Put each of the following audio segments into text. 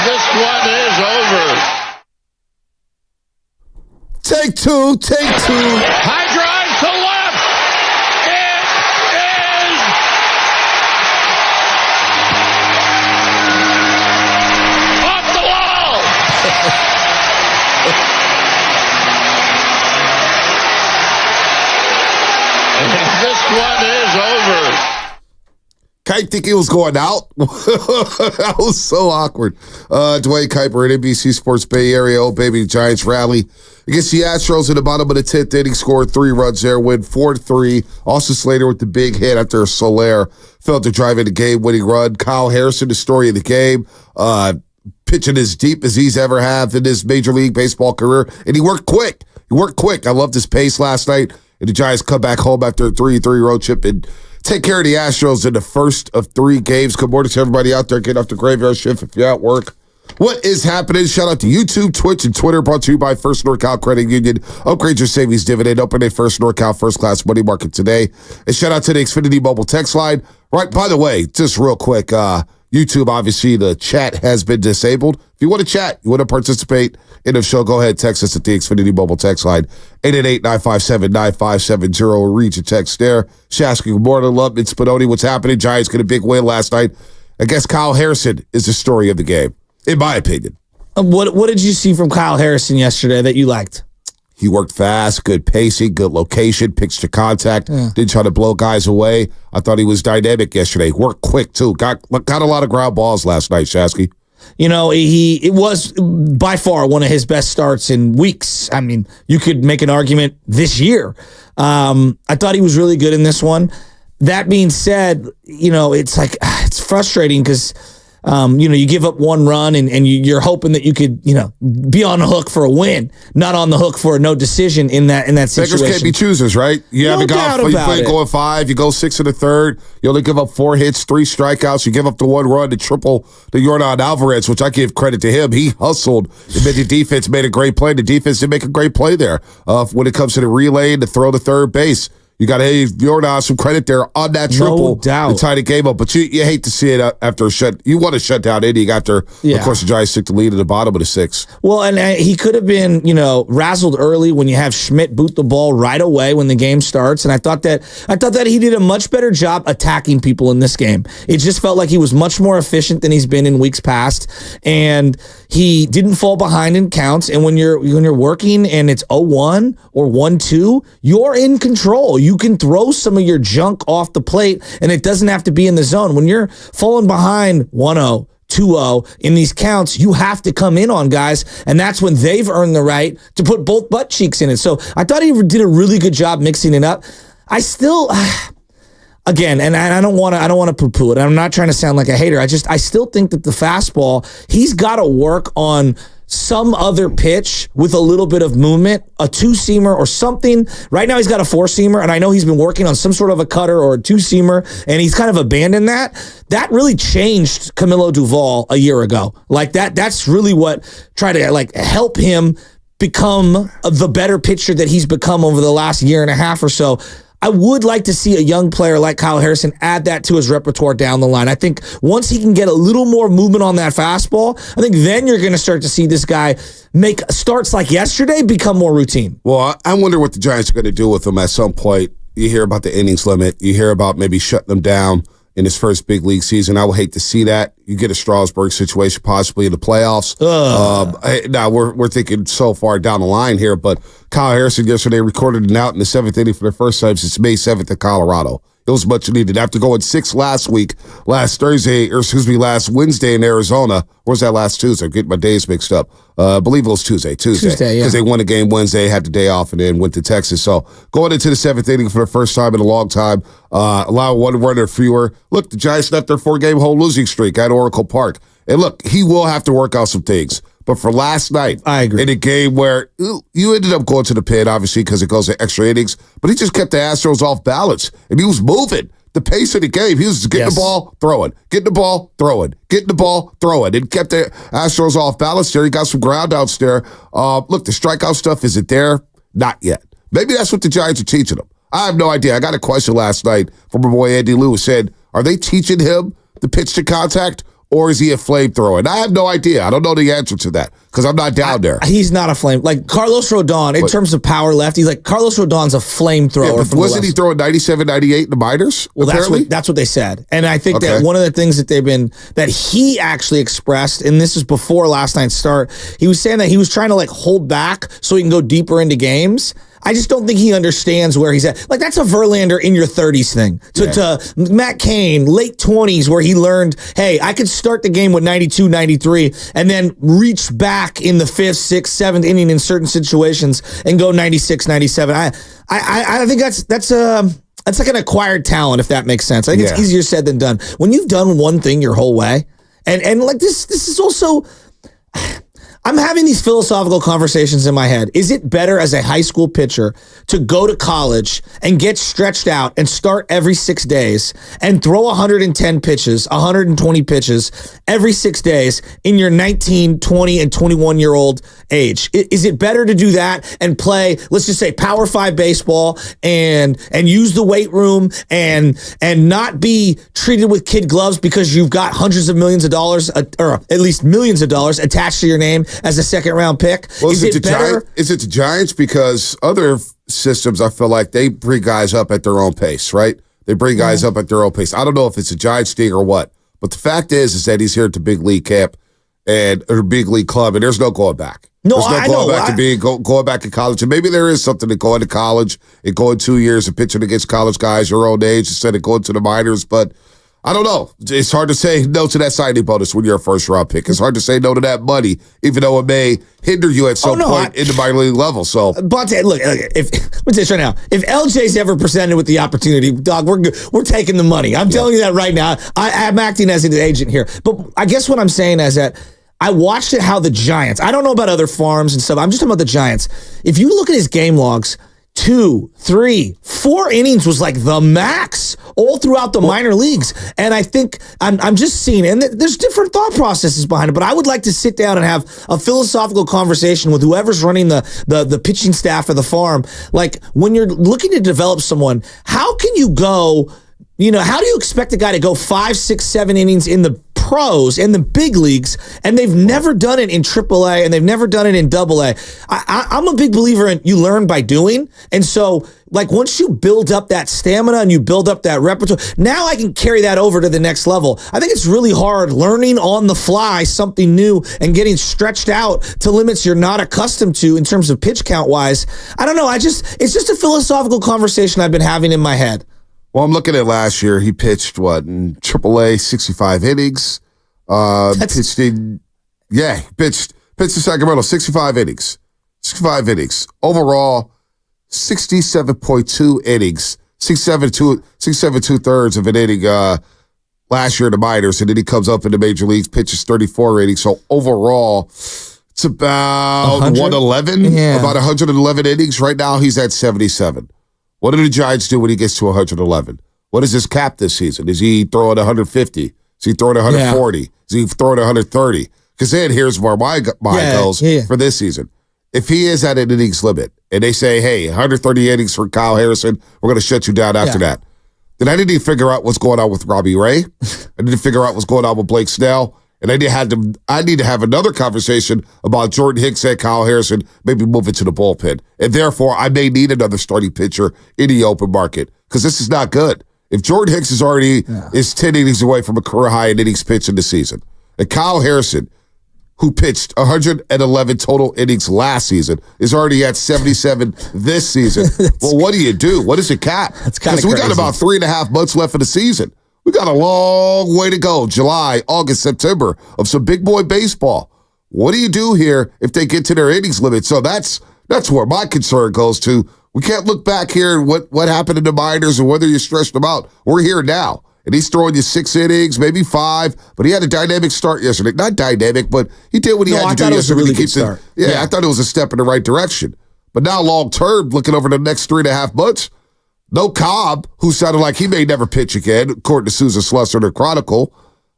This one is over. Take two. High drive to left. This one is over. Kite think it was going out. That was so awkward. Dwayne Kuiper at NBC Sports Bay Area. Oh, baby, Giants rally against the Astros in the bottom of the 10th inning. Scored 3 runs there. Win 4-3. Austin Slater with the big hit after Soler failed to drive in the game-winning run. Kyle Harrison, the story of the game. Pitching as deep as he's ever had in his Major League Baseball career. And he worked quick. I loved his pace last night. And the Giants come back home after a 3-3 road trip and take care of the Astros in the first of 3 games. Good morning to everybody out there getting off the graveyard shift if you're at work. What is happening? Shout out to YouTube, Twitch, and Twitter. Brought to you by First NorCal Credit Union. Upgrade your savings dividend. Open a First NorCal First Class Money Market today. And shout out to the Xfinity Mobile text line. Right, by the way, just real quick, YouTube, obviously, the chat has been disabled. If you want to chat, you want to participate in the show, go ahead, text us at the Xfinity Mobile text line, 888-957-9570. Read your text there. Shasky, good morning. Love it. Spinoni, what's happening? Giants get a big win last night. I guess Kyle Harrison is the story of the game, in my opinion. What did you see from Kyle Harrison yesterday that you liked? He worked fast, good pacing, good location, pitched to contact, didn't try to blow guys away. I thought he was dynamic yesterday. Worked quick, too. Got a lot of ground balls last night, Shasky. You know, it was by far one of his best starts in weeks. I mean, you could make an argument this year. I thought he was really good in this one. That being said, you know, it's frustrating because you give up 1 run and you're hoping that you could, be on the hook for a win, not on the hook for a no decision in that situation. Beggars can't be choosers, right? You haven't you play going 5, you go 6 in the third, you only give up 4 hits, 3 strikeouts, you give up the 1 run to triple the Yordan Alvarez, which I give credit to him. He hustled, and the defense made a great play. The defense did make a great play there when it comes to the relay and to throw to third base. You got to give Yordan some credit there on that triple to tie the game up. But you hate to see it after a shut. You want a shutdown inning after, of course, the Giants took the lead at the bottom of the 6th. Well, and he could have been, razzled early when you have Schmidt boot the ball right away when the game starts. And I thought that he did a much better job attacking people in this game. It just felt like he was much more efficient than he's been in weeks past. And he didn't fall behind in counts. And when you're working and it's 0-1 or 1-2, you're in control. You can throw some of your junk off the plate, and it doesn't have to be in the zone. When you're falling behind 1-0, 2-0 in these counts, you have to come in on guys, and that's when they've earned the right to put both butt cheeks in it. So I thought he did a really good job mixing it up. I still, again, and I don't want to poo-poo it. I'm not trying to sound like a hater. I still think that the fastball, he's got to work on some other pitch with a little bit of movement, a 2-seamer or something. Right now he's got a 4-seamer, and I know he's been working on some sort of a cutter or a 2-seamer, and he's kind of abandoned that. That really changed Camilo Duvall a year ago. Like that's really what tried to help him become the better pitcher that he's become over the last year and a half or so. I would like to see a young player like Kyle Harrison add that to his repertoire down the line. I think once he can get a little more movement on that fastball, I think then you're going to start to see this guy make starts like yesterday become more routine. Well, I wonder what the Giants are going to do with him at some point. You hear about the innings limit. You hear about maybe shutting them down in his first big league season. I would hate to see that. You get a Strasburg situation possibly in the playoffs. Now, we're thinking so far down the line here, but Kyle Harrison yesterday recorded an out in the 7th inning for the first time since May 7th in Colorado. It was much needed. After going 6 last Wednesday in Arizona. Or was that last Tuesday? I'm getting my days mixed up. I believe it was Tuesday, because they won a game Wednesday, had the day off, and then went to Texas. So going into the 7th inning for the first time in a long time, allow 1 runner fewer. Look, the Giants left their 4-game home losing streak at Oracle Park. And look, he will have to work out some things. But for last night, I agree. In a game where you ended up going to the pit, obviously, because it goes to extra innings, but he just kept the Astros off balance, and he was moving. The pace of the game, he was getting the ball, throwing, getting the ball, throwing, getting the ball, throwing, and kept the Astros off balance there. He got some ground outs there. Look, the strikeout stuff, is it there? Not yet. Maybe that's what the Giants are teaching him. I have no idea. I got a question last night from my boy Andy Lewis. Said, are they teaching him the pitch to contact, or is he a flamethrower? And I have no idea. I don't know the answer to that because I'm not down there. He's not a flame. Like Carlos Rodon, in terms of power left, he's like Carlos Rodon's a flamethrower. Yeah, wasn't he throwing 97, 98 in the minors? Well, that's what they said. And I think that one of the things that he actually expressed, and this is before last night's start, he was saying that he was trying to like hold back so he can go deeper into games. I just don't think he understands where he's at. Like, that's a Verlander in your 30s thing. To Matt Cain, late 20s, where he learned, hey, I could start the game with 92, 93, and then reach back in the 5th, 6th, 7th inning in certain situations and go 96, 97. I think that's like an acquired talent, if that makes sense. I think it's easier said than done. When you've done one thing your whole way, and like this is also... I'm having these philosophical conversations in my head. Is it better as a high school pitcher to go to college and get stretched out and start every 6 days and throw 110 pitches, 120 pitches every 6 days in your 19, 20, and 21-year-old age? Is it better to do that and play, let's just say, Power 5 baseball and use the weight room and not be treated with kid gloves because you've got hundreds of millions of dollars, or at least millions of dollars attached to your name as a second-round pick? Well, is it the Giants? Because other systems, I feel like they bring guys up at their own pace, right? They bring guys up at their own pace. I don't know if it's a Giants thing or what, but the fact is that he's here at the big league camp or big league club, and there's no going back. No, there's no going back to college. And maybe there is something to going to college and going 2 years and pitching against college guys your own age instead of going to the minors, but I don't know. It's hard to say no to that signing bonus when you're a first-round pick. It's hard to say no to that money, even though it may hinder you at some point in the minor league level. So, Bonte, look, let me tell you right now. If LJ's ever presented with the opportunity, dog, we're taking the money. I'm telling you that right now. I'm acting as an agent here. But I guess what I'm saying is that I watched it how the Giants, I don't know about other farms and stuff. I'm just talking about the Giants. If you look at his game logs, 2, 3, 4 innings was like the max all throughout the minor leagues. And I think I'm just seeing, and there's different thought processes behind it, but I would like to sit down and have a philosophical conversation with whoever's running the pitching staff or the farm. Like, when you're looking to develop someone, how can you go, how do you expect a guy to go 5, 6, 7 innings in the pros in the big leagues, and they've never done it in AAA and they've never done it in AA? I'm a big believer in you learn by doing. And so, like, once you build up that stamina and you build up that repertoire, now I can carry that over to the next level. I think it's really hard learning on the fly something new and getting stretched out to limits you're not accustomed to in terms of pitch count wise. I don't know. It's just a philosophical conversation I've been having in my head. Well, I'm looking at last year. He pitched, in AAA, 65 innings. Pitched in Sacramento, 65 innings. 65 innings. Overall, 67.2 innings. 67 2/3 of an inning last year in the minors. And then he comes up in the major leagues, pitches 34 innings. So overall, it's about 111. Yeah. About 111 innings. Right now, he's at 77. What do the Giants do when he gets to 111? What is his cap this season? Is he throwing 150? Is he throwing 140? Yeah. Is he throwing 130? Because then here's where my goes for this season. If he is at an innings limit and they say, hey, 130 innings for Kyle Harrison, we're going to shut you down after that. Then I need to figure out what's going on with Robbie Ray. I need to figure out what's going on with Blake Snell. And I need to have another conversation about Jordan Hicks and Kyle Harrison, maybe move it to the bullpen. And therefore, I may need another starting pitcher in the open market because this is not good. If Jordan Hicks is 10 innings away from a career high in innings pitched in the season, and Kyle Harrison, who pitched 111 total innings last season, is already at 77 this season. Well, what do you do? What is the cap? Because we got about 3.5 months left of the season. We got a long way to go. July, August, September of some big boy baseball. What do you do here if they get to their innings limit? So that's where my concern goes to. We can't look back here and what happened in the minors and whether you stretched them out. We're here now. And he's throwing you 6 innings, maybe 5, but he had a dynamic start yesterday. Not dynamic, but he did what he had to do yesterday. Really good start. I thought it was a step in the right direction. But now long term, looking over the next 3.5 months, no Cobb, who sounded like he may never pitch again, according to Susan Slusser in the Chronicle.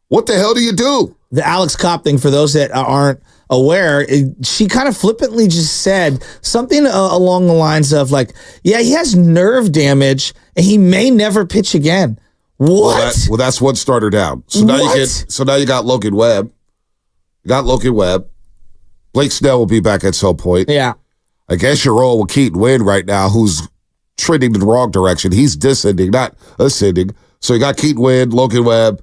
What the hell do you do? The Alex Cobb thing, for those that aren't aware, she kind of flippantly just said something along the lines of like, yeah, he has nerve damage and he may never pitch again. What? Well, that's one starter down. So now you got Logan Webb. You got Logan Webb. Blake Snell will be back at some point. Yeah. I guess you're rolling with Keaton Wynn right now, who's trending in the wrong direction. He's descending, not ascending. So you got Keaton Wynn, Logan Webb,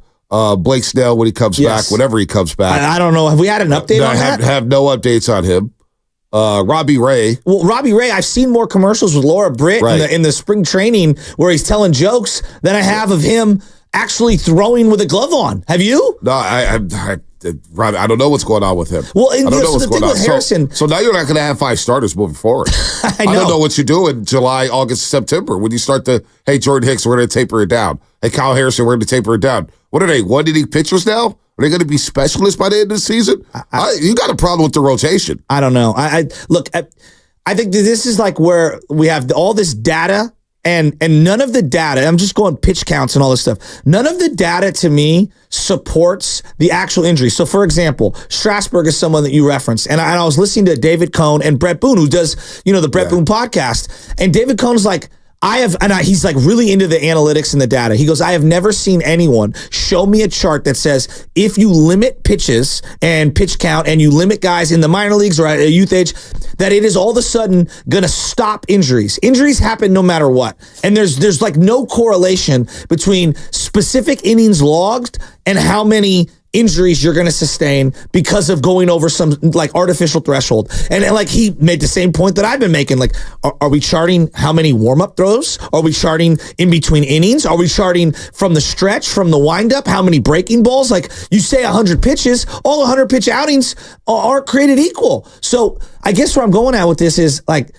Blake Snell when he comes back, whenever he comes back. I don't know. Have we had an update on that? Have no updates on him. Robbie Ray. Well, Robbie Ray, I've seen more commercials with Laura Britt in the spring training where he's telling jokes than I have of him actually throwing with a glove on. Have you? No, Robbie, I don't know what's going on with him. Well, I don't know what's going on. Harrison, so now you're not going to have 5 starters moving forward. I don't know what you do in July, August, September when you start to, hey, Jordan Hicks, we're going to taper it down. Hey, Kyle Harrison, we're going to taper it down. What are they, 1-inning pitchers now? Are they going to be specialists by the end of the season? You got a problem with the rotation. I don't know. I think that this is like where we have all this data and none of the data, I'm just going pitch counts and all this stuff. None of the data to me supports the actual injury. So for example, Strasburg is someone that you referenced. And I was listening to David Cohn and Brett Boone, who does, the Brett Boone podcast. And David Cohn's like, he's like really into the analytics and the data. He goes, I have never seen anyone show me a chart that says if you limit pitches and pitch count and you limit guys in the minor leagues or at a youth age, that it is all of a sudden going to stop injuries. Injuries happen no matter what. And there's like no correlation between specific innings logged and how many injuries you're going to sustain because of going over some like artificial threshold. And like he made the same point that I've been making. Like, are we charting how many warm-up throws? Are we charting in between innings? Are we charting from the stretch, from the windup, how many breaking balls? Like you say 100 pitches, all 100 pitch outings aren't created equal. So I guess where I'm going at with this is like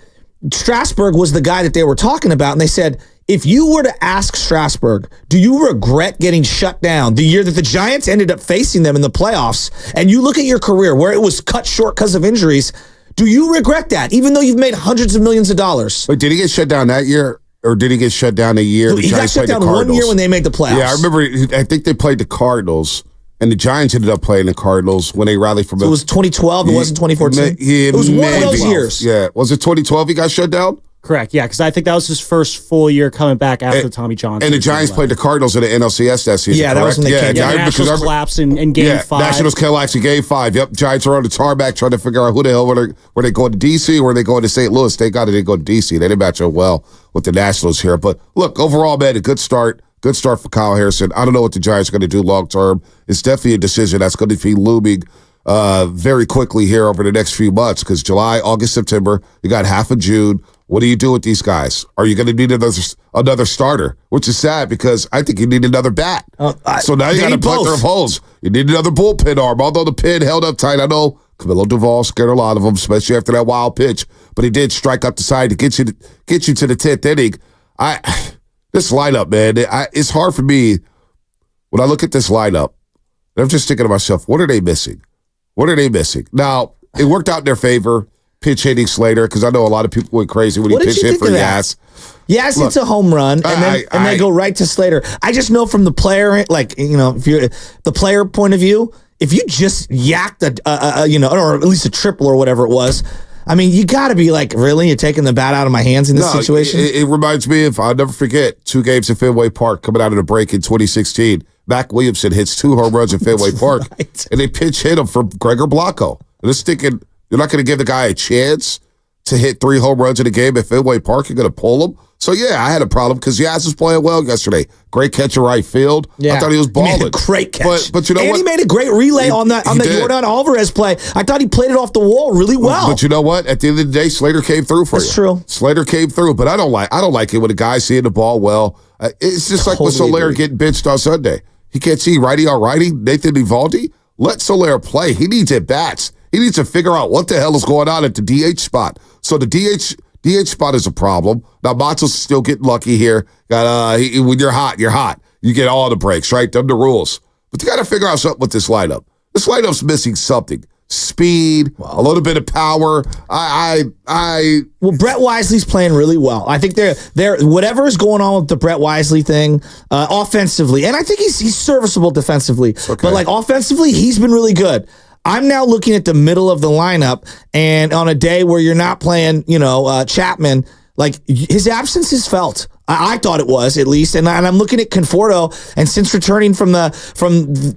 Strasburg was the guy that they were talking about. And they said, if you were to ask Strasburg, do you regret getting shut down the year that the Giants ended up facing them in the playoffs, and you look at your career where it was cut short because of injuries, do you regret that, even though you've made hundreds of millions of dollars? Wait, did he get shut down that year, or did he get shut down a year? He got shut down 1 year when they made the playoffs. Yeah, I remember, I think they played the Cardinals, and the Giants ended up playing the Cardinals when they rallied from it was 2012, it wasn't 2014? It was one of those years. Yeah, was it 2012 he got shut down? Correct, yeah, because I think that was his first full year coming back after Tommy John. And the Giants played the Cardinals in the NLCS that season, that was when they came. The Nationals collapsed in Game 5. Nationals collapsed in Game 5. Yep, Giants were on the tarmac trying to figure out who the hell were they going to D.C. or were they going to St. Louis. They got it, they go to D.C. They didn't match up well with the Nationals here. But look, overall, man, a good start. Good start for Kyle Harrison. I don't know what the Giants are going to do long term. It's definitely a decision that's going to be looming very quickly here over the next few months because July, August, September, you got half of June. What do you do with these guys? Are you going to need another starter? Which is sad because I think you need another bat. So now you got a plethora of holes. You need another bullpen arm. Although the pin held up tight, I know Camilo Duvall scared a lot of them, especially after that wild pitch. But he did strike up the side to get you to the 10th inning. This lineup, man, it's hard for me when I look at this lineup. And I'm just thinking to myself, what are they missing? What are they missing? Now, it worked out in their favor. Pitch hitting Slater, because I know a lot of people went crazy when he pitch hit for Yas. Yes, it's a home run, and they go right to Slater. I just know from the player, like if you're the player point of view, if you just yacked or at least a triple or whatever it was, I mean, you got to be like, really, you're taking the bat out of my hands in this situation. It reminds me of, I'll never forget, 2 games at Fenway Park coming out of the break in 2016. Mac Williamson hits 2 home runs at Fenway Park, and they pitch hit him for Gregor Blanco. And it's thinking, you're not going to give the guy a chance to hit 3 home runs in a game at Fenway Park. You're going to pull him. So, yeah, I had a problem because Yaz was playing well yesterday. Great catch in right field. Yeah. I thought he was balling. He made a great catch. But you know what? He made a great relay on the Yordan Alvarez play. I thought he played it off the wall really well. But you know what? At the end of the day, Slater came through for you. That's true. Slater came through. But I don't like it when a guy's seeing the ball well. It's just like with Soler getting benched on Sunday. He can't see righty on righty. Nathan Eovaldi, let Soler play. He needs at-bats. He needs to figure out what the hell is going on at the DH spot. So the DH spot is a problem. Now, Matos is still getting lucky here. When you're hot, you're hot. You get all the breaks, right? Them the rules. But you got to figure out something with this lineup. This lineup's missing something. Speed, a little bit of power. Well, Brett Wisely's playing really well. I think they're whatever is going on with the Brett Wisely thing offensively, and I think he's serviceable defensively. Okay. But like offensively, he's been really good. I'm now looking at the middle of the lineup, and on a day where you're not playing, Chapman, like his absence is felt. I thought it was, at least. And I'm looking at Conforto, and since returning from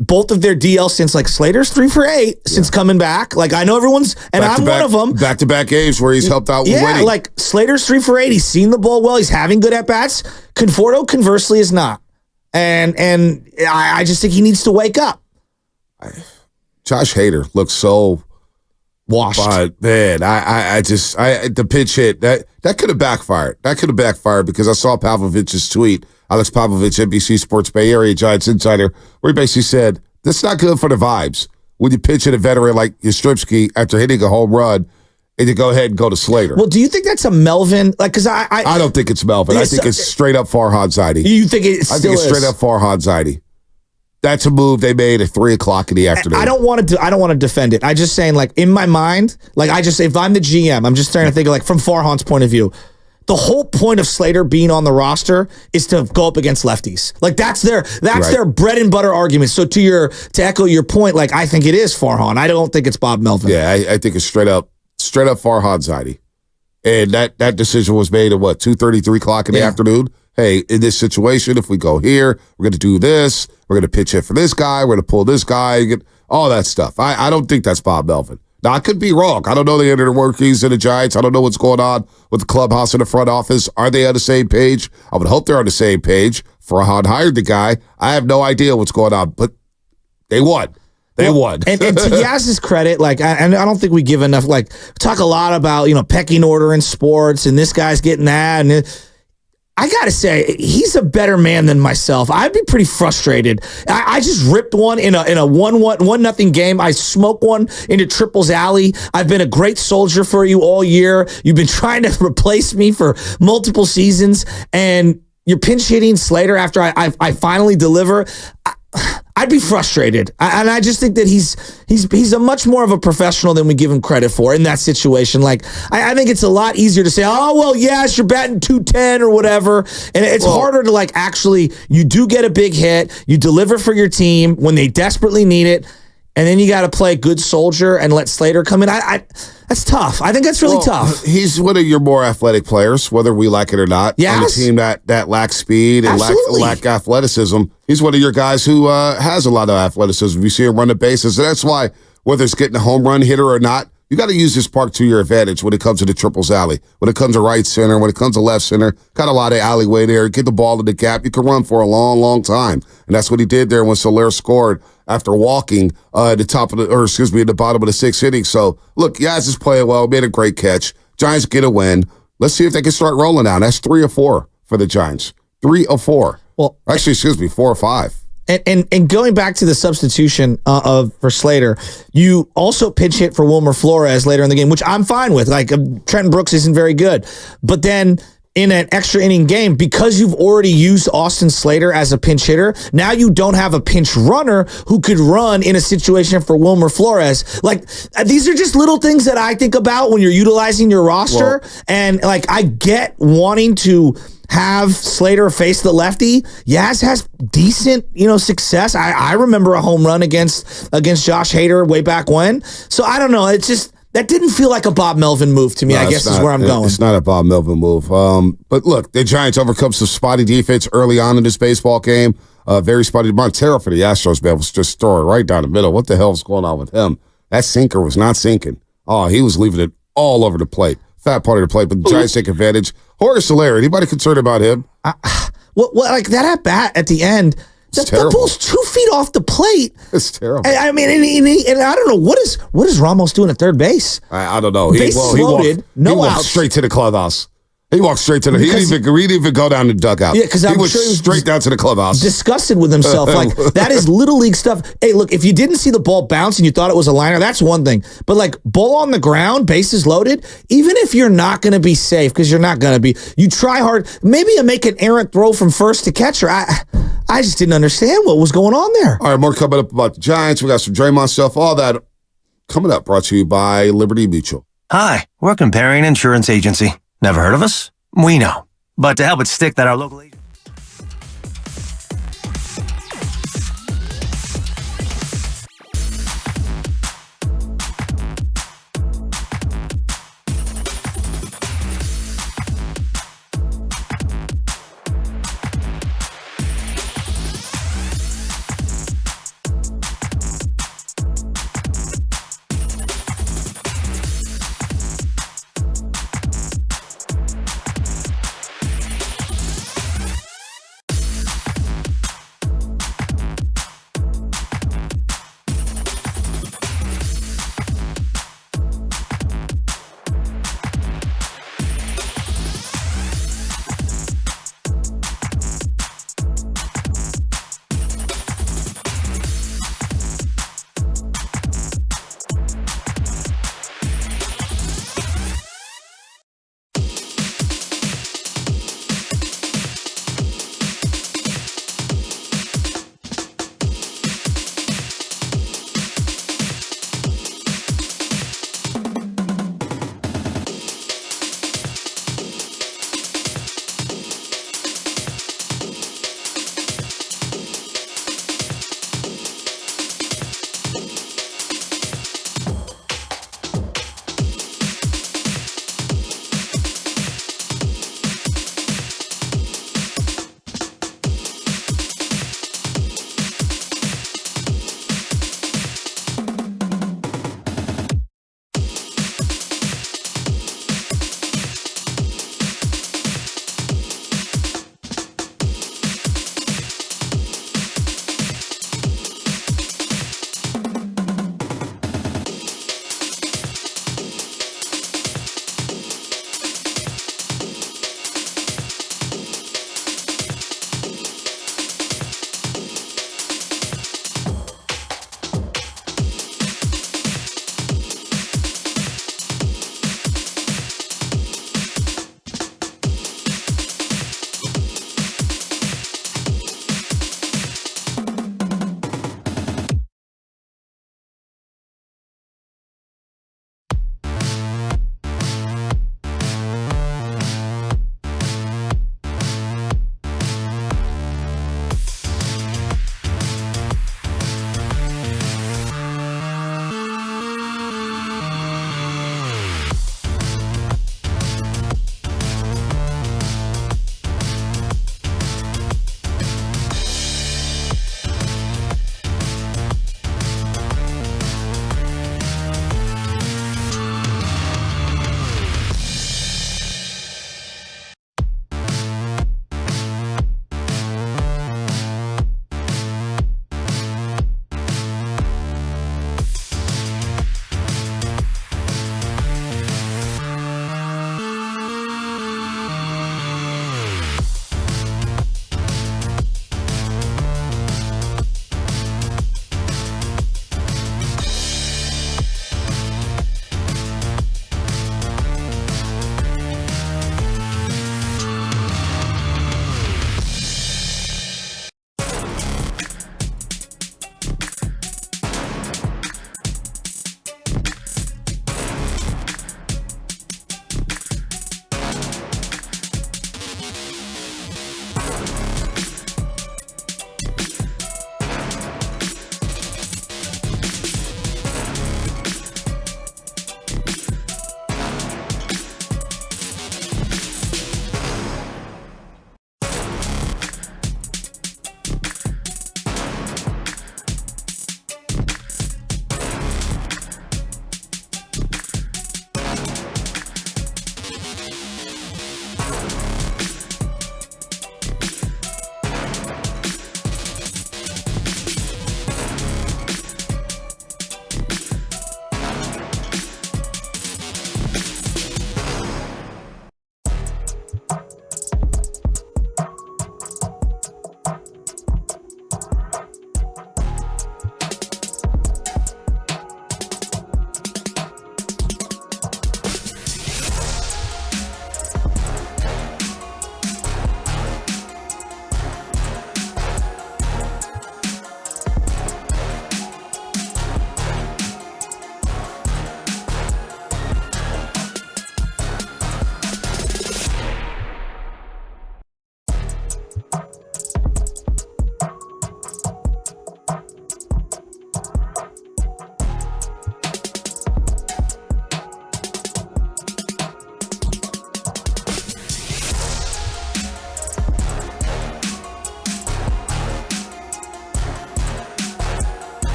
both of their DL stints, like Slater's 3 for 8 since coming back. Like, I know everyone's, and I'm one of them. Back-to-back games where he's helped out with winning. Yeah, like Slater's 3 for 8. He's seen the ball well. He's having good at-bats. Conforto, conversely, is not. And I just think he needs to wake up. Josh Hader looks so washed. But man, the pitch hit that could have backfired. That could have backfired because I saw Pavlovich's tweet, Alex Pavlovich, NBC Sports Bay Area Giants insider, where he basically said, "That's not good for the vibes when you pitch at a veteran like Yastrzemski after hitting a home run, and you go ahead and go to Slater." Well, do you think that's a Melvin? Like, because I don't think it's Melvin. I think it's straight up Farhad Zaidi. You think it still is? I think it's straight up Farhad Zaidi. That's a move they made at 3:00 in the afternoon. I don't want to defend it. I just saying, like, in my mind, like, if I'm the GM, I'm just trying to think of, like, from Farhan's point of view, the whole point of Slater being on the roster is to go up against lefties. Like, that's their bread and butter argument. So to echo your point, like, I think it is Farhan. I don't think it's Bob Melvin. Yeah, I think it's straight up Farhad Zaidi. And that decision was made at 2:30, 3:00 in the afternoon. Hey, in this situation, if we go here, we're going to do this. We're going to pitch it for this guy. We're going to pull this guy. All that stuff. I don't think that's Bob Melvin. Now, I could be wrong. I don't know the inner workings of the Giants. I don't know what's going on with the clubhouse and the front office. Are they on the same page? I would hope they're on the same page. Farhad hired the guy. I have no idea what's going on, but they won. They won. and to Yaz's credit, like, and I don't think we give enough, like, talk a lot about, pecking order in sports, and this guy's getting that, and I got to say, he's a better man than myself. I'd be pretty frustrated. I just ripped one in a 1-0 game. I smoked one into Triples Alley. I've been a great soldier for you all year. You've been trying to replace me for multiple seasons, and you're pinch hitting Slater after I finally deliver. I'd be frustrated, and I just think that he's a much more of a professional than we give him credit for in that situation. Like, I think it's a lot easier to say, oh, well, yes, you're batting 210 or whatever, and it's harder to, like, actually, you do get a big hit, you deliver for your team when they desperately need it, and then you got to play good soldier and let Slater come in. That's tough. I think that's really tough. He's one of your more athletic players, whether we like it or not. Yes. On a team that lacks speed and lack athleticism. He's one of your guys who has a lot of athleticism. You see him run the bases. And that's why, whether it's getting a home run hitter or not, you got to use this park to your advantage when it comes to the Triples Alley. When it comes to right center, when it comes to left center, got a lot of alleyway there. Get the ball in the gap. You can run for a long, long time. And that's what he did there when Soler scored after walking at the bottom of the 6th inning. So, look, Yaz is playing well, made a great catch. Giants get a win. Let's see if they can start rolling now. That's 3 or 4 for the Giants. 3 or 4. Well, actually, 4 or 5. And going back to the substitution for Slater, you also pinch hit for Wilmer Flores later in the game, which I'm fine with. Like, Trenton Brooks isn't very good. But then in an extra inning game, because you've already used Austin Slater as a pinch hitter, now you don't have a pinch runner who could run in a situation for Wilmer Flores. Like, these are just little things that I think about when you're utilizing your roster. And, like, I get wanting to have Slater face the lefty. Yaz has decent, success. I remember a home run against Josh Hader way back when. So I don't know. It's just, that didn't feel like a Bob Melvin move to me, I guess is where I'm going. It's not a Bob Melvin move. But look, the Giants overcome some spotty defense early on in this baseball game. Very spotty. Montero for the Astros, man, was just throwing right down the middle. What the hell is going on with him? That sinker was not sinking. Oh, he was leaving it all over the plate. Fat part of the plate, but the Giants take advantage. Jorge Soler, anybody concerned about him? Like that at bat at the end, the ball's 2 feet off the plate. It's terrible. I mean, and I don't know what is Ramos doing at third base? I don't know. Bases loaded, he walked straight to the clubhouse. He walked straight to the. He didn't even go down the dugout. Yeah, because he went straight down to the clubhouse. Disgusted with himself. Like, that is little league stuff. Hey, look, if you didn't see the ball bounce and you thought it was a liner, that's one thing. But, like, ball on the ground, bases loaded, even if you're not going to be safe, because you're not going to be, you try hard. Maybe you make an errant throw from first to catcher. I just didn't understand what was going on there. All right, more coming up about the Giants. We got some Draymond stuff, all that coming up. Brought to you by Liberty Mutual. Hi, we're Comparing Insurance Agency. Never heard of us? We know. But to help it stick that our local agent...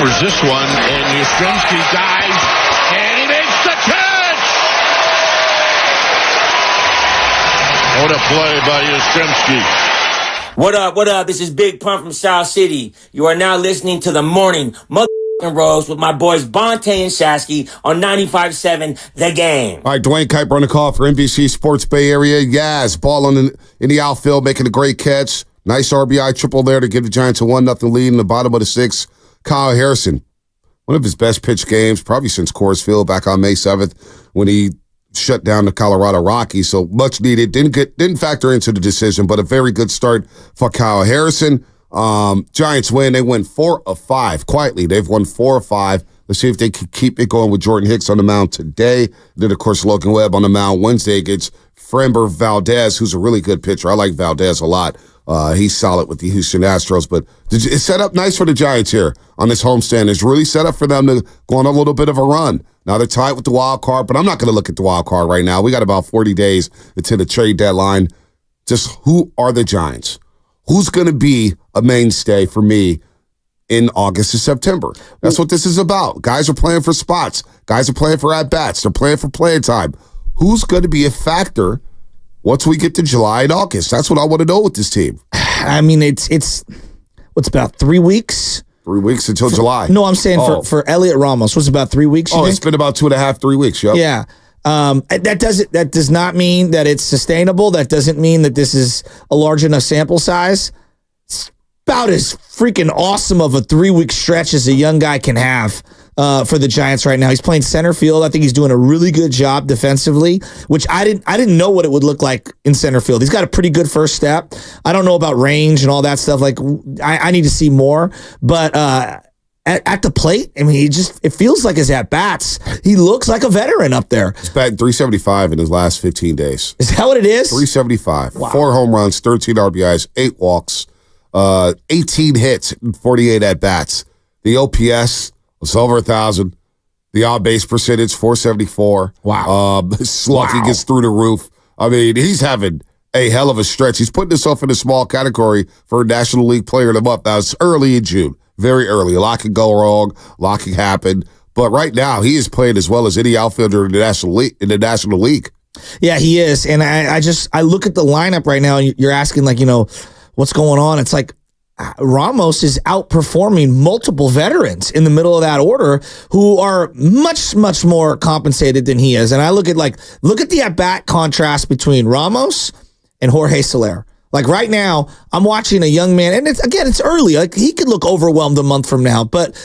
homers this one, and Yastrzemski dives, and he makes the catch! What a play by Yastrzemski. What up, what up? This is Big Pun from South City. You are now listening to the morning motherfucking Rose with my boys Bonte and Shasky on 95.7 The Game. All right, Dwayne Kuiper on the call for NBC Sports Bay Area. Yaz, ball in the outfield, making a great catch. Nice RBI triple there to give the Giants a 1-0 lead in the bottom of the sixth. Kyle Harrison, one of his best pitch games, probably since Coors Field back on May 7th when he shut down the Colorado Rockies. So much needed. Didn't factor into the decision, but a very good start for Kyle Harrison. Giants win. They win 4 of 5. Quietly, they've won 4 of 5. Let's see if they can keep it going with Jordan Hicks on the mound today. Then, of course, Logan Webb on the mound Wednesday against Framber Valdez, who's a really good pitcher. I like Valdez a lot. He's solid with the Houston Astros, but it's set up nice for the Giants here on this homestand. It's really set up for them to go on a little bit of a run. Now they're tied with the wild card, but I'm not going to look at the wild card right now. We got about 40 days until the trade deadline. Just who are the Giants? Who's going to be a mainstay for me in August and September? That's what this is about. Guys are playing for spots. Guys are playing for at-bats. They're playing for playing time. Who's going to be a factor once we get to July and August? That's what I want to know with this team. I mean, it's what's about 3 weeks? 3 weeks until July. No, I'm saying for Elliott Ramos, was about 3 weeks? It's been about 2.5, 3 weeks. Yep. Yeah. That does not mean that it's sustainable. That doesn't mean that this is a large enough sample size. It's about as freaking awesome of a 3-week stretch as a young guy can have for the Giants right now. He's playing center field. I think he's doing a really good job defensively, which I didn't know what it would look like in center field. He's got a pretty good first step. I don't know about range and all that stuff. Like I need to see more, but at the plate, I mean, it feels like his at-bats, he looks like a veteran up there. He's batting 375 in his last 15 days. Is that what it is? 375. Wow. 4 home runs, 13 RBIs, 8 walks, 18 hits, and 48 at-bats. The OPS was over 1,000. The on-base percentage, 474. Wow. Slugging is through the roof. I mean, he's having a hell of a stretch. He's putting himself in a small category for a National League Player of the Month. Now, it's early in June. Very early. A lot can go wrong. A lot can happen. But right now, he is playing as well as any outfielder in the National League. Yeah, he is. And I look at the lineup right now, and you're asking, like, what's going on? It's like Ramos is outperforming multiple veterans in the middle of that order who are much, much more compensated than he is. And I look at the at-bat contrast between Ramos and Jorge Soler. Like right now, I'm watching a young man, and it's early. Like he could look overwhelmed a month from now, but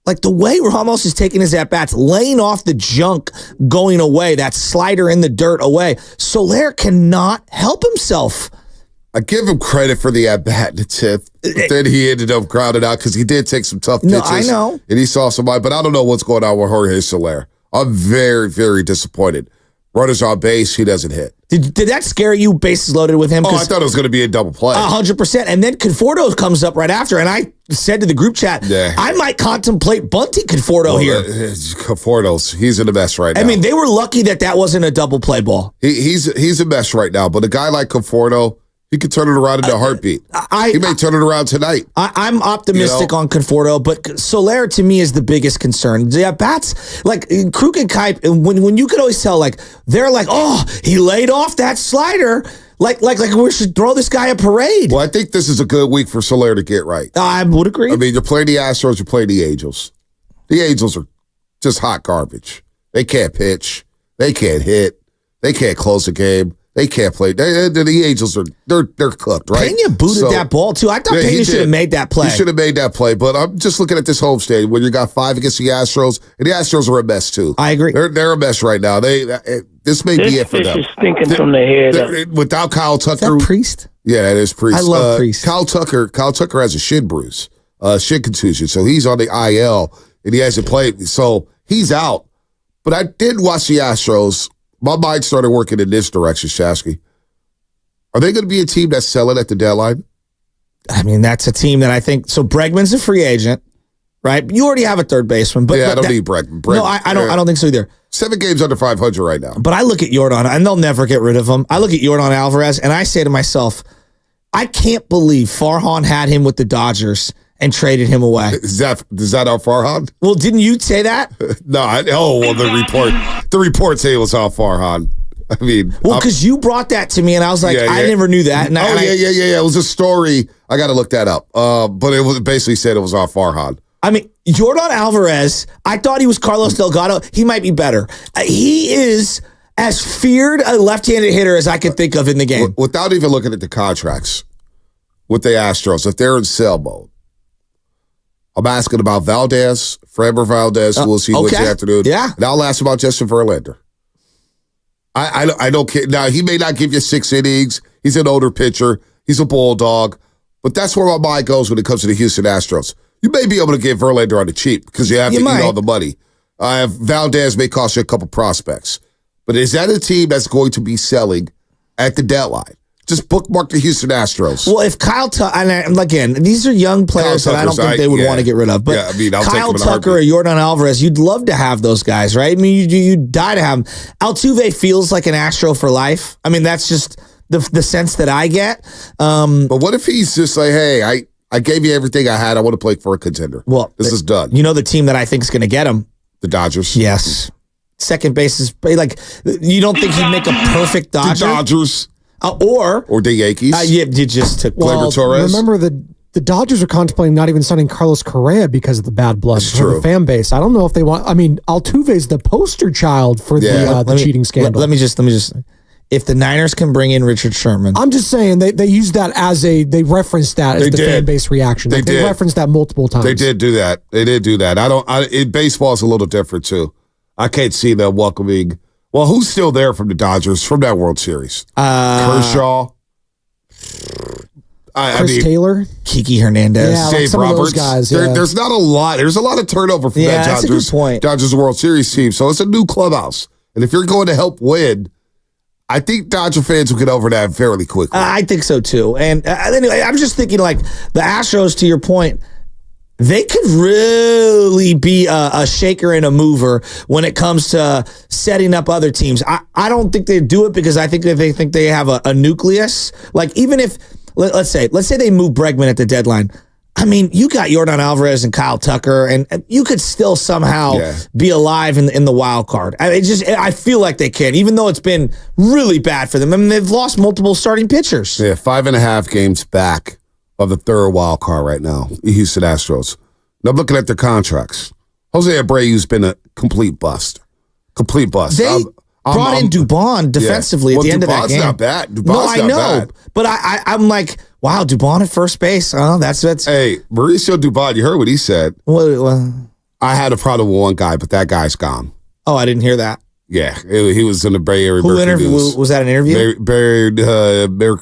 like the way Ramos is taking his at-bats, laying off the junk, going away, that slider in the dirt away, Soler cannot help himself. I give him credit for the at-bat in the 10th, but then he ended up grounded out because he did take some tough pitches. No, I know. And he saw somebody, but I don't know what's going on with Jorge Soler. I'm very, very disappointed. Runners on base, he doesn't hit. Did that scare you, bases loaded with him? Oh, I thought it was going to be a double play. 100%. And then Conforto comes up right after, and I said to the group chat, I might contemplate bunting Conforto here. He's in a mess right now. I mean, they were lucky that wasn't a double play ball. He's a mess right now, but a guy like Conforto, he could turn it around in a heartbeat. He may turn it around tonight. I'm optimistic on Conforto, but Soler to me is the biggest concern. Yeah, bats like Krug and Kuip, when you could always tell, like they're like, oh, he laid off that slider. Like we should throw this guy a parade. Well, I think this is a good week for Soler to get right. I would agree. I mean, you're playing the Astros, you're playing the Angels. The Angels are just hot garbage. They can't pitch. They can't hit. They can't close a game. They can't play. The Angels they're cooked, right? Pena booted that ball too. I thought Pena should have made that play. He should have made that play, but I'm just looking at this homestand when you got 5 against the Astros, and the Astros are a mess too. I agree. They're a mess right now. This may be it for them. This is stinking from the head up. Without Kyle Tucker, is that Priest? Yeah, that is Priest. I love Priest. Kyle Tucker has a shin bruise, shin contusion, so he's on the IL and he hasn't played, so he's out. But I did watch the Astros. My mind started working in this direction, Shasky. Are they going to be a team that's selling at the deadline? I mean, that's a team that I think. So Bregman's a free agent, right? You already have a third baseman, but I don't need Bregman. No, I don't think so either. 7 games under 500 right now. But I look at Yordan, and they'll never get rid of him. I look at Yordan Alvarez, and I say to myself, I can't believe Farhan had him with the Dodgers, and traded him away. Is that Al Farhan? Well, didn't you say that? No. The report say it was Al Farhan. I mean, well, because you brought that to me, and I was like, Yeah. I never knew that. And yeah. It was a story. I got to look that up. But it was basically said it was Al Farhan. I mean, Yordan Alvarez, I thought he was Carlos Delgado. He might be better. He is as feared a left-handed hitter as I could think of in the game. Without even looking at the contracts with the Astros, if they're in sell mode, I'm asking about Valdez, Framber Valdez, who we'll see Wednesday afternoon. Yeah. And I'll ask about Justin Verlander. I don't care. Now, he may not give you 6 innings. He's an older pitcher. He's a bulldog. But that's where my mind goes when it comes to the Houston Astros. You may be able to get Verlander on the cheap because you have to eat all the money. Valdez may cost you a couple prospects. But is that a team that's going to be selling at the deadline? Just bookmark the Houston Astros. Well, if Kyle Tucker, and again, these are young players that I don't think they would want to get rid of. But Kyle Tucker or Yordan Alvarez, you'd love to have those guys, right? I mean, you'd die to have them. Altuve feels like an Astro for life. I mean, that's just the sense that I get. But what if he's just like, hey, I gave you everything I had. I want to play for a contender. Well, this is done. You know the team that I think is going to get him? The Dodgers. Yes. Second base is like, you don't think he'd make a perfect Dodger? The Dodgers. Or the Yankees. Yeah, you just took Gleyber Torres. Remember, the Dodgers are contemplating not even signing Carlos Correa because of the bad blood from the fan base. I don't know if they want. I mean, Altuve's the poster child for the cheating scandal. Let me just. If the Niners can bring in Richard Sherman, I'm just saying they used that they referenced that as the fan base reaction. They referenced that multiple times. They did do that. Baseball is a little different too. I can't see them welcoming. Well, who's still there from the Dodgers from that World Series? Kershaw. Chris Taylor. Kiki Hernandez. Yeah, Dave some Roberts. Of those guys, There's not a lot. There's a lot of turnover from that that's a good point. Dodgers World Series team. So it's a new clubhouse. And if you're going to help win, I think Dodger fans will get over that fairly quickly. I think so too. And anyway, I'm just thinking like the Astros, to your point, they could really be a shaker and a mover when it comes to setting up other teams. I don't think they do it because I think that they think they have a nucleus. Like even if, let's say they move Bregman at the deadline. I mean, you got Yordan Alvarez and Kyle Tucker, and you could still somehow be alive in the wild card. I feel like they can, even though it's been really bad for them. I mean, they've lost multiple starting pitchers. Yeah, 5.5 games back of the third wild card right now, the Houston Astros. Now I'm looking at their contracts. Jose Abreu's been a complete bust. Complete bust. They brought in Dubon defensively at the end of that game. Not bad. Dubon's no, I not know, bad. But I'm like, wow, Dubon at first base. Oh, that's. Hey, Mauricio Dubon, you heard what he said. I had a problem with one guy, but that guy's gone. Oh, I didn't hear that. Yeah, he was in the Bay Area Mercury News. Was that an interview?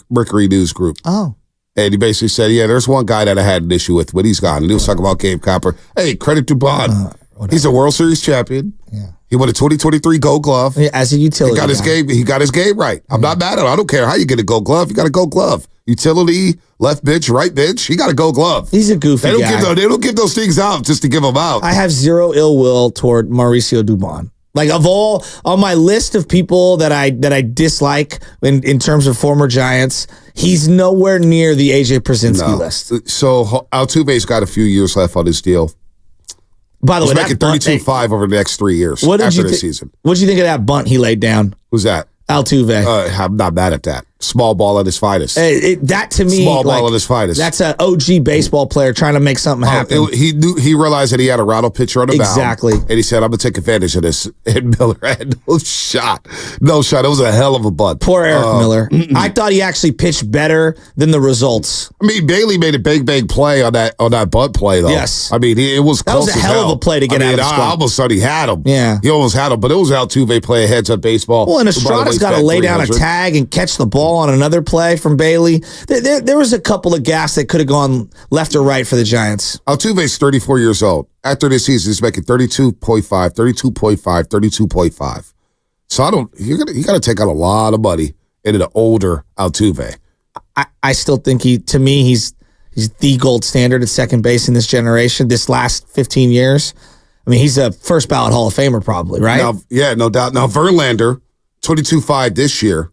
Mercury News Group. Oh. And he basically said, there's one guy that I had an issue with, but he's gone. And he was talking about Gabe Copper. Hey, credit to Dubon. He's a World Series champion. Yeah. He won a 2023 Gold Glove. Yeah, as a utility He got his game right. I'm not mad at him. I don't care how you get a Gold Glove. You got a Gold Glove. Utility, left bench, right bench. He got a Gold Glove. He's a goofy guy. They don't give those things out just to give them out. I have zero ill will toward Mauricio Dubon. Like of all on my list of people that I dislike in terms of former Giants, he's nowhere near the AJ Przinsky list. So Altuve's got a few years left on his deal. By the way, he's making 32.5 over the next 3 years after this season. What did you think of that bunt he laid down? Who's that? Altuve. I'm not mad at that. Small ball at his finest. That to me, small ball at his finest. That's an OG baseball player trying to make something happen. He realized that he had a rattle pitcher on the mound. Exactly. And he said, I'm going to take advantage of this. And Miller had no shot. No shot. It was a hell of a bunt. Poor Eric Miller. I thought he actually pitched better than the results. I mean, Bailey made a big play on that bunt play, though. Yes. I mean, it was close as hell. That was a hell of a play to get out of the spot. I almost thought he had him. Yeah. He almost had him. But it was Altuve playing heads-up baseball. Well, and Estrada's got to lay down a tag and catch the ball on another play from Bailey. There was a couple of gaffes that could have gone left or right for the Giants. Altuve's 34 years old. After this season, he's making 32.5, 32.5, 32.5. So you got to take out a lot of money into the older Altuve. I still think he's the gold standard at second base in this generation, this last 15 years. I mean, he's a first ballot Hall of Famer probably, right? No doubt. Now, Verlander, 22.5 this year,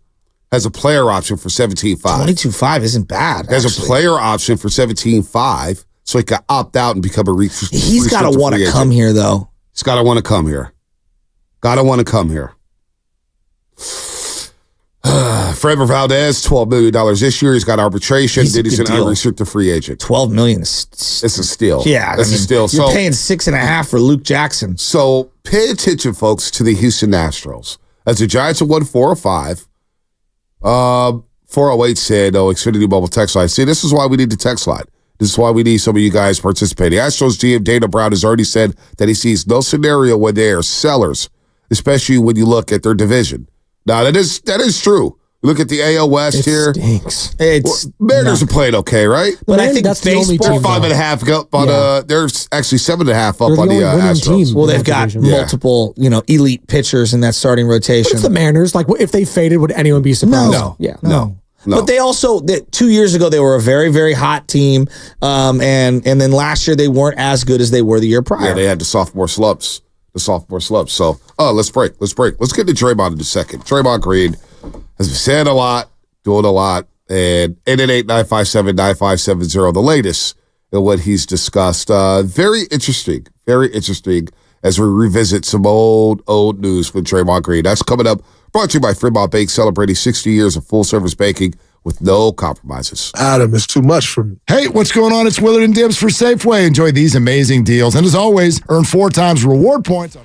has a player option for 17.5. 22.5 isn't bad. Has a player option for 17.5. so he can opt out and become a He's got to want to come here, though. He's got to want to come here. Got to want to come here. Framber Valdez, $12 million this year. He's got arbitration. Then he's an unrestricted free agent. $12 million is it's a steal. Yeah, it's a steal. You're paying $6.5 for Luke Jackson. So pay attention, folks, to the Houston Astros. As the Giants have won 4 or 5. 408 said, Xfinity Mobile text line. See, this is why we need the text line. This is why we need some of you guys participating. Astros GM Dana Brown has already said that he sees no scenario where they are sellers, especially when you look at their division. Now, that is true. Look at the AL West here. Stinks. Mariners are playing okay, right? But I think that's the only baseball, team. They're 5.5 up on they're actually 7.5 up on the Astros. Well, they've got multiple, elite pitchers in that starting rotation. But it's the Mariners. Like, if they faded, would anyone be surprised? No. Yeah. No. But they also 2 years ago they were a very, very hot team, and then last year they weren't as good as they were the year prior. Yeah, they had the sophomore slumps. So, let's break. Let's get to Draymond in a second. Draymond Green has been saying a lot, doing a lot, and 888-957-9570, the latest in what he's discussed. Very interesting as we revisit some old news with Draymond Green. That's coming up. Brought to you by Fremont Bank, celebrating 60 years of full-service banking with no compromises. Adam, it's too much for me. Hey, what's going on? It's Willard and Dibs for Safeway. Enjoy these amazing deals. And as always, earn 4 times reward points.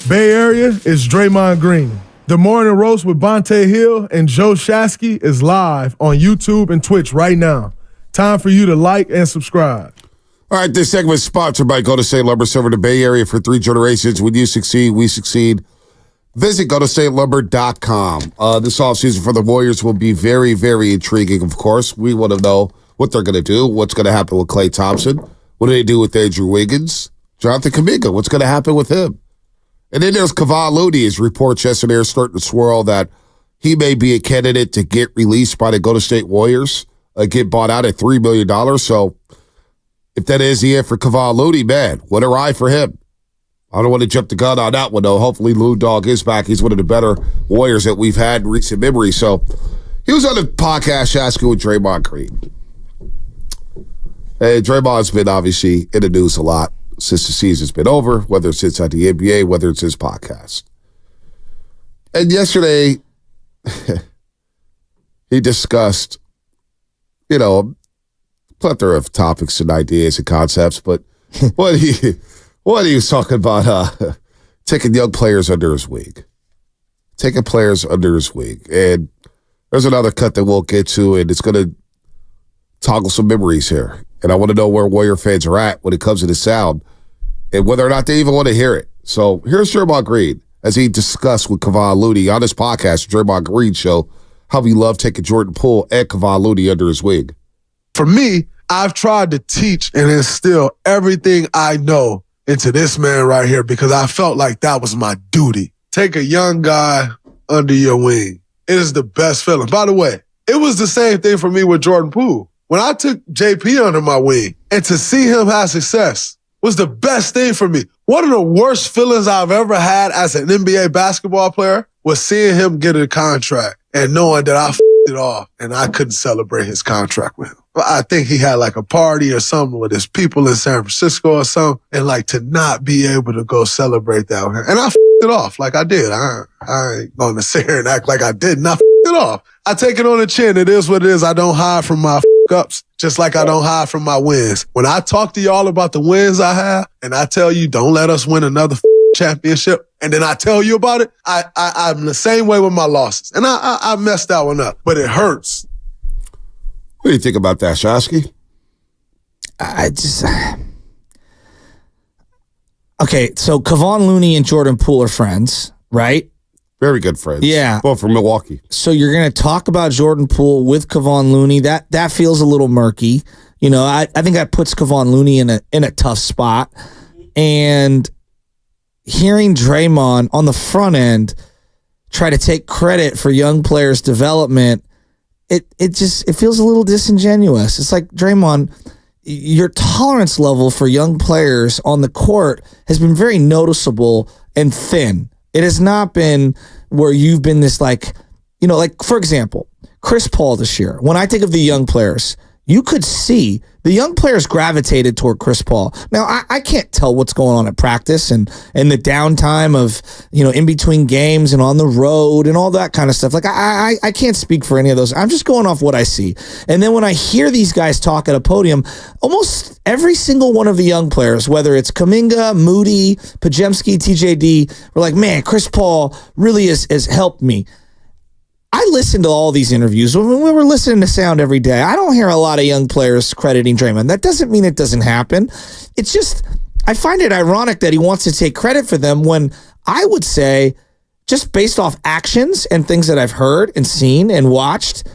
Bay Area is Draymond Green. The Morning Roast with Bonte Hill and Joe Shasky is live on YouTube and Twitch right now. Time for you to like and subscribe. All right, this segment is sponsored by Golden State Lumber, serving the Bay Area for 3 generations. When you succeed, we succeed. Visit GoldenStateLumber.com. This offseason for the Warriors will be very, very intriguing, of course. We want to know what they're going to do, what's going to happen with Klay Thompson, what do they do with Andrew Wiggins, Jonathan Kuminga, what's going to happen with him? And then there's Kevon Looney. His reports yesterday are starting to swirl that he may be a candidate to get released by the Golden State Warriors, get bought out at $3 million. So if that is the end for Kevon Looney, man, what a ride for him. I don't want to jump the gun on that one, though. Hopefully Lou Dog is back. He's one of the better Warriors that we've had in recent memory. So he was on the podcast asking with Draymond Green. Hey, Draymond's been obviously in the news a lot since the season's been over, whether it's inside the NBA, whether it's his podcast. And yesterday, he discussed, a plethora of topics and ideas and concepts, but what he was talking about, taking young players under his wing. Taking players under his wing. And there's another cut that we'll get to, and it's going to toggle some memories here. And I want to know where Warrior fans are at when it comes to the sound and whether or not they even want to hear it. So here's Draymond Green as he discussed with Kevon Looney on his podcast, Draymond Green Show, how he loved taking Jordan Poole and Kevon Looney under his wing. For me, I've tried to teach and instill everything I know into this man right here because I felt like that was my duty. Take a young guy under your wing. It is the best feeling. By the way, it was the same thing for me with Jordan Poole. When I took JP under my wing and to see him have success was the best thing for me. One of the worst feelings I've ever had as an NBA basketball player was seeing him get a contract and knowing that I it off and I couldn't celebrate his contract with him. I think he had like a party or something with his people in San Francisco or something, and like to not be able to go celebrate that with him. And I it off like I did. I ain't going to sit here and act like I didn't. I it off. I take it on the chin. It is what it is. I don't hide from my ups, just like I don't hide from my wins. When I talk to y'all about the wins I have, and I tell you, don't let us win another championship, and then I tell you about it, I'm the same way with my losses. And I messed that one up, but it hurts. What do you think about that, Shasky? Okay, so Kevon Looney and Jordan Poole are friends, right? Very good friends. Yeah. Both from Milwaukee. So you're going to talk about Jordan Poole with Kevon Looney. That feels a little murky. I think that puts Kevon Looney in a tough spot. And hearing Draymond on the front end try to take credit for young players' development, it feels a little disingenuous. It's like, Draymond, your tolerance level for young players on the court has been very noticeable and thin. It has not been where you've been this like, for example, Chris Paul this year. When I think of the young players, you could see the young players gravitated toward Chris Paul. Now, I can't tell what's going on at practice and the downtime of, in between games and on the road and all that kind of stuff. Like, I can't speak for any of those. I'm just going off what I see. And then when I hear these guys talk at a podium, almost every single one of the young players, whether it's Kuminga, Moody, Podziemski, TJD, we're like, man, Chris Paul really has helped me. I listen to all these interviews. When we were listening to sound every day, I don't hear a lot of young players crediting Draymond. That doesn't mean it doesn't happen. It's just, I find it ironic that he wants to take credit for them when I would say, just based off actions and things that I've heard and seen and watched,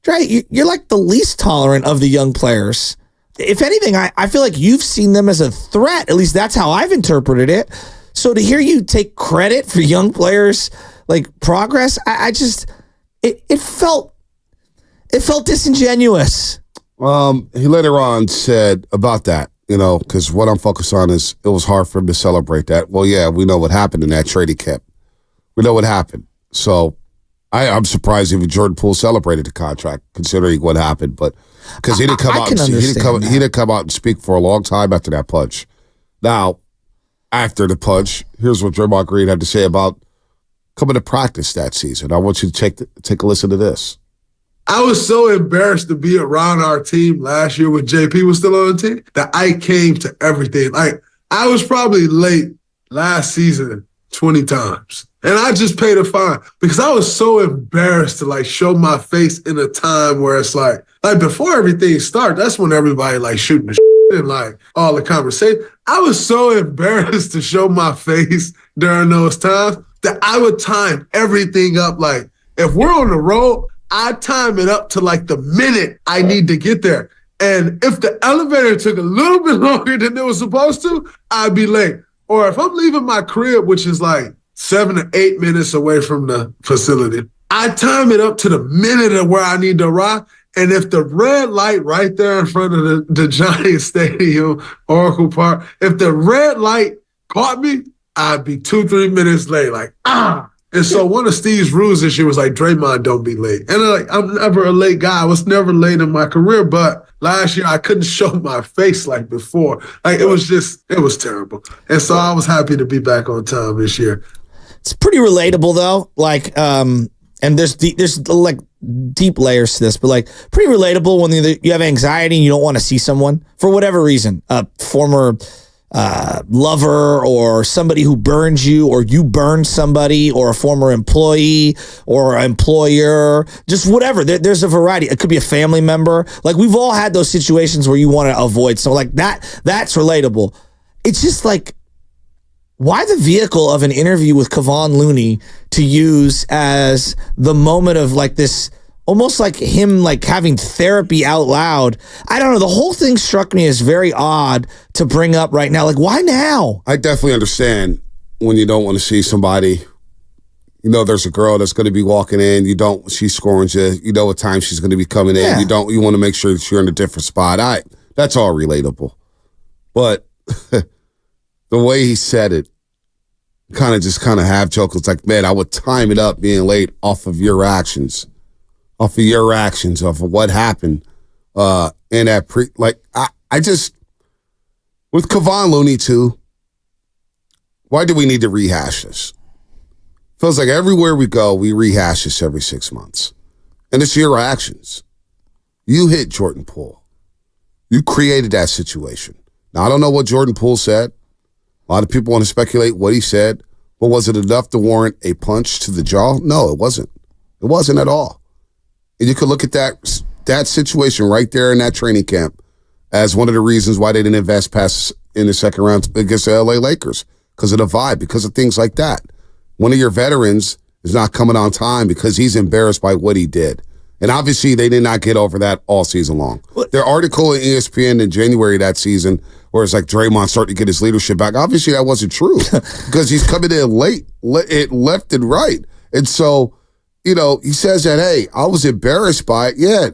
Dre, you're like the least tolerant of the young players. If anything, I feel like you've seen them as a threat. At least that's how I've interpreted it. So to hear you take credit for young players' like progress, It felt disingenuous. He later on said about that, because what I'm focused on is it was hard for him to celebrate that. Well, yeah, we know what happened in that training camp. We know what happened. So I'm surprised even Jordan Poole celebrated the contract, considering what happened. But because he didn't come out, he didn't come out and speak for a long time after that punch. Now, after the punch, here's what Draymond Green had to say about coming to practice that season. I want you to take a listen to this. I was so embarrassed to be around our team last year when JP was still on the team that I came to everything. Like, I was probably late last season 20 times. And I just paid a fine because I was so embarrassed to like show my face in a time where it's like before everything started, that's when everybody like shooting the shit and like all the conversation. I was so embarrassed to show my face during those times that I would time everything up. Like if we're on the road, I time it up to like the minute I need to get there. And if the elevator took a little bit longer than it was supposed to, I'd be late. Or if I'm leaving my crib, which is like 7 to 8 minutes away from the facility, I time it up to the minute of where I need to arrive. And if the red light right there in front of the Giants Stadium, Oracle Park, if the red light caught me, I'd be 2-3 minutes late. Like, And so one of Steve's rules this year was like, Draymond, don't be late. And I'm never a late guy. I was never late in my career, but last year I couldn't show my face like before. Like it was terrible. And so I was happy to be back on time this year. It's pretty relatable though. Like, and there's like deep layers to this, but like pretty relatable when you have anxiety and you don't want to see someone for whatever reason, a former lover or somebody who burned you or you burned somebody or a former employee or employer, just whatever. There's a variety. It could be a family member. Like we've all had those situations where you want to avoid something like that. That's relatable. It's just like, why the vehicle of an interview with Kevon Looney to use as the moment of like this, almost like him like having therapy out loud? I don't know. The whole thing struck me as very odd to bring up right now. Like, why now? I definitely understand when you don't want to see somebody. You know, there's a girl that's going to be walking in. She's scoring you. You know what time she's going to be coming in. Yeah. You want to make sure that you're in a different spot. That's all relatable. But the way he said it, kind of half joke. It's like, man, I would time it up being late off of your actions. Off of what happened in that I just, with Kevon Looney too, why do we need to rehash this? Feels like everywhere we go, we rehash this every 6 months. And it's your actions. You hit Jordan Poole. You created that situation. Now, I don't know what Jordan Poole said. A lot of people want to speculate what he said, but was it enough to warrant a punch to the jaw? No, it wasn't. It wasn't at all. And you could look at that situation right there in that training camp as one of the reasons why they didn't invest past in the second round against the LA Lakers, because of the vibe, because of things like that. One of your veterans is not coming on time because he's embarrassed by what he did. And obviously they did not get over that all season long. Their article in ESPN in January that season, where it's like Draymond starting to get his leadership back, obviously that wasn't true because he's coming in late, left and right. And so, you know, he says that, hey, I was embarrassed by it. Yeah,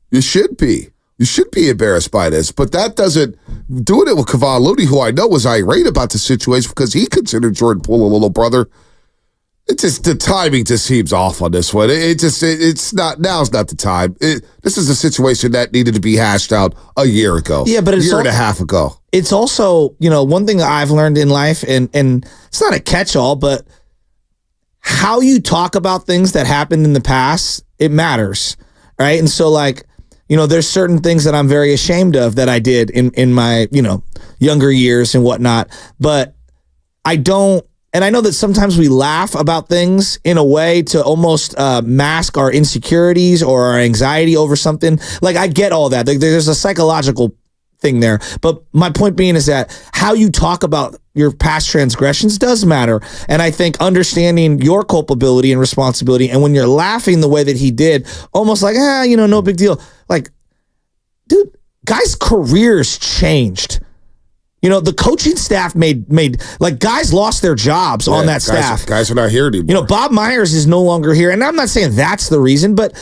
you should be. You should be embarrassed by this. But that doesn't, doing it with Kevon Looney, who I know was irate about the situation because he considered Jordan Poole a little brother. The timing just seems off on this one. It's not, now's not the time. This is a situation that needed to be hashed out a year ago. Yeah, but it's a year and a half ago. It's also, you know, one thing that I've learned in life, and it's not a catch-all, but how you talk about things that happened in the past, it matters, right? And so, like, you know, there's certain things that I'm very ashamed of that I did in my, you know, younger years and whatnot, but I don't. And I know that sometimes we laugh about things in a way to almost mask our insecurities or our anxiety over something. Like, I get all that. There's a psychological thing there. But my point being is that how you talk about your past transgressions does matter. And I think understanding your culpability and responsibility, and when you're laughing the way that he did, almost like, you know, no big deal. Like, dude, guys' careers changed. You know, the coaching staff made like guys lost their jobs on that staff. Guys are not here anymore. You know, Bob Myers is no longer here. And I'm not saying that's the reason, but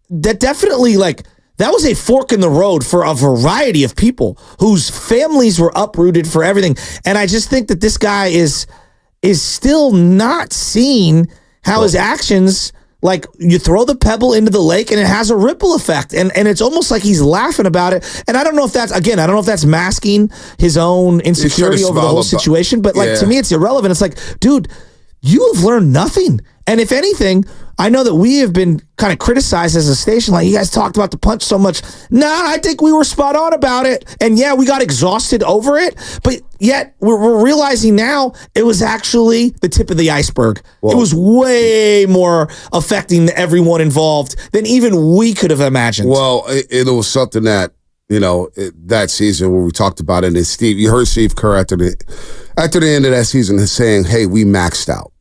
that definitely, like, that was a fork in the road for a variety of people whose families were uprooted for everything. And I just think that this guy is still not seeing how his actions, like, you throw the pebble into the lake and it has a ripple effect. And it's almost like he's laughing about it. And I don't know if that's masking his own insecurity over the whole situation. But, like, to me, it's irrelevant. It's like, dude, you have learned nothing. And if anything, I know that we have been kind of criticized as a station, like you guys talked about the punch so much. Nah, I think we were spot on about it. And yeah, we got exhausted over it, but yet we're realizing now it was actually the tip of the iceberg. It was way more affecting everyone involved than even we could have imagined. Well, it was something that, that season where we talked about it, and Steve, you heard Steve Kerr after the end of that season saying, hey, we maxed out.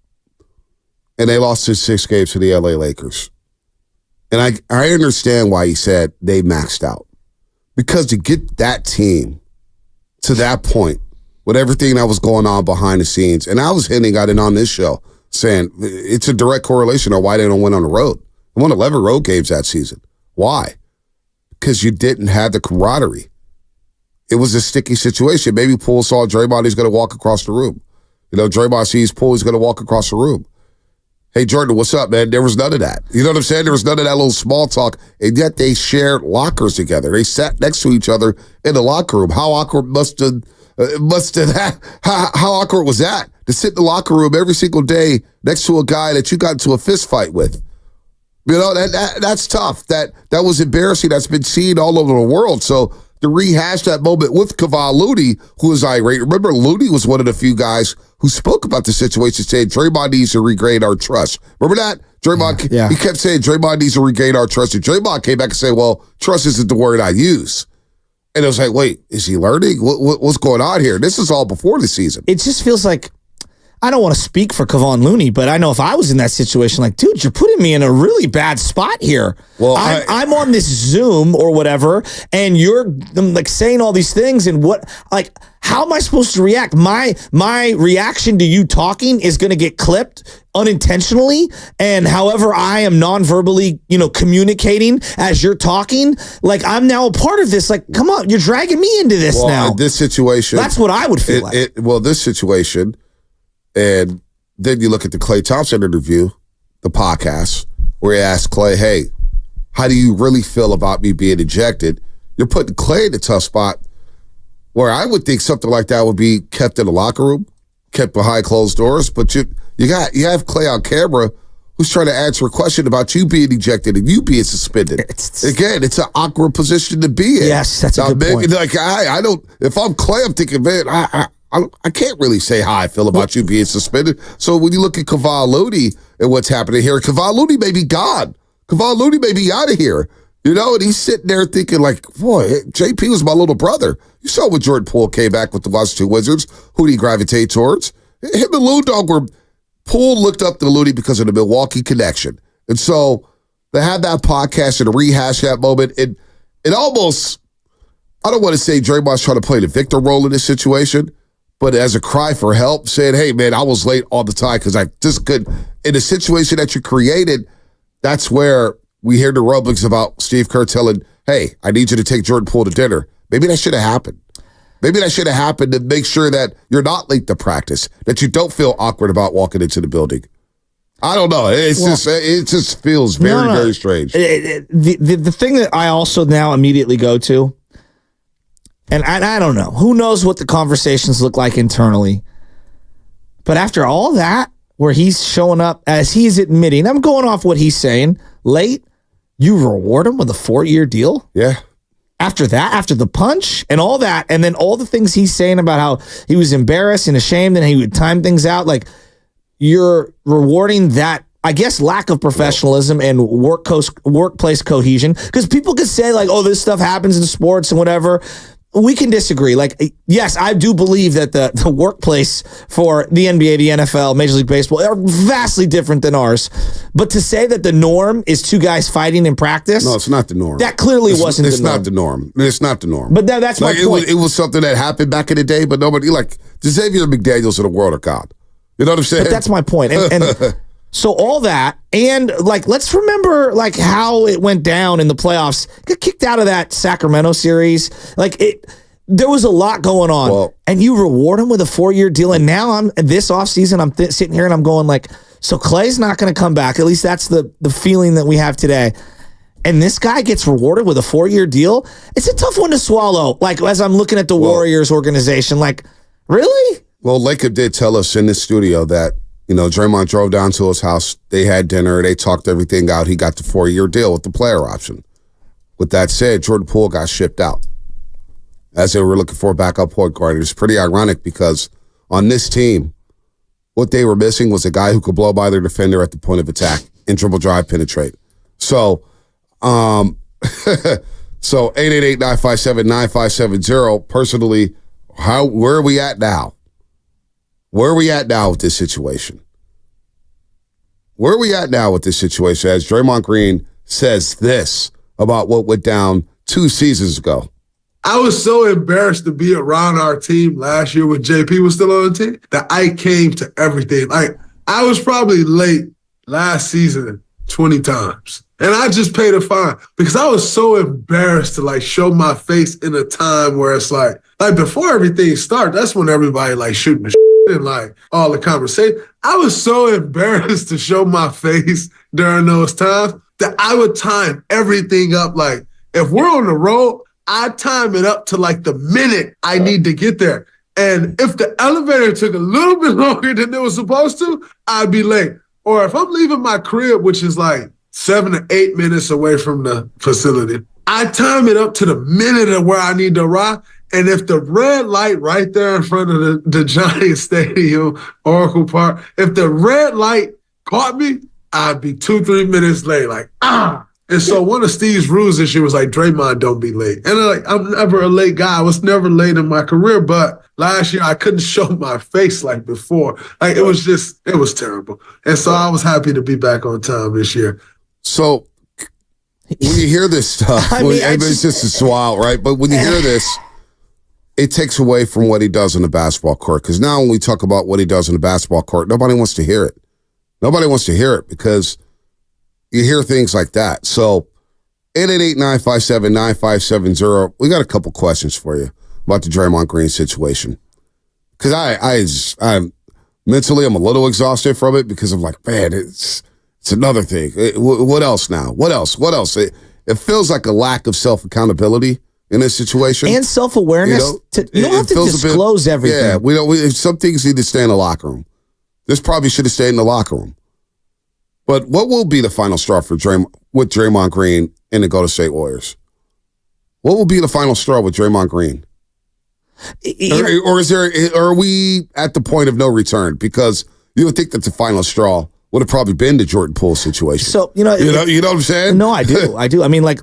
And they lost in 6 games to the LA Lakers. And I understand why he said they maxed out. Because to get that team to that point with everything that was going on behind the scenes, and I was hinting at it on this show, saying it's a direct correlation on why they don't win on the road. They won 11 road games that season. Why? Because you didn't have the camaraderie. It was a sticky situation. Maybe Poole saw Draymond, he's going to walk across the room. Draymond sees Poole, he's going to walk across the room. Hey, Jordan, what's up, man? There was none of that. You know what I'm saying? There was none of that little small talk, and yet they shared lockers together. They sat next to each other in the locker room. How awkward how awkward was that? To sit in the locker room every single day next to a guy that you got into a fist fight with. That's tough. That was embarrassing. That's been seen all over the world. So to rehash that moment with Kevon Looney, who was irate. Remember, Looney was one of the few guys who spoke about the situation, saying Draymond needs to regain our trust. Remember that? Draymond, he kept saying Draymond needs to regain our trust. And Draymond came back and said, well, trust isn't the word I use. And it was like, wait, is he learning? What's going on here? This is all before the season. It just feels like, I don't want to speak for Kevon Looney, but I know if I was in that situation, like, dude, you're putting me in a really bad spot here. Well, I'm on this Zoom or whatever, and you're like saying all these things, and how am I supposed to react? My reaction to you talking is going to get clipped unintentionally, and however I am non-verbally, communicating as you're talking, like I'm now a part of this. Like, come on, you're dragging me into this now. In this situation, that's what I would feel like. This situation. And then you look at the Klay Thompson interview, the podcast, where he asked Klay, hey, how do you really feel about me being ejected? You're putting Klay in a tough spot where I would think something like that would be kept in the locker room, kept behind closed doors. But you have Klay on camera who's trying to answer a question about you being ejected and you being suspended. Again, it's an awkward position to be in. Yes, that's a good point. Like, I don't, if I'm Klay, I'm thinking, man, I can't really say how I feel about you being suspended. So when you look at Kevon Looney and what's happening here, Kevon Looney may be gone. Kevon Looney may be out of here. And he's sitting there thinking like, boy, JP was my little brother. You saw when Jordan Poole came back with the Washington Wizards. Who did he gravitate towards? Him and Lou Dog were, Poole looked up to Looney because of the Milwaukee connection. And so to have that podcast and to rehash that moment, it almost, I don't want to say Draymond's trying to play the victim role in this situation, but as a cry for help, saying, hey, man, I was late all the time because I just couldn't. In a situation that you created, that's where we hear the rumblings about Steve Kerr telling, hey, I need you to take Jordan Poole to dinner. Maybe that should have happened. Maybe that should have happened to make sure that you're not late to practice, that you don't feel awkward about walking into the building. I don't know. It just feels very, very strange. The thing that I also now immediately go to, and I don't know. Who knows what the conversations look like internally? But after all that, where he's showing up, as he's admitting, I'm going off what he's saying, late, you reward him with a 4-year deal? Yeah. After that, after the punch and all that, and then all the things he's saying about how he was embarrassed and ashamed and he would time things out, like you're rewarding that, I guess, lack of professionalism and workplace cohesion. Because people could say like, oh, this stuff happens in sports and whatever. We can disagree. Like, yes, I do believe that the workplace for the NBA, the NFL, Major League Baseball are vastly different than ours. But to say that the norm is 2 guys fighting in practice, no, it's not the norm. That clearly wasn't the norm. It's not the norm. It's not the norm. But that's my point. It was something that happened back in the day, but nobody, like, Xavier McDaniels of the world are God. You know what I'm saying? But that's my point. And so all that, and like, let's remember like how it went down in the playoffs. Got kicked out of that Sacramento series. Like there was a lot going on, and you reward him with a 4-year deal. And now this offseason, I'm sitting here and I'm going like, so Klay's not going to come back. At least that's the feeling that we have today. And this guy gets rewarded with a 4-year deal. It's a tough one to swallow. Like as I'm looking at the Warriors organization, like really? Well, Laker did tell us in the studio that Draymond drove down to his house. They had dinner. They talked everything out. He got the 4-year deal with the player option. With that said, Jordan Poole got shipped out as they were looking for a backup point guard. It was pretty ironic because on this team, what they were missing was a guy who could blow by their defender at the point of attack and dribble drive penetrate. So, 888-957-9570. Personally, where are we at now? Where are we at now with this situation? Where are we at now with this situation as Draymond Green says this about what went down 2 seasons ago? I was so embarrassed to be around our team last year when JP was still on the team that I came to everything. Like, I was probably late last season 20 times. And I just paid a fine because I was so embarrassed to show my face in a time where it's like before everything started, that's when everybody shooting the shit and all the conversation. I was so embarrassed to show my face during those times that I would time everything up. If we're on the road, I time it up to the minute I need to get there. And if the elevator took a little bit longer than it was supposed to, I'd be late. Or if I'm leaving my crib, which is 7 to 8 minutes away from the facility, I time it up to the minute of where I need to arrive. And if the red light right there in front of the Giants Stadium, Oracle Park, if the red light caught me, I'd be 2-3 minutes late. And so one of Steve's rules this year was Draymond, don't be late. And I'm never a late guy. I was never late in my career, but last year I couldn't show my face like before. It was terrible. And so I was happy to be back on time this year. So when you hear this stuff, it's just wild, right? But when you hear this, it takes away from what he does on the basketball court. Because now when we talk about what he does on the basketball court, nobody wants to hear it. Nobody wants to hear it because you hear things like that. So 888-957-9570. We got a couple questions for you about the Draymond Green situation. Because I'm mentally, I'm a little exhausted from it because I'm man, it's another thing. What else now? What else? It feels like a lack of self-accountability in this situation. And self-awareness. You don't have to disclose everything. Yeah, some things need to stay in the locker room. This probably should have stayed in the locker room. But what will be the final straw for with Draymond Green and the Golden State Warriors? What will be the final straw with Draymond Green? Or are we at the point of no return? Because you would think that the final straw would have probably been the Jordan Poole situation. So you know what I'm saying? No, I do. I mean, like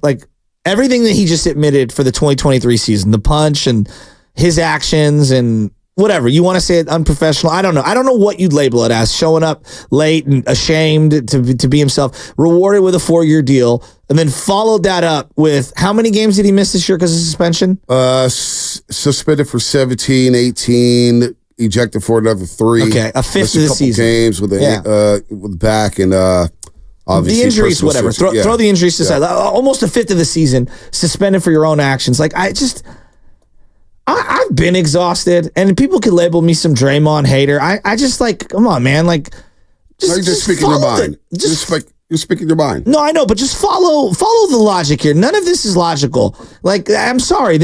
everything that he just admitted for the 2023 season, the punch and his actions and whatever you want to say it unprofessional. I don't know what you'd label it as. Showing up late and ashamed to be himself, rewarded with a 4-year deal, and then followed that up with how many games did he miss this year because of suspension? Suspended for 17, 18, ejected for another 3. Okay, a fifth of the season. Games with the back and obviously the injuries, whatever. Throw the injuries aside. Almost a fifth of the season suspended for your own actions. I've been exhausted, and people could label me some Draymond hater. I just come on, man. You're just speaking your mind. You're speaking your mind. No, I know, but just follow the logic here. None of this is logical. I'm sorry.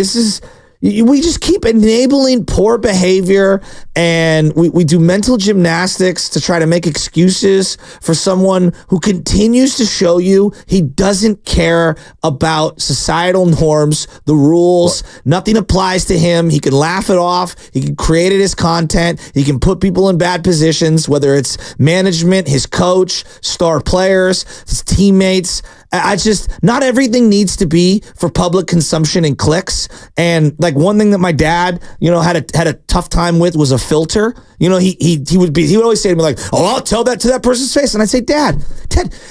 We just keep enabling poor behavior, and we do mental gymnastics to try to make excuses for someone who continues to show you he doesn't care about societal norms, the rules. Nothing applies to him. He can laugh it off. He can create it as content. He can put people in bad positions, whether it's management, his coach, star players, his teammates. Not everything needs to be for public consumption and clicks. And one thing that my dad, had a tough time with was a filter. He would always say to me "Oh, I'll tell that to that person's face." And I'd say, Dad,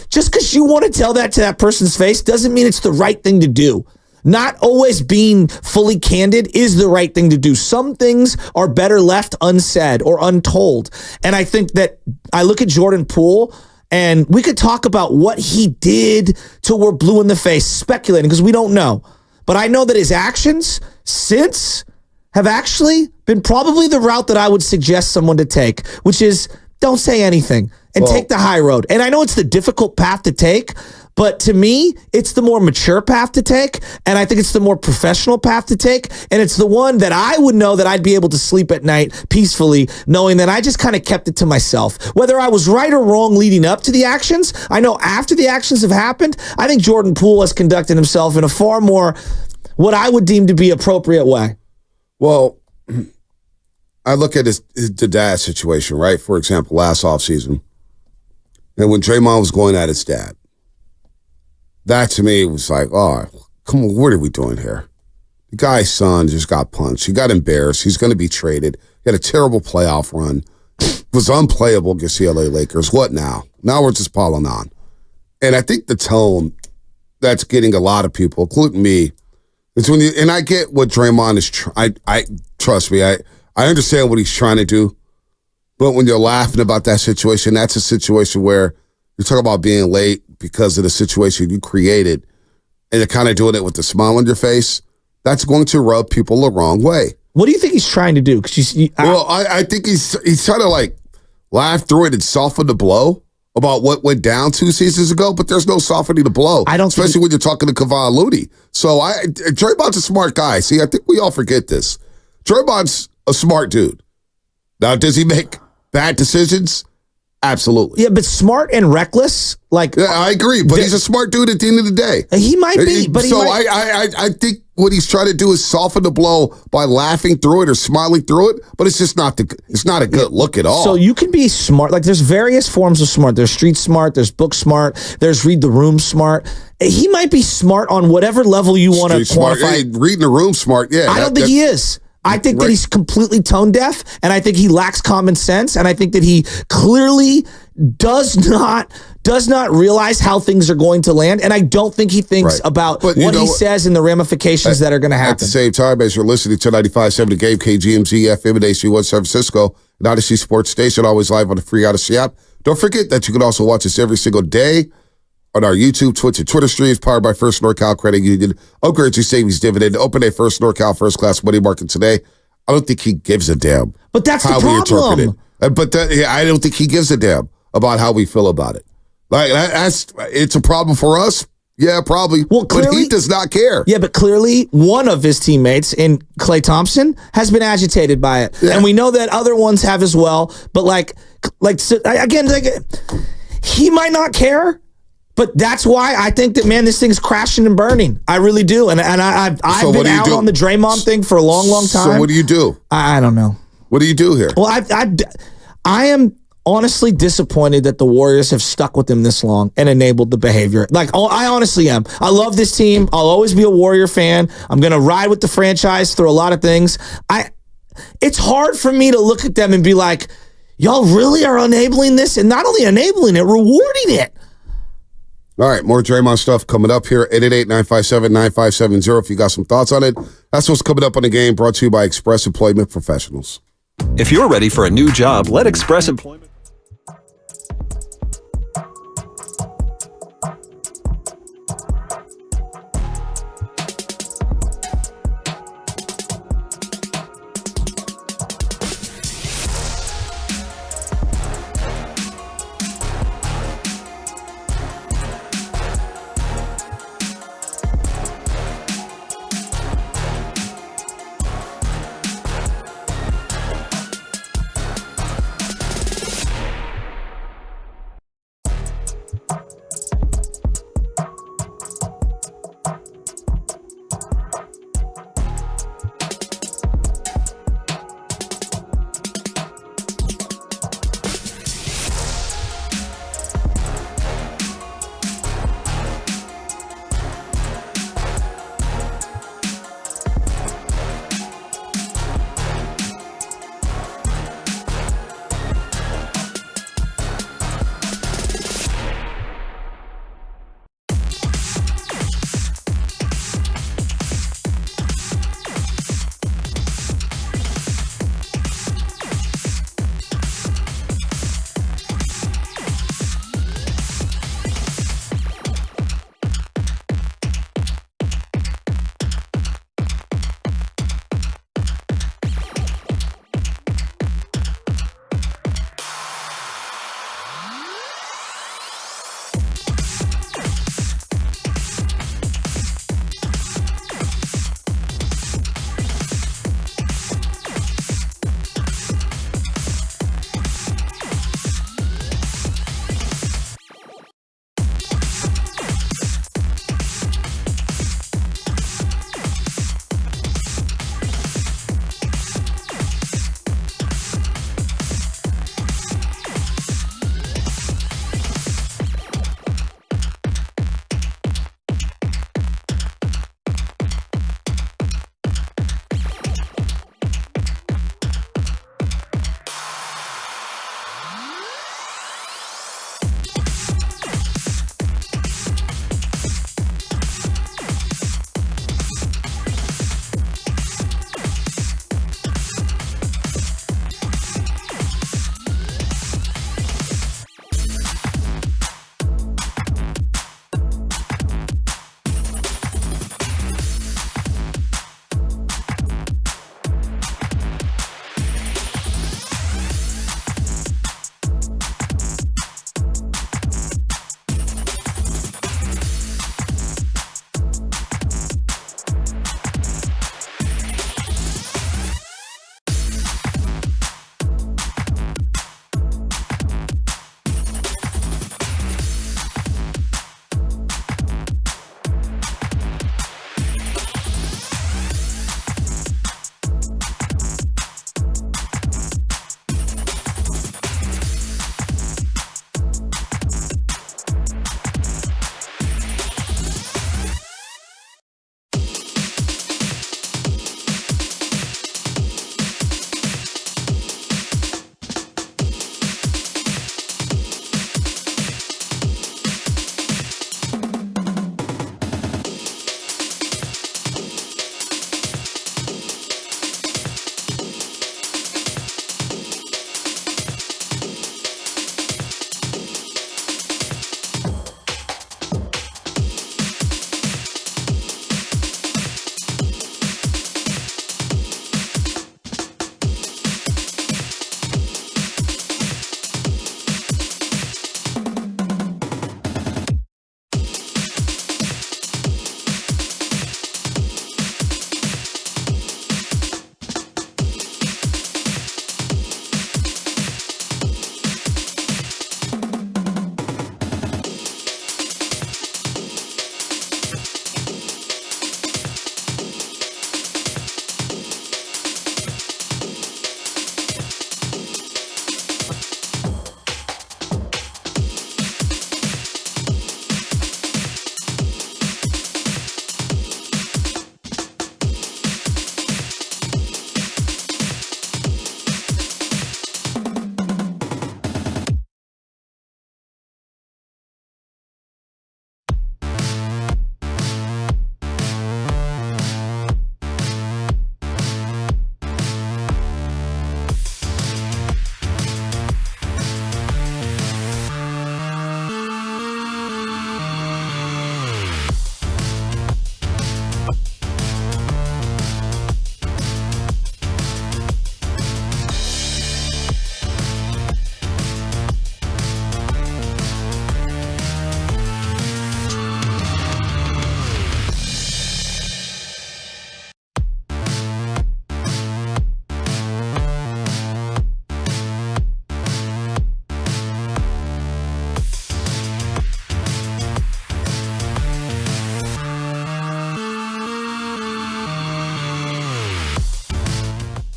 just because you want to tell that to that person's face doesn't mean it's the right thing to do. Not always being fully candid is the right thing to do. Some things are better left unsaid or untold. And I think that I look at Jordan Poole, and we could talk about what he did till we're blue in the face, speculating, because we don't know. But I know that his actions since have actually been probably the route that I would suggest someone to take, which is don't say anything and take the high road. And I know it's the difficult path to take, But to me, it's the more mature path to take, and I think it's the more professional path to take, and it's the one that I would know that I'd be able to sleep at night peacefully, knowing that I just kind of kept it to myself. Whether I was right or wrong leading up to the actions, I know after the actions have happened, I think Jordan Poole has conducted himself in a far more, what I would deem to be appropriate way. Well, I look at the dad situation, right? For example, last offseason, and when Draymond was going at his dad, that to me was like, oh, come on, what are we doing here? The guy's son just got punched. He got embarrassed. He's going to be traded. He had a terrible playoff run. Was unplayable against the LA Lakers. What now? Now we're just piling on. And I think the tone that's getting a lot of people, including me, is when and I get what Draymond is I trust me, I understand what he's trying to do. But when you're laughing about that situation, that's a situation where you're talking about being late because of the situation you created, and you're kind of doing it with a smile on your face. That's going to rub people the wrong way. What do you think he's trying to do? I think he's trying to like laugh through it and soften the blow about what went down 2 seasons ago, but there's no softening the blow, especially when you're talking to Kevon Looney. So Draymond's a smart guy. See, I think we all forget this. Draymond's a smart dude. Now, does he make bad decisions? Absolutely. Yeah, but smart and reckless, I agree, but he's a smart dude at the end of the day. He might be, but I think what he's trying to do is soften the blow by laughing through it or smiling through it, but it's just not a good look at all. So you can be smart. Like, there's various forms of smart. There's street smart, there's book smart, there's read the room smart. He might be smart on whatever level you want to quantify. Hey, reading the room smart, yeah. I don't think he is. I think that he's completely tone deaf, and I think he lacks common sense, and I think that he clearly does not realize how things are going to land, and I don't think he thinks about what he says and the ramifications that are going to happen. At the same time, as you're listening to 95.7 The Game, KGMZ, FM, and AC1 San Francisco, and Odyssey Sports Station, always live on the free Odyssey app. Don't forget that you can also watch us every single day on our YouTube, Twitch, and Twitter streams, powered by First NorCal Credit Union. Upgrade your savings dividend. Open a First NorCal First Class Money Market today. I don't think he gives a damn. But that's how the problem. We interpret it. I don't think he gives a damn about how we feel about it. Like it's a problem for us. Yeah, probably. Well, clearly, but he does not care. Yeah, but clearly one of his teammates in Klay Thompson has been agitated by it, and we know that other ones have as well. But he might not care. But that's why I think that, man, this thing's crashing and burning. I really do. And I've been out on the Draymond thing for a long, long time. So what do you do? I don't know. What do you do here? Well, I am honestly disappointed that the Warriors have stuck with him this long and enabled the behavior. I honestly am. I love this team. I'll always be a Warrior fan. I'm going to ride with the franchise through a lot of things. It's hard for me to look at them and be like, y'all really are enabling this? And not only enabling it, rewarding it. All right, more Draymond stuff coming up here. 888-957-9570 if you got some thoughts on it. That's what's coming up on The Game, brought to you by Express Employment Professionals. If you're ready for a new job, let Express Employment...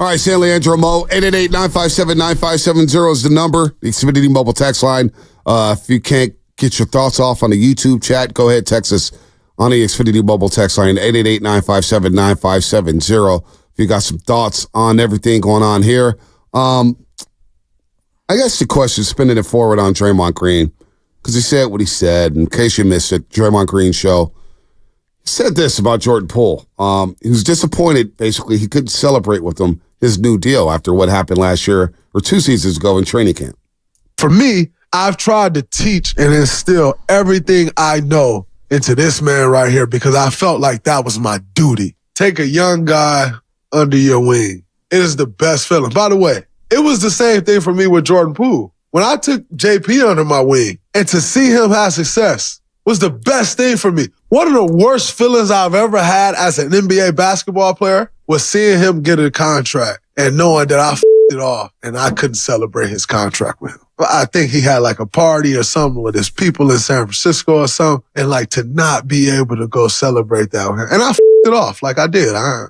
All right, San Leandro Mo, 888-957-9570 is the number. The Xfinity mobile text line. If you can't get your thoughts off on the YouTube chat, go ahead, text us on the Xfinity mobile text line, 888-957-9570. If you got some thoughts on everything going on here. I guess the question is spinning it forward on Draymond Green, because he said what he said. In case you missed it, Draymond Green show. He said this about Jordan Poole. He was disappointed, basically, he couldn't celebrate with him his new deal after what happened last year or 2 seasons ago in training camp. For me, I've tried to teach and instill everything I know into this man right here because I felt like that was my duty. Take a young guy under your wing. It is the best feeling. By the way, it was the same thing for me with Jordan Poole. When I took JP under my wing and to see him have success was the best thing for me. One of the worst feelings I've ever had as an NBA basketball player was seeing him get a contract and knowing that I f***ed it off and I couldn't celebrate his contract with him. I think he had like a party or something with his people in San Francisco or something, and like to not be able to go celebrate that with him. And I f***ed it off like I did. I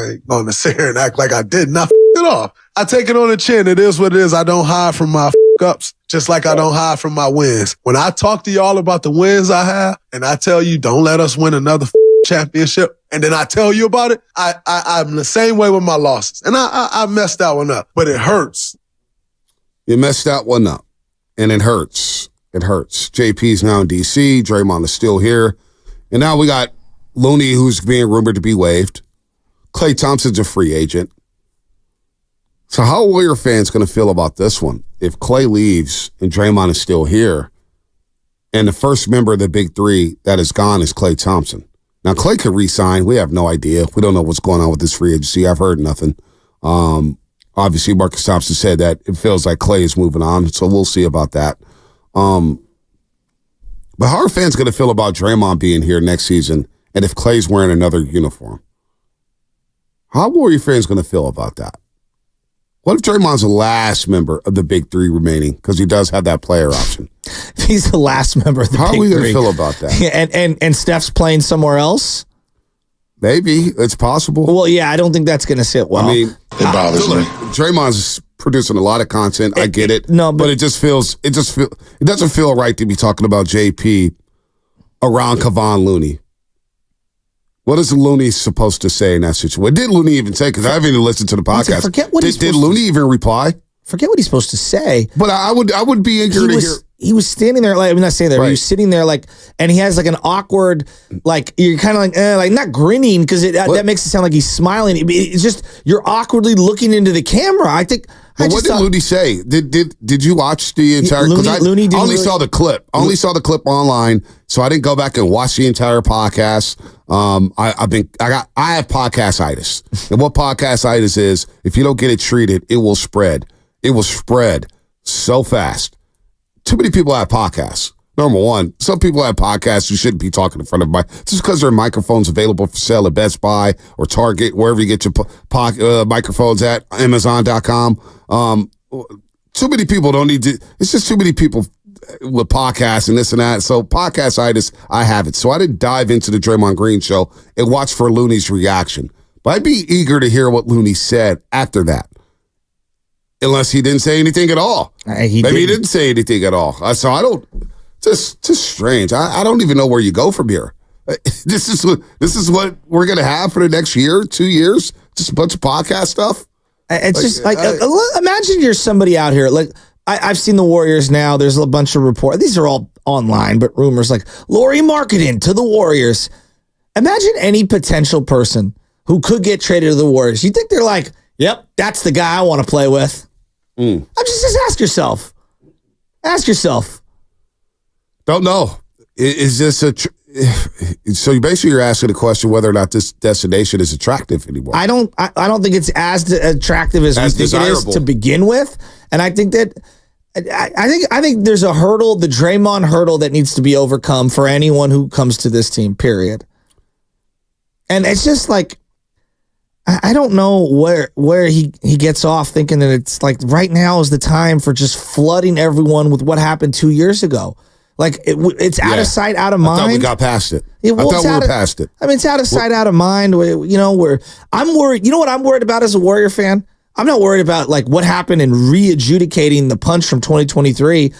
ain't going to sit here and act like I didn't. I f***ed it off. I take it on the chin. It is what it is. I don't hide from my f***ups, just like I don't hide from my wins. When I talk to y'all about the wins I have, and I tell you, don't let us win another championship, and then I tell you about it, I'm the same way with my losses. And I messed that one up, but it hurts. You messed that one up, and it hurts. It hurts. JP's now in D.C., Draymond is still here, and now we got Looney, who's being rumored to be waived. Klay Thompson's a free agent. So how are Warrior fans going to feel about this one? If Klay leaves and Draymond is still here, and the first member of the big three that is gone is Klay Thompson. Now, Klay could re-sign. We have no idea. We don't know what's going on with this free agency. I've heard nothing. Obviously, Marcus Thompson said that it feels like Klay is moving on, so we'll see about that. But how are fans going to feel about Draymond being here next season and if Klay's wearing another uniform? How are Warrior fans going to feel about that? What if Draymond's the last member of the big three remaining, because he does have that player option? He's the last member of the big three. How are we going to feel about that? Yeah, and Steph's playing somewhere else? Maybe. It's possible. Well, yeah, I don't think that's going to sit well. I mean, it bothers me. Draymond's producing a lot of content. I get it. No, but it doesn't feel right to be talking about JP around Kevon Looney. What is Looney supposed to say in that situation? What did Looney even say? Because I haven't even listened to the podcast. Forget what did Looney even reply? Forget what he's supposed to say. But I would be eager to hear. He was standing there, like, I'm not saying that. Right. He was sitting there, like, and he has like an awkward, like, you're kind of like not grinning because that makes it sound like he's smiling. It's just you're awkwardly looking into the camera. I think. But what did Looney say? Did you watch the entire? Because I only saw the clip. I only saw the clip online, so I didn't go back and watch the entire podcast. I have podcast-itis, and what podcast-itis is, if you don't get it treated, it will spread. It will spread so fast. Too many people have podcasts. Number one, some people have podcasts who shouldn't be talking in front of just because there are microphones available for sale at Best Buy or Target, wherever you get your microphones at, Amazon.com. Too many people don't need to. It's just too many people with podcasts and this and that. So podcast-itis, I have it. So I didn't dive into the Draymond Green show and watch for Looney's reaction. But I'd be eager to hear what Looney said after that. Unless he didn't say anything at all. Maybe he didn't say anything at all. So I don't. Just strange. I don't even know where you go from here. This is what we're gonna have for the next year, 2 years. Just a bunch of podcast stuff. It's just like imagine you're somebody out here. Like I've seen the Warriors now. There's a bunch of reports. These are all online, but rumors like Lauri Markkanen to the Warriors. Imagine any potential person who could get traded to the Warriors. You think they're like, yep, that's the guy I want to play with. Just ask yourself. Ask yourself. Don't know. Is this so? Basically, you're asking the question whether or not this destination is attractive anymore. I don't think it's as attractive as we think it is to begin with, and I think that I think there's a hurdle, the Draymond hurdle, that needs to be overcome for anyone who comes to this team. Period. And it's just like I don't know where he gets off thinking that it's like right now is the time for just flooding everyone with what happened 2 years ago. Like it's out of sight, out of mind. I thought we got past it. I thought we were past it. I mean, it's out of sight, out of mind. I'm worried. You know what I'm worried about as a Warrior fan? I'm not worried about like what happened in re-adjudicating the punch from 2023.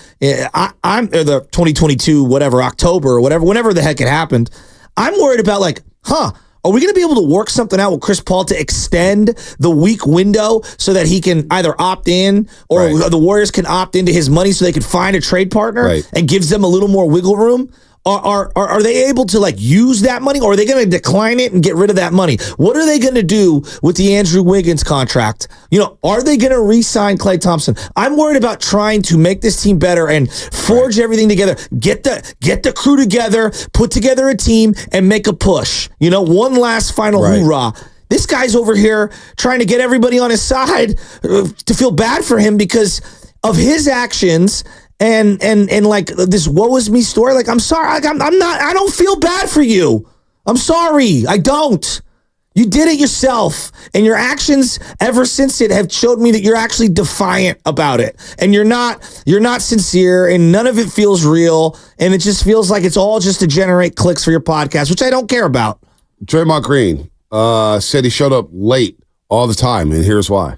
I'm or the 2022, whatever, October or whatever, whenever the heck it happened. I'm worried about like, are we going to be able to work something out with Chris Paul to extend the week window so that he can either opt in or the Warriors can opt into his money so they can find a trade partner and gives them a little more wiggle room? Are they able to like use that money, or are they going to decline it and get rid of that money? What are they going to do with the Andrew Wiggins contract? Are they going to re-sign Klay Thompson? I'm worried about trying to make this team better and forge everything together. Get the crew together, put together a team, and make a push. One last final hoorah. This guy's over here trying to get everybody on his side to feel bad for him because of his actions. And like this woe is me story. Like, I'm sorry. I don't feel bad for you. I'm sorry. I don't. You did it yourself. And your actions ever since it have showed me that you're actually defiant about it. And you're not sincere, and none of it feels real. And it just feels like it's all just to generate clicks for your podcast, which I don't care about. Draymond Green said he showed up late all the time, and here's why.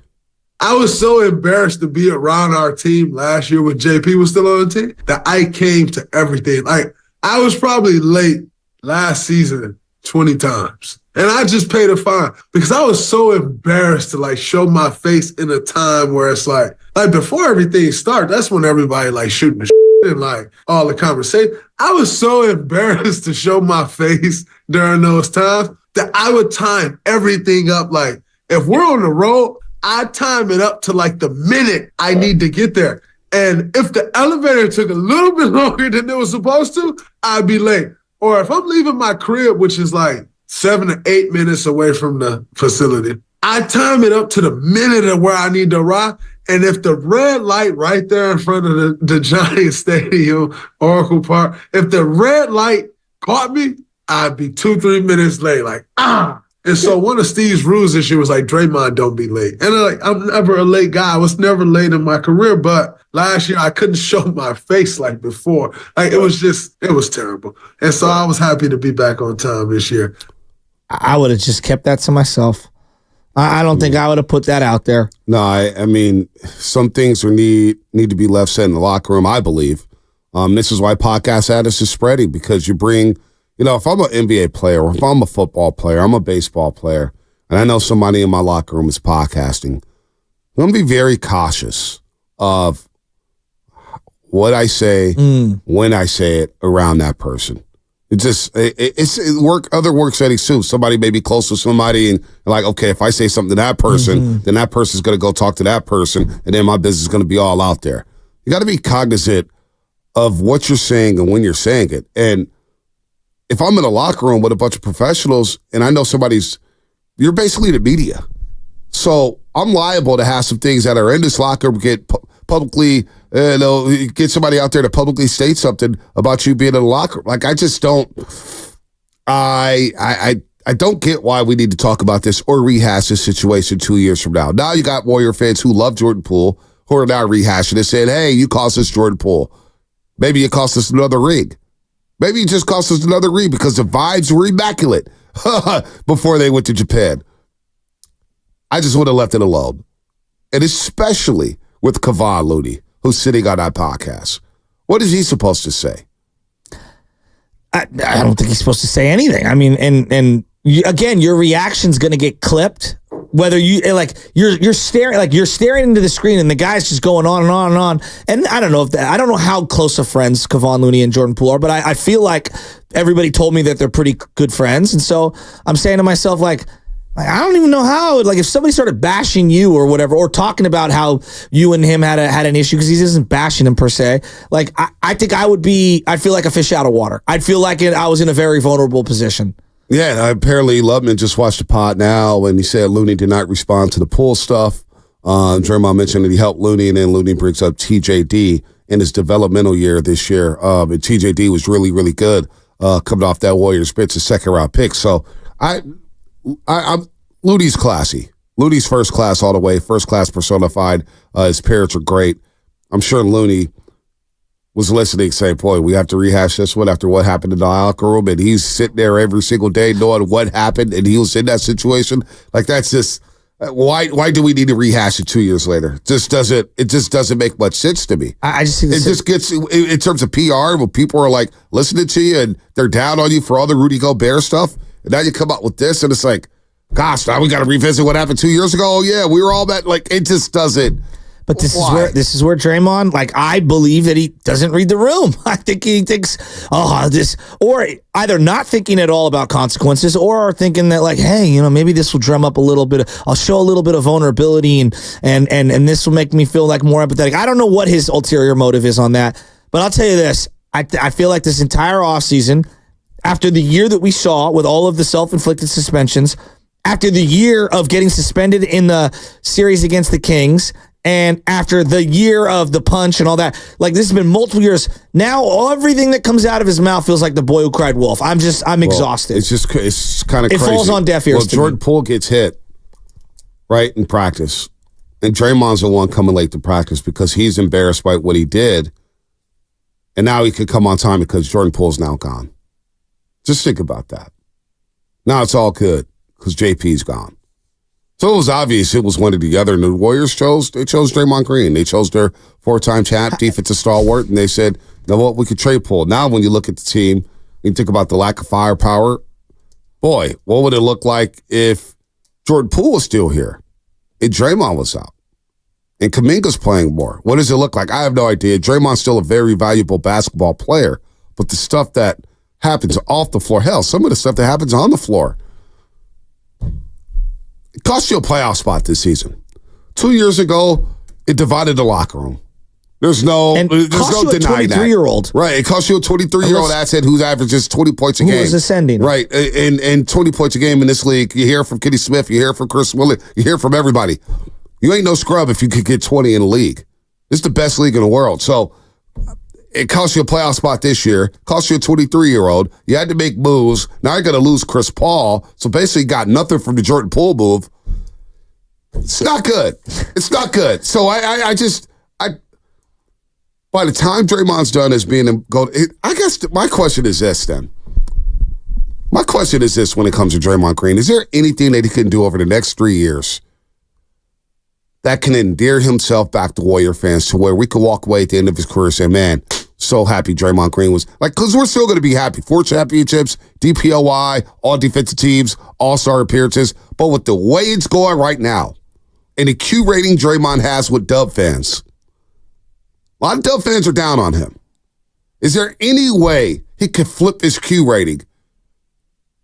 I was so embarrassed to be around our team last year when JP was still on the team that I came to everything. Like, I was probably late last season 20 times. And I just paid a fine because I was so embarrassed to like show my face in a time where it's like before everything started, that's when everybody like shooting the shit and like all the conversation. I was so embarrassed to show my face during those times that I would time everything up. Like, if we're on the road, I time it up to like the minute I need to get there. And if the elevator took a little bit longer than it was supposed to, I'd be late. Or if I'm leaving my crib, which is like 7 to 8 minutes away from the facility, I time it up to the minute of where I need to arrive. And if the red light right there in front of the Giants Stadium, Oracle Park, if the red light caught me, I'd be 2-3 minutes late. Like, And so one of Steve's rules this year was like, Draymond, don't be late. And I'm never a late guy. I was never late in my career, but last year I couldn't show my face like before. Like, it was terrible. And so I was happy to be back on time this year. I would have just kept that to myself. I don't think I would have put that out there. No, I mean, some things need to be left said in the locker room, I believe. This is why podcast status is spreading, because you bring, if I'm an NBA player, or if I'm a football player, I'm a baseball player, and I know somebody in my locker room is podcasting, I'm going to be very cautious of what I say, when I say it around that person. It's other work settings too. Somebody may be close to somebody and like, okay, if I say something to that person, then that person's going to go talk to that person, and then my business is going to be all out there. You got to be cognizant of what you're saying and when you're saying it. And if I'm in a locker room with a bunch of professionals and I know you're basically the media. So I'm liable to have some things that are in this locker room get publicly, get somebody out there to publicly state something about you being in a locker room. Like, I just don't, I don't get why we need to talk about this or rehash this situation 2 years from now. Now you got Warrior fans who love Jordan Poole who are now rehashing it, saying, hey, you cost us Jordan Poole. Maybe it cost us another ring. Maybe it just cost us another ring because the vibes were immaculate before they went to Japan. I just would have left it alone. And especially with Kevon Looney, who's sitting on that podcast. What is he supposed to say? I don't think he's supposed to say anything. I mean, and again, your reaction's going to get clipped. Whether you're staring into the screen and the guy's just going on and on and on. And I don't know how close of friends Kevon Looney and Jordan Poole are, but I feel like everybody told me that they're pretty good friends. And so I'm saying to myself, like, I don't even know how, like, if somebody started bashing you or whatever, or talking about how you and him had an issue, because he isn't bashing him per se. Like, I think I'd feel like a fish out of water. I'd feel like I was in a very vulnerable position. Yeah, apparently Lubman just watched the pod now, and he said Looney did not respond to the Poole stuff. Draymond mentioned that he helped Looney, and then Looney brings up TJD in his developmental year this year. And TJD was really, really good coming off that Warriors bench, a second-round pick. So I'm Looney's classy. Looney's first class all the way, first class personified. His parents are great. I'm sure Looney was listening, saying, boy, we have to rehash this one after what happened in the locker room. And he's sitting there every single day knowing what happened, and he was in that situation. Like, that's just, Why do we need to rehash it 2 years later? It just doesn't make much sense to me. I just think it just gets, in terms of PR, when people are like listening to you and they're down on you for all the Rudy Gobert stuff, and now you come out with this, and it's like, gosh, now we got to revisit what happened 2 years ago. Oh yeah, we were all that. Like, it just doesn't. But this is where Draymond, like, I believe that he doesn't read the room. I think he thinks, or either not thinking at all about consequences, or thinking that, like, hey, maybe this will drum up a little bit. I'll show a little bit of vulnerability, and this will make me feel like more empathetic. I don't know what his ulterior motive is on that, but I'll tell you this: I feel like this entire offseason, after the year that we saw with all of the self-inflicted suspensions, after the year of getting suspended in the series against the Kings, and after the year of the punch and all that, like, this has been multiple years. Now everything that comes out of his mouth feels like the boy who cried wolf. I'm exhausted. It's kind of crazy. It falls on deaf ears. Well, Jordan Poole gets hit, right, in practice. And Draymond's the one coming late to practice because he's embarrassed by what he did. And now he could come on time because Jordan Poole's now gone. Just think about that. Now it's all good because JP's gone. So it was obvious it was one or the other. And the Warriors chose Draymond Green. They chose their 4-time champ, defensive stalwart, and they said, you know what, we could trade Poole. Now when you look at the team, you think about the lack of firepower, boy, what would it look like if Jordan Poole was still here and Draymond was out and Kuminga's playing more? What does it look like? I have no idea. Draymond's still a very valuable basketball player, but the stuff that happens off the floor, hell, some of the stuff that happens on the floor, it cost you a playoff spot this season. 2 years ago, it divided the locker room. There's no denying that. 23-year-old. Right. It costs you a 23-year-old asset who averages 20 points a game. Who is ascending. Right. And 20 points a game in this league. You hear from Kenny Smith. You hear from Chris Willett. You hear from everybody. You ain't no scrub if you could get 20 in the league. It's the best league in the world. So it cost you a playoff spot this year. Cost you a 23-year-old. You had to make moves. Now you're going to lose Chris Paul. So basically got nothing from the Jordan Poole move. It's not good. It's not good. So I by the time Draymond's done as being I guess my question is this then. My question is this when it comes to Draymond Green. Is there anything that he can do over the next 3 years that can endear himself back to Warrior fans to where we could walk away at the end of his career and say, man, so happy Draymond Green was, like, because we're still going to be happy. 4 championships, DPOY, all defensive teams, all-star appearances. But with the way it's going right now and the Q rating Draymond has with Dub fans, a lot of Dub fans are down on him. Is there any way he could flip his Q rating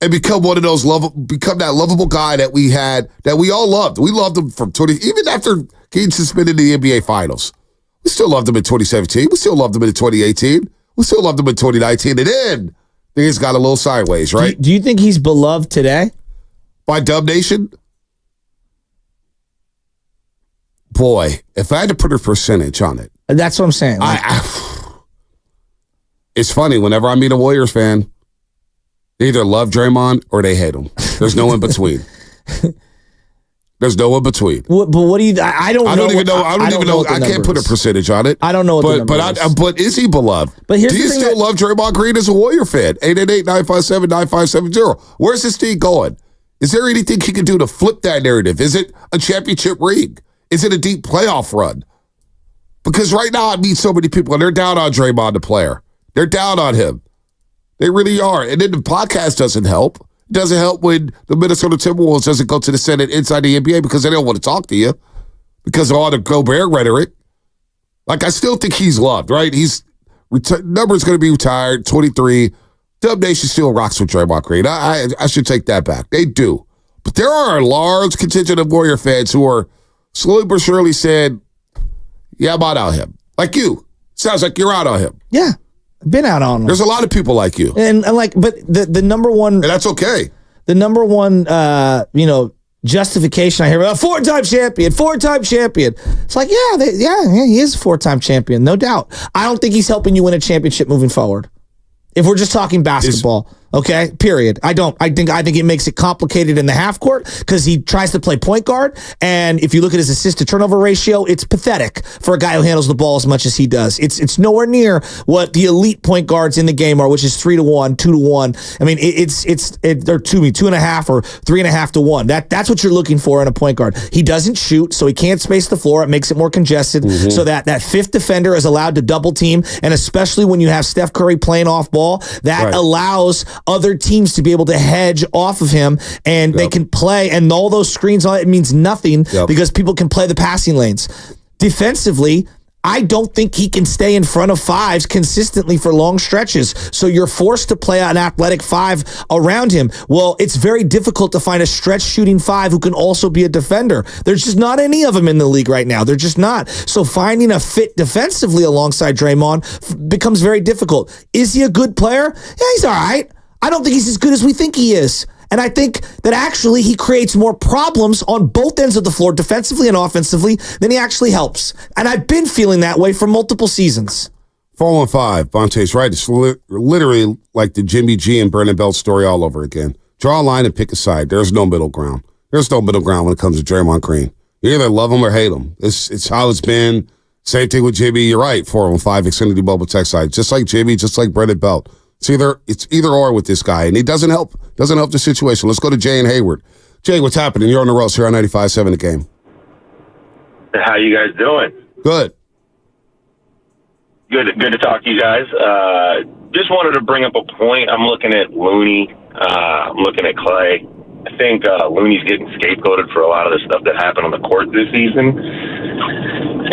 and become one of those become that lovable guy that we had, that we all loved? We loved him from even after getting suspended in the NBA Finals. We still loved him in 2017. We still loved him in 2018. We still loved him in 2019. And then things got a little sideways, right? Do you think he's beloved today? By Dub Nation? Boy, if I had to put a percentage on it. That's what I'm saying. It's funny, whenever I meet a Warriors fan, they either love Draymond or they hate him. There's no in between. There's no in between. But what do you? I don't even know. I don't even know. I can't put a percentage on it. I don't know what but is he beloved? But do you still love Draymond Green as a Warrior fan? 888-957-9570. Where's this team going? Is there anything he can do to flip that narrative? Is it a championship ring? Is it a deep playoff run? Because right now I meet so many people and they're down on Draymond the player. They're down on him. They really are. And then the podcast doesn't help. It doesn't help when the Minnesota Timberwolves doesn't go to the Senate inside the NBA because they don't want to talk to you because of all the Gobert rhetoric. Like, I still think he's loved, right? Number's going to be retired, 23. Dub Nation still rocks with Draymond Green. I should take that back. They do. But there are a large contingent of Warrior fans who are slowly but surely said, yeah, I'm out on him. Like you. Sounds like you're out on him. Yeah. Been out on him. There's a lot of people like you. And but the number one... And that's okay. The number one, justification I hear about, 4-time champion. It's like, he is a 4-time champion, no doubt. I don't think he's helping you win a championship moving forward. If we're just talking basketball. Okay, period. I think it makes it complicated in the half court because he tries to play point guard, and if you look at his assist to turnover ratio, it's pathetic for a guy who handles the ball as much as he does. It's nowhere near what the elite point guards in the game are, which is 3-1, 2-1. I mean, they're 2.5 or 3.5 to 1. That's what you're looking for in a point guard. He doesn't shoot, so he can't space the floor. It makes it more congested, so that fifth defender is allowed to double team, and especially when you have Steph Curry playing off ball, that allows other teams to be able to hedge off of him, and they can play, and all those screens, all it means nothing because people can play the passing lanes. Defensively, I don't think he can stay in front of fives consistently for long stretches. So you're forced to play an athletic five around him. Well, it's very difficult to find a stretch shooting five who can also be a defender. There's just not any of them in the league right now. They're just not. So finding a fit defensively alongside Draymond becomes very difficult. Is he a good player? Yeah, he's all right. I don't think he's as good as we think he is. And I think that actually he creates more problems on both ends of the floor, defensively and offensively, than he actually helps. And I've been feeling that way for multiple seasons. 415, Bonte's right. It's literally like the Jimmy G and Brandon Belt story all over again. Draw a line and pick a side. There's no middle ground. There's no middle ground when it comes to Draymond Green. You either love him or hate him. It's how it's been. Same thing with Jimmy. You're right. 415, Xfinity Mobile Tech side. Just like Jimmy, just like Brandon Belt. It's either or with this guy, and he doesn't help the situation. Let's go to Jay and Hayward. Jay, what's happening? You're on the roast here on 95.7 The Game. How you guys doing? Good to talk to you guys. Just wanted to bring up a point. I'm looking at Looney. I'm looking at Clay. I think Looney's getting scapegoated for a lot of the stuff that happened on the court this season.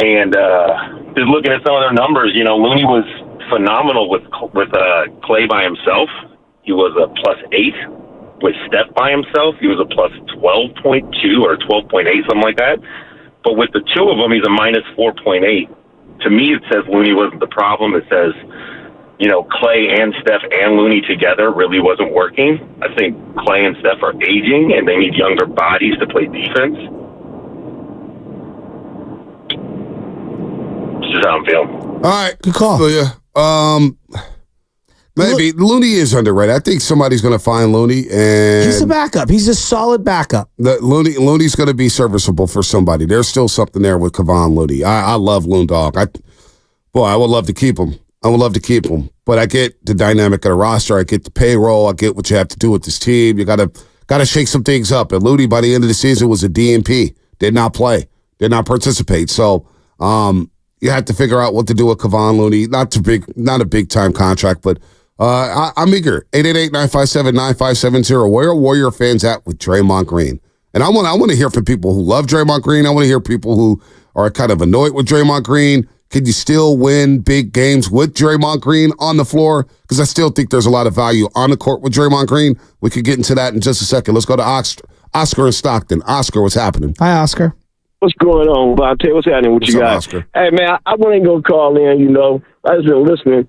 And just looking at some of their numbers, Looney was phenomenal with Clay by himself. He was a +8. With Steph by himself, he was a +12.2 or 12.8, something like that. But with the two of them, he's a -4.8. To me, it says Looney wasn't the problem. It says, Clay and Steph and Looney together really wasn't working. I think Clay and Steph are aging, and they need younger bodies to play defense. This is how I'm feeling. All right, good call. So, yeah. Maybe Looney is underrated. I think somebody's going to find Looney, and he's a backup. He's a solid backup. Looney's going to be serviceable for somebody. There's still something there with Kevon Looney. I love Loon Dog. I would love to keep him. But I get the dynamic of the roster. I get the payroll. I get what you have to do with this team. You got to shake some things up. And Looney, by the end of the season, was a DNP. Did not play. Did not participate. So, you have to figure out what to do with Kevon Looney. Not a big time contract, but I'm eager. 888-957-9570. Where are Warrior fans at with Draymond Green? And I want to hear from people who love Draymond Green. I want to hear people who are kind of annoyed with Draymond Green. Can you still win big games with Draymond Green on the floor? Because I still think there's a lot of value on the court with Draymond Green. We could get into that in just a second. Let's go to Oscar in Stockton. Oscar, what's happening? Hi, Oscar. What's going on, Bonte? What's happening with you guys? Oscar? Hey, man, I wasn't going to call in, I just been listening.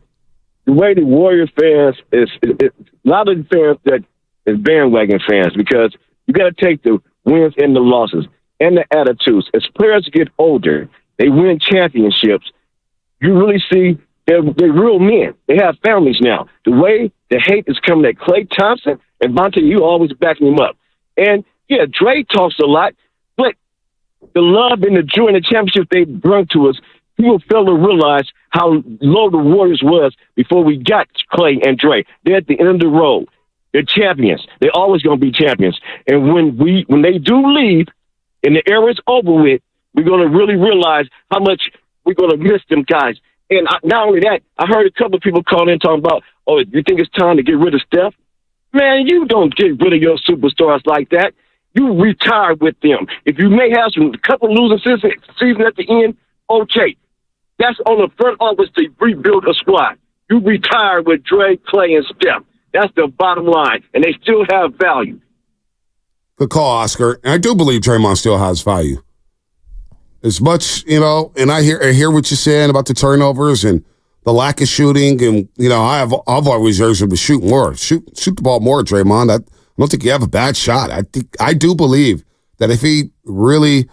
The way the Warriors fans is a lot of the fans that is bandwagon fans, because you got to take the wins and the losses and the attitudes. As players get older, they win championships. You really see they're real men. They have families now. The way the hate is coming at Klay Thompson, and Bonte, you always backing him up. And, yeah, Dre talks a lot, but the love and the joy and the championship they brought to us, people fail to realize how low the Warriors was before we got Clay and Dre. They're at the end of the road. They're champions. They're always going to be champions. And when they do leave and the era is over with, we're going to really realize how much we're going to miss them guys. And not only that, I heard a couple of people call in talking about, oh, you think it's time to get rid of Steph? Man, you don't get rid of your superstars like that. You retire with them. If you may have a couple losing seasons at the end, okay. That's on the front office to rebuild a squad. You retire with Dre, Clay, and Steph. That's the bottom line. And they still have value. Good call, Oscar. And I do believe Draymond still has value. As much, and I hear what you're saying about the turnovers and the lack of shooting. And, I've always urged him to shoot more. Shoot the ball more, Draymond. I don't think you have a bad shot. I do believe that if he really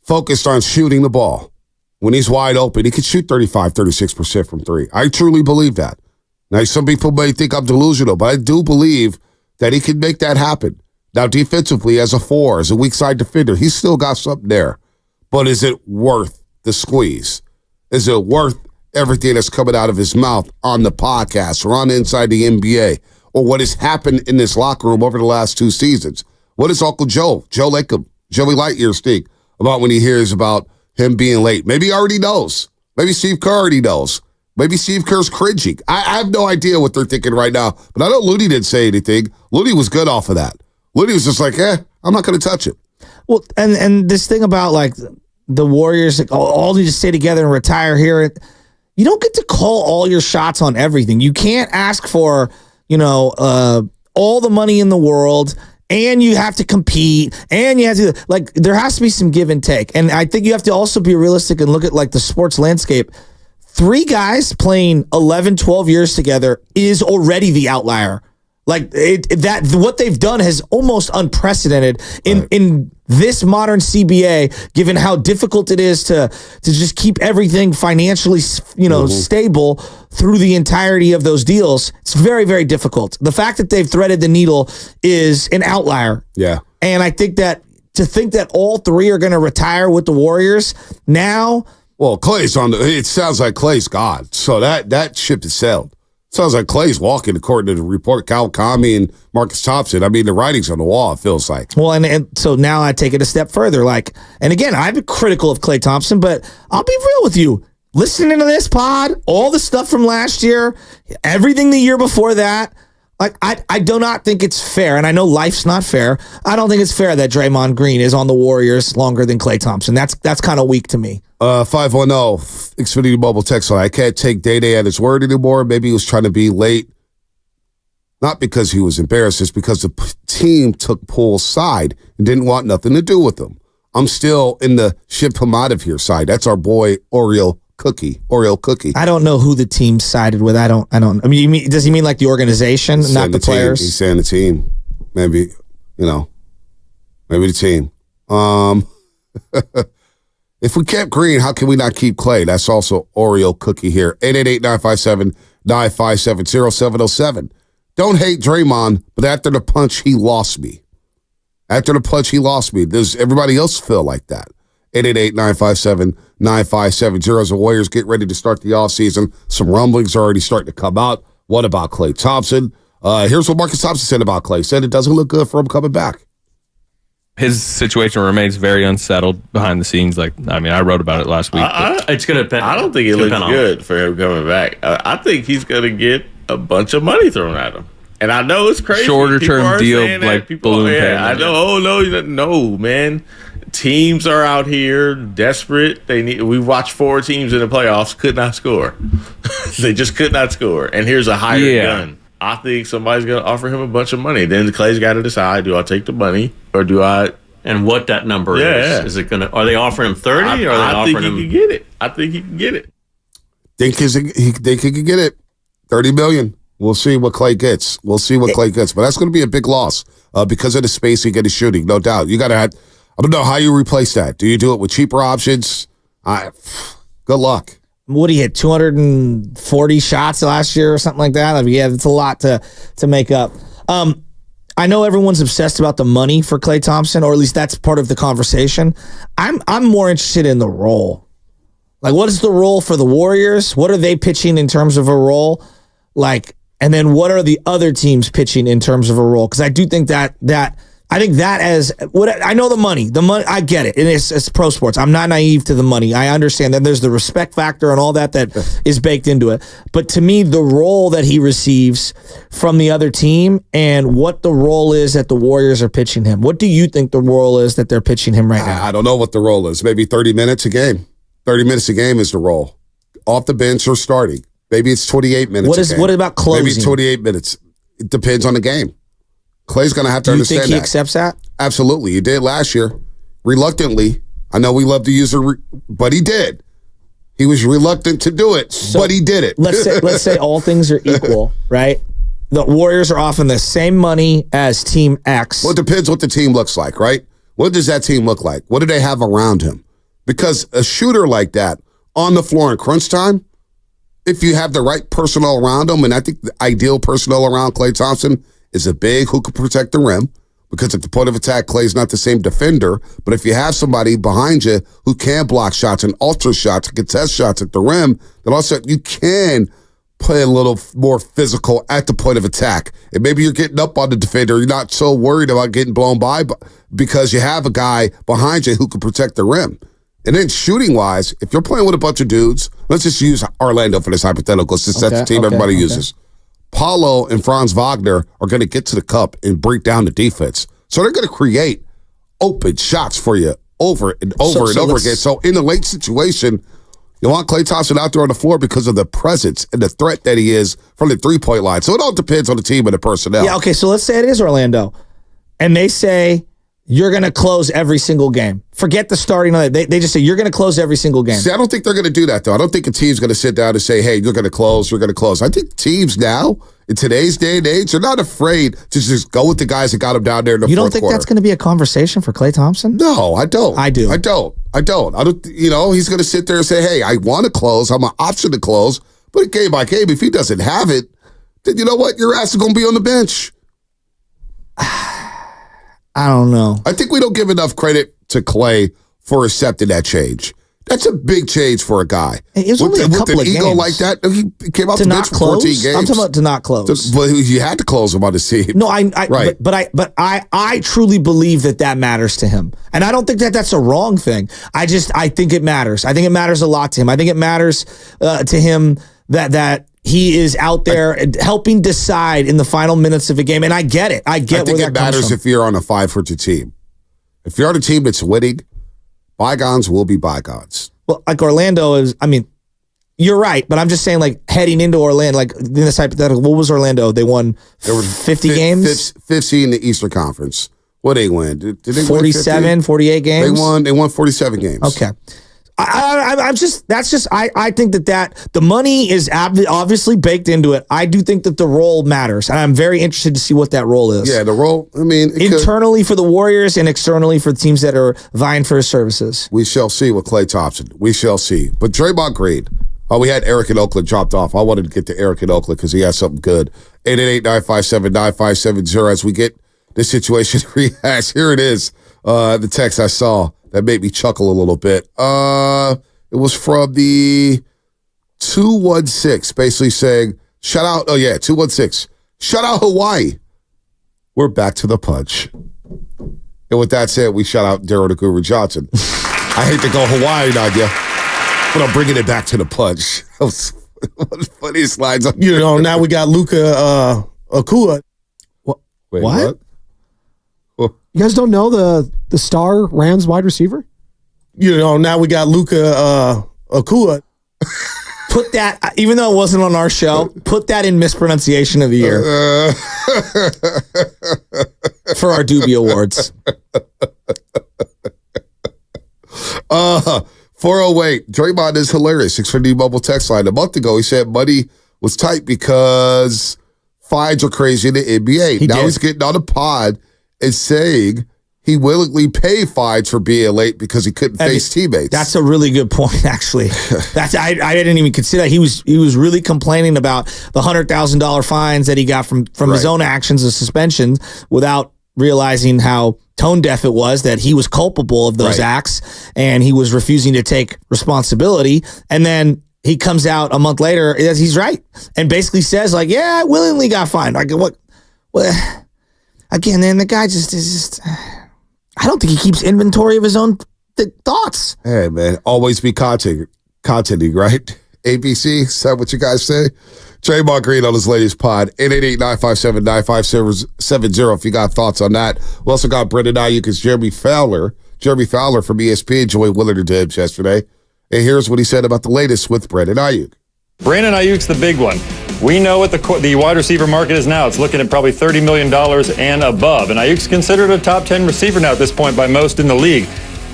focused on shooting the ball, when he's wide open, he could shoot 35, 36% from three. I truly believe that. Now, some people may think I'm delusional, but I do believe that he can make that happen. Now, defensively, as a 4, as a weak side defender, he's still got something there. But is it worth the squeeze? Is it worth everything that's coming out of his mouth on the podcast or on Inside the NBA or what has happened in this locker room over the last 2 seasons? What does Uncle Joe Lacob, Joey Lightyear think about when he hears about him being late? Maybe he already knows. Maybe Steve Kerr already knows. Maybe Steve Kerr's cringing. I have no idea what they're thinking right now, but I know Looney didn't say anything. Looney was good off of that. Looney was just like, I'm not going to touch it. Well, and this thing about like the Warriors all need to stay together and retire here. You don't get to call all your shots on everything. You can't ask for, all the money in the world, and you have to compete, and you have to, like, there has to be some give and take. And I think you have to also be realistic and look at, like, the sports landscape. 3 guys playing 11, 12 years together is already the outlier. Like, what they've done is almost unprecedented in this modern CBA, given how difficult it is to just keep everything financially, stable through the entirety of those deals. It's very, very difficult. The fact that they've threaded the needle is an outlier. Yeah. And I think that to think that all 3 are going to retire with the Warriors now. Well, Clay's it sounds like Clay's gone. So that ship has sailed. Sounds like Clay's walking, according to the report. Cal Kami and Marcus Thompson. I mean, the writing's on the wall, it feels like. Well, and so now I take it a step further. And again, I've been critical of Klay Thompson, but I'll be real with you. Listening to this pod, all the stuff from last year, everything the year before that, I do not think it's fair, and I know life's not fair. I don't think it's fair that Draymond Green is on the Warriors longer than Klay Thompson. That's kind of weak to me. 510 Xfinity Mobile text line. I can't take Day-Day at his word anymore. Maybe he was trying to be late. Not because he was embarrassed. It's because the team took Poole's side and didn't want nothing to do with him. I'm still in the ship him out of here side. That's our boy Oreo Cookie. I don't know who the team sided with. I mean, does he mean like the organization, not the players? He's saying the team. Maybe, maybe the team. If we kept Green, how can we not keep Clay? That's also Oreo Cookie here. 888-957-9707. Don't hate Draymond, but after the punch, he lost me. Does everybody else feel like that? 888-957-9570. As the Warriors get ready to start the offseason, some rumblings are already starting to come out. What about Klay Thompson? Here's what Marcus Thompson said about Klay. Said it doesn't look good for him coming back. His situation remains very unsettled behind the scenes. I wrote about it last week. It's going to depend. I don't think it looks good for him coming back. I think he's going to get a bunch of money thrown at him. And I know it's crazy. Shorter term deal, like balloon payment. I know. Oh, no, man. Teams are out here desperate. We watched 4 teams in the playoffs could not score. They just could not score. And here's a hired gun. I think somebody's going to offer him a bunch of money. Then Clay's got to decide: do I take the money or do I? And what that number is? Is it going to? Are they offering him 30? Or are they offering him? I think he can get it. I think he can get it. Think he can get it. $30 million. We'll see what Clay gets. But that's going to be a big loss because of the spacing and the shooting, no doubt. You got to have. I don't know how you replace that. Do you do it with cheaper options? Good luck. Woody hit 240 shots last year or something like that. It's a lot to make up. I know everyone's obsessed about the money for Klay Thompson, or at least that's part of the conversation. I'm more interested in the role. Like, what is the role for the Warriors? What are they pitching in terms of a role? And then what are the other teams pitching in terms of a role? Because I do think that I think that as what I know the money, I get it. It's pro sports. I'm not naive to the money. I understand that there's the respect factor and all that is baked into it. But to me, the role that he receives from the other team and what the role is that the Warriors are pitching him. What do you think the role is that they're pitching him right now? I don't know what the role is. Maybe 30 minutes a game. 30 minutes a game is the role. Off the bench or starting. Maybe it's 28 minutes. What about closing? Maybe 28 minutes. It depends on the game. Clay's going to have to understand that. Do you think he accepts that? Absolutely. He did last year. Reluctantly. I know we love to use but he did. He was reluctant to do it, but he did it. Let's say all things are equal, right? The Warriors are offering the same money as Team X. Well, it depends what the team looks like, right? What does that team look like? What do they have around him? Because a shooter like that on the floor in crunch time, if you have the right personnel around him, and I think the ideal personnel around Klay Thompson is a big who can protect the rim, because at the point of attack, Klay's not the same defender. But if you have somebody behind you who can block shots and alter shots and contest shots at the rim, then also you can play a little more physical at the point of attack. And maybe you're getting up on the defender. You're not so worried about getting blown by because you have a guy behind you who can protect the rim. And then shooting-wise, if you're playing with a bunch of dudes, let's just use Orlando for this hypothetical, since that's the team everybody uses. Paulo and Franz Wagner are going to get to the cup and break down the defense. So they're going to create open shots for you over and over again. So in the late situation, you want Klay Thompson out there on the floor because of the presence and the threat that he is from the three-point line. So it all depends on the team and the personnel. Yeah, okay, so let's say it is Orlando. And they say, you're going to close every single game. Forget the starting. They just say, you're going to close every single game. See, I don't think they're going to do that, though. I don't think a team's going to sit down and say, hey, you're going to close, you're going to close. I think teams now, in today's day and age, they're not afraid to just go with the guys that got them down there in the fourth quarter. You don't think that's going to be a conversation for Klay Thompson? No, I don't. I do. I don't. He's going to sit there and say, hey, I want to close. I'm an option to close. But game by game, if he doesn't have it, then you know what? Your ass is going to be on the bench. I don't know. I think we don't give enough credit to Klay for accepting that change. That's a big change for a guy. It was only a couple of games. With an ego like that, he came out to the not bench for close? 14 games. I'm talking about to not close. Well, you had to close him on the team. No, right. But I truly believe that matters to him. And I don't think that's a wrong thing. I think it matters. I think it matters a lot to him. I think it matters to him that he is out there helping decide in the final minutes of a game. And I get it. I think where that matters comes from. if you're on a 500 team. If you're on a team that's winning, bygones will be bygones. Well, like Orlando is, you're right, but I'm just saying, like, heading into Orlando, like, in this hypothetical, what was Orlando? They won 50 games? 50 in the Eastern Conference. What did they win? Did they 47, win 48 games? They won 47 games. Okay. I think that the money is obviously baked into it. I do think that the role matters, and I'm very interested to see what that role is. Yeah, the role, internally for the Warriors and externally for the teams that are vying for his services. We shall see with Klay Thompson. We shall see. But Draymond Green, we had Eric in Oakland dropped off. I wanted to get to Eric in Oakland because he has something good. 888-957-9570 as we get this situation rehashed. Here it is, the text I saw that made me chuckle a little bit. It was from the 216, basically saying, shout out, 216, shout out Hawaii. We're back to the punch. And with that said, we shout out Daryl the Guru Johnson. I hate to go Hawaii on you, but I'm bringing it back to the punch. That was one of the funniest lines. Now we got Luka Akua. Wait, what? You guys don't know the star Rams wide receiver? Now we got Luka Akua. Put that, even though it wasn't on our show, put that in mispronunciation of the year for our Doobie Awards. 408, Draymond is hilarious. 650 mobile text line. A month ago, he said money was tight because fines are crazy in the NBA. He's getting on a pod and saying he willingly paid fines for being late because he couldn't face teammates. That's a really good point, actually. I didn't even consider that. He was really complaining about the $100,000 fines that he got from his own actions of suspension without realizing how tone deaf it was, that he was culpable of those acts and he was refusing to take responsibility. And then he comes out a month later, he's right, and basically says, like, yeah, I willingly got fined. Like, what? Again, then the guy just I don't think he keeps inventory of his own thoughts. Hey, man, always be contenting, right? ABC, is that what you guys say? Draymond Green on his latest pod, 888-957-9570 if you got thoughts on that. We also got Brandon Aiyuk as Jeremy Fowler from ESPN joined Willard and Dibs yesterday. And here's what he said about the latest with Brandon Aiyuk. Brandon Aiyuk's the big one. We know what the wide receiver market is now. It's looking at probably $30 million and above. And Aiyuk's considered a top 10 receiver now at this point by most in the league.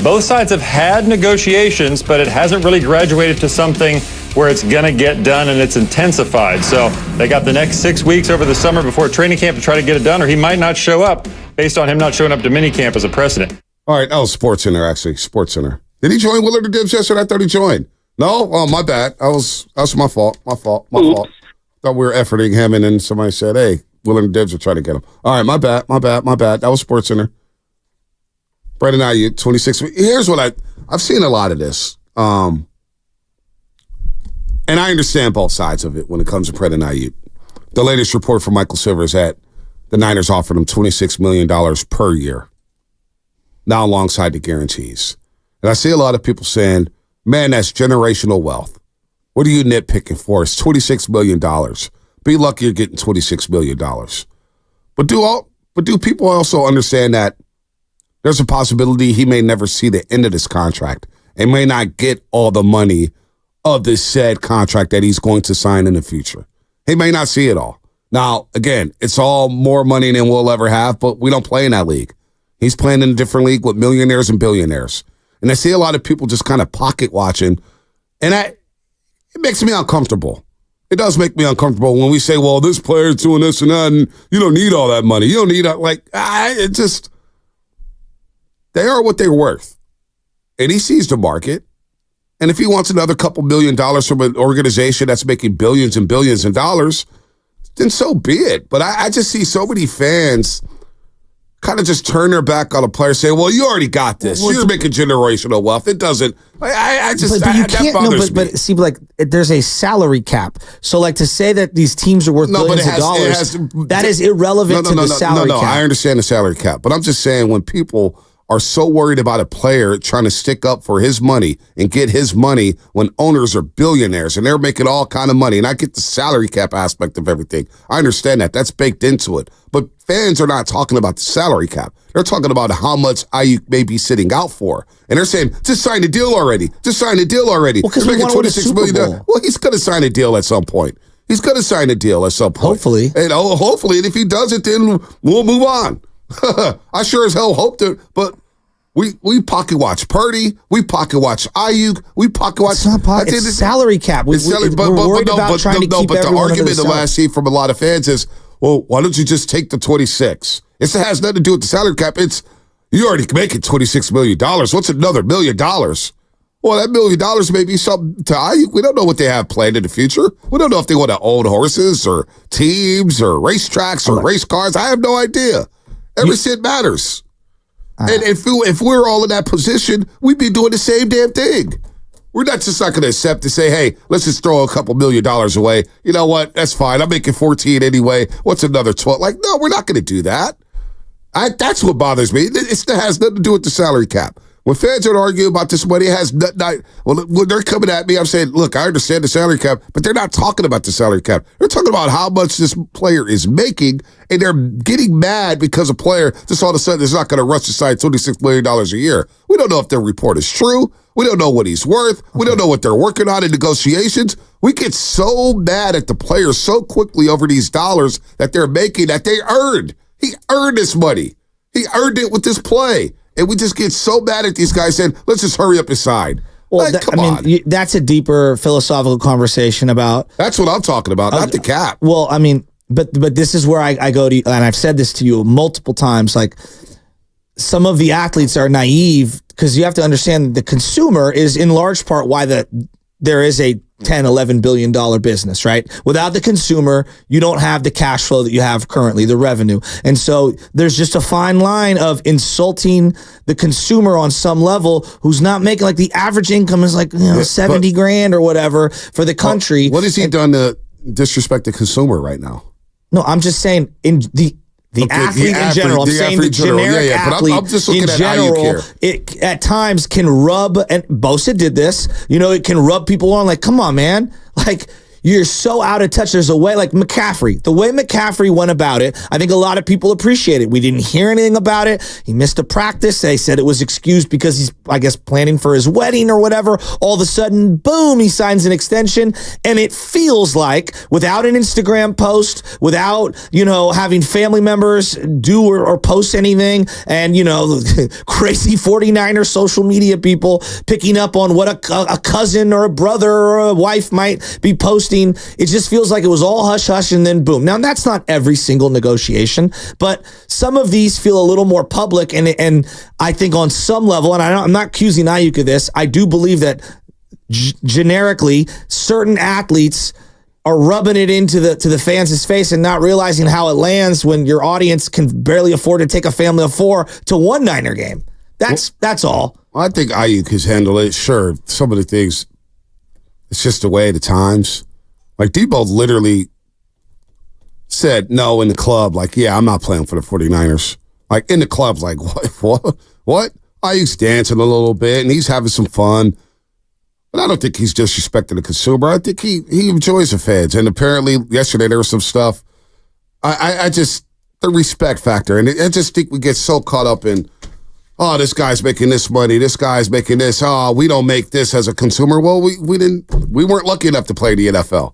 Both sides have had negotiations, but it hasn't really graduated to something where it's going to get done and it's intensified. So they got the next 6 weeks over the summer before training camp to try to get it done, or he might not show up based on him not showing up to minicamp as a precedent. All right, that was SportsCenter, actually. SportsCenter. Did he join Willard and Dibs yesterday? I thought he joined. No, oh, my bad. That's my fault. My fault. Thought we were efforting him, and then somebody said, hey, Willard and Dibs are trying to get him. All right, my bad. That was SportsCenter. Brandon Aiyuk, 26. Here's what I've seen a lot of this. And I understand both sides of it when it comes to Brandon Aiyuk. The latest report from Michael Silver is that the Niners offered him $26 million per year, now alongside the guarantees. And I see a lot of people saying, man, that's generational wealth. What are you nitpicking for? It's $26 million. Be lucky you're getting $26 million. But do people also understand that there's a possibility he may never see the end of this contract and may not get all the money of this said contract that he's going to sign in the future? He may not see it all. Now, again, it's all more money than we'll ever have, but we don't play in that league. He's playing in a different league with millionaires and billionaires. And I see a lot of people just kind of pocket watching, and it makes me uncomfortable. It does make me uncomfortable when we say, well, this player's doing this and that, and you don't need all that money. You don't need they are what they're worth. And he sees the market. And if he wants another couple $1 million from an organization that's making billions and billions of dollars, then so be it. But I just see so many fans kind of just turn their back on a player, saying, well, you already got this. You're making generational wealth. It doesn't. That bothers me. But see, like, there's a salary cap. So, like, to say that these teams are worth billions of dollars, that is irrelevant to the salary cap. I understand the salary cap. But I'm just saying when people are so worried about a player trying to stick up for his money and get his money when owners are billionaires and they're making all kind of money. And I get the salary cap aspect of everything. I understand that. That's baked into it. But fans are not talking about the salary cap. They're talking about how much Aiyuk may be sitting out for. And they're saying, just sign the deal already. Just sign the deal already. Well, because we want to win a Super Bowl. Well, he's going to sign a deal at some point. Hopefully. And hopefully. And if he does it, then we'll move on. I sure as hell hope to, but we pocket watch Purdy, we pocket watch Aiyuk, we pocket watch. It's not pocket. It's salary cap. We're worried about trying to keep but the everyone argument under the that I see from a lot of fans is, well, why don't you just take the 26? It has nothing to do with the salary cap. It's you already making $26 million. What's another $1 million? Well, that $1 million may be something to Aiyuk. We don't know what they have planned in the future. We don't know if they want to own horses or teams or racetracks or race cars. I have no idea. Every cent matters. And if we're all in that position, we'd be doing the same damn thing. We're not going to accept to say, hey, let's just throw a couple $1 million away. You know what? That's fine. I'm making 14 anyway. What's another 12? Like, no, we're not going to do that. That's what bothers me. It has nothing to do with the salary cap. When fans are arguing about this money, it has nothing. When they're coming at me, I'm saying, look, I understand the salary cap, but they're not talking about the salary cap. They're talking about how much this player is making, and they're getting mad because a player just all of a sudden is not going to rush to sign $26 million a year. We don't know if their report is true. We don't know what he's worth. We don't know what they're working on in negotiations. We get so mad at the players so quickly over these dollars that they're making that they earned. He earned this money. He earned it with this play. And we just get so mad at these guys saying, let's just hurry up and sign. Well, come on. That's a deeper philosophical conversation about. That's what I'm talking about, not the cap. Well, I mean, but this is where I go to, and I've said this to you multiple times, like some of the athletes are naive because you have to understand the consumer is in large part why there is a $10-11 billion business, right? Without the consumer, you don't have the cash flow that you have currently, the revenue. And so there's just a fine line of insulting the consumer on some level who's not making, like, the average income is like, 70 grand or whatever for the country. What has he done to disrespect the consumer right now? No, I'm just saying in the athlete in general. I'm saying the generic athlete I'm just looking in at general, it at times can rub, and Bosa did this, it can rub people on like, come on, man. Like, you're so out of touch. There's a way, like McCaffrey, the way McCaffrey went about it, I think a lot of people appreciate it. We didn't hear anything about it. He missed a practice. They said it was excused because he's, I guess, planning for his wedding or whatever. All of a sudden, boom, he signs an extension. And it feels like without an Instagram post, without, having family members do or post anything, and, crazy 49er social media people picking up on what a cousin or a brother or a wife might be posting. It just feels like it was all hush hush and then boom. Now that's not every single negotiation, but some of these feel a little more public, and I think on some level, and I'm not accusing Aiyuk of this, I do believe that generically, certain athletes are rubbing it into the fans' face and not realizing how it lands when your audience can barely afford to take a family of 4 to one Niner game. That's all. I think Aiyuk has handled it. Sure, some of the things, it's just the way of the times. Like, Debo literally said no in the club. Like, yeah, I'm not playing for the 49ers. Like, in the club's like, what? Aiyuk's dancing a little bit, and he's having some fun. But I don't think he's disrespecting the consumer. I think he enjoys the fans. And apparently, yesterday, there was some stuff. I just, the respect factor. And I just think we get so caught up in, oh, this guy's making this money. This guy's making this. Oh, we don't make this as a consumer. Well, we weren't lucky enough to play in the NFL.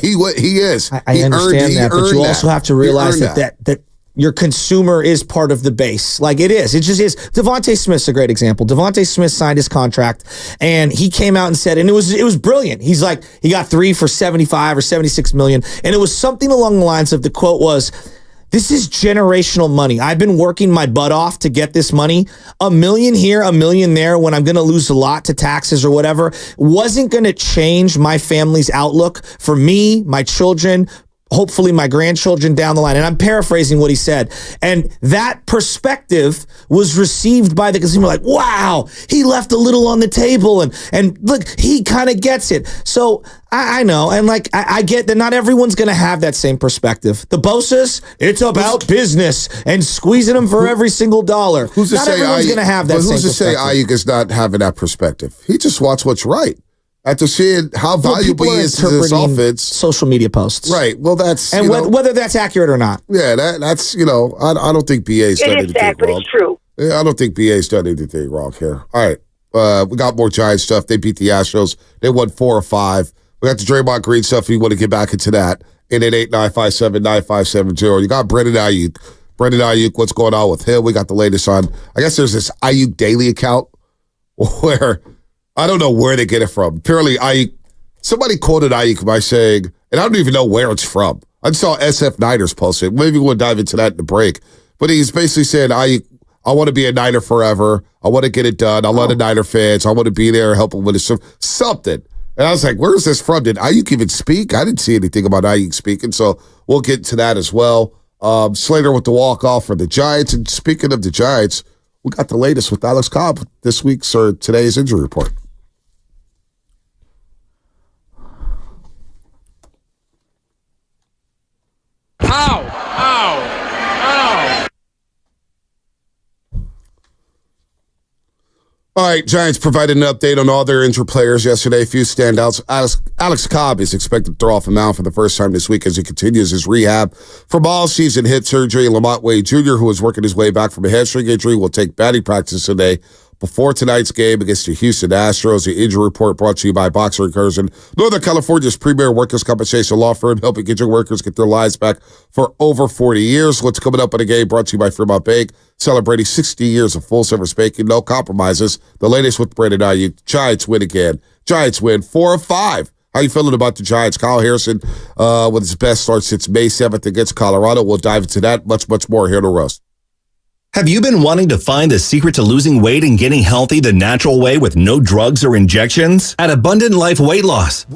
He is. I understand that, but you also have to realize that your consumer is part of the base. Like, it is. It just is. Devontae Smith's a great example. Devontae Smith signed his contract, and he came out and said, and it was brilliant. He's like, he got 3 for 75 or 76 million. And it was something along the lines of, the quote was, this is generational money. I've been working my butt off to get this money. $1 million here, $1 million there, when I'm going to lose a lot to taxes or whatever, wasn't going to change my family's outlook for me, my children, hopefully my grandchildren down the line. And I'm paraphrasing what he said. And that perspective was received by the consumer like, wow, he left a little on the table. And look, he kind of gets it. So I know. And like, I get that not everyone's going to have that same perspective. The Bosas, it's about business and squeezing them for every single dollar. Who's to not say everyone's going to have that same perspective. Who's to say Aiyuk is not having that perspective? He just wants what's right. After seeing how valuable he is to this offense. Social media posts. Right. Well, that's... And whether that's accurate or not. Yeah, that's, I don't think BA's done anything wrong. But it's true. I don't think BA's done anything wrong here. All right. We got more Giants stuff. They beat the Astros. They won 4 or 5. We got the Draymond Green stuff if you want to get back into that. 888-957-9570. You got Brandon Aiyuk. Brandon Aiyuk, what's going on with him? We got the latest on... I guess there's this Aiyuk Daily account where... I don't know where they get it from. Apparently, somebody quoted Aiyuk by saying, and I don't even know where it's from. I saw SF Niners post it. Maybe we'll dive into that in the break. But he's basically saying, Aiyuk, I want to be a Niner forever. I want to get it done. I love the Niner fans. I want to be there, help them with something. And I was like, where is this from? Did Aiyuk even speak? I didn't see anything about Aiyuk speaking, so we'll get to that as well. Slater with the walk-off for the Giants. And speaking of the Giants, we got the latest with Alex Cobb this week's or today's injury report. All right, Giants provided an update on all their injured players yesterday. A few standouts. Alex Cobb is expected to throw off a mound for the first time this week as he continues his rehab from all-season hip surgery. Lamont Wade Jr., who is working his way back from a hamstring injury, will take batting practice today before tonight's game against the Houston Astros. The injury report brought to you by Boxer Incursion, Northern California's premier workers' compensation law firm, helping injured workers get their lives back for over 40 years. What's coming up in the game brought to you by Fremont Bank, celebrating 60 years of full-service banking, no compromises. The latest with Brandon Aiyuk. Giants win again. Giants win 4 of 5. How you feeling about the Giants? Kyle Harrison with his best start since May 7th against Colorado. We'll dive into that much more here in the roast. Have you been wanting to find the secret to losing weight and getting healthy the natural way with no drugs or injections? At Abundant Life Weight Loss,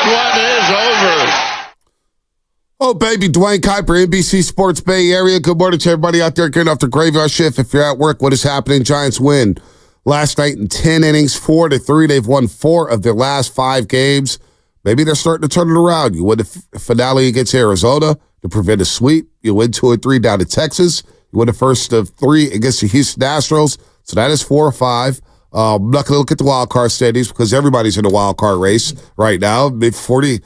one is over. Oh, baby, Dwayne Kuiper, NBC Sports Bay Area. Good morning to everybody out there getting off the graveyard shift. If you're at work, what is happening? Giants win last night in 10 innings, 4-3. They've won 4 of their last 5 games. Maybe they're starting to turn it around. You win the finale against Arizona to prevent a sweep. You win 2-3 down to Texas. You win the first of 3 against the Houston Astros. So that is 4 or 5. I'm not going to look at the wild card standings because everybody's in the wild card race right now. 40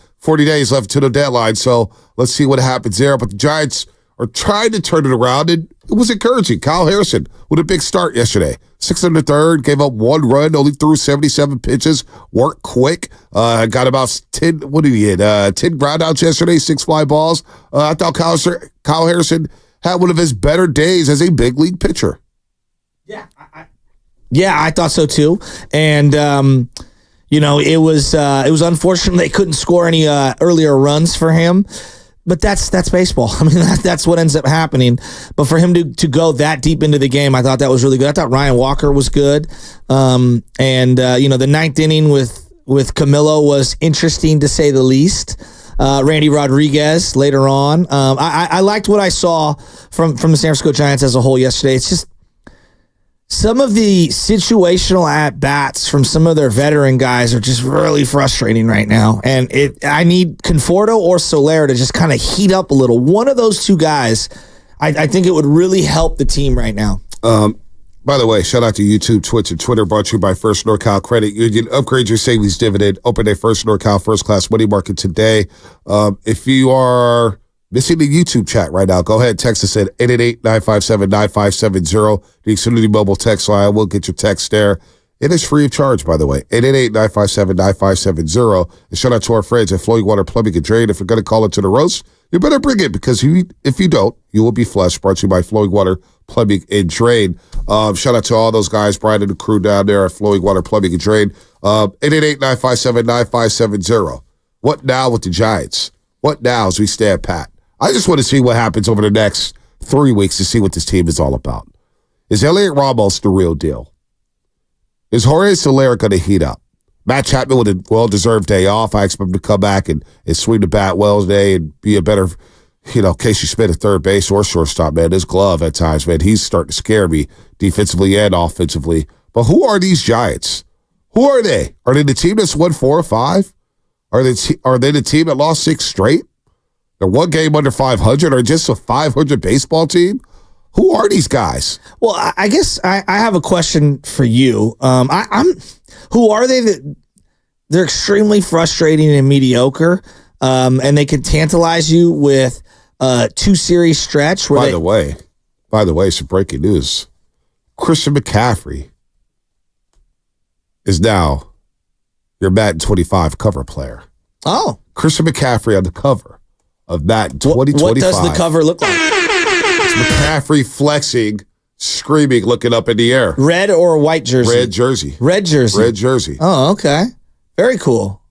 days left to the deadline, so let's see what happens there. But the Giants are trying to turn it around, and it was encouraging. Kyle Harrison with a big start yesterday. 6 in the third, gave up 1 run, only threw 77 pitches, worked quick, got about 10, 10 groundouts yesterday, 6 fly balls. I thought Kyle Harrison had one of his better days as a big league pitcher. Yeah, I thought so too. And, it was unfortunate they couldn't score any earlier runs for him. But that's baseball. I mean, that's what ends up happening. But for him to go that deep into the game, I thought that was really good. I thought Ryan Walker was good. The 9th inning with Camilo was interesting to say the least. Randy Rodriguez later on. I liked what I saw from the San Francisco Giants as a whole yesterday. It's just some of the situational at-bats from some of their veteran guys are just really frustrating right now. And I need Conforto or Soler to just kind of heat up a little. One of those two guys, I think it would really help the team right now. By the way, shout out to YouTube, Twitch, and Twitter, brought to you by First NorCal Credit Union. Upgrade your savings dividend. Open a First NorCal First Class Money Market today. If you are missing the YouTube chat right now, go ahead, text us at 888-957-9570. The Xfinity mobile text line. We'll get your text there. It is free of charge, by the way. 888-957-9570. And shout out to our friends at Flowing Water Plumbing and Drain. If you're going to call it to the roast, you better bring it, because if you don't, you will be flushed. Brought to you by Flowing Water Plumbing and Drain. Shout out to all those guys, Brian and the crew down there at Flowing Water Plumbing and Drain. 888-957-9570. What now with the Giants? What now as we stand pat? I just want to see what happens over the next 3 weeks to see what this team is all about. Is Elliott Ramos the real deal? Is Jorge Soler going to heat up? Matt Chapman with a well-deserved day off. I expect him to come back and swing the bat well today and be a better, Casey Smith at third base or shortstop, man. His glove at times, man, he's starting to scare me defensively and offensively. But who are these Giants? Who are they? Are they the team that's won 4 or 5? Are they the team that lost 6 straight? They're 1 game under 500 or just a 500 baseball team? Who are these guys? Well, I guess I have a question for you. Who are they? They're extremely frustrating and mediocre, and they can tantalize you with a 2-series stretch. By the way, some breaking news. Christian McCaffrey is now your Madden 25 cover player. Oh. Christian McCaffrey on the cover of Madden 2025. What does the cover look like? It's McCaffrey flexing, screaming, looking up in the air. Red or white jersey? Red jersey. Red jersey. Red jersey. Oh, okay. Very cool.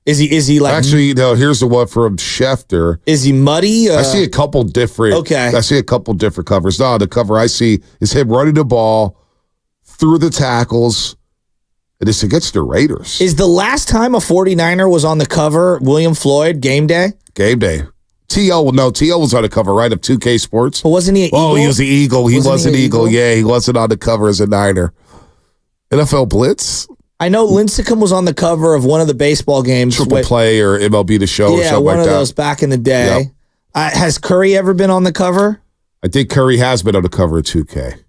Is he like... Actually, here's the one from Schefter. Is he muddy? I see a couple different... Okay. I see a couple different covers. No, the cover I see is him running the ball through the tackles, and it's against the Raiders. Is the last time a 49er was on the cover William Floyd, game day? Game day. T.O. was on the cover, right, of 2K Sports. But wasn't he an Eagle? Oh, he was the Eagle. He was an Eagle. Yeah, he wasn't on the cover as a Niner. NFL Blitz? I know Lincecum was on the cover of one of the baseball games. Triple Play or MLB The Show or something like that. Yeah, one of those back in the day. Yep. Has Curry ever been on the cover? I think Curry has been on the cover of 2K.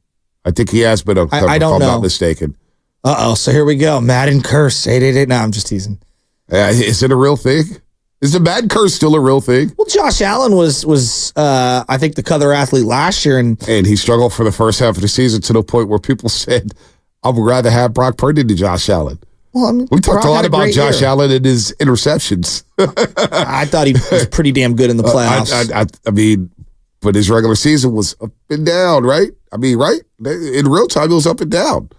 I think he has been on the cover, if I'm not mistaken. Uh-oh, so here we go. Madden curse, 888. No, I'm just teasing. Is it a real thing? Is the Madden curse still a real thing? Well, Josh Allen was I think, the color athlete last year. And he struggled for the first half of the season to the point where people said, I would rather have Brock Purdy than Josh Allen. Well, I mean, we talked a lot about Josh Allen and his interceptions. I thought he was pretty damn good in the playoffs. I mean, but his regular season was up and down, right? I mean, right? In real time, it was up and down.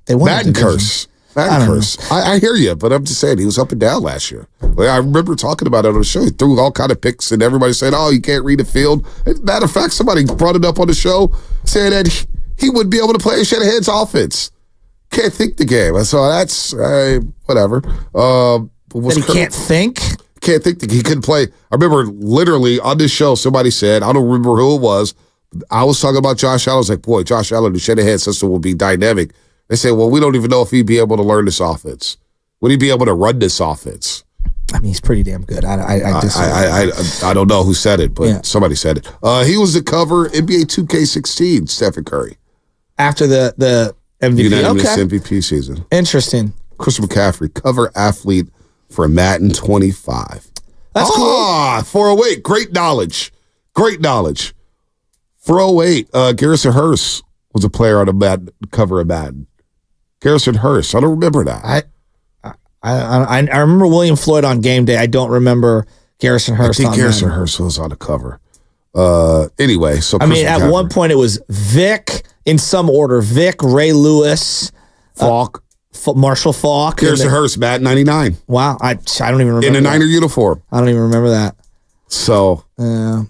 Madden curse. I hear you, but I'm just saying he was up and down last year. I remember talking about it on the show. He threw all kind of picks, and everybody said, "Oh, you can't read the field." As a matter of fact, somebody brought it up on the show, saying that he wouldn't be able to play Shanahan's offense. Can't think the game. So that's whatever. was that he can't think? Can't think that he couldn't play. I remember literally on this show, somebody said, I don't remember who it was. I was talking about Josh Allen. I was like, boy, Josh Allen, the Shanahan system will be dynamic. They said, well, we don't even know if he'd be able to learn this offense. Would he be able to run this offense? I mean, he's pretty damn good. I don't know who said it, but somebody said it. He was the cover NBA 2K16, Stephen Curry. After the MVP. Unanimous MVP season. Interesting. Chris McCaffrey, cover athlete for Madden 25. That's cool. 408. Great knowledge. 408. Garrison Hurst was a player on the cover of Madden. Garrison Hurst. I don't remember that. I remember William Floyd on game day. I don't remember Garrison Hurst. I think Garrison Hurst was on the cover. Anyway, so I mean, at one point it was Vic in some order. Vic, Ray Lewis, Falk, Marshall Falk, Garrison Hurst, Madden 99. Wow, I don't even remember in a Niner uniform. I don't even remember that. So, but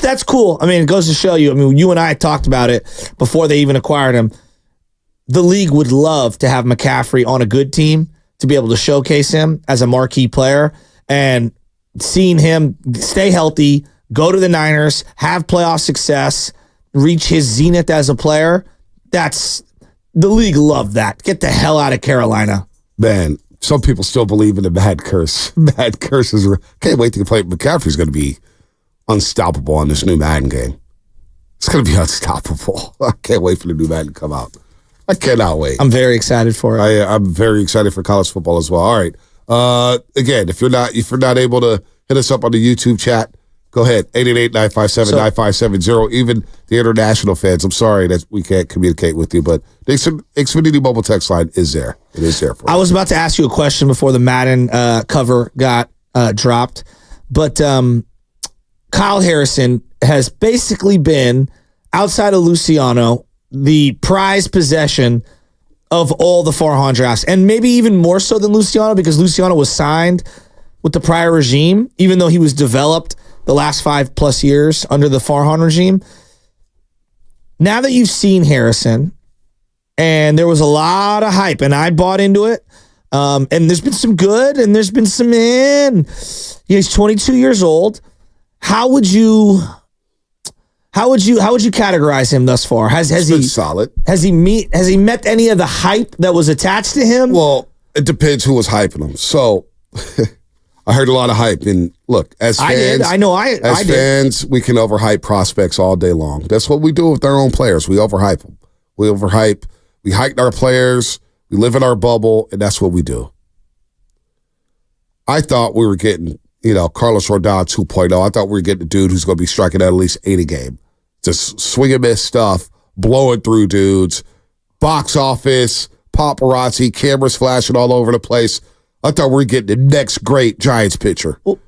that's cool. I mean, it goes to show you. I mean, you and I talked about it before they even acquired him. The league would love to have McCaffrey on a good team to be able to showcase him as a marquee player, and seeing him stay healthy, go to the Niners, have playoff success, reach his zenith as a player. That's the league loved that. Get the hell out of Carolina. Man, some people still believe in the bad curse. Bad curse is can't wait to play. McCaffrey's going to be unstoppable on this new Madden game. It's going to be unstoppable. I can't wait for the new Madden to come out. I cannot wait. I'm very excited for it. I'm very excited for college football as well. All right. Again, if you're not able to hit us up on the YouTube chat, go ahead. 888-957-9570. Even the international fans, I'm sorry that we can't communicate with you, but the Xfinity mobile text line is there. It is there for you. I was about to ask you a question before the Madden cover got dropped, but Kyle Harrison has basically been, outside of Luciano, the prized possession of all the Farhan drafts, and maybe even more so than Luciano, because Luciano was signed with the prior regime, even though he was developed the last 5+ years under the Farhan regime. Now that you've seen Harrison, and there was a lot of hype, and I bought into it, and there's been some good, and there's been some he's 22 years old. How would you categorize him thus far? Has he solid? Has he met any of the hype that was attached to him? Well, it depends who was hyping him. So I heard a lot of hype, and look, as fans, as fans, we can overhype prospects all day long. That's what we do with our own players. We overhype them. We hype our players. We live in our bubble, and that's what we do. I thought we were getting, Carlos Rodon 2.0. I thought we were getting a dude who's going to be striking at least 8 a game. Just swing and miss stuff, blowing through dudes, box office, paparazzi, cameras flashing all over the place. I thought we were getting the next great Giants pitcher. Well,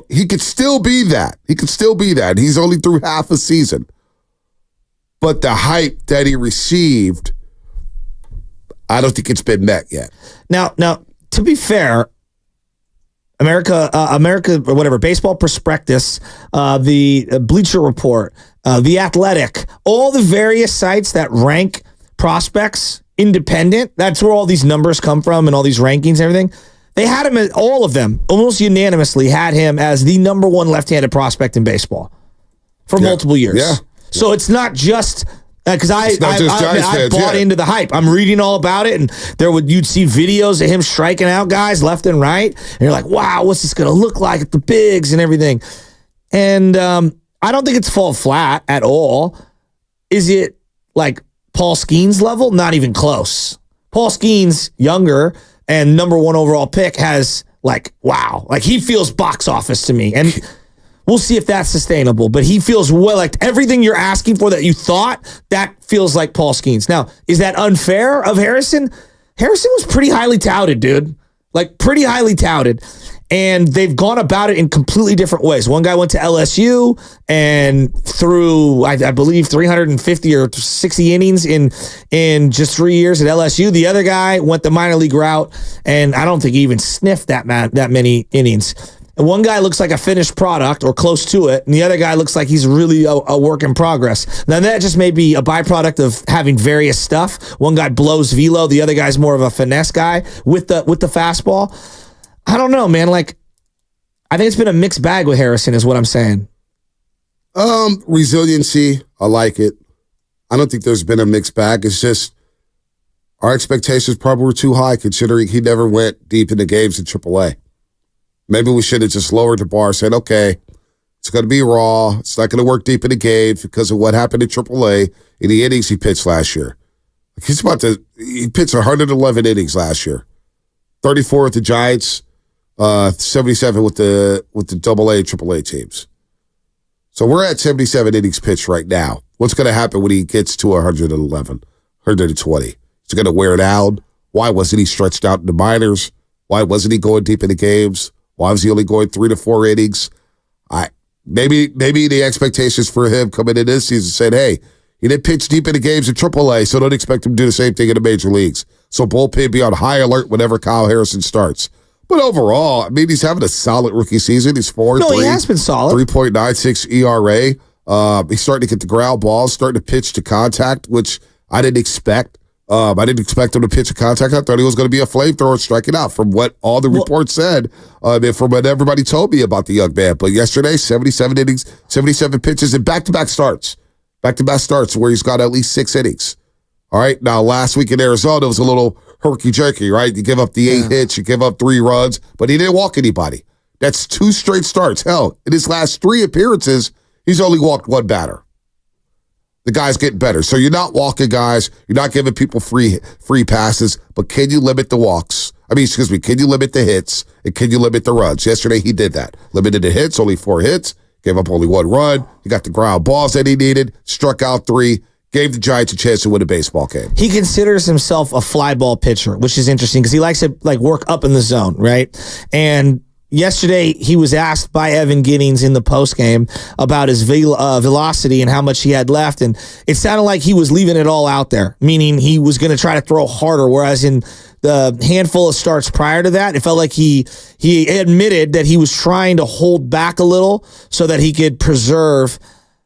he could still be that. He's only through half a season. But the hype that he received, I don't think it's been met yet. Now, to be fair, America, or whatever, Baseball Prospectus, the Bleacher Report, the Athletic, all the various sites that rank prospects independent. That's where all these numbers come from and all these rankings and everything. They had him, all of them, almost unanimously had him as the number one left-handed prospect in baseball for multiple years. Yeah. So it's not just... Because I bought into the hype. I'm reading all about it, and you'd see videos of him striking out guys left and right, and you're like, wow, what's this going to look like at the bigs and everything? And I don't think it's fall flat at all. Is it like Paul Skeens level? Not even close. Paul Skeens, younger and number 1 overall pick, has he feels box office to me. And we'll see if that's sustainable, but he feels like everything you're asking for that you thought, that feels like Paul Skeens. Now, is that unfair of Harrison? Harrison was pretty highly touted, dude. Pretty highly touted. And they've gone about it in completely different ways. One guy went to LSU and threw, I believe, 350 or 60 innings in just 3 years at LSU. The other guy went the minor league route, and I don't think he even sniffed that many innings. And one guy looks like a finished product or close to it, and the other guy looks like he's really a work in progress. Now, that just may be a byproduct of having various stuff. One guy blows velo, the other guy's more of a finesse guy with the fastball. I don't know, man. Like, I think it's been a mixed bag with Harrison is what I'm saying. Resiliency, I like it. I don't think there's been a mixed bag. It's just our expectations probably were too high considering he never went deep into games in AAA. Maybe we should have just lowered the bar, said, okay, it's going to be raw. It's not going to work deep in the games because of what happened in AAA in the innings he pitched last year. He pitched 111 innings last year. 34 with the Giants, 77 with the AA and AAA teams. So we're at 77 innings pitched right now. What's going to happen when he gets to 111, 120? Is he going to wear it out? Why wasn't he stretched out in the minors? Why wasn't he going deep in the games? Why was he only going 3 to 4 innings? Maybe the expectations for him coming in this season said, hey, he didn't pitch deep in the games in AAA, so don't expect him to do the same thing in the major leagues. So bullpen be on high alert whenever Kyle Harrison starts. But overall, I mean, he's having a solid rookie season. He's 4-3. He has been solid. 3.96 ERA. He's starting to get the ground balls, starting to pitch to contact, which I didn't expect. I didn't expect him to pitch a contact. I thought he was going to be a flamethrower striking out from what all the reports said, and from what everybody told me about the young man. But yesterday, 77 innings, 77 pitches, and back-to-back starts. Back-to-back starts where he's got at least 6 innings. All right, now last week in Arizona, it was a little herky-jerky, right? You give up the 8 hits, you give up 3 runs, but he didn't walk anybody. That's 2 straight starts. Hell, in his last 3 appearances, he's only walked 1 batter. The guy's getting better. So you're not walking guys. You're not giving people free passes, but can you limit the walks? Can you limit the hits, and can you limit the runs? Yesterday, he did that. Limited the hits, only 4 hits, gave up only 1 run. He got the ground balls that he needed, struck out 3, gave the Giants a chance to win a baseball game. He considers himself a fly ball pitcher, which is interesting because he likes to work up in the zone, right? And yesterday, he was asked by Evan Giddings in the postgame about his velocity and how much he had left, and it sounded like he was leaving it all out there, meaning he was going to try to throw harder, whereas in the handful of starts prior to that, it felt like he admitted that he was trying to hold back a little so that he could preserve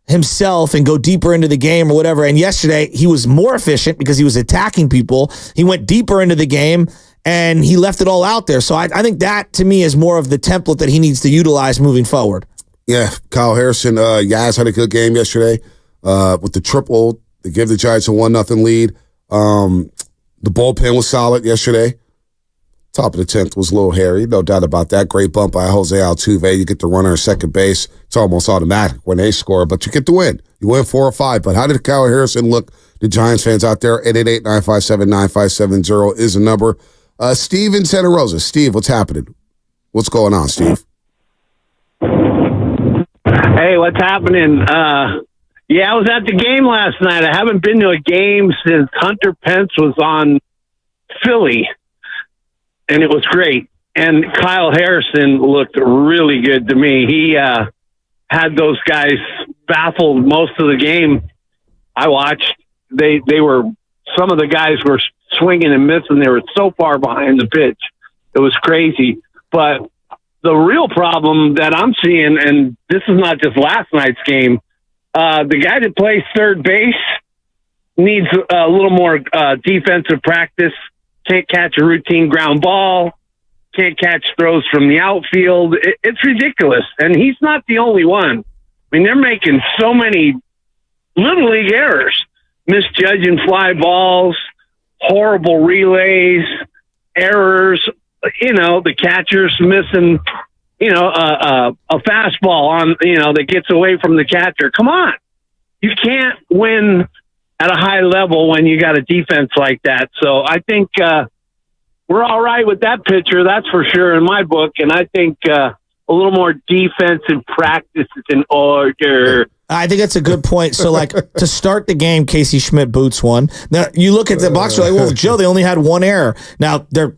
himself and go deeper into the game or whatever. And yesterday, he was more efficient because he was attacking people. He went deeper into the game, and he left it all out there. So I think that, to me, is more of the template that he needs to utilize moving forward. Yeah, Kyle Harrison, Yaz had a good game yesterday with the triple to give the Giants a 1-0 lead. The bullpen was solid yesterday. Top of the 10th was a little hairy, no doubt about that. Great bump by Jose Altuve. You get the runner at second base. It's almost automatic when they score, but you get the win. You win 4 or 5. But how did Kyle Harrison look? The Giants fans out there, 888-957-9570 is the number. Steve in Santa Rosa. Steve, what's happening? What's going on, Steve? Hey, what's happening? I was at the game last night. I haven't been to a game since Hunter Pence was on Philly, and it was great. And Kyle Harrison looked really good to me. He had those guys baffled most of the game. I watched. They were, some of the guys were swinging and missing. They were so far behind the pitch. It was crazy. But the real problem that I'm seeing, and this is not just last night's game, the guy that plays third base needs a little more defensive practice. Can't catch a routine ground ball. Can't catch throws from the outfield. It's ridiculous. And he's not the only one. I mean, they're making so many little league errors, misjudging fly balls, horrible relays, errors, the catcher's missing, a fastball on, that gets away from the catcher. Come on. You can't win at a high level when you got a defense like that. So I think we're all right with that pitcher, that's for sure in my book. And I think a little more defensive practice is in order. I think that's a good point. So, to start the game, Casey Schmidt boots one. Now, you look at the box, you're like, well, Joe, they only had 1 error. Now, they're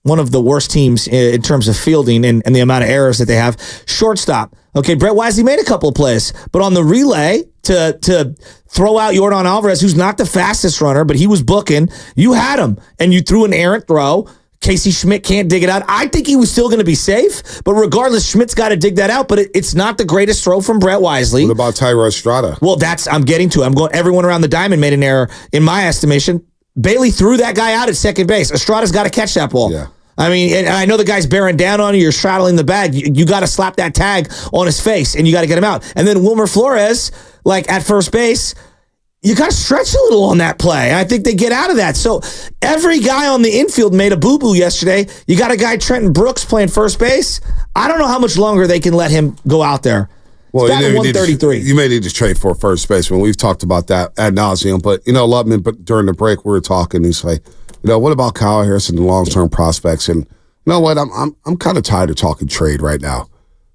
one of the worst teams in terms of fielding and the amount of errors that they have. Shortstop. Okay, Brett Wisely made a couple of plays, but on the relay to throw out Yordan Alvarez, who's not the fastest runner, but he was booking, you had him, and you threw an errant throw. Casey Schmidt can't dig it out. I think he was still going to be safe, but regardless, Schmidt's got to dig that out. But it's not the greatest throw from Brett Wisely. What about Tyra Estrada? Well, I'm getting to it. Everyone around the diamond made an error, in my estimation. Bailey threw that guy out at second base. Estrada's got to catch that ball. Yeah. I mean, and I know the guy's bearing down on you. You're straddling the bag. You got to slap that tag on his face, and you got to get him out. And then Wilmer Flores, like at first base, you got to stretch a little on that play. I think they get out of that. So every guy on the infield made a boo-boo yesterday. You got a guy, Trenton Brooks, playing first base. I don't know how much longer they can let him go out there. Well, you 133. You may need to trade for a first baseman. We've talked about that ad nauseum. But, Lubman, but during the break, we were talking. He's like, what about Kyle Harrison and long-term prospects? And you know what? I'm kind of tired of talking trade right now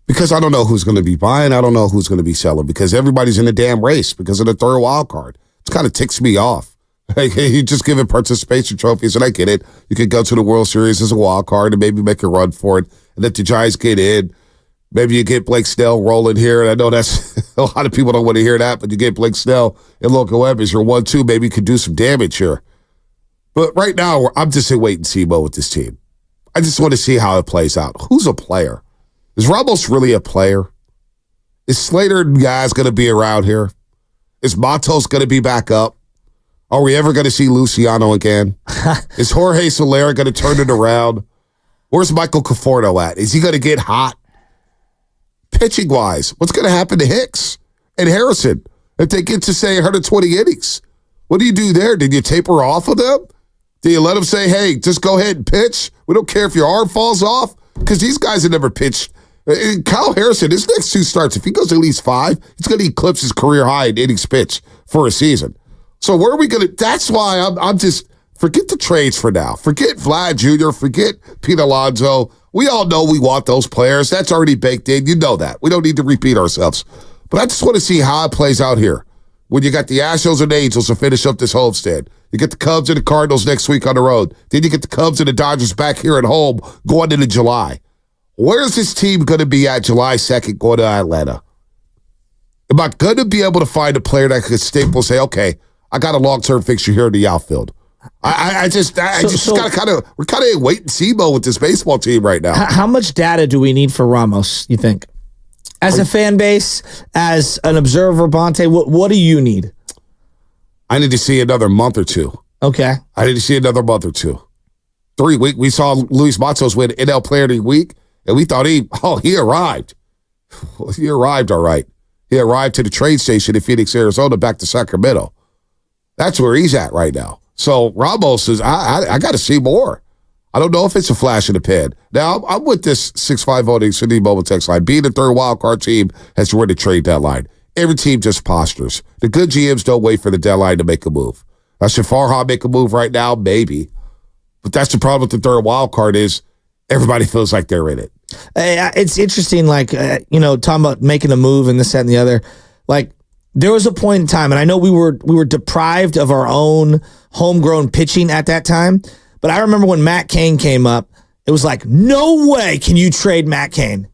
because I don't know who's going to be buying. I don't know who's going to be selling because everybody's in a damn race because of the third wild card. It kind of ticks me off. Like, you just give it participation trophies, and I get it. You could go to the World Series as a wild card and maybe make a run for it, and let the Giants get in. Maybe you get Blake Snell rolling here, and I know that's a lot of people don't want to hear that, but you get Blake Snell and Logan Webb as your 1-2. Maybe you could do some damage here. But right now, I'm just in wait-and-see mode with this team. I just want to see how it plays out. Who's a player? Is Ramos really a player? Is Slater and guys going to be around here? Is Matos going to be back up? Are we ever going to see Luciano again? Is Jorge Soler going to turn it around? Where's Michael Conforto at? Is he going to get hot? Pitching-wise, what's going to happen to Hicks and Harrison if they get to, say, 120 innings? What do you do there? Did you taper off of them? Do you let them say, hey, just go ahead and pitch? We don't care if your arm falls off? Because these guys have never pitched. Kyle Harrison, his next 2 starts, if he goes at least 5, he's going to eclipse his career high in innings pitched for a season. So where are we going to – that's why I'm just – forget the trades for now. Forget Vlad Jr., forget Pete Alonso. We all know we want those players. That's already baked in. You know that. We don't need to repeat ourselves. But I just want to see how it plays out here. When you got the Astros and Angels to finish up this homestand. You get the Cubs and the Cardinals next week on the road. Then you get the Cubs and the Dodgers back here at home going into July. Where's this team going to be at July 2nd going to Atlanta? Am I going to be able to find a player that could staple and say, okay, I got a long-term fixture here in the outfield? I just got to we're kind of in wait-and-see mode with this baseball team right now. How much data do we need for Ramos, you think? As a fan base, as an observer, Bonte, what do you need? I need to see another month or two. Okay. I need to see another month or two. 3 weeks. We saw Luis Matos win NL Player of the Week, and we thought he arrived. Well, he arrived all right. He arrived to the train station in Phoenix, Arizona, back to Sacramento. That's where he's at right now. So Ramos is, I got to see more. I don't know if it's a flash in the pan. Now, I'm with this 6-5 voting Cindy Mobile text line. Being the third wild card team has run the trade deadline. Every team just postures. The good GMs don't wait for the deadline to make a move. Should Farhan make a move right now? Maybe. But that's the problem with the third wild card is everybody feels like they're in it. It's interesting, talking about making a move and this, that, and the other. Like, there was a point in time, and I know we were deprived of our own homegrown pitching at that time, but I remember when Matt Cain came up, it was like, no way can you trade Matt Cain.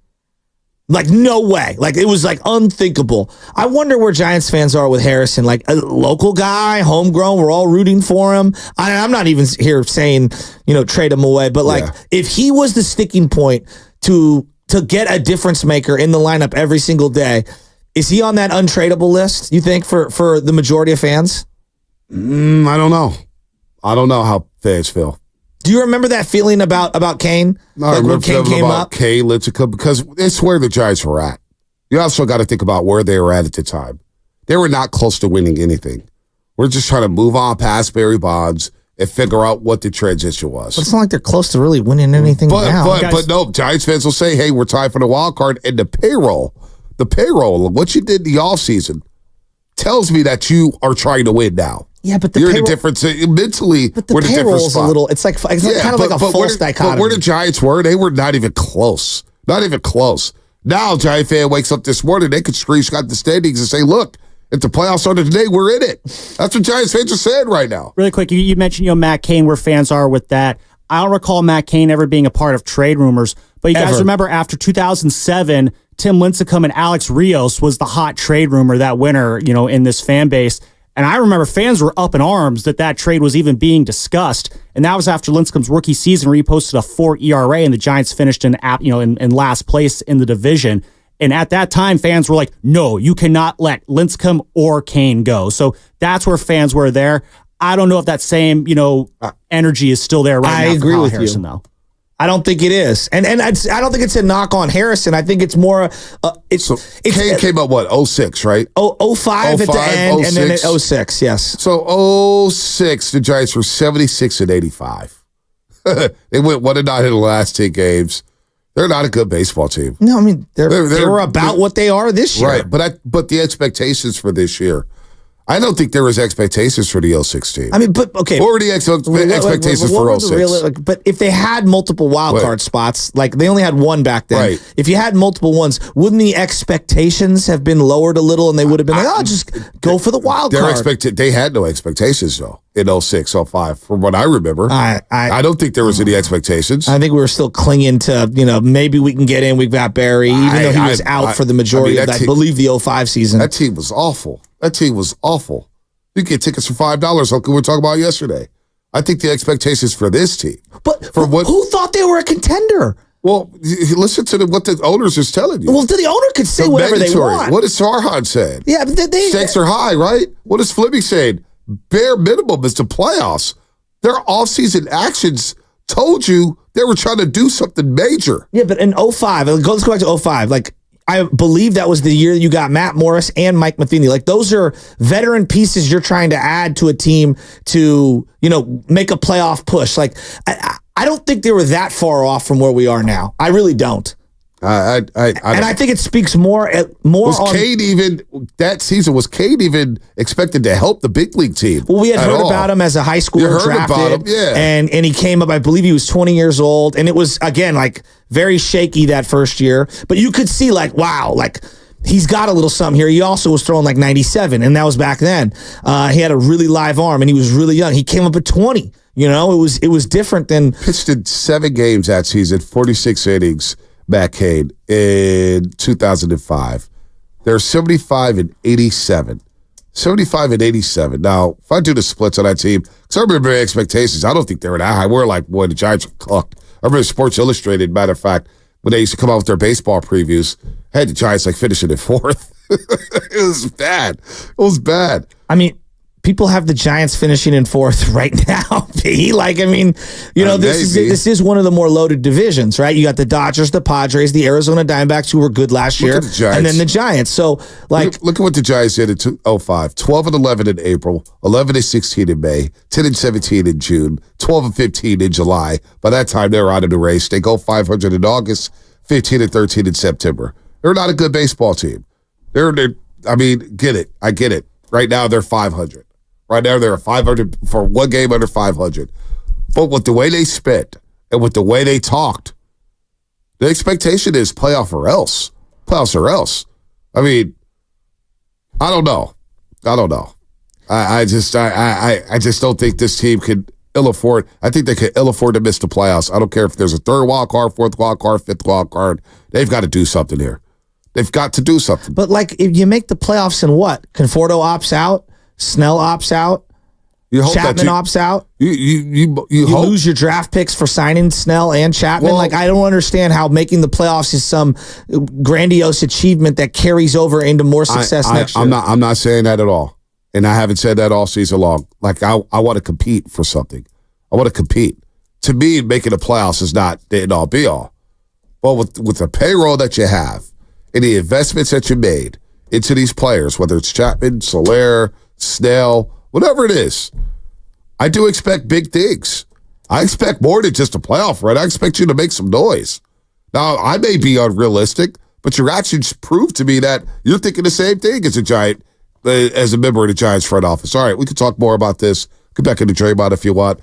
Like, no way. Like, it was like unthinkable. I wonder where Giants fans are with Harrison. Like, a local guy, homegrown, we're all rooting for him. I'm not even here saying, trade him away. But, if he was the sticking point to get a difference maker in the lineup every single day, is he on that untradeable list, you think, for the majority of fans? I don't know. I don't know how fans feel. Do you remember that feeling about Kane? No, I remember when Kane came up? Kane, Litica, because it's where the Giants were at. You also got to think about where they were at the time. They were not close to winning anything. We're just trying to move on past Barry Bonds and figure out what the transition was. But it's not like they're close to really winning anything now. But no, Giants fans will say, hey, we're tied for the wild card, and the payroll, what you did in the offseason tells me that you are trying to win now. Yeah, but you're in a different mentally. But the payroll's a little. It's kind of like a false dichotomy. But where the Giants were, they were not even close. Not even close. Now, Giant fan wakes up this morning, they could screenshot the standings and say, "Look, if the playoffs started today, we're in it." That's what Giants fans are saying right now. Really quick, you mentioned Matt Cain, where fans are with that. I don't recall Matt Cain ever being a part of trade rumors, but you guys remember after 2007, Tim Lincecum and Alex Rios was the hot trade rumor that winter, in this fan base. And I remember fans were up in arms that trade was even being discussed. And that was after Lincecum's rookie season, where he posted a 4 ERA, and the Giants finished in last place in the division. And at that time, fans were like, no, you cannot let Lincecum or Kane go. So that's where fans were there. I don't know if that same, energy is still there right now. I agree with Harrison, though. I don't think it is. And I don't think it's a knock on Harrison. I think it's more, Kane came up, 06, right? 05 at the end, 06. And then at 06, yes. So 06, the Giants were 76 and 85. They went 1-9 in the last 10 games. They're not a good baseball team. No, I mean, they were about what they are this year. Right, but the expectations for this year, I don't think there was expectations for the 06 team. I mean, but okay. What were the expectations for 06? But if they had multiple wild card spots, like they only had one back then. Right. If you had multiple ones, wouldn't the expectations have been lowered a little, and they would have been just go for the wild card? They had no expectations though in 06, 05, from what I remember. I don't think there was any expectations. I think we were still clinging to, maybe we can get in. We've got Barry, even though he was out for the majority of that. I believe the 05 season. That team was awful. You get tickets for $5, like we were talking about yesterday. I think the expectations for this team. But who thought they were a contender? Well, listen to what the owners is telling you. Well, the owner could say whatever they want. What is Sarhan saying? Yeah, but stakes are high, right? What is Fleming saying? Bare minimum is the playoffs. Their offseason actions told you they were trying to do something major. Yeah, but in 05, let's go back to 05. Like, I believe that was the year you got Matt Morris and Mike Matheny. Like, those are veteran pieces you're trying to add to a team to, make a playoff push. Like, I don't think they were that far off from where we are now. I really don't. I think it speaks more was on. Cade even that season? Was Cade even expected to help the big league team? Well, we had heard about him as a high schooler drafted, and he came up. I believe he was 20 years old, and it was again like very shaky that first year. But you could see wow, he's got a little something here. He also was throwing 97, and that was back then. He had a really live arm, and he was really young. He came up at 20. It was different than pitched in 7 games that season, 46 innings. Matt Cain in 2005. They're 75 and 87. 75 and 87. Now, if I do the splits on that team, because I remember expectations, I don't think they were that high. We're like, boy, the Giants are cooked. I remember Sports Illustrated, matter of fact, when they used to come out with their baseball previews, had the Giants finishing in 4th. It was bad. It was bad. I mean, people have the Giants finishing in 4th right now. This is one of the more loaded divisions, right? You got the Dodgers, the Padres, the Arizona Diamondbacks, who were good last year, and then the Giants. So, look at what the Giants did in 2005: 12 and 11 in April, 11 and 16 in May, 10 and 17 in June, 12 and 15 in July. By that time, they're out of the race. They go 500 in August, 15 and 13 in September. They're not a good baseball team. Get it. I get it. Right now, they're 500. Right now, they're 500 for one game under 500. But with the way they spent and with the way they talked, the expectation is playoff or else. Playoffs or else. I don't know. I just don't think this team could ill afford. I think they could ill afford to miss the playoffs. I don't care if there's a 3rd wild card, 4th wild card, 5th wild card. They've got to do something here. They've got to do something. But if you make the playoffs and what? Conforto opts out? Snell opts out. Chapman opts out. You lose your draft picks for signing Snell and Chapman. I don't understand how making the playoffs is some grandiose achievement that carries over into more success next year. I'm not saying that at all, and I haven't said that all season long. I want to compete for something. I want to compete. To me, making the playoffs is not the end all be all. But with the payroll that you have and the investments that you made into these players, whether it's Chapman, Soler, Snell, whatever it is, I do expect big things. I expect more than just a playoff run. I expect you to make some noise. Now, I may be unrealistic, but your actions prove to me that you're thinking the same thing as a member of the Giants front office. All right, we can talk more about this. Get back into Draymond if you want.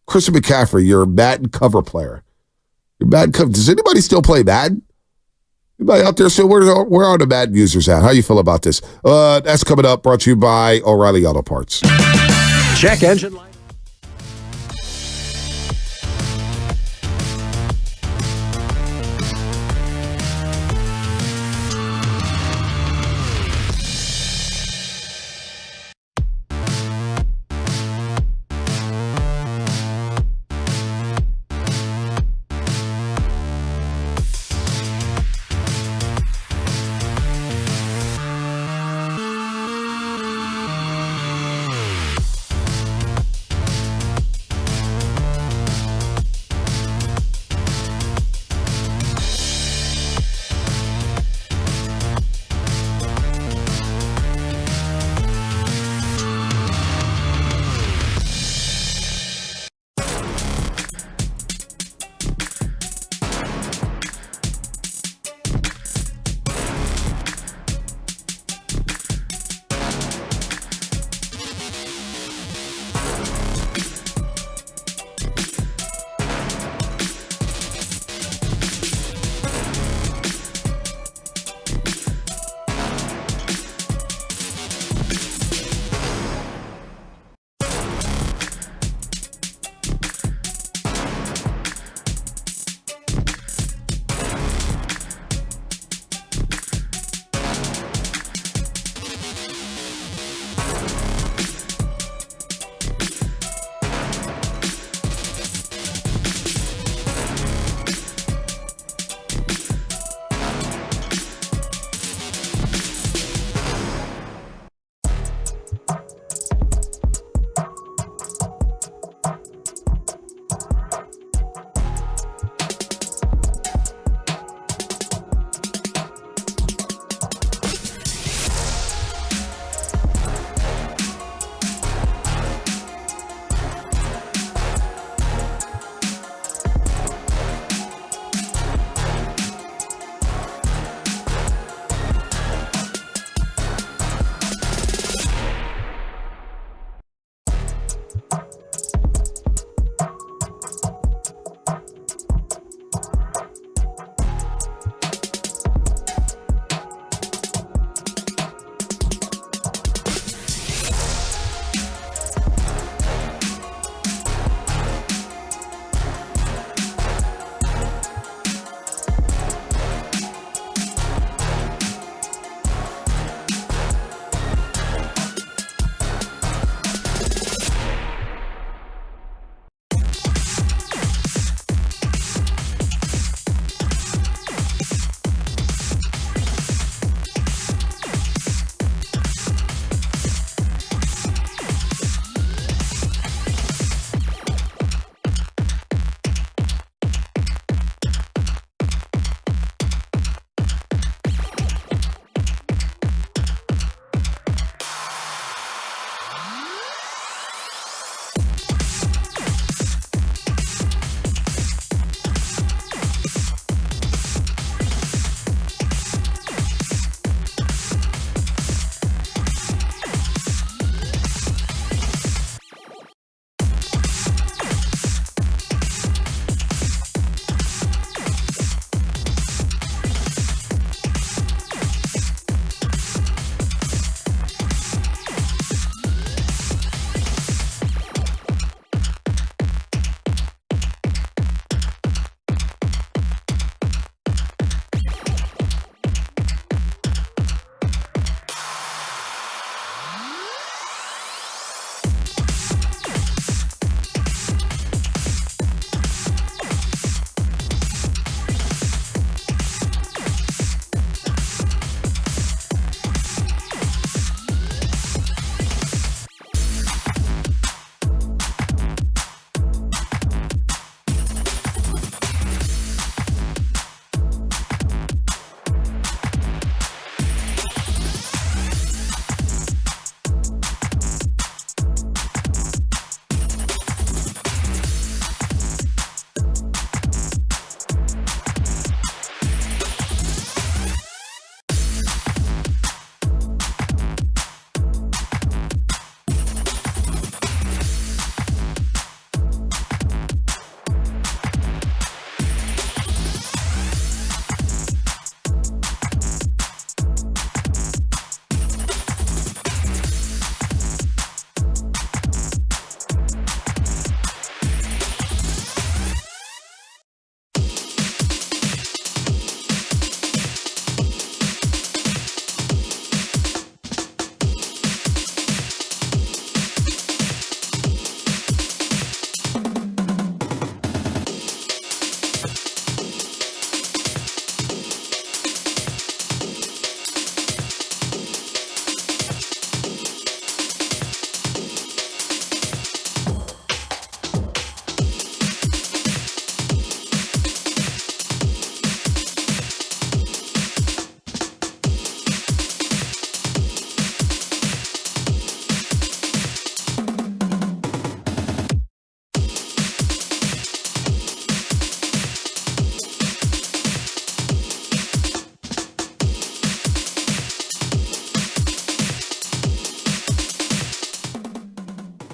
Christian McCaffrey, you're a Madden cover player. Does anybody still play Madden? Anybody out there? So where are the Madden users at? How you feel about this? That's coming up, brought to you by O'Reilly Auto Parts. Check engine light.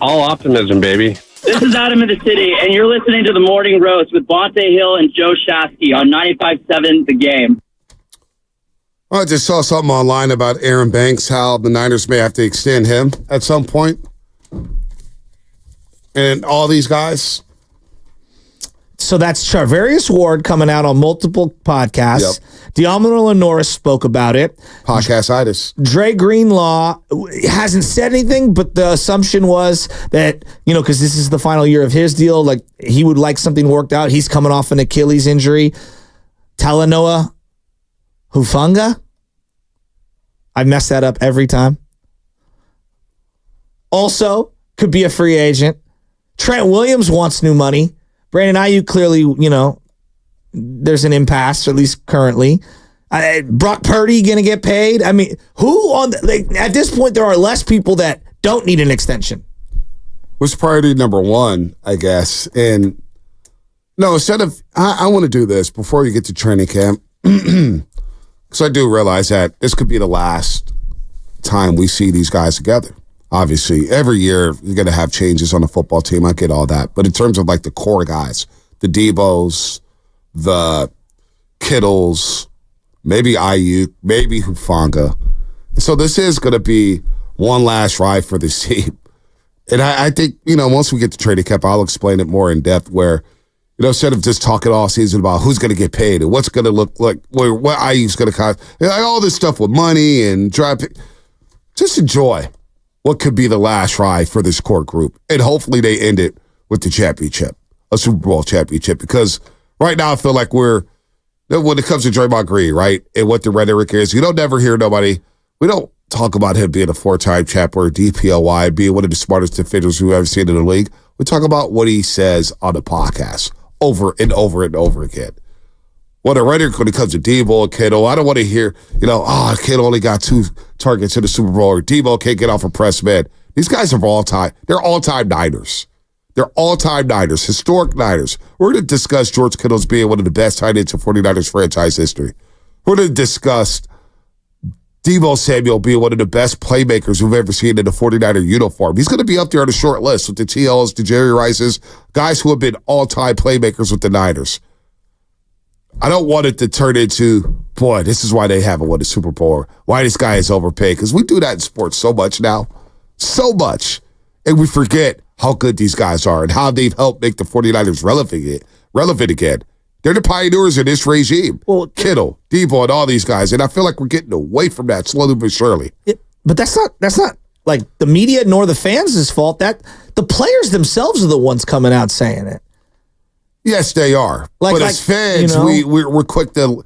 All optimism, baby. This is Adam in the City, and you're listening to The Morning Roast with Bonte Hill and Joe Shasky on 95.7 The Game. I just saw something online about Aaron Banks, how the Niners may have to extend him at some point. And all these guys. So that's Charvarius Ward coming out on multiple podcasts. Yep. Diamond Norris spoke about it. Podcast-itis. Dre Greenlaw hasn't said anything, but the assumption was that, because this is the final year of his deal, like he would like something worked out. He's coming off an Achilles injury. Talanoa Hufanga. I mess that up every time. Also, could be a free agent. Trent Williams wants new money. Brandon Aiyuk clearly, there's an impasse, at least currently. Brock Purdy going to get paid. I mean, who at this point, there are less people that don't need an extension. What's priority number one, I guess? And no, instead of, I want to do this before you get to training camp, because I do realize that this could be the last time we see these guys together. Obviously, every year you're going to have changes on the football team. I get all that. But in terms of like the core guys, the Debos, the Kittles, maybe Aiyuk, maybe Hufanga. So this is going to be one last ride for this team. And I think, once we get to training camp, I'll explain it more in depth where, instead of just talking all season about who's going to get paid and what's going to look like, what Aiyuk's going to cost, all this stuff with money and draft pick, just enjoy what could be the last ride for this core group. And hopefully they end it with the championship, a Super Bowl championship. Because right now I feel like when it comes to Draymond Green, right, and what the rhetoric is, you don't never hear nobody, we don't talk about him being a 4-time champ or a DPOY, being one of the smartest defenders we've ever seen in the league. We talk about what he says on the podcast over and over and over again. What a rhetoric when it comes to Debo and Kittle, I don't want to hear, Kittle only got 2 targets in the Super Bowl, or Debo can't get off a press man. These guys are they're all-time Niners. They're all-time Niners, historic Niners. We're going to discuss George Kittle's being one of the best tight ends in 49ers franchise history. We're going to discuss Debo Samuel being one of the best playmakers we've ever seen in a 49er uniform. He's going to be up there on the short list with the TLs, the Jerry Rices, guys who have been all-time playmakers with the Niners. I don't want it to turn into, boy, this is why they haven't won the Super Bowl, why this guy is overpaid, because we do that in sports so much now. So much. And we forget how good these guys are and how they've helped make the 49ers relevant again. They're the pioneers of this regime. Well, Kittle, Debo, and all these guys. And I feel like we're getting away from that slowly but surely. But that's not like the media nor the fans' fault. That the players themselves are the ones coming out saying it. Yes, they are. But as fans, we're quick to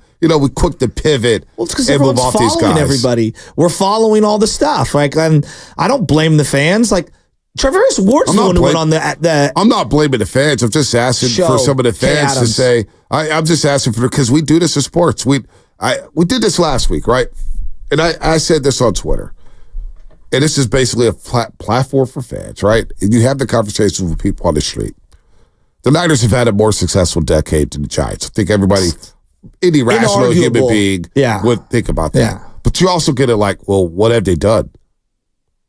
quick to pivot and move off these guys. Everybody, we're following all the stuff. Like, and I don't blame the fans. Like, Charvarius Ward's the one who went on the. I'm not blaming the fans. I'm just asking for some of the fans to say. I'm just asking for, because we do this in sports. We did this last week, right? And I said this on Twitter. And this is basically a platform for fans, right? And you have the conversations with people on the street. The Niners have had a more successful decade than the Giants. I think everybody, any rational human being would think about that. Yeah. But you also get it like, well, what have they done?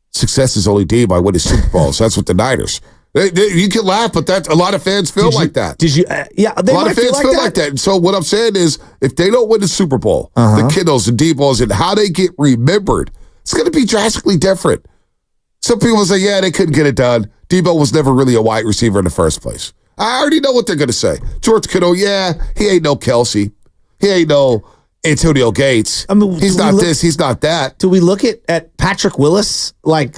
Success is only deemed by winning Super Bowls. That's what the Niners. You can laugh, but a lot of fans feel like that. Did you? Yeah, a lot of fans feel like that. And so what I'm saying is, if they don't win the Super Bowl, the Kittles, the Debos, and how they get remembered, it's going to be drastically different. Some people say, yeah, they couldn't get it done. Debo was never really a wide receiver in the first place. I already know what they're going to say. George Kittle, yeah, he ain't no Kelsey. He ain't no Antonio Gates. I mean, he's not this, he's not that. Do we look at Patrick Willis? Like,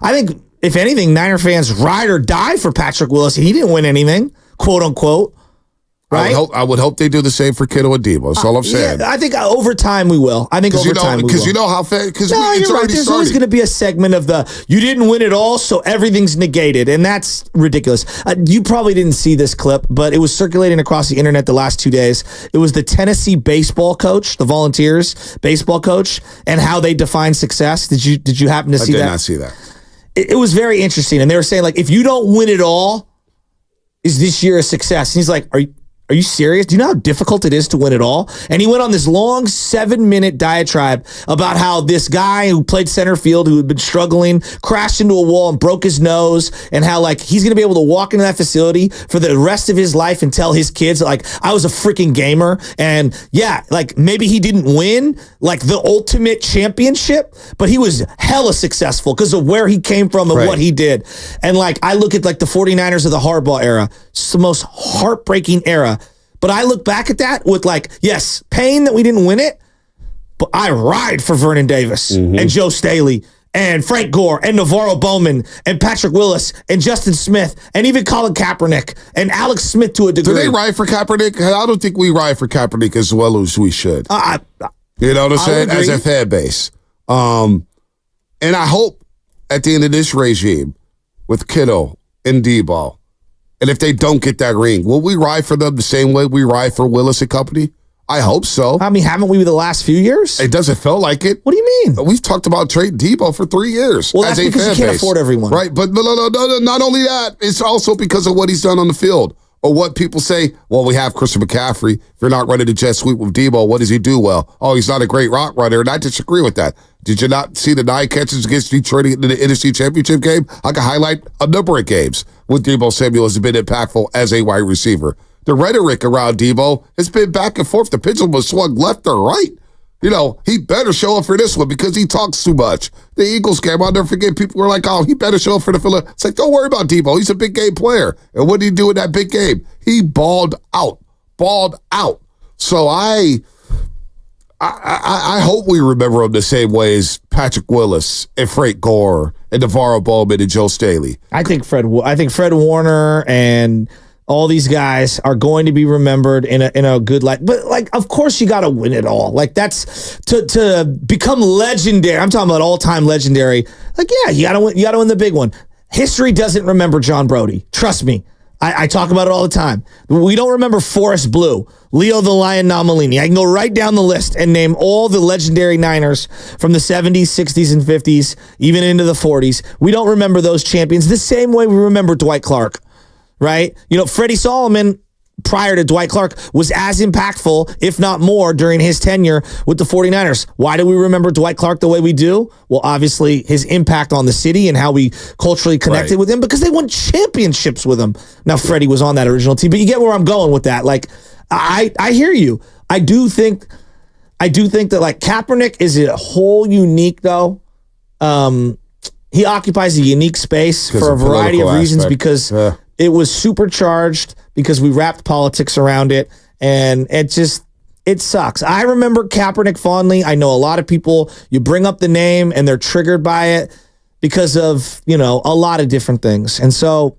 I think, if anything, Niner fans ride or die for Patrick Willis. He didn't win anything, quote unquote. Right? I would hope they do the same for Kittle and Debo. That's all I'm saying. Yeah, I think over time we will. I think over time we will. Because you know how fast. Because no, you're right. There's always going to be a segment of you didn't win it all, so everything's negated, and that's ridiculous. You probably didn't see this clip, but it was circulating across the internet the last 2 days. It was the Tennessee baseball coach, the Volunteers baseball coach, and how they define success. Did you happen to see that? I did not see that. It was very interesting, and they were saying, like, if you don't win it all, is this year a success? And he's like, Are you serious? Do you know how difficult it is to win it all? And he went on this long 7-minute diatribe about how this guy who played center field, who had been struggling, crashed into a wall and broke his nose, and how like he's going to be able to walk into that facility for the rest of his life and tell his kids like, I was a freaking gamer. And yeah, like maybe he didn't win like the ultimate championship, but he was hella successful because of where he came from and what he did. And like I look at like the 49ers of the Harbaugh era. It's the most heartbreaking era. But I look back at that with like, yes, pain that we didn't win it, but I ride for Vernon Davis and Joe Staley and Frank Gore and Navarro Bowman and Patrick Willis and Justin Smith and even Colin Kaepernick and Alex Smith to a degree. Do they ride for Kaepernick? I don't think we ride for Kaepernick as well as we should. You know what I'm saying? As a fan base. And I hope at the end of this regime with Kittle and Debo, and if they don't get that ring, will we ride for them the same way we ride for Willis and company? I hope so. I mean, haven't we the last few years? It doesn't feel like it. What do you mean? We've talked about trading Debo for 3 years. Well, that's because you can't afford everyone. Right, but no, not only that, it's also because of what he's done on the field. Or what people say, well, we have Christian McCaffrey. If you're not running the jet sweep with Debo, what does he do well? Oh, he's not a great route runner, and I disagree with that. Did you not see the 9 catches against Detroit in the NFC Championship game? I can highlight a number of games with Debo Samuel has been impactful as a wide receiver. The rhetoric around Debo has been back and forth. The pendulum was swung left or right. You know, he better show up for this one because he talks too much. The Eagles game, I'll never forget, people were like, oh, he better show up for the Philadelphia. It's like, don't worry about Debo. He's a big game player. And what did he do in that big game? He balled out. So I hope we remember him the same way as Patrick Willis and Frank Gore and Navarro Bowman and Joe Staley. I think Fred Warner and all these guys are going to be remembered in a good light. But like, of course you got to win it all. Like that's to become legendary. I'm talking about all-time legendary. Like, yeah, you got to win the big one. History doesn't remember John Brodie. Trust me. I talk about it all the time. We don't remember Forrest Blue, Leo the Lion Nomalini. I can go right down the list and name all the legendary Niners from the 70s, 60s, and 50s, even into the 40s. We don't remember those champions the same way we remember Dwight Clark. Right? You know, Freddie Solomon, prior to Dwight Clark, was as impactful, if not more, during his tenure with the 49ers. Why do we remember Dwight Clark the way we do? Well, obviously, his impact on the city and how we culturally connected with him, because they won championships with him. Now, Freddie was on that original team, but you get where I'm going with that. Like, I hear you. I do think that, like, Kaepernick is a whole unique, though. He occupies a unique space for a variety of reasons because it was supercharged because we wrapped politics around it, and it sucks. I remember Kaepernick fondly. I know a lot of people, you bring up the name and they're triggered by it because of, you know, a lot of different things. And so,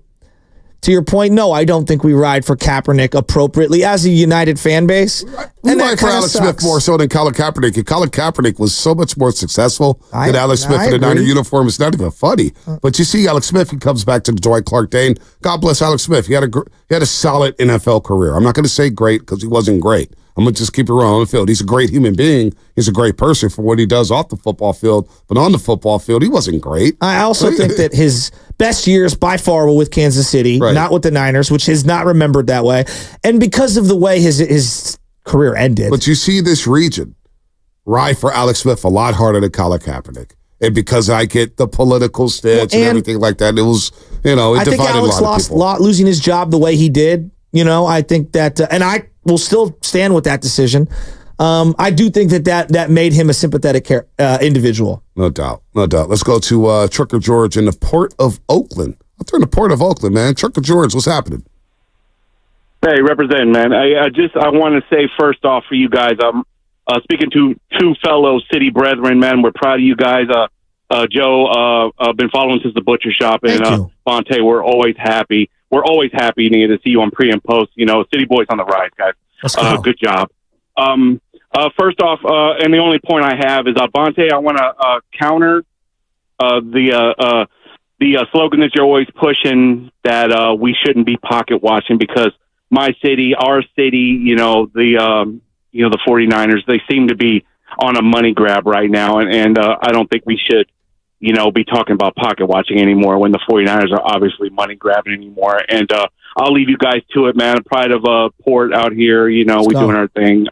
to your point, no, I don't think we ride for Kaepernick appropriately as a united fan base. We ride for Alex Smith more so than Colin Kaepernick. And Colin Kaepernick was so much more successful than Alex Smith in the Niner uniform. It's not even funny. But you see Alex Smith, he comes back to the Dwight Clark Dane. God bless Alex Smith. He had a solid NFL career. I'm not going to say great because he wasn't great. I'm going to just keep it real on the field. He's a great human being. He's a great person for what he does off the football field. But on the football field, he wasn't great. I also think that his best years by far were with Kansas City, not with the Niners, which is not remembered that way. And because of the way his career ended. But you see this region ride for Alex Smith a lot harder than Colin Kaepernick. And because I get the political stance and everything like that, it was, you know, it divided a lot of people. Losing his job the way he did. You know, I think that, and I will still stand with that decision. I do think that made him a sympathetic individual. No doubt. Let's go to Trucker George in the Port of Oakland. I'll turn to Port of Oakland, man. Trucker George, what's happening? Hey, representing, man. I want to say first off for you guys, I'm speaking to two fellow city brethren, man. We're proud of you guys. Joe, been following since the butcher shop, and Bonte, we're always happy. We're always happy to see you on pre and post. You know, City Boys on the rise, guys. Good job. First off, and the only point I have is Bonte. I want to counter the slogan that you're always pushing that we shouldn't be pocket watching because my city, our city, the 49ers, they seem to be on a money grab right now, and I don't think we should. Be talking about pocket watching anymore when the 49ers are obviously money grabbing anymore. And I'll leave you guys to it, man. Pride of Port out here. You know, we're doing our thing.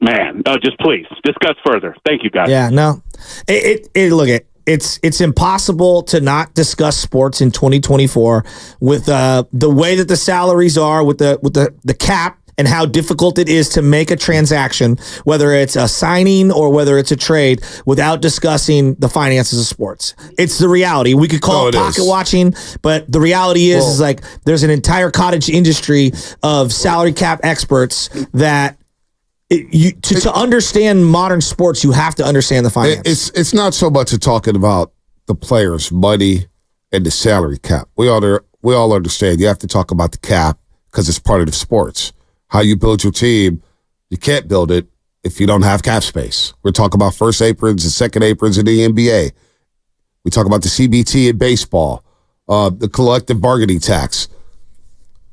Man, just please discuss further. Thank you, guys. Yeah, no. It's impossible to not discuss sports in 2024 with the way that the salaries are, with the cap, and how difficult it is to make a transaction, whether it's a signing or whether it's a trade, without discussing the finances of sports. It's the reality. We could call it pocket watching, but the reality is like there's an entire cottage industry of salary cap experts that to understand modern sports, you have to understand the finances. It's not so much talking about the players' money and the salary cap. We all understand you have to talk about the cap because it's part of the sports. How you build your team, you can't build it if you don't have cap space. We're talking about first aprons and second aprons in the NBA. We talk about the CBT in baseball, the collective bargaining tax.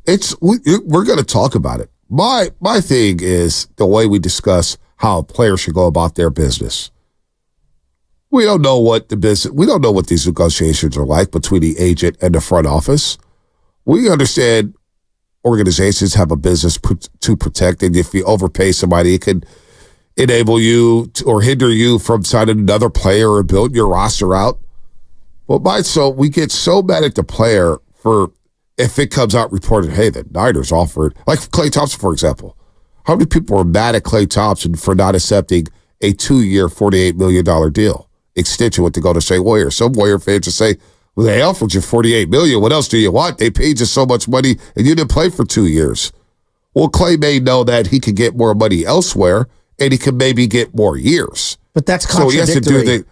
We're going to talk about it. My thing is the way we discuss how a player should go about their business. We don't know what these negotiations are like between the agent and the front office. We understand organizations have a business to protect, and if you overpay somebody, it could enable you or hinder you from signing another player or building your roster out. But so we get so mad at the player for if it comes out reported, hey, the Niners offered, like Klay Thompson, for example. How many people are mad at Klay Thompson for not accepting a 2-year, $48 million deal extension with the Golden State Warriors? Some Warrior fans just say, well, they offered you $48 million. What else do you want? They paid you so much money, and you didn't play for 2 years. Well, Klay may know that he could get more money elsewhere, and he could maybe get more years. But that's contradictory.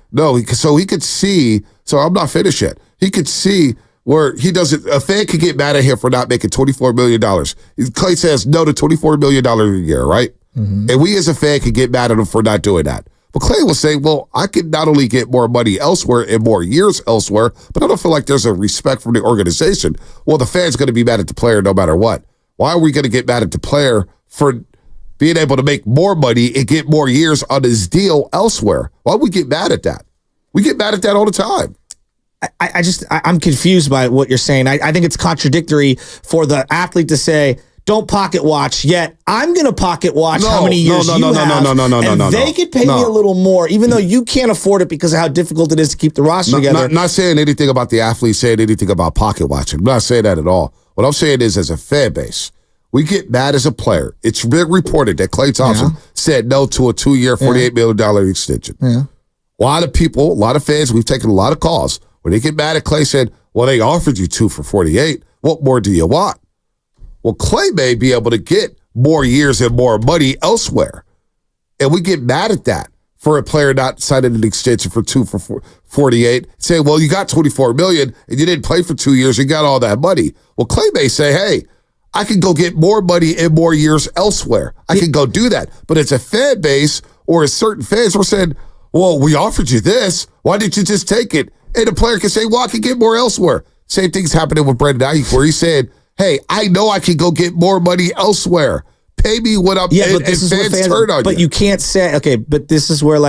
So he could see. So I'm not finished yet. He could see where he doesn't. A fan could get mad at him for not making $24 million. Klay says no to $24 million a year, right? Mm-hmm. And we as a fan could get mad at him for not doing that. But Klay will say, well, I could not only get more money elsewhere and more years elsewhere, but I don't feel like there's a respect from the organization. Well, the fan's going to be mad at the player no matter what. Why are we going to get mad at the player for being able to make more money and get more years on his deal elsewhere? Why would we get mad at that? We get mad at that all the time. I'm confused by what you're saying. I think it's contradictory for the athlete to say, don't pocket watch, yet I'm going to pocket watch how many years you have. No. They could pay me a little more, even though you can't afford it because of how difficult it is to keep the roster together. Not saying anything about the athlete, saying anything about pocket watching. I'm not saying that at all. What I'm saying is, as a fan base, we get mad as a player. It's been reported that Klay Thompson said no to a 2-year, $48 million extension. Yeah. A lot of people, a lot of fans, we've taken a lot of calls. When they get mad at Klay, said, well, they offered you 2 for 48. What more do you want? Well, Klay may be able to get more years and more money elsewhere. And we get mad at that for a player not signing an extension for 2 for 48, saying, well, you got $24 million and you didn't play for 2 years, you got all that money. Well, Klay may say, hey, I can go get more money and more years elsewhere. I can go do that. But it's a fan base or a certain fans were saying, well, we offered you this. Why didn't you just take it? And the player can say, well, I can get more elsewhere. Same thing's happening with Brandon Aiyuk, where he said, hey, I know I can go get more money elsewhere. Pay me what I'm but this is fans turn on you. But you can't say, okay, but this is where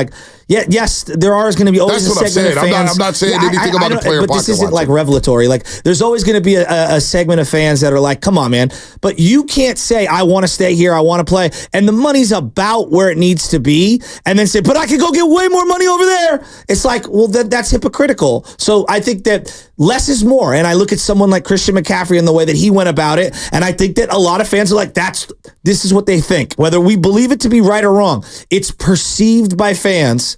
yes, there are going to be always a segment of fans. I'm not saying anything about the player. But this isn't like revelatory. Like there's always going to be a segment of fans that are like, come on, man. But you can't say, I want to stay here, I want to play, and the money's about where it needs to be, and then say, but I can go get way more money over there. It's like, well, that's hypocritical. So I think that less is more. And I look at someone like Christian McCaffrey and the way that he went about it, and I think that a lot of fans are like, this is what they think. Whether we believe it to be right or wrong, it's perceived by fans.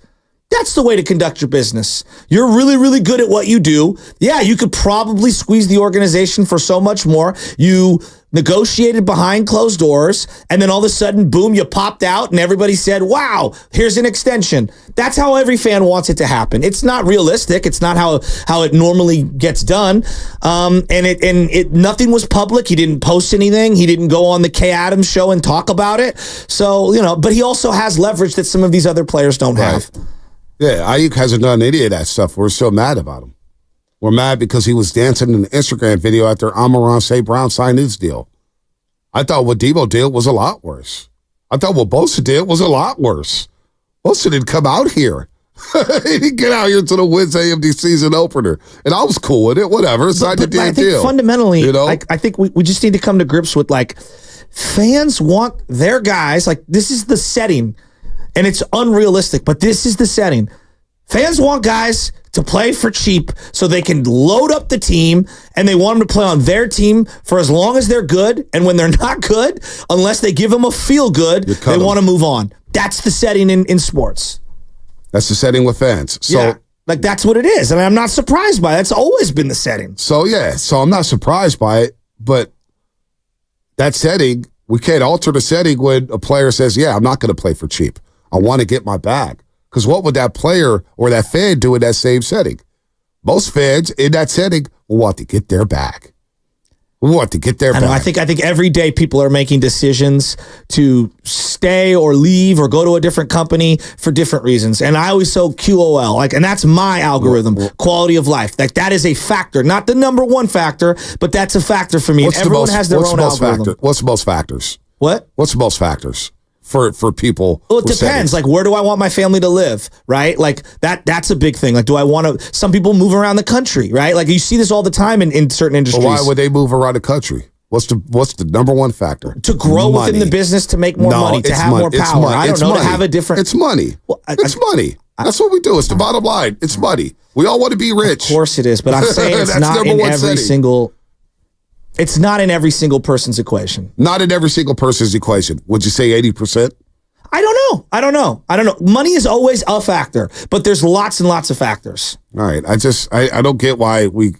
That's the way to conduct your business. You're really, really good at what you do. Yeah, you could probably squeeze the organization for so much more. You negotiated behind closed doors, and then all of a sudden, boom, you popped out, and everybody said, wow, here's an extension. That's how every fan wants it to happen. It's not realistic. It's not how it normally gets done. And nothing was public. He didn't post anything. He didn't go on the Kay Adams show and talk about it. So, but he also has leverage that some of these other players don't have. Yeah, Aiyuk hasn't done any of that stuff. We're still mad about him. We're mad because he was dancing in an Instagram video after Amon-Ra St. Brown signed his deal. I thought what Debo did was a lot worse. I thought what Bosa did was a lot worse. Bosa didn't come out here He didn't get out here to the Wednesday of the season opener. And I was cool with it. Whatever. Sign the damn deal. Fundamentally, you know? I think we just need to come to grips with, like, fans want their guys. Like, this is the setting. And it's unrealistic, but this is the setting. Fans want guys to play for cheap so they can load up the team, and they want them to play on their team for as long as they're good. And when they're not good, unless they give them a feel good, they want to move on. That's the setting in sports. That's the setting with fans. So, yeah, like that's what it is. And I'm not surprised by it. That's always been the setting. So, yeah. So I'm not surprised by it, but that setting, we can't alter the setting when a player says, yeah, I'm not going to play for cheap. I want to get my bag. Because what would that player or that fan do in that same setting? Most fans in that setting will want to get their bag. I think every day people are making decisions to stay or leave or go to a different company for different reasons. And I always say QOL, and that's my algorithm, quality of life. Like that is a factor, not the number one factor, but that's a factor for me. Everyone has their own algorithm. What's the most factors? What? What's the most factors? For people. Well, it depends. Like, where do I want my family to live? Right? Like that's a big thing. Like, do I want to? Some people move around the country, right? Like you see this all the time in certain industries. But why would they move around the country? What's the number one factor? To grow within the business, to make more money, to have more power. I don't know. To have a different. It's money. Well, it's money. That's what we do. It's the bottom line. It's money. We all want to be rich. Of course it is, but I'm saying it's not in every single. It's not in every single person's equation. Not in every single person's equation. Would you say 80%? I don't know. Money is always a factor, but there's lots and lots of factors. All right. I don't get why we,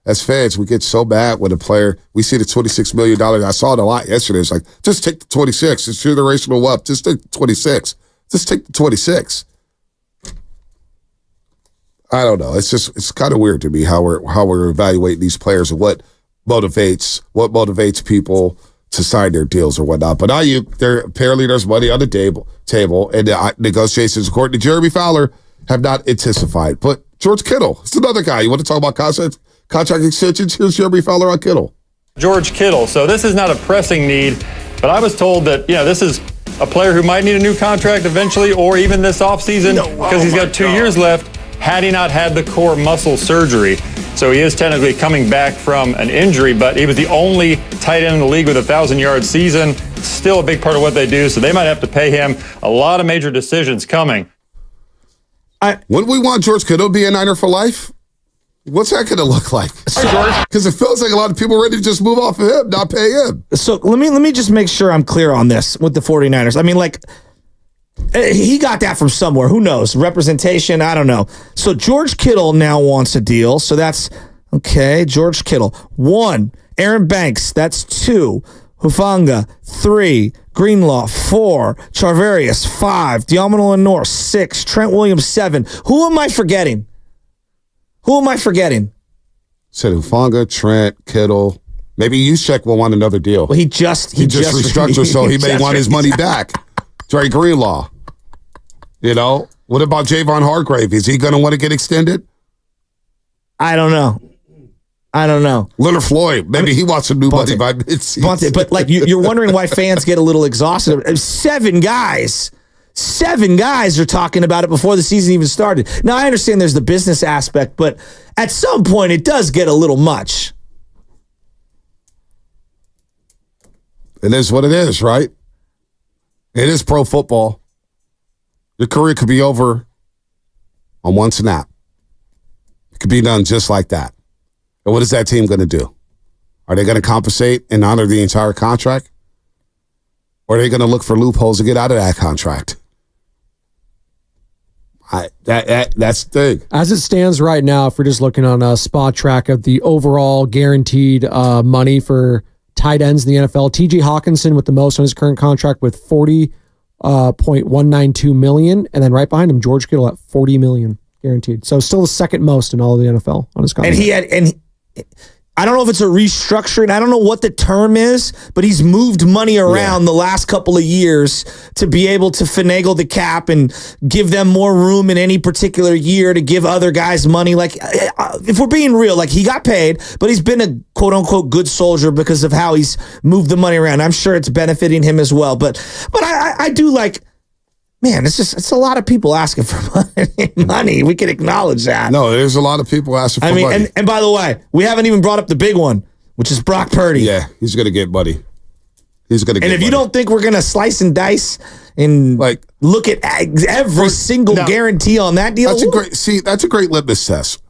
as fans, we get so mad when a player, we see the $26 million. I saw it a lot yesterday. It's like, just take the 26. It's generational up. Just take the 26. Just take the 26. I don't know. It's kind of weird to me how we're evaluating these players and what motivates people to sign their deals or whatnot. But apparently there's money on the table, and the negotiations, according to Jeremy Fowler, have not intensified. But George Kittle, it's another guy. You want to talk about contract extensions? Here's Jeremy Fowler on Kittle. George Kittle. So this is not a pressing need, but I was told that, this is a player who might need a new contract eventually or even this offseason because he's got 2 years left had he not had the core muscle surgery. So he is technically coming back from an injury, but he was the only tight end in the league with a 1,000-yard season. Still a big part of what they do, so they might have to pay him. A lot of major decisions coming. Wouldn't we want George Kittle to be a Niner for life? What's that going to look like? Because it feels like a lot of people are ready to just move off of him, not pay him. So let me just make sure I'm clear on this with the 49ers. I mean, he got that from somewhere. Who knows? Representation, I don't know. So George Kittle now wants a deal. So that's, okay, George Kittle. 1, Aaron Banks. That's 2. Hufanga. 3, Greenlaw. 4, Charvarius. 5, Diamond Lenore. 6, Trent Williams. 7. Who am I forgetting? Said Hufanga, Trent, Kittle. Maybe Juszczyk will want another deal. Well, he just restructured, so he may want his money back. Dre Greenlaw. What about Javon Hargrave? Is he going to want to get extended? I don't know. Leonard Floyd, maybe he wants some new money by mid-season. But you're wondering why fans get a little exhausted. 7 guys are talking about it before the season even started. Now, I understand there's the business aspect, but at some point it does get a little much. It is what it is, right? It is pro football. Your career could be over on one snap. It could be done just like that. And what is that team going to do? Are they going to compensate and honor the entire contract? Or are they going to look for loopholes to get out of that contract? That's the thing. As it stands right now, if we're just looking on a spot track of the overall guaranteed money for tight ends in the NFL, T.J. Hawkinson with the most on his current contract with $40.192 million, and then right behind him, George Kittle at $40 million guaranteed. So still the second most in all of the NFL on his contract. I don't know if it's a restructuring. I don't know what the term is, but he's moved money around the last couple of years to be able to finagle the cap and give them more room in any particular year to give other guys money. Like, if we're being real, he got paid, but he's been a quote-unquote good soldier because of how he's moved the money around. I'm sure it's benefiting him as well. But I do like... man, it's a lot of people asking for money. We can acknowledge that. No, there's a lot of people asking for money. And by the way, we haven't even brought up the big one, which is Brock Purdy. Yeah, he's going to get money. He's going to get And if money. you don't think we're going to slice and dice and look at every single guarantee on that deal. That's a great litmus test.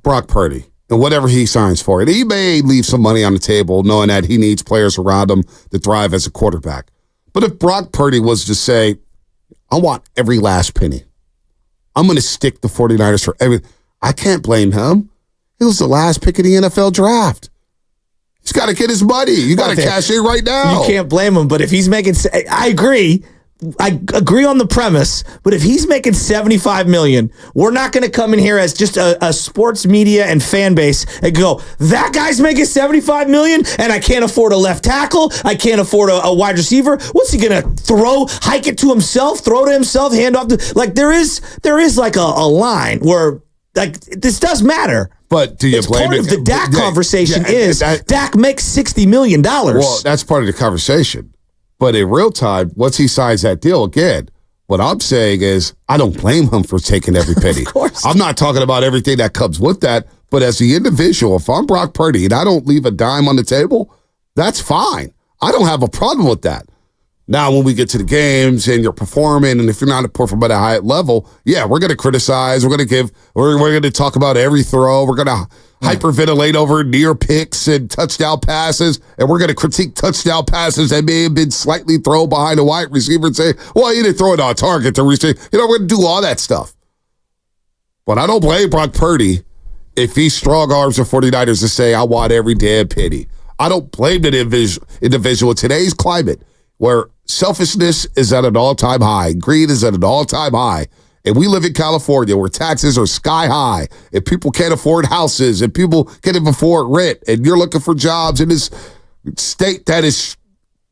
Brock Purdy and whatever he signs for. And he may leave some money on the table knowing that he needs players around him to thrive as a quarterback. But if Brock Purdy was to say, I want every last penny, I'm going to stick the 49ers for everything, I can't blame him. He was the last pick of the NFL draft. He's got to get his money. You got to cash in right now. You can't blame him, but if he's making, I agree on the premise, but if he's making $75 million, we're not going to come in here as just a sports media and fan base and go, that guy's making $75 million and I can't afford a left tackle. I can't afford a wide receiver. What's he going to hike it to himself, throw to himself, hand off there is like a line where like this does matter. But do you blame part it? of the Dak conversation Dak makes $60 million. Well, that's part of the conversation. But in real time, once he signs that deal again, what I'm saying is I don't blame him for taking every penny. Of course. I'm not talking about everything that comes with that, but as the individual, if I'm Brock Purdy and I don't leave a dime on the table, that's fine. I don't have a problem with that. Now, when we get to the games and you're performing, and if you're not performing at a high level, yeah, we're going to criticize. We're going to talk about every throw. We're going to hyperventilate over near picks and touchdown passes, and we're going to critique touchdown passes that may have been slightly thrown behind a wide receiver and say, well, you didn't throw it on target to receive. We're going to do all that stuff. But I don't blame Brock Purdy if he strong arms the 49ers to say, I want every damn penny. I don't blame the individual in today's climate where selfishness is at an all-time high, greed is at an all-time high, and we live in California where taxes are sky high, and people can't afford houses, and people can't even afford rent, and you're looking for jobs in this state that is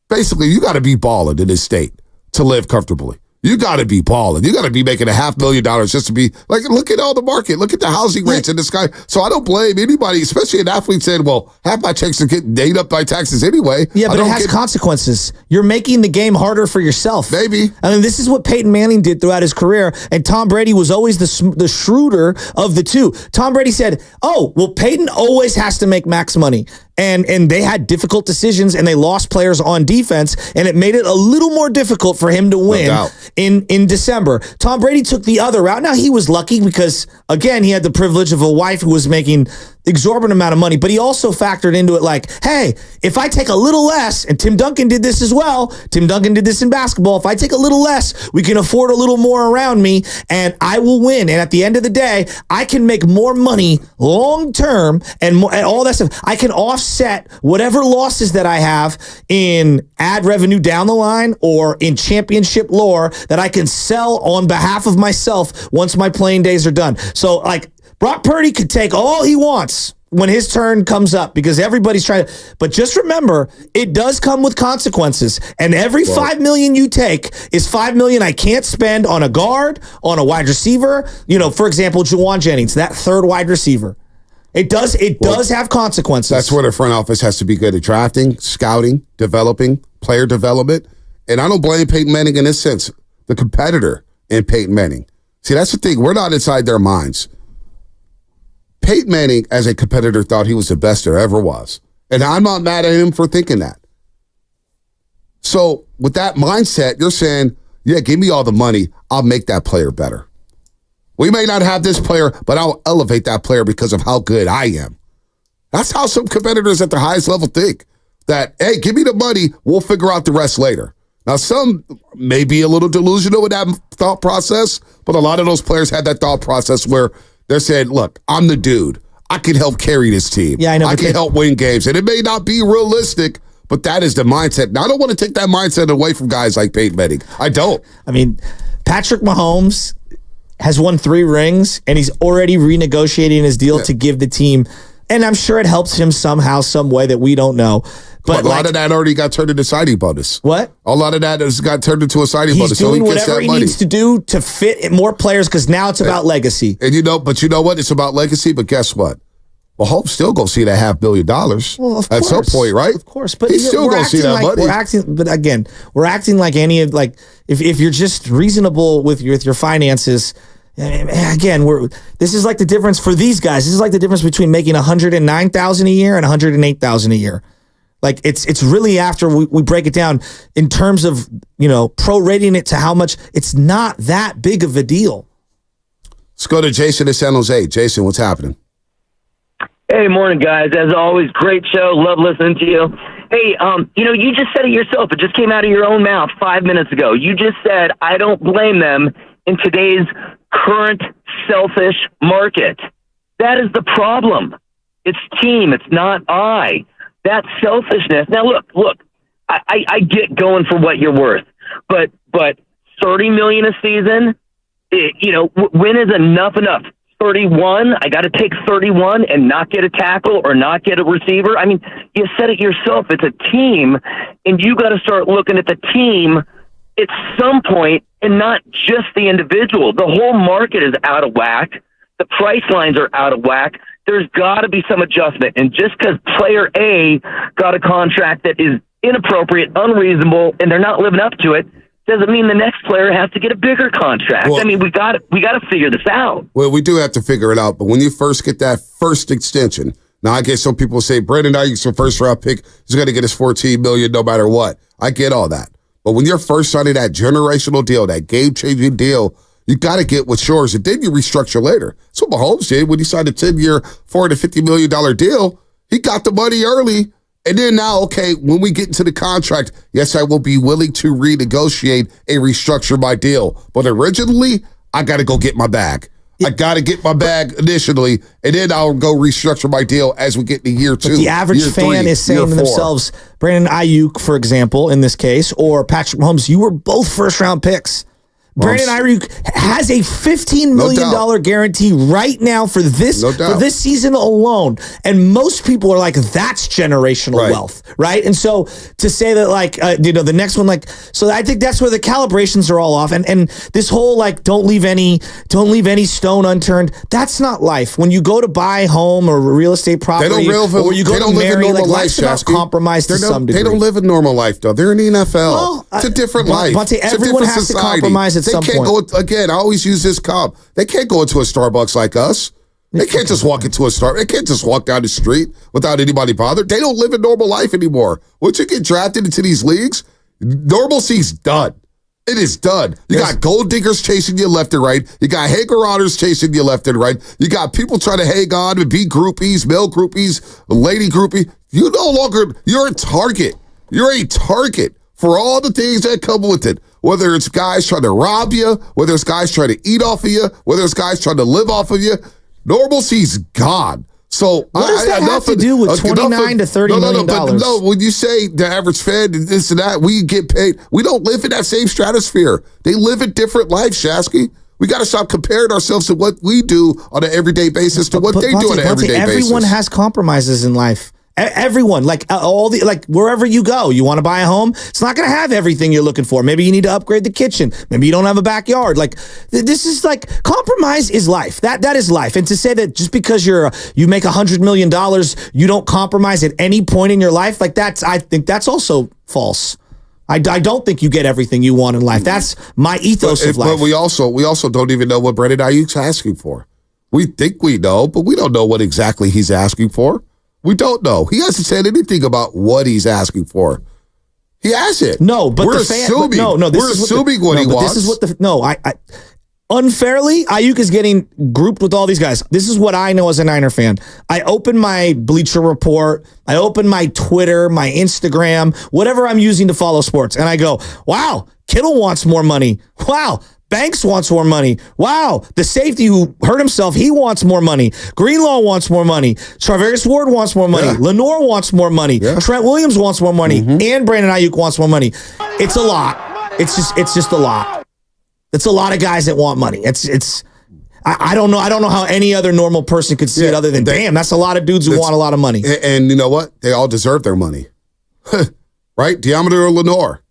basically, you got to be balling in this state to live comfortably. You got to be balling. You got to be making $500,000 just to be like, look at all the market. Look at the housing rates in the sky. So I don't blame anybody, especially an athlete saying, well, half my checks are getting ate up by taxes anyway. Yeah, but it has consequences. You're making the game harder for yourself. Maybe. I mean, this is what Peyton Manning did throughout his career, and Tom Brady was always the shrewder of the two. Tom Brady said, oh, well, Peyton always has to make max money. And they had difficult decisions, and they lost players on defense, and it made it a little more difficult for him to win in December. Tom Brady took the other route. Now, he was lucky because, again, he had the privilege of a wife who was making exorbitant amount of money, but he also factored into it like, hey, if I take a little less, and Tim Duncan did this as well, Tim Duncan did this in basketball, if I take a little less, we can afford a little more around me, and I will win. And at the end of the day, I can make more money long term and all that stuff. I can offset whatever losses that I have in ad revenue down the line or in championship lore that I can sell on behalf of myself once my playing days are done. So, like, Brock Purdy could take all he wants when his turn comes up because everybody's trying to. But just remember, it does come with consequences. And every $5 million you take is $5 million I can't spend on a guard, on a wide receiver. For example, Juwan Jennings, that third wide receiver. It does have consequences. That's where the front office has to be good at drafting, scouting, developing, player development. And I don't blame Peyton Manning in this sense, the competitor in Peyton Manning. See, that's the thing. We're not inside their minds. Peyton Manning, as a competitor, thought he was the best there ever was. And I'm not mad at him for thinking that. So with that mindset, you're saying, yeah, give me all the money. I'll make that player better. We may not have this player, but I'll elevate that player because of how good I am. That's how some competitors at the highest level think. That, hey, give me the money. We'll figure out the rest later. Now, some may be a little delusional with that thought process, but a lot of those players had that thought process where they're saying, look, I'm the dude. I can help carry this team. Yeah, I know. I can help win games. And it may not be realistic, but that is the mindset. Now, I don't want to take that mindset away from guys like Peyton Manning. I don't. I mean, Patrick Mahomes has won 3 rings, and he's already renegotiating his deal to give the team. And I'm sure it helps him somehow, some way that we don't know. But a lot of that already got turned into signing bonus. What? A lot of that has got turned into a signing bonus. He's doing whatever he needs to do to fit more players because now it's about legacy. And but you know what? It's about legacy, but guess what? Mahomes still gonna see that $500 million at some point, right? Of course, but he's still gonna see that money. We're acting like any of if you're just reasonable with your finances. Again, this is like the difference for these guys. This is like the difference between making $109,000 a year and $108,000 a year. Like it's really after we break it down in terms of prorating it to how much. It's not that big of a deal. Let's go to Jason in San Jose. Jason, what's happening? Hey, morning, guys. As always, great show. Love listening to you. Hey, you just said it yourself. It just came out of your own mouth 5 minutes ago. You just said, I don't blame them in today's current selfish market. That is the problem. It's team. It's not I. That selfishness. Now, look, I get going for what you're worth, but $30 million a season, when is enough? 31, I got to take 31 and not get a tackle or not get a receiver. I mean, you said it yourself. It's a team, and you got to start looking at the team at some point and not just the individual. The whole market is out of whack. The price lines are out of whack. There's got to be some adjustment. And just because player A got a contract that is inappropriate, unreasonable, and they're not living up to it, doesn't mean the next player has to get a bigger contract. Well, I mean, we got to figure this out. Well, we do have to figure it out. But when you first get that first extension, now I guess some people say Brandon Aiyuk's a first-round pick. He's going to get his $14 million no matter what. I get all that. But when you're first signing that generational deal, that game-changing deal, you got to get what's yours, and then you restructure later. That's what Mahomes did when he signed a 10-year, $450 million deal. He got the money early. And then now, okay, when we get into the contract, yes, I will be willing to renegotiate and restructure my deal. But originally, I got to go get my bag. I got to get my bag initially, and then I'll go restructure my deal as we get to year 2. But the average fan is saying to themselves, Brandon Aiyuk, for example, in this case, or Patrick Mahomes, you were both first-round picks. Brandon Aiyuk has a $15 million guarantee right now for this season alone. And most people are like, that's generational wealth, right? And so to say that, like, the next one, like, so I think that's where the calibrations are all off. And this whole, like, don't leave any stone unturned. That's not life. When you go to buy a home or real estate property, or you go to marry, like, life's about compromise to some degree. They don't live a normal life, though. They're in the NFL. Well, it's a different life. Everyone has to compromise at some point. Again, I always use this comp. They can't go into a Starbucks like us. They can't just walk into a Starbucks. They can't just walk down the street without anybody bothered. They don't live a normal life anymore. Once you get drafted into these leagues, normalcy's done. It is done. You got gold diggers chasing you left and right. You got hanger-oners chasing you left and right. You got people trying to hang on and be groupies, male groupies, lady groupie. You're a target. You're a target for all the things that come with it. Whether it's guys trying to rob you, whether it's guys trying to eat off of you, whether it's guys trying to live off of you, normalcy's gone. So what does that have to do with $29 to $30 million? No, when you say the average fan and this and that, we get paid. We don't live in that same stratosphere. They live a different life, Shasky. We got to stop comparing ourselves to what we do on an everyday basis to what they do on an everyday basis. Everyone has compromises in life. Everyone, wherever you go, you want to buy a home, it's not going to have everything you're looking for. Maybe you need to upgrade the kitchen. Maybe you don't have a backyard. Like, this is like, compromise is life. That is life. And to say that just because you make $100 million, you don't compromise at any point in your life, like I think that's also false. I don't think you get everything you want in life. That's my ethos of life. But we also don't even know what Brandon Aiyuk's asking for. We think we know, but we don't know what exactly he's asking for. We don't know. He hasn't said anything about what he's asking for. He hasn't. No, but we're assuming. We're assuming what he wants. This is what unfairly, Aiyuk is getting grouped with all these guys. This is what I know as a Niner fan. I open my Bleacher Report, I open my Twitter, my Instagram, whatever I'm using to follow sports, and I go, wow, Kittle wants more money. Wow, Banks wants more money. Wow, the safety who hurt himself, he wants more money. Greenlaw wants more money. Charvarius Ward wants more money. Lenore wants more money. Trent Williams wants more money. And Brandon Aiyuk wants more money. It's a lot. It's just a lot. It's a lot of guys that want money. I don't know. I don't know how any other normal person could see it other than, damn, that's a lot of dudes who want a lot of money. And you know what? They all deserve their money. Right? Deommodore Lenore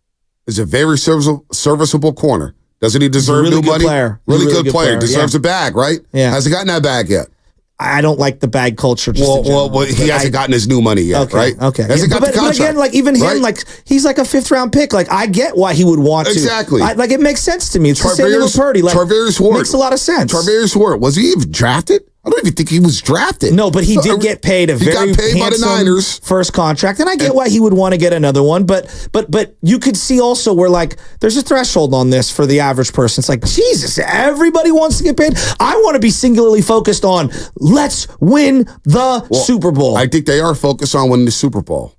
is a very serviceable corner. Doesn't he deserve new money? Player. Really good player. Deserves a bag, right? Yeah. Hasn't gotten that bag yet. I don't like the bag culture. Well, he hasn't gotten his new money yet, right? Okay. Hasn't got the contract. But again, like even right? him, like he's like a 5th round pick. Like I get why he would want to. Exactly. Like it makes sense to me. It's the same with Purdy. Like Tarvarius Ward makes a lot of sense. Tarvarius Ward, was he even drafted? I don't even think he was drafted. No, but he did get paid he got paid by the Niners first contract, and I get why he would want to get another one. But you could see also where like there's a threshold on this for the average person. It's like Jesus, everybody wants to get paid. I want to be singularly focused on let's win the Super Bowl. I think they are focused on winning the Super Bowl,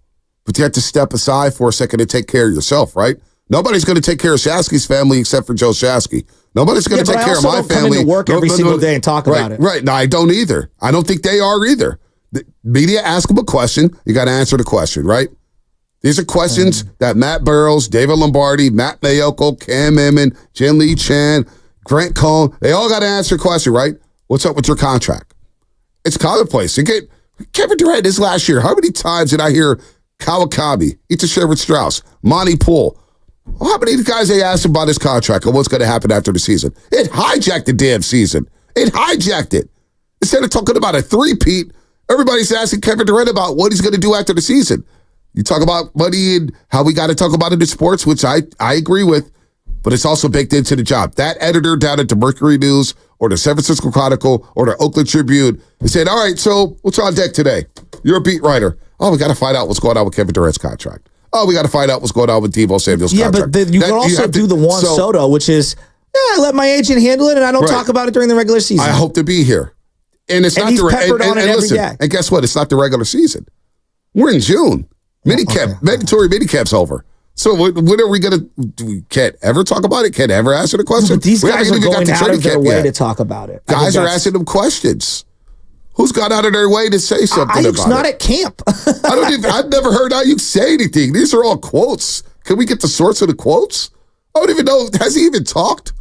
but you have to step aside for a second and take care of yourself, right? Nobody's going to take care of Shasky's family except for Joe Shasky. Nobody's going to take care of my family. I come into work every single day and talk about it. Right. No, I don't either. I don't think they are either. The media ask them a question. You got to answer the question, right? These are questions that Matt Burrows, David Lombardi, Matt Mayoko, Cam Emmon, Jen Lee Chan, Grant Cohn, they all got to answer the question, right? What's up with your contract? It's commonplace. Kevin Durant this last year, how many times did I hear Kawakami, Ita Sherwood-Strauss, Monty Poole? How many guys they asked about his contract and what's going to happen after the season? It hijacked the damn season. It hijacked it. Instead of talking about a three-peat, everybody's asking Kevin Durant about what he's going to do after the season. You talk about money and how we got to talk about it in sports, which I agree with, but it's also baked into the job. That editor down at the Mercury News or the San Francisco Chronicle or the Oakland Tribune, they said, all right, so what's on deck today? You're a beat writer. Oh, we got to find out what's going on with Kevin Durant's contract. Oh, we got to find out what's going on with Deebo Samuel's contract. Yeah, but you can also do the Juan Soto, which is, I let my agent handle it, and I don't talk about it during the regular season. I hope to be here. And it's not he's peppered on it every day. And guess what? It's not the regular season. We're in June. Mandatory minicamp's over. So when are we going to, we can't ever talk about it? Can't ever answer the question? But these guys are going out of their way to talk about it. Guys are asking them questions. Who's gone out of their way to say something about it? Aiyuk's not at camp. I've never heard Aiyuk say anything. These are all quotes. Can we get the source of the quotes? I don't even know. Has he even talked?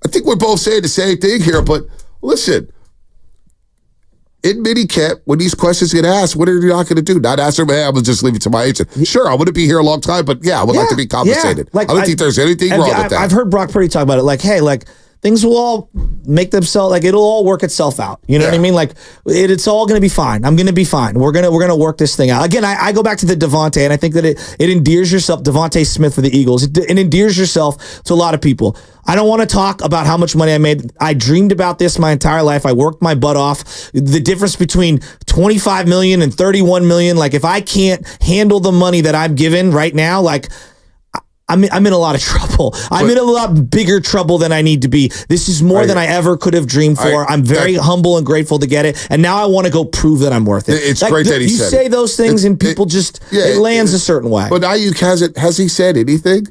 I think we're both saying the same thing here, but listen, in minicamp, when these questions get asked, what are you not going to do? Not answer them, hey, I'm going to just leave it to my agent. Sure, I wouldn't be here a long time, but I would like to be compensated. I don't think there's anything wrong with that. I've heard Brock Purdy talk about it like, hey, like, things will all make themselves, like it'll all work itself out. You know what I mean? Like it's all going to be fine. I'm going to be fine. We're going to work this thing out. Again, I go back to the Devontae, and I think that it endears yourself, Devontae Smith for the Eagles. It endears yourself to a lot of people. I don't want to talk about how much money I made. I dreamed about this my entire life. I worked my butt off. The difference between 25 million and 31 million. Like if I can't handle the money that I'm given right now, like I'm in a lot of trouble. I'm in a lot bigger trouble than I need to be. This is more than I ever could have dreamed for. I'm very humble and grateful to get it. And now I want to go prove that I'm worth it. It's great that he said it. You say those things and people it lands a certain way. But Aiyuk has he said anything?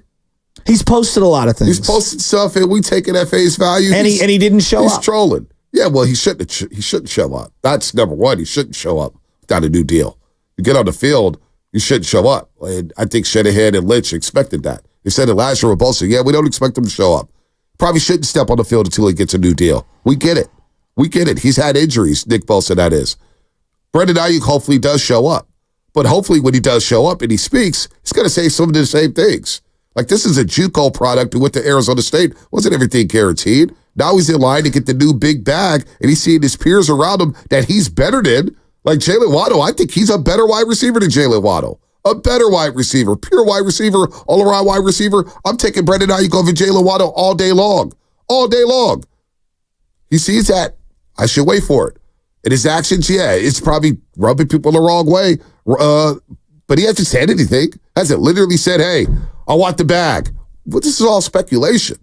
He's posted a lot of things. He's posted stuff and we take it at face value. And he didn't show up. He's trolling. Yeah, well, he shouldn't show up. That's number one. He shouldn't show up without a new deal. You get on the field, you shouldn't show up. And I think Shanahan and Lynch expected that. They said it last year with Bosa. Yeah, we don't expect him to show up. Probably shouldn't step on the field until he gets a new deal. We get it. He's had injuries, Nick Bosa, that is. Brandon Aiyuk hopefully does show up. But hopefully when he does show up and he speaks, he's going to say some of the same things. Like this is a JUCO product who went to Arizona State. Wasn't everything guaranteed? Now he's in line to get the new big bag, and he's seeing his peers around him that he's better than. Like Jalen Waddle, I think he's a better wide receiver than Jalen Waddle. A better wide receiver, pure wide receiver, all-around wide receiver. I'm taking Brandon Aiyuk over Jalen Waddle all day long. All day long. He sees that. I should wait for it. And his actions, it's probably rubbing people the wrong way. But he hasn't said anything. Hasn't literally said, hey, I want the bag. But this is all speculation.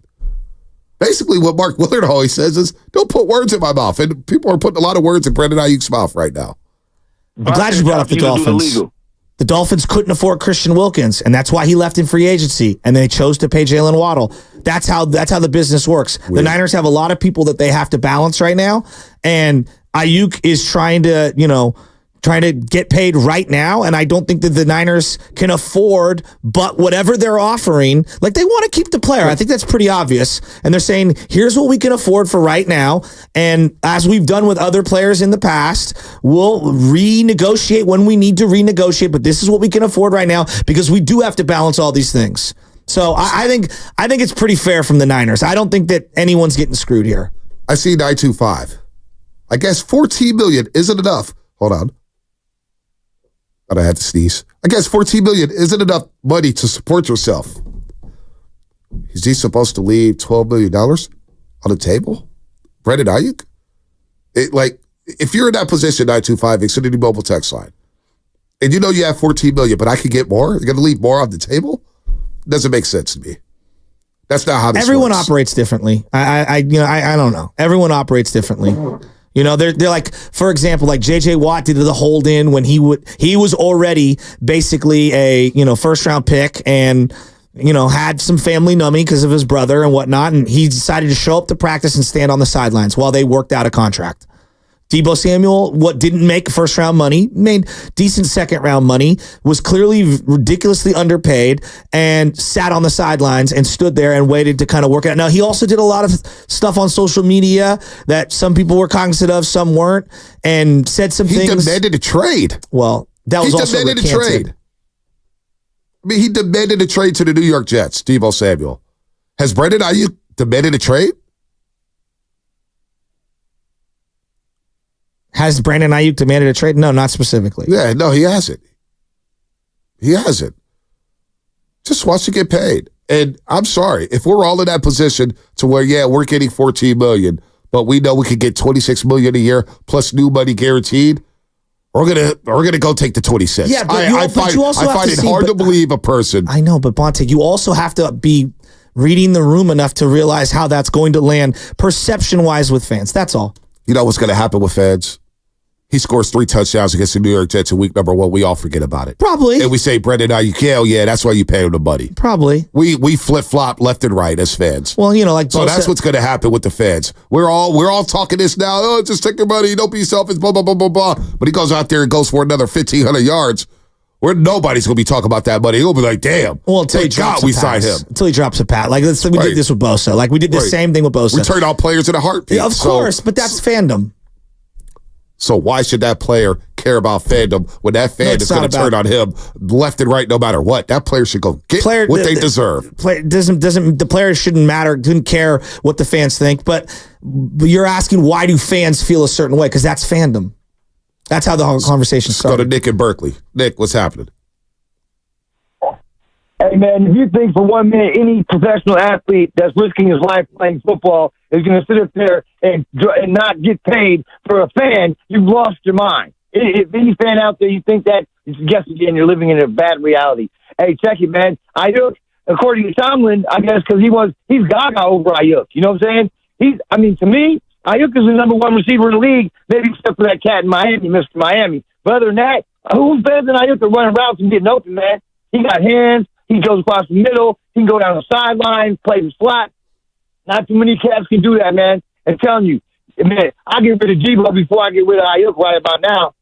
Basically, what Mark Willard always says is, don't put words in my mouth. And people are putting a lot of words in Brandon Aiyuk's mouth right now. I'm glad you brought up the Dolphins. The Dolphins couldn't afford Christian Wilkins, and that's why he left in free agency, and they chose to pay Jalen Waddle. That's how the business works. Weird. The Niners have a lot of people that they have to balance right now, and Aiyuk is trying to get paid right now, and I don't think that the Niners can afford but whatever they're offering. Like, they want to keep the player. I think that's pretty obvious. And they're saying, here's what we can afford for right now, and as we've done with other players in the past, we'll renegotiate when we need to renegotiate, but this is what we can afford right now because we do have to balance all these things. So I think it's pretty fair from the Niners. I don't think that anyone's getting screwed here. I see 925. I guess $14 million isn't enough. Hold on. Thought I had to sneeze. I guess $14 million isn't enough money to support yourself. Is he supposed to leave $12 million on the table? Brandon Aiyuk? If you're in that position, 925 Xfinity Mobile text line, and you know you have $14 million, but I could get more? You're going to leave more on the table? Doesn't make sense to me. That's not how this Everyone works. operates differently. I don't know. Everyone operates differently. You know, they're like, for example, like JJ Watt did the hold in when he was already basically a, first round pick and, had some family numbing because of his brother and whatnot. And he decided to show up to practice and stand on the sidelines while they worked out a contract. Deebo Samuel, what didn't make first round money, made decent second round money, was clearly ridiculously underpaid, and sat on the sidelines and stood there and waited to kind of work it out. Now, he also did a lot of stuff on social media that some people were cognizant of, some weren't, and said some things. He demanded a trade. Well, that was also demanded recanted. a trade. I mean, he demanded a trade to the New York Jets, Deebo Samuel. Has Brandon Aiyuk demanded a trade? Has Brandon Aiyuk demanded a trade? No, not specifically. Yeah, no, he hasn't. He hasn't. Just wants to get paid. And I'm sorry, if we're all in that position to where, we're getting $14 million, but we know we could get $26 million a year plus new money guaranteed, we're gonna go take the 26. Yeah, but I find it hard to believe a person. I know, but Bonte, you also have to be reading the room enough to realize how that's going to land perception-wise with fans. That's all. You know what's going to happen with fans? He scores 3 touchdowns against the New York Jets in week number 1. We all forget about it. Probably. And we say, Brandon Aiyuk, that's why you pay him the money. Probably. We flip-flop left and right as fans. Well, so that's what's going to happen with the fans. We're all talking this now. Oh, just take your money. Don't be selfish, blah, blah, blah, blah, blah. But he goes out there and goes for another 1,500 yards. Where nobody's going to be talking about that money. He'll be like, damn, thank God we signed him. Until he drops a pat. Like, we did this with Bosa. Like, we did the same thing with Bosa. We turned out players in a heartbeat. Yeah, of course, but that's fandom. So why should that player care about fandom when that fan is going to turn on him left and right no matter what? That player should go get what they deserve. The player didn't care what the fans think, but you're asking why do fans feel a certain way? Because that's fandom. That's how the whole conversation started. Let's go to Nick in Berkeley. Nick, what's happening? Hey, man, if you think for 1 minute any professional athlete that's risking his life playing football is going to sit up there and not get paid for a fan, you've lost your mind. If any fan out there, you think that, guess again, you're living in a bad reality. Hey, check it, man. Aiyuk, according to Tomlin, I guess because he's gaga over Aiyuk. You know what I'm saying? To me, Aiyuk is the number 1 receiver in the league, maybe except for that cat in Miami, Mr. Miami. But other than that, who's better than Aiyuk to running routes and getting open, man? He got hands. He goes across the middle. He can go down the sideline, play the slot. Not too many cats can do that, man. I'm telling you, man, I'll get rid of Debo before I get rid of Aiyuk right about now.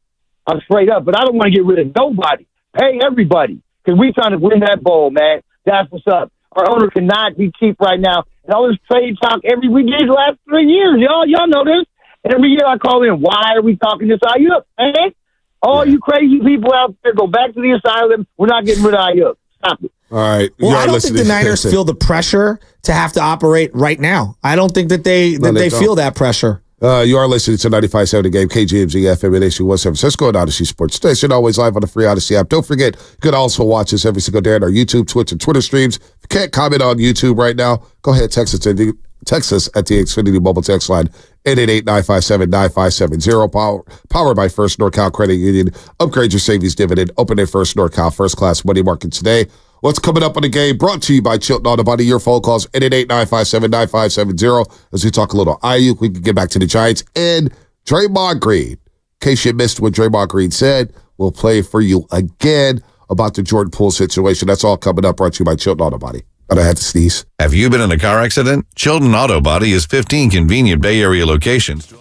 I'm straight up. But I don't want to get rid of nobody. Pay everybody. Because we're trying to win that bowl, man. That's what's up. Our owner cannot be cheap right now. And all this trade talk we did the last 3 years. Y'all know this. And every year I call in, why are we talking this Aiyuk, man? All you crazy people out there, go back to the asylum. We're not getting rid of Aiyuk. Stop it. All right. Well, I don't think the Niners feel the pressure to have to operate right now. I don't think that they feel that pressure. You are listening to 95.7 The Game, KGMZ FM and Nation 17. Let's go to Odyssey Sports Station, always live on the free Odyssey app. Don't forget, you can also watch us every single day on our YouTube, Twitch, and Twitter streams. If you can't comment on YouTube right now, go ahead, text us at the Xfinity Mobile text line, 888-957-9570. Powered by First NorCal Credit Union. Upgrade your savings dividend. Open a First NorCal First Class Money Market today. What's coming up on the game? Brought to you by Chilton Auto Body. Your phone calls, 888-957-9570. As we talk a little Aiyuk, we can get back to the Giants and Draymond Green. In case you missed what Draymond Green said, we'll play for you again about the Jordan Poole situation. That's all coming up, brought to you by Chilton Auto Body. But I had to sneeze. Have you been in a car accident? Chilton Auto Body has 15 convenient Bay Area locations.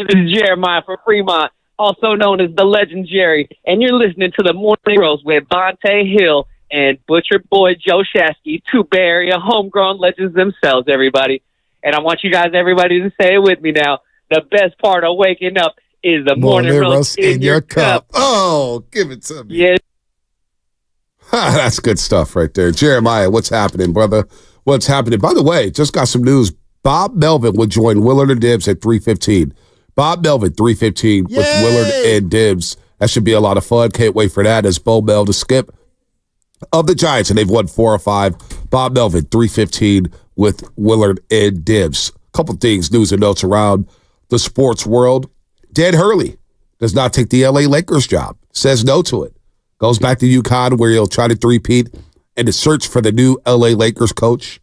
This is Jeremiah from Fremont, also known as the Legend Jerry, and you're listening to the Morning Roast with Bonte Hill and Butcher Boy Joe Shasky, two Bay Area homegrown legends themselves, everybody. And I want you guys, everybody, to say it with me now. The best part of waking up is the morning roast in your cup. Oh, give it to me. Yeah. That's good stuff right there. Jeremiah, what's happening, brother? What's happening? By the way, just got some news. Bob Melvin will join Willard and Dibbs at 3:15. Bob Melvin, 3:15 with Willard and Dibbs. That should be a lot of fun. Can't wait for that as Bo Mel to skip of the Giants, and they've won 4 or 5. Bob Melvin, 3:15 with Willard and Dibbs. Couple things, news and notes around the sports world. Dan Hurley does not take the LA Lakers job. Says no to it. Goes back to UConn where he'll try to three-peat, and the search for the new LA Lakers coach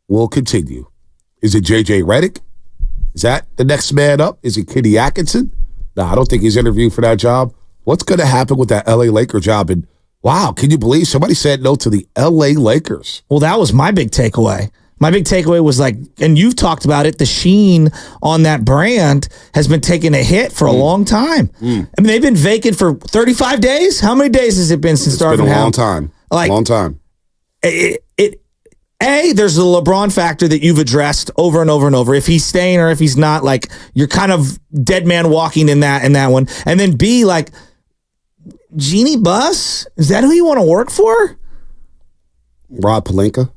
will continue. Is it J.J. Redick? Is that the next man up? Is it Kenny Atkinson? No, I don't think he's interviewing for that job. What's going to happen with that LA Laker job? And wow, can you believe somebody said no to the LA Lakers? Well, that was my big takeaway. My big takeaway was like, and you've talked about it, the sheen on that brand has been taking a hit for a long time. I mean, they've been vacant for 35 days. How many days has it been since Darvin Ham? It's been a long time. Like, long time. There's the LeBron factor that you've addressed over and over and over. If he's staying or if he's not, like, you're kind of dead man walking in that one. And then B, like, Jeannie Buss? Is that who you want to work for? Rob Pelinka?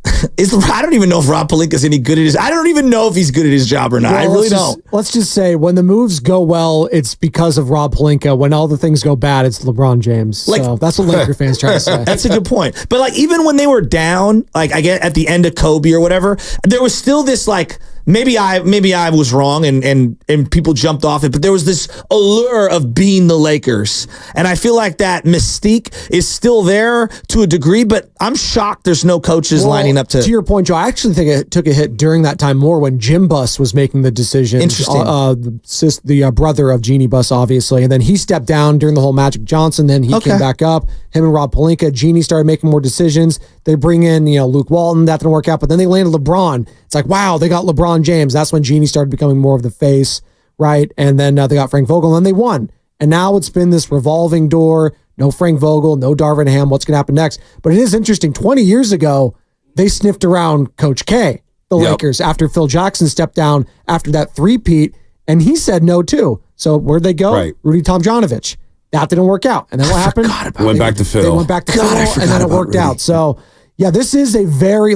I don't even know if Rob Pelinka's any good at his. I don't even know if he's good at his job or not. I really don't. Let's just say when the moves go well, it's because of Rob Pelinka. When all the things go bad, it's LeBron James. Like, so that's what Laker fans try to say. That's a good point. But like even when they were down, like I get at the end of Kobe or whatever, there was still this like. Maybe I was wrong and people jumped off it, but there was this allure of being the Lakers. And I feel like that mystique is still there to a degree, but I'm shocked there's no coaches lining up to. To your point, Joe, I actually think it took a hit during that time more when Jim Buss was making the decision. Interesting. The brother of Jeannie Buss, obviously. And then he stepped down during the whole Magic Johnson. Then he came back up. Him and Rob Pelinka. Jeannie started making more decisions. They bring in, Luke Walton. That didn't work out. But then they landed LeBron. It's like, wow, they got LeBron James. That's when Jeannie started becoming more of the face, right? And then they got Frank Vogel, and then they won. And now it's been this revolving door. No Frank Vogel, no Darvin Ham. What's going to happen next? But it is interesting. 20 years ago, they sniffed around Coach K, the Lakers, after Phil Jackson stepped down after that three-peat, and he said no too. So where'd they go? Right. Rudy Tomjanovich. That didn't work out. And then what happened? Went back to Phil. They went back to Phil, and then it worked out. So, yeah, this is a very,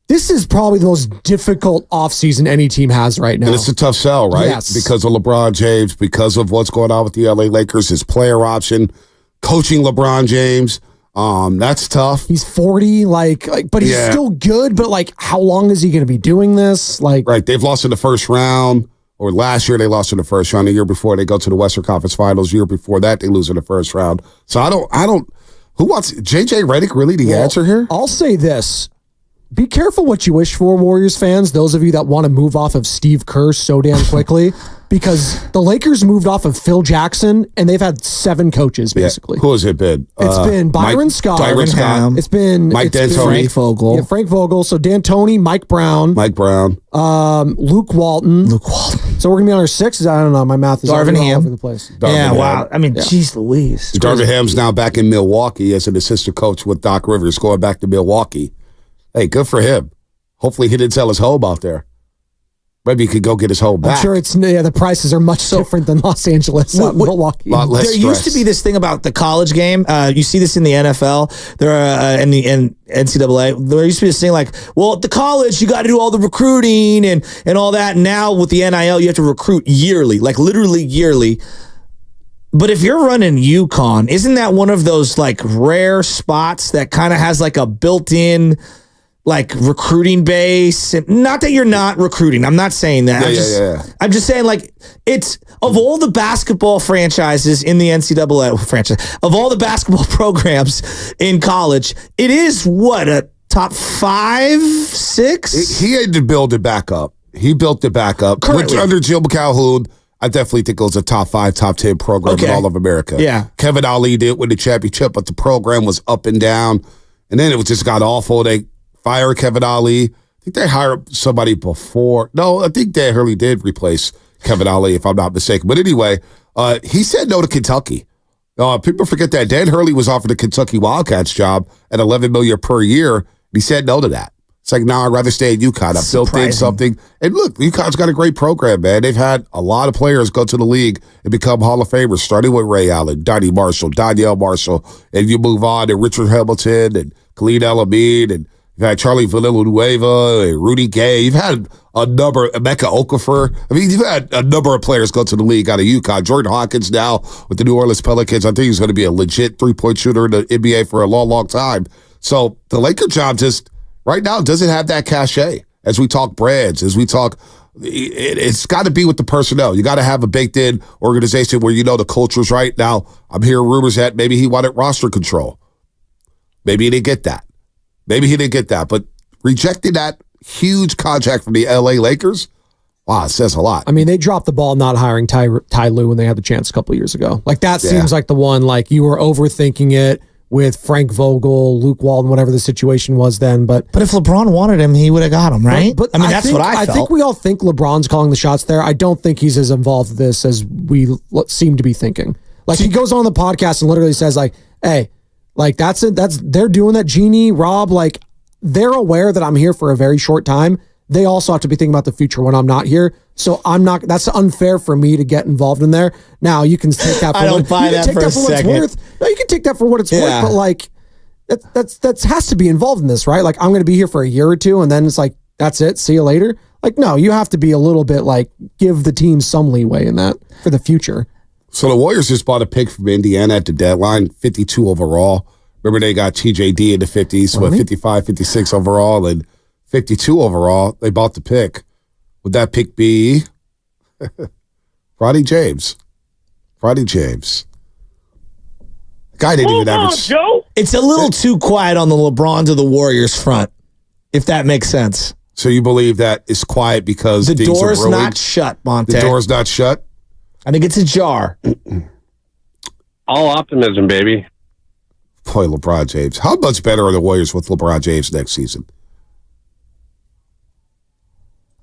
this is probably the most difficult offseason any team has right now. And it's a tough sell, right? Yes. Because of LeBron James, because of what's going on with the LA Lakers, his player option, coaching LeBron James. That's tough. He's 40, but he's still good. But how long is he going to be doing this? Right. They've lost in the first round, or last year they lost in the first round. The year before they go to the Western Conference Finals. Year before that they lose in the first round. So I don't. Who wants J.J. Redick really the answer here? I'll say this. Be careful what you wish for, Warriors fans, those of you that want to move off of Steve Kerr so damn quickly, because the Lakers moved off of Phil Jackson, and they've had 7 coaches, basically. Who has it been? It's been Byron Scott. It's been Mike D'Antoni. Frank Vogel. Yeah, Frank Vogel. So D'Antoni, Mike Brown. Luke Walton. So we're going to be on our 6th. I don't know. My math is all over the place. Wow. I mean, geez Louise. Darvin Ham's now back in Milwaukee as an assistant coach with Doc Rivers, going back to Milwaukee. Hey, good for him. Hopefully he didn't sell his home out there. Maybe he could go get his home back. I'm sure the prices are much different than Los Angeles, Milwaukee. There used to be this thing about the college game. You see this in the NFL. There are in the NCAA. There used to be this thing like, well, at the college you got to do all the recruiting and all that. Now with the NIL, you have to recruit yearly, like literally yearly. But if you're running UConn, isn't that one of those rare spots that kind of has a built-in recruiting base? And not that you're not recruiting. I'm not saying that. I'm just saying it's of all the basketball franchises in the NCAA franchise, of all the basketball programs in college, it is a top 5, 6? He had to build it back up. He built it back up. Currently. Under Jim Calhoun, I definitely think it was a top 5, top 10 program in all of America. Yeah. Kevin Ali did win the championship, but the program was up and down. And then it just got awful. They fired Kevin Ali. think they hired somebody before. No, I think Dan Hurley did replace Kevin Ollie, if I'm not mistaken. But anyway, he said no to Kentucky. People forget that Dan Hurley was offered a Kentucky Wildcats job at $11 million per year. And he said no to that. It's like, no, I'd rather stay at UConn. I built in something. And look, UConn's got a great program, man. They've had a lot of players go to the league and become Hall of Famers, starting with Ray Allen, Donnie Marshall, Danielle Marshall, and you move on to Richard Hamilton and Khalid El-Amin, and you've had Charlie Villanueva and Rudy Gay. You've had a number, Emeka Okafor. I mean, you've had a number of players go to the league out of UConn. Jordan Hawkins now with the New Orleans Pelicans. I think he's going to be a legit three-point shooter in the NBA for a long, long time. So the Laker job just right now doesn't have that cachet. As we talk brands, as we talk, it's got to be with the personnel. You got to have a baked-in organization where you know the culture's right. Now, I'm hearing rumors that maybe he wanted roster control. Maybe he didn't get that. But rejecting that huge contract from the LA Lakers, wow, it says a lot. I mean, they dropped the ball not hiring Ty Lue when they had the chance a couple of years ago. Like, that seems like the one, like, you were overthinking it with Frank Vogel, Luke Walton, whatever the situation was then. But if LeBron wanted him, he would have got him, right? But I mean, that's what I felt. I think we all think LeBron's calling the shots there. I don't think he's as involved with this as we seem to be thinking. Like, he goes on the podcast and literally says, like, hey, like, they're doing that. Jeannie, Rob, like, they're aware that I'm here for a very short time. They also have to be thinking about the future when I'm not here. So that's unfair for me to get involved in there. Now, you can take that for I don't buy that for a second. What it's worth. No, you can take that for what it's worth, but like, that has to be involved in this, right? Like, I'm going to be here for a year or two, and then it's like, that's it, see you later. Like, no, you have to be a little bit like, give the team some leeway in that for the future. So the Warriors just bought a pick from Indiana at the deadline, 52 overall. Remember, they got TJD in the 50s, with 55, 56 overall, and 52 overall. They bought the pick. Would that pick be Bronny James? Bronny James. The guy didn't even average. Joe. It's a little too quiet on the LeBron to the Warriors front, if that makes sense. So you believe that it's quiet because the things door's are not shut, Monte. The door's not shut? I think it's ajar. All optimism, baby. Boy, LeBron James. How much better are the Warriors with LeBron James next season?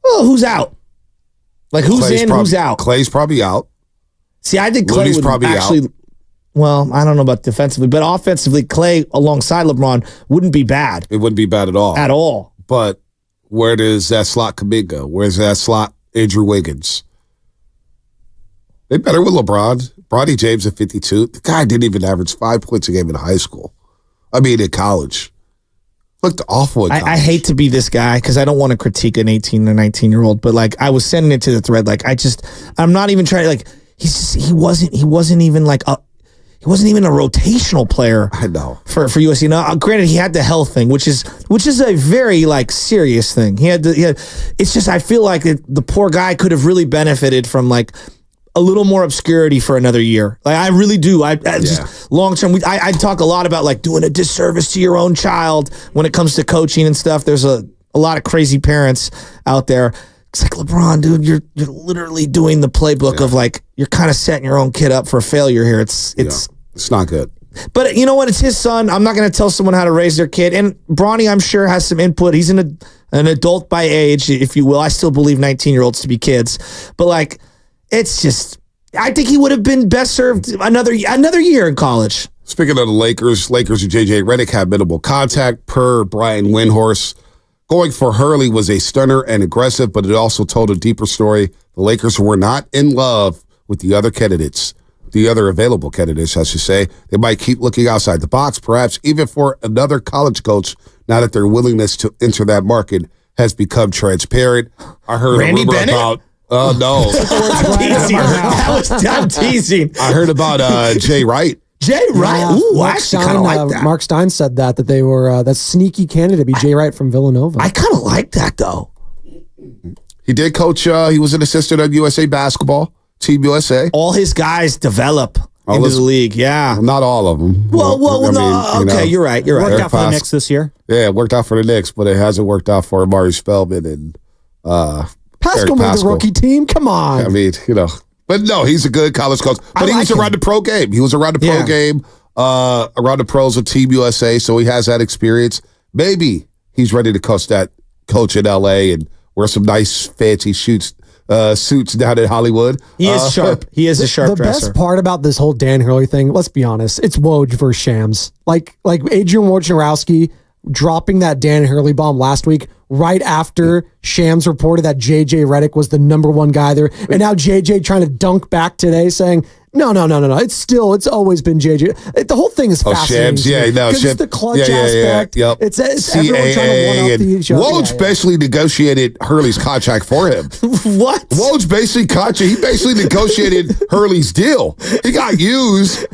Oh, who's out? Like, who's in, who's out? Clay's probably out. See, I think Clay would probably actually... out. Well, I don't know about defensively, but offensively, Clay alongside LeBron wouldn't be bad. It wouldn't be bad at all. At all. But where does that slot Kuminga? Where's that slot Andrew Wiggins? They better with LeBron. Bronny James at 52. The guy didn't even average 5 points a game in high school. I mean, in college. Looked awful in college. I hate to be this guy because I don't want to critique an 18 or 19-year-old, but like, I was sending it to the thread. Like, I'm not even trying to, like, he wasn't even like he wasn't even a rotational player. I know. For USC. Now, granted, he had the health thing, which is a very like serious thing. It's just, I feel like the poor guy could have really benefited from like a little more obscurity for another year. Like, I really do. Just long term. I talk a lot about like doing a disservice to your own child when it comes to coaching and stuff. There's a lot of crazy parents out there. It's like, LeBron, dude, you're literally doing the playbook of like, you're kind of setting your own kid up for failure here. It's not good. But you know what? It's his son. I'm not going to tell someone how to raise their kid. And Bronny, I'm sure, has some input. He's an adult by age, if you will. I still believe 19-year-olds to be kids. But like, it's just, I think he would have been best served another year in college. Speaking of the Lakers and JJ Redick had minimal contact per Brian Windhorst. Going for Hurley was a stunner and aggressive, but it also told a deeper story. The Lakers were not in love with the other candidates, the other available candidates, I should say. They might keep looking outside the box, perhaps even for another college coach, now that their willingness to enter that market has become transparent. I heard Randy a rumor Bennett? about... Oh, no. I'm teasing. I heard about Jay Wright. Jay Wright? Yeah. Ooh, I actually kind of like that. Mark Stein said that they were that sneaky candidate be Jay Wright from Villanova. I kind of like that, though. He did coach. He was an assistant on USA Basketball, Team USA. All his guys develop into the league, yeah. Not all of them. You're right. Worked out for the Knicks this year. Yeah, it worked out for the Knicks, but it hasn't worked out for Amari Spellman and Pascal made the rookie team. Come on. I mean, but no, he's a good college coach. But he was around the pro game. He was around the pro game, around the pros of Team USA, so he has that experience. Maybe he's ready to coach that coach in L.A. and wear some nice fancy suits down in Hollywood. He is sharp. He is a sharp dresser. The best part about this whole Dan Hurley thing, let's be honest, it's Woj versus Shams. Like Adrian Wojnarowski dropping that Dan Hurley bomb last week right after Shams reported that JJ Redick was the number one guy there. And now JJ trying to dunk back today saying, no. It's always been JJ. The whole thing is fascinating. Shams, Shams. It's the clutch aspect. Yep. It's everyone trying to one up each other. Woj basically negotiated Hurley's contract for him. What? Woj basically negotiated Hurley's deal. He got used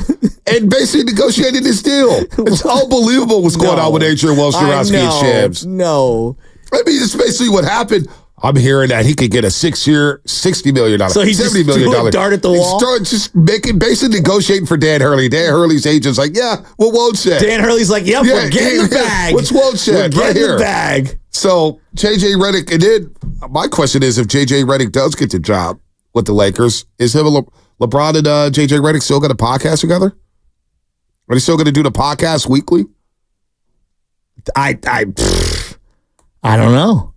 and basically negotiated his deal. It's unbelievable what's going on with Adrian Wojnarowski and Shams. No. I mean, it's basically what happened. I'm hearing that he could get a 6-year, $60 million, so he $70 million. Threw a dart at the wall. He started just basically negotiating for Dan Hurley. Dan Hurley's agent's like, yeah, what Woj said. Dan Hurley's like, yep, we're getting the bag. What's Woj said we're right here? The bag. So JJ Redick, and then my question is, if JJ Redick does get the job with the Lakers, is him and LeBron and JJ Redick still going to podcast together? Are they still going to do the podcast weekly? I don't know.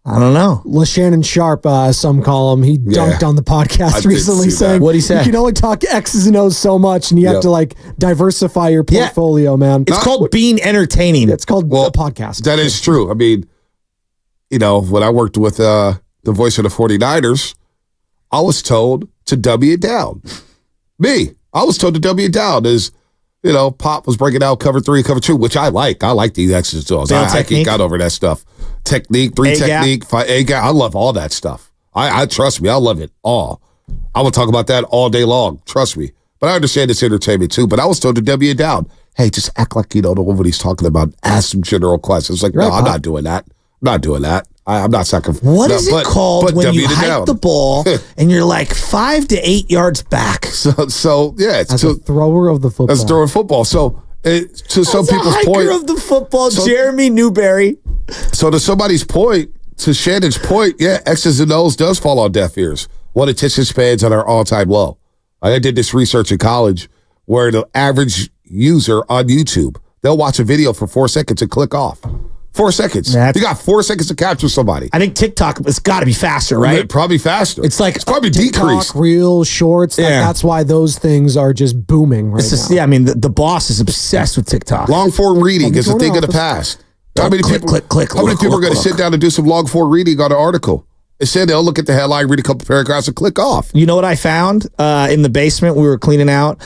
LaShannon Sharp, some call him. He dunked on the podcast recently saying, what'd he say? You can only talk X's and O's so much and you have to like diversify your portfolio, man. It's called being entertaining. It's called a podcast. That is true. I mean, when I worked with the voice of the 49ers, I was told to dummy it down. I was told to dummy it down as, Pop was breaking out cover 3, cover 2, which I like. I like these X's and O's. I can't got over that stuff. Technique, 3 technique, 5 A gap. I love all that stuff. I trust me. I love it all. I will talk about that all day long. Trust me. But I understand it's entertainment too. But I was told to dummy it down. Hey, just act like you don't know what he's talking about. Ask some general questions. Like, no, I'm not doing that. I'm not sacrificing. What is it called when you hike the ball and you're like 5 to 8 yards back? So yeah, it's as a thrower of the football. As a thrower of football. So to some people's point, of the football, Jeremy Newberry. So to somebody's point, to Shannon's point, X's and O's does fall on deaf ears. What attention spans at our all-time low. I did this research in college where the average user on YouTube, they'll watch a video for 4 seconds and click off. 4 seconds. You got 4 seconds to capture somebody. I think TikTok has got to be faster, right? Probably faster. It's probably TikTok, decreased. Reels, shorts. That's why those things are just booming right now. I mean, the boss is obsessed with TikTok. Long form reading is a thing of the past. How many people are going to sit down and do some long form reading on an article? Instead, they'll look at the headline, read a couple paragraphs, and click off. You know what I found in the basement? We were cleaning out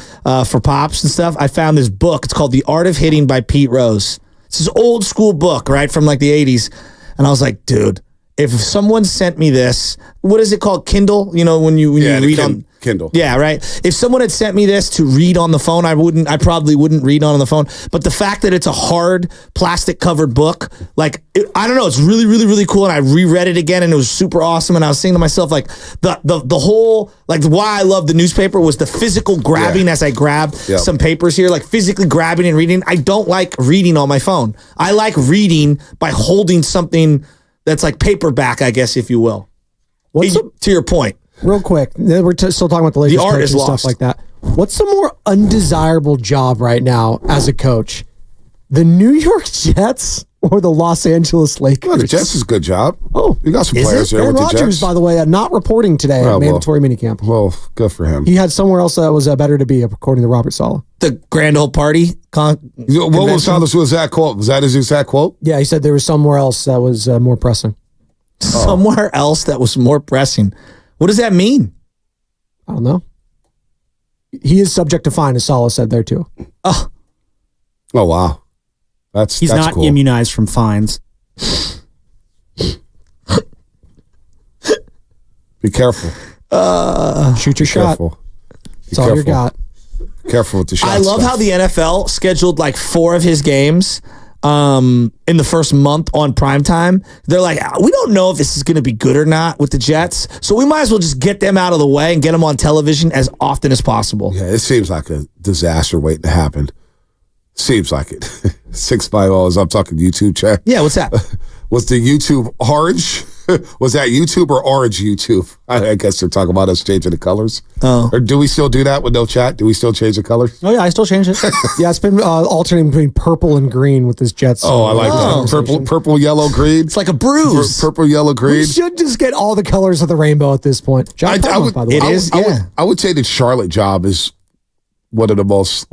for Pops and stuff. I found this book. It's called The Art of Hitting by Pete Rose. It's this old school book, right, from like the 80s. And I was like, dude, if someone sent me this, what is it called? Kindle? When you read on Kindle. Yeah, right. If someone had sent me this to read on the phone, I probably wouldn't read on the phone. But the fact that it's a hard plastic covered book, I don't know, it's really, really, really cool. And I reread it again and it was super awesome. And I was saying to myself, like the whole, like why I love the newspaper was the physical grabbing as I grabbed some papers here, like physically grabbing and reading. I don't like reading on my phone. I like reading by holding something that's like paperback, I guess, if you will. To your point. Real quick, we're still talking about the Lakers coach and stuff like that. What's the more undesirable job right now as a coach? The New York Jets or the Los Angeles Lakers? Well, the Jets is a good job. Oh, you got some players there Aaron with Rodgers, the Jets. by the way, not reporting today at mandatory minicamp. Well, good for him. He had somewhere else that was better to be, according to Robert Saleh. The grand old party. What was Saleh's exact quote? Was that his exact quote? Yeah, he said there was somewhere else that was more pressing. Somewhere else that was more pressing. What does that mean? I don't know. He is subject to fine, as Saleh said there too. Oh wow. He's not cool. immunized from fines. Be careful. Shoot your shot. That's all you got. Careful with the shot. I love how the NFL scheduled like 4 of his games in the first month on primetime. They're like, we don't know if this is going to be good or not with the Jets, so we might as well just get them out of the way and get them on television as often as possible. Yeah, it seems like a disaster waiting to happen. Seems like it. 650, I'm talking YouTube chat. Yeah, what's that? Was the YouTube orange? Was that YouTube or Orange YouTube? I guess they're talking about us changing the colors. Oh. Or do we still do that with no chat? Do we still change the colors? Oh, yeah, I still change it. Yeah, it's been alternating between purple and green with this Jets. Oh, I like that. Purple, yellow, green. It's like a bruise. Purple, yellow, green. We should just get all the colors of the rainbow at this point. By the way. I would say the Charlotte job is one of the most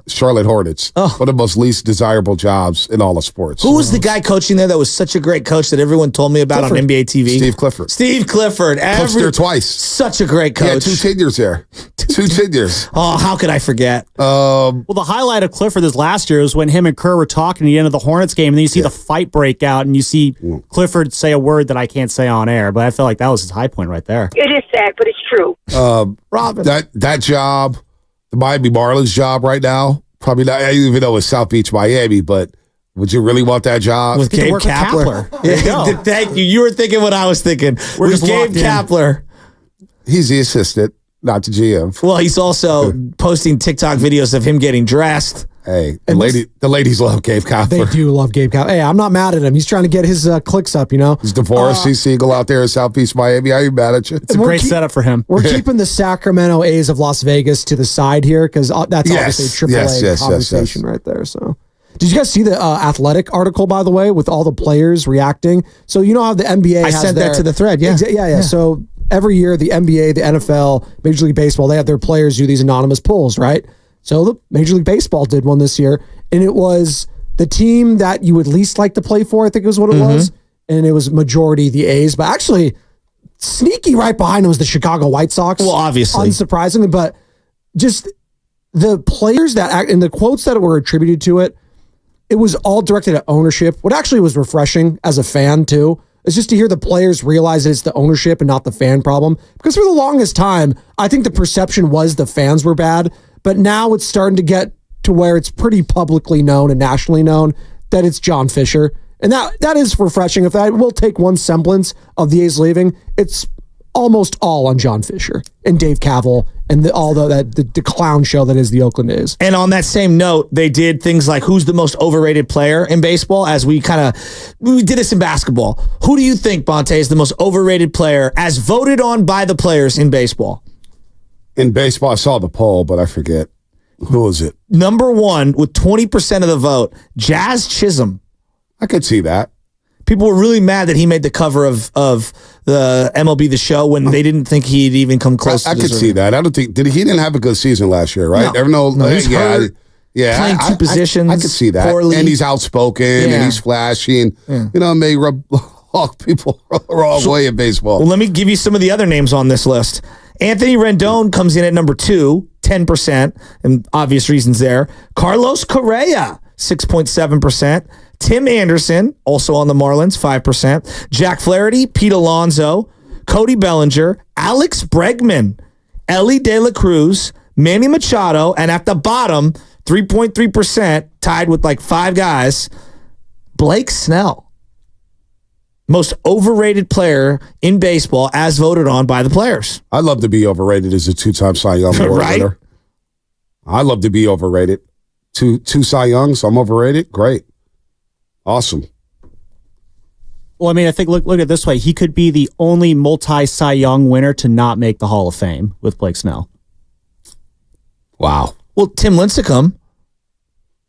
Charlotte Hornets. One of the most least desirable jobs in all of sports. Who was the guy coaching there that was such a great coach that everyone told me about on NBA TV? Steve Clifford. Steve Clifford. Coached there twice. Such a great coach. Yeah, 2 tenures there. 2 tenures. Oh, how could I forget? Well, the highlight of Clifford this last year was when him and Kerr were talking at the end of the Hornets game, and then you see the fight break out, and you see Clifford say a word that I can't say on air, but I felt like that was his high point right there. It is sad, but it's true. Robin. That job, the Miami Marlins job right now, probably not, I don't even know it's South Beach, Miami, but would you really want that job? With Gabe Kapler. Yeah, thank you. You were thinking what I was thinking. We're with just Gabe locked in. Kapler. He's the assistant, not the GM. Well, he's also posting TikTok videos of him getting dressed. Hey, the ladies love Gabe Kapler. They do love Gabe Kapler. Hey, I'm not mad at him. He's trying to get his clicks up, He's divorced. He's single out there in South Beach, Miami. I ain't mad at you. It's a great setup for him. We're keeping the Sacramento A's of Las Vegas to the side here because that's obviously AAA conversation right there. So, did you guys see the Athletic article, by the way, with all the players reacting? So you know how the NBA I sent that to the thread, yeah. Yeah. So every year, the NBA, the NFL, Major League Baseball, they have their players do these anonymous polls, right? So the Major League Baseball did one this year, and it was the team that you would least like to play for, I think was what it was, and it was majority the A's, but actually sneaky right behind it was the Chicago White Sox. Well, obviously. Unsurprisingly, but just the players that act, and the quotes that were attributed to it, it was all directed at ownership. What actually was refreshing as a fan too, is just to hear the players realize that it's the ownership and not the fan problem. Because for the longest time, I think the perception was the fans were bad, but now it's starting to get to where it's pretty publicly known and nationally known that it's John Fisher. And that is refreshing. If that will take one semblance of the A's leaving, it's almost all on John Fisher and Dave Kaval and the clown show that is the Oakland A's. And on that same note, they did things like who's the most overrated player in baseball, as we did this in basketball. Who do you think, Bonte, is the most overrated player as voted on by the players in baseball? In baseball, I saw the poll, but I forget. Who was it? Number one with 20% of the vote, Jazz Chisholm. I could see that. People were really mad that he made the cover of the MLB The Show when they didn't think he'd even come close. I could see that. I don't think he didn't have a good season last year, right? No, he's hurt. Playing two positions. I could see that. Poorly. And he's outspoken and he's flashy and may rub people the wrong way in baseball. Well, let me give you some of the other names on this list. Anthony Rendon comes in at number 2, 10%, and obvious reasons there. Carlos Correa, 6.7%. Tim Anderson, also on the Marlins, 5%. Jack Flaherty, Pete Alonso, Cody Bellinger, Alex Bregman, Ellie De La Cruz, Manny Machado, and at the bottom, 3.3%, tied with like 5 guys, Blake Snell. Most overrated player in baseball as voted on by the players. I'd love to be overrated as a 2-time Cy Young Award winner. I'd love to be overrated. Two Cy Youngs, I'm overrated. Great. Awesome. Well, I mean, I think look at it this way. He could be the only multi-Cy Young winner to not make the Hall of Fame with Blake Snell. Wow. Well, Tim Lincecum.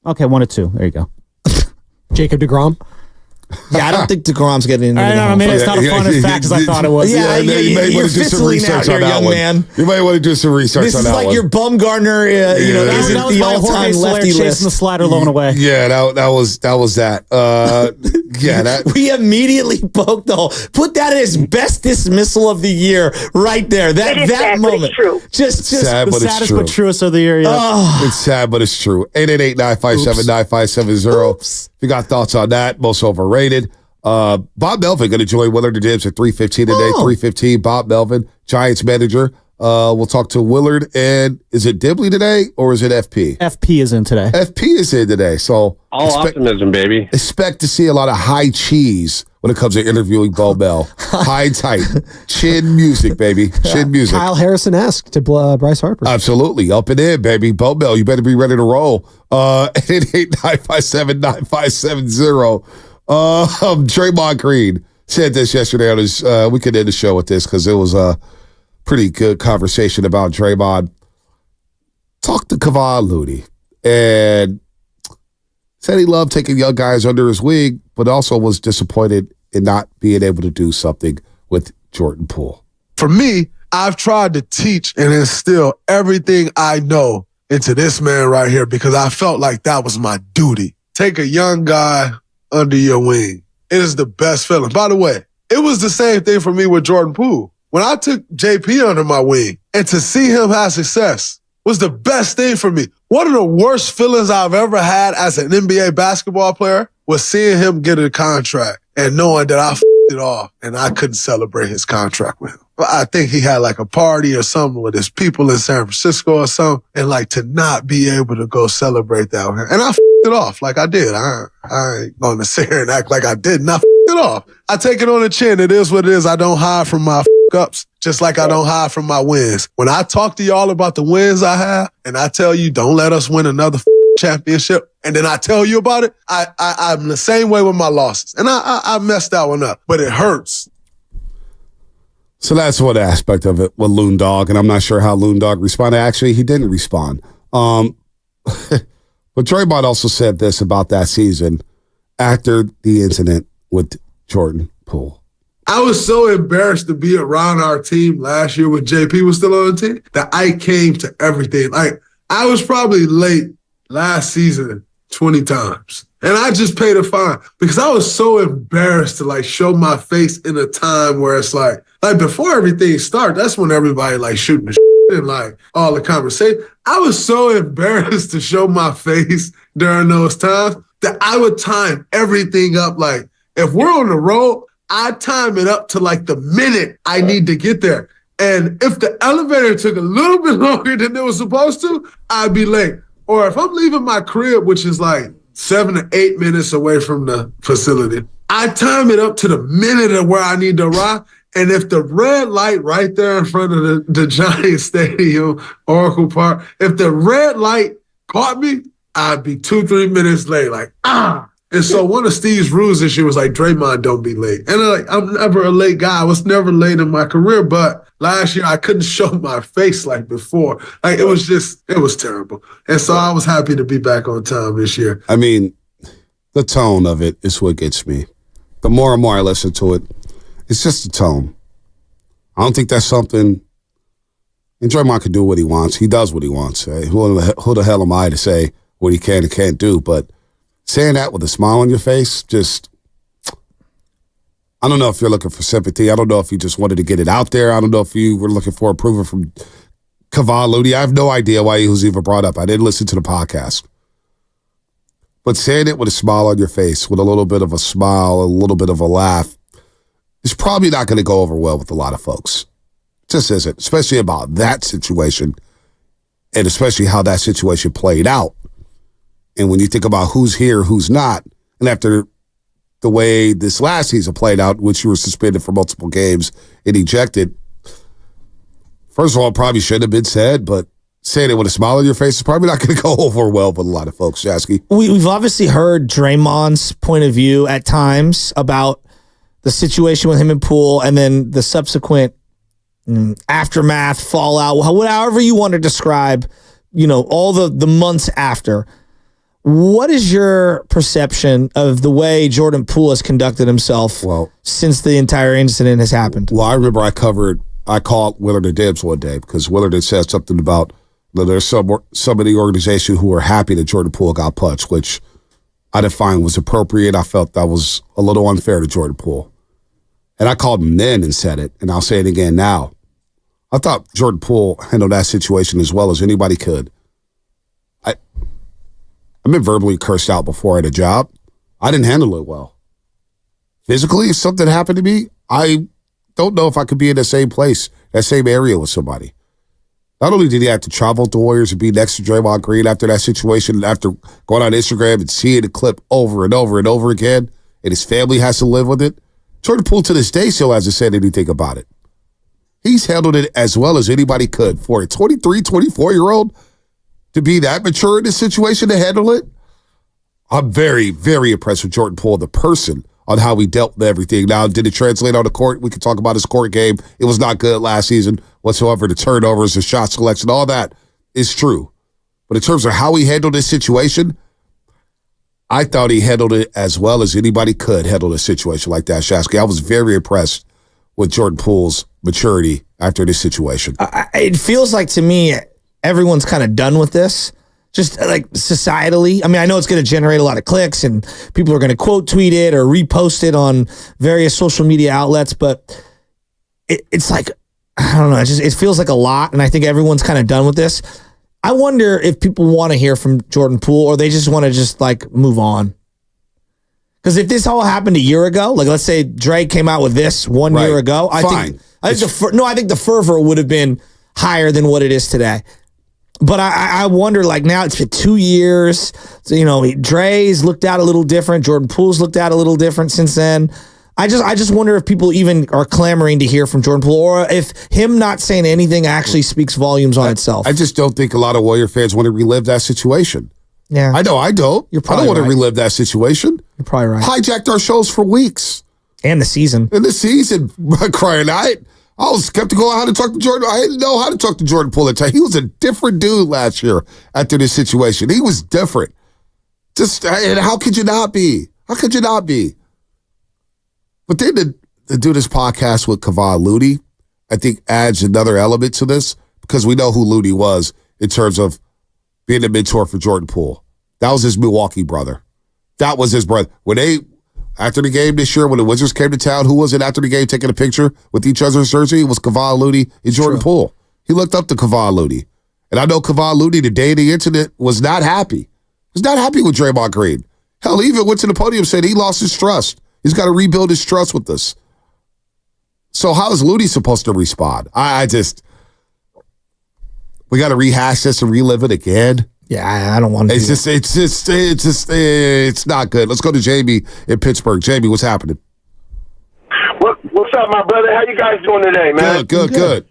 Okay, 1 of 2. There you go. Jacob deGrom. Yeah, I don't think DeGrom's getting into I mean, it's not a fun as fact as I thought it was. You may want to do some research on that one. Man. You might want to do some research on that one. This is like your Bumgarner, isn't the all-time lefty list. Chasing the slider loan away. Yeah, that was that. We immediately poked the hole. Put that as best dismissal of the year right there. That sad, moment. But it's true. Just sad, the saddest but truest of the year. Yeah. Oh. It's sad, but it's true. 888-957-9570. If you got thoughts on that, most overrated. Bob Melvin going to join Willard and Dibs at 3:15 today. 3:15. Bob Melvin, Giants manager. We'll talk to Willard and is it Dibley today or is it FP? FP is in today. FP is in today. So all optimism, baby. Expect to see a lot of high cheese when it comes to interviewing Bo Bell. High tight. Chin music, baby. Chin music. Kyle Harrison-esque to Bryce Harper. Absolutely. Up and in, baby. Bo Bell, you better be ready to roll. 888-957-9570. Draymond Green said this yesterday on his, we could end the show with this because it was a pretty good conversation about Draymond. Talked to Kevon Looney and said he loved taking young guys under his wing, but also was disappointed in not being able to do something with Jordan Poole. For me, I've tried to teach and instill everything I know into this man right here because I felt like that was my duty. Take a young guy under your wing. It is the best feeling. By the way, it was the same thing for me with Jordan Poole. When I took JP under my wing and to see him have success was the best thing for me. One of the worst feelings I've ever had as an NBA basketball player was seeing him get a contract and knowing that I f***ed it off and I couldn't celebrate his contract with him. I think he had like a party or something with his people in San Francisco or something, and like to not be able to go celebrate that with him. And I f***ed it off like I did. I ain't going to sit here and act like I didn't. I f***ed it off. I take it on the chin. It is what it is. I don't hide from my ups, just like I don't hide from my wins. When I talk to y'all about the wins I have, and I tell you, don't let us win another championship, and then I tell you about it, I'm the same way with my losses. And I messed that one up, but it hurts. So that's one aspect of it with Loon Dog, and I'm not sure how Loon Dog responded. Actually, he didn't respond. But Draymond also said this about that season after the incident with Jordan Poole. I was so embarrassed to be around our team last year when JP was still on the team that I came to everything. Like, I was probably late last season 20 times. And I just paid a fine because I was so embarrassed to like show my face in a time where it's like before everything started, that's when everybody like shooting the shit and like all the conversation. I was so embarrassed to show my face during those times that I would time everything up. Like if we're on the road, I time it up to like the minute I need to get there. And if the elevator took a little bit longer than it was supposed to, I'd be late. Or if I'm leaving my crib, which is like 7 to 8 minutes away from the facility, I time it up to the minute of where I need to arrive. And if the red light right there in front of the Giants Stadium, Oracle Park, if the red light caught me, I'd be 2-3 minutes late. Like, And so one of Steve's rules this year was like, Draymond, don't be late. And I'm never a late guy. I was never late in my career, but last year I couldn't show my face like before. Like it was terrible. And so I was happy to be back on time this year. I mean, the tone of it is what gets me. The more and more I listen to it, it's just the tone. I don't think that's something, and Draymond can do what he wants. He does what he wants. Who the hell am I to say what he can and can't do? But saying that with a smile on your face, just, I don't know if you're looking for sympathy. I don't know if you just wanted to get it out there. I don't know if you were looking for approval from Kevon Looney. I have no idea why he was even brought up. I didn't listen to the podcast. But saying it with a smile on your face, with a little bit of a smile, a little bit of a laugh, is probably not going to go over well with a lot of folks. It just isn't, especially about that situation, and especially how that situation played out. And when you think about who's here, who's not, and after the way this last season played out, which you were suspended for multiple games and ejected, first of all, it probably shouldn't have been said, but saying it with a smile on your face is probably not going to go over well with a lot of folks, Jasky. We've obviously heard Draymond's point of view at times about the situation with him and Poole and then the subsequent aftermath, fallout, however you want to describe, all the months after. What is your perception of the way Jordan Poole has conducted himself since the entire incident has happened? Well, I remember I called Willard and Dibs one day because Willard had said something about there's some in the organization who were happy that Jordan Poole got punched, which I didn't find was appropriate. I felt that was a little unfair to Jordan Poole. And I called him then and said it, and I'll say it again now. I thought Jordan Poole handled that situation as well as anybody could. I've been verbally cursed out before at a job. I didn't handle it well. Physically, if something happened to me, I don't know if I could be in the same place, that same area with somebody. Not only did he have to travel to Warriors and be next to Draymond Green after that situation, after going on Instagram and seeing the clip over and over and over again, and his family has to live with it, Jordan Poole to this day still hasn't said anything about it. He's handled it as well as anybody could. For a 23, 24-year-old to be that mature in this situation to handle it, I'm very, very impressed with Jordan Poole, the person, on how he dealt with everything. Now, did it translate on the court? We could talk about his court game. It was not good last season whatsoever. The turnovers, the shot selection, all that is true. But in terms of how he handled this situation, I thought he handled it as well as anybody could handle a situation like that, Shasky. I was very impressed with Jordan Poole's maturity after this situation. It feels like to me, everyone's kind of done with this. Just like societally. I mean, I know it's going to generate a lot of clicks and people are going to quote tweet it or repost it on various social media outlets, but it's like, I don't know, it feels like a lot, and I think everyone's kind of done with this. I wonder if people want to hear from Jordan Poole or they just want to just like move on. Because if this all happened a year ago, like let's say Dre came out with this 1 year ago, I think the fervor would have been higher than what it is today. But I wonder, like now it's been 2 years. So, you know, Dre's looked out a little different. Jordan Poole's looked out a little different since then. I just wonder if people even are clamoring to hear from Jordan Poole, or if him not saying anything actually speaks volumes on itself. I just don't think a lot of Warrior fans want to relive that situation. Yeah, I know I don't. You're probably I don't want to relive that situation. You're probably right. Hijacked our shows for weeks. And the season. Crying out. I was skeptical on how to talk to Jordan. I didn't know how to talk to Jordan Poole at the time. He was a different dude last year after this situation. He was different. And how could you not be? How could you not be? But then to do this podcast with Kevon Looney, I think adds another element to this because we know who Looney was in terms of being a mentor for Jordan Poole. That was his Milwaukee brother. That was his brother. After the game this year, when the Wizards came to town, who was it after the game taking a picture with each other's jersey? It was Kevon Looney and Jordan Poole. He looked up to Kevon Looney. And I know Kevon Looney, the day of the incident, was not happy. He was not happy with Draymond Green. Hell, he even went to the podium and said he lost his trust. He's got to rebuild his trust with us. So how is Looney supposed to respond? We got to rehash this and relive it again. Yeah, I don't want to. It's not good. Let's go to Jamie in Pittsburgh. Jamie, what's happening? What's up, my brother? How you guys doing today, man? Good.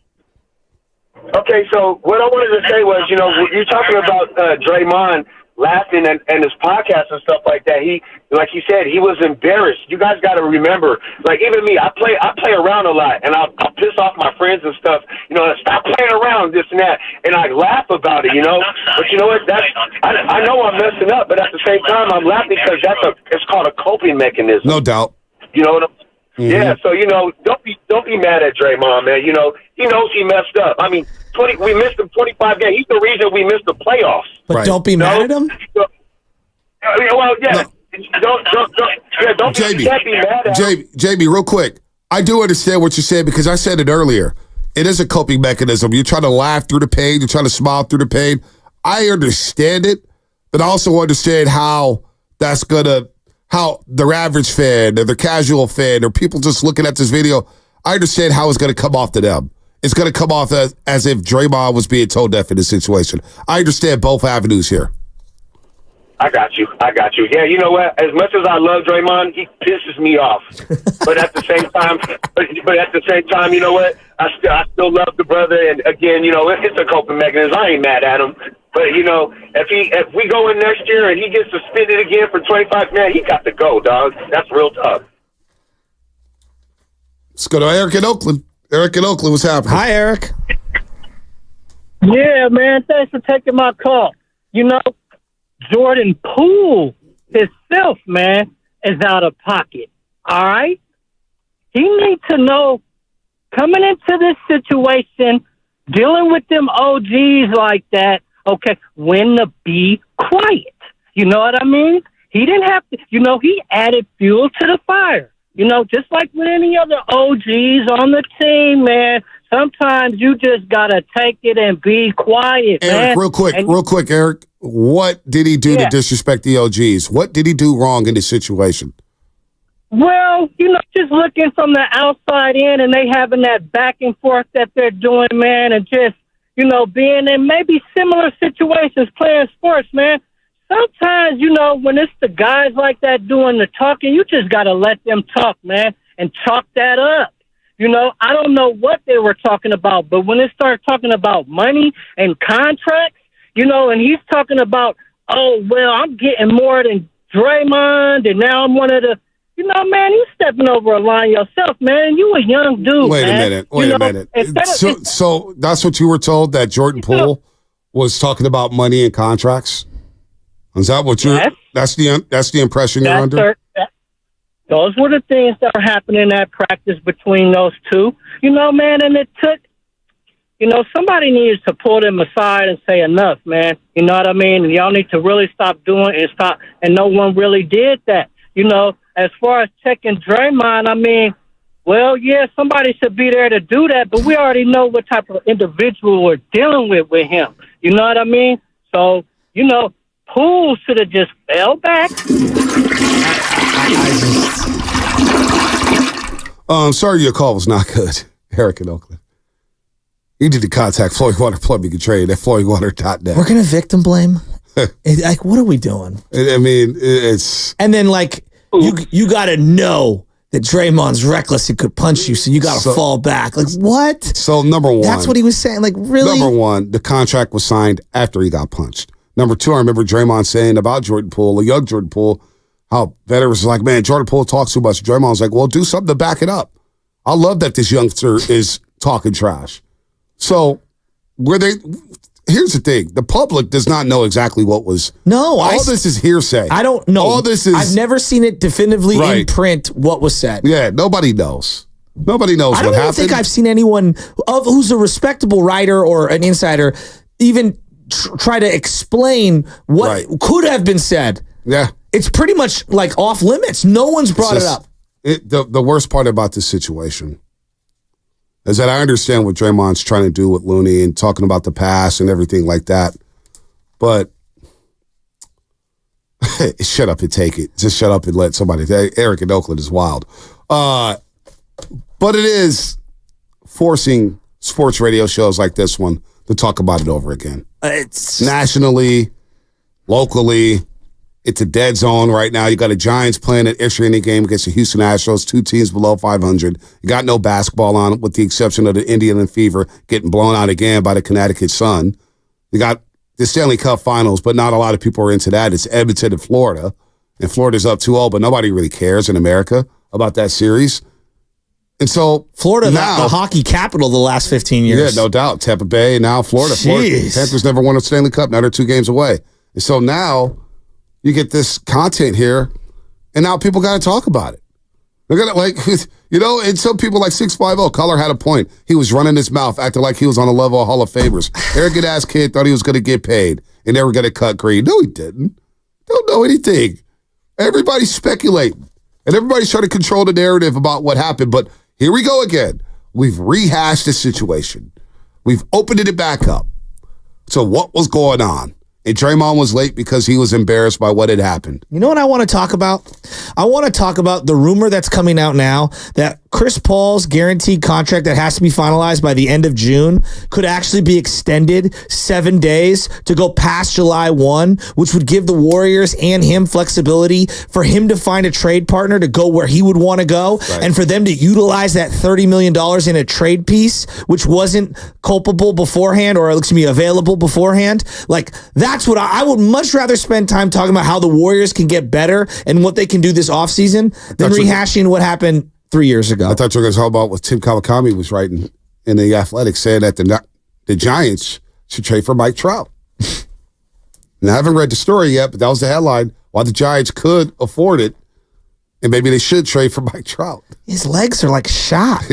Okay, so what I wanted to say was, you know, you're talking about Draymond laughing and his podcast and stuff like that. He, like you said, he was embarrassed. You guys got to remember, like even me, I play around a lot, and I'll piss off my friends and stuff. You know, stop playing around, this and that, and I laugh about it. You know, but you know what? I know I'm messing up, but at the same time, I'm laughing because it's called a coping mechanism. No doubt. You know what I'm saying? Yeah. So you know, don't be mad at Draymond, man. You know, he knows he messed up. I mean, we missed him 25 games. He's the reason we missed the playoffs. But don't be mad at him. Well, yeah. No. Don't Jamie, be mad at him. Jamie, real quick. I do understand what you're saying because I said it earlier. It is a coping mechanism. You're trying to laugh through the pain. You're trying to smile through the pain. I understand it, but I also understand how the average fan or the casual fan or people just looking at this video, I understand how it's going to come off to them. It's going to come off as if Draymond was being tone deaf in this situation. I understand both avenues here. I got you. Yeah, you know what? As much as I love Draymond, he pisses me off. But at the same time, you know what? I still love the brother. And again, you know, it's a coping mechanism. I ain't mad at him. But you know, if we go in next year and he gets suspended again for 25, man, he got to go, dog. That's real tough. Let's go to Eric in Oakland. Eric in Oakland, what's happening? Hi, Eric. Yeah, man. Thanks for taking my call. You know, Jordan Poole himself, man, is out of pocket. All right? He needs to know, coming into this situation, dealing with them OGs like that, okay, when to be quiet. You know what I mean? He didn't have to, you know, he added fuel to the fire. You know, just like with any other OGs on the team, man, sometimes you just got to take it and be quiet, Eric, man. Real quick, Eric. What did he do to disrespect the OGs? What did he do wrong in this situation? Well, you know, just looking from the outside in and they having that back and forth that they're doing, man, and just, you know, being in maybe similar situations playing sports, man. Sometimes, you know, when it's the guys like that doing the talking, you just got to let them talk, man, and chalk that up. You know, I don't know what they were talking about, but when they start talking about money and contracts, you know, and he's talking about, oh, well, I'm getting more than Draymond, and now I'm one of the, You know, man, you stepping over a line yourself, man. You a young dude, Wait man. a minute. So that's what you were told, that Jordan Poole was talking about money and contracts? Is that what you're? That's the impression you're under. Those were the things that were happening at practice between those two. You know, man, and it took. You know, somebody needs to pull them aside and say enough, man. You know what I mean? And y'all need to really stop doing and stop. And no one really did that. You know, as far as checking Draymond, I mean, well, yeah, somebody should be there to do that, but we already know what type of individual we're dealing with him. You know what I mean? So, you know, Poole should have just fell back. Sorry, your call was not good, Eric in Oakland. You need to contact Floyd Water Plumbing and Trade at floydwater.net. We're going to victim blame? Like, what are we doing? I mean, it's... And then, like, you got to know that Draymond's reckless and could punch you, so you got to fall back. Like, what? So, number one... That's what he was saying. Like, really? Number one, the contract was signed after he got punched. Number two, I remember Draymond saying about Jordan Poole, a young Jordan Poole, how better was like, man, Jordan Poole talks too much. Draymond was like, well, do something to back it up. I love that this youngster is talking trash. So, here's the thing. The public does not know exactly what was. No, all this is hearsay. I don't know. All this is. I've never seen it definitively in print what was said. Yeah, nobody knows. Nobody knows what happened. I don't think I've seen anyone who's a respectable writer or an insider even try to explain what could have been said. Yeah. It's pretty much like off limits. No one's brought it up. The worst part about this situation is that I understand what Draymond's trying to do with Looney and talking about the past and everything like that. But shut up and take it. Just shut up and let somebody. Eric in Oakland is wild. But it is forcing sports radio shows like this one to talk about it over again. It's nationally, locally. It's a dead zone right now. You got a Giants playing an extra inning game against the Houston Astros, two teams below 500. You got no basketball on, with the exception of the Indian Fever getting blown out again by the Connecticut Sun. You got the Stanley Cup Finals, but not a lot of people are into that. It's Edmonton and Florida, and Florida's up 2-0, but nobody really cares in America about that series. And so Florida, now, the hockey capital the last 15 years. Yeah, no doubt. Tampa Bay, now Florida. Panthers never won a Stanley Cup. Now they're 2 games away. And so now you get this content here, and now people got to talk about it. They're going to, like, you know, and some people like 650, Collar had a point. He was running his mouth, acting like he was on the level of Hall of Famers. Arrogant-ass kid thought he was going to get paid, and they were going to cut Green. No, he didn't. Don't know anything. Everybody's speculating, and everybody's trying to control the narrative about what happened, but here we go again. We've rehashed the situation. We've opened it back up. So what was going on? And Draymond was late because he was embarrassed by what had happened. You know what I want to talk about? I want to talk about the rumor that's coming out now that Chris Paul's guaranteed contract that has to be finalized by the end of June could actually be extended 7 days to go past July 1, which would give the Warriors and him flexibility for him to find a trade partner to go where he would want to go, and for them to utilize that $30 million in a trade piece, which wasn't culpable beforehand, or excuse me, available beforehand. Like, that's what I would much rather spend time talking about, how the Warriors can get better and what they can do this offseason than rehashing what happened 3 years ago. I thought you were going to talk about what Tim Kawakami was writing in The Athletic, saying that the Giants should trade for Mike Trout. And I haven't read the story yet, but that was the headline, why the Giants could afford it, and maybe they should trade for Mike Trout. His legs are like shot.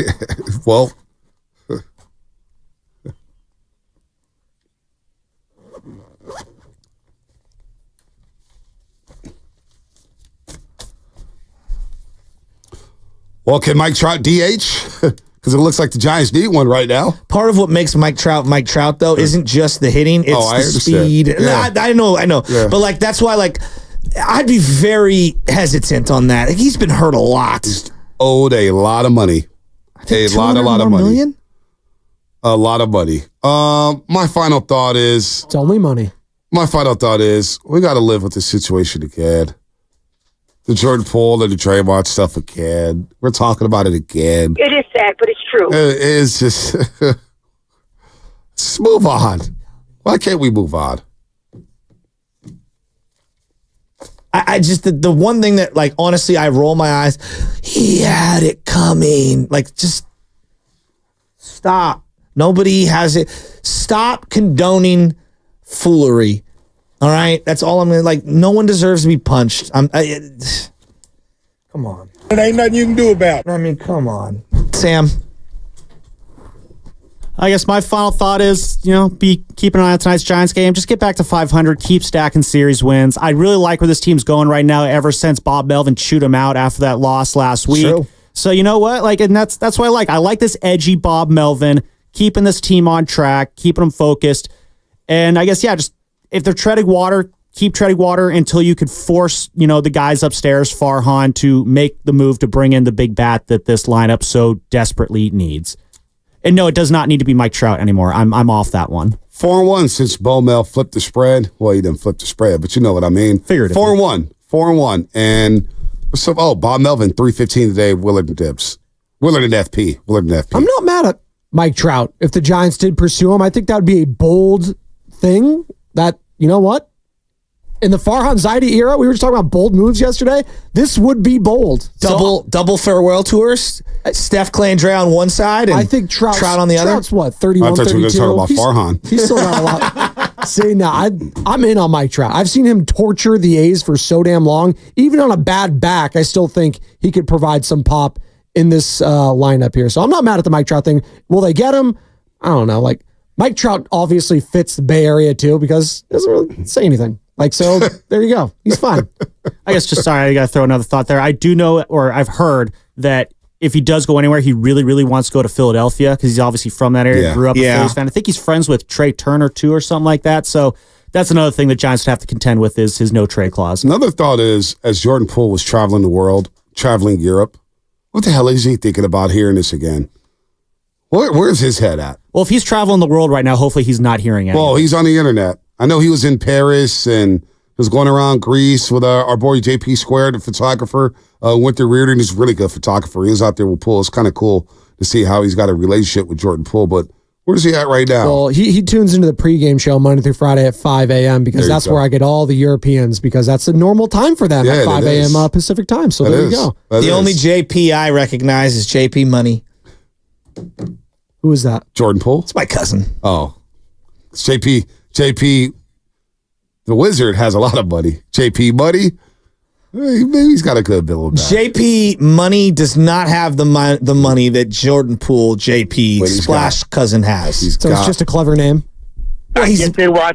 Well, can Mike Trout DH? Because it looks like the Giants need one right now. Part of what makes Mike Trout, though, isn't just the hitting; it's the speed. Yeah. I know. Yeah. But like, that's why, like, I'd be very hesitant on that. Like, he's been hurt a lot. He's owed a lot of money. A lot of money. Million? A lot of money. My final thought is, it's only money. My final thought is, we got to live with this situation again. The Jordan Poole and the Draymond stuff again. We're talking about it again. It is sad, but it's true. It is just... Just move on. Why can't we move on? I just, the one thing that, like, honestly, I roll my eyes. He had it coming. Like, just stop. Nobody has it. Stop condoning foolery. All right? That's all I'm going to, like, no one deserves to be punched. Come on. There ain't nothing you can do about it. I mean, come on. Sam. I guess my final thought is, be keeping an eye on tonight's Giants game. Just get back to 500. Keep stacking series wins. I really like where this team's going right now. Ever since Bob Melvin chewed him out after that loss last week. True. So you know what? Like, and that's what I like. I like this edgy Bob Melvin, keeping this team on track, keeping them focused. And I guess just if they're treading water, keep treading water until you could force the guys upstairs, Farhan, to make the move to bring in the big bat that this lineup so desperately needs. And no, it does not need to be Mike Trout anymore. I'm off that one. 4-1 since Bo Mel flipped the spread. Well, he didn't flip the spread, but you know what I mean. Figuratively. 4-1. And Bob Melvin, 315 today, Willard and Dibbs. Willard and FP. I'm not mad at Mike Trout. If the Giants did pursue him, I think that would be a bold thing that, you know what? In the Farhan Zaidi era, we were just talking about bold moves yesterday. This would be bold. Double farewell tours. Steph, Clay, and Dre on one side, and I think Trout on the other. Trout's what, 31, I thought you were going to 32? talk about Farhan. He's still got a lot. See, now I'm in on Mike Trout. I've seen him torture the A's for so damn long. Even on a bad back, I still think he could provide some pop in this lineup here. So I'm not mad at the Mike Trout thing. Will they get him? I don't know. Like, Mike Trout obviously fits the Bay Area too because he doesn't really say anything. Like, so there you go. He's fine. I guess I got to throw another thought there. I do know, or I've heard that if he does go anywhere, he really, really wants to go to Philadelphia because he's obviously from that area. Grew up a Phillies fan. I think he's friends with Trey Turner too or something like that. So that's another thing that Giants would have to contend with is his no trade clause. Another thought is, as Jordan Poole was traveling the world, traveling Europe, what the hell is he thinking about hearing this again? Where's his head at? Well, if he's traveling the world right now, hopefully he's not hearing it. Well, he's on the internet. I know he was in Paris and was going around Greece with our boy JP Square, the photographer. Winter Reardon is a really good photographer. He was out there with Poole. It's kind of cool to see how he's got a relationship with Jordan Poole. But where's he at right now? Well, he tunes into the pregame show Monday through Friday at 5 a.m. because that's where I get all the Europeans because that's a normal time for them at 5 a.m. Pacific time. So there you go. The only JP I recognize is JP Money. Who is that? Jordan Poole? It's my cousin. Oh. It's JP, the Wizard has a lot of money. JP Money, maybe he's got a good bill of back. JP Money does not have the money that Jordan Poole, JP Splash cousin has. So it's just a clever name. Watch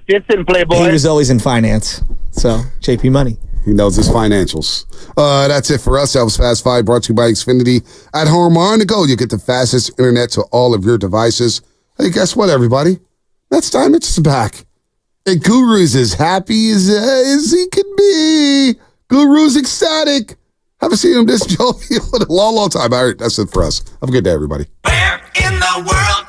this and Playboy. He was always in finance. So JP Money. He knows his financials. That's it for us. That was Fast Five, brought to you by Xfinity. At home or on the go, you get the fastest internet to all of your devices. Hey, guess what, everybody? Next time it's back. And Guru's as happy as he can be. Guru's ecstatic. Haven't seen him this jovial in a long, long time. All right, that's it for us. Have a good day, everybody. Where in the world?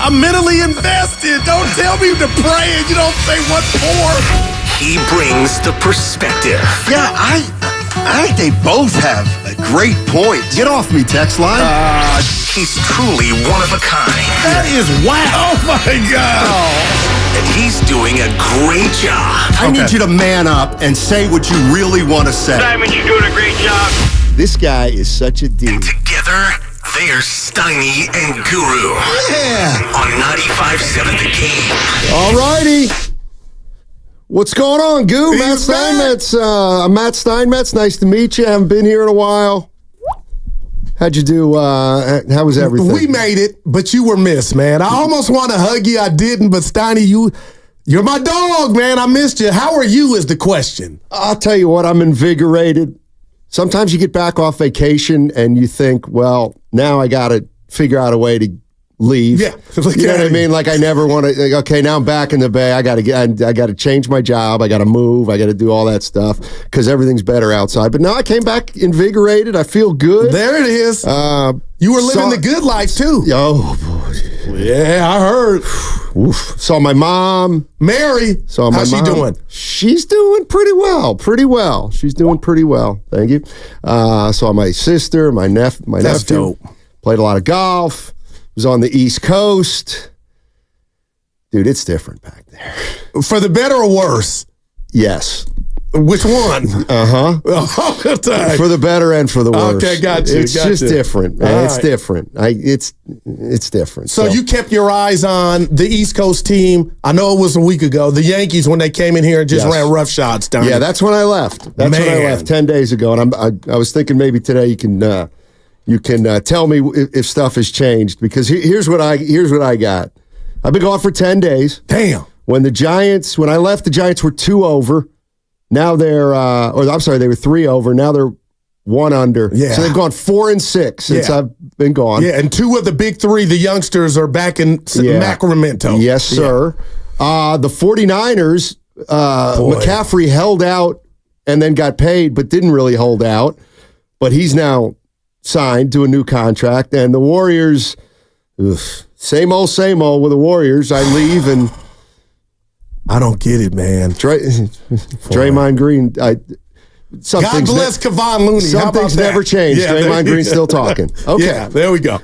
I'm mentally invested. Don't tell me to pray and you don't say what for. He brings the perspective. Yeah, I think they both have a great point. Get off me, text line. He's truly one of a kind. That is wow. Oh, my God. And he's doing a great job. I need you to man up and say what you really want to say. Diamond, you're doing a great job. This guy is such a D. And together, they're Steiny and Guru. Yeah. On 95.7 The Game. All righty. What's going on, Goo? Matt Steinmetz. I'm Matt Steinmetz. Nice to meet you. Haven't been here in a while. How'd you do? How was everything? We made it, but you were missed, man. I almost want to hug you. I didn't, but Steiny, you're my dog, man. I missed you. How are you is the question. I'll tell you what, I'm invigorated. Sometimes you get back off vacation and you think, well, now I got to figure out a way to leave. Yeah. You know what I mean? Like I never want to, like, okay, now I'm back in the Bay. I got to change my job. I got to move. I got to do all that stuff because everything's better outside. But now I came back invigorated. I feel good. There it is. You were living the good life too. Oh, boy. Yeah, I heard. Oof. Saw my mom. Mary. How's she doing? She's doing pretty well. Pretty well. She's doing pretty well. Thank you. Saw my sister, my nephew. That's dope. Played a lot of golf. Was on the East Coast. Dude, it's different back there. For the better or worse? Yes. Which one? For the better and for the worse. Okay, got you. It's just different, man. It's different. It's different. So you kept your eyes on the East Coast team. I know it was a week ago. The Yankees, when they came in here and just ran rough shots down. Yeah, that's when I left. That's when I left 10 days ago. And I was thinking maybe today you can tell me if stuff has changed, because here's what I got. I've been gone for 10 days. Damn. When I left, the Giants were 2 over. Now they're, they were 3 over. Now they're 1 under. Yeah. So they've gone 4-6 since I've been gone. Yeah, and 2 of the big 3, the youngsters, are back in Sacramento. Yes, sir. Yeah. The 49ers, McCaffrey held out and then got paid, but didn't really hold out. But he's now signed to a new contract. And the Warriors, same old with the Warriors. I leave and I don't get it, man. Draymond Green. God bless Kevon Looney. Some things never change. Yeah, Draymond Green's still talking. Okay. Yeah, there we go.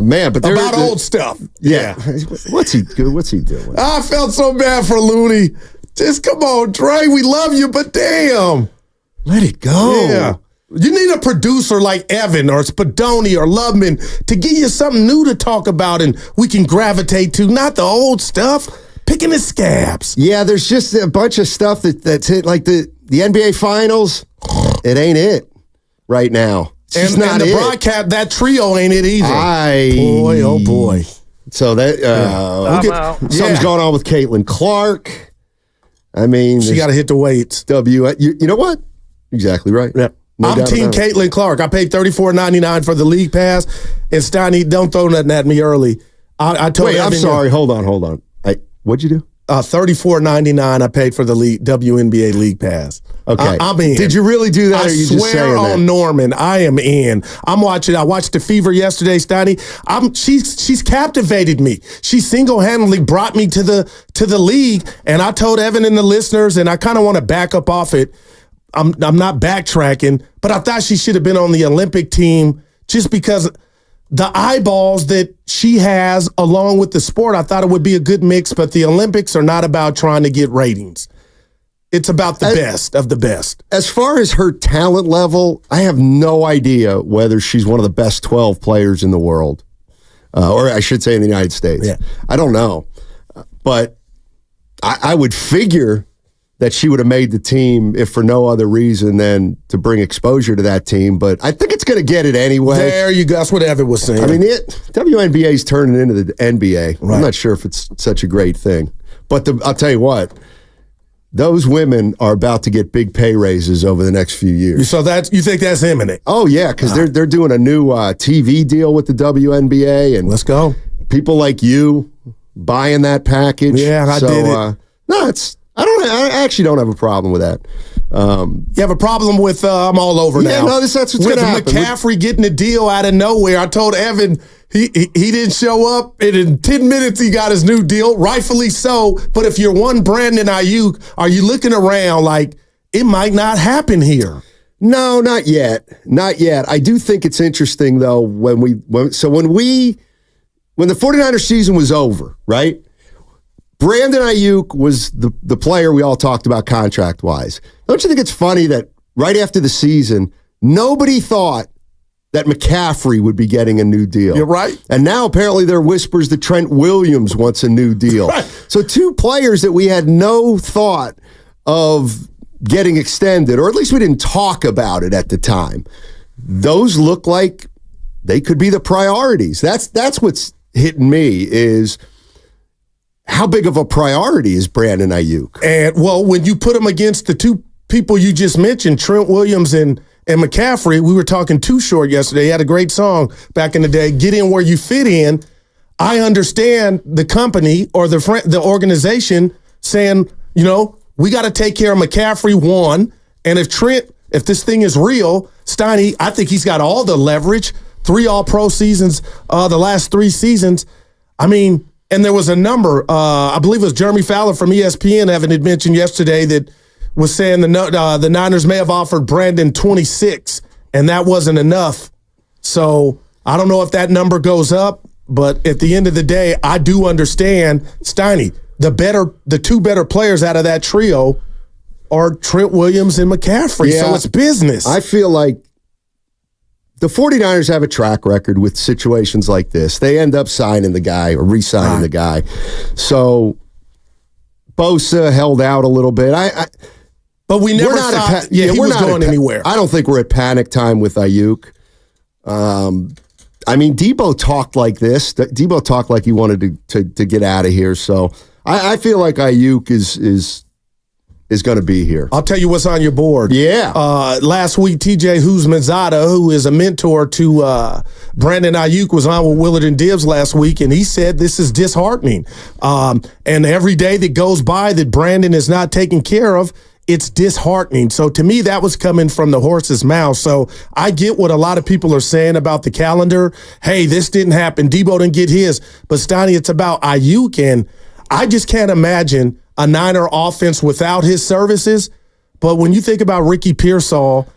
Man, but about old stuff. Yeah. What's he doing? I felt so bad for Looney. Just come on, Dre. We love you, but damn. Let it go. Yeah. You need a producer like Evan or Spadoni or Loveman to give you something new to talk about and we can gravitate to, not the old stuff. Picking the scabs. Yeah, there's just a bunch of stuff that's hit, like the NBA Finals. It ain't it right now. And the broadcast, that trio ain't it either. Boy, oh boy. So that something's going on with Caitlin Clark. I mean, she got to hit the weights. You know what? Exactly right. Yeah. I'm Team Caitlin Clark. I paid $34.99 for the league pass. And Steiny, don't throw nothing at me early. I told Wait, I'm sorry. Hold on. What'd you do? $34.99 I paid for the WNBA league pass. Okay. I'm in. Did you really do that? I or are you just swear saying on that? Norman, I am in. I watched The Fever yesterday, Steiny. She's captivated me. She single-handedly brought me to the league, and I told Evan and the listeners, and I kind of want to back up off it. I'm not backtracking, but I thought she should have been on the Olympic team just because the eyeballs that she has along with the sport. I thought it would be a good mix, but the Olympics are not about trying to get ratings. It's about the best of the best. As far as her talent level, I have no idea whether she's one of the best 12 players in the world, or I should say in the United States. Yeah. I don't know, but I would figure that she would have made the team if for no other reason than to bring exposure to that team. But I think it's going to get it anyway. There you go. That's what Evan was saying. I mean, WNBA is turning into the NBA. Right. I'm not sure if it's such a great thing. But I'll tell you what, those women are about to get big pay raises over the next few years. So you think that's imminent? Oh, yeah, because they're doing a new TV deal with the WNBA. And let's go. People like you buying that package. Yeah, I did it. No, I actually don't have a problem with that. You have a problem with I'm all over now. Yeah, no, that's what's with going to happen. McCaffrey getting a deal out of nowhere. I told Evan he didn't show up, and in 10 minutes he got his new deal, rightfully so. But if you're one Brandon Aiyuk, are you looking around like it might not happen here? No, not yet. Not yet. I do think it's interesting though when the 49ers season was over, right? Brandon Aiyuk was the player we all talked about contract-wise. Don't you think it's funny that right after the season, nobody thought that McCaffrey would be getting a new deal? You're right. And now apparently there are whispers that Trent Williams wants a new deal. Right. So two players that we had no thought of getting extended, or at least we didn't talk about it at the time. Those look like they could be the priorities. That's what's hitting me is how big of a priority is Brandon Aiyuk? And, well, when you put him against the two people you just mentioned, Trent Williams and McCaffrey, we were talking Too Short yesterday. He had a great song back in the day, Get In Where You Fit In. I understand the company or the organization saying, we got to take care of McCaffrey, one. And if this thing is real, Steiny, I think he's got all the leverage. 3 All-Pro seasons, the last 3 seasons. I mean, and there was a number, I believe it was Jeremy Fowler from ESPN, Evan had mentioned yesterday, that was saying the Niners may have offered Brandon 26, and that wasn't enough. So I don't know if that number goes up, but at the end of the day, I do understand, Steiny, the 2 better players out of that trio are Trent Williams and McCaffrey. Yeah, so it's business. I feel like the 49ers have a track record with situations like this. They end up signing the guy or re-signing the guy. So Bosa held out a little bit. But we never thought he was going anywhere. I don't think we're at panic time with Aiyuk. Debo talked like this. Debo talked like he wanted to get out of here. So I feel like Aiyuk is going to be here. I'll tell you what's on your board. Yeah. Last week, TJ Huzmanzada, who is a mentor to Brandon Aiyuk, was on with Willard and Dibbs last week, and he said this is disheartening. And every day that goes by that Brandon is not taken care of, it's disheartening. So to me, that was coming from the horse's mouth. So I get what a lot of people are saying about the calendar. Hey, this didn't happen. Debo didn't get his. But Stoney, it's about Aiyuk, and I just can't imagine a Niner offense without his services. But when you think about Ricky Pearsall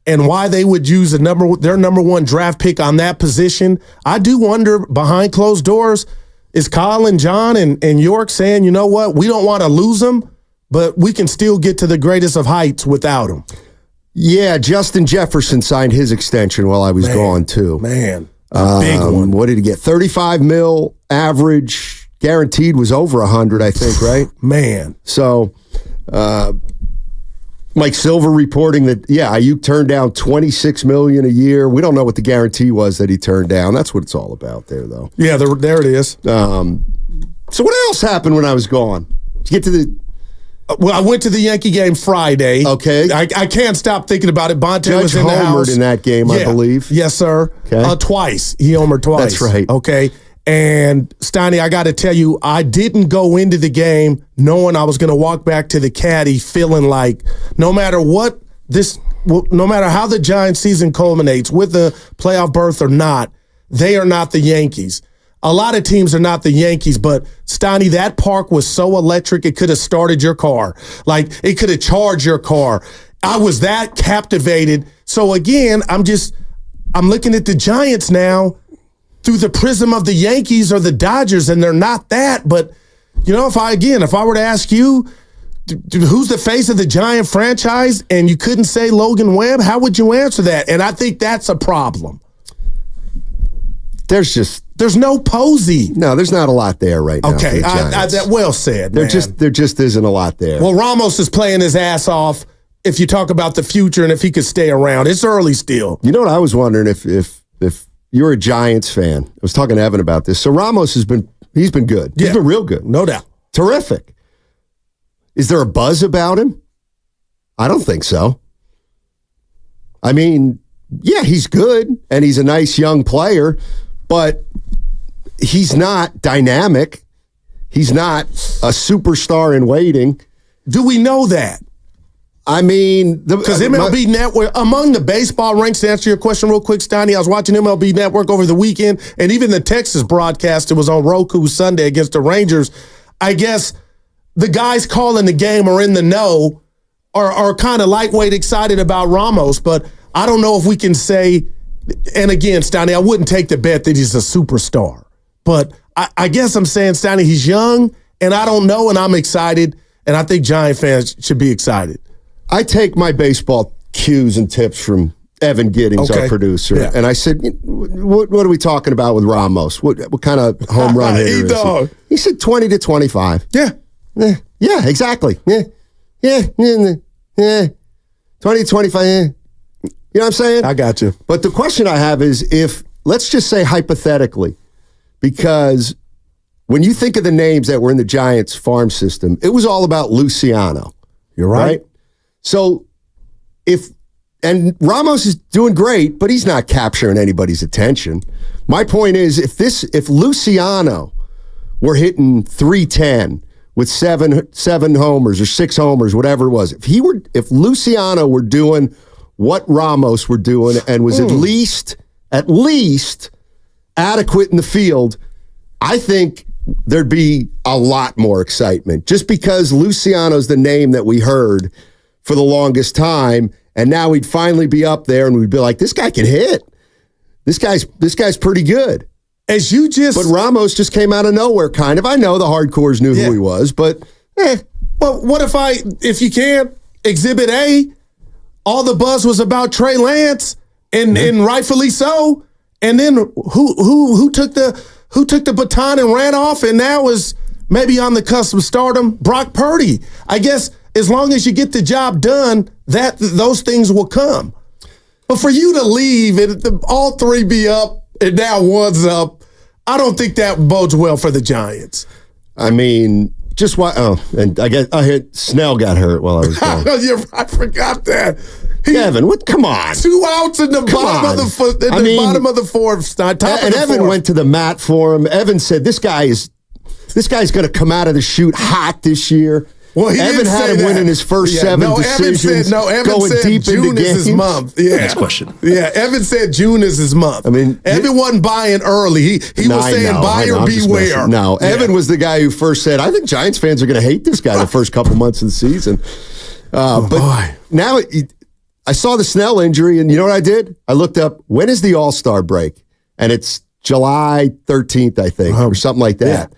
and why they would use their number 1 draft pick on that position, I do wonder behind closed doors, is Kyle and John and York saying, you know what, we don't want to lose him, but we can still get to the greatest of heights without him. Yeah, Justin Jefferson signed his extension while I was gone too. Man, a big one. What did he get? $35 million average. Guaranteed was over 100, I think, right? Man. So, Mike Silver reporting that, Aiyuk turned down $26 million a year. We don't know what the guarantee was that he turned down. That's what it's all about there, though. Yeah, there it is. So what else happened when I was gone? Did you get to the... Well, I went to the Yankee game Friday. Okay. I can't stop thinking about it. Bonte Judge was in the house. homered in that game, I believe. Yes, sir. Okay. Twice. He homered twice. That's right. Okay. And Steiny, I got to tell you, I didn't go into the game knowing I was going to walk back to the caddy feeling like no matter how the Giants season culminates with a playoff berth or not, they are not the Yankees. A lot of teams are not the Yankees, but Steiny, that park was so electric, it could have started your car. Like, it could have charged your car. I was that captivated. So again, I'm looking at the Giants now through the prism of the Yankees or the Dodgers, and they're not that. But, if I were to ask you, who's the face of the Giant franchise, and you couldn't say Logan Webb, how would you answer that? And I think that's a problem. There's no Posey. No, there's not a lot there right now. Okay, that well said. There just isn't a lot there. Well, Ramos is playing his ass off. If you talk about the future and if he could stay around, it's early still. You know what I was wondering if you're a Giants fan. I was talking to Evan about this. So Ramos he's been good. He's been real good, no doubt. Terrific. Is there a buzz about him? I don't think so. I mean, yeah, he's good and he's a nice young player. But he's not dynamic. He's not a superstar in waiting. Do we know that? I mean, because MLB Network, among the baseball ranks, to answer your question real quick, Steiny, I was watching MLB Network over the weekend, and even the Texas broadcast, it was on Roku Sunday against the Rangers. I guess the guys calling the game are in the know, are kind of lightweight excited about Ramos, but I don't know if we can say, and again, Steiny, I wouldn't take the bet that he's a superstar, but I guess I'm saying, Steiny, he's young, and I don't know, and I'm excited, and I think Giant fans should be excited. I take my baseball cues and tips from Evan Giddings, our producer, and I said, what are we talking about with Ramos? What kind of home run hitter is he? He said 20 to 25. Yeah, exactly. Yeah, 20 to 25, You know what I'm saying? I got you. But the question I have is if, let's just say hypothetically, because when you think of the names that were in the Giants farm system, it was all about Luciano. You're right? So and Ramos is doing great, but he's not capturing anybody's attention. My point is, if Luciano were hitting 310 with seven homers or 6 homers, whatever it was, if Luciano were doing what Ramos were doing and was at least adequate in the field, I think there'd be a lot more excitement. Just because Luciano's the name that we heard for the longest time, and now we'd finally be up there and we'd be like, this guy can hit. This guy's pretty good. But Ramos just came out of nowhere, kind of. I know the hardcores knew who he was, but Well, what if you can, Exhibit A, all the buzz was about Trey Lance, and rightfully so. And then who took the baton and ran off, and now is maybe on the cusp of stardom? Brock Purdy. I guess as long as you get the job done, those things will come. But for you to leave and all 3 be up and now 1's up, I don't think that bodes well for the Giants. I mean, just why? Oh, and I guess I heard Snell got hurt while I was gone. I forgot that. Evan, come on? 2 outs in the bottom of the bottom of the fourth. And Evan went to the mat for him. Evan said, "This guy's going to come out of the chute hot this year." Well, Evan had him winning his first 7 decisions. Evan going said deep June into is his games. month. Yeah. Next question. Yeah, Evan said June is his month. I mean, Evan wasn't buying early. He was saying buyer beware. No, Evan was the guy who first said, "I think Giants fans are going to hate this guy the first couple months of the season." But now I saw the Snell injury, and you know what I did? I looked up, when is the All-Star break? And it's July 13th, I think, or something like that. Yeah.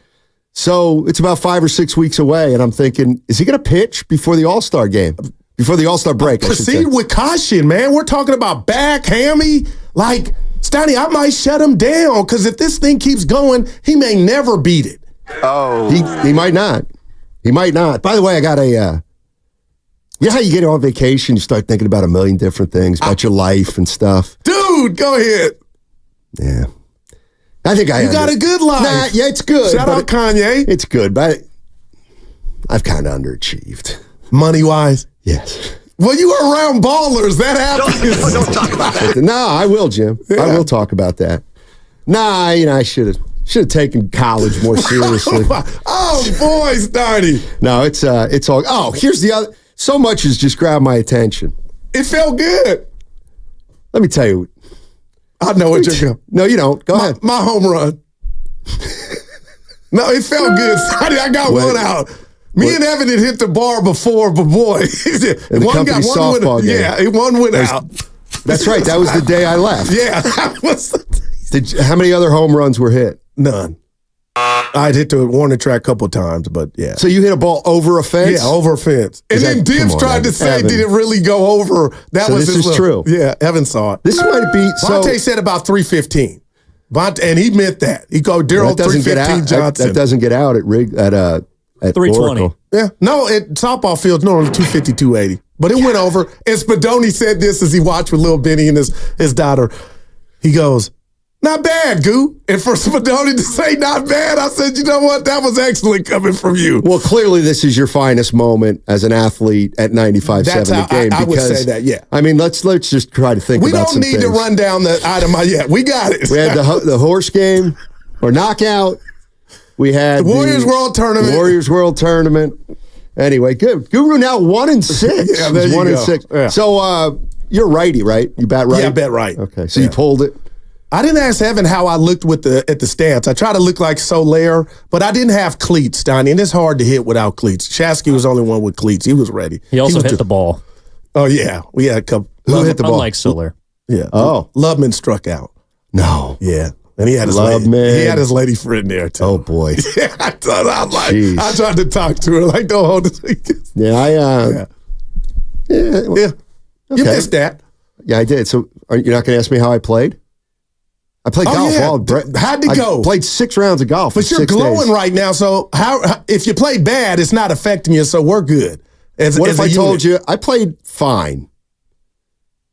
So it's about 5 or 6 weeks away, and I'm thinking, is he going to pitch before the All-Star game? Before the All-Star break, Proceed with caution, man. We're talking about back, hammy. Like, Steiny, I might shut him down, because if this thing keeps going, he may never beat it. Oh. He might not. He might not. By the way, I got a... you know how you get on vacation, you start thinking about a million different things, about your life and stuff? Dude, go ahead. Yeah. I think You got a good life. Nah, yeah, it's good. Shout out Kanye. It's good, but I've kind of underachieved. Money-wise? Yes. Well, you were around ballers. That happens. Don't talk about that. No, I will, Jim. Yeah. I will talk about that. Nah, I should have taken college more seriously. Oh, boy, Steiny. No, it's all... Oh, here's the other... So much has just grabbed my attention. It felt good. Let me tell you. I know what you're going. No, you don't. Go ahead. My home run. No, it felt good. I got one out. Me and Evan had hit the bar before, but boy, one softball game. Yeah, one went out. That's right. That was the day I left. Yeah, that was. How many other home runs were hit? None. I'd hit the warning track a couple times, but yeah. So you hit a ball over a fence? Yeah, over a fence. And then Dibs tried to say, did it really go over? That was this is true. Yeah, Evan saw it. This might be... Bonte said about 315. And he meant that. He called Daryl 315 Johnson. That doesn't get out at 320. Oracle. Yeah. No, at softball fields, normally 250, 280. But it went over. And Spadoni said this as he watched with Lil Benny and his daughter. He goes, "Not bad, Goo." And for Spadoni to say not bad, I said, you know what? That was excellent coming from you. Well, clearly this is your finest moment as an athlete at 95.7 the game. I would say that, yeah. I mean, let's just try to think about some things. We don't need to run down the item yet. We got it. We had the horse game or knockout. We had the Warriors World Tournament. Warriors World Tournament. Anyway, good. Guru now 1-6. Yeah, there He's you 1-6. go. Yeah. So you're righty, right? You bat right? Yeah, I bet right. Okay, so you pulled it. I didn't ask Evan how I looked at the stance. I tried to look like Soler, but I didn't have cleats, Donnie, and it's hard to hit without cleats. Shasky was the only one with cleats. He was ready. He also hit the ball. Oh, yeah. We had a couple. Who hit the ball? Unlike Soler. Yeah. Oh. Loveman struck out. No. Yeah. And he had his lady friend there, too. Oh, boy. Yeah, I tried to talk to her, like, don't hold this. Yeah, Yeah. You missed that. Yeah, I did. So you're not going to ask me how I played? I played golf. Yeah. How'd it go? I played 6 rounds of golf. But you're glowing right now, so how if you play bad, it's not affecting you, so we're good. What if I told you I played fine,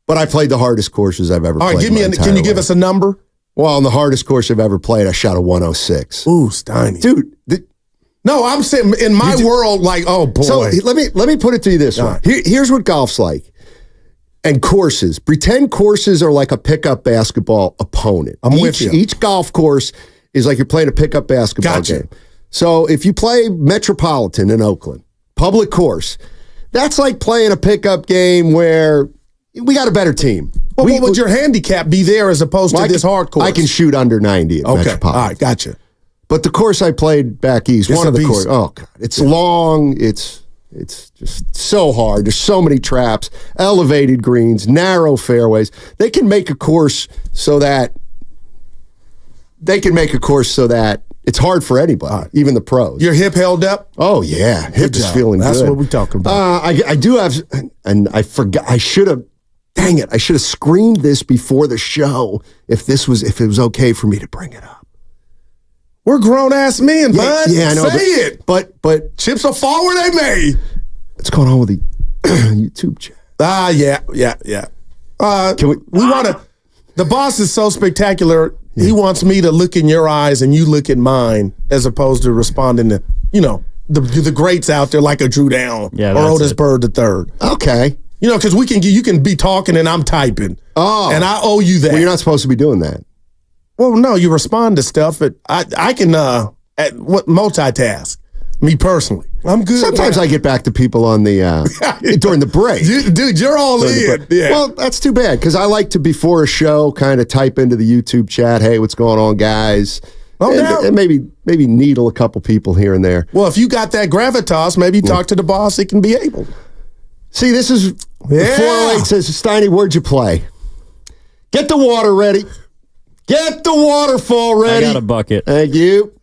but I played the hardest courses I've ever played? All right, can you give us a number? Well, on the hardest course I've ever played, I shot a 106. Ooh, Steiny. Dude. No, I'm saying in my world, like, oh, boy. So let me put it to you this way. Here's what golf's like. And courses. Pretend courses are like a pickup basketball opponent. I'm with you. Each golf course is like you're playing a pickup basketball game. So if you play Metropolitan in Oakland, public course, that's like playing a pickup game where we got a better team. Well, what would your handicap be there as opposed to this hard course? I can shoot under 90 at Metropolitan. All right, gotcha. But the course I played back east, one of the courses, oh, God, it's long, it's just so hard. There's so many traps, elevated greens, narrow fairways. They can make a course so that it's hard for anybody, even the pros. Your hip held up? Oh, yeah. Hip is feeling good. That's what we're talking about. I do have, and I forgot, I should have screened this before the show if it was okay for me to bring it up. We're grown-ass men, bud. Yeah, I know. Say it. But chips will fall where they may. What's going on with the YouTube chat? Yeah. Can we want to... The boss is so spectacular, he wants me to look in your eyes and you look in mine as opposed to responding to, the greats out there like a Drew Down or Otis Bird III. Okay. Because you can be talking and I'm typing. Oh. And I owe you that. Well, you're not supposed to be doing that. Well, no, you respond to stuff. But I can multitask. Me personally, I'm good. Sometimes I get back to people on the during the break. Dude, you're all in. Yeah. Well, that's too bad because I like to before a show kind of type into the YouTube chat, "Hey, what's going on, guys?" And maybe needle a couple people here and there. Well, if you got that gravitas, maybe talk to the boss. It can be able. See, this is 408 says, Steiny, where'd you play? Get the water ready. Get the waterfall ready. I got a bucket. Thank you.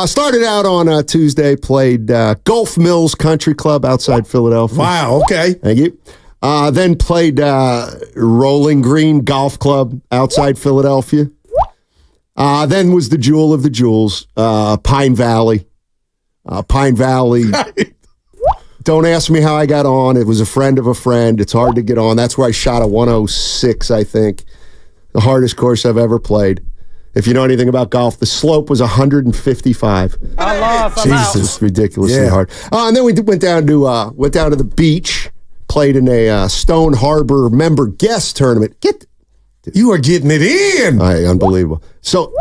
Started out on Tuesday, played Gulf Mills Country Club outside Philadelphia. Wow, okay. Thank you. Then played Rolling Green Golf Club outside Philadelphia. Then was the jewel of the jewels, Pine Valley. Pine Valley. Don't ask me how I got on. It was a friend of a friend. It's hard to get on. That's where I shot a 106, I think. The hardest course I've ever played. If you know anything about golf, the slope was 155. I lost. Jesus, ridiculously hard. And then we went down to the beach, played in a Stone Harbor member guest tournament. You are getting it in. Unbelievable. So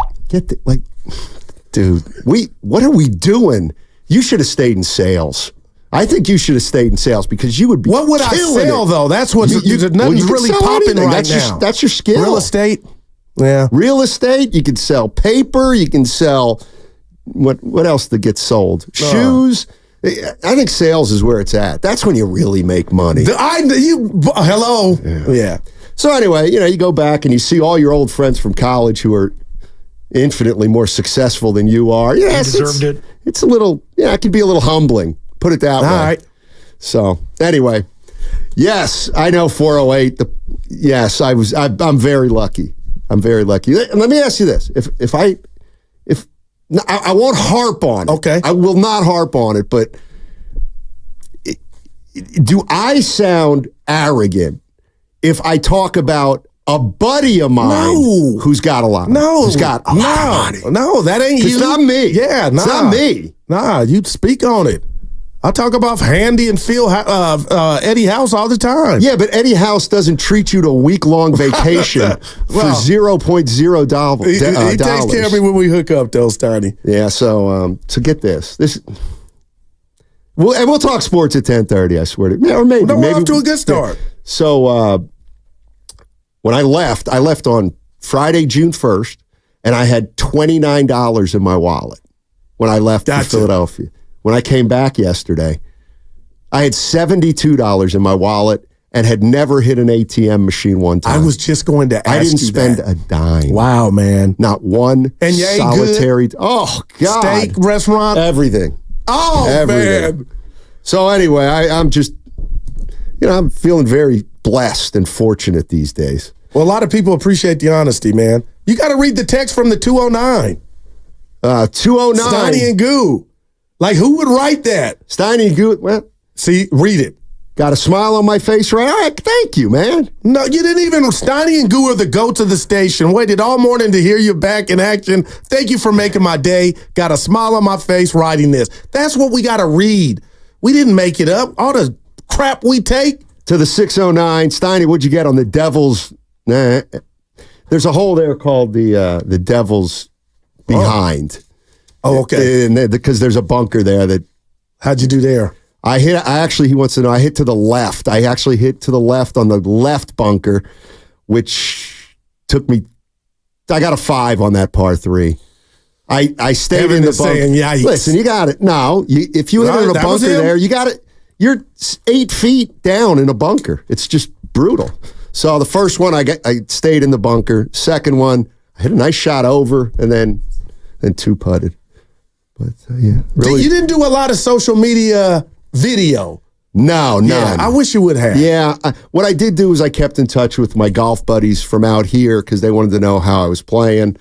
dude, what are we doing? You should have stayed in sales. I think you should have stayed in sales because you would be. What would I sell though? That's what nothing's really popping right now. That's your skill. Real estate. Yeah. Real estate. You can sell paper. You can sell what else that gets sold? Shoes. I think sales is where it's at. That's when you really make money. Hello. Yeah. So anyway, you go back and you see all your old friends from college who are infinitely more successful than you are. Yes, deserved it. It's a little. It can be a little humbling. Put it that way. All right. So anyway, yes, I know 408. Yes, I'm very lucky. I'm very lucky. And let me ask you this: if I won't harp on it. Okay. I will not harp on it. But do I sound arrogant if I talk about a buddy of mine who's got a lot? Who's got a lot of money? No, that ain't you. It's not me. Yeah, it's not me. Nah, you speak on it. I talk about Handy and Phil, Eddie House all the time. Yeah, but Eddie House doesn't treat you to a week-long vacation for $0.0. He takes care of me when we hook up, though, Steiny. Yeah, so get this. We'll talk sports at 10:30. I swear to. Yeah, or maybe. No, we're maybe off to a good start. So when I left on Friday, June 1st, and I had $29 in my wallet when I left for Philadelphia. When I came back yesterday, I had $72 in my wallet and had never hit an ATM machine one time. I was just going to ask you I didn't spend a dime. Wow, man. Not one and you ain't solitary. Good? Oh, God. Steak restaurant? Everything. Oh, Everything. Man. So anyway, I'm just, I'm feeling very blessed and fortunate these days. Well, a lot of people appreciate the honesty, man. You got to read the text from the 209. 209. Steiny and Goo. Like, who would write that? Steiny and Goo. Well, see, read it. Got a smile on my face, right? All right, thank you, man. No, you didn't even. Steiny and Goo are the goats of the station. Waited all morning to hear you back in action. Thank you for making my day. Got a smile on my face writing this. That's what we got to read. We didn't make it up. All the crap we take. To the 609. Steiny, what'd you get on the Devil's? Nah, there's a hole there called the Devil's Behind. Oh, okay. Because there's a bunker there that. How'd you do there? He wants to know, I hit to the left. I actually hit to the left on the left bunker, which took me, I got a 5 on that par 3. I stayed in the bunker. Listen, you got it. No, if you hit in a bunker there, you got it. You're 8 feet down in a bunker. It's just brutal. So the first one, I stayed in the bunker. Second one, I hit a nice shot over, and then 2 putted. But yeah, really. You didn't do a lot of social media video. No, none. Yeah, I wish you would have. Yeah, what I did do is I kept in touch with my golf buddies from out here because they wanted to know how I was playing,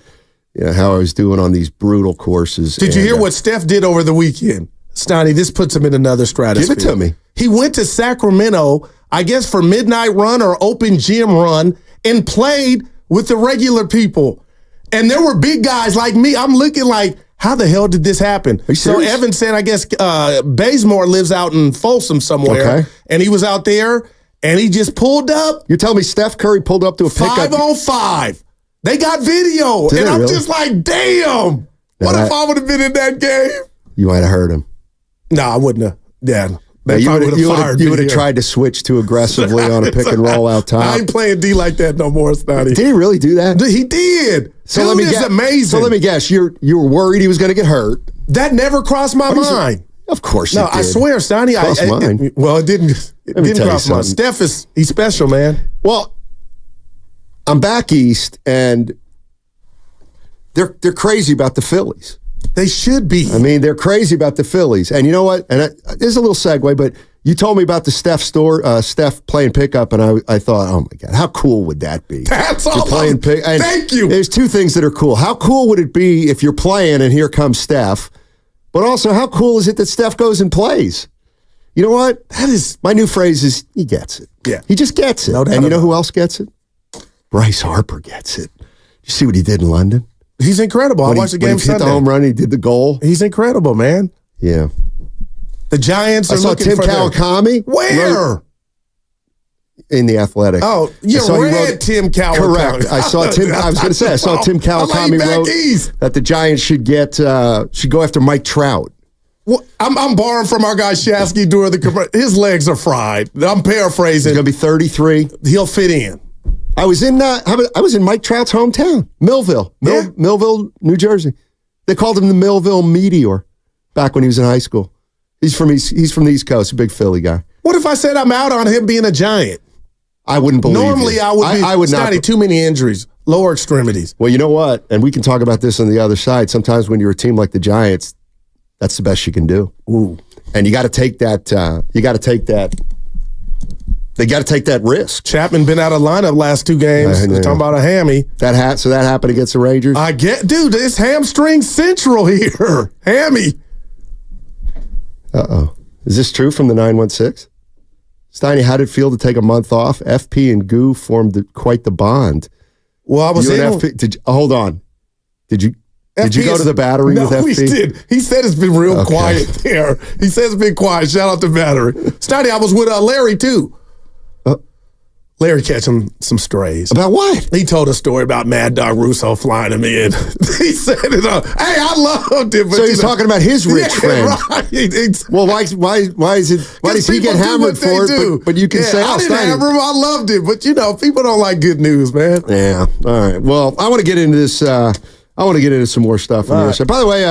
how I was doing on these brutal courses. Did you hear what Steph did over the weekend? Steiny, this puts him in another stratosphere. Give it to me. He went to Sacramento, I guess for midnight run or open gym run, and played with the regular people. And there were big guys like me. I'm looking like, how the hell did this happen? So Evan said, I guess Bazemore lives out in Folsom somewhere. Okay. And he was out there, and he just pulled up. You're telling me Steph Curry pulled up to a pickup? 5-on-5. They got video. Did and I'm really? Just like, damn. What if I would have been in that game? You might have heard him. No, I wouldn't have. Yeah. You would have tried to switch too aggressively on a pick and roll out top. I ain't playing D like that no more, Snotty. Did he really do that? He did. So Dude is amazing. So let me guess. You were worried he was going to get hurt. That never crossed my mind. Of course, it did. I swear, Snotty. Well, it didn't. It didn't cross my mind. Steph he's special, man. Well, I'm back east, and they're crazy about the Phillies. They should be. I mean, they're crazy about the Phillies. And you know what? And there's a little segue, but you told me about the Steph playing pickup, and I thought, oh my God, how cool would that be? That's all. Thank you. There's 2 things that are cool. How cool would it be if you're playing and here comes Steph? But also, how cool is it that Steph goes and plays? You know what? That is my new phrase is he gets it. Yeah. He just gets it. No doubt and you know who else gets it? Bryce Harper gets it. You see what he did in London? He's incredible. I watched the game when he Sunday. Hit the home run, he did the goal. He's incredible, man. Yeah. The Giants are looking for Tim Kawakami. Where? In the Athletic. Oh, you read Tim Kawakami. Correct. I saw Tim. I was going to say I saw Tim Kawakami wrote that the Giants should go after Mike Trout. Well, I'm borrowing from our guy Shasky during the commercial. His legs are fried. I'm paraphrasing. He's going to be 33. He'll fit in. I was in Mike Trout's hometown, Millville, Millville, New Jersey. They called him the Millville Meteor back when he was in high school. He's from the East Coast, a big Philly guy. What if I said I'm out on him being a Giant? I wouldn't believe Normally, you. I would not. Too many injuries, lower extremities. Well, you know what? And we can talk about this on the other side. Sometimes when you're a team like the Giants, that's the best you can do. Ooh. And you got to take that. They got to take that risk. Chapman been out of lineup last 2 games. Talking about a hammy. So that happened against the Rangers? Dude, it's hamstring central here. Hammy. Uh-oh. Is this true from the 916? Steiny, how did it feel to take a month off? FP and Goo formed quite the bond. Well, I was hold on. Did you go to the Battery with FP? No, we did. He said it's been real quiet there. He says it's been quiet. Shout out to Battery. Steiny, I was with Larry, too. Larry catching some strays. About what? He told a story about Mad Dog Russo flying him in. He said it. Hey, I loved it. But so he's talking about his rich friend. Right. Well, why does he get hammered for it? But you can say, I didn't hammer him. I loved it. But people don't like good news, man. Yeah. All right. Well, I want to get into this. I want to get into some more stuff from your side. By the way,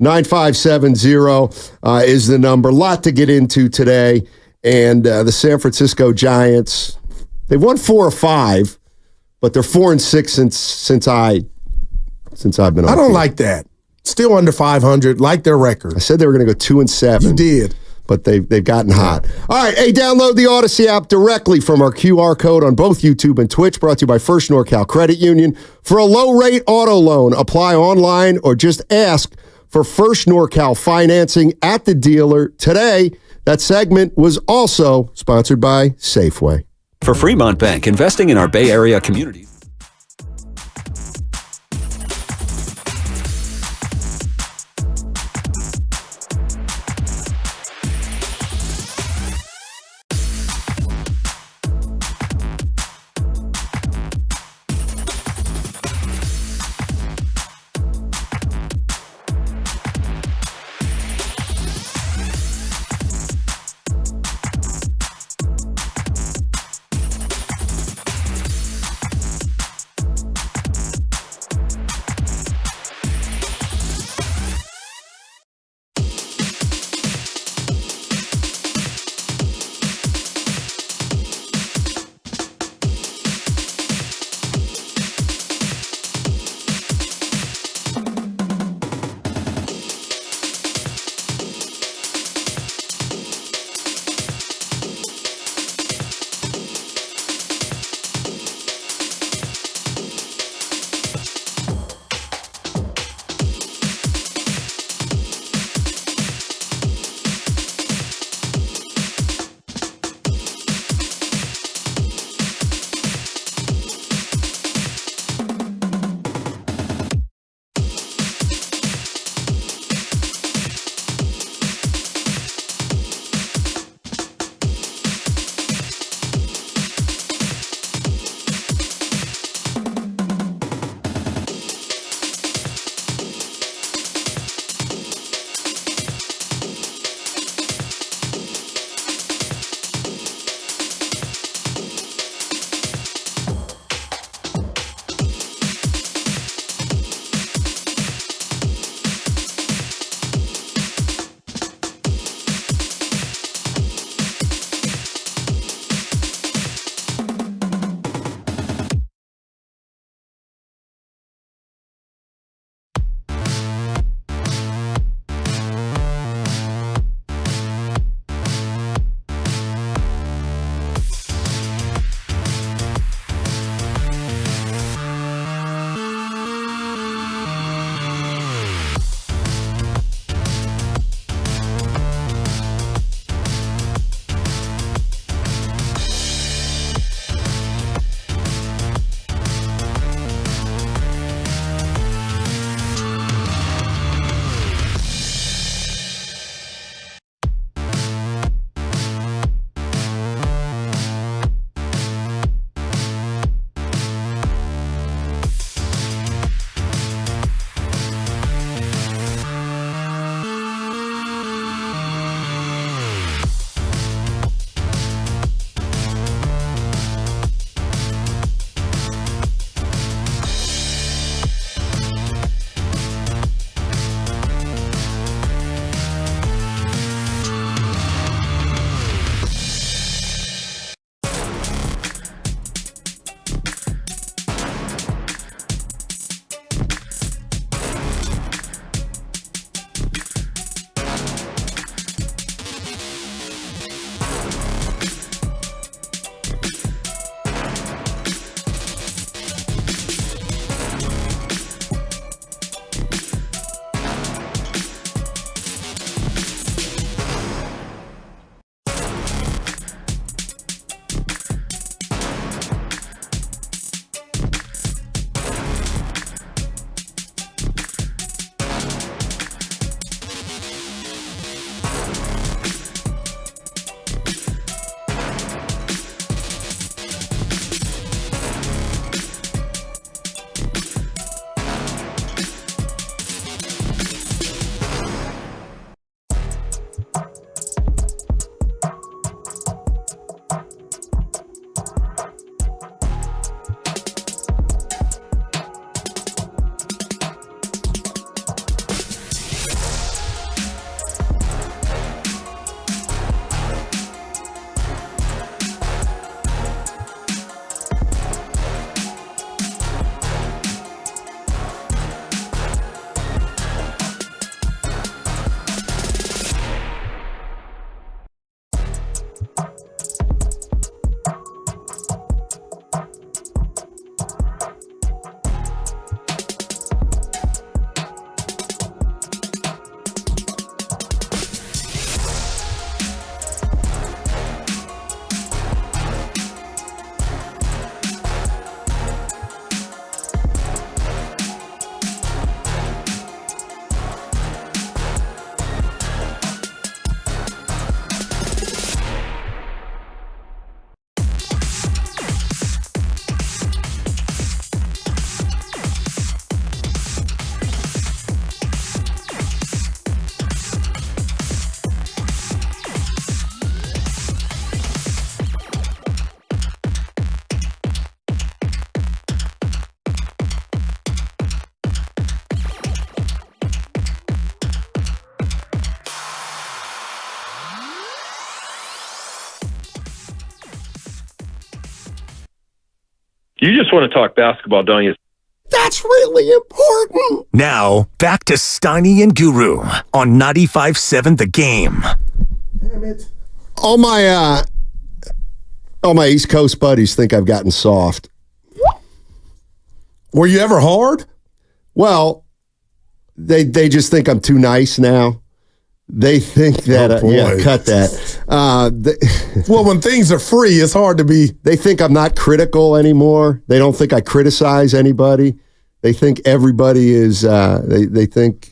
888-957-9570 is the number. A lot to get into today. And the San Francisco Giants, they've won 4 or 5, but they're 4-6 since I've been on. I don't like that. Still under 500, like their record. I said they were going to go 2-7. You did. But they've gotten hot. All right, hey, download the Odyssey app directly from our QR code on both YouTube and Twitch, brought to you by First NorCal Credit Union. For a low-rate auto loan, apply online or just ask for First NorCal financing at the dealer today. That segment was also sponsored by Safeway. For Fremont Bank, investing in our Bay Area community. You just want to talk basketball, don't you? That's really important. Now, back to Steiny and Guru on 95.7 The Game. Damn it. All my East Coast buddies think I've gotten soft. Were you ever hard? Well, they just think I'm too nice now. They think that, cut that. Well, when things are free, it's hard to be. They think I'm not critical anymore. They don't think I criticize anybody. They think everybody is, they think,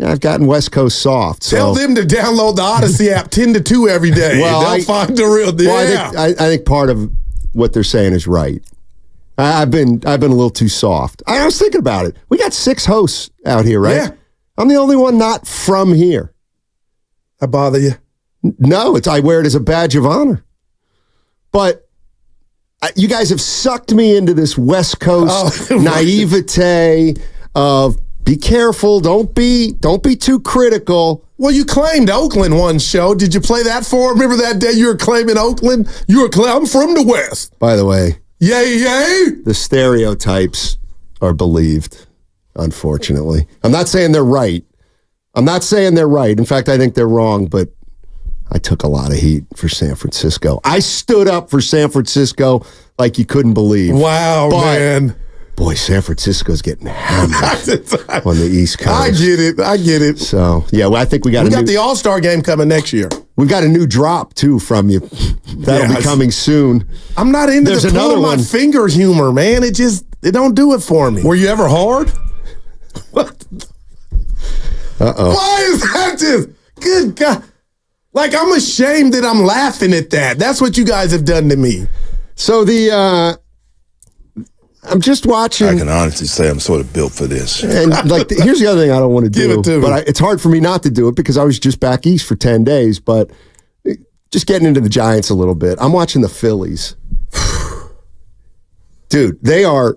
I've gotten West Coast soft. So. Tell them to download the Odyssey app 10 to 2 every day. Well, they'll find the real deal. Well, I think part of what they're saying is right. I've been a little too soft. I was thinking about it. We got 6 hosts out here, right? Yeah. I'm the only one not from here. I bother you? No, I wear it as a badge of honor. But you guys have sucked me into this West Coast naivete of be careful, don't be too critical. Well, you claimed Oakland one show. Did you play that for? Remember that day you were claiming Oakland? I'm from the West. By the way, yay! The stereotypes are believed, unfortunately. I'm not saying they're right. In fact, I think they're wrong, but I took a lot of heat for San Francisco. I stood up for San Francisco like you couldn't believe. Wow, man. Boy, San Francisco's getting hammered on the East Coast. I get it. So, I think we got the All-Star game coming next year. We've got a new drop, too, from you. That'll be coming soon. I'm not into There's the another pull my one. finger humor, man. It don't do it for me. Were you ever hard? What? Uh-oh. Why is that just... Good God. Like, I'm ashamed that I'm laughing at that. That's what you guys have done to me. So I'm just watching. I can honestly say I'm sort of built for this. And here's the other thing I don't want to do. Give it to me. But it's hard for me not to do it because I was just back east for 10 days. But just getting into the Giants a little bit. I'm watching the Phillies. Dude, they are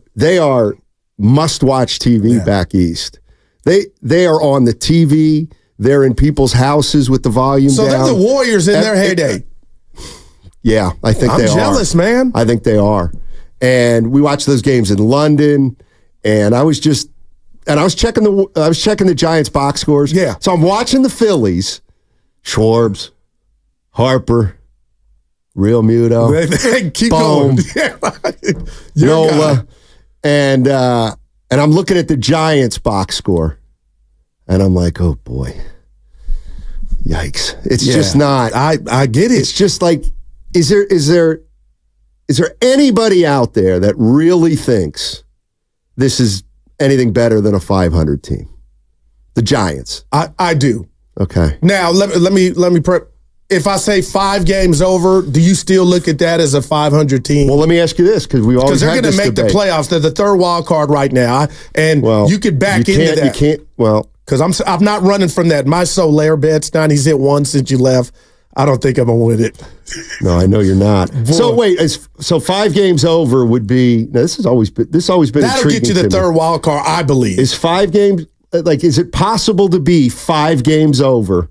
must-watch TV back east. They are on the TV. They're in people's houses with the volume down. So they're the Warriors in their heyday. Yeah, I think they are. I'm jealous, man. I think they are. And we watched those games in London, and I was checking the Giants box scores. Yeah. So I'm watching the Phillies, Schwarbs, Harper, Real Muto, keep Bohm, going. Nola, and I'm looking at the Giants box score, and I'm like, oh boy, yikes! It's just not. I get it. It's just like, is there anybody out there that really thinks this is anything better than a 500 team? The Giants. I do. Okay. Now let me prep. If I say 5 games over, do you still look at that as a 500 team? Well, let me ask you this, because we always they're going to make debate. the playoffs. They're the third wild card right now, and you could back into that. You can't. Well, because I'm not running from that. My Solaire bet, Stein, he's hit 1 since you left. I don't think I'm going to win it. No, I know you're not. Boy. So wait, so 5 games over would be. Now this has always been that'll get you the third wild card, I believe. Is 5 games is it possible to be 5 games over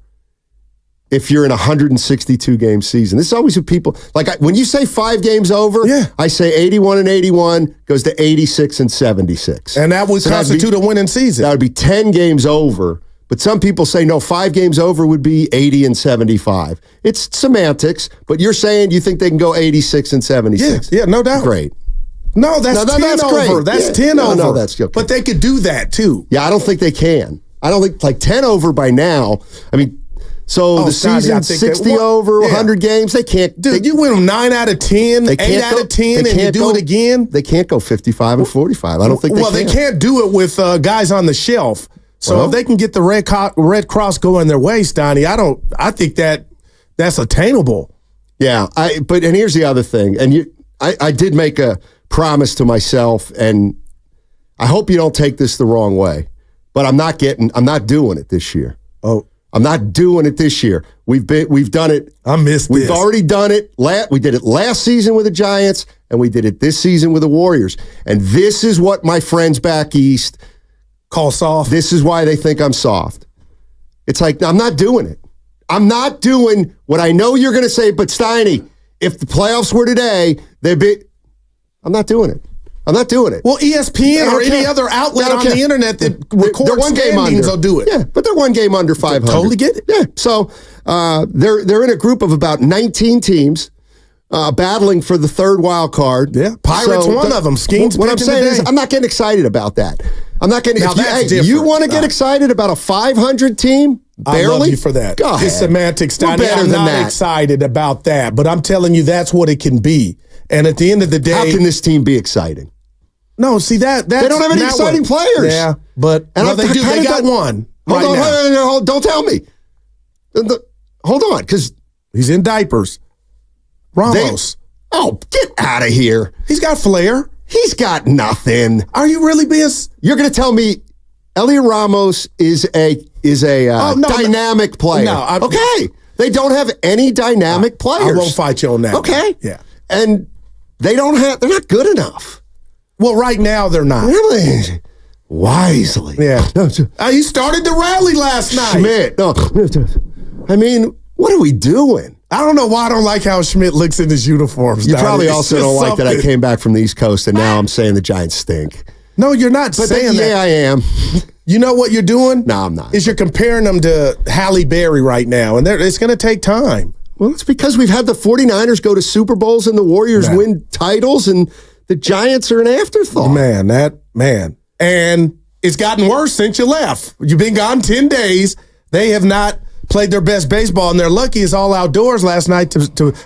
if you're in a 162 game season? This is always what people when you say 5 games over. Yeah. I say 81-81 goes to 86-76, and that would constitute a winning season. That would be 10 games over. But some people say, no, 5 games over would be 80-75. It's semantics, but you're saying you think they can go 86-76. Yeah, no doubt. Great. No, that's 10 over. Great. That's 10 over. No, that's okay. But they could do that, too. Yeah, I don't think they can. I don't think, 10 over by now. I mean, the season 60 over, 100 games, they can't. Dude, you win them 9 out of 10, 8 out of 10, and you do it again? They can't go 55-45. I don't think they can. Well, they can't do it with guys on the shelf. So if they can get the Red Cross going their way, Steiny, I think that's attainable. Yeah, and here's the other thing, and I did make a promise to myself, and I hope you don't take this the wrong way, but I'm not doing it this year. Oh, I'm not doing it this year. We've done it. I missed this. We've already done it. We did it last season with the Giants, and we did it this season with the Warriors. And this is what my friends back east call soft. This is why they think I'm soft. It's like, I'm not doing it. I'm not doing what I know you're going to say, but Steiny, if the playoffs were today, I'm not doing it. I'm not doing it. Well, ESPN or any other outlet on the internet that records standings will do it. Yeah, but they're one game under 500. Totally get it. Yeah, so they're in a group of about 19 teams battling for the third wild card. Yeah, Pirates one of them. Skeens what I'm saying is I'm not getting excited about that. I'm not getting. You want to get excited about a 500 team? Barely? I love you for that. Go ahead. It's semantics, We're Steiny. better I'm than not that. excited about that, but I'm telling you that's what it can be. And at the end of the day, how can this team be exciting? No, see that's they don't have any exciting players. Yeah, but they do. They got one. Hold on, don't tell me. Hold on, because he's in diapers. Ramos. Get out of here. He's got flair. He's got nothing. Are you really being? You're going to tell me Elliott Ramos is a dynamic player? No, okay. They don't have any dynamic players. I won't fight you on that. Okay. Yeah. And they're not good enough. Well, right now they're not. Really? Wisely. Yeah. He started the rally last night. Schmidt. No. I mean, what are we doing? I don't know why I don't like how Schmidt looks in his uniforms. You probably also don't like that I came back from the East Coast and now I'm saying the Giants stink. No, you're not saying that. Yeah, I am. You know what you're doing? No, I'm not. Is you're comparing them to Halle Berry right now, and it's going to take time. Well, it's because we've had the 49ers go to Super Bowls and the Warriors win titles, and the Giants are an afterthought. Man. And it's gotten worse since you left. You've been gone 10 days. They have not played their best baseball, and they're lucky it's all outdoors last night.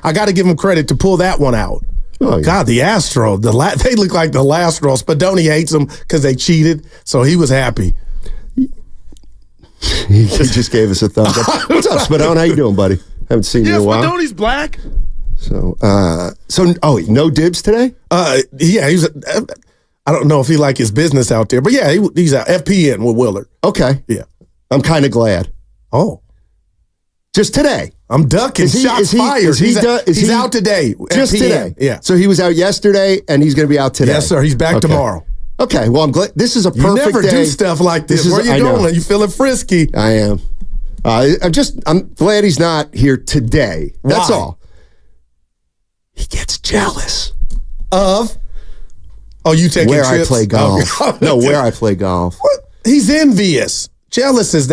I got to give them credit to pull that one out. Oh, yeah. God, the Astros, they look like the Astros. Spadoni hates them because they cheated, so he was happy. He just gave us a thumbs up. What's up, Spadoni? How you doing, buddy? Haven't seen you in a while. Spadoni's black. So no dibs today? Yeah, I don't know if he like his business out there, but yeah, he's out FPN with Willard. Okay. Yeah. I'm kind of glad. Oh. Just today. I'm ducking. Shots fired. He's out today. Just FPN. today. Yeah. So he was out yesterday, and he's going to be out today. Yes, sir. He's back tomorrow. Okay. Well, I'm glad. This is a perfect day. You never do stuff like this. Where you going? You feeling frisky? I am. I'm glad he's not here today. That's all. He gets jealous of. Oh, you taking where trips? I play golf. Oh, no, where I play golf. What? He's envious. Jealous is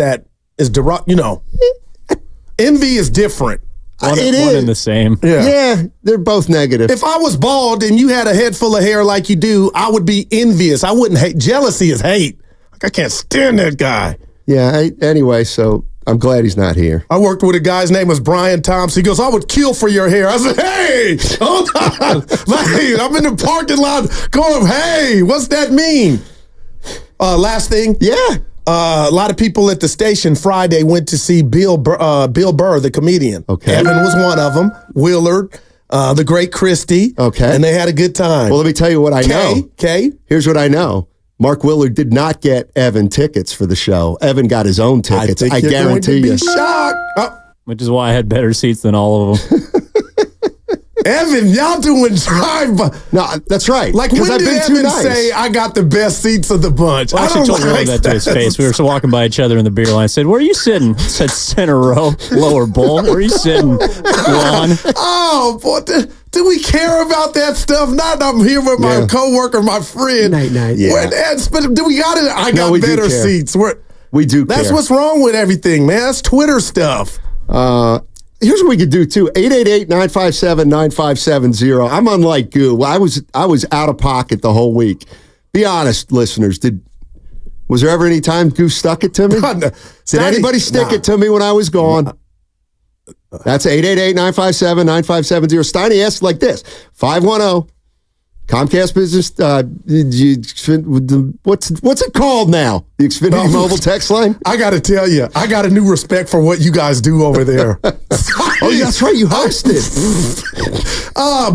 envy is different. One and the same. Yeah, they're both negative. If I was bald and you had a head full of hair like you do, I would be envious. I wouldn't hate. Jealousy is hate. Like, I can't stand that guy. Yeah, anyway, so I'm glad he's not here. I worked with a guy's name was Brian Thompson. He goes, I would kill for your hair. I said, hey, hold on. Like, I'm in the parking lot going, hey, what's that mean? Last thing. Yeah. A lot of people at the station Friday went to see Bill Burr, the comedian. Okay. Evan was one of them. Willard, the great Christie. Okay. And they had a good time. Well, let me tell you what I know. Okay. Here's what I know. Mark Willard did not get Evan tickets for the show. Evan got his own tickets. I guarantee you. Shocked. Which is why I had better seats than all of them. Evan, y'all doing drive-by. No, that's right. Like, when did Evan say, I got the best seats of the bunch? Well, I actually told Will that to his face. We were walking by each other in the beer line. I said, where are you sitting? I said, center row, lower bowl. Where are you sitting, Juan? Oh, boy. Do we care about that stuff? Not I'm here with my coworker, my friend. Night. Yeah. But do we got it? I got better seats. We do That's care. what's wrong with everything, man. That's Twitter stuff. Here's what we could do, too. 888-957-9570. I'm unlike Goo. I was out of pocket the whole week. Be honest, listeners. Was there ever any time Goo stuck it to me? No. Did anybody stick it to me when I was gone? That's 888-957-9570. Steiny asked like this. 510. Comcast Business, what's it called now? The Xfinity Mobile text line? I got to tell you, I got a new respect for what you guys do over there. Oh, yeah, that's right. You hosted.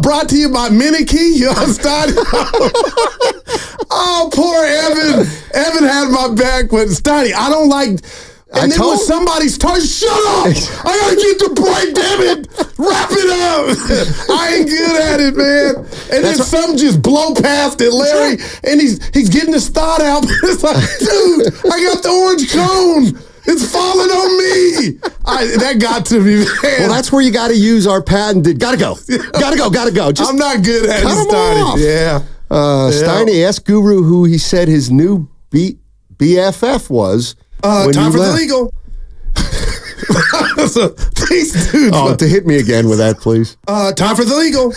Brought to you by Minikey. Oh, poor Evan. Evan had my back, but Steiny, I don't like... And then when somebody's turn, shut up! I gotta get the break, damn it! Wrap it up! I ain't good at it, man. And then some just blow past it, Larry, and he's getting his thought out. It's like, dude, I got the orange cone. It's falling on me. That got to me, man. Well, that's where you got to use our patented. Gotta go. Just I'm not good at it, Steiny. Yeah. Steiny, asked Guru who he said his new BFF was. Time for the legal. These dudes. To hit me again with that, please. Time for the legal.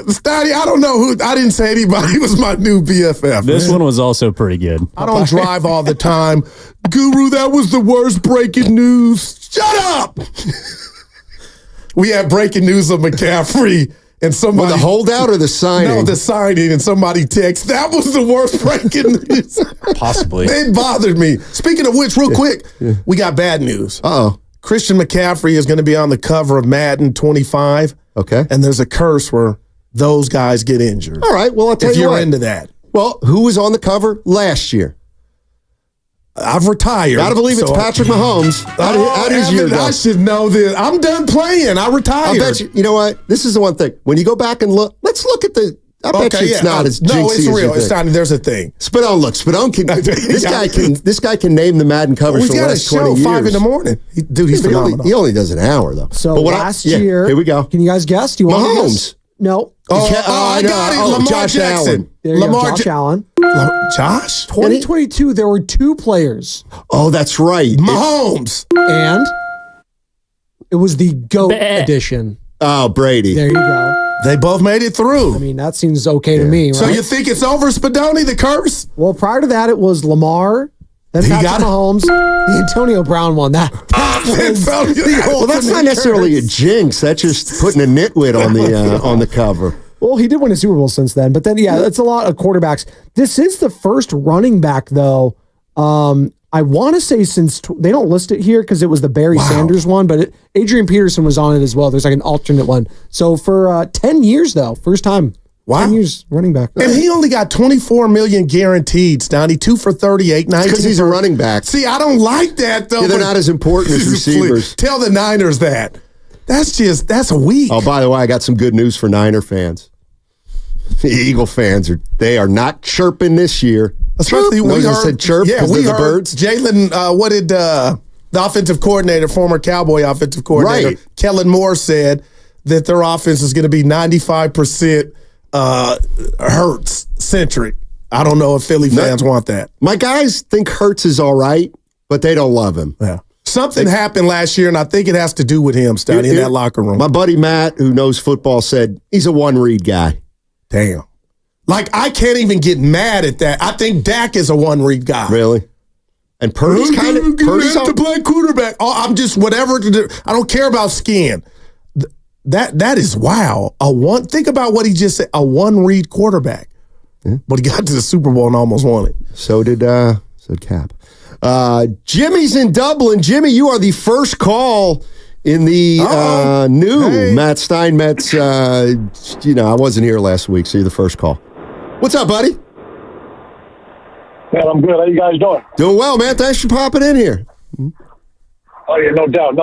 Steiny, I don't know who. I didn't say anybody was my new BFF. This one was also pretty good. I don't drive all the time. Guru, that was the worst breaking news. Shut up. We had breaking news of McCaffrey and somebody. The holdout or the signing? No, the signing, and somebody texts. That was the worst breaking news. Possibly. It bothered me. Speaking of which, real quick, we got bad news. Christian McCaffrey is going to be on the cover of Madden 25. Okay. And there's a curse where those guys get injured. All right. Well, I'll tell if you you're what. into that. Well, who was on the cover last year? I've retired. Gotta believe it's Patrick Mahomes. How does your go? I should know this. I'm done playing. I retired. I bet you know what? This is the one thing. When you go back and look, let's look at the. I bet you it's not as jinxy no, it's as real. you It's think. not. There's a thing. Spadone, look. Spadone can. This guy can name the Madden covers for the last 20 years. 5 in the morning. Dude, he's phenomenal. He only does an hour though. So last year, here we go. Can you guys guess? Do you want to guess? Mahomes. No. I got it. Lamar Josh Jackson. Allen. There you go, Josh Allen. Josh? 2022, there were 2 players. Oh, that's right. Mahomes. And it was the GOAT edition. Oh, Brady. There you go. They both made it through. I mean, that seems okay to me, right? So you think it's over, Spadoni, the curse? Well, prior to that, it was Lamar, then Patrick Mahomes, the Antonio Brown one. That was well, that's not necessarily a jinx. That's just putting a nitwit on the cover. Well, he did win a Super Bowl since then. But then, yeah, it's a lot of quarterbacks. This is the first running back, though. I want to say since they don't list it here because it was the Barry Sanders one, but Adrian Peterson was on it as well. There's like an alternate one. So for 10 years, though, first time. Wow. 10 years running back. And he only got $24 million guaranteed, Stoney. 2 for 38, 19. Because he's a running back. See, I don't like that, though. Yeah, they're not as important as receivers. Tell the Niners that. That's a week. Oh, by the way, I got some good news for Niner fans. The Eagle fans are not chirping this year. Especially we heard, said chirp because they're the birds. Jalen, what did the offensive coordinator, former Cowboy offensive coordinator, Kellen Moore said that their offense is going to be 95% Hurts centric. I don't know if Philly fans want that. My guys think Hurts is all right, but they don't love him. Yeah. Something happened last year, and I think it has to do with him, Stoney, in that locker room. My buddy Matt, who knows football, said he's a one-read guy. Damn. Like, I can't even get mad at that. I think Dak is a one-read guy. Really? And Purdy's kind of to play quarterback. Oh, I'm just whatever to do. I don't care about skin. That is wow. Think about what he just said. A one-read quarterback. Yeah. But he got to the Super Bowl and almost won it. So did Cap. Jimmy's in Dublin. Jimmy, you are the first call in the new Matt Steinmetz. I wasn't here last week, so you're the first call. What's up, buddy? Man, I'm good. How you guys doing? Doing well, man. Thanks for popping in here. Oh yeah, no doubt.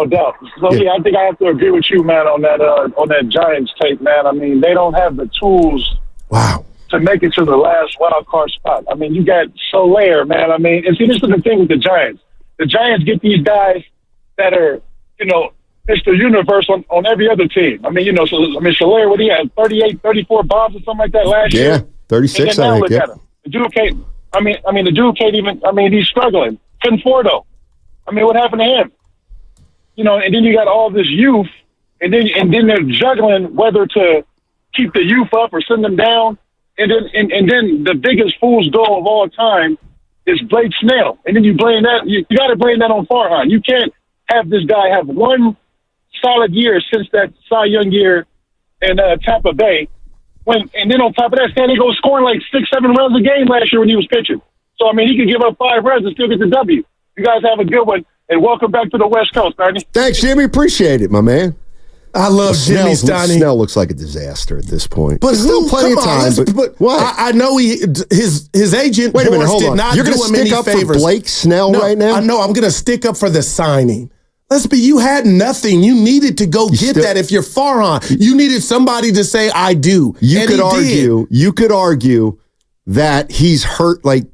So yeah, I think I have to agree with you, man, on that Giants tape, man. I mean, they don't have the tools. Wow. To make it to the last wild card spot. I mean, you got Soler, man. I mean, and see, this is the thing with the Giants. The Giants get these guys that are, Mr. Universe on every other team. I mean, Soler, what he had, 38, 34 bombs or something like that last year. Yeah, 36, I think. Look at him. The dude can't. The dude can't even. I mean, he's struggling. Conforto. I mean, what happened to him? And then you got all this youth, and then they're juggling whether to keep the youth up or send them down. And then the biggest fool's goal of all time is Blake Snell. And then you blame that. You got to blame that on Farhan. You can't have this guy have one solid year since that Cy Young year in Tampa Bay. And then on top of that, San Diego was scoring like 6-7 runs a game last year when he was pitching. So, I mean, he could give up 5 runs and still get the W. You guys have a good one, and welcome back to the West Coast, Bernie. Thanks, Jimmy. Appreciate it, my man. I love Jimmy Steiny. Snell looks like a disaster at this point. But still plenty of time. But what? I know his agent. Wait a minute, hold on. Not You're going to stick up for Blake Snell right now? I know. I'm going to stick up for the signing. You had nothing. You needed to go get that. If you're Farhan, you needed somebody to say I do. You could argue that he's hurt. Like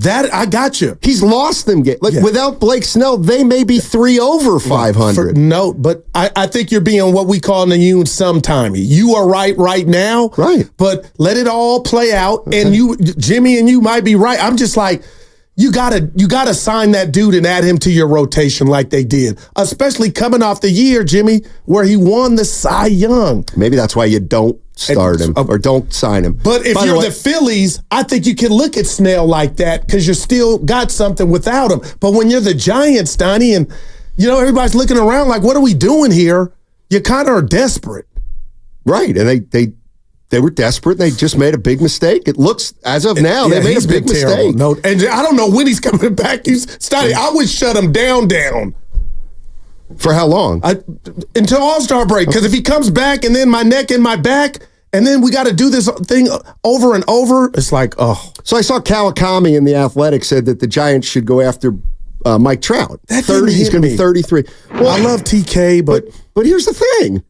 That I got you. He's lost them. Without Blake Snell, they may be 3 over 500. No, but I think you're being what we call in the union sometimey. You are right now. Right. But let it all play out. Okay. And Jimmy and you might be right. I'm just like, you gotta sign that dude and add him to your rotation like they did. Especially coming off the year, Jimmy, where he won the Cy Young. Maybe that's why you don't start him or don't sign him. But if you're the Phillies, I think you can look at Snell like that because you still got something without him. But when you're the Giants, Donnie, and everybody's looking around like, what are we doing here? You kind of are desperate. Right. And they were desperate. They just made a big mistake. It looks, as of now, they made a big mistake. No, and I don't know when he's coming back. I would shut him down. For how long? Until All-Star break. Because if he comes back and then my neck and my back, and then we got to do this thing over and over, it's like, oh. So I saw Kawakami in The Athletic said that the Giants should go after Mike Trout. That 30, he's going to be 33. Well, I love TK, but here's the thing.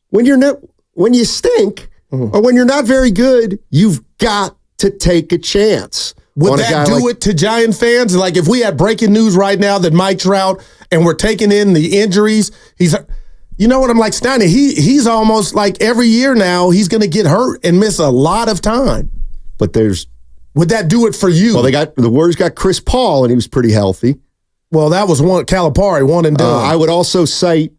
When you stink, or when you're not very good, you've got to take a chance. Would that do it to Giant fans? Like if we had breaking news right now that Mike Trout, and we're taking in the injuries, you know what I'm like, Steiny, he's almost like every year now he's going to get hurt and miss a lot of time. But would that do it for you? Well, the Warriors got Chris Paul, and he was pretty healthy. Well, that was Calipari, one and done. I would also cite,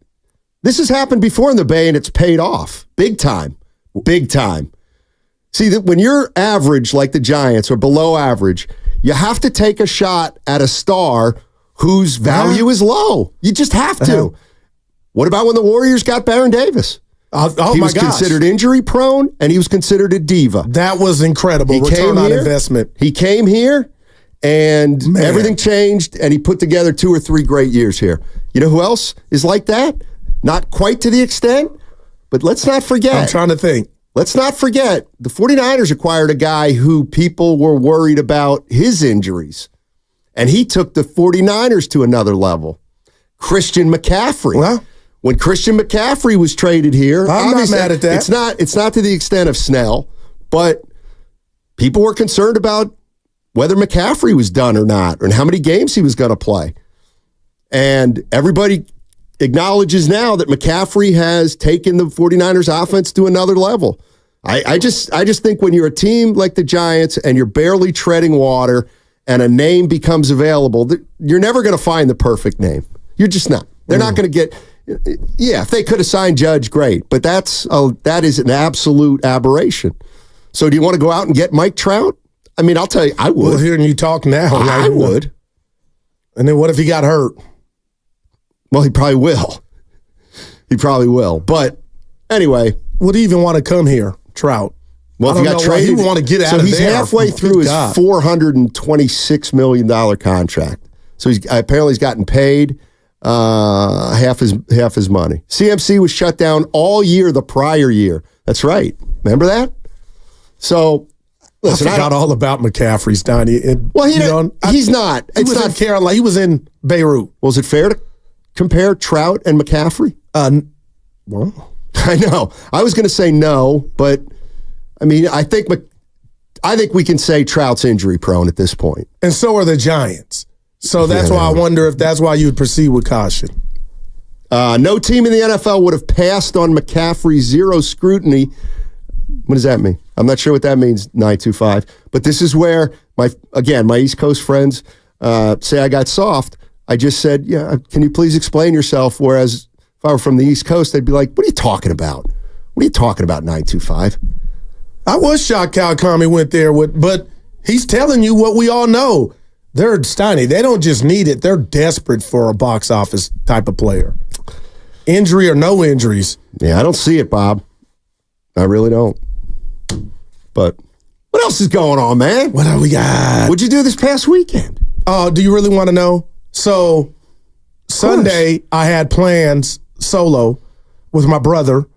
this has happened before in the Bay, and it's paid off. Big time. Big time. See, that when you're average like the Giants or below average, you have to take a shot at a star whose value is low. You just have to. What about when the Warriors got Baron Davis? He was considered injury prone, and he was considered a diva. That was incredible. Return on investment. He came here, and everything changed, and he put together 2 or 3 great years here. You know who else is like that? Not quite to the extent, but let's not forget. I'm trying to think. Let's not forget, the 49ers acquired a guy who people were worried about his injuries, and he took the 49ers to another level. Christian McCaffrey. Well, when Christian McCaffrey was traded here, I'm not mad at that. It's not to the extent of Snell, but people were concerned about whether McCaffrey was done or not, and how many games he was going to play. And everybody acknowledges now that McCaffrey has taken the 49ers offense to another level. I just think when you're a team like the Giants and you're barely treading water and a name becomes available, you're never going to find the perfect name. You're just not. They're not going to get. Yeah, if they could have signed Judge, great, but that is an absolute aberration. So do you want to go out and get Mike Trout? I mean, I'll tell you, I would. Well, hearing you talk now, I would. And then what if he got hurt? Well, he probably will. He probably will. But anyway. Would he even want to come here, Trout? Well, if he got traded, he would want to get out of there. So he's halfway through his $426 million contract. So apparently he's gotten paid half his money. CMC was shut down all year the prior year. That's right. Remember that? So listen, I forgot all about McCaffrey's Donnie. Well, he's not. He was in Carolina. He was in Beirut. Was it fair to compare Trout and McCaffrey? Well, I know. I was going to say no, but I mean, I think we can say Trout's injury prone at this point. And so are the Giants. So that's why I wonder if that's why you would proceed with caution. No team in the NFL would have passed on McCaffrey's zero scrutiny. What does that mean? I'm not sure what that means, 925. But this is where my East Coast friends say I got soft. I just said, yeah, can you please explain yourself? Whereas if I were from the East Coast, they'd be like, what are you talking about? What are you talking about, 925? I was shocked Kawakami went there but he's telling you what we all know. They're Steiny. They don't just need it. They're desperate for a box office type of player. Injury or no injuries. Yeah, I don't see it, Bob. I really don't. But what else is going on, man? What do we got? What'd you do this past weekend? Do you really want to know? So Sunday, I had plans solo with my brother,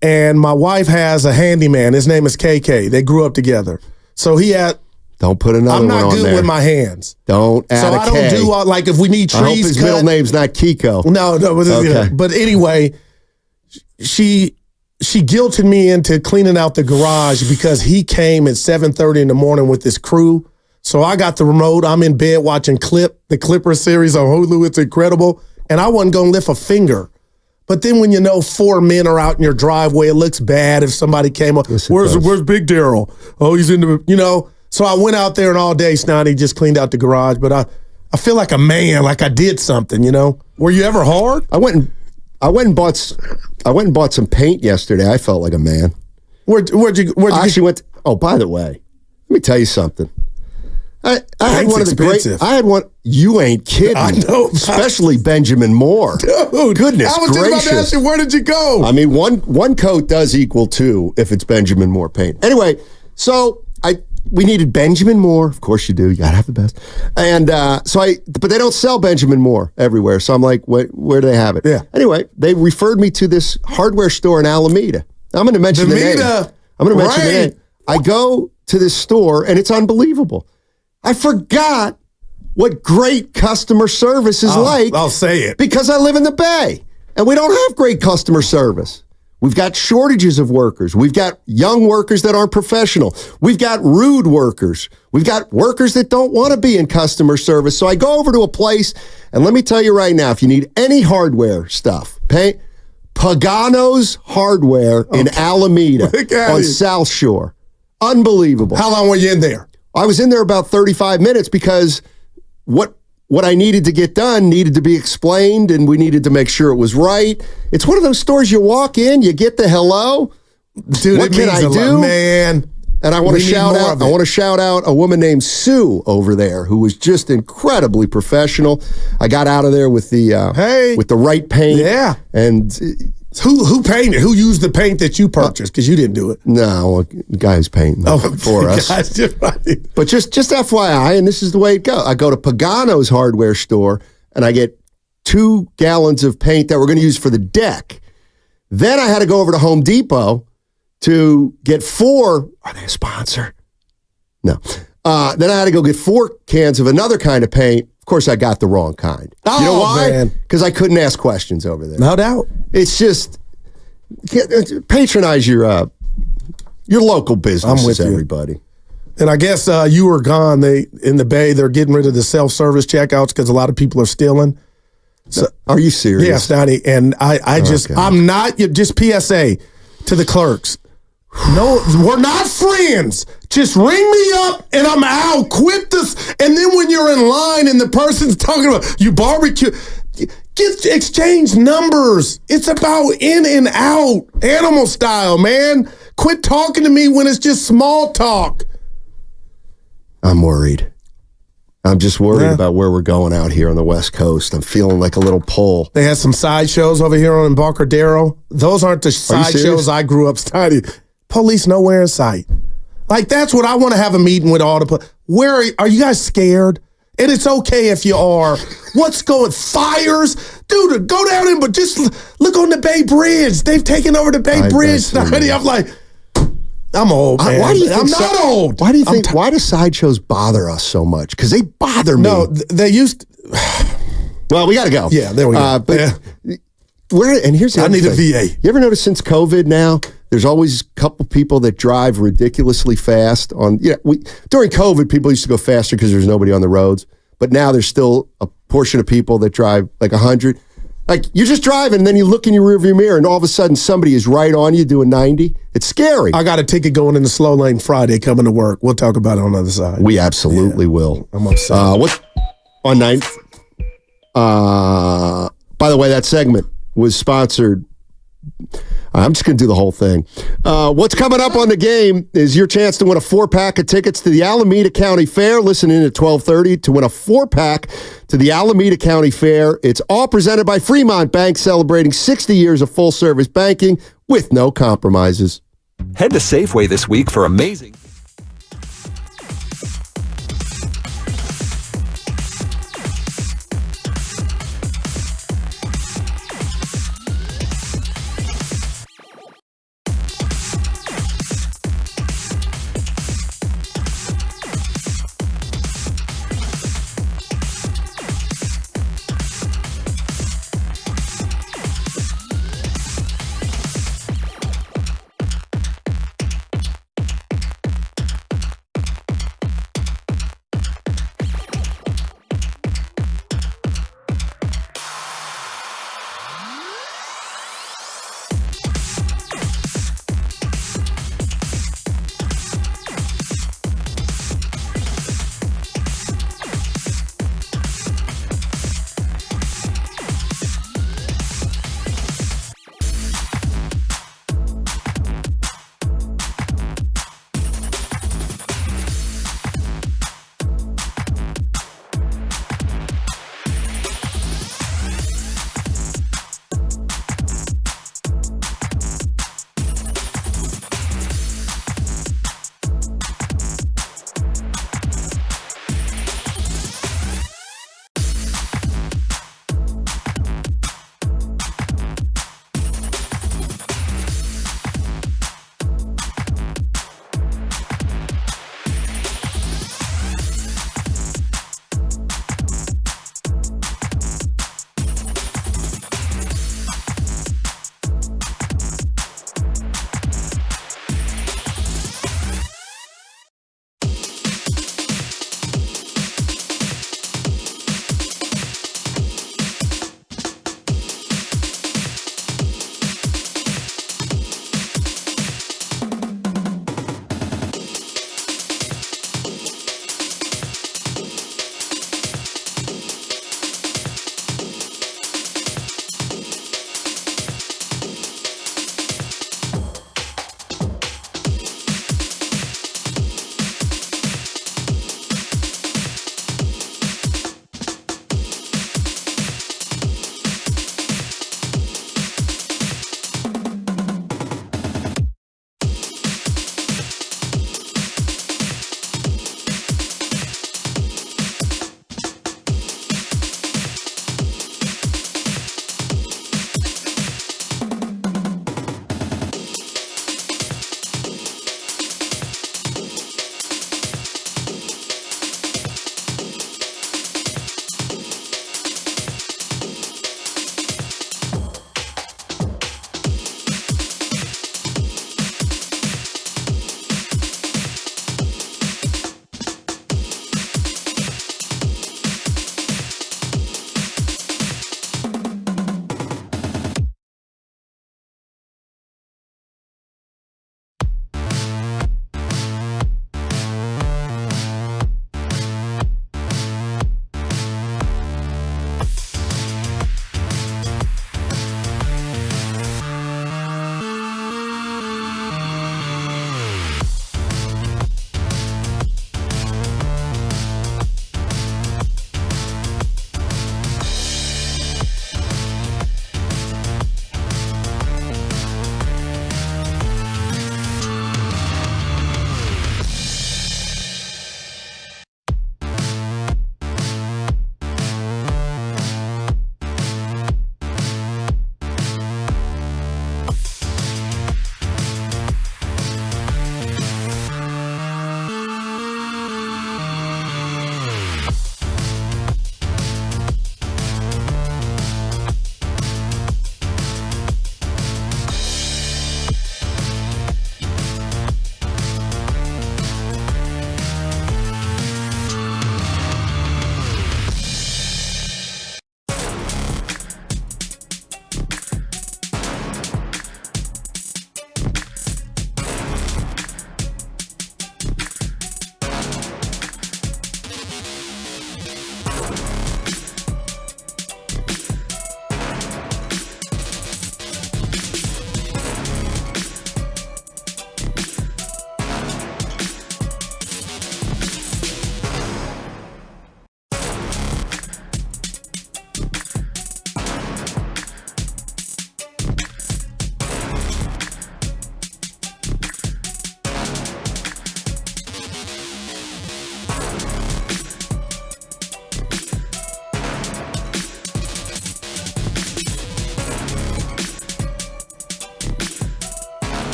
and my wife has a handyman. His name is KK. They grew up together. So he had... Don't put another one on there. I'm not good with my hands. Don't add a K. So I don't do, like, if we need trees I hope his middle name's not Kiko. No. Okay. But anyway, she guilted me into cleaning out the garage because he came at 7:30 in the morning with his crew. So I got the remote. I'm in bed watching the Clipper series on Hulu. It's incredible. And I wasn't going to lift a finger. But then when 4 men are out in your driveway, it looks bad if somebody came up. Yes, where's Big Daryl? Oh, he's in the, So I went out there and all day, Snotty, just cleaned out the garage. But I feel like a man, like I did something, Were you ever hard? I went and bought some paint yesterday. I felt like a man. Where'd you I actually went. Oh, by the way, let me tell you something. I had one of the expensive. I had one. You ain't kidding. I know. Especially Benjamin Moore. Dude, Goodness I was just about to ask you, where did you go? I mean, one coat does equal 2 if it's Benjamin Moore paint. Anyway, so we needed Benjamin Moore. Of course you do. You gotta have the best. And but they don't sell Benjamin Moore everywhere. So I'm like, where do they have it? Yeah. Anyway, they referred me to this hardware store in Alameda. I'm going to mention the name. I'm going to mention the name. I go to this store and it's unbelievable. I forgot what great customer service is like. I'll say it. Because I live in the Bay and we don't have great customer service. We've got shortages of workers. We've got young workers that aren't professional. We've got rude workers. We've got workers that don't want to be in customer service. So I go over to a place, and let me tell you right now, if you need any hardware stuff, Pagano's Hardware in Alameda on South Shore. Unbelievable. How long were you in there? I was in there about 35 minutes because what I needed to get done needed to be explained, and we needed to make sure it was right. It's one of those stores you walk in, you get the hello. Dude, what can I do? Man. And I want to shout out a woman named Sue over there who was just incredibly professional. I got out of there with the with the right paint. Yeah. And who painted? Who used the paint that you purchased? Because you didn't do it. No, the guy who's painting for us. But just FYI, and this is the way it goes. I go to Pagano's hardware store and I get 2 gallons of paint that we're going to use for the deck. Then I had to go over to Home Depot to get 4. Are they a sponsor? No. Then I had to go get 4 cans of another kind of paint. Of course, I got the wrong kind. You know why? Because I couldn't ask questions over there. No doubt. It's just patronize your local businesses, I'm with you. everybody. And I guess you were gone. In the Bay, they're getting rid of the self-service checkouts because a lot of people are stealing. So, are you serious? Yeah, Stoney. And I'm not, just PSA to the clerks. No, we're not friends. Just ring me up and I'm out. Quit this. And then when you're in line and the person's talking about you barbecue, exchange numbers. It's about in and out, animal style, man. Quit talking to me when it's just small talk. I'm worried. I'm just worried about where we're going out here on the West Coast. I'm feeling like a little pull. They had some sideshows over here on Embarcadero. Those aren't the sideshows I grew up studying. Police nowhere in sight. Like, that's what I want to have a meeting with all the where are you guys scared? And it's okay if you are. What's going fires? Dude, go down in, but just look on the Bay Bridge. They've taken over the Bay Bridge. I'm like, I'm old, man. Why do you think I'm not old. Why do you think why do sideshows bother us so much? Because they bother me. No, they used to, well, we gotta go. Yeah, there we go. But and here's the I other need thing. a VA. You ever notice since COVID now, there's always a couple people that drive ridiculously fast during COVID, people used to go faster because there's nobody on the roads. But now there's still a portion of people that drive like 100. Like, you're just driving and then you look in your rearview mirror and all of a sudden somebody is right on you doing 90. It's scary. I got a ticket going in the slow lane Friday coming to work. We'll talk about it on the other side. We absolutely will. I'm upset. What on 9th? By the way, that segment was sponsored. I'm just going to do the whole thing. What's coming up on the game is your chance to win a 4-pack of tickets to the Alameda County Fair. Listen in at 12:30 to win a 4-pack to the Alameda County Fair. It's all presented by Fremont Bank, celebrating 60 years of full-service banking with no compromises. Head to Safeway this week for amazing...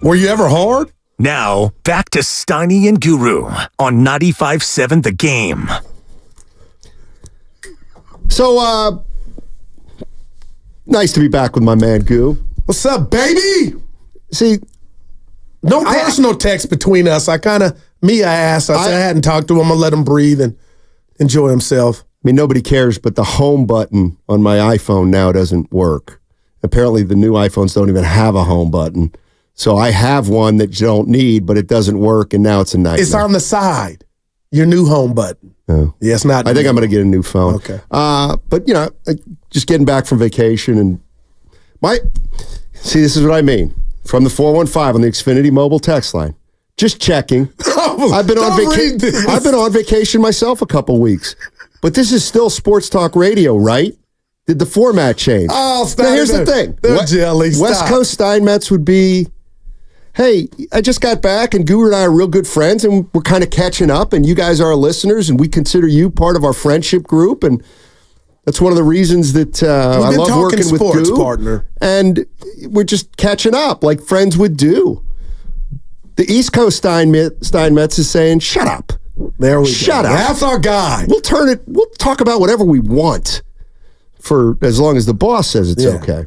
Were you ever hard? Now, back to Steiny and Guru on 95.7 The Game. So, nice to be back with my man, Goo. What's up, baby? See, no personal text between us. I asked. I said I hadn't talked to him. I'm going to let him breathe and enjoy himself. I mean, nobody cares, but the home button on my iPhone now doesn't work. Apparently, the new iPhones don't even have a home button. So I have one that you don't need, but it doesn't work, and now it's a nightmare. It's on the side. Your new home button. Oh. Yeah, it's not. I think I'm going to get a new phone. Okay. But, just getting back from vacation and this is what I mean. From the 415 on the Xfinity mobile text line. Just checking. I've been on vacation myself a couple weeks. But this is still sports talk radio, right? Did the format change? Oh, stop. Now, here's the thing. They're jelly. West Coast Steinmetz would be, hey, I just got back, and Guru and I are real good friends, and we're kind of catching up, and you guys are our listeners, and we consider you part of our friendship group, and that's one of the reasons that I love working with Guru. Partner. And we're just catching up like friends would do. The East Coast Steinmetz is saying, shut up. There we go. Shut up. That's our guy. We'll talk about whatever we want for as long as the boss says it's okay.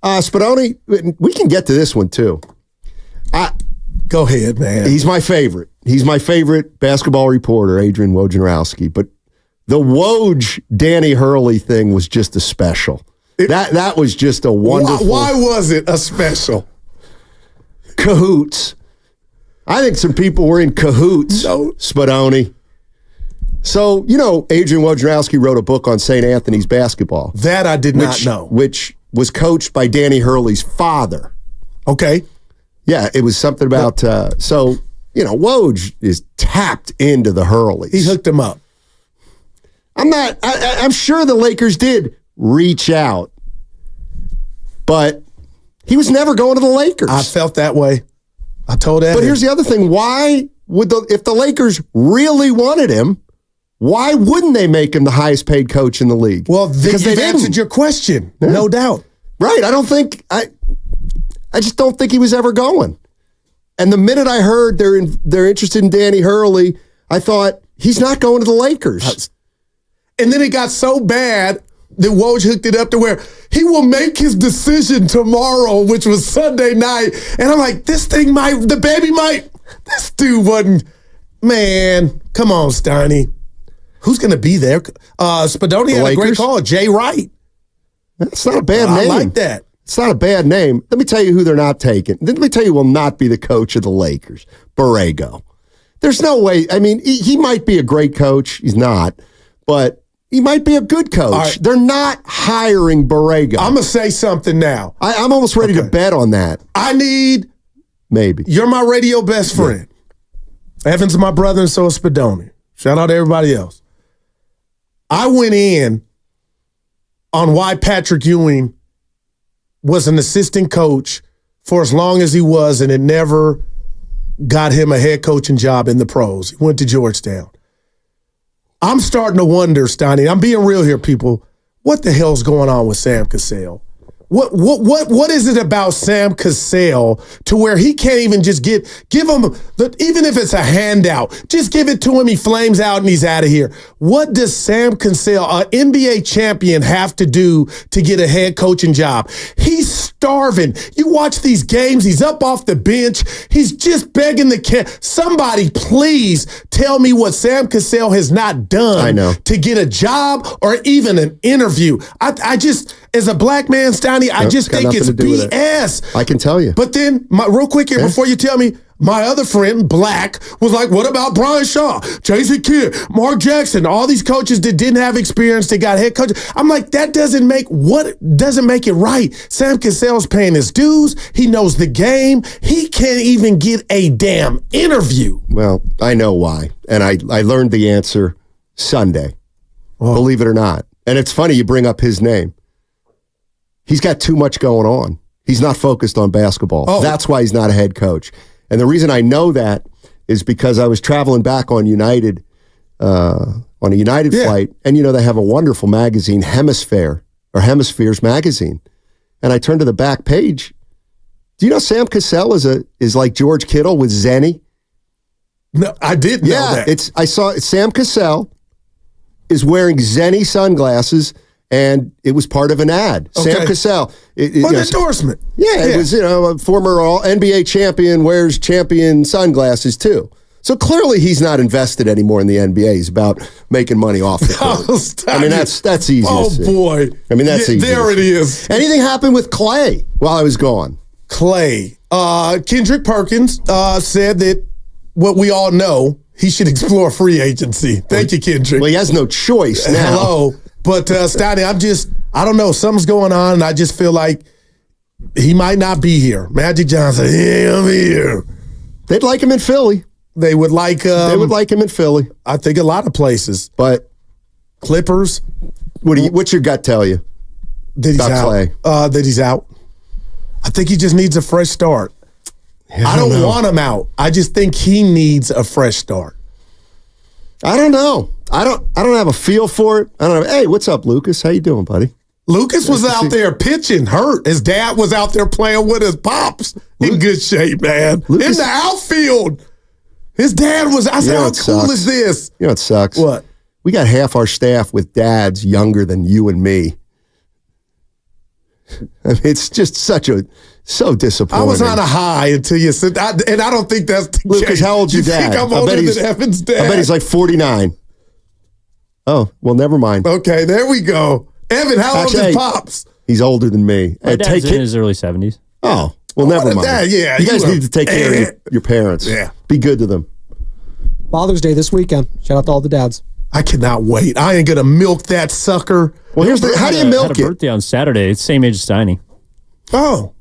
Spadoni, we can get to this one too. Go ahead, man. He's my favorite. He's my favorite basketball reporter, Adrian Wojnarowski. But the Woj Danny Hurley thing was just a special. That was just a wonderful. Why was it a special? Cahoots. I think some people were in cahoots, Spadoni. So, Adrian Wojnarowski wrote a book on St. Anthony's basketball. That I did not know. Which was coached by Danny Hurley's father. Okay. Yeah, it was something about, Woj is tapped into the Hurleys. He hooked him up. I'm sure the Lakers did reach out, but he was never going to the Lakers. I felt that way. I told Evan. But here's the other thing. Why would if the Lakers really wanted him, why wouldn't they make him the highest paid coach in the league? Well, because they've answered your question, no doubt. Right. I just don't think he was ever going. And the minute I heard they're interested in Danny Hurley, I thought, he's not going to the Lakers. And then it got so bad that Woj hooked it up to where he will make his decision tomorrow, which was Sunday night. And I'm like, this dude wasn't, man, come on, Steiny. Who's going to be there? Spadoni had a great call, Jay Wright. That's not a bad name. I like that. It's not a bad name. Let me tell you who they're not taking. Let me tell you who will not be the coach of the Lakers. Borrego. There's no way. I mean, he might be a great coach. He's not. But he might be a good coach. Right. They're not hiring Borrego. I'm going to say something now. I'm almost ready to bet on that. I need... Maybe. You're my radio best friend. Yeah. Evan's my brother, and so is Spadoni. Shout out to everybody else. I went in on why Patrick Ewing was an assistant coach for as long as he was, and it never got him a head coaching job in the pros. He went to Georgetown. I'm starting to wonder, Steiny, I'm being real here, people, what the hell's going on with Sam Cassell? What is it about Sam Cassell to where he can't even just give him, even if it's a handout, just give it to him, he flames out and he's out of here. What does Sam Cassell, an NBA champion, have to do to get a head coaching job? He's starving. You watch these games, he's up off the bench, he's just begging somebody please tell me what Sam Cassell has not done to get a job or even an interview. I just, as a black man, Steiny, I just think it's BS. I can tell you. But then, real quick here, before you tell me, my other friend, Black, was like, what about Brian Shaw, Jason Kidd, Mark Jackson, all these coaches that didn't have experience, that got head coaches? I'm like, that doesn't make it right. Sam Cassell's paying his dues. He knows the game. He can't even get a damn interview. Well, I know why. And I learned the answer Sunday, believe it or not. And it's funny you bring up his name. He's got too much going on. He's not focused on basketball. That's why he's not a head coach. And the reason I know that is because I was traveling back on United, on a United flight, and they have a wonderful magazine, Hemispheres magazine. And I turned to the back page, Do you know Sam Cassell is like George Kittle with Zenny? No, like George Kittle with Zenny. No, I didn't know that. I saw Sam Cassell is wearing Zenny sunglasses, and it was part of an ad. Okay. Sam Cassell. Endorsement. Yeah, it was, a former NBA champion wears champion sunglasses too. So clearly he's not invested anymore in the NBA. He's about making money off the court. I mean, that's easy to see. Oh, boy. I mean, that's easy. There it is. Anything happened with Clay while I was gone? Clay. Kendrick Perkins said that what we all know, he should explore free agency. Thank you, Kendrick. Well, he has no choice now. Hello. But, Stoney, I don't know. Something's going on, and I just feel like he might not be here. Magic Johnson, I'm here. They'd like him in Philly. They would like him in Philly. I think a lot of places. But Clippers. What's your gut tell you? That he's out. Clay? That he's out. I think he just needs a fresh start. Yeah, I don't want him out. I just think he needs a fresh start. I don't know. I don't have a feel for it. I don't know. Hey, what's up, Lucas? How you doing, buddy? Lucas was out there pitching, hurt. His dad was out there playing with his pops. In good shape, man. Lucas, in the outfield. His dad was, I said, how cool is this? You know what sucks? What? We got half our staff with dads younger than you and me. I mean, it's just so disappointing. I was on a high until you said, and I don't think that's the Lucas, case. how old's your dad? You think I'm older than Evan's dad? I bet he's like 49. Oh, well, never mind. Okay, there we go. Evan, how old is Pops? He's older than me. My dad's in his early 70s. Oh, well, never mind. Yeah, you guys need to take care of your parents. Yeah. Be good to them. Father's Day this weekend. Shout out to all the dads. I cannot wait. I ain't going to milk that sucker. Well, how do you milk had a birthday on Saturday. It's same age as Steiny. Oh.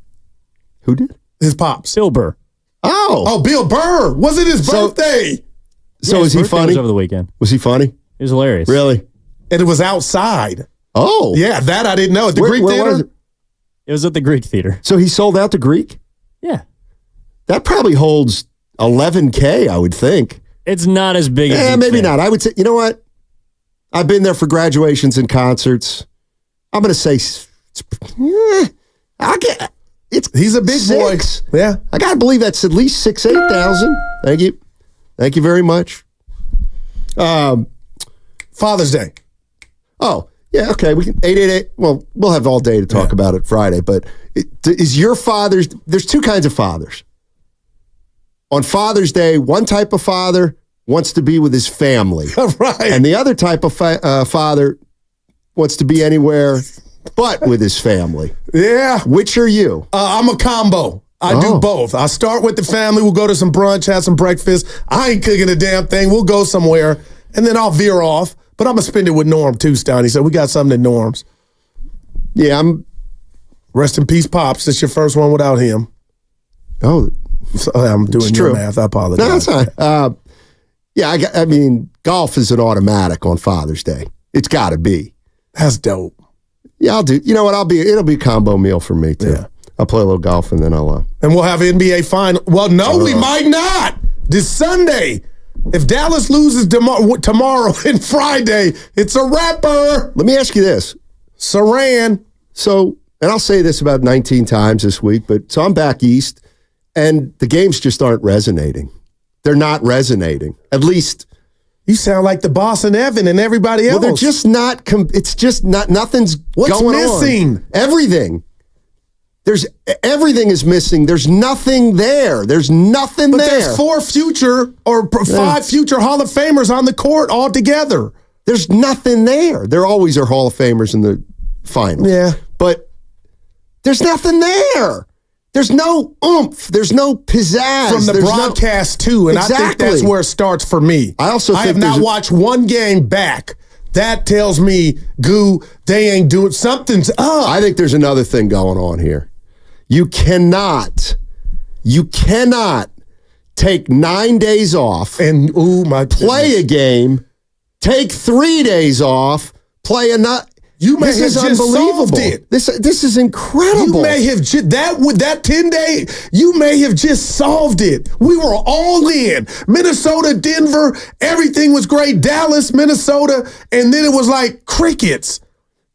Who did? His pops. Bill Burr. Oh, Bill Burr. Was it his birthday? So his is he birthday funny? Was over the weekend. Was he funny? It was hilarious. Really? And it was outside. Oh. Yeah, that I didn't know. At the Greek Theater? Was it? It was at the Greek Theater. So he sold out the Greek? Yeah. That probably holds 11K, I would think. It's not as big as Yeah, maybe not. I would say, you know what? I've been there for graduations and concerts. I'm going to say, he's a big 6. boy. Yeah. I got to believe that's at least 8,000. Thank you. Thank you very much. Father's Day. Oh, yeah, okay. We can 888. Well, we'll have all day to talk about it Friday, but is your father's, there's two kinds of fathers. On Father's Day, one type of father wants to be with his family. Right. And the other type of father wants to be anywhere but with his family. Yeah. Which are you? I'm a combo. I do both. I start with the family. We'll go to some brunch, have some breakfast. I ain't cooking a damn thing. We'll go somewhere, and then I'll veer off. But I'm going to spend it with Norm, too, Stoney. So we got something at Norm's. Yeah, Rest in peace, Pops. It's your first one without him. Oh. So, I'm doing your math. I apologize. No, that's fine. Yeah, I mean, golf is an automatic on Father's Day. It's got to be. That's dope. Yeah, I'll do. You know what? It'll be a combo meal for me, too. Yeah. I'll play a little golf, and then I'll... And we'll have NBA final. Well, no, we might not. This Sunday. If Dallas loses tomorrow and Friday, it's a wrapper. Let me ask you this. Saran. So, and I'll say this about 19 times this week, but so I'm back east, and the games just aren't resonating. They're not resonating. At least... You sound like the boss and Evan and everybody else. Well, they're just not... it's just not... Nothing's What's going missing? On. Everything. Everything is missing. There's nothing there. There's nothing but there. There's 5 future Hall of Famers on the court altogether. There's nothing there. There always are Hall of Famers in the finals. Yeah. But there's nothing there. There's no oomph. There's no pizzazz. From the broadcast, too. And exactly. I think that's where it starts for me. I have not watched one game back. That tells me, they ain't doing something's up. I think there's another thing going on here. You cannot take 9 days off and play a game, take 3 days off, play another. This is unbelievable. This is incredible. You may have with that 10-day. You may have just solved it. We were all in Minnesota, Denver. Everything was great. Dallas, Minnesota, and then it was like crickets.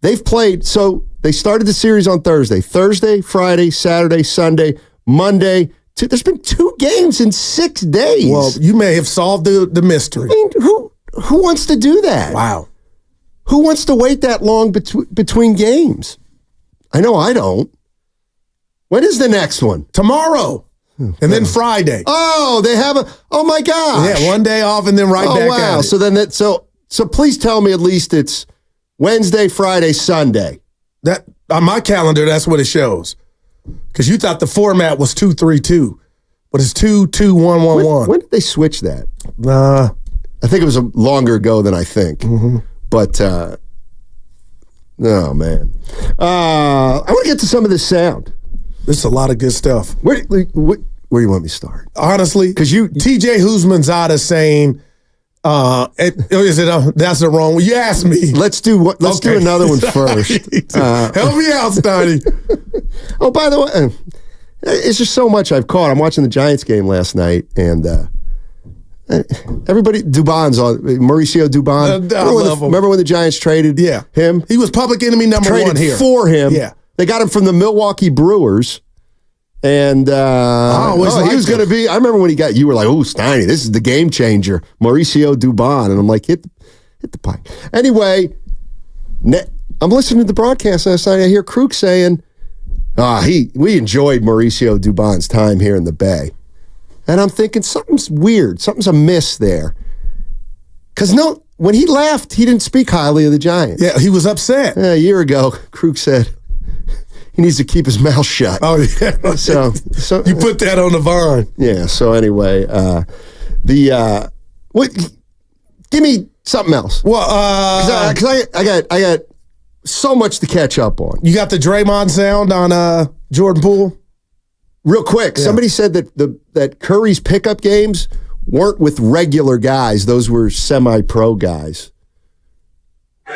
They've played. So they started the series on Thursday, Friday, Saturday, Sunday, Monday. There's been 2 games in 6 days. Well, you may have solved the mystery. I mean, who wants to do that? Wow. Who wants to wait that long between games? I know I don't. When is the next one? Tomorrow. And then Friday. Oh, they have oh my gosh. Yeah, one day off and then right back wow. at it. So then so please tell me at least it's Wednesday, Friday, Sunday. That on my calendar, that's what it shows. Because you thought the format was 2-3-2, but it's 2-2-1-1-1. When did they switch that? I think it was longer ago than I think. Mm-hmm. But oh man, I want to get to some of this sound. This is a lot of good stuff. Where do you want me to start? Honestly, because TJ Huzmanzada saying, that's the wrong one. You asked me. Let's do another one first. Help me out, Stoney. Oh, by the way, it's just so much I've caught. I'm watching the Giants game last night, and everybody, Dubon's on. Mauricio Dubon. Remember when the Giants traded him? He was public enemy number one here. For him. Yeah. They got him from the Milwaukee Brewers. And he was going to be. I remember when you were like, "Oh, Steiny, this is the game changer, Mauricio Dubon," and I'm like, "Hit the pipe." Anyway, I'm listening to the broadcast last night. I hear Kruk saying, we enjoyed Mauricio Dubon's time here in the Bay," and I'm thinking something's weird, something's amiss there. Because when he left, he didn't speak highly of the Giants. Yeah, he was upset. A year ago, Kruk said he needs to keep his mouth shut. Oh, yeah. So you put that on the vine. Yeah. So anyway, give me something else. Well, because I got so much to catch up on. You got the Draymond sound on Jordan Poole? Real quick, somebody said that Curry's pickup games weren't with regular guys; those were semi-pro guys.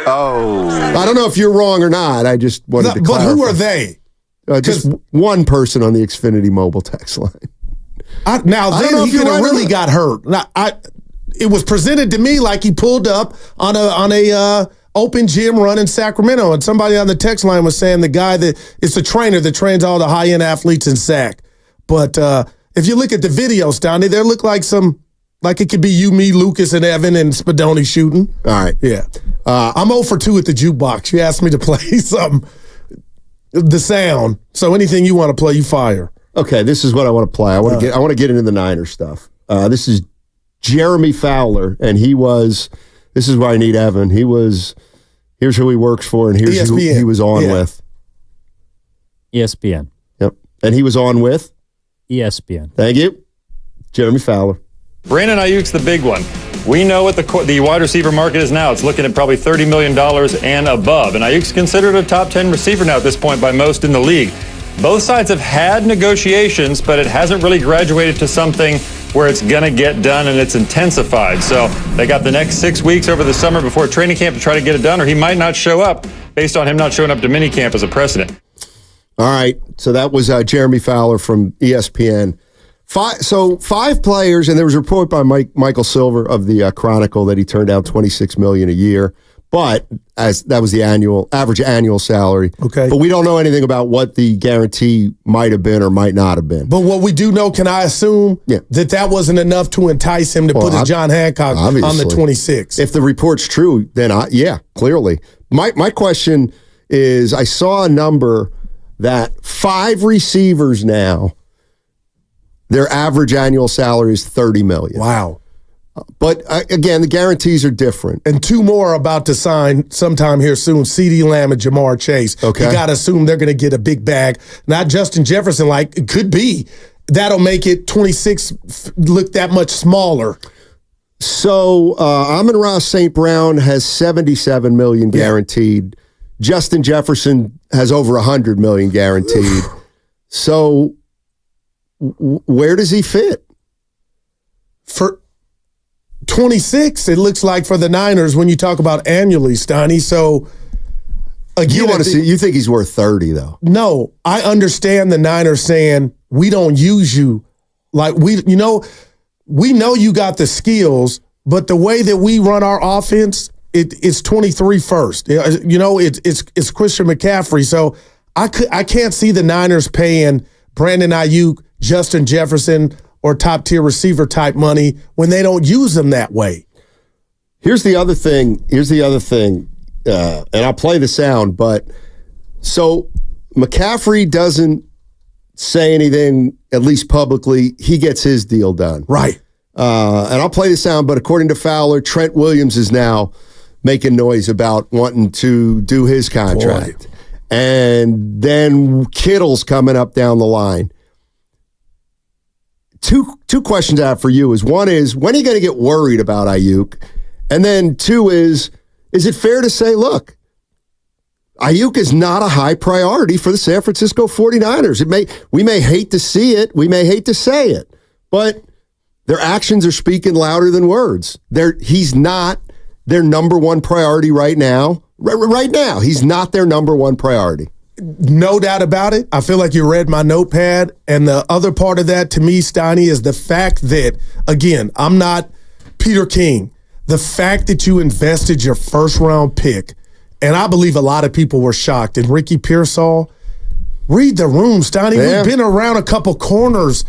Oh, I don't know if you're wrong or not. I just wanted to clarify. But who are they? Just one person on the Xfinity mobile text line. He could have really got hurt. It was presented to me like he pulled up on a open gym run in Sacramento, and somebody on the text line was saying the guy it's the trainer that trains all the high-end athletes in Sac. But if you look at the videos down there, they look like it could be you, me, Lucas, and Evan, and Spadoni shooting. All right. Yeah. I'm 0 for 2 at the jukebox. You asked me to play something. The sound. So anything you want to play, you fire. Okay, this is what I want to play. I want to get into the Niners stuff. This is Jeremy Fowler, and this is where I need Evan. Here's who he works for, and here's who he was on with. ESPN. Yep. And he was on with? ESPN. Thank you. Jeremy Fowler. Brandon Aiyuk's the big one. We know what the wide receiver market is now. It's looking at probably $30 million and above. And Aiyuk's considered a top 10 receiver now at this point by most in the league. Both sides have had negotiations, but it hasn't really graduated to something where it's going to get done and it's intensified. So they got the next 6 weeks over the summer before training camp to try to get it done, or he might not show up based on him not showing up to minicamp as a precedent. All right. So that was Jeremy Fowler from ESPN. Five players, and there was a report by Michael Silver of the Chronicle that he turned down $26 million a year, but that was the average annual salary. Okay, but we don't know anything about what the guarantee might have been or might not have been. But what we do know, can I assume that wasn't enough to entice him to put a John Hancock on the 26? If the report's true, then clearly. My question is, I saw a number that 5 receivers now, their average annual salary is $30 million. Wow. But again, the guarantees are different. And 2 more about to sign sometime here soon, CeeDee Lamb and Jamar Chase. Okay. You got to assume they're going to get a big bag. Not Justin Jefferson, it could be. That'll make it 26 look that much smaller. So Amon-Ra St. Brown has $77 million guaranteed. Justin Jefferson has over $100 million guaranteed. So where does he fit? For 26, it looks like for the Niners when you talk about annually, Stoney. So again, you think he's worth 30 though? No, I understand the Niners saying we don't use you we know you got the skills, but the way that we run our offense, it's 23 first. It's Christian McCaffrey. So I can't see the Niners paying Brandon Aiyuk, Justin Jefferson, or top-tier receiver type money when they don't use them that way. Here's the other thing, and I'll play the sound, but so McCaffrey doesn't say anything, at least publicly. He gets his deal done. Right. And I'll play the sound, but according to Fowler, Trent Williams is now making noise about wanting to do his contract. Boy. And then Kittle's coming up down the line. Two questions I have for you is, one is, when are you going to get worried about Aiyuk? And then two is it fair to say, look, Aiyuk is not a high priority for the San Francisco 49ers. We may hate to see it, we may hate to say it, but their actions are speaking louder than words. He's not their number one priority right now. Right now, he's not their number one priority. No doubt about it. I feel like you read my notepad. And the other part of that to me, Steiny, is the fact that, again, I'm not Peter King. The fact that you invested your first-round pick, and I believe a lot of people were shocked. And Ricky Pearsall, read the room, Steiny. Yeah. We've been around a couple corners.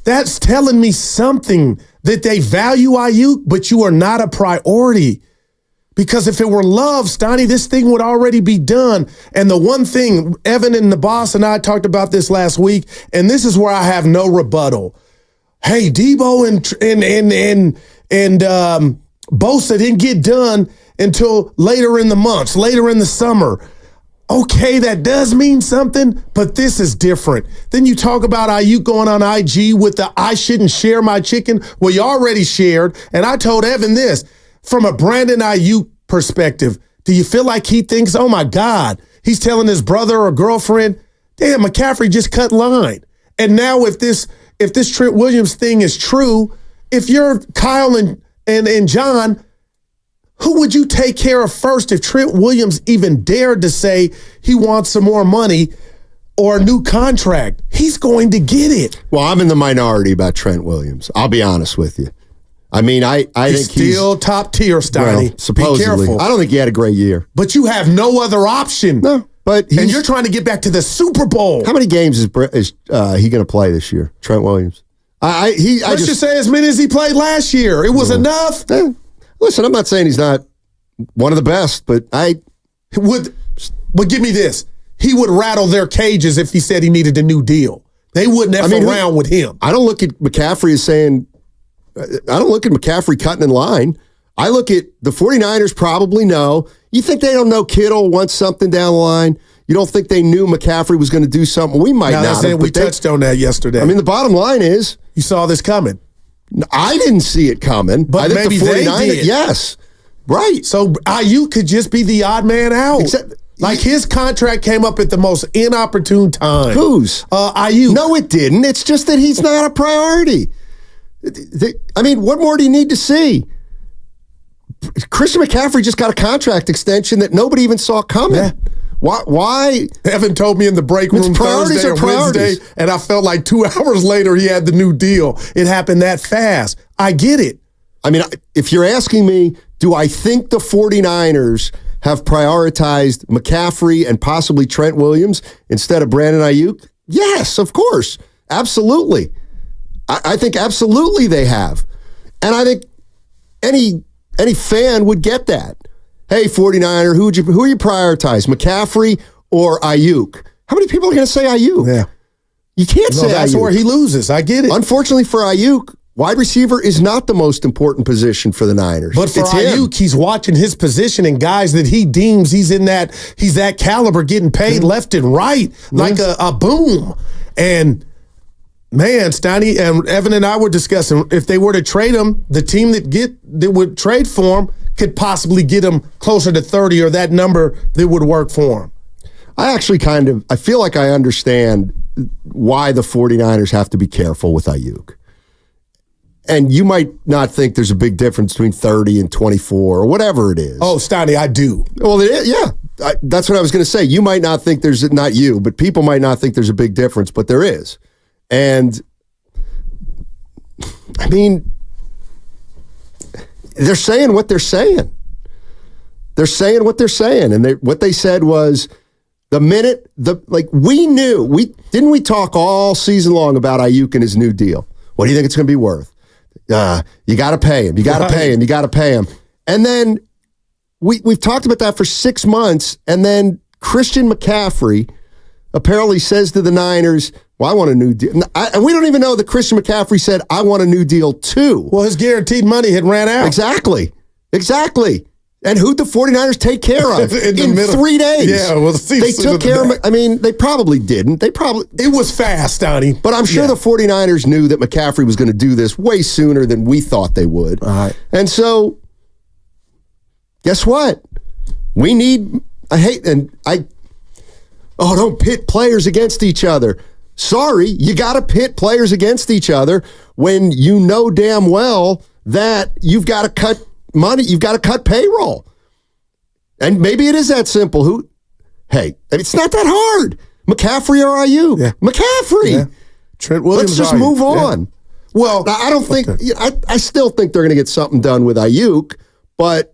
That's telling me something, that they value Aiyuk, but you are not a priority. Because if it were love, Steiny, this thing would already be done. And the one thing, Evan and the boss and I talked about this last week, and this is where I have no rebuttal. Hey, Debo and Bosa didn't get done until later in the months, later in the summer. Okay, that does mean something, but this is different. Then you talk about Aiyuk going on IG with the I shouldn't share my chicken. Well, you already shared, and I told Evan this. From a Brandon Aiyuk perspective, do you feel like he thinks, oh my God, he's telling his brother or girlfriend, damn, McCaffrey just cut line. And now if this Trent Williams thing is true, if you're Kyle and John, who would you take care of first if Trent Williams even dared to say he wants some more money or a new contract? He's going to get it. Well, I'm in the minority about Trent Williams. I'll be honest with you. I mean, I think he's still top tier, Steiny. Well, supposedly. Be careful. I don't think he had a great year. But you have no other option. No, but and you're trying to get back to the Super Bowl. How many games is he going to play this year, Trent Williams? Let's just say as many as he played last year. It was enough. Listen, I'm not saying he's not one of the best, but But give me this. He would rattle their cages if he said he needed a new deal. They wouldn't F around with him. I don't look at McCaffrey as saying, I don't look at McCaffrey cutting in line. I look at the 49ers probably know. You think they don't know Kittle wants something down the line? You don't think they knew McCaffrey was going to do something? We might not have. We touched on that yesterday. I mean, the bottom line is, you saw this coming. I didn't see it coming. But maybe they did. Yes. Right. So Aiyuk could just be the odd man out. Like his contract came up at the most inopportune time. Whose? Aiyuk. No, it didn't. It's just that he's not a priority. I mean, what more do you need to see? Christian McCaffrey just got a contract extension that nobody even saw coming. Yeah. Why? Evan told me in the break room Thursday or Wednesday, and I felt like 2 hours later he had the new deal. It happened that fast. I get it. I mean, if you're asking me, do I think the 49ers have prioritized McCaffrey and possibly Trent Williams instead of Brandon Aiyuk? Yes, of course. Absolutely. I think absolutely they have. And I think any fan would get that. Hey, 49er, who you prioritize, McCaffrey or Aiyuk? How many people are going to say Aiyuk? Yeah. You can't say that's Aiyuk. Where he loses. I get it. Unfortunately for Aiyuk, wide receiver is not the most important position for the Niners. But for Aiyuk, he's watching his position and guys that he deems he's that caliber getting paid left and right like a boom. And man, Steiny and Evan and I were discussing if they were to trade him, the team that would trade for him could possibly get him closer to 30 or that number that would work for him. I actually I feel like I understand why the 49ers have to be careful with Aiyuk. And you might not think there's a big difference between 30 and 24 or whatever it is. Oh, Steiny, I do. Well, it is, yeah. That's what I was going to say. You might not think not you, but people might not think there's a big difference, but there is. And, I mean, they're saying what they're saying. They're saying what they're saying. And what they said was, The minute we knew, we talk all season long about Aiyuk and his new deal. What do you think it's going to be worth? You got to pay him. You got to pay him. You got to pay him. And then we've talked about that for 6 months, and then Christian McCaffrey apparently says to the Niners, well, I want a new deal. And we don't even know that Christian McCaffrey said, I want a new deal too. Well, his guaranteed money had ran out. Exactly. And who'd the 49ers take care of in 3 days? Yeah, well, they took care of him. I mean, they probably didn't. It was fast, Donnie. But I'm sure the 49ers knew that McCaffrey was going to do this way sooner than we thought they would. All right. And so, guess what? We need, don't pit players against each other. Sorry, you got to pit players against each other when you know damn well that you've got to cut money, you've got to cut payroll. And maybe it is that simple. It's not that hard. McCaffrey or Aiyuk? Yeah. McCaffrey. Yeah. Trent Williams. Let's just move on. Yeah. Well, I don't think, I still think they're going to get something done with Aiyuk, but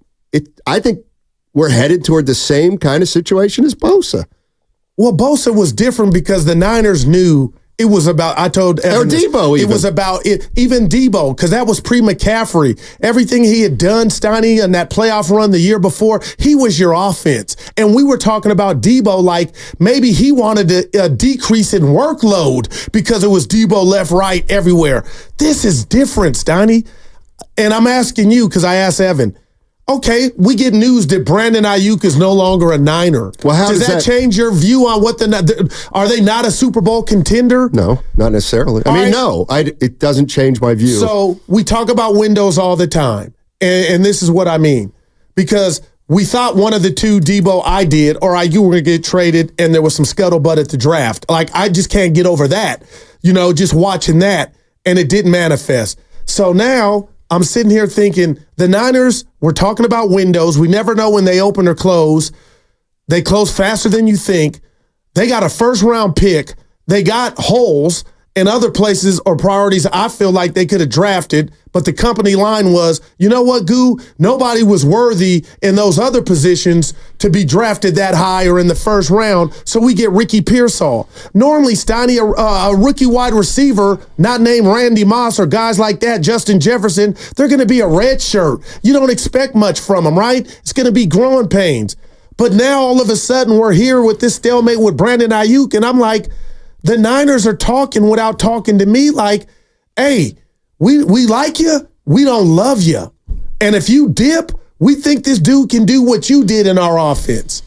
I think we're headed toward the same kind of situation as Bosa. Well, Bosa was different because the Niners knew it was about, I told Evan, or Debo it was about it, even Debo, because that was pre-McCaffrey. Everything he had done, Steiny, in that playoff run the year before, he was your offense. And we were talking about Debo like maybe he wanted to decrease in workload because it was Debo left, right, everywhere. This is different, Steiny. And I'm asking you, because I asked Evan, okay, we get news that Brandon Aiyuk is no longer a Niner. Well, how does that change your view on what are they not a Super Bowl contender? No, not necessarily. It doesn't change my view. So we talk about windows all the time, and this is what I mean. Because we thought one of the two, Debo, or Aiyuk were going to get traded, and there was some scuttlebutt at the draft. Like, I just can't get over that, just watching that, and it didn't manifest. So now I'm sitting here thinking the Niners, we're talking about windows. We never know when they open or close. They close faster than you think. They got a first-round pick. They got holes in other places or priorities I feel like they could have drafted, but the company line was, you know what, Goo? Nobody was worthy in those other positions to be drafted that high or in the first round, so we get Ricky Pearsall. Normally, Steiny, a rookie wide receiver, not named Randy Moss or guys like that, Justin Jefferson, they're going to be a red shirt. You don't expect much from them, right? It's going to be growing pains. But now, all of a sudden, we're here with this stalemate with Brandon Aiyuk, and I'm like, the Niners are talking without talking to me like, hey, we like you, we don't love you. And if you dip, we think this dude can do what you did in our offense.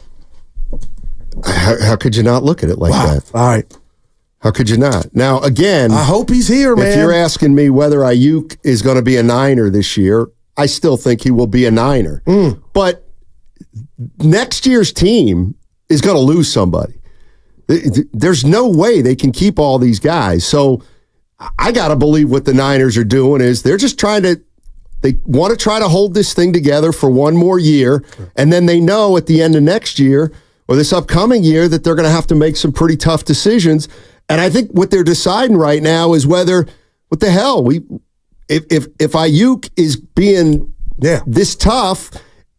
How could you not look at it like that? All right. How could you not? Now, again, I hope he's here, man. If you're asking me whether Aiyuk is going to be a Niner this year, I still think he will be a Niner. But next year's team is going to lose somebody. There's no way they can keep all these guys. So I got to believe what the Niners are doing is they're just they want to try to hold this thing together for one more year. And then they know at the end of next year or this upcoming year that they're going to have to make some pretty tough decisions. And I think what they're deciding right now is whether, what the hell, if Aiyuk is being this tough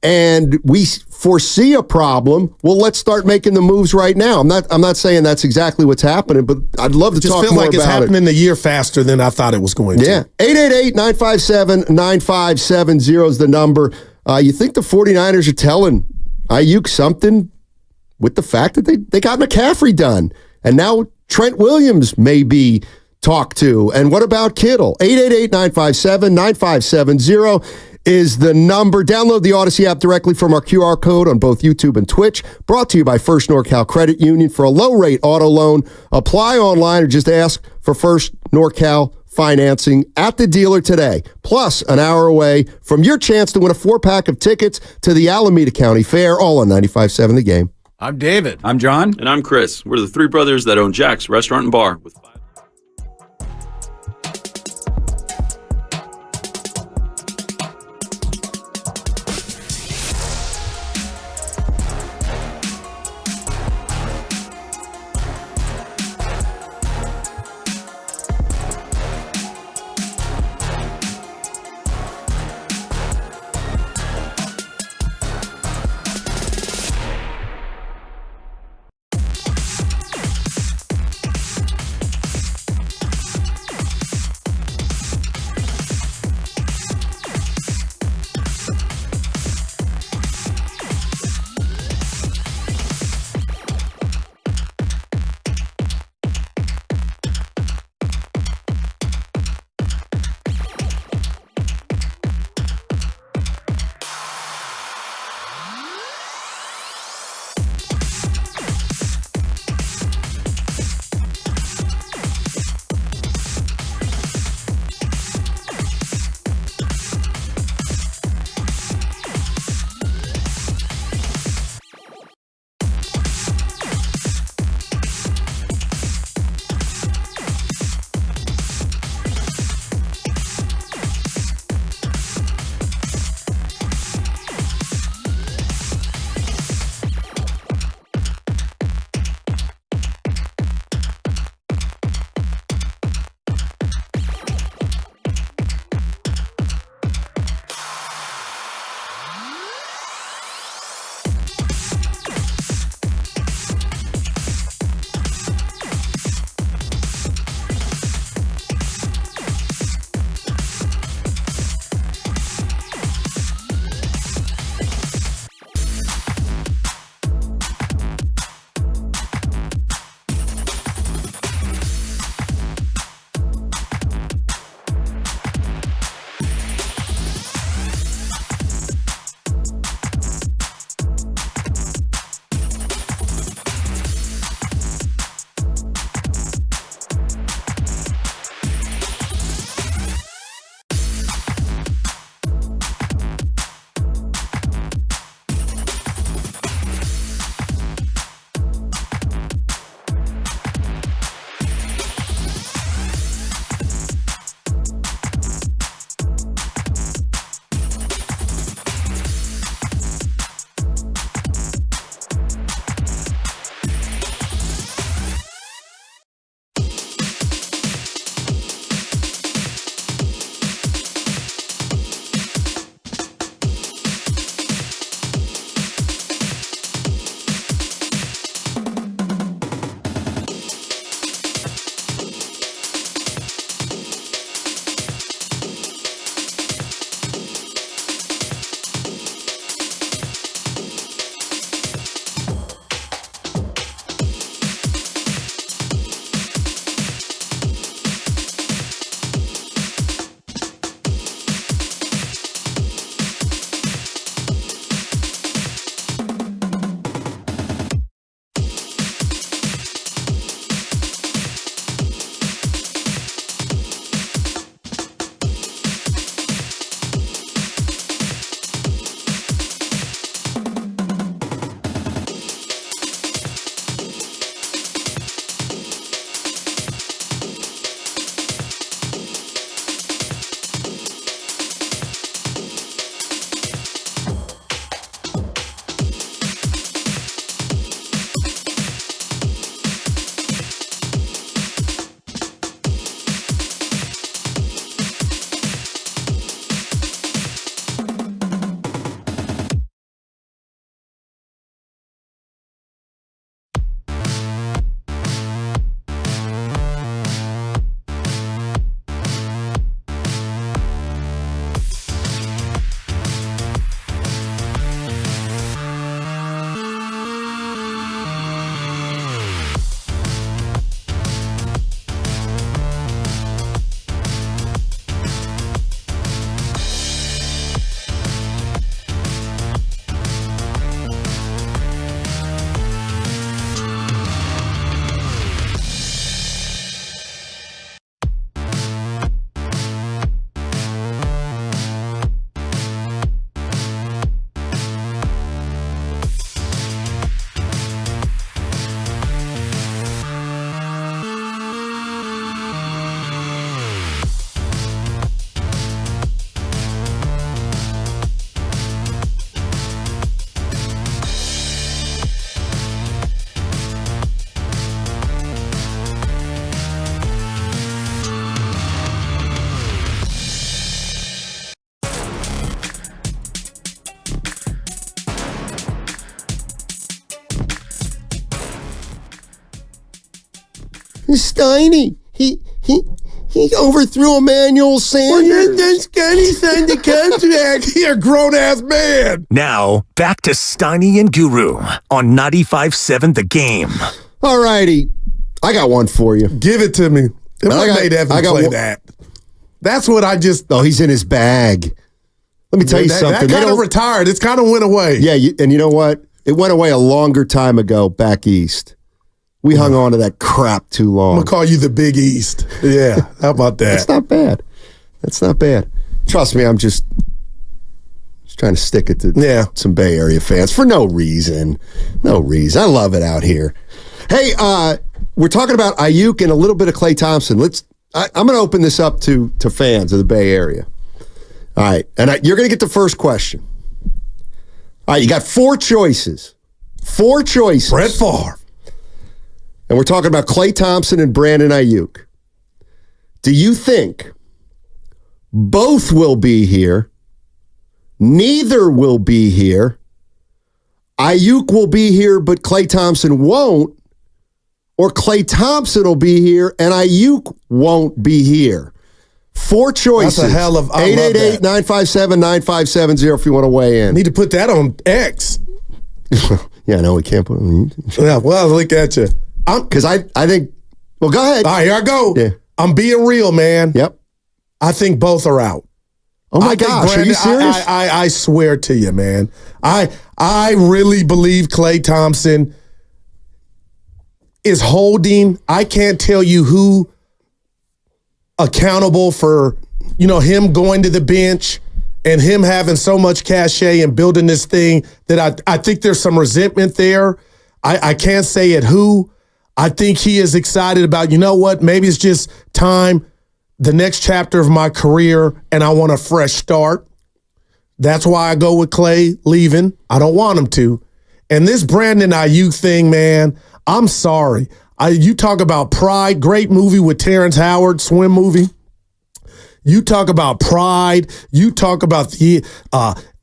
and we foresee a problem, well, let's start making the moves right now. I'm not saying that's exactly what's happening, but I'd love to talk more about it. It just feels like it's happening a year faster than I thought it was going to. Yeah. 888-957-9570 is the number. You think the 49ers are telling Aiyuk something with the fact that they got McCaffrey done, and now Trent Williams may be talked to. And what about Kittle? 888-957-9570 is the number. Download the Odyssey app directly from our QR code on both YouTube and Twitch. Brought to you by First NorCal Credit Union for a low-rate auto loan. Apply online or just ask for First NorCal financing at the dealer today. Plus, an hour away from your chance to win a 4-pack of tickets to the Alameda County Fair, all on 95.7 The Game. I'm David. I'm John. And I'm Chris. We're the three brothers that own Jack's Restaurant and Bar with Steiny, he overthrew Emmanuel Sanders. Then Steiny signed the contract. You're a grown-ass man. Now, back to Steiny and Guru on 95.7 The Game. All righty. I got one for you. Give it to me. I made Evan play that. That's what I just... Oh, he's in his bag. Let me tell you something. That kind of retired. It's kind of went away. Yeah, and you know what? It went away a longer time ago back east. We hung on to that crap too long. I'm going to call you the Big East. Yeah, how about that? That's not bad. That's not bad. Trust me, I'm just trying to stick it to some Bay Area fans for no reason. No reason. I love it out here. Hey, we're talking about Aiyuk and a little bit of Klay Thompson. I'm going to open this up to fans of the Bay Area. All right, and you're going to get the first question. All right, you got 4 choices. 4 choices. Brett Favre. And we're talking about Klay Thompson and Brandon Aiyuk. Do you think both will be here? Neither will be here. Aiyuk will be here, but Klay Thompson won't. Or Klay Thompson will be here and Aiyuk won't be here. 4 choices. That's a hell of... 888-957-9570 if you want to weigh in. Need to put that on X. Yeah, no, we can't put it on YouTube. Yeah, well, look at you. Because I think... Well, go ahead. All right, here I go. Yeah. I'm being real, man. Yep. I think both are out. Oh, my gosh. Brandon, are you serious? I swear to you, man. I really believe Klay Thompson is holding... I can't tell you who accountable for, him going to the bench and him having so much cachet and building this thing that I think there's some resentment there. I can't say it who. I think he is excited about, maybe it's just time, the next chapter of my career, and I want a fresh start. That's why I go with Klay leaving. I don't want him to. And this Brandon Aiyuk thing, man, I'm sorry. You talk about pride, great movie with Terrence Howard, swim movie. You talk about pride. You talk about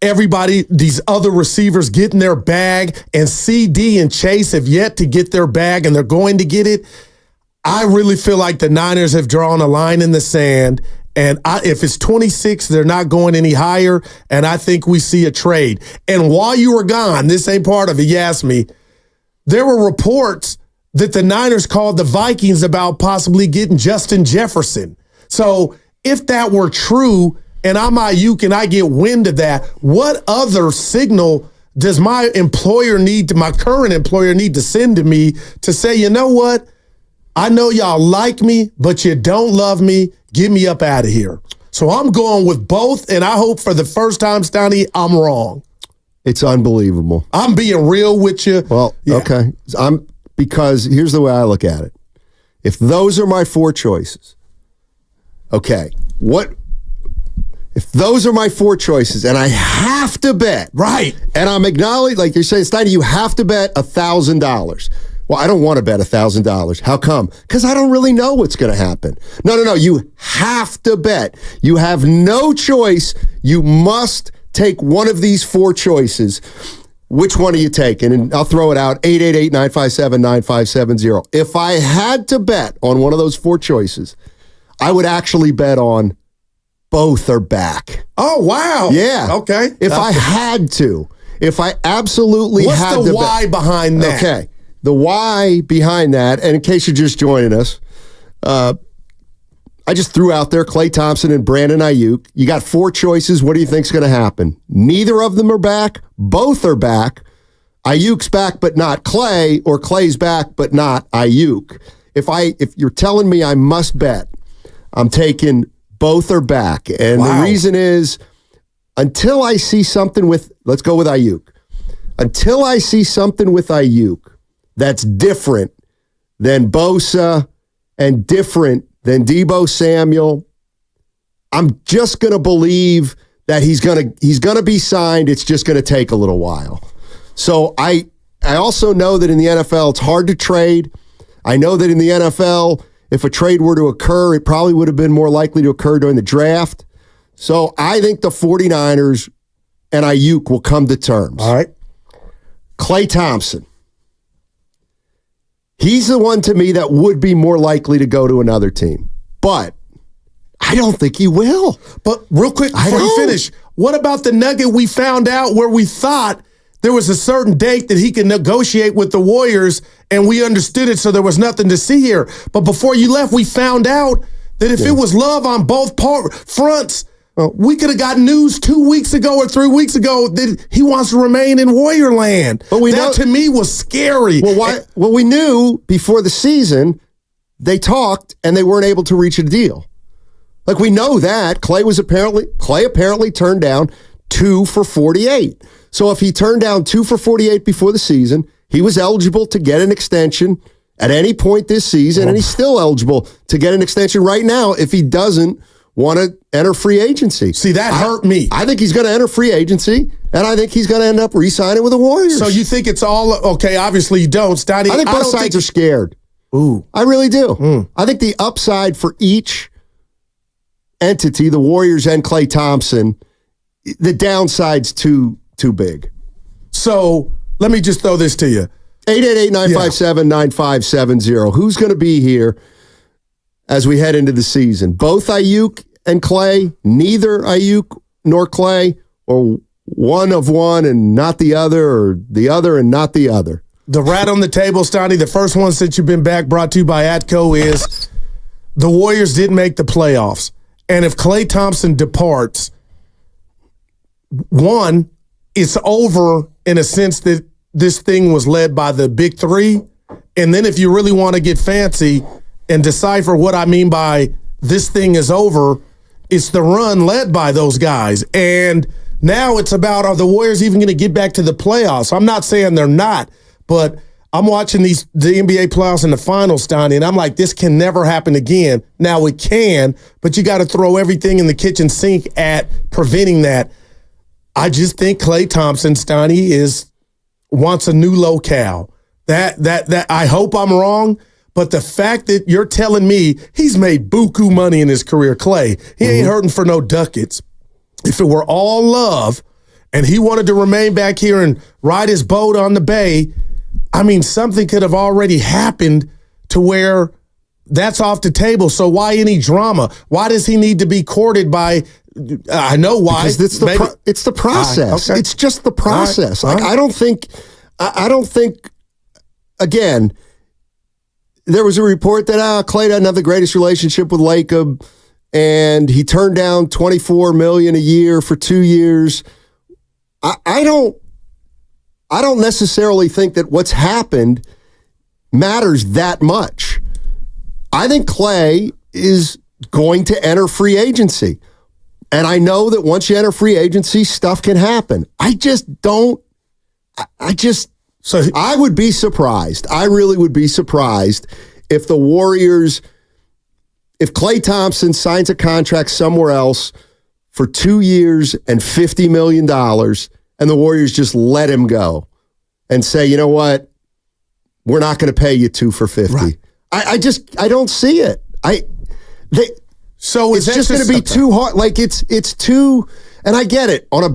everybody, these other receivers getting their bag, and CD and Chase have yet to get their bag, and they're going to get it. I really feel like the Niners have drawn a line in the sand, and if it's 26, they're not going any higher, and I think we see a trade. And while you were gone, this ain't part of it, you asked me, there were reports that the Niners called the Vikings about possibly getting Justin Jefferson. So if that were true and I'm Aiyuk and I get wind of that, what other signal does my current employer need to send to me to say, you know what? I know y'all like me, but you don't love me. Get me up out of here. So I'm going with both, and I hope for the first time, Stoney, I'm wrong. It's unbelievable. I'm being real with you. Well, okay. Because here's the way I look at it. If those are my 4 choices, okay, if those are my 4 choices and I have to bet, right, and I'm acknowledging, like you're saying, Steiny, you have to bet $1,000. Well, I don't want to bet $1,000. How come? Because I don't really know what's going to happen. No. You have to bet. You have no choice. You must take one of these 4 choices. Which one are you taking? And I'll throw it out, 888-957-9570. If I had to bet on one of those 4 choices, I would actually bet on both are back. Oh, wow. Yeah. Okay. If I had to. If I absolutely had to. What's the why behind that? Okay. The why behind that, and in case you're just joining us, I just threw out there Klay Thompson and Brandon Aiyuk. You got 4 choices. What do you think's going to happen? Neither of them are back. Both are back. Ayuk's back, but not Klay, or Klay's back, but not Aiyuk. If you're telling me I must bet, I'm taking both are back. And the reason is, until I see something with, let's go with Aiyuk. Until I see something with Aiyuk that's different than Bosa and different than Deebo Samuel, I'm just going to believe that he's going to be signed. It's just going to take a little while. So I also know that in the NFL, it's hard to trade. I know that in the NFL, if a trade were to occur, it probably would have been more likely to occur during the draft. So I think the 49ers and Aiyuk will come to terms. All right. Klay Thompson. He's the one to me that would be more likely to go to another team. But I don't think he will. But real quick before you finish, what about the nugget we found out where we thought there was a certain date that he could negotiate with the Warriors, and we understood it, so there was nothing to see here. But before you left, we found out that if it was love on both fronts, we could have got news 2 weeks ago or 3 weeks ago that he wants to remain in Warrior land. But that to me was scary. Well, we knew before the season they talked and they weren't able to reach a deal. Like, we know that. Clay apparently turned down 2 for $48. So if he turned down 2 for $48 before the season, he was eligible to get an extension at any point this season, and he's still eligible to get an extension right now if he doesn't want to enter free agency. See, that hurt me. I think he's going to enter free agency, and I think he's going to end up re-signing with the Warriors. So you think it's all okay? Obviously, you don't, Stoney. I think both sides are scared. Ooh, I really do. I think the upside for each entity, the Warriors and Klay Thompson, the downside's too big. So let me just throw this to you. 888-957-9570. Who's going to be here as we head into the season? Both Aiyuk and Klay, neither Aiyuk nor Klay, or one of one and not the other, or the other and not the other? The rat on the table, Stoney, the first one since you've been back, brought to you by Atco, is the Warriors didn't make the playoffs. And if Klay Thompson departs, one, it's over in a sense that this thing was led by the big three. And then if you really want to get fancy and decipher what I mean by this thing is over, it's the run led by those guys. And now it's about, are the Warriors even going to get back to the playoffs? I'm not saying they're not, but I'm watching the NBA playoffs in the finals, Stoney, and I'm like, this can never happen again. Now it can, but you got to throw everything in the kitchen sink at preventing that. I just think Klay Thompson, Stoney, wants a new locale. That I hope I'm wrong, but the fact that you're telling me he's made buku money in his career, Klay, he ain't hurting for no ducats. If it were all love and he wanted to remain back here and ride his boat on the bay, I mean, something could have already happened to where that's off the table. So why any drama? Why does he need to be courted by? I know why. Because it's the process. Okay. It's just the process. All right. I don't think. Again, there was a report that Klay doesn't have the greatest relationship with Lacob, and he turned down $24 million a year for 2 years. I don't necessarily think that what's happened matters that much. I think Klay is going to enter free agency. And I know that once you enter free agency, stuff can happen. I would be surprised. I really would be surprised if the Warriors, if Klay Thompson signs a contract somewhere else for 2 years and $50 million, and the Warriors just let him go and say, you know what, we're not going to pay you 2 for $50. Right. I don't see it. So it's just going to be too hard. Like it's too, and I get it. From a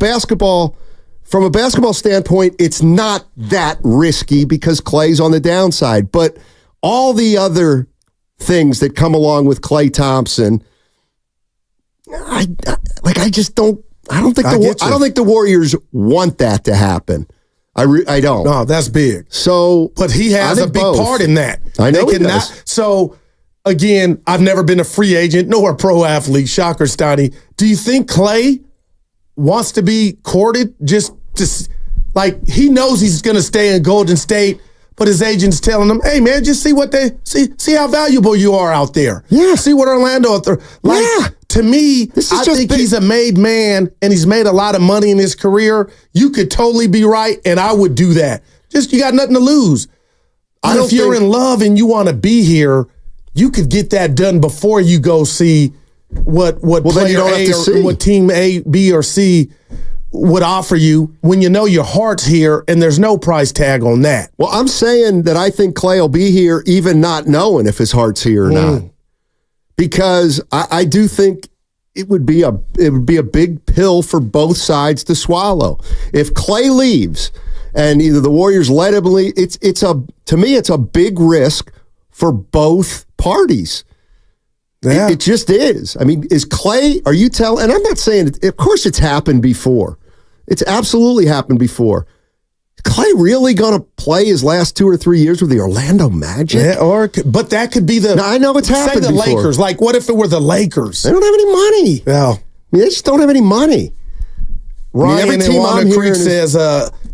basketball standpoint, it's not that risky because Klay's on the downside. But all the other things that come along with Klay Thompson, I don't think the Warriors want that to happen. I don't. No, that's big. So, but he has a big part in that. I know he does. So, again, I've never been a free agent nor a pro athlete. Shocker, Stoney. Do you think Klay wants to be courted just to, like, he knows he's going to stay in Golden State, but his agent's telling him, hey, man, just see what they see how valuable you are out there. Yeah. See what Orlando, to me, I think he's a made man and he's made a lot of money in his career. You could totally be right, and I would do that. Just, you got nothing to lose. If you're in love and you want to be here, you could get that done before you go see what player A or what team A, B, or C would offer you when you know your heart's here and there's no price tag on that. Well, I'm saying that I think Klay will be here even not knowing if his heart's here or not. Because I do think it would be a big pill for both sides to swallow. If Klay leaves and either the Warriors let him leave. To me, it's a big risk for both parties. Yeah. It just is. I mean, is Clay, are you telling, and I'm not saying, of course it's happened before. It's absolutely happened before. Is Clay really going to play his last 2 or 3 years with the Orlando Magic? Yeah, but that could be the. No, I know it's happened Say the before. Lakers. Like, what if it were the Lakers? They don't have any money. Well, they just don't have any money. Ryan in Walnut Creek says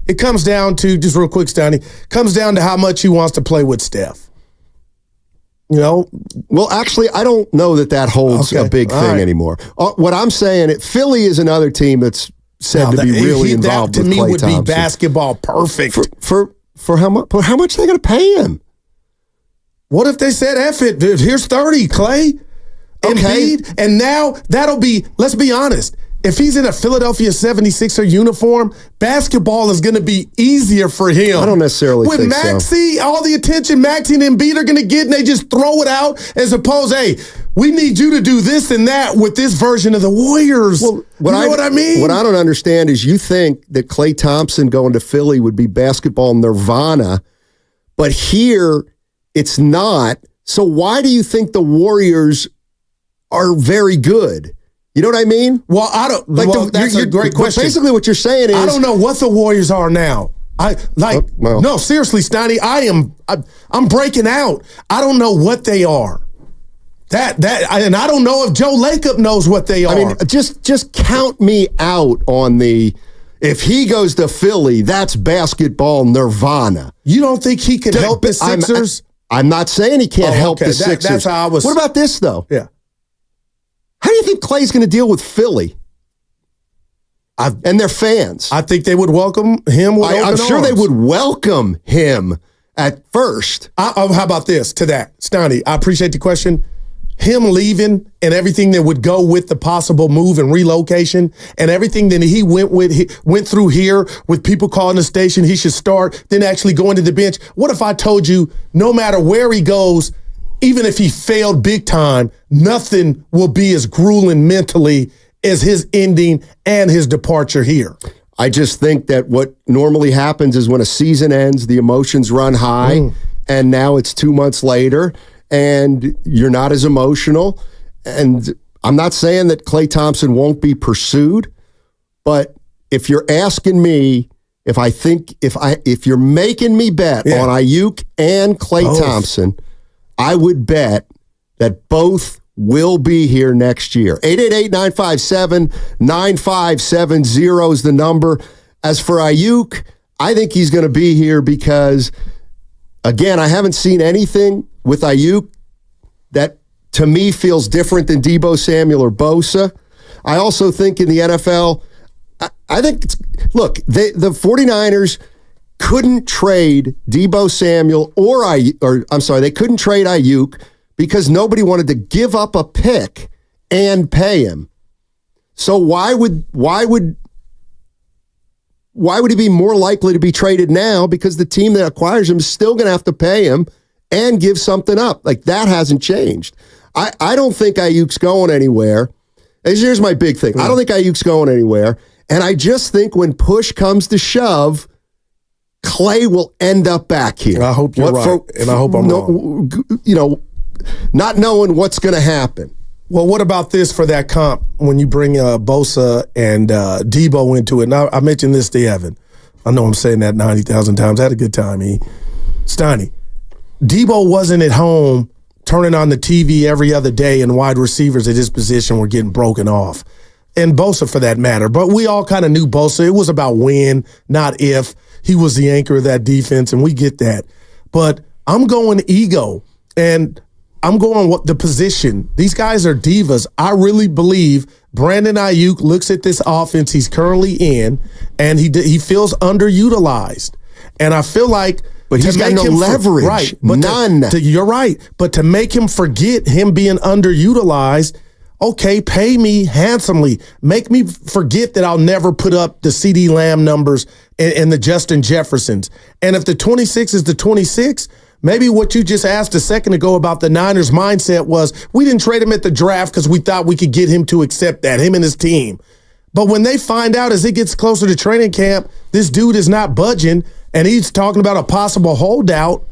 it comes down to, just real quick, Stoney, comes down to how much he wants to play with Steph. You know? Well, actually, I don't know that holds a big thing anymore. What I'm saying, Philly is another team that's said to be really involved with Klay Thompson. To me would be basketball perfect. For how much? How much are they going to pay him? What if they said, F it, here's 30, Clay? Okay. Embiid, and now that'll be, let's be honest, if he's in a Philadelphia 76er uniform, basketball is going to be easier for him. I don't necessarily think so. With Maxey, all the attention Maxey and Embiid are going to get, and they just throw it out as opposed, hey, we need you to do this and that with this version of the Warriors. Well, what I mean? What I don't understand is you think that Klay Thompson going to Philly would be basketball nirvana, but here it's not. So why do you think the Warriors are very good? You know what I mean? Well, I don't. Like that's a great question. Basically, what you're saying is, I don't know what the Warriors are now. No, seriously, Stoney, I'm breaking out. I don't know what they are. And I don't know if Joe Lacob knows what they are. I mean, just count me out on the. If he goes to Philly, that's basketball nirvana. You don't think he can help the Sixers? I'm not saying he can't help the Sixers. That's how I was. What about this though? Yeah. How do you think Clay's going to deal with Philly and their fans? I think they would welcome him with open I'm sure arms. they would welcome him at first. How about this to that? Stoney, I appreciate the question. Him leaving and everything that would go with the possible move and relocation and everything that he went through here with people calling the station he should start, then actually going to the bench. What if I told you no matter where he goes, even if he failed big time, nothing will be as grueling mentally as his ending and his departure here. I just think that what normally happens is when a season ends, the emotions run high, and now it's 2 months later, and you're not as emotional. And I'm not saying that Klay Thompson won't be pursued, but if you're asking me, if you're making me bet on Aiyuk and Klay Thompson, I would bet that both will be here next year. 888-957-9570 is the number. As for Aiyuk, I think he's going to be here because, again, I haven't seen anything with Aiyuk that, to me, feels different than Debo Samuel or Bosa. I also think in the NFL, I think the 49ers couldn't trade Debo Samuel they couldn't trade Aiyuk because nobody wanted to give up a pick and pay him. So why would he be more likely to be traded now? Because the team that acquires him is still going to have to pay him and give something up. Like, that hasn't changed. I don't think Ayuk's going anywhere. Here's my big thing. I don't think Ayuk's going anywhere. And I just think when push comes to shove, Klay will end up back here. I hope you're right, and I hope I'm wrong. Not knowing what's going to happen. Well, what about this for that comp when you bring Bosa and Debo into it? Now, I mentioned this to Evan. I know I'm saying that 90,000 times. I had a good time, Stoney. Debo wasn't at home turning on the TV every other day and wide receivers at his position were getting broken off. And Bosa for that matter. But we all kind of knew Bosa. It was about when, not if. He was the anchor of that defense, and we get that. But I'm going ego, and I'm going the position. These guys are divas. I really believe Brandon Aiyuk looks at this offense he's currently in, and he feels underutilized. And I feel like But he's got no leverage. Right. But none. You're right. But to make him forget him being underutilized, okay, pay me handsomely. Make me forget that I'll never put up the CeeDee Lamb numbers and the Justin Jeffersons. And if the 26 is the 26, maybe what you just asked a second ago about the Niners' mindset was we didn't trade him at the draft because we thought we could get him to accept that, him and his team. But when they find out as it gets closer to training camp, this dude is not budging, and he's talking about a possible holdout,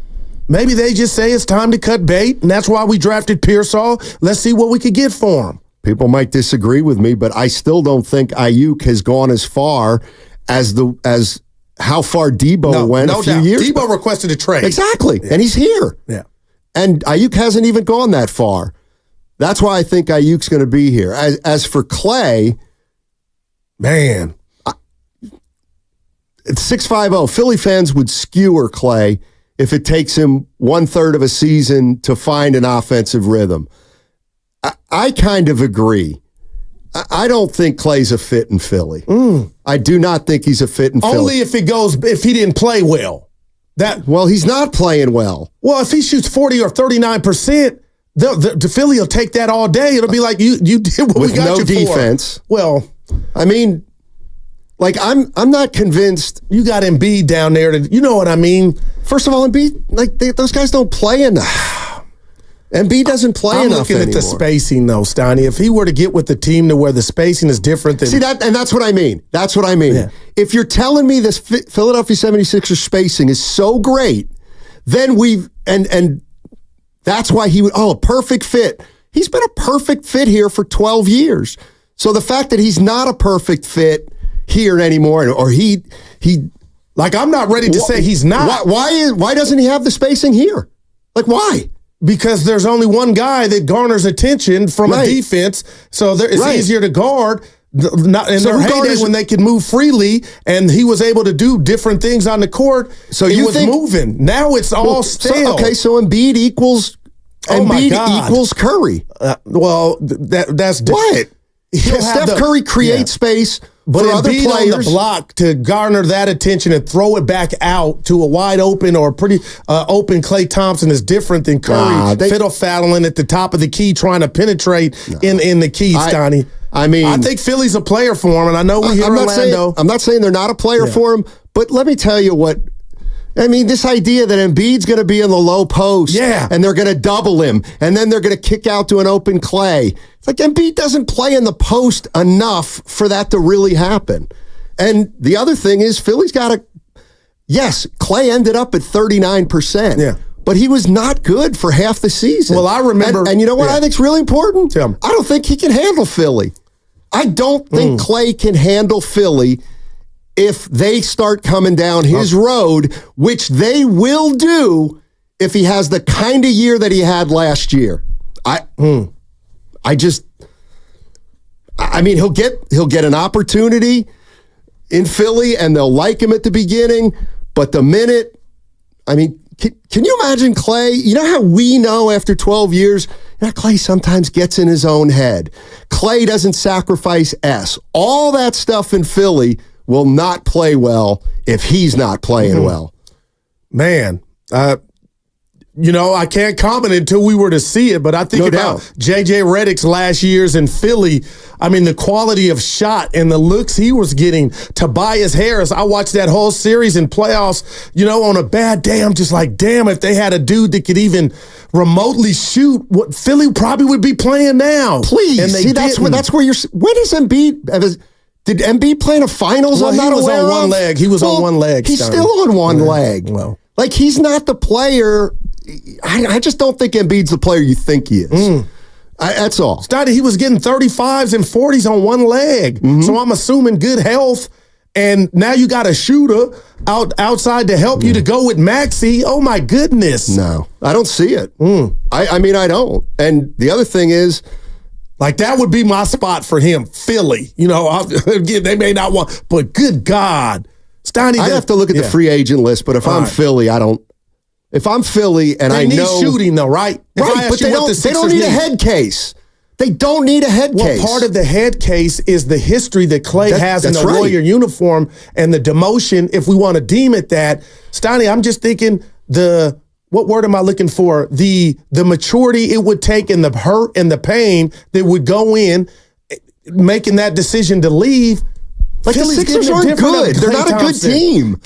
maybe they just say it's time to cut bait, and that's why we drafted Pearsall. Let's see what we could get for him. People might disagree with me, but I still don't think Aiyuk has gone as far as how far Debo went a few years Debo requested a trade. Exactly, and he's here. Yeah. And Aiyuk hasn't even gone that far. That's why I think Ayuk's going to be here. As for Clay, man, it's 650. Philly fans would skewer Clay if it takes him 1/3 of a season to find an offensive rhythm. I kind of agree. I don't think Clay's a fit in Philly. I do not think he's a fit in Philly. Only if he didn't play well. Well, he's not playing well. Well, if he shoots 40 or 39%, the Philly will take that all day. It'll be like you did what we got you for. With no defense. Well, I mean, like I'm not convinced. You got Embiid down there. You know what I mean? First of all, Embiid, those guys don't play enough. Embiid doesn't play enough I'm looking at the spacing, though, Steiny. If he were to get with the team to where the spacing is different than... See, that's what I mean. That's what I mean. Yeah. If you're telling me this Philadelphia 76ers spacing is so great, then and that's why he would... Oh, a perfect fit. He's been a perfect fit here for 12 years. So the fact that he's not a perfect fit here anymore, or he... Like, I'm not ready to say he's not. Why doesn't he have the spacing here? Like, why? Because there's only one guy that garners attention from a defense, so it's easier to guard. In their heyday, when they could move freely, and he was able to do different things on the court, so he was moving. Now it's all stale. So Embiid equals Curry. That's what? Steph Curry creates space. But for other Embiid players on the block to garner that attention and throw it back out to a wide open or pretty open Klay Thompson is different than Curry fiddle-faddling at the top of the key trying to penetrate in the key, Stoney. I mean, I think Philly's a player for him, and I know we're here in Orlando. I'm not saying they're not a player for him, but let me tell you what. I mean, this idea that Embiid's going to be in the low post and they're going to double him and then they're going to kick out to an open Clay. It's like Embiid doesn't play in the post enough for that to really happen. And the other thing is Philly's got to, yes, Clay ended up at 39%. Yeah. But he was not good for half the season. Well, I remember. And you know what I think's really important? I don't think he can handle Philly. I don't think Clay can handle Philly if they start coming down his road, which they will do if he has the kind of year that he had last year. I mean, he'll get an opportunity in Philly, and they'll like him at the beginning. But the minute, I mean, can you imagine Clay? You know how we know after 12 years, Clay sometimes gets in his own head. Clay doesn't sacrifice S. All that stuff in Philly will not play well if he's not playing well. Man, I can't comment until we were to see it, but I think about J.J. Redick's last years in Philly. I mean, the quality of shot and the looks he was getting. Tobias Harris, I watched that whole series in playoffs, on a bad day. I'm just like, damn, if they had a dude that could even remotely shoot, what Philly probably would be playing now. Please, and see, that's where you're. When is Embiid? Did Embiid play in a finals? Well, I'm not aware of. On one leg. He was on one leg. He's still on one leg. Well, like he's not the player. I just don't think Embiid's the player you think he is. That's all. He was getting 35s and 40s on one leg. So I'm assuming good health. And now you got a shooter outside to help you to go with Maxey. Oh, my goodness. No, I don't see it. I mean, I don't. And the other thing is, like, that would be my spot for him, Philly. Again, they may not want, but good God. I'd have to look at the free agent list, but if I'm Philly, I don't. If I'm Philly and they need shooting, though, right? Right, but they don't need a head case. They don't need a head case. Well, part of the head case is the history that Clay has in the Warrior uniform and the demotion, if we want to deem it that. Steiny, I'm just thinking what word am I looking for? The maturity it would take and the hurt and the pain that would go in making that decision to leave. Like, Philly's the Sixers aren't good. They're not a good team.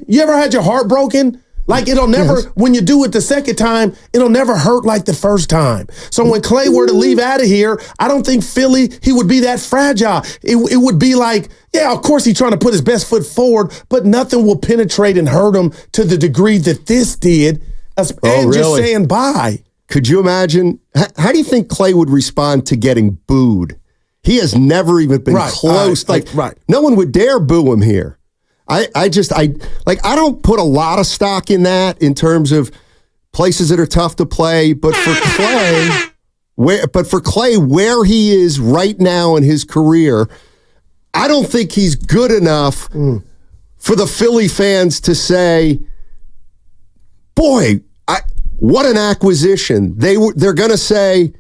You ever had your heart broken Like it'll never, when you do it the second time, it'll never hurt like the first time. So when Clay were to leave out of here, I don't think Philly, he would be that fragile. It would be like, yeah, of course he's trying to put his best foot forward, but nothing will penetrate and hurt him to the degree that this did. And just saying bye. Could you imagine? How do you think Clay would respond to getting booed? He has never even been close. No one would dare boo him here. I don't put a lot of stock in that in terms of places that are tough to play, but for Clay, where he is right now in his career, I don't think he's good enough for the Philly fans to say, boy, what an acquisition. They're going to say,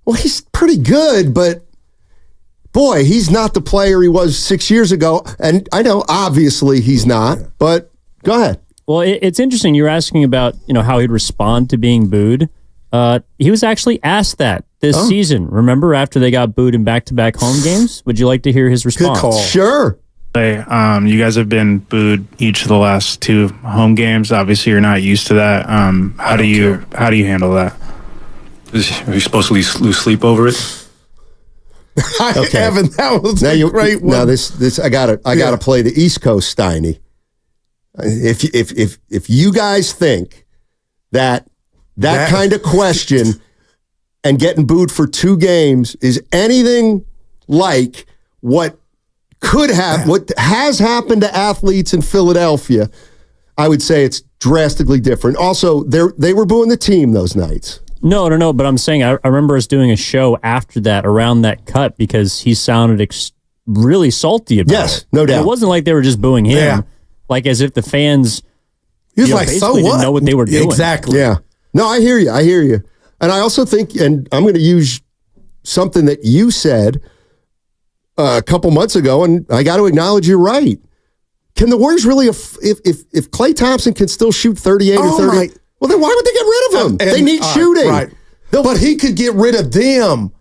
well, he's pretty good, but boy, he's not the player he was 6 years ago. And I know, obviously, he's not, but go ahead. Well, it's interesting. You're asking about, how he'd respond to being booed. He was actually asked that this season. Remember, after they got booed in back-to-back home games? Would you like to hear his response? Good call. Sure. Hey, you guys have been booed each of the last 2 home games. Obviously, you're not used to that. How do you handle that? Are you supposed to lose sleep over it? Okay. Evan, that was a great one. Now this I gotta play the East Coast Steiny. If you guys think that kind of question and getting booed for 2 games is anything like what has happened to athletes in Philadelphia, I would say it's drastically different. Also, they were booing the team those nights. No, but I'm saying I remember us doing a show after that, around that cut, because he sounded really salty about it. Yes, no doubt. And it wasn't like they were just booing him, like as if the fans basically didn't know what they were doing. Exactly. Yeah. No, I hear you. And I also think, and I'm going to use something that you said a couple months ago, and I got to acknowledge you're right. Can the Warriors really, if Klay Thompson can still shoot 38 or 30, well, then why would they get rid of him? They need shooting. Right. But he could get rid of them.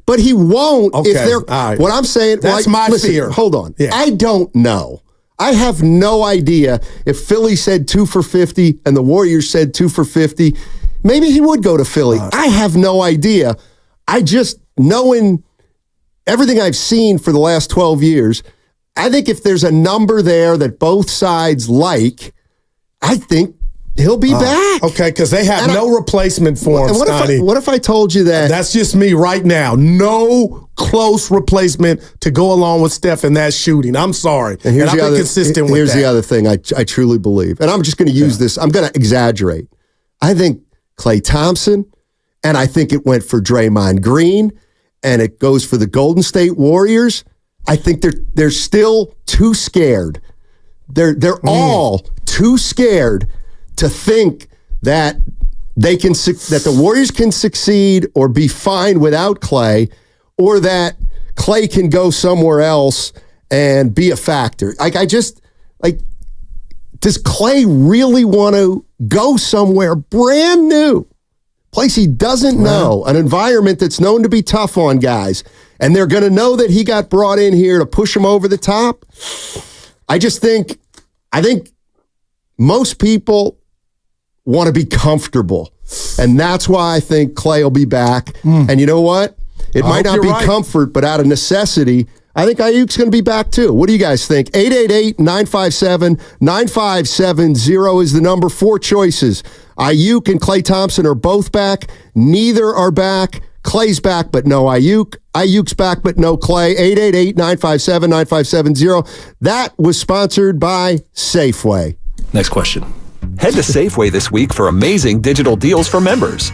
But he won't if they're. Right. What I'm saying, that's my fear. Hold on. Yeah. I don't know. I have no idea if Philly said 2 for 50 and the Warriors said 2 for 50. Maybe he would go to Philly. I have no idea. I just, knowing everything I've seen for the last 12 years, I think if there's a number there that both sides like, I think he'll be back. Okay, because they have no replacement for him, what if I told you that? That's just me right now. No close replacement to go along with Steph in that shooting. I'm sorry. And I've been consistent with that. Here's the other thing I truly believe, and I'm just going to use this. I'm going to exaggerate. I think Klay Thompson, and I think it went for Draymond Green, and it goes for the Golden State Warriors. I think they're still too scared. They're all too scared to think that that the Warriors can succeed or be fine without Klay, or that Klay can go somewhere else and be a factor. Does Klay really want to go somewhere brand new, place he doesn't know, an environment that's known to be tough on guys, and they're going to know that he got brought in here to push him over the top? I think most people want to be comfortable, and that's why I think Klay will be back. And you know what? It might not be comfort, but out of necessity, I think Ayuk's going to be back too. What do you guys think? 888-957-9570 is the number. 4 choices. Aiyuk and Klay Thompson are both back. Neither are back. Klay's back, but no Aiyuk. Ayuk's back, but no Klay. 888-957-9570. That was sponsored by Safeway. Next question. Head to Safeway this week for amazing digital deals for members.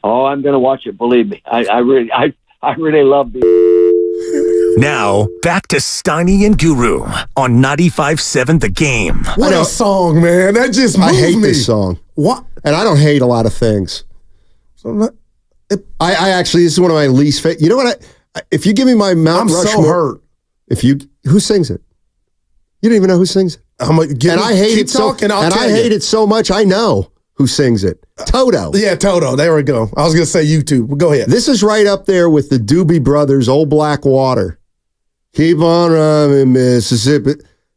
Oh, I'm going to watch it. Believe me. I really love these. Now, back to Steiny and Guru on 95.7 The Game. What a song, man. That just moved I hate me. this song. What? And I don't hate a lot of things. I actually, this is one of my least favorite. You know what? If you give me my Mount I'm Rushmore. so hurt. Who sings it? You don't even know who sings it. I hate it so much. I know who sings it. Toto. Yeah, Toto. There we go. I was going to say YouTube. Well, go ahead. This is right up there with the Doobie Brothers' Old Black Water. Keep on running, Mississippi.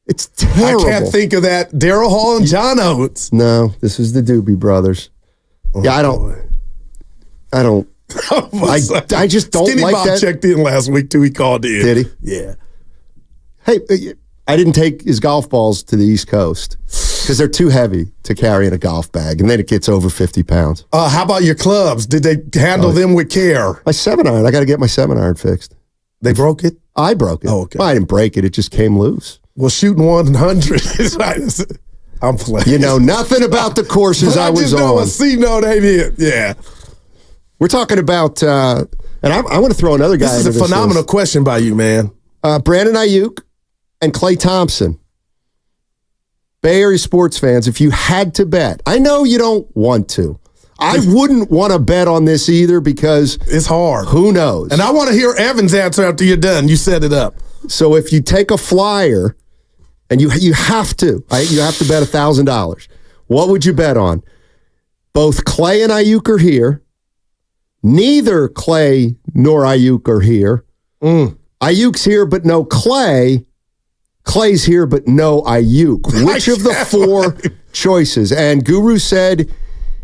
It's terrible. I can't think of that. Daryl Hall and John Oates. No, this is the Doobie Brothers. I don't. I just don't Skinny like Bob that. Checked in last week too. He called in. Did he? Yeah. Hey, I didn't take his golf balls to the East Coast because they're too heavy to carry in a golf bag, and then it gets over 50 pounds. How about your clubs? Did they handle them with care? My 7-iron. I got to get my 7-iron fixed. They broke it? I broke it. Oh, okay. Well, I didn't break it. It just came loose. Well, shooting 100 is I'm playing. You know nothing about the courses I was on. I just know a C-note ain't it. Yeah. We're talking about, and I want to throw another guy This is a phenomenal question by you, man. Brandon Aiyuk and Klay Thompson. Bay Area sports fans, if you had to bet, I know you don't want to. I wouldn't want to bet on this either because it's hard. Who knows? And I want to hear Evan's answer after you're done. You set it up. So if you take a flyer, and you have to, right? You have to bet $1,000. What would you bet on? Both Klay and Aiyuk are here. Neither Klay nor Aiyuk are here. Ayuk's here, but no Klay. Klay's here, but no Aiyuk. Which of the four choices? And Guru said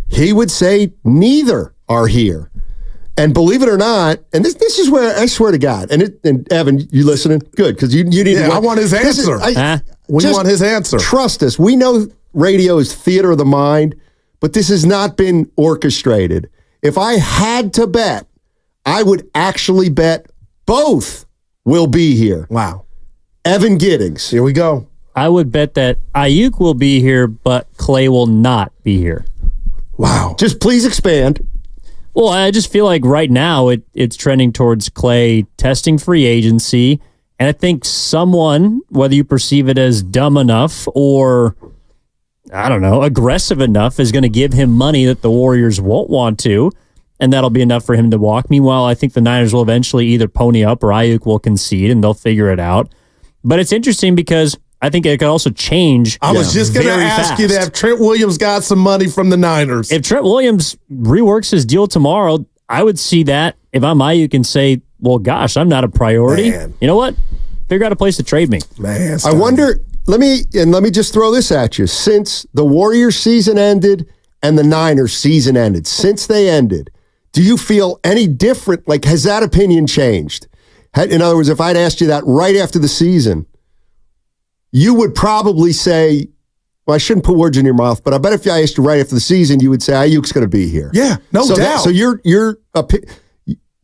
he would say neither are here. And believe it or not, and this is where I swear to God, and Evan, you listening? Good, because you need to. I want his answer. We want his answer. Trust us. We know radio is theater of the mind, but this has not been orchestrated. If I had to bet, I would actually bet both will be here. Wow. Evan Giddings. Here we go. I would bet that Aiyuk will be here, but Klay will not be here. Wow. Just please expand. Well, I just feel like right now it's trending towards Klay testing free agency. And I think someone, whether you perceive it as dumb enough or, I don't know, aggressive enough, is going to give him money that the Warriors won't want to. And that'll be enough for him to walk. Meanwhile, I think the Niners will eventually either pony up or Aiyuk will concede and they'll figure it out. But it's interesting because I think it could also change. I was just going to ask you that if Trent Williams got some money from the Niners. If Trent Williams reworks his deal tomorrow, I would see that if I'm Aiyuk and say, well, gosh, I'm not a priority. Man. You know what? Figure out a place to trade me. Man, I wonder, let me just throw this at you. Since the Warriors season ended and the Niners season ended, since they ended, do you feel any different? Like, has that opinion changed? In other words, if I'd asked you that right after the season, you would probably say, well, I shouldn't put words in your mouth, but I bet if I asked you right after the season, you would say Aiyuk's going to be here. Yeah, no doubt. So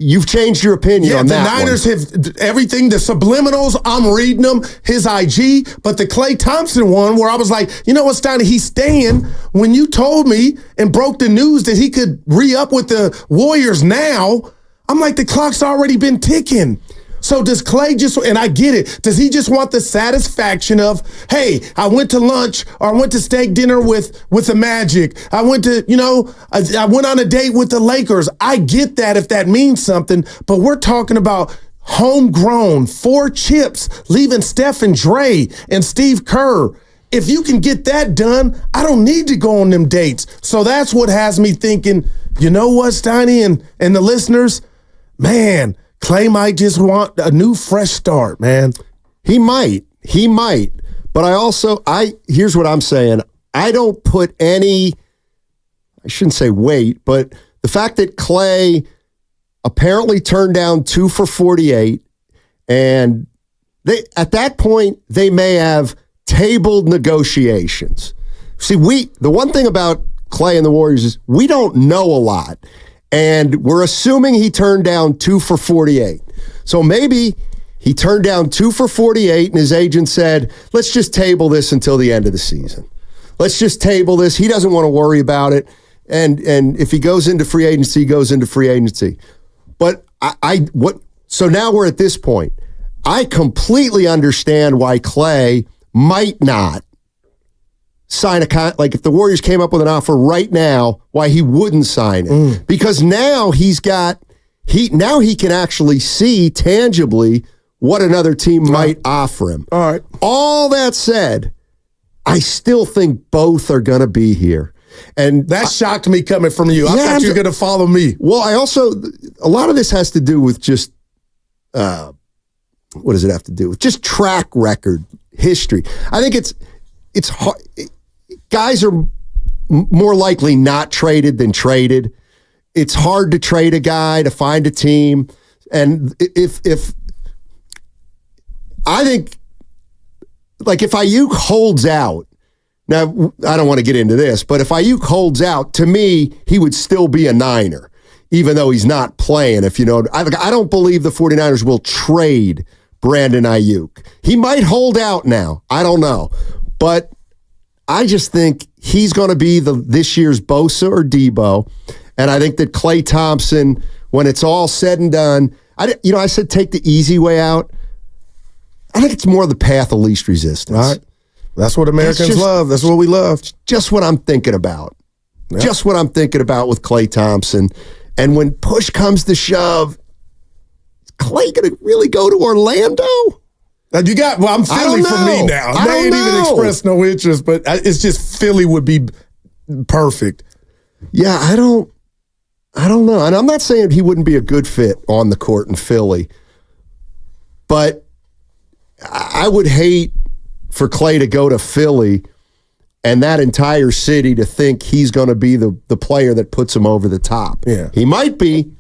you've changed your opinion on that. The Niners have everything, the subliminals, I'm reading them, his IG, but the Klay Thompson one where I was like, you know what, Steiny, he's staying. When you told me and broke the news that he could re-up with the Warriors now, I'm like, the clock's already been ticking. So does Klay just, and I get it, does he just want the satisfaction of, hey, I went to lunch or I went to steak dinner with the Magic. I went to, I went on a date with the Lakers. I get that if that means something, but we're talking about homegrown, 4 chips, leaving Steph and Dre and Steve Kerr. If you can get that done, I don't need to go on them dates. So that's what has me thinking, you know what, Steiny and the listeners, man, Klay might just want a new, fresh start, man. He might. But here's what I'm saying. I don't put any, I shouldn't say weight, but the fact that Klay apparently turned down 2 for $48, and at that point, they may have tabled negotiations. See, the one thing about Klay and the Warriors is we don't know a lot. And we're assuming he turned down 2 for $48. So maybe he turned down 2 for $48 and his agent said, let's just table this until the end of the season. Let's just table this. He doesn't want to worry about it. And if he goes into free agency, he goes into free agency. But so now we're at this point. I completely understand why Clay might not sign like if the Warriors came up with an offer right now, why he wouldn't sign it. Because now he can actually see tangibly what another team might offer him. All right. All that said, I still think both are going to be here. And that shocked me coming from you. I thought you were going to follow me. Well, a lot of this has to do with just, what does it have to do with? Just track record, history. I think it's hard. Guys are more likely not traded than traded. It's hard to trade a guy, to find a team. And if I think, like if Aiyuk holds out, now I don't want to get into this, but if Aiyuk holds out, to me, he would still be a Niner, even though he's not playing. If you know, I don't believe the 49ers will trade Brandon Aiyuk. He might hold out now. I don't know. But I just think he's going to be this year's Bosa or Debo. And I think that Klay Thompson, when it's all said and done, I said take the easy way out. I think it's more the path of least resistance. All right. That's what Americans love. That's what we love. Just what I'm thinking about. Yep. Just what I'm thinking about with Klay Thompson. And when push comes to shove, is Klay going to really go to Orlando? I'm Philly for me now. They ain't even expressed no interest, but it's just Philly would be perfect. Yeah, I don't know. And I'm not saying he wouldn't be a good fit on the court in Philly, but I would hate for Klay to go to Philly and that entire city to think he's going to be the player that puts him over the top. Yeah. He might be.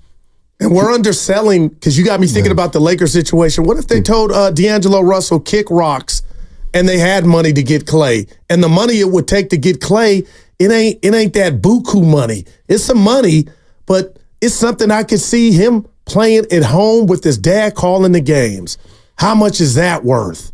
And we're underselling, because you got me thinking about the Lakers situation. What if they told D'Angelo Russell kick rocks and they had money to get Klay? And the money it would take to get Klay, it ain't that buku money. It's some money, but it's something I could see him playing at home with his dad calling the games. How much is that worth?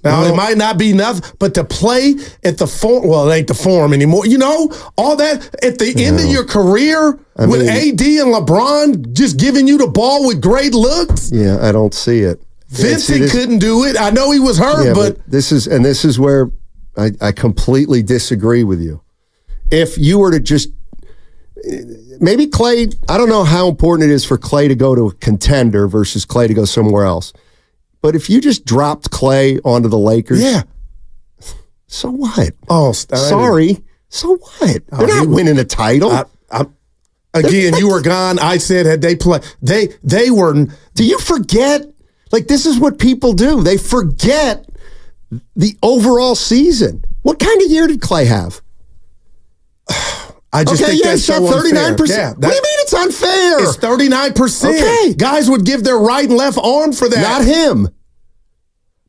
Now, it might not be nothing, but to play at the Forum, well, it ain't the Forum anymore. You know, all that at the end of your career with AD and LeBron just giving you the ball with great looks. Yeah, I don't see it. Vincent couldn't do it. I know he was hurt, but this is where I completely disagree with you. If you were to just maybe Klay, I don't know how important it is for Klay to go to a contender versus Klay to go somewhere else. But if you just dropped Klay onto the Lakers, so what? Oh, sorry. So what? They're not winning a title. Again, you were gone. I said, had they played, they were. Do you forget? Like, this is what people do. They forget the overall season. What kind of year did Klay have? I just think that's so 39%. unfair. Yeah, what do you mean it's unfair? It's 39%. Okay. Guys would give their right and left arm for that. Not him.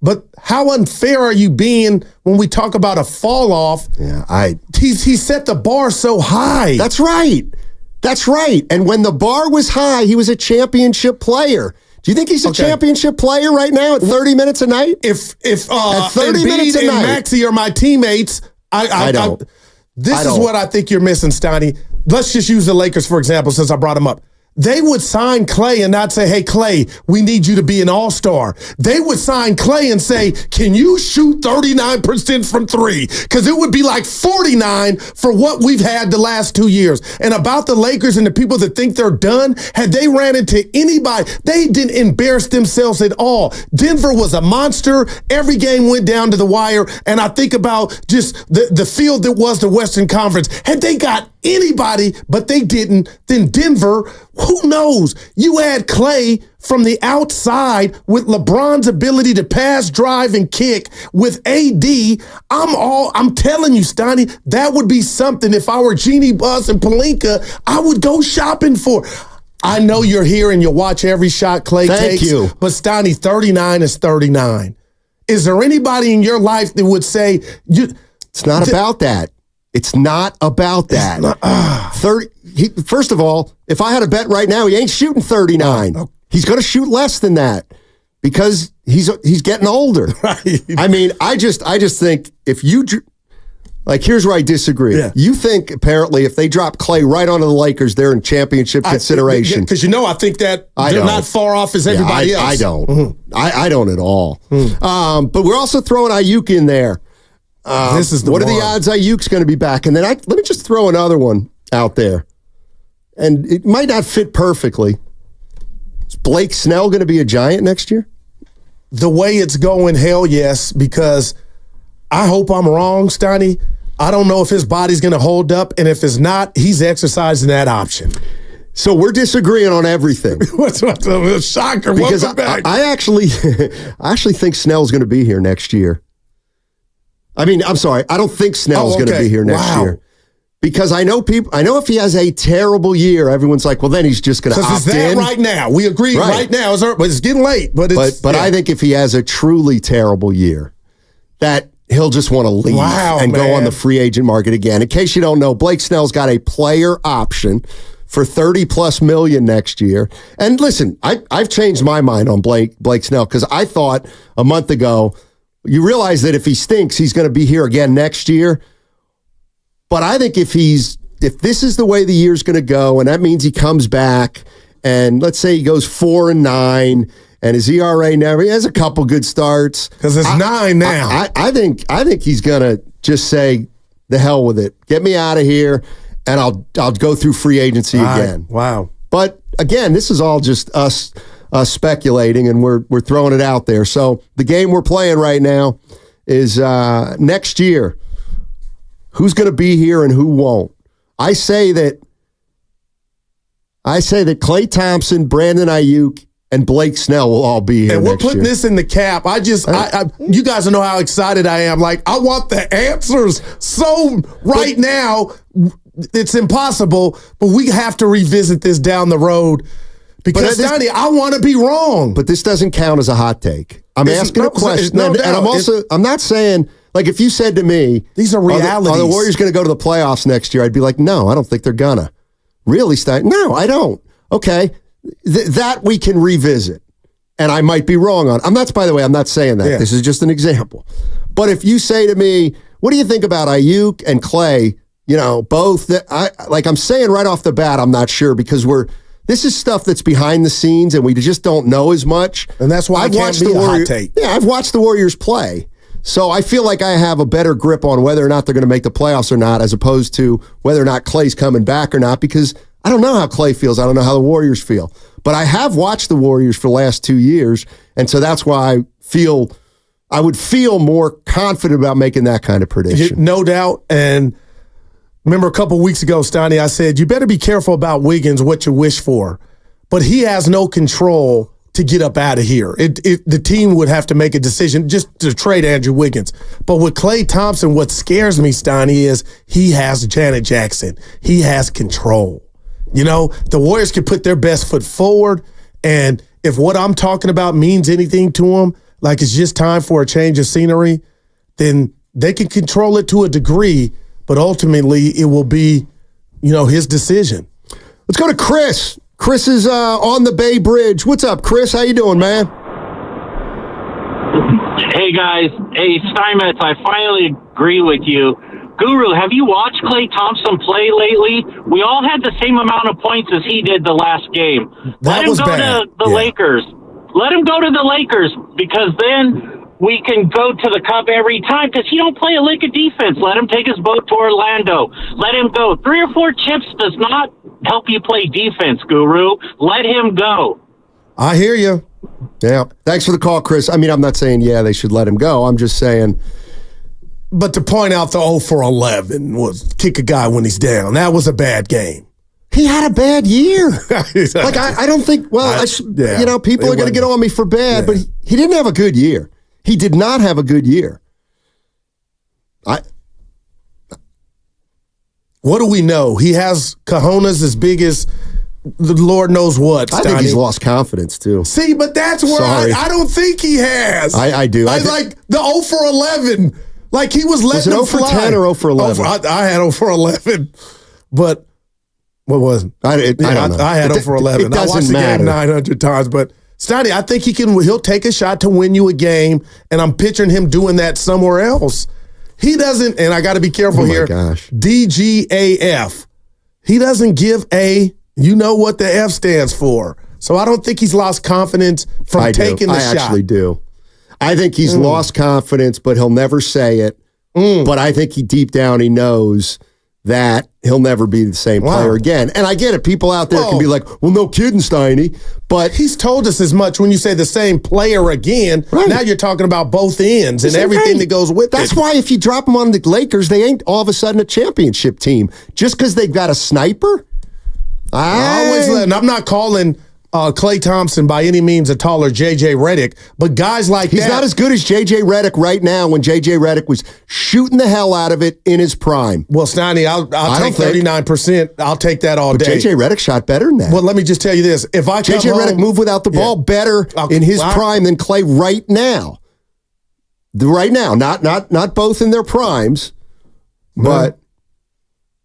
But how unfair are you being when we talk about a fall off? Yeah, he set the bar so high. That's right. That's right. And when the bar was high, he was a championship player. Do you think he's a championship player right now at 30 minutes a night? If 30 minutes a night, Maxey are my teammates, I don't. This is what I think you're missing, Steiny. Let's just use the Lakers, for example, since I brought them up. They would sign Klay and not say, hey, Klay, we need you to be an all-star. They would sign Klay and say, can you shoot 39% from three? Because it would be like 49 for what we've had the last 2 years. And about the Lakers and the people that think they're done, had they ran into anybody, they didn't embarrass themselves at all. Denver was a monster. Every game went down to the wire. And I think about just the field that was the Western Conference. Had they got anybody, but they didn't, then Denver, who knows? You add Klay from the outside with LeBron's ability to pass, drive, and kick with AD. I'm telling you, Steiny, that would be something if I were Jeannie Buss and Pelinka, I would go shopping for. I know you're here and you watch every shot Klay takes. Thank you. But Steiny, 39 is 39. Is there anybody in your life that would say it's not about that? It's not about that. 30. First of all, if I had a bet right now, he ain't shooting 39. He's going to shoot less than that because he's getting older. Right. I mean, I just think if you Like, here's where I disagree. Yeah. You think, apparently, if they drop Clay right onto the Lakers, they're in championship consideration. Because I think that they're not far off as everybody else. I don't. Mm-hmm. I don't at all. But we're also throwing Aiyuk in there. This is what are the odds Ayuk's going to be back? And then let me just throw another one out there. And it might not fit perfectly. Is Blake Snell going to be a Giant next year? The way it's going, hell yes, because I hope I'm wrong, Steiny. I don't know if his body's going to hold up, and if it's not, he's exercising that option. So we're disagreeing on everything. What's a shocker? Because I actually think Snell's going to be here next year. I mean, I'm sorry. I don't think Snell's going to be here next year. Because I know if he has a terrible year, everyone's like, well, then he's just going to opt in. Right now. We agree right now. It's getting late. But I think if he has a truly terrible year, that he'll just want to leave and go on the free agent market again. In case you don't know, Blake Snell's got a player option for $30+ million next year. And listen, I've changed my mind on Blake Snell because I thought a month ago, you realize that if he stinks, he's going to be here again next year. But I think if this is the way the year's going to go, and that means he comes back, and let's say he goes 4-9, and his ERA he has a couple good starts. Because it's 9 now. I think he's going to just say, the hell with it. Get me out of here, and I'll go through free agency again. Wow. But again, this is all just us speculating, and we're throwing it out there. So the game we're playing right now is next year. Who's going to be here and who won't? I say that Klay Thompson, Brandon Aiyuk, and Blake Snell will all be here. And we're putting this in the cap. You guys know how excited I am. Like, I want the answers. So right now, it's impossible, but we have to revisit this down the road. Because, Donnie, I want to be wrong. But this doesn't count as a hot take. I'm asking a question. And I'm not saying, like, if you said to me, these are realities. Are the Warriors going to go to the playoffs next year? I'd be like, no, I don't think they're gonna. Really, Stein? No, I don't. Okay. That we can revisit. And I might be wrong on. By the way, I'm not saying that. Yeah. This is just an example. But if you say to me, what do you think about Aiyuk and Clay? Both. I'm saying right off the bat, I'm not sure because this is stuff that's behind the scenes and we just don't know as much. And that's why I've watched the hot take. Yeah, I've watched the Warriors play. So I feel like I have a better grip on whether or not they're going to make the playoffs or not, as opposed to whether or not Clay's coming back or not, because I don't know how Clay feels. I don't know how the Warriors feel. But I have watched the Warriors for the last 2 years, and so that's why I would feel more confident about making that kind of prediction. No doubt. And remember a couple weeks ago, Steiny, I said, you better be careful about Wiggins, what you wish for. But he has no control to get up out of here. The team would have to make a decision just to trade Andrew Wiggins. But with Klay Thompson, what scares me, Steiny, is he has Janet Jackson. He has control. The Warriors can put their best foot forward, and if what I'm talking about means anything to them, like it's just time for a change of scenery, then they can control it to a degree, but ultimately it will be, his decision. Let's go to Chris. Chris is on the Bay Bridge. What's up, Chris? How you doing, man? Hey, guys. Hey, Steinmetz, I finally agree with you. Guru, have you watched Klay Thompson play lately? We all had the same amount of points as he did the last game. Let him go to the Lakers. Let him go to the Lakers, because then we can go to the Cup every time, because he don't play a lick of defense. Let him take his boat to Orlando. Let him go. 3 or 4 chips does not help you play defense, Guru. Let him go. I hear you. Yeah. Thanks for the call, Chris. I mean, I'm not saying, they should let him go. I'm just saying. But to point out the 0 for 11 was kick a guy when he's down. That was a bad game. He had a bad year. Like, I don't think, people are going to get on me for bad, but he didn't have a good year. He did not have a good year. What do we know? He has cojones as big as the Lord knows what. I think he's lost confidence, too. See, but that's where I don't think he has. I do. Like the 0 for 11. Like he was letting them fly. Was it 0 for 10 or 0 for 11? I had 0 for 11. But what was it? I don't know. I had 0 for 11. I watched the game 900 times, but Steiny, I think he'll take a shot to win you a game, and I'm picturing him doing that somewhere else. He doesn't, and I got to be careful here. Gosh. DGAF. He doesn't give a, you know what the F stands for. So I don't think he's lost confidence from taking the shot. I actually do. I think he's lost confidence, but he'll never say it. But I think deep down he knows that he'll never be the same player again. And I get it. People out there can be like, well, no kidding, Steiny. But he's told us as much when you say the same player again. Right. Now you're talking about both ends and everything that goes with it. That's why if you drop them on the Lakers, they ain't all of a sudden a championship team. Just because they've got a sniper? I'm not calling Klay Thompson by any means a taller J.J. Redick, but guys like He's not as good as J.J. Redick right now when J.J. Redick was shooting the hell out of it in his prime. Well, Steiny, I'll take 39%. I'll take that all day. J.J. Redick shot better than that. Well, let me just tell you this. If I J.J. Redick moved without the ball better in his prime than Klay right now. Right now, not both in their primes, but...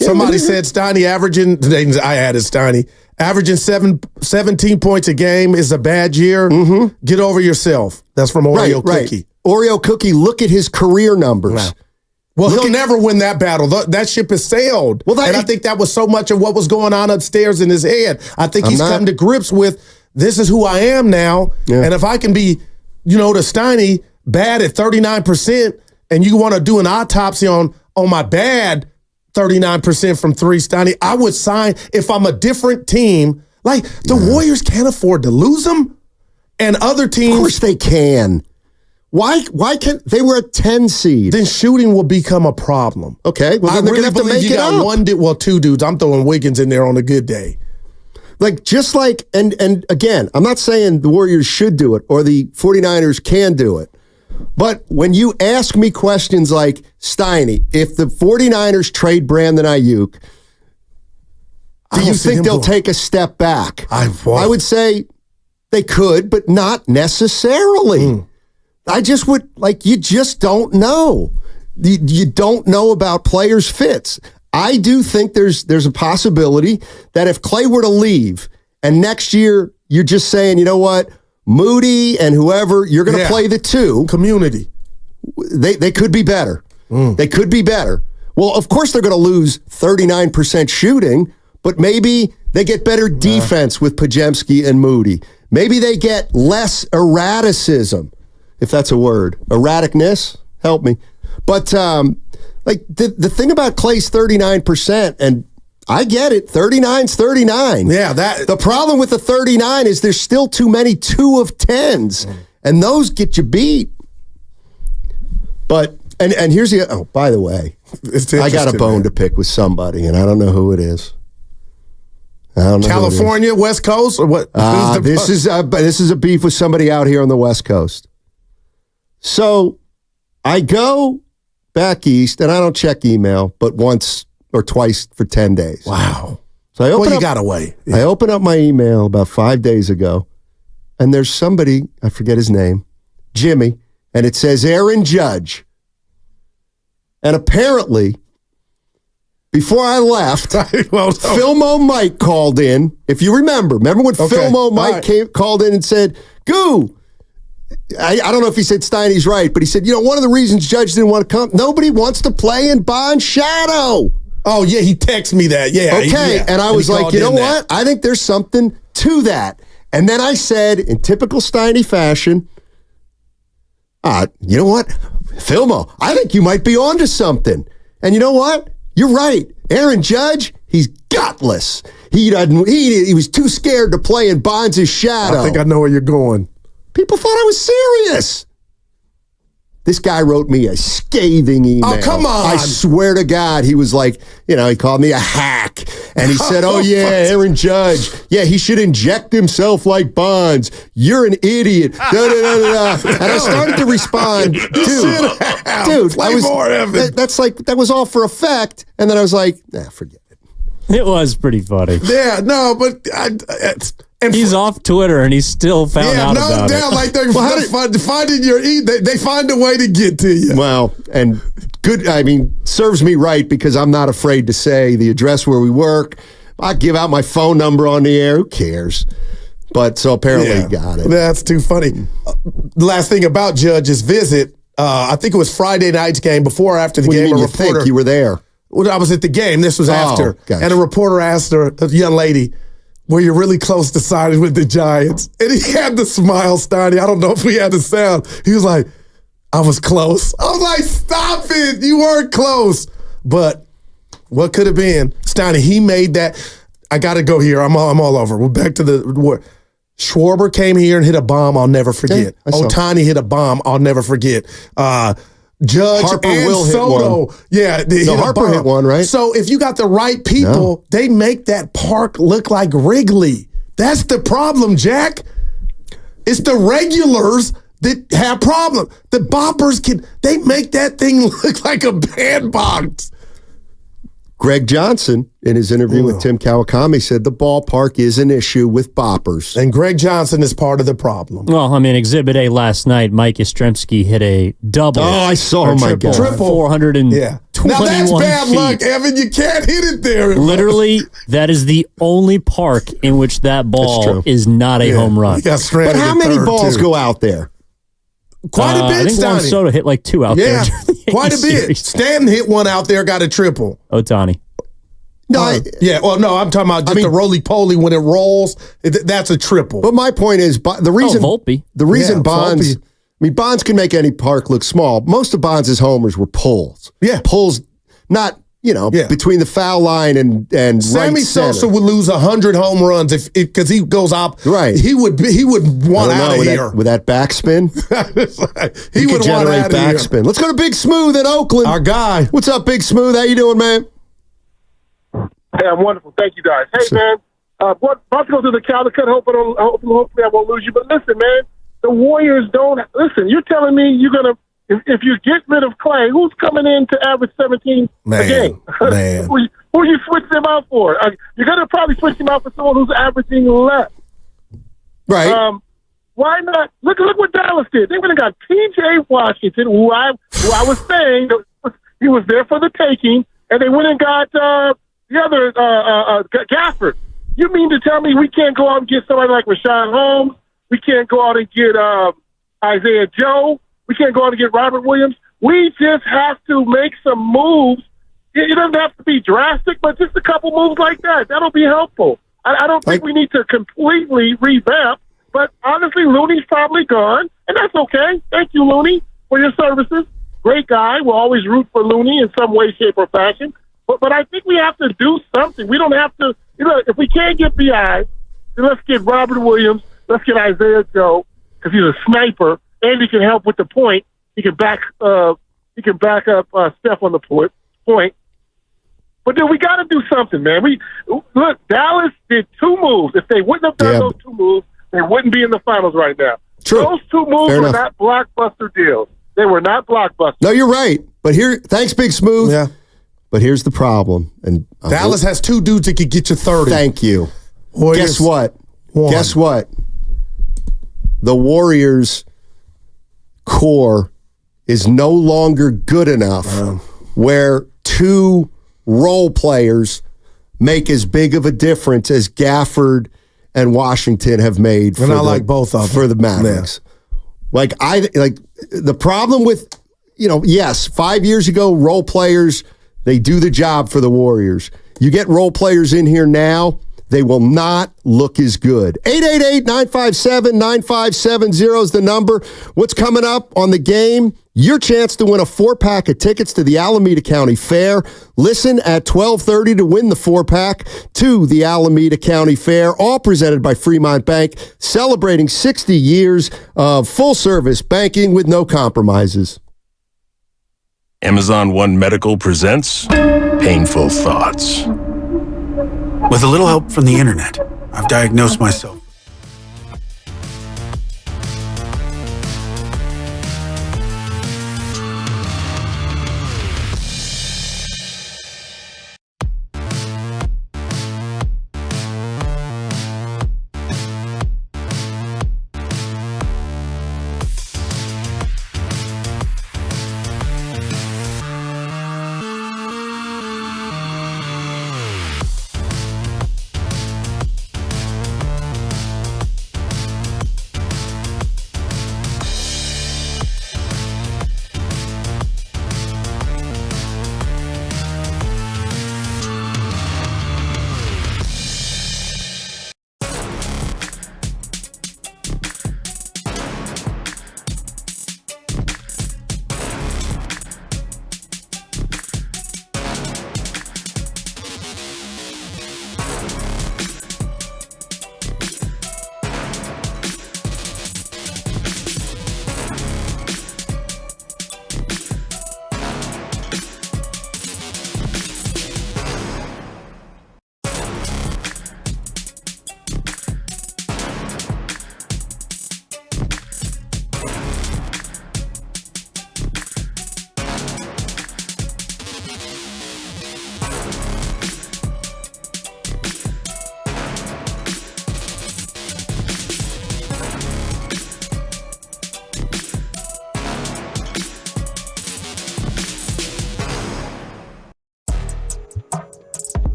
Somebody said Steiny averaging, I added Steiny, averaging 17 points a game is a bad year. Get over yourself. That's from Oreo Cookie. Oreo Cookie, look at his career numbers. Wow. Well, he'll never win that battle. That ship has sailed. Well, and I think that was so much of what was going on upstairs in his head. I think he's come to grips with, this is who I am now. Yeah. And if I can be, to Steiny, bad at 39%, and you want to do an autopsy on my bad 39% from three, Steiny, I would sign if I'm a different team. Like, the Warriors can't afford to lose them, and other teams... Of course they can. Why can't... They were a 10 seed. Then shooting will become a problem. Okay, well, then they're going to have to make it up. Two dudes. I'm throwing Wiggins in there on a good day. Like, just like... And again, I'm not saying the Warriors should do it or the 49ers can do it. But when you ask me questions like, Steiny, if the 49ers trade Brandon Aiyuk, do you think they'll take a step back? I would say they could, but not necessarily. I just would, you just don't know. You don't know about players' fits. I do think there's a possibility that if Klay were to leave and next year you're just saying, you know what, Moody and whoever, you're going to play the two. Community. They could be better. They could be better. Well, of course they're going to lose 39% shooting, but maybe they get better defense with Podziemski and Moody. Maybe they get less erraticism, if that's a word. Erraticness? Help me. But the thing about Klay's 39%, and I get it. 39's 39. Yeah, the problem with the 39 is there's still too many 2 of 10s, and those get you beat. But and here's the by the way, I got a bone to pick with somebody, and I don't know who it is. I don't know. California, West Coast, or what? This is a beef with somebody out here on the West Coast. So I go back east, and I don't check email, but once or twice for 10 days. Wow. So I got away. Yeah. I open up my email about 5 days ago, and there's somebody, I forget his name, Jimmy, and it says Aaron Judge. And apparently, before I left, Filmo Mike called in. If you remember when Filmo Mike called in and said, Goo, I don't know if he said Steiny's right, but he said, one of the reasons Judge didn't want to come, nobody wants to play in Bond Shadow. Oh, yeah, he texted me that. Yeah. Okay, and I was like, you know what? I think there's something to that. And then I said, in typical Steiny fashion, you know what? Filmo, I think you might be onto something. And you know what? You're right. Aaron Judge, he's gutless. He was too scared to play in Bonds' shadow. I think I know where you're going. People thought I was serious. This guy wrote me a scathing email. Oh, come on. I swear to God, he was like, he called me a hack. And he said, Aaron Judge, he should inject himself like Bonds. You're an idiot. And I started to respond, dude, that was all for effect. And then I was like, forget it. It was pretty funny. Yeah, no, but and he's off Twitter, and he's still found out about it. Like they're finding your they find a way to get to you. Well, and good. Serves me right because I'm not afraid to say the address where we work. I give out my phone number on the air. Who cares? But so apparently he got it. That's too funny. The last thing about Judge's visit, I think it was Friday night's game, before or after the game. You think you were there? Well, I was at the game. This was after. Gotcha. And a reporter asked her, a young lady, were you really close to signing with the Giants? And he had the smile, Steiny. I don't know if we had the sound. He was like, I was close. I was like, stop it. You weren't close. But what could have been? Steiny, he made that. I got to go here. I'm all over. We're back to the Schwarber came here and hit a bomb I'll never forget. Ohtani hit a bomb I'll never forget. Judge Harper and will Soto. hit one. Yeah, Harper hit one, right? So if you got the right people, they make that park look like Wrigley. That's the problem, Jack. It's the regulars that have problems. The boppers they make that thing look like a bandbox. Greg Johnson, in his interview with Tim Kawakami, said the ballpark is an issue with boppers. And Greg Johnson is part of the problem. Well, I mean, Exhibit A last night, Mike Yastrzemski hit a double. Oh, I saw. Oh, my God. Triple. 421 Now, that's bad feet. luck, Evan. You can't hit it there. Literally, that is the only park in which that ball is not a home run. But how many balls go out there? Quite a bit, I think Juan Stoney. Soto hit like 2 out there. Quite a bit. Stanton hit one out there, got a triple. Ohtani. No, I'm talking about just the roly-poly when it rolls. That's a triple. But my point is, the reason Volpe. The reason Bonds, Volpe. I mean, Bonds can make any park look small. Most of Bonds' homers were pulls. Yeah, pulls, not between the foul line and Sammy right Sosa center. would lose 100 home runs if because he goes up. Right, he would want out of here with that backspin. he could would generate want out of backspin. Let's go to Big Smooth in Oakland. Our guy. What's up, Big Smooth? How you doing, man? Hey, I'm wonderful. Thank you, guys. Hey, man, about to go to the Caldecott. Hopefully I won't lose you. But listen, man, the Warriors don't listen. You're telling me you're gonna if you get rid of Clay, who's coming in to average 17 a game? Man, who you switch him out for? You're gonna probably switch him out for someone who's averaging less. Right. Why not? Look what Dallas did. They went and got P.J. Washington, who I was saying he was there for the taking, and they went and got the other Gafford. You mean to tell me we can't go out and get somebody like Rashawn Holmes? We can't go out and get Isaiah Joe? We can't go out and get Robert Williams? We just have to make some moves. It doesn't have to be drastic, but just a couple moves like that. That'll be helpful. I don't think we need to completely revamp, but honestly, Looney's probably gone, and that's okay. Thank you, Looney, for your services. Great guy. We'll always root for Looney in some way, shape, or fashion. But I think we have to do something. We don't have to, if we can't get B.I., then let's get Robert Williams, let's get Isaiah Joe, because he's a sniper, and he can help with the point. He can back up Steph on the point. But then we got to do something, man. Look, Dallas did 2 moves. If they wouldn't have done those 2 moves, they wouldn't be in the finals right now. True. Those 2 moves were not blockbuster deals. They were not blockbuster. No, you're right. But thanks, Big Smooth. Yeah. But here's the problem. And Dallas has 2 dudes that could get you 30. Thank you. Warriors, Guess what? 1. Guess what? The Warriors' core is no longer good enough where 2 role players make as big of a difference as Gafford and Washington have made. And I like both of them. For the Mavericks. Yeah. The problem with, yes, 5 years ago, role players, they do the job for the Warriors. You get role players in here now, they will not look as good. 888-957-9570 is the number. What's coming up on the game? Your chance to win a 4-pack of tickets to the Alameda County Fair. Listen at 12:30 to win the 4-pack to the Alameda County Fair, all presented by Fremont Bank, celebrating 60 years of full-service banking with no compromises. Amazon One Medical presents Painful Thoughts. With a little help from the internet, I've diagnosed myself.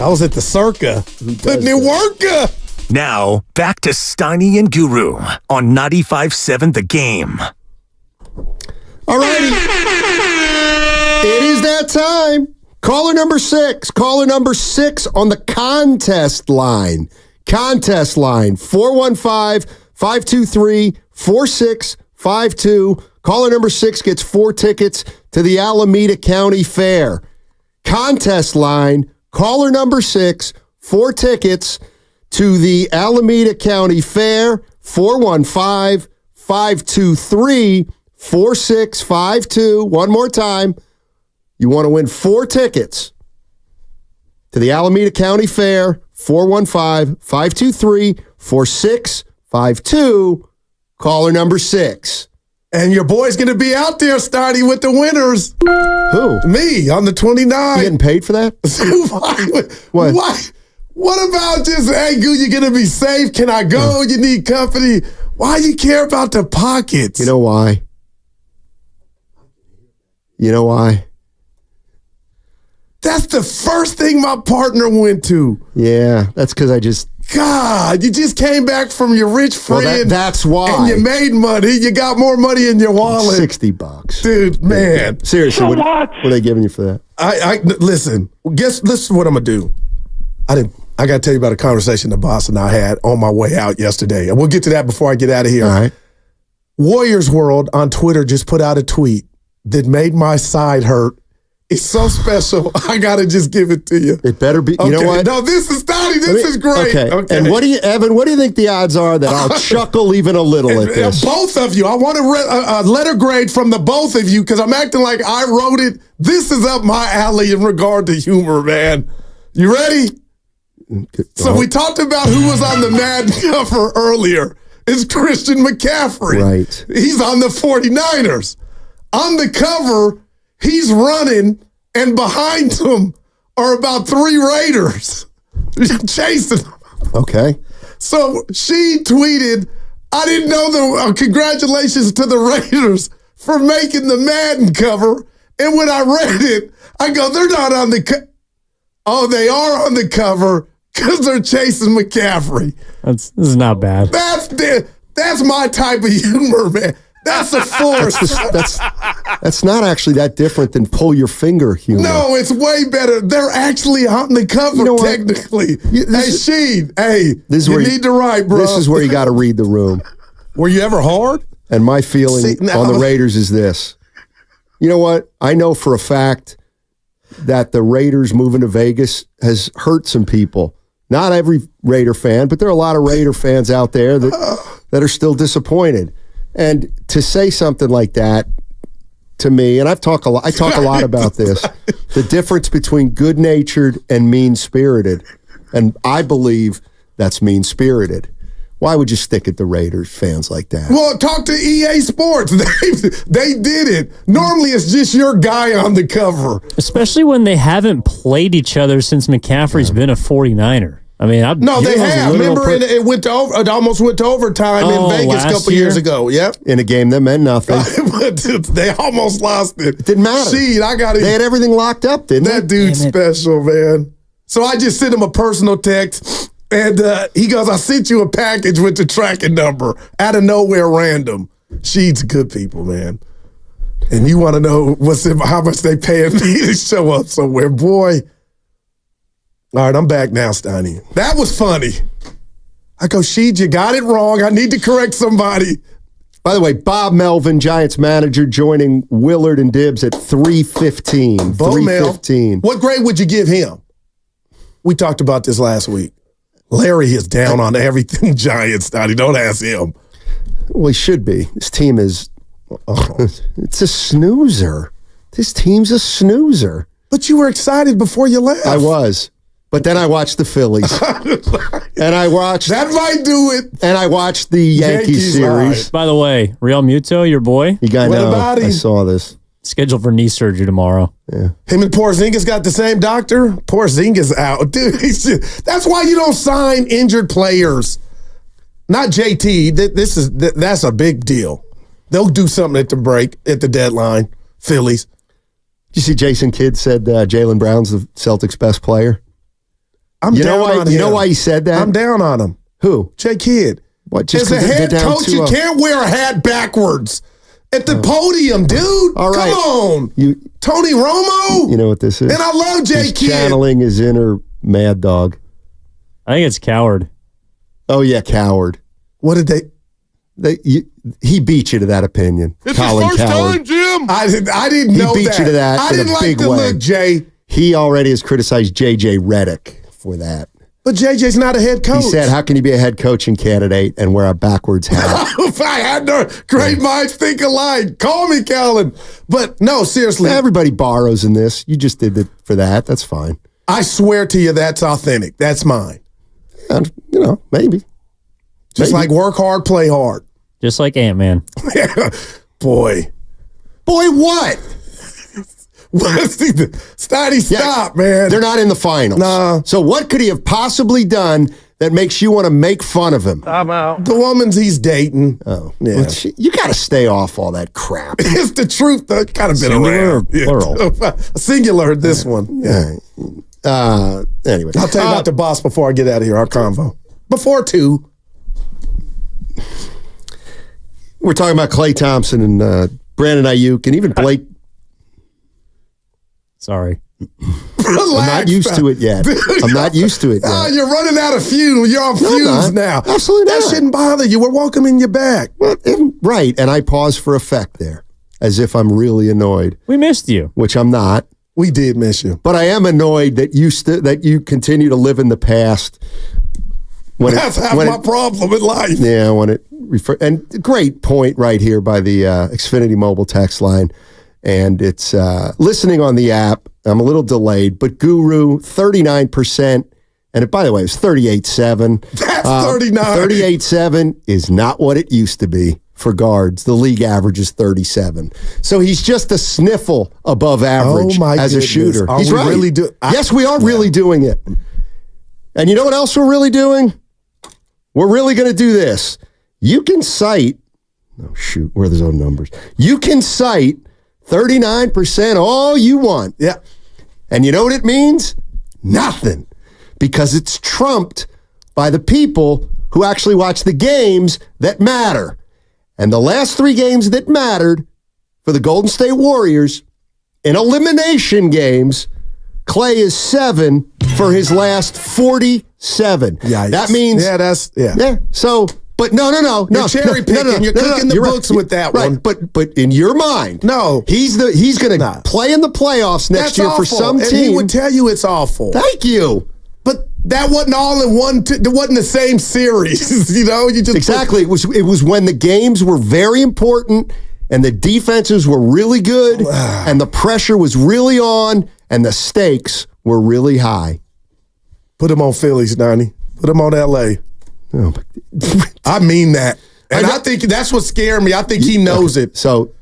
I was at the Circa putting in work. Now, back to Steiny and Guru on 95.7 The Game. All righty. It is that time. Caller number 6. Caller number 6 on the contest line. Contest line, 415-523-4652. Caller number 6 gets 4 tickets to the Alameda County Fair. Contest line, caller number 6, 4 tickets to the Alameda County Fair, 415-523-4652. One more time. You want to win 4 tickets to the Alameda County Fair, 415-523-4652. Caller number 6. And your boy's going to be out there, Steiny, with the winners. Who? Me, on the 29th. You getting paid for that? What? What about just, hey, Goo, you going to be safe? Can I go? You need company. Why do you care about the pockets? You know why? You know why? That's the first thing my partner went to. Yeah, that's because I just... God, you just came back from your rich friend. Well, that's why. And you made money. You got more money in your wallet. $60. Dude, man. Seriously, what are they giving you for that? Listen, listen what I'm going to do. I got to tell you about a conversation the boss and I had on my way out yesterday. And we'll get to that before I get out of here. All right. Warriors World on Twitter just put out a tweet that made my side hurt. It's so special. I got to just give it to you. It better be. You know what? No, this is Donnie. This is great. Okay. And Evan, what do you think the odds are that I'll chuckle even a little at this? Both of you. I want a letter grade from the both of you because I'm acting like I wrote it. This is up my alley in regard to humor, man. You ready? So we talked about who was on the Mad cover earlier. It's Christian McCaffrey. Right. He's on the 49ers. On the cover, he's running, and behind him are about 3 Raiders chasing him. Okay. So she tweeted, I didn't know congratulations to the Raiders for making the Madden cover. And when I read it, I go, they're not on the cover. Oh, they are on the cover because they're chasing McCaffrey. This is not bad. That's my type of humor, man. That's a force. That's not actually that different than pull your finger humor. No, it's way better. They're actually on the cover, technically. You need to write, bro. This is where you got to read the room. Were you ever hard? And my feeling on the Raiders is this. You know what? I know for a fact that the Raiders moving to Vegas has hurt some people. Not every Raider fan, but there are a lot of Raider fans out there that are still disappointed. And to say something like that to me, and I talk a lot about this, the difference between good-natured and mean-spirited. And I believe that's mean-spirited. Why would you stick at the Raiders fans like that? Well, talk to EA Sports. They did it. Normally, it's just your guy on the cover. Especially when they haven't played each other since McCaffrey's been a 49er. I mean, they have. Remember, it almost went to overtime in Vegas a couple years ago. Yep. In a game that meant nothing. They almost lost it. It didn't matter. They had everything locked up, didn't they? That dude's special, man. So I just sent him a personal text, and he goes, I sent you a package with the tracking number out of nowhere, random. She's good people, man. And you want to know how much they paying me to show up somewhere, boy. All right, I'm back now, Steiny. That was funny. I go, Sheed, you got it wrong. I need to correct somebody. By the way, Bob Melvin, Giants manager, joining Willard and Dibbs at 3:15. 3:15. What grade would you give him? We talked about this last week. Larry is down on everything Giants, Steiny. Don't ask him. Well, he should be. This team is, it's a snoozer. This team's a snoozer. But you were excited before you left. I was. But then I watched the Phillies. And I watched... That might do it. And I watched the Yankees series. Right. By the way, Real Muto, your boy. You got I saw this. Scheduled for knee surgery tomorrow. Yeah. Him and Porzingis got the same doctor. Porzingis out. Dude, that's why you don't sign injured players. Not JT. That's a big deal. They'll do something at the break, at the deadline. Phillies. Did you see Jason Kidd said Jaylen Brown's the Celtics' best player? I'm down on him. You know why he said that? I'm down on him. Who? Jay Kidd. What? Just as a head coach, you can't wear a hat backwards at the podium, dude. All right. Come on. Tony Romo. You know what this is? And I love Jay Kidd. Channeling his inner mad dog. I think it's coward. Oh, yeah, coward. What did he beat you to that opinion. It's Colin his first Coward. time, Jim. I didn't know that. He beat you to that I in didn't a like big the way. look, Jay. He already has criticized J.J. Redick for that. But JJ's not a head coach. He said, how can you be a head coaching candidate and wear a backwards hat? If I had great minds think alike. Call me, Callan. But no, seriously. Everybody borrows in this. You just did it for that. That's fine. I swear to you, that's authentic. That's mine. And, maybe. Just like work hard, play hard. Just like Ant-Man. Boy, what? Stoddy, stop, man. They're not in the finals. Nah. So what could he have possibly done that makes you want to make fun of him? I'm out. The woman's he's dating. Oh. Yeah. Well, you got to stay off all that crap. It's the truth. That kind of been Singular around. or plural? Singular, this one. Yeah. Anyway. I'll tell you about the boss before I get out of here, our convo. Before 2. We're talking about Klay Thompson and Brandon Aiyuk and even Blake. Sorry. Relax, I'm not used to it yet. I'm not used to it yet. Oh, you're running out of fumes. You're on fumes now. Absolutely That not. shouldn't bother you. We're welcoming you back. Well, right, and I pause for effect there, as if I'm really annoyed. We missed you. Which I'm not. We did miss you. But I am annoyed that you continue to live in the past. That's half my problem in life. Yeah, when it and great point right here by the Xfinity mobile text line. And it's listening on the app. I'm a little delayed, but Guru, 39%. And by the way, it was 38.7. That's 39. 38.7 is not what it used to be for guards. The league average is 37. So he's just a sniffle above average as a shooter. He's right. Really yes, we are really doing it. And you know what else we're really doing? We're really going to do this. You can cite, where are those own numbers? You can cite 39% all you want. Yeah. And you know what it means? Nothing. Because it's trumped by the people who actually watch the games that matter. And the last 3 games that mattered for the Golden State Warriors in elimination games, Klay is 7 for his last 47. Yikes. That means... Yeah. So... But no. You're cherry picking. You're cooking the books with that one. But in your mind, he's going to play in the playoffs next year for some team. And he would tell you it's awful. Thank you. But that wasn't all in one. It wasn't the same series. You just exactly. It was when the games were very important and the defenses were really good and the pressure was really on and the stakes were really high. Put him on Phillies, Donnie. Put him on L.A. Oh, I mean that. And I think that's what scared me. I think he knows it. So,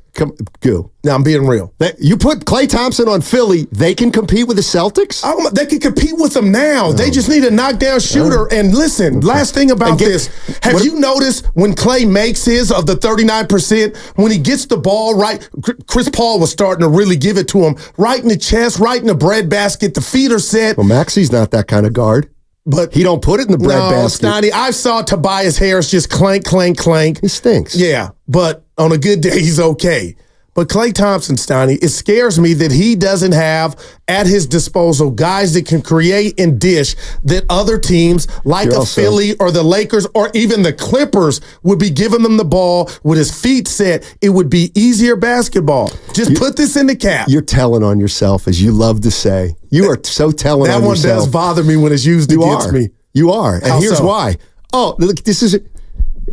go. Now, I'm being real. You put Klay Thompson on Philly, they can compete with the Celtics? They can compete with them now. They just need a knockdown shooter. And listen, last thing about this. Have you noticed when Klay makes his of the 39%, when he gets the ball right, Chris Paul was starting to really give it to him, right in the chest, right in the breadbasket, the feet are set. Well, Maxi's not that kind of guard. But he don't put it in the breadbasket. No, Stoney, I saw Tobias Harris just clank, clank, clank. He stinks. Yeah, but on a good day, he's okay. But Klay Thompson, Stoney, it scares me that he doesn't have at his disposal guys that can create and dish that other teams like Philly or the Lakers or even the Clippers would be giving them the ball with his feet set. It would be easier basketball. Just put this in the cap. You're telling on yourself, as you love to say. You are so telling on yourself. That one does bother me when it's used against me. You are. And here's why. Oh, look, this is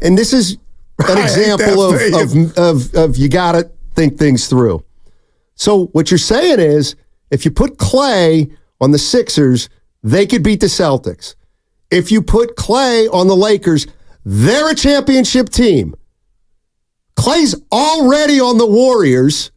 an example of you got to think things through. So what you're saying is, if you put Klay on the Sixers, they could beat the Celtics. If you put Klay on the Lakers, they're a championship team. Klay's already on the Warriors,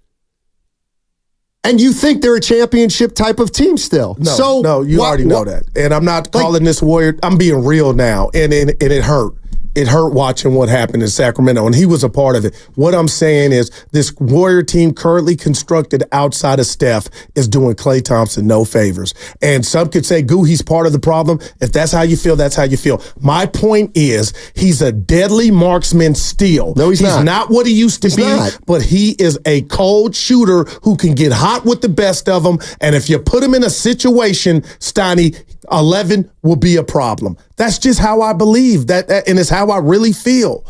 and you think they're a championship type of team still. No, you already know that. And I'm not calling this Warrior. I'm being real now, and it hurt. it hurt watching what happened in Sacramento, and he was a part of it. What I'm saying is this Warrior team currently constructed outside of Steph is doing Klay Thompson no favors. And some could say, Goo, he's part of the problem. If that's how you feel, that's how you feel. My point is he's a deadly marksman still. No, he's not. He's not what he used to be, but he is a cold shooter who can get hot with the best of them. And if you put him in a situation, Steiny, 11 will be a problem. That's just how I believe that, and it's how I really feel.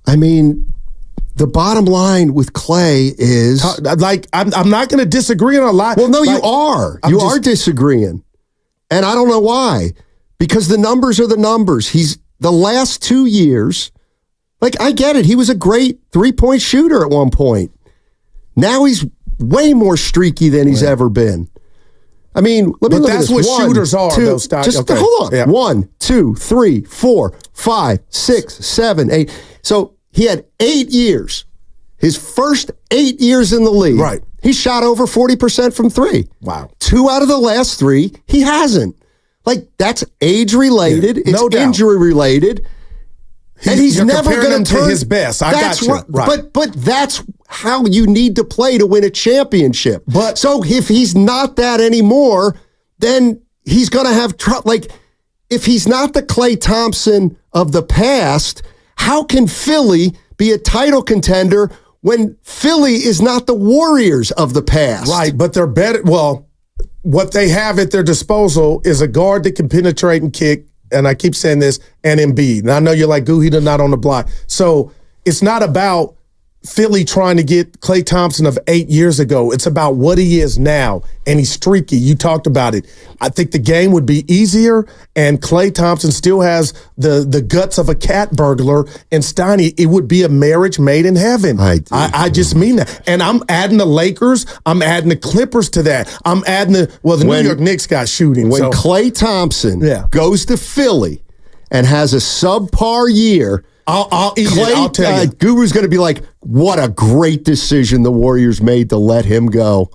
I mean, the bottom line with Klay is like I'm not going to disagree on a lot. Well, no, like, you are. You are disagreeing, and I don't know why. Because the numbers are the numbers. He's the last 2 years. Like, I get it. He was a great 3-point shooter at one point. Now he's way more streaky than he's ever been. I mean, let me look at this. That's what shooters are, though, Stein. Just hold on. Yeah. 1, 2, 3, 4, 5, 6, 7, 8. So he had 8 years. His first 8 years in the league. Right. He shot over 40% from three. Wow. 2 out of the last 3, he hasn't. Like, that's age-related. It's no doubt. Injury-related. And he's never going to turn his best. I got you. Right. But that's how you need to play to win a championship. But so if he's not that anymore, then he's going to have trouble. Like, if he's not the Klay Thompson of the past, how can Philly be a title contender when Philly is not the Warriors of the past? Right, but they're better. Well, what they have at their disposal is a guard that can penetrate and kick, and I keep saying this, and Embiid. And I know you're like, Goo, not on the block. So it's not about Philly trying to get Klay Thompson of 8 years ago. It's about what he is now, and he's streaky. You talked about it. I think the game would be easier, and Klay Thompson still has the guts of a cat burglar, and Steiny, it would be a marriage made in heaven. I just mean that. And I'm adding the Lakers. I'm adding the Clippers to that. I'm adding the New York Knicks got shooting. When Klay Thompson goes to Philly and has a subpar year, I'll tell you. Guru's going to be like, what a great decision the Warriors made to let him go.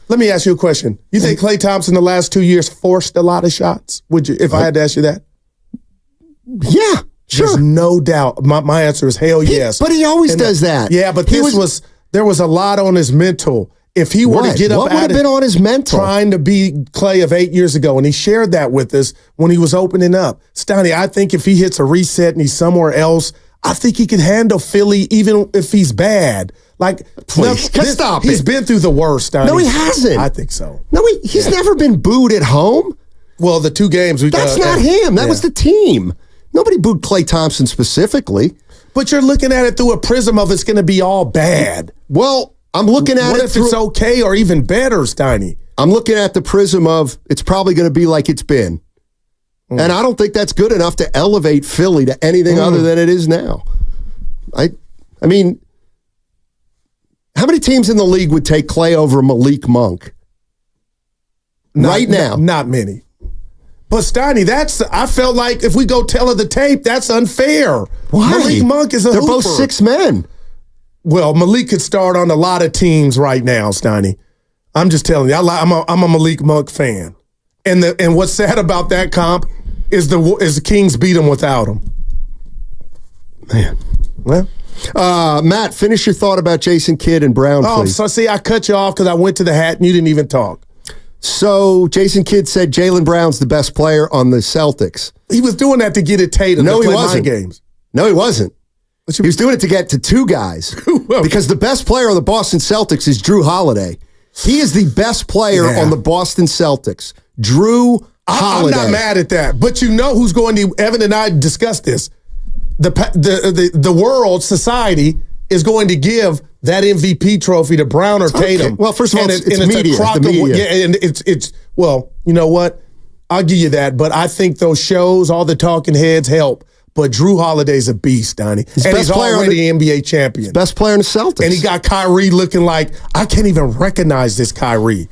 Let me ask you a question. You think Klay Thompson the last 2 years forced a lot of shots? Would you, if I had to ask you that? Yeah, sure. There's no doubt. My answer is hell yes. But he always does that. Yeah, but there was a lot on his mental. If he were to get up what would have been on his mental? Trying to be Klay of 8 years ago, and he shared that with us when he was opening up. Steiny, I think if he hits a reset and he's somewhere else, I think he can handle Philly even if he's bad. Like, please, stop it. He's been through the worst, Steiny. No, he hasn't. I think so. No, he's never been booed at home. Well, the 2 games. That's not him. That was the team. Nobody booed Klay Thompson specifically. But you're looking at it through a prism of it's going to be all bad. Well, I'm looking at what if it's okay or even better, Steiny? I'm looking at the prism of it's probably going to be like it's been. And I don't think that's good enough to elevate Philly to anything other than it is now. I mean, how many teams in the league would take Klay over Malik Monk? Right now. Not many. But Steiny, I felt like if we go tell of the tape, that's unfair. Why? Malik Monk is a They're hooper. both 6 men. Well, Malik could start on a lot of teams right now, Steiny. I'm just telling you, I'm a Malik Monk fan. And what's sad about that comp is the Kings beat him without him. Man. Well, Matt, finish your thought about Jason Kidd and Brown, please. So see, I cut you off because I went to the hat and you didn't even talk. So Jason Kidd said Jaylen Brown's the best player on the Celtics. He was doing that to get at Tatum. No, to he play wasn't. Mind games. No, he wasn't. He was doing it to get to 2 guys. Because the best player on the Boston Celtics is Drew Holiday. He is the best player on the Boston Celtics. Drew Holiday. I'm not mad at that. But you know who's going to, Evan and I discussed this. The world, society, is going to give that MVP trophy to Brown or Tatum. Okay. Well, first of all, it's media. The media. Yeah, and it's well, you know what? I'll give you that. But I think those shows, all the talking heads help. But Drew Holiday's a beast, Donnie. And he's already NBA champion. Best player in the Celtics. And he got Kyrie looking like, I can't even recognize this Kyrie.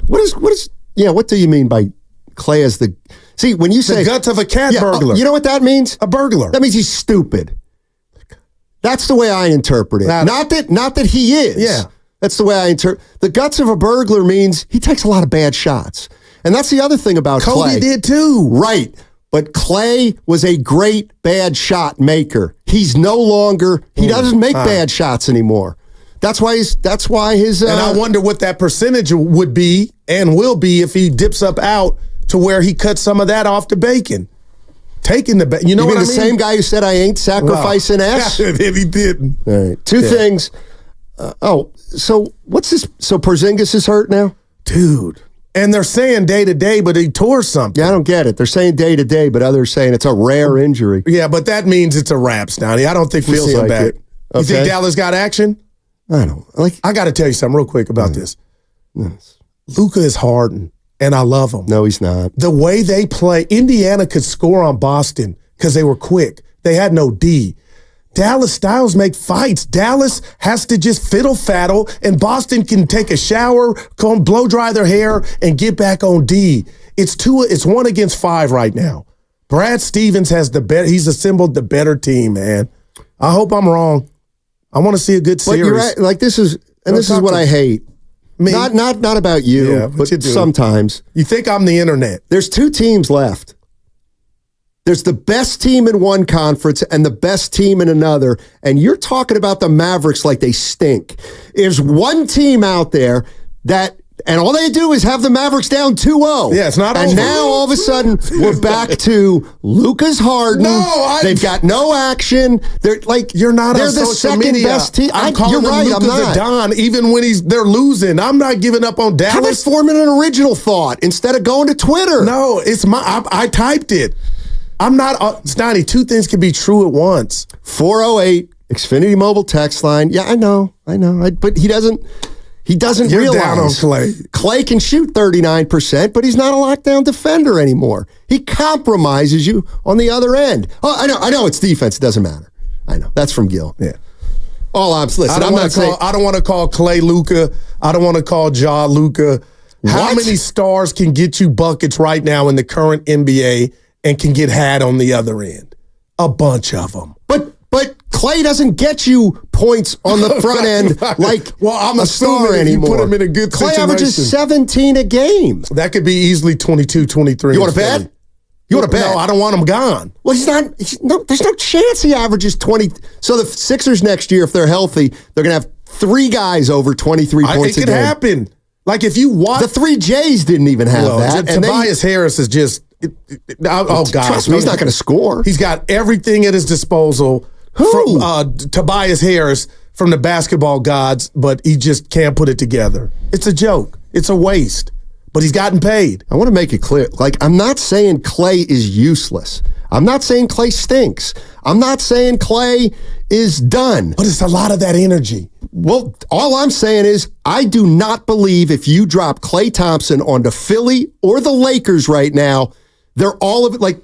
What do you mean by Klay as the... See, when you say... The guts of a cat burglar. You know what that means? A burglar. That means he's stupid. That's the way I interpret it. Not that he is. Yeah. That's the way I interpret... The guts of a burglar means he takes a lot of bad shots. And that's the other thing about Klay. Kobe did too. Right. But Clay was a great bad shot maker. He's no longer, he doesn't make bad shots anymore. That's why his and I wonder what that percentage would be and will be if he dips up out to where he cuts some of that off the bacon. Taking the bacon. You know what I mean? The same guy who said I ain't sacrificing S? If he didn't. All right. Two things. So what's this? So Porzingis is hurt now? Dude. And they're saying day to day, but he tore something. Yeah, I don't get it. They're saying day to day, but others saying it's a rare injury. Yeah, but that means it's a wrap, Stoney. I don't think we'll see him back. Okay. You think Dallas got action? I don't. I got to tell you something real quick about this. Yes. Luka is hardened, and I love him. No, he's not. The way they play, Indiana could score on Boston because they were quick. They had no D. Dallas styles make fights. Dallas has to just fiddle-faddle, and Boston can take a shower, blow dry their hair, and get back on D. It's 1 against 5 right now. Brad Stevens has he's assembled the better team, man. I hope I'm wrong. I want to see a good series. But you're right. Like this is what I hate. Me? Not about you, but sometimes. You think I'm the internet. There's 2 teams left. There's the best team in one conference and the best team in another, and you're talking about the Mavericks like they stink. There's one team out there and all they do is have the Mavericks down 2-0. Yeah, it's not and over. Now all of a sudden we're back to Luka's hardened. They've got no action. They're like you're not. They're on the social second media. best team. I'm calling you're right. Luka I'm not. the Don, even when they're losing. I'm not giving up on Dallas. How about forming an original thought instead of going to Twitter? No, it's I typed it. I'm not, Stoney, 2 things can be true at once. 408, Xfinity Mobile text line. Yeah, I know. But he doesn't You're realize. Down on Clay. Clay can shoot 39%, but he's not a lockdown defender anymore. He compromises you on the other end. Oh, I know it's defense. It doesn't matter. I know. That's from Gil. Yeah. All I'm listen, I'm not saying. I don't want to call Clay Luka. I don't want to call Ja Luka. How many stars can get you buckets right now in the current NBA and can get had on the other end? A bunch of them. But Clay doesn't get you points on the front end like I'm a star anymore. You put him in a good Clay situation. averages 17 a game. That could be easily 22, 23. You want to bet? You want to bet? No, I don't want him gone. Well, there's no chance he averages 20. So the Sixers next year, if they're healthy, they're going to have 3 guys over 23 points a game. It could happen. Like if you watch. The 3 J's didn't even have that. And Tobias Harris is just. God. Trust me, he's not going to score. He's got everything at his disposal. Who? From, Tobias Harris from the basketball gods, but he just can't put it together. It's a joke. It's a waste. But he's gotten paid. I want to make it clear. Like, I'm not saying Clay is useless. I'm not saying Clay stinks. I'm not saying Clay is done. But it's a lot of that energy. Well, all I'm saying is I do not believe if you drop Klay Thompson onto Philly or the Lakers right now, they're all of it. Like,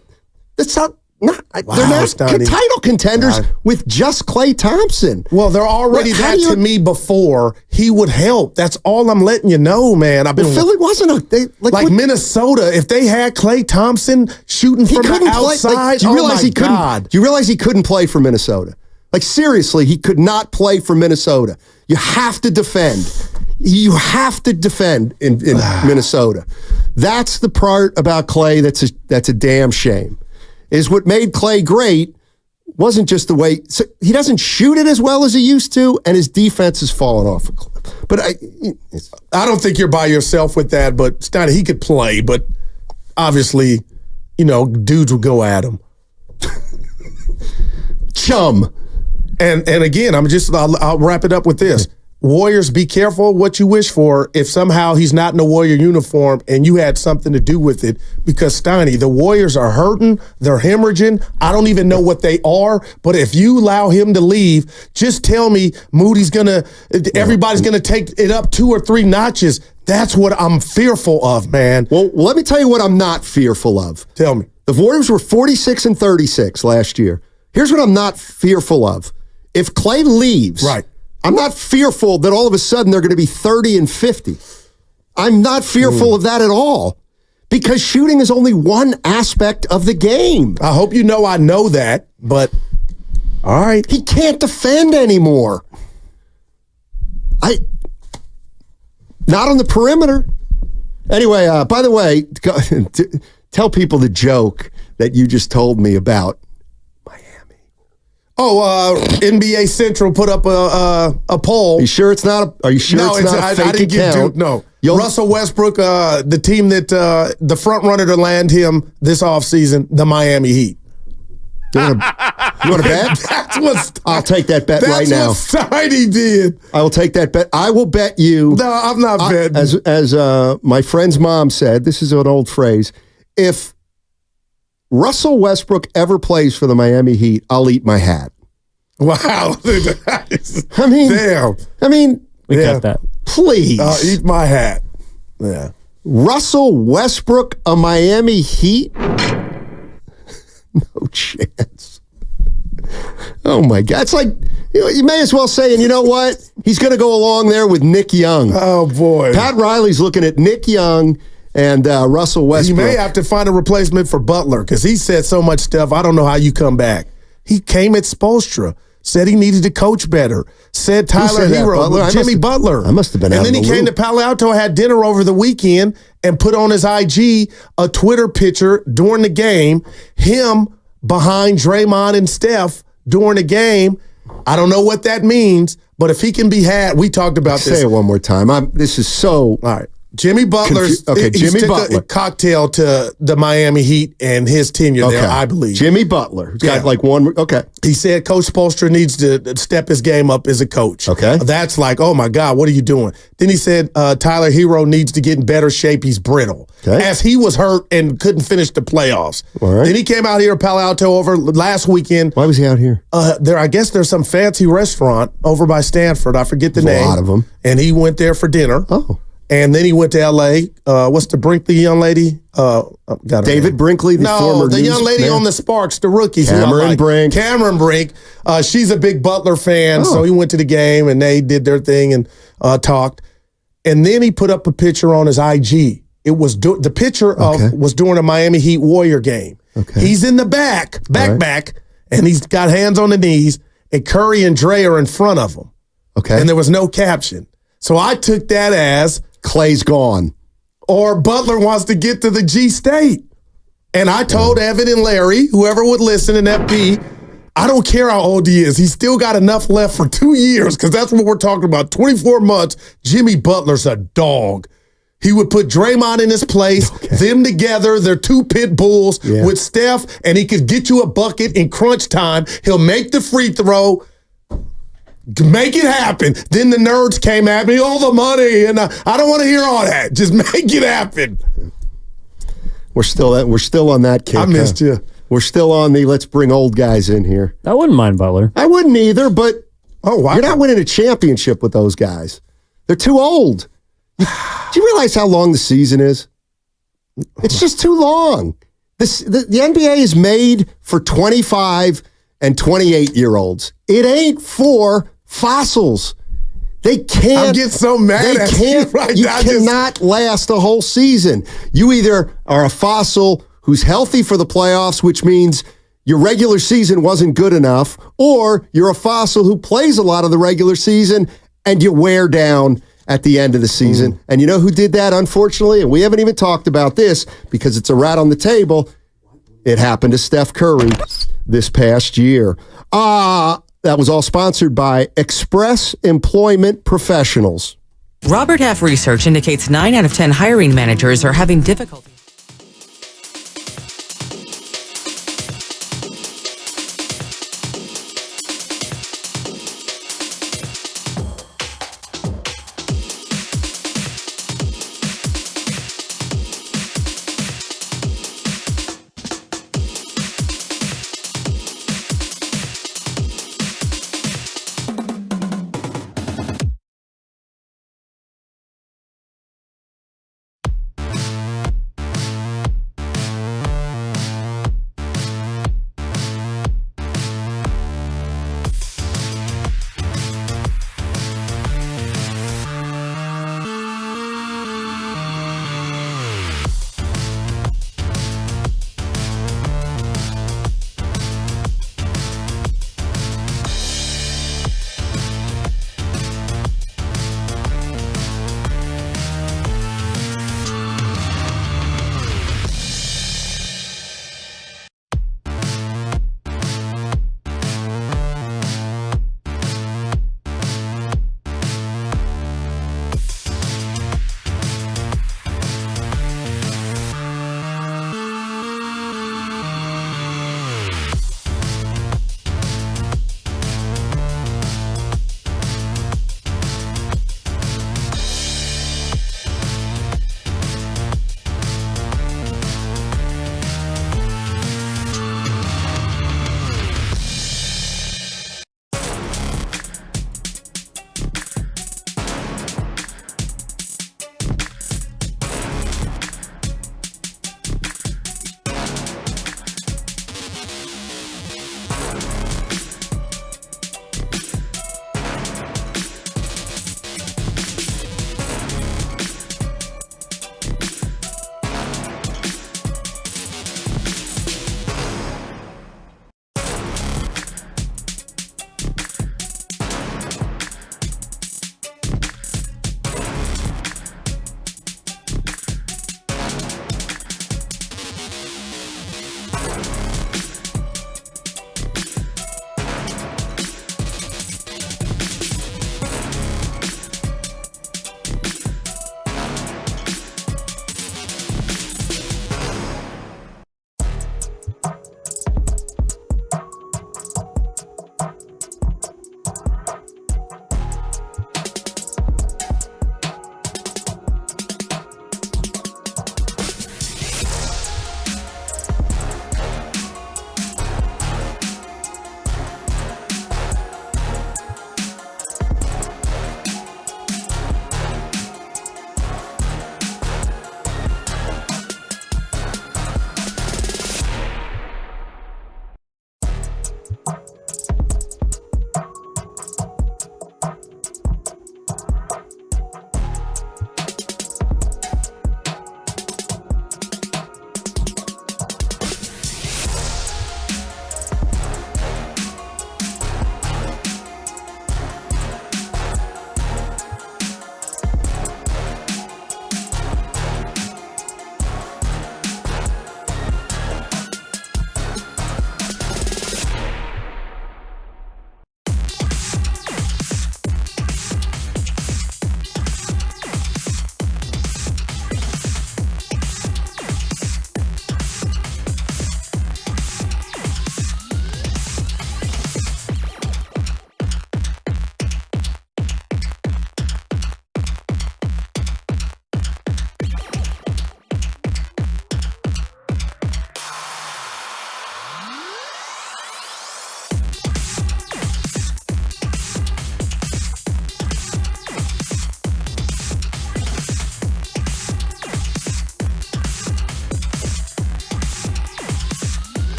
that's not. They're not title contenders with just Klay Thompson. Well, they're already to me before. He would help. That's all I'm letting you know, man. Philly wasn't Minnesota. If they had Klay Thompson shooting from the outside, do you realize he couldn't play for Minnesota? Like, seriously, he could not play for Minnesota. You have to defend. You have to defend in Minnesota. That's the part about Klay that's a damn shame. Is what made Clay great wasn't just the way he doesn't shoot it as well as he used to, and his defense has fallen off a cliff. But I don't think you're by yourself with that. But Stoney, he could play, but obviously, dudes would go at him. Chum. And again, I'll wrap it up with this. Warriors, be careful what you wish for if somehow he's not in a Warrior uniform and you had something to do with it. Because, Stoney, the Warriors are hurting. They're hemorrhaging. I don't even know what they are. But if you allow him to leave, just tell me everybody's going to take it up 2 or 3 notches. That's what I'm fearful of, man. Well, let me tell you what I'm not fearful of. Tell me. The Warriors were 46-36 last year. Here's what I'm not fearful of. If Clay leaves. Right. I'm not fearful that all of a sudden they're going to be 30-50. I'm not fearful of that at all because shooting is only one aspect of the game. I hope you know I know that, but all right. He can't defend anymore. Not on the perimeter. Anyway, by the way, Tell people the joke that you just told me about. NBA Central put up a poll. Are you sure it's not a fake account? Russell Westbrook, the team that the front runner to land him this offseason, the Miami Heat. You want to bet? That's what I'll take that bet right now. That's what Steiny did. I will take that bet. I will bet you. No, I'm not betting. As my friend's mom said, this is an old phrase. If Russell Westbrook ever plays for the Miami Heat, I'll eat my hat. Wow. I mean, damn. We got that. Please. Eat my hat. Yeah. Russell Westbrook, a Miami Heat? No chance. Oh, my God. It's like, you may as well say, and you know what? He's going to go along there with Nick Young. Oh, boy. Pat Riley's looking at Nick Young and Russell Westbrook. You may have to find a replacement for Butler because he said so much stuff. I don't know how you come back. He came at Spoelstra, said he needed to coach better, said Tyler Hero, Jimmy Butler. I must have been And then he came to Palo Alto, had dinner over the weekend, and put on his IG a Twitter picture during the game, him behind Draymond and Steph during the game. I don't know what that means, but if he can be had, we talked about this. Say it one more time. This is so... All right. Jimmy Butler's Jimmy Butler. A cocktail to the Miami Heat and his tenure there, I believe. Jimmy Butler. He's got like one. Okay. He said Coach Spoelstra needs to step his game up as a coach. Okay. That's like, oh my God, what are you doing? Then he said Tyler Hero needs to get in better shape. He's brittle. Okay. As he was hurt and couldn't finish the playoffs. All right. Then he came out here at Palo Alto over last weekend. Why was he out here? I guess there's some fancy restaurant over by Stanford. I forget the name. A lot of them. And he went there for dinner. Oh. And then he went to L.A. What's the Brinkley young lady? David Brinkley, the former the young lady on the Sparks, the rookies. Cameron Brink. Cameron Brink. She's a big Butler fan, so he went to the game, and they did their thing and talked. And then he put up a picture on his IG. It was the picture was during a Miami Heat Warrior game. Okay. He's in the back, and he's got hands on the knees, and Curry and Dre are in front of him. Okay. And there was no caption. So I took that as Clay's gone. Or Butler wants to get to the G State. And I told Evan and Larry, whoever would listen in FP, I don't care how old he is. He's still got enough left for 2 years because that's what we're talking about. 24 months, Jimmy Butler's a dog. He would put Draymond in his place, them together, they're two pit bulls with Steph, and he could get you a bucket in crunch time. He'll make the free throw. Make it happen. Then the nerds came at me, all the money, and I don't want to hear all that. Just make it happen. We're still on that kick. I missed you. We're still on the let's bring old guys in here. I wouldn't mind Butler. I wouldn't either, but you're not winning a championship with those guys. They're too old. Do you realize how long the season is? It's just too long. The NBA is made for 25 and 28-year-olds. It ain't for fossils. They can't. I'm getting so mad at you right now. You cannot last a whole season. You either are a fossil who's healthy for the playoffs, which means your regular season wasn't good enough, or you're a fossil who plays a lot of the regular season and you wear down at the end of the season. And you know who did that, unfortunately? And we haven't even talked about this because it's a rat on the table. It happened to Steph Curry this past year. That was all sponsored by Express Employment Professionals. Robert Half research indicates 9 out of 10 hiring managers are having difficulty.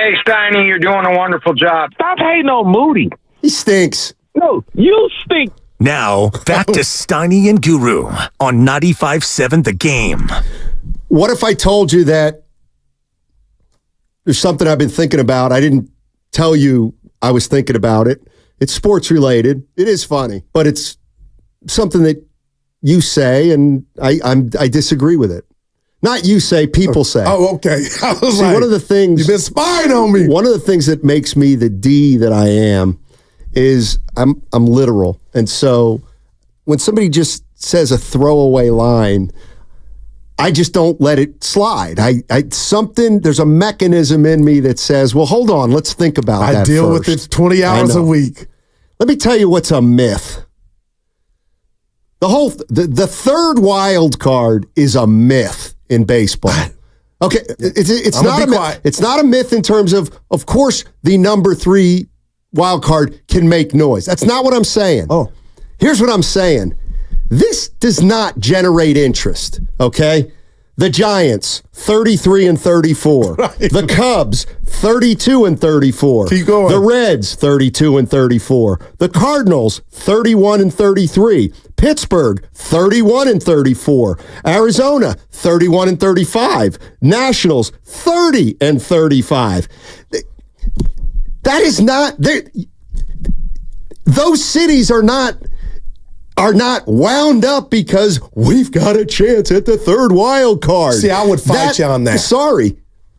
Hey, Steiny, you're doing a wonderful job. Stop hating on Moody. He stinks. No, you stink. Now, back to Steiny and Guru on 95.7 The Game. What if I told you that there's something I've been thinking about? I didn't tell you I was thinking about it. It's sports related. It is funny, but it's something that you say, and I disagree with it. Not you say, people say. Oh, okay. I was See, one of the things you've been spying on me. One of the things that makes me the D that I am is I'm literal, and so when somebody just says a throwaway line, I just don't let it slide. There's a mechanism in me that says, well, hold on, let's think about that I deal first. with it 20 hours a week. Let me tell you what's a myth. The third wild card is a myth in baseball. Okay, it's not a myth. It's not a myth in terms of course, the number 3 wild card can make noise. That's not what I'm saying. Oh. Here's what I'm saying. This does not generate interest, okay? The Giants, 33-34. Right. The Cubs, 32-34. Keep going. The Reds, 32-34. The Cardinals, 31-33. Pittsburgh, 31-34. Arizona, 31-35. Nationals, 30-35. That is not... Those cities are not wound up because we've got a chance at the third wild card. See, I would fight you on that.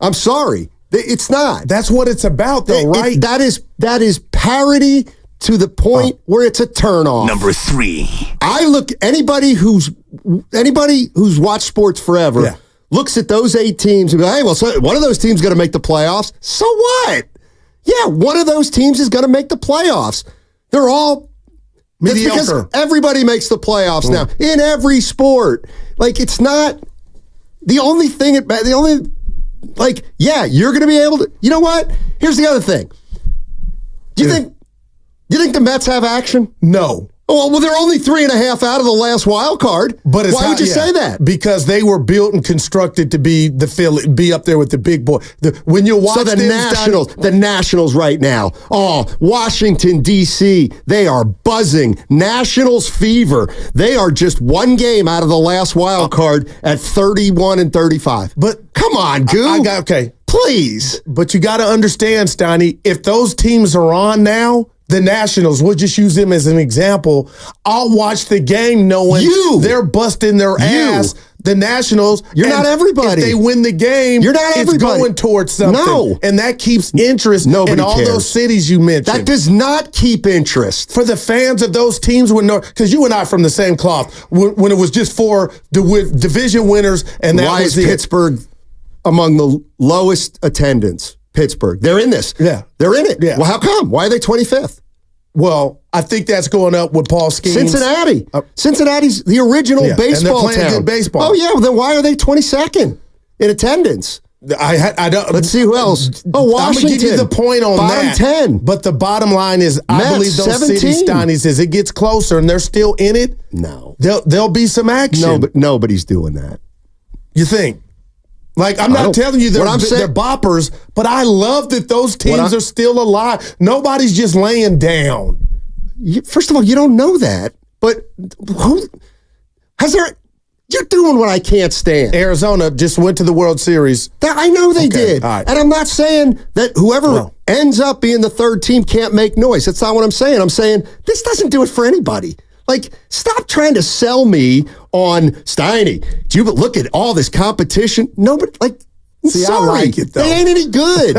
I'm sorry. It's not. That's what it's about, though, right? That is parity to the point where it's a turnoff. Number 3. I look anybody who's watched sports forever looks at those 8 teams and be like, hey, well, so one of those teams is going to make the playoffs. So what? Yeah, one of those teams is going to make the playoffs. They're all mediocre. That's because everybody makes the playoffs now in every sport. Like, it's not the only thing. You're going to be able to. You know what? Here's the other thing. Do you think the Mets have action? No. Oh, well, they're only 3.5 out of the last wild card. But why would you say that? Because they were built and constructed to be up there with the big boy. When you watch the Nationals right now. Oh, Washington D.C. They are buzzing. Nationals fever. They are just one game out of the last wild card at 31-35. But come on, Goo. Okay, please. But you got to understand, Steiny. If those teams are on now. The Nationals, we'll just use them as an example. I'll watch the game knowing they're busting their ass. The Nationals. You're not everybody. If they win the game, you're not everybody. It's going towards something. No. And that keeps interest in all those cities you mentioned. That does not keep interest. For the fans of those teams, because you and I are from the same cloth, when it was just for the division winners, and that was Pittsburgh among the lowest attendance. Pittsburgh. They're in this. Yeah. They're in it. Yeah. Well, how come? Why are they 25th? Well, I think that's going up with Paul Skeens. Cincinnati. Cincinnati's the original baseball and they're playing good baseball. Oh, yeah. Well, then why are they 22nd in attendance? I don't. Let's see who else. Oh, Washington. I'm going to give you the point on bottom that. 10. But the bottom line is, I believe those 17. city Steinies, as it gets closer and they're still in it, no, there'll be some action. No, but nobody's doing that. You think? Like, I'm not telling you they're boppers, but I love that those teams are still alive. Nobody's just laying down. First of all, you don't know that. But you're doing what I can't stand. Arizona just went to the World Series. I know they did. Right. And I'm not saying that whoever ends up being the third team can't make noise. That's not what I'm saying. I'm saying this doesn't do it for anybody. Like, stop trying to sell me on Steiny. Do you look at all this competition? Nobody, I like it, though. They ain't any good.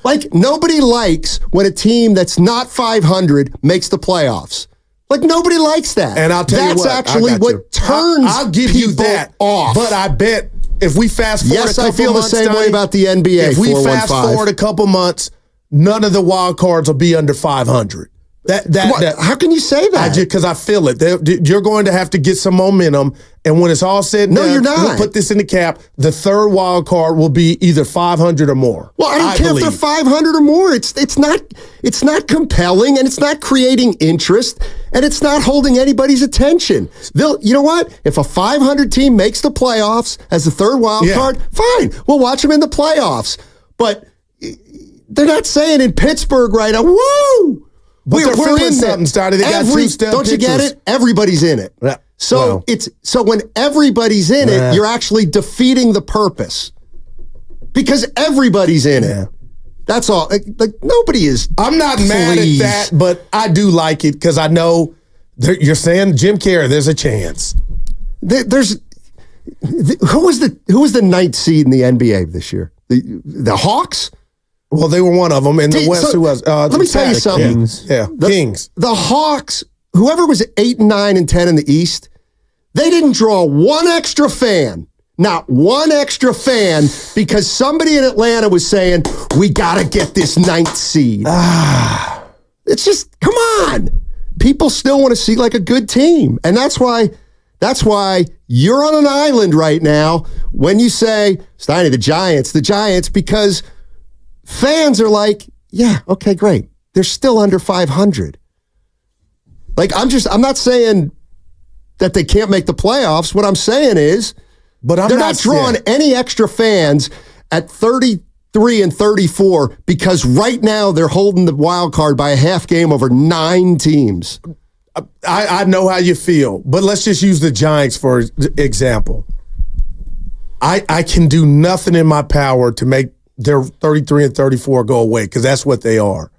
Like, nobody likes when a team that's not 500 makes the playoffs. Like, nobody likes that. And I'll tell you what. That's actually what turns I'll give you that off. But I bet if we fast forward a couple months. Yes, I feel the same way about the NBA. If we fast forward a couple months, none of the wild cards will be under 500. How can you say that? Because I feel it. You're going to have to get some momentum, and when it's all said and done, you're not. We'll put this in the cap. The third wild card will be either 500 or more. Well, I don't care if they're 500 or more. It's not compelling, and it's not creating interest, and it's not holding anybody's attention. You know what? If a 500 team makes the playoffs as the third wild card, fine. We'll watch them in the playoffs. But they're not saying in Pittsburgh right now, woo! But they're feeling something, Started. They got two-step Don't you get it? Everybody's in it. Yeah. So when everybody's in it, you're actually defeating the purpose. Because everybody's in it. That's all. Like nobody is. I'm not mad at that, but I do like it because I know you're saying Jim Carrey. There's a chance. Who was the ninth seed in the NBA this year? The Hawks. Well, they were one of them in the West. Who was? Let me tell you something. Kings. Yeah, Kings. The Hawks. Whoever was 8 and 9 and 10 in the East, they didn't draw one extra fan. Not one extra fan because somebody in Atlanta was saying, we got to get this ninth seed. It's just, come on. People still want to see like a good team. And that's why you're on an island right now when you say, Steiny, the Giants, because fans are like, yeah, okay, great. They're still under 500. Like, I'm not saying that they can't make the playoffs. What I'm saying is, they're not drawing any extra fans at 33 and 34 because right now they're holding the wild card by a half game over 9 teams. I know how you feel, but let's just use the Giants for example. I can do nothing in my power to make their 33 and 34 go away because that's what they are.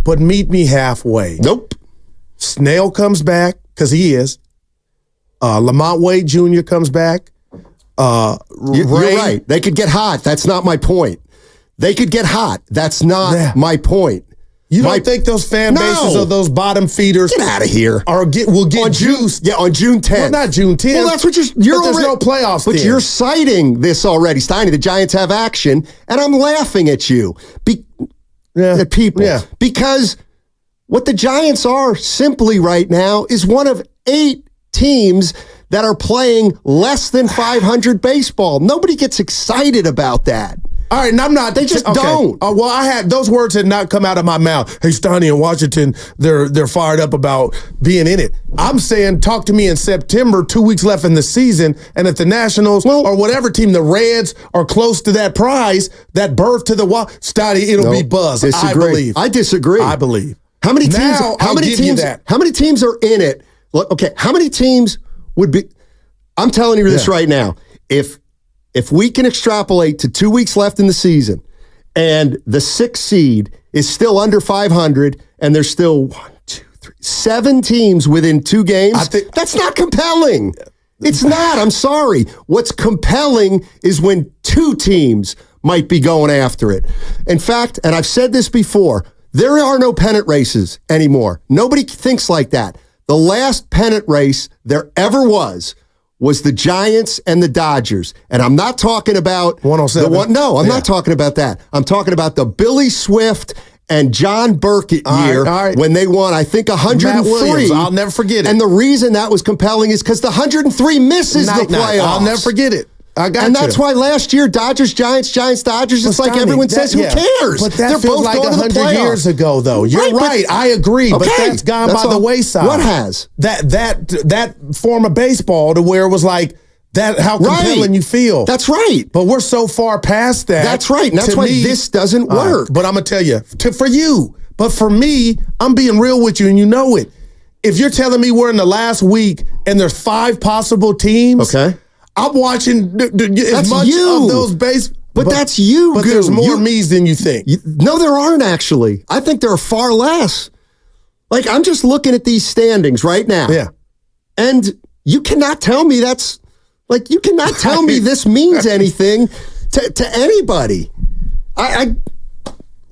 But meet me halfway. Nope. Snell comes back because he is. Lamont Wade Jr. comes back. You're right. They could get hot. That's not my point. They could get hot. That's not my point. You don't think those fan bases or those bottom feeders get out of here will get juiced? Yeah, on June 10th. Well, not June 10th. Well, that's what you're there's no playoffs. But you're citing this already, Steiny. The Giants have action, and I'm laughing at you, at people, because what the Giants are simply right now is one of 8 teams that are playing less than 500 baseball. Nobody gets excited about that. All right, and I'm not. They just don't. Well, those words had not come out of my mouth. Hey, Steiny in Washington, they're fired up about being in it. I'm saying, talk to me in September, 2 weeks left in the season, and if the Nationals or whatever team, the Reds, are close to that prize, that berth to the Steiny, it'll be buzz. Disagree. I disagree. I believe. How many teams? How many teams are in it? Look, okay, how many teams would be? I'm telling you this right now. If we can extrapolate to 2 weeks left in the season and the 6th seed is still under 500 and there's still 7 teams within 2 games, that's not compelling. It's not. I'm sorry. What's compelling is when 2 teams might be going after it. In fact, and I've said this before, there are no pennant races anymore. Nobody thinks like that. The last pennant race there ever was the Giants and the Dodgers. And I'm not talking about 107. No, I'm not talking about that. I'm talking about the Billy Swift and John Burkett year when they won, I think, 103. I'll never forget it. And the reason that was compelling is because the 103 misses the playoffs. I'll never forget it. And that's why last year, Dodgers, Giants, Dodgers, it's like everyone says, who cares? But that feels like 100 years ago, though. You're right. I agree. But that's gone by the wayside. What has? That form of baseball to where it was like, that how compelling you feel. That's right. But we're so far past that. That's right. And that's why this doesn't work. But I'm going to tell you, for you, but for me, I'm being real with you and you know it. If you're telling me we're in the last week and there's 5 possible teams. Okay. I'm watching as much of those but that's you. But there's more me's than you think. No, there aren't actually. I think there are far less. Like, I'm just looking at these standings right now. Yeah. And you cannot tell me you cannot tell me this means anything to anybody. The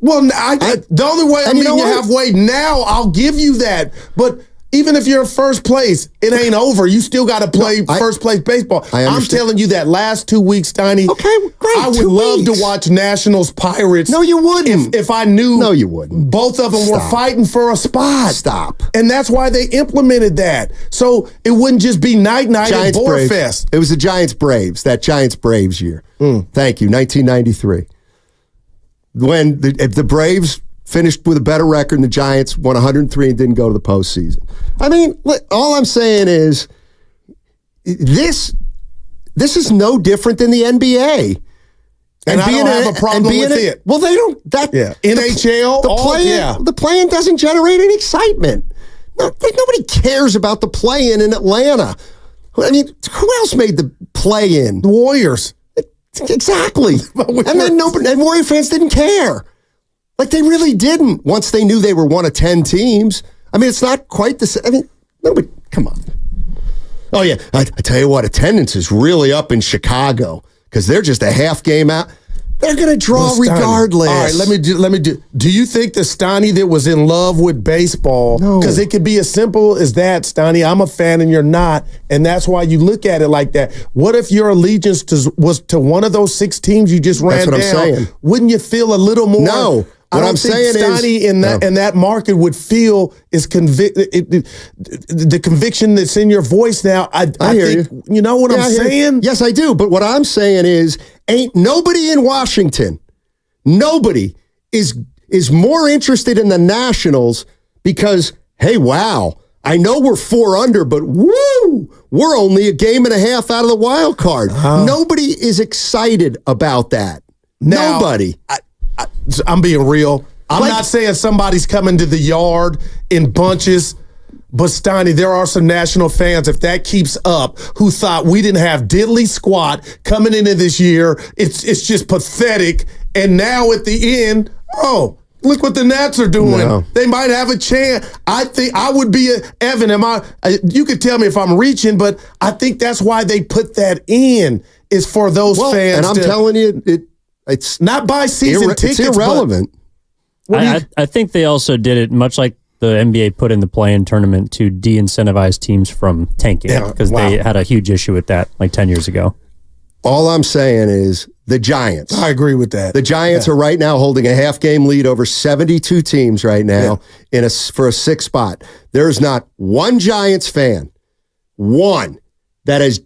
only way I'm meeting you halfway now, I'll give you that. But even if you're in first place, it ain't over. You still got to play first place baseball. I'm telling you that last 2 weeks, Steiny. Okay, great. I would love to watch Nationals Pirates. No, you wouldn't. If I knew. No, you wouldn't. Both of them were fighting for a spot. Stop. And that's why they implemented that. So it wouldn't just be night and Boar Fest. It was the Giants Braves, that Giants Braves year. Thank you, 1993. When the Braves finished with a better record than the Giants, won 103 and didn't go to the postseason. I mean, all I'm saying is this is no different than the NBA. And I don't have a problem with it. Well, they don't. NHL, the play-in doesn't generate any excitement. Nobody cares about the play-in in Atlanta. I mean, who else made the play-in? The Warriors. Exactly. And then Warrior fans didn't care. Like, they really didn't once they knew they were one of 10 teams. I mean, it's not quite the same. I mean, nobody, come on. Oh, yeah. I tell you what, attendance is really up in Chicago because they're just a half game out. They're going to draw regardless. All right, let me do. Do you think the Stoney that was in love with baseball? No. Because it could be as simple as that, Stoney. I'm a fan and you're not, and that's why you look at it like that. What if your allegiance was to one of those 6 teams you just ran down? That's what I'm saying. Wouldn't you feel a little more? No. What I'm saying Stoney in that market would feel is the conviction that's in your voice now. I hear think you know what I'm saying? Yes, I do. But what I'm saying is, ain't nobody in Washington, nobody is more interested in the Nationals because, hey, wow, I know we're 4 under, but woo, we're only a game and a half out of the wild card. Nobody is excited about that. Now, nobody. I'm being real. I'm not saying somebody's coming to the yard in bunches, but Stoney, there are some National fans, if that keeps up, who thought we didn't have diddly squat coming into this year. It's just pathetic. And now at the end, look what the Nats are doing. No. They might have a chance. I think I would be Evan. You could tell me if I'm reaching, but I think that's why they put that in, is for those fans. And I'm telling you, it's not buy season tickets. It's irrelevant. I think they also did it much like the NBA put in the play-in tournament to de-incentivize teams from tanking because they had a huge issue with that like 10 years ago. All I'm saying is the Giants. I agree with that. The Giants are right now holding a half-game lead over 72 teams right now for a 6th spot. There's not one Giants fan, one, that has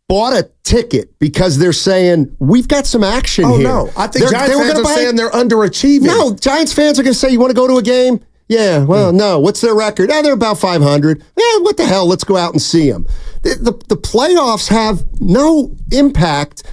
bought a ticket because they're saying, we've got some action here. Oh, no. I think Giants fans are saying they're underachieving. No, Giants fans are going to say, you want to go to a game? Yeah, well, no. What's their record? They're about 500. Yeah, what the hell? Let's go out and see them. The playoffs have no impact.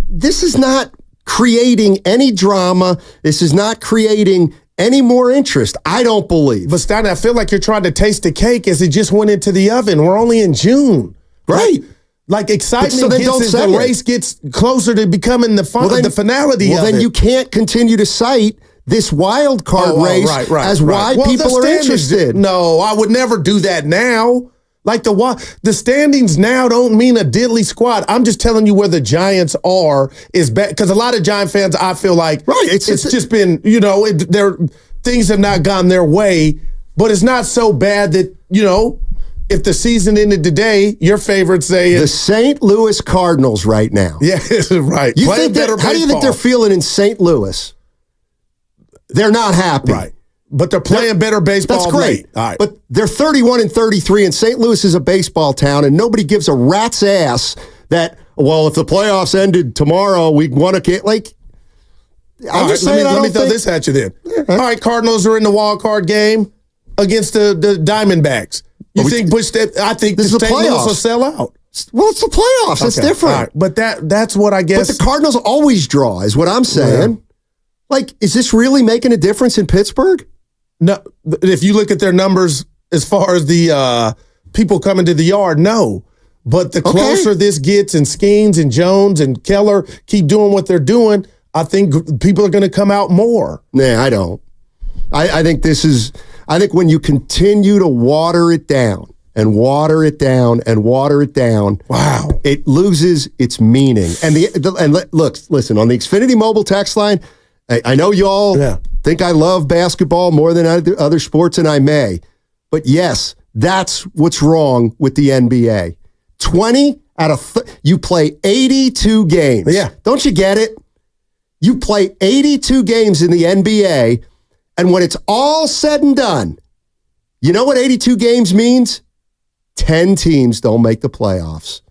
This is not creating any drama. This is not creating any more interest, I don't believe. But Stoney, I feel like you're trying to taste the cake as it just went into the oven. We're only in June. Right. Like excitement gets as the race gets closer to becoming the finality of it. Well, then you can't continue to cite this wild card race as why people are interested. No, I would never do that now. Like the standings now don't mean a diddly squat. I'm just telling you where the Giants are is bad because a lot of Giant fans, I feel like, it's just been, things have not gone their way, but it's not so bad that, if the season ended today, your favorite say the St. Louis Cardinals right now. Yeah, right. How do you think they're feeling in St. Louis? They're not happy. Right. But they're playing better baseball. That's great. All right. But they're 31-33, and St. Louis is a baseball town, and nobody gives a rat's ass that, well, if the playoffs ended tomorrow, we'd want to get, like, I'm just saying, let me throw this at you then. All right, Cardinals are in the wild card game against the Diamondbacks. You think I think the St. Louis will sell out. Well, it's the playoffs. It's different. Right. But that's what I guess. But the Cardinals always draw, is what I'm saying. Yeah. Like, is this really making a difference in Pittsburgh? No. If you look at their numbers as far as the people coming to the yard, no. But the closer this gets, and Skeens and Jones and Keller keep doing what they're doing, I think people are going to come out more. Nah, I don't. I think this is. I think when you continue to water it down and water it down and water it down, wow, it loses its meaning. And listen, on the Xfinity mobile text line, I know y'all think I love basketball more than other sports, and I may. But yes, that's what's wrong with the NBA. 20 out of you play 82 games. Yeah. Don't you get it? You play 82 games in the NBA, and when it's all said and done, you know what 82 games means? 10 teams don't make the playoffs.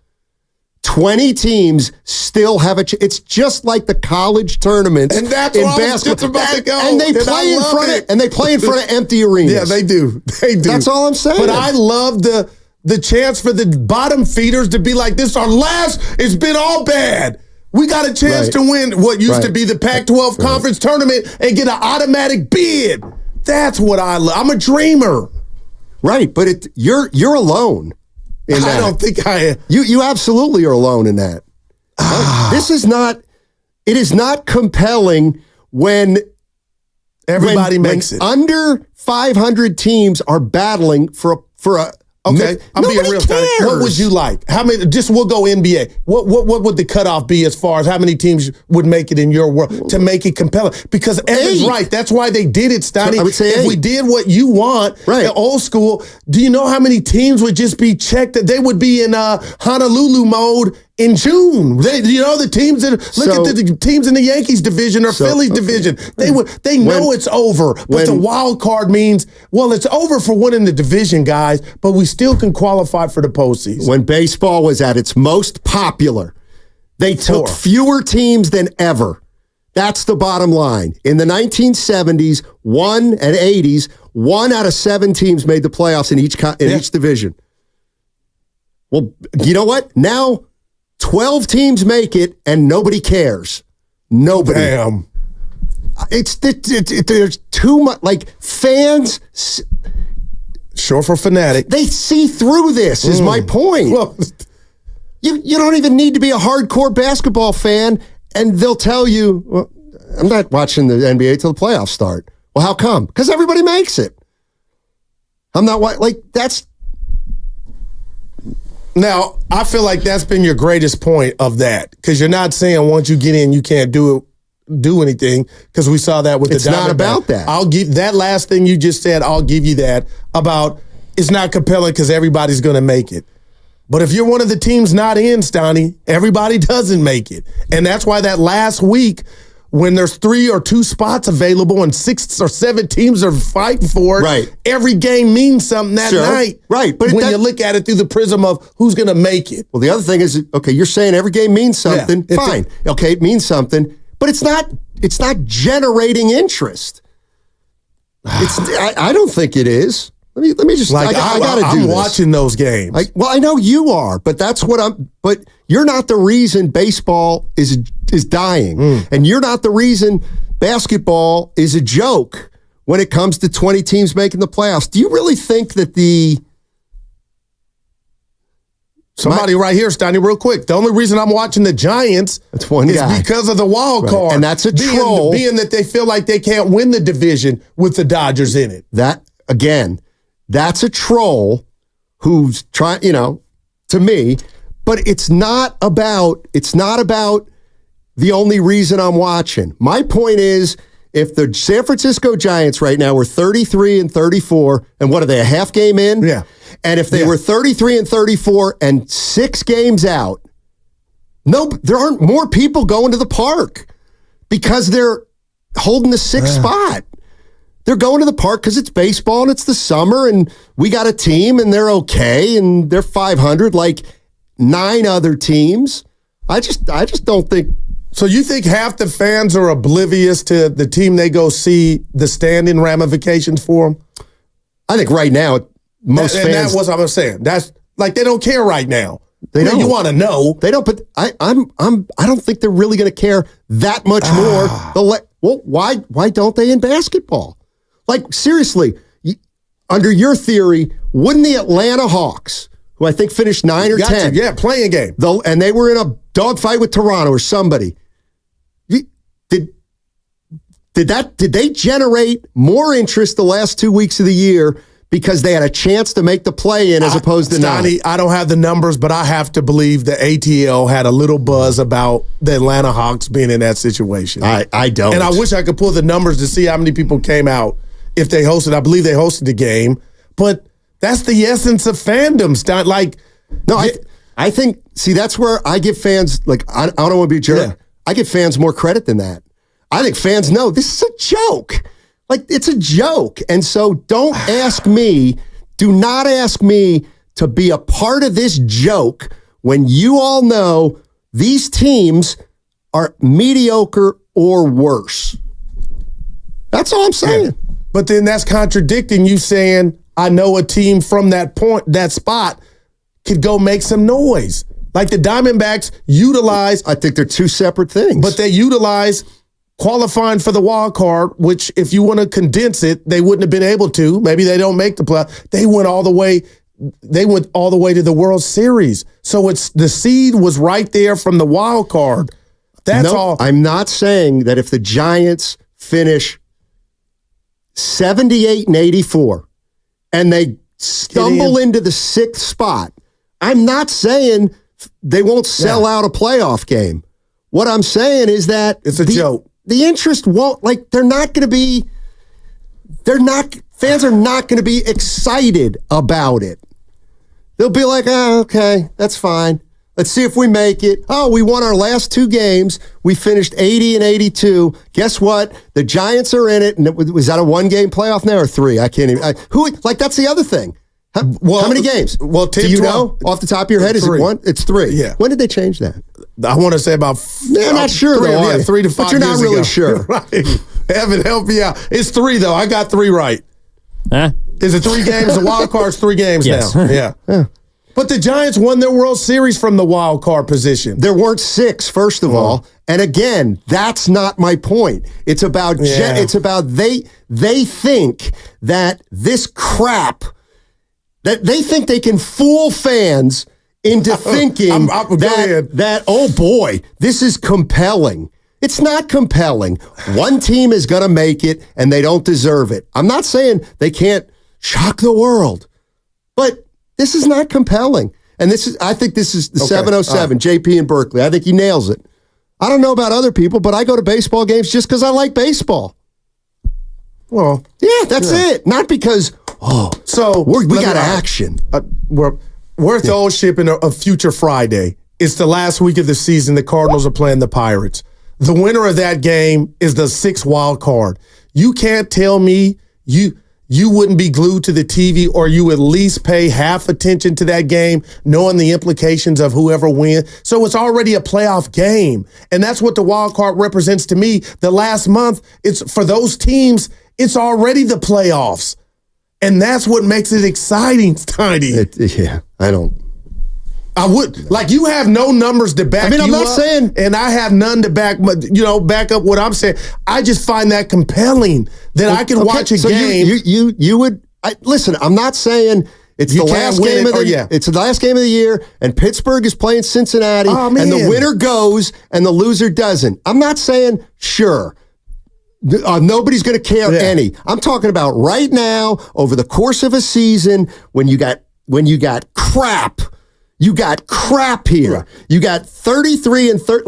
20 teams still have a chance. It's just like the college tournaments. And that's what I was just about to go. And they play in front of empty arenas. Yeah, they do. They do. That's all I'm saying. But I love the chance for the bottom feeders to be like, this our last, it's been all bad. We got a chance to win what used to be the Pac-12 conference tournament and get an automatic bid. That's what I love. I'm a dreamer. Right, but you're alone in that. I don't think I am. You absolutely are alone in that. This is not, it is not compelling when everybody makes it. Under 500 teams are battling for a okay, I'm being real. What would you like? How many? Just we'll go NBA. What would the cutoff be as far as how many teams would make it in your world to make it compelling? Because Evan's right. That's why they did it, Stoney. I would say if we did what you want, the old school. Do you know how many teams would just be checked? That they would be in Honolulu mode in June. The teams that look at the teams in the Yankees division or Phillies division. They know it's over, but the wild card means it's over for winning the division, guys. But we still can qualify for the postseason. When baseball was at its most popular, they took fewer teams than ever. That's the bottom line. In the 1970s, and 80s, 1 out of 7 teams made the playoffs in each division. Well, you know what? Now 12 teams make it, and nobody cares. Nobody. Damn. There's too much. Fans. Sure for fanatic. They see through this, is my point. Well, you don't even need to be a hardcore basketball fan, and they'll tell you, well, I'm not watching the NBA till the playoffs start. Well, how come? Because everybody makes it. I'm not that's. Now, I feel like that's been your greatest point of that, because you're not saying once you get in, you can't do anything, because we saw that with the Diamondbacks. It's not about that. I'll give that last thing you just said. I'll give you that about it's not compelling because everybody's going to make it. But if you're one of the teams not in, Stoney, everybody doesn't make it, and that's why that last week, when there's 3 or 2 spots available and 6 or 7 teams are fighting for it, every game means something that night. Right. But when you look at it through the prism of who's going to make it. Well, the other thing is, okay, you're saying every game means something. Yeah, fine. Okay, it means something. But it's not generating interest. I don't think it is. Let me just I got to do I'm this. Watching those games. I know you are, but that's what but you're not the reason baseball is dying. And you're not the reason basketball is a joke when it comes to 20 teams making the playoffs. Do you really think that Somebody right here, Stoney, real quick. The only reason I'm watching the Giants is because of the wild card. And that's a troll. Being that they feel like they can't win the division with the Dodgers in it. That's a troll who's trying, to me, but it's not about the only reason I'm watching. My point is, if the San Francisco Giants right now were 33-34, and what are they, a half game in? Yeah. And if they were 33-34 and 6 games out, there aren't more people going to the park because they're holding the 6th spot. They're going to the park because it's baseball and it's the summer and we got a team and they're okay and they're 500 like 9 other teams. I just don't think. So you think half the fans are oblivious to the team they go see, the standing ramifications for them? I think right now most fans. That's what I'm saying. That's like they don't care right now. They don't. You want to know? They don't. But I don't think they're really going to care that much more. Why don't they in basketball? Like, seriously, under your theory, wouldn't the Atlanta Hawks, who I think finished 9 or 10, playing game, and they were in a dogfight with Toronto or somebody, did they generate more interest the last 2 weeks of the year because they had a chance to make the play-in as opposed to not? I don't have the numbers, but I have to believe the ATL had a little buzz about the Atlanta Hawks being in that situation. I don't. And I wish I could pull the numbers to see how many people came out if they hosted. I believe they hosted the game, but that's the essence of fandom. I think, see, that's where I give fans, I don't want to be a jerk. Yeah. I give fans more credit than that. I think fans know this is a joke. It's a joke. And so do not ask me to be a part of this joke when you all know these teams are mediocre or worse. That's all I'm saying. Yeah. But then that's contradicting you saying, I know a team from that spot could go make some noise. Like the Diamondbacks utilize. I think they're two separate things. But they utilize qualifying for the wild card, which if you want to condense it, they wouldn't have been able to. Maybe they don't make the play. They went all the way. They went all the way to the World Series. So it's the seed was right there from the wild card. That's all. I'm not saying that if the Giants finish 78 and 84 and they stumble into the 6th spot, I'm not saying they won't sell out a playoff game. What I'm saying is that it's a joke. The interest won't, like, fans are not going to be excited about it. They'll be like, okay, that's fine. Let's see if we make it. Oh, we won our last 2 games. We finished 80 and 82. Guess what? The Giants are in it. And was that a 1-game playoff now or 3? I can't even. That's the other thing. How many games? Well, 10, do you 12, know off the top of your head? 3. Is it 1? It's 3. Yeah. When did they change that? I want to say about. I'm not sure, 3, though. 3 to 5 but you're not really ago. sure. Right. Evan, help me out. It's 3, though. I got 3 right. Huh? Is it 3 games? The wild card's 3 games Yes. now. Yeah. But the Giants won their World Series from the wild card position. There weren't 6, first of all. And again, that's not my point. It's about they think that this crap, that they think they can fool fans into thinking that, oh boy, this is compelling. It's not compelling. One team is going to make it and they don't deserve it. I'm not saying they can't shock the world, but this is not compelling. And I think this is the 707, JP in Berkeley. I think he nails it. I don't know about other people, but I go to baseball games just because I like baseball. Well, yeah, that's it. Not because, so we got action. We're at the old ship in a future Friday. It's the last week of the season. The Cardinals are playing the Pirates. The winner of that game is the 6th wild card. You can't tell me you wouldn't be glued to the TV or you at least pay half attention to that game, knowing the implications of whoever wins. So it's already a playoff game. And that's what the wild card represents to me. The last month, it's for those teams, it's already the playoffs. And that's what makes it exciting, Steiny. I would, like, you have no numbers to back I'm not saying, and I have none to back up what I'm saying. I just find that compelling that I can watch a game. You would listen. I'm not saying it's the last game of the year. It's the last game of the year, and Pittsburgh is playing Cincinnati, and the winner goes and the loser doesn't. I'm not saying sure. Nobody's going to care any. I'm talking about right now over the course of a season when you got crap. You got crap here. Right. You got 33 and 30.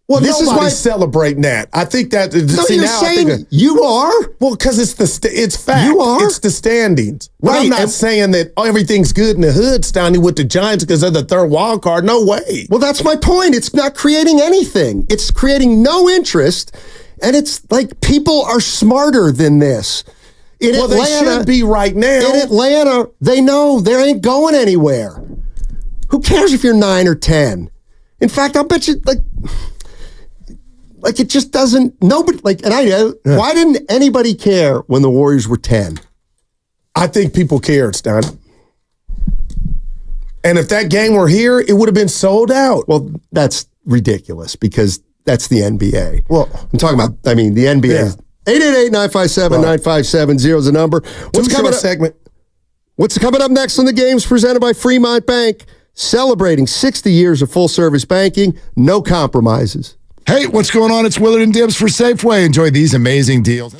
Well, this is why celebrating that. I think that. No, you're saying you are. Well, because it's fact. You are. It's the standings. But right. I'm not saying that everything's good in the hood, Steiny, with the Giants because they're the 3rd wild card. No way. Well, that's my point. It's not creating anything. It's creating no interest, and it's like people are smarter than this. In Atlanta, they should be right now. In Atlanta, they know they ain't going anywhere. Who cares if you're 9 or 10? In fact, I'll bet you, like it just doesn't, nobody, and I know, why didn't anybody care when the Warriors were 10? I think people cared, Stan. And if that game were here, it would have been sold out. Well, that's ridiculous because that's the NBA. Well, I'm talking about, the NBA. 888-957-9570 is the number. What's coming up next on the games presented by Fremont Bank? Celebrating 60 years of full-service banking, no compromises. Hey, what's going on? It's Willard and Dibs for Safeway. Enjoy these amazing deals.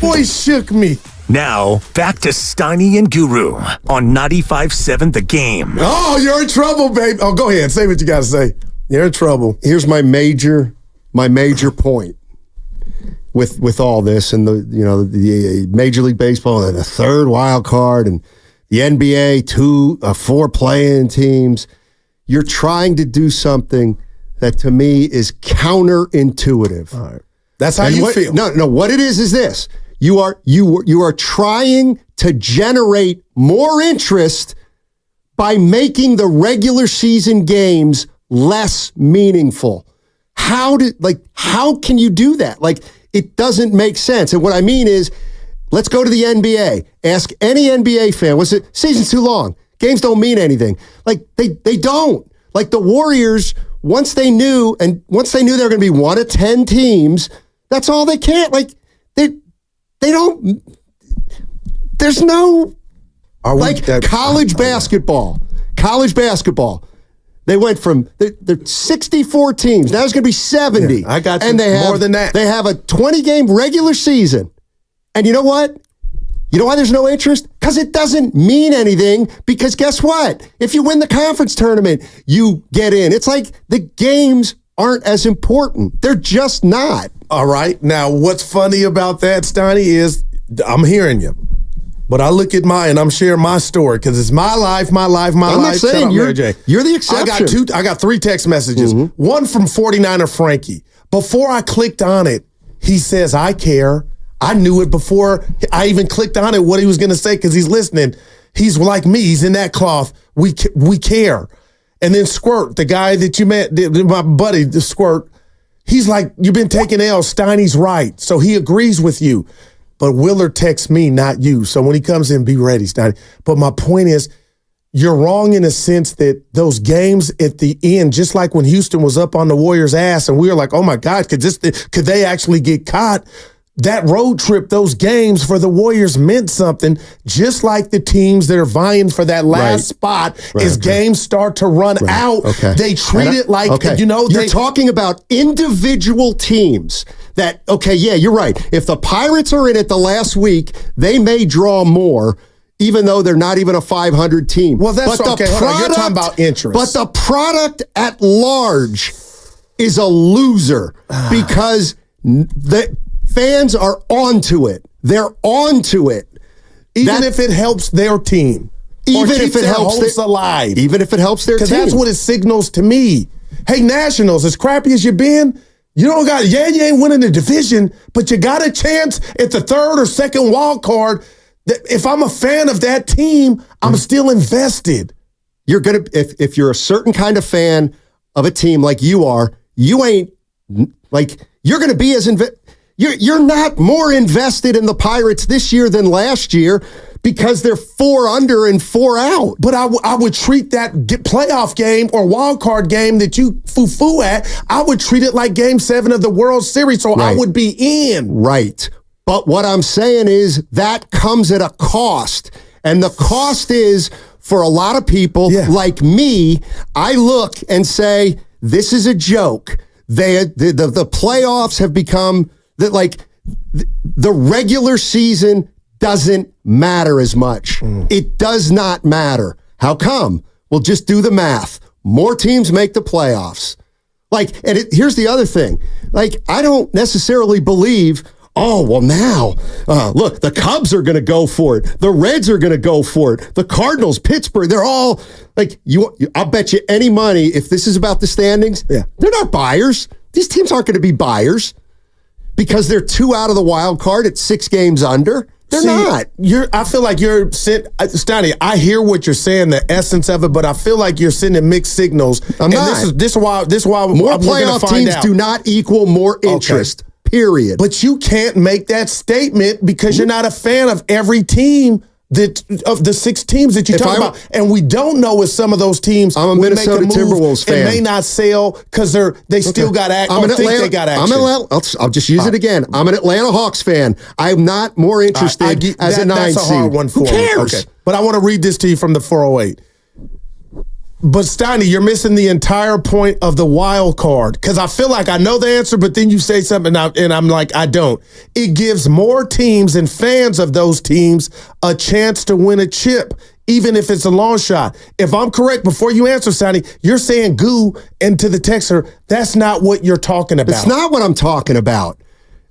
boy shook me. Now, back to Steiny and Guru on 95.7 The Game. Oh, you're in trouble, babe. Oh, go ahead. Say what you got to say. You're in trouble. Here's my major point with all this and the Major League Baseball and the third wild card and the NBA 4 play-in teams. You're trying to do something that to me is counterintuitive. All right. That's how you feel. No. What it is this. You are trying to generate more interest by making the regular season games less meaningful. How can you do that? Like, it doesn't make sense. And what I mean is, let's go to the NBA. Ask any NBA fan, season's too long. Games don't mean anything. Like, they don't. Like, the Warriors, once they knew they were going to be one of 10 teams, that's all they can't. Like, they don't. There's no college basketball. College basketball. They went from they're 64 teams. Now it's going to be 70. Yeah, I got you. And they have more than that. They have a 20-game regular season. And you know what? You know why there's no interest? Because it doesn't mean anything. Because guess what? If you win the conference tournament, you get in. It's like the games aren't as important. They're just not. All right. Now, what's funny about that, Steiny, is I'm hearing you. But I look at and I'm sharing my story because it's my life. I'm not saying you're the exception. I got 3 text messages. Mm-hmm. One from 49er Frankie. Before I clicked on it, he says, I care. I knew it before I even clicked on it, what he was going to say, because he's listening. He's like me. He's in that cloth. We care. And then Squirt, the guy that you met, my buddy, the Squirt, he's like, you've been taking L's. Steiny's right. So he agrees with you. But Willard texts me, not you. So when he comes in, be ready, Steiny. But my point is, you're wrong in a sense that those games at the end, just like when Houston was up on the Warriors' ass and we were like, oh my God, could they actually get caught? That road trip, those games for the Warriors meant something, just like the teams that are vying for that last spot. As games start to run out, they treat it like, you're talking about individual teams that, you're right. If the Pirates are in it the last week, they may draw more, even though they're not even a 500 team. Well, that's okay. You're talking about interest. But the product at large is a loser because the fans are onto it. They're onto it. Even if it helps their team. Even if it helps hopes alive. Even if it helps their team. Because that's what it signals to me. Hey, Nationals, as crappy as you've been, you ain't winning the division, but you got a chance at the 3rd or 2nd wild card. If I'm a fan of that team, I'm still invested. You're gonna if you're a certain kind of fan of a team like you are, you ain't like you're gonna be as You're not more invested in the Pirates this year than last year because they're 4 under and 4 out. But I would treat that playoff game or wild card game that you foo-foo at, I would treat it like Game 7 of the World Series, so I would be in. Right. But what I'm saying is that comes at a cost. And the cost is, for a lot of people like me, I look and say, this is a joke. The playoffs have become... that the regular season doesn't matter as much. It does not matter. How come? Well, just do the math. More teams make the playoffs. Here's the other thing. I don't necessarily believe, now, look, the Cubs are going to go for it. The Reds are going to go for it. The Cardinals, Pittsburgh, they're all I'll bet you any money if this is about the standings, they're not buyers. These teams aren't going to be buyers. Because they're 2 out of the wild card at 6 games under. They're not. I feel like you're Steiny, I hear what you're saying, the essence of it, but I feel like you're sending mixed signals. I'm not. This is why more playoff teams do not equal more interest. Period. But you can't make that statement because you're not a fan of every team of the 6 teams that you talk about, and we don't know if some of those teams. I'm a Minnesota Timberwolves fan. It may not sell because they still got action. They got action. I'll just use it again. I'm an Atlanta Hawks fan. I'm not more interested as a 9 seed. That's a hard one for Who cares? But I want to read this to you from the 408. But Steiny, you're missing the entire point of the wild card, because I feel like I know the answer, but then you say something and I'm like, I don't. It gives more teams and fans of those teams a chance to win a chip, even if it's a long shot. If I'm correct, before you answer, Steiny, you're saying goo, and to the texter, that's not what you're talking about. It's not what I'm talking about.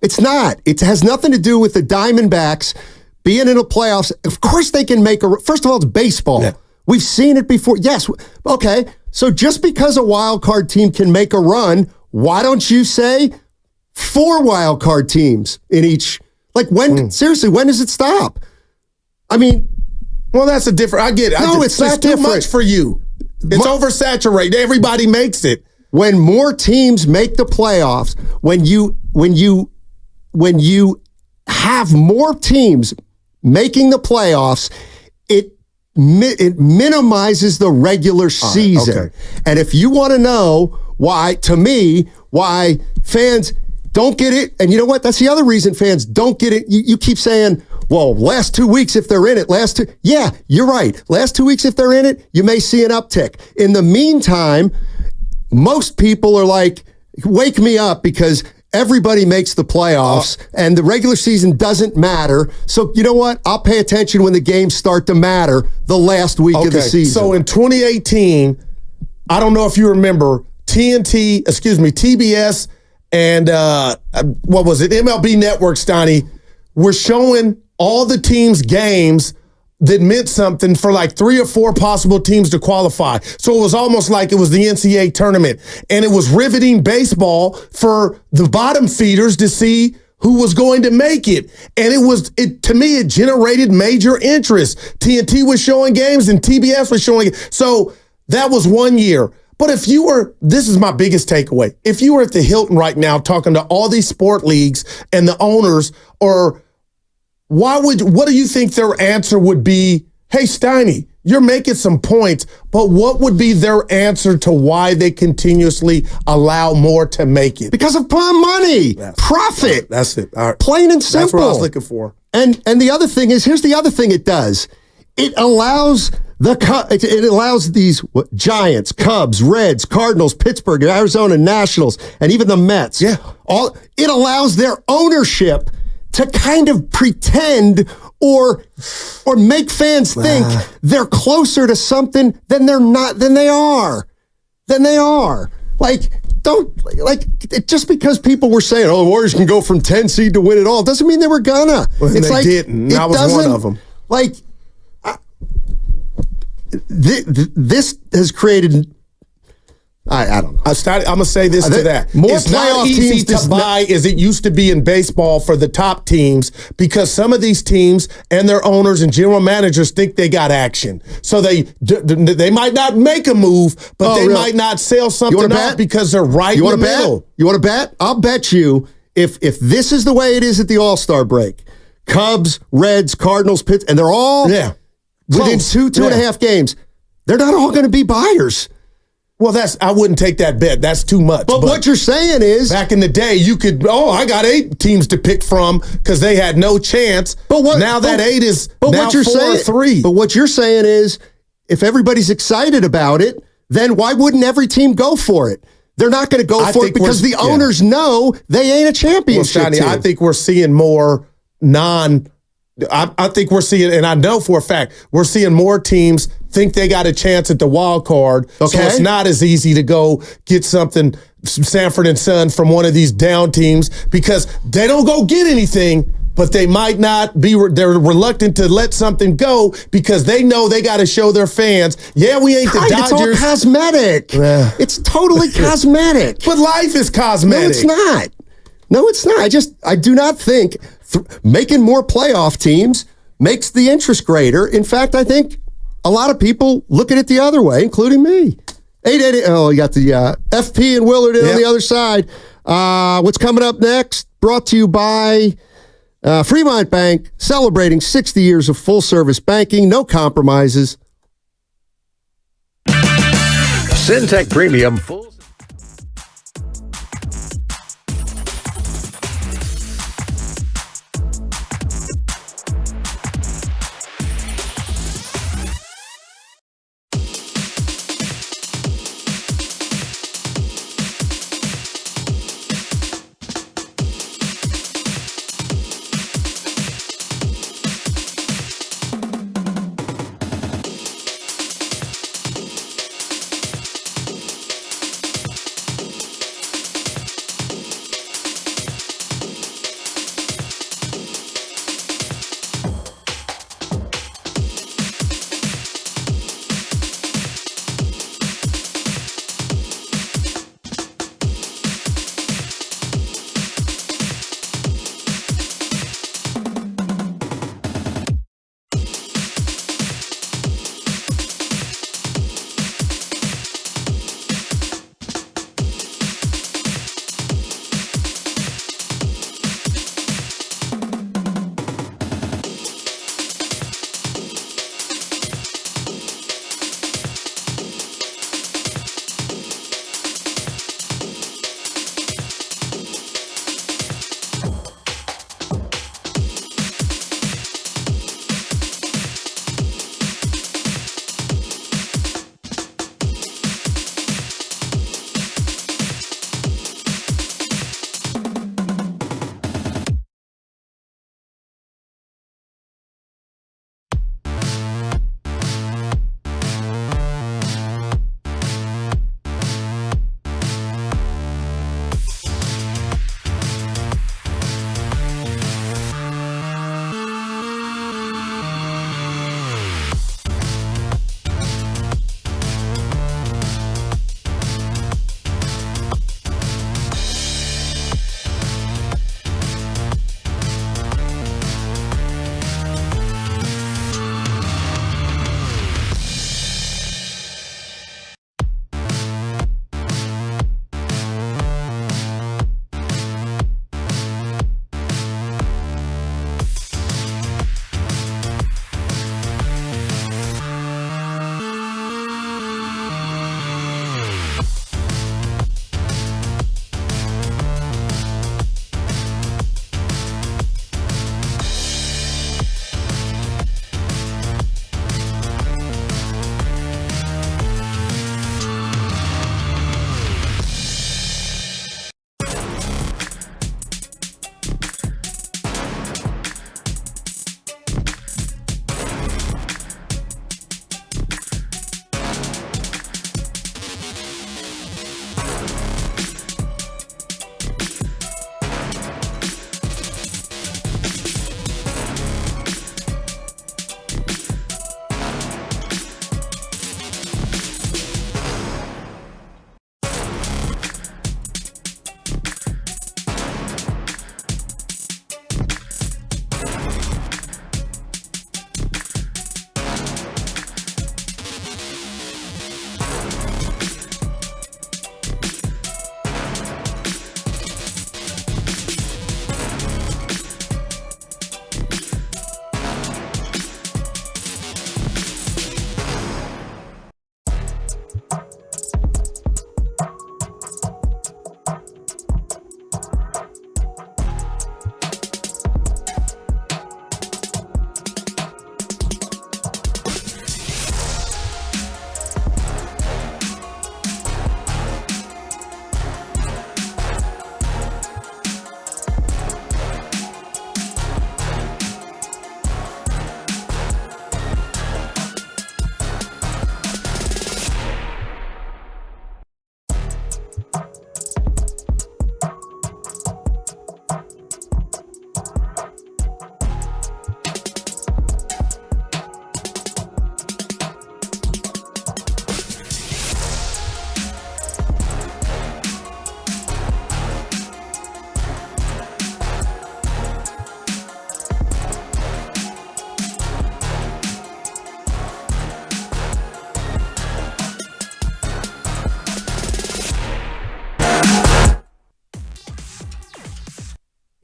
It's not. It has nothing to do with the Diamondbacks being in the playoffs. Of course they can make first of all, it's baseball. Yeah. We've seen it before. Yes. Okay. So just because a wild card team can make a run, why don't you say 4 wild card teams in each? Like seriously, when does it stop? I mean, well, that's a different, I get it. No, it's not too much for you. It's oversaturated. Everybody makes it. When more teams make the playoffs, when you have more teams making the playoffs, it minimizes the regular season. Okay. And if you want to know why fans don't get it, and you know what? That's the other reason fans don't get it. You keep saying, well, last 2 weeks if they're in it, yeah, you're right. Last 2 weeks if they're in it, you may see an uptick. In the meantime, most people are like, wake me up, because everybody makes the playoffs and the regular season doesn't matter. So you know what? I'll pay attention when the games start to matter the last week of the season. So in 2018, I don't know if you remember, TBS and what was it? MLB Network, Steiny, were showing all the teams' games that meant something for like 3 or 4 possible teams to qualify. So it was almost like it was the NCAA tournament. And it was riveting baseball for the bottom feeders to see who was going to make it. And to me, it generated major interest. TNT was showing games and TBS was showing it. So that was 1 year. But this is my biggest takeaway. If you were at the Hilton right now talking to all these sport leagues and the owners, what do you think their answer would be? Hey, Steiny, you're making some points, but what would be their answer to why they continuously allow more to make it? Because of money, profit. That's it. All right. Plain and simple. That's what I was looking for. And the other thing is, here's the other thing it does. It allows these Giants, Cubs, Reds, Cardinals, Pittsburgh, Arizona Nationals, and even the Mets. Yeah. It allows their ownership to kind of pretend or make fans think they're closer to something than they are. Just because people were saying, the Warriors can go from 10 seed to win it all, doesn't mean they were gonna. Well, they didn't. I was one of them. This has created. I don't know. I'm going to say this to that. It's not easy to buy as it used to be in baseball for the top teams, because some of these teams and their owners and general managers think they got action. So they might not make a move, but they might not sell something off because they're right in the middle. You want to bet? I'll bet you if this is the way it is at the All-Star break, Cubs, Reds, Cardinals, Pittsburgh, and they're all within two and a half games, they're not all going to be buyers. Well, I wouldn't take that bet. That's too much. But what you're saying is, back in the day, you could, I got 8 teams to pick from because they had no chance. Now that 8 is now 4 or 3. But what you're saying is, if everybody's excited about it, then why wouldn't every team go for it? They're not going to go for it because the owners know they ain't a championship team. I think we're seeing more I think we're seeing, and I know for a fact, we're seeing more teams think they got a chance at the wild card. Okay. So it's not as easy to go get something, Sanford and Son, from one of these down teams, because they don't go get anything, but they might not be, they're reluctant to let something go because they know they got to show their fans, we ain't the Dodgers. It's all cosmetic. It's totally cosmetic. But life is cosmetic. No, it's not. I do not think making more playoff teams makes the interest greater. In fact, I think a lot of people look at it the other way, including me. 888. Oh, you got the FP and Willard on the other side. What's coming up next? Brought to you by Fremont Bank, celebrating 60 years of full-service banking, no compromises. Syntech Premium full.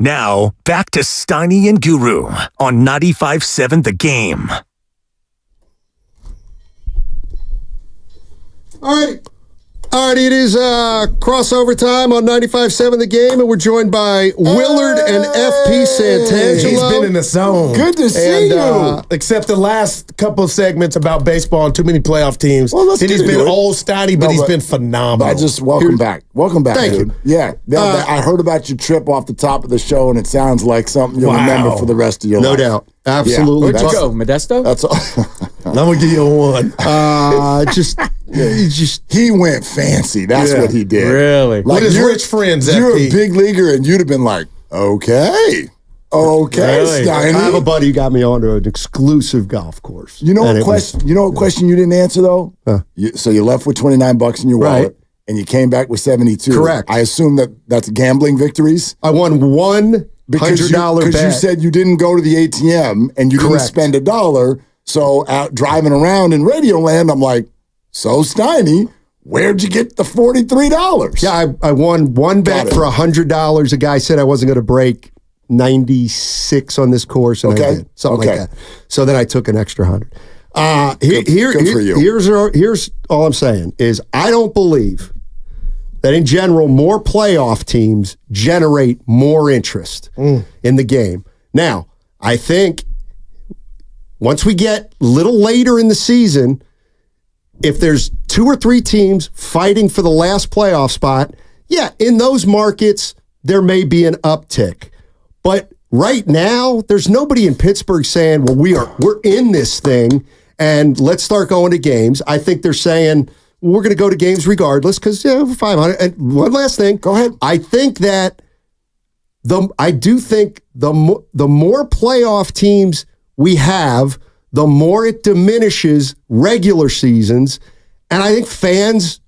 Now, back to Steiny and Guru on 95.7 The Game. All right, it is crossover time on 95.7 The Game, and we're joined by Willard and FP Santangelo. He's been in the zone. Good to see you. Except the last couple of segments about baseball and too many playoff teams. Well, let's and he's get been into it. old Stoddy, but he's been phenomenal. I just welcome back. Welcome back, Thank dude. you. Yeah. I heard about your trip off the top of the show, and it sounds like something you'll remember for the rest of your life. No doubt. Absolutely. Yeah, Where'd you go, Modesto? That's all. I'm going to give you a one. He went fancy. That's what he did. Really? Like his rich friends, You're FP. a big leaguer, and you'd have been like, okay, Really? I Steiny. have a buddy who got me onto an exclusive golf course. You know what question? You know what question you didn't answer though? So you left with $29 in your wallet, and you came back with 72. Correct. I assume that's gambling victories. I won $100 because bet. you said you didn't go to the ATM and you didn't spend $1. So out driving around in Radio Land, I'm like, so Steiny, where'd you get the $43? Yeah, I won one bet for $100. A guy said I wasn't going to break 96 on this course, and I did. Something like that. So then I took an extra 100. Good for you. Here's all I'm saying is I don't believe that in general more playoff teams generate more interest in the game. Now, I think once we get a little later in the season, if there's 2 or 3 teams fighting for the last playoff spot, yeah, in those markets, there may be an uptick. But right now, there's nobody in Pittsburgh saying, well, we're in this thing and let's start going to games. I think they're saying we're going to go to games regardless because, yeah, we're 500. And one last thing. Go ahead. I think that I do think the more playoff teams we have, the more it diminishes regular seasons. And I think fans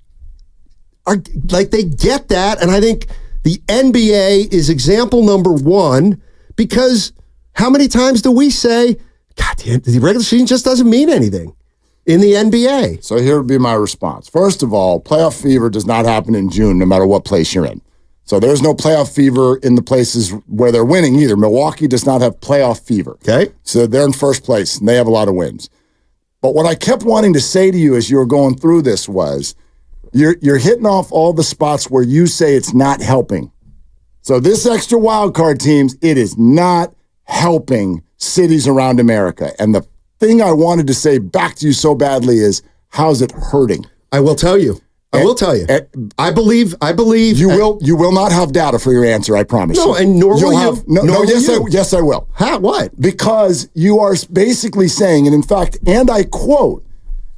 are like, they get that. And I think the NBA is example number one, because how many times do we say, God damn, the regular season just doesn't mean anything in the NBA? So here would be my response. First of all, playoff fever does not happen in June, no matter what place you're in. So there's no playoff fever in the places where they're winning either. Milwaukee does not have playoff fever. Okay. So they're in first place, and they have a lot of wins. But what I kept wanting to say to you as you were going through this was, you're hitting off all the spots where you say it's not helping. So this extra wild card teams, it is not helping cities around America. And the thing I wanted to say back to you so badly is, how's it hurting? I will tell you. I believe you will not have data for your answer. I promise. No, and nor will you. Yes, I will. How? What? Because you are basically saying, and in fact, and I quote,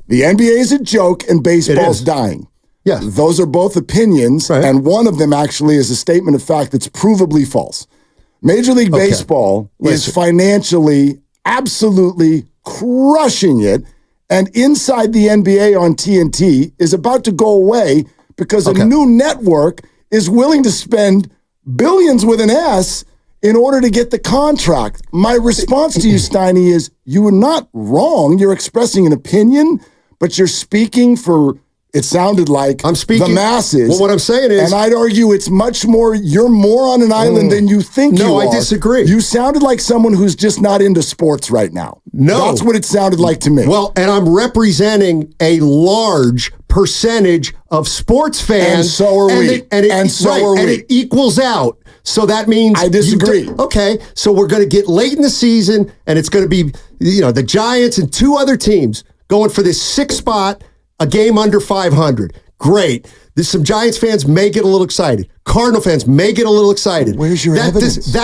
the NBA is a joke and baseball's dying. Yes. Those are both opinions, and one of them actually is a statement of fact that's provably false. Major League Baseball is financially absolutely crushing it, and inside the NBA on TNT is about to go away because a new network is willing to spend billions with an S in order to get the contract. My response to you, Steiny, is you are not wrong. You're expressing an opinion, but you're speaking for, it sounded like, the masses. Well, what I'm saying is, and I'd argue it's much more, you're more on an island than you think you are. No, I disagree. You sounded like someone who's just not into sports right now. No. That's what it sounded like to me. Well, and I'm representing a large percentage of sports fans. And so are we. And it equals out. So that means I disagree. Okay, so we're going to get late in the season, and it's going to be, the Giants and 2 other teams going for this 6th spot, a game under 500. Great. Some Giants fans may get a little excited. Cardinal fans may get a little excited. Where's your evidence?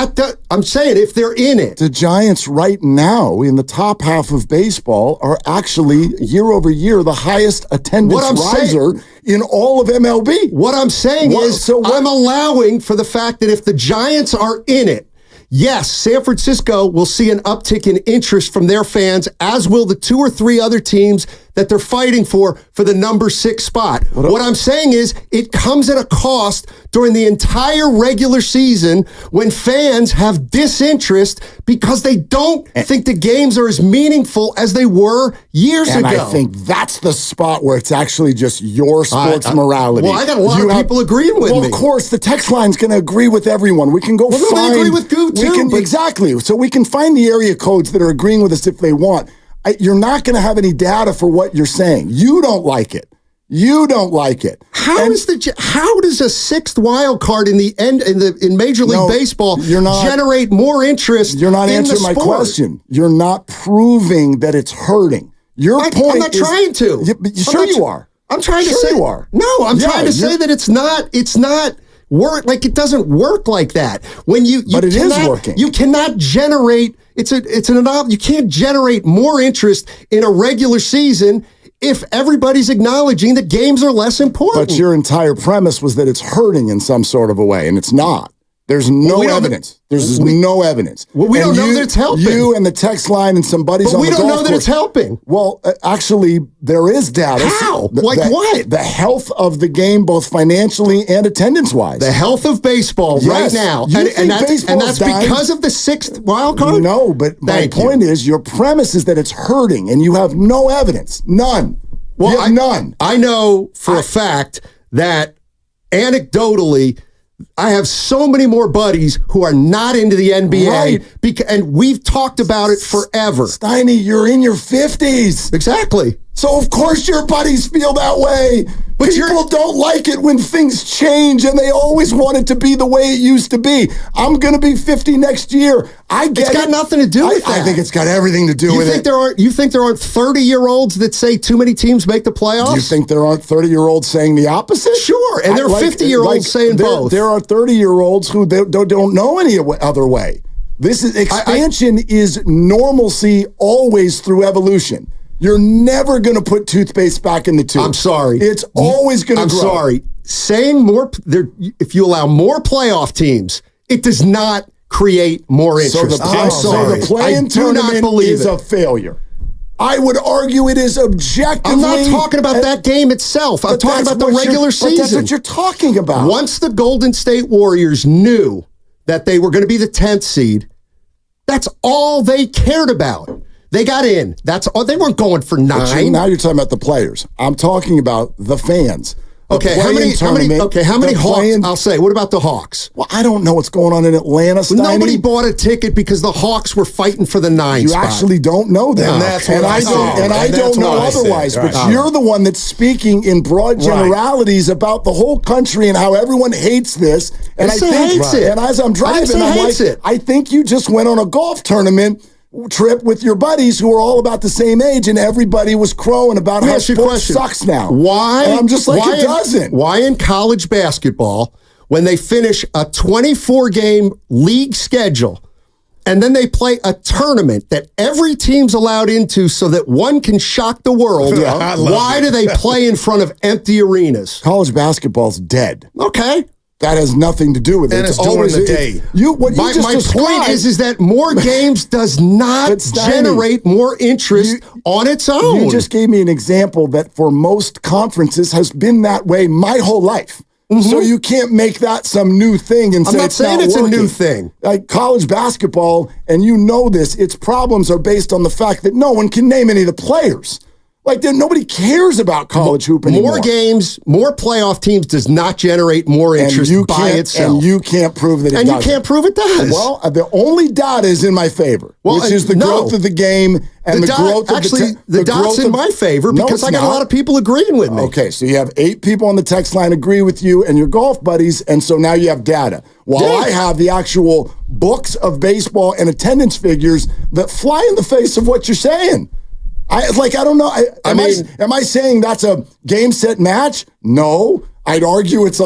I'm saying if they're in it. The Giants right now in the top half of baseball are actually year over year the highest attendance riser in all of MLB. What I'm saying is I'm allowing for the fact that if the Giants are in it, yes, San Francisco will see an uptick in interest from their fans, as will the 2 or 3 other teams that they're fighting for the number 6 spot. What I'm saying is it comes at a cost during the entire regular season when fans have disinterest because they don't think the games are as meaningful as they were years ago. And I think that's the spot where it's actually just your sports morality. Well, I got a lot of people agreeing with me. Well, of course, the text line's going to agree with everyone. We can go find... They agree with Goo, too. Exactly. So we can find the area codes that are agreeing with us if they want. You're not going to have any data for what you're saying. You don't like it. You don't like it. How does a 6th wild card in Major League Baseball generate more interest? You're not answering my question. You're not proving that it's hurting. Your point. I'm not trying to. You are. I'm trying to say you are. No, I'm trying to say that it's not work. Like it doesn't work like that. When but it is working. You cannot generate. You can't generate more interest in a regular season if everybody's acknowledging that games are less important. But your entire premise was that it's hurting in some sort of a way, and it's not. There's no evidence. There's no evidence. Well, we don't know that it's helping. You and the text line and some buddies on the golf course. We don't know that it's helping. Well, actually, there is data. How? What? The health of the game, both financially and attendance-wise. The health of baseball right now. And that's because of the 6th wild card? No, but my point is, your premise is that it's hurting, and you have no evidence. None. Well, none. I know for a fact that anecdotally, I have so many more buddies who are not into the NBA, and we've talked about it forever. Steiny, you're in your 50s. Exactly. So, of course, your buddies feel that way. But people don't like it when things change, and they always want it to be the way it used to be. I'm going to be 50 next year. I get it. It's got nothing to do with that. I think it's got everything to do with it. You think there aren't 30-year-olds that say too many teams make the playoffs? Do you think there aren't 30-year-olds saying the opposite? Sure, and there are 50-year-olds saying both. There are 30-year-olds who don't know any other way. This is expansion is normalcy always through evolution. You're never going to put toothpaste back in the tube. I'm sorry. It's always going to grow. I'm sorry. Saying if you allow more playoff teams, it does not create more interest. So the play-in tournament is a failure. I would argue it is objectively. I'm not talking about that game itself. I'm talking about the regular season. That's what you're talking about. Once the Golden State Warriors knew that they were going to be the 10th seed, that's all they cared about. They got in. That's all. They weren't going for 9. Now you're talking about the players. I'm talking about the fans. Okay, how many Hawks? I'll say. What about the Hawks? Well, I don't know what's going on in Atlanta, Steiny. Nobody bought a ticket because the Hawks were fighting for the 9 spot. You actually don't know that. And I don't know otherwise. But you're the one that's speaking in broad generalities about the whole country and how everyone hates this. And I think hates it. And as I'm driving, I'm like, I think you just went on a golf tournament trip with your buddies who are all about the same age, and everybody was crowing about how sports sucks now. Why? And I'm just like, it doesn't. Why in college basketball, when they finish a 24-game league schedule, and then they play a tournament that every team's allowed into so that one can shock the world, why do they play in front of empty arenas? College basketball's dead. Okay. That has nothing to do with it. And it's always the day. My point is that more games does not generate more interest on its own. You just gave me an example that for most conferences has been that way my whole life. Mm-hmm. So you can't make that some new thing and say it's not working. I'm not saying it's a new thing. Like college basketball, and you know this, its problems are based on the fact that no one can name any of the players. Like, nobody cares about college hoop anymore. More games, more playoff teams does not generate more interest by itself. And you can't prove that it does. And you can't prove it does. Well, the only data is in my favor, which is the growth of the game and the growth of the dot's in my favor because I got a lot of people agreeing with me. Okay, so you have 8 people on the text line agree with you and your golf buddies, and so now you have data. While I have the actual books of baseball and attendance figures that fly in the face of what you're saying. I don't know. Am I saying that's a game, set, match? No. I'd argue it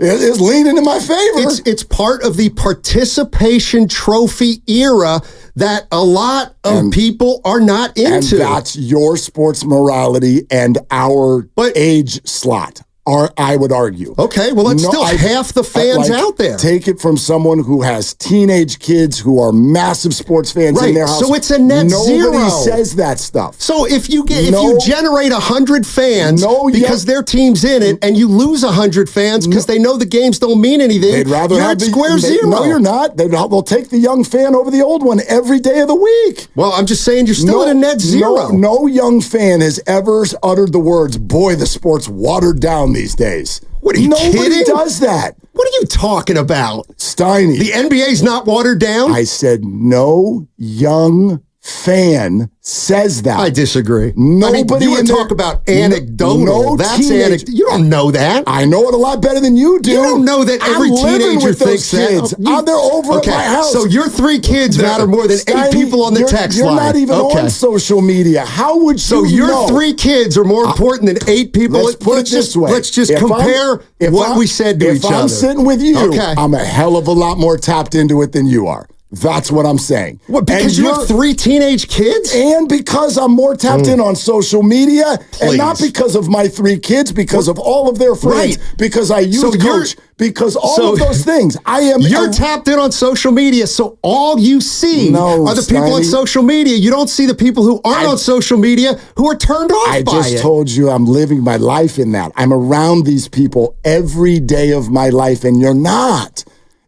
is leaning in my favor. It's part of the participation trophy era that a lot of people are not into. And that's your sports morality and our age slot. I would argue. Okay, well, that's still half the fans out there. Take it from someone who has teenage kids who are massive sports fans in their house. So it's a net zero. Nobody says that stuff. So if you generate 100 fans because their team's in it, and you lose 100 fans because they know the games don't mean anything, they'd rather you're have at the square zero. No, you're not. They'll take the young fan over the old one every day of the week. Well, I'm just saying you're still at a net zero. No young fan has ever uttered the words, "Boy, the sport's watered down these days." What are you Nobody kidding? does that. What are you talking about? Steiny. The NBA's not watered down? I said no young fan says that. I disagree. Nobody. You want to talk about anecdotal. That's anecdotal. You don't know that. I know it a lot better than you do. You don't know that every teenager thinks kids. that. They're over at my house. So your 3 kids matter more than 8 people on the text line. You're not even on social media. How would you So your 3 kids are more important than 8 people? Let's put it this way. Let's just compare what we said to each other. If I'm sitting with you, I'm a hell of a lot more tapped into it than you are. That's what I'm saying. What, because you have 3 teenage kids? And because I'm more tapped in on social media, and not because of my 3 kids, because of all of their friends, because I youth coach, because all of those things. You're tapped in on social media, so all you see are the people on social media. You don't see the people who aren't on social media who are turned off by it. I just told you I'm living my life in that. I'm around these people every day of my life, and you're not.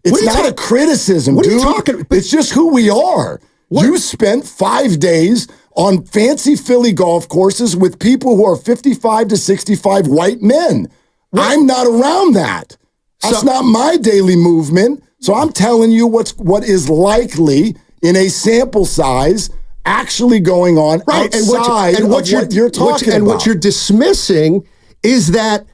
It's not a criticism, dude. What are you talking about? It's just who we are. You spent 5 days on fancy Philly golf courses with people who are 55 to 65 white men. I'm not around that. That's not my daily movement. So I'm telling you what is likely in a sample size actually going on outside of what you're talking about. And what you're dismissing is that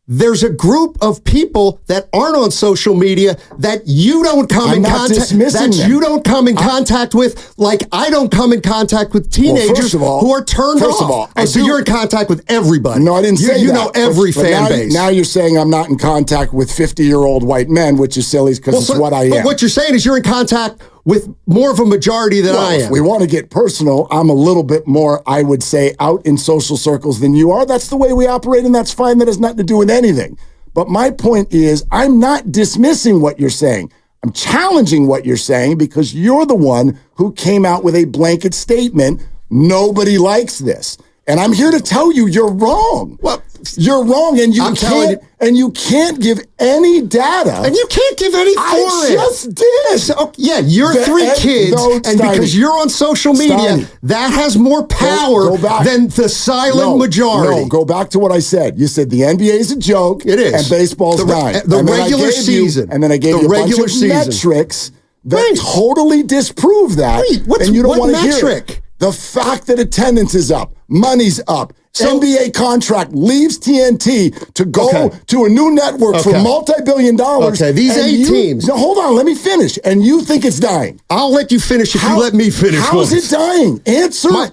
there's a group of people that aren't on social media that you don't come in contact with, like I don't come in contact with teenagers who are turned off. First of all, so you're in contact with everybody. No, I didn't say that. You know every fan base. Now you're saying I'm not in contact with 50-year-old white men, which is silly because it's what I am. But what you're saying is you're in contact with more of a majority than I am. If we want to get personal, I'm a little bit more, I would say, out in social circles than you are. That's the way we operate, and that's fine. That has nothing to do with anything. But my point is, I'm not dismissing what you're saying. I'm challenging what you're saying because you're the one who came out with a blanket statement. Nobody likes this. And I'm here to tell you you're wrong. Well, you're wrong, and you can't give any data. And you can't give any for it. I just did. So, you're 3 kids, and because you're on social media, that has more power than the silent majority. No, go back to what I said. You said the NBA is a joke. It is. And baseball's dying. The regular season. And then I gave you a bunch of metrics that totally disprove that. Wait, and you don't what want to hear metric? it. The fact that attendance is up, money's up, NBA contract leaves TNT to go to a new network for multi-billion dollars. Okay, these 8 teams. No, hold on, let me finish. And you think it's dying. I'll let you finish if you let me finish. How is it dying? Answer my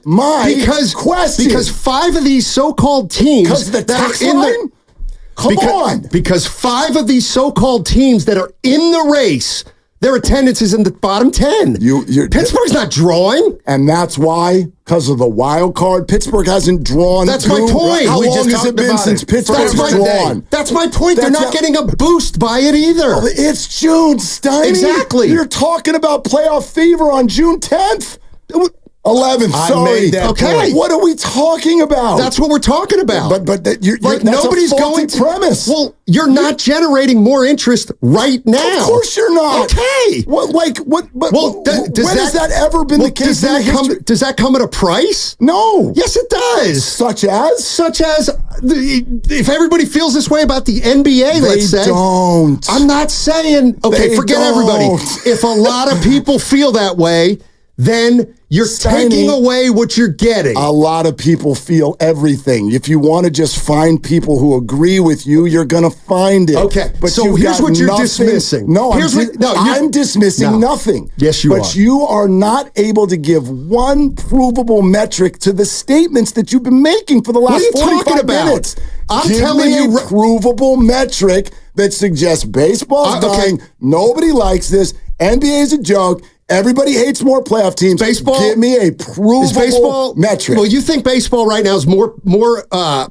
question. Because 5 of these so-called teams that are in the... Come on. Because 5 of these so-called teams that are in the race... Their attendance is in the bottom 10. Pittsburgh's not drawing. And that's why, because of the wild card, Pittsburgh hasn't drawn. That's my point. How long has it been since Pittsburgh's drawn? That's my point. They're not getting a boost by it either. Oh, it's June, Steiny. Exactly. You're talking about playoff fever on June 10th. 11th, sorry. Point. What are we talking about? That's what we're talking about. But that's nobody's a faulty going to premise. Well, you're not generating more interest right now. Of course you're not. Okay. What? When has that ever been the case? Does that come at a price? No. Yes, it does. Such as if everybody feels this way about the NBA, let's say. Don't. I'm not saying. Okay, forget everybody. If a lot of people feel that way, then you're taking away what you're getting. A lot of people feel everything. If you want to just find people who agree with you, you're going to find it. Okay, but so here's what you're dismissing. No, I'm dismissing nothing. Yes, you are. But you are not able to give one provable metric to the statements that you've been making for the last 45 minutes. I'm telling you, a provable metric that suggests baseball's dying. Nobody likes this. NBA is a joke. Everybody hates more playoff teams. Baseball? Give me a provable metric. Well, you think baseball right now is more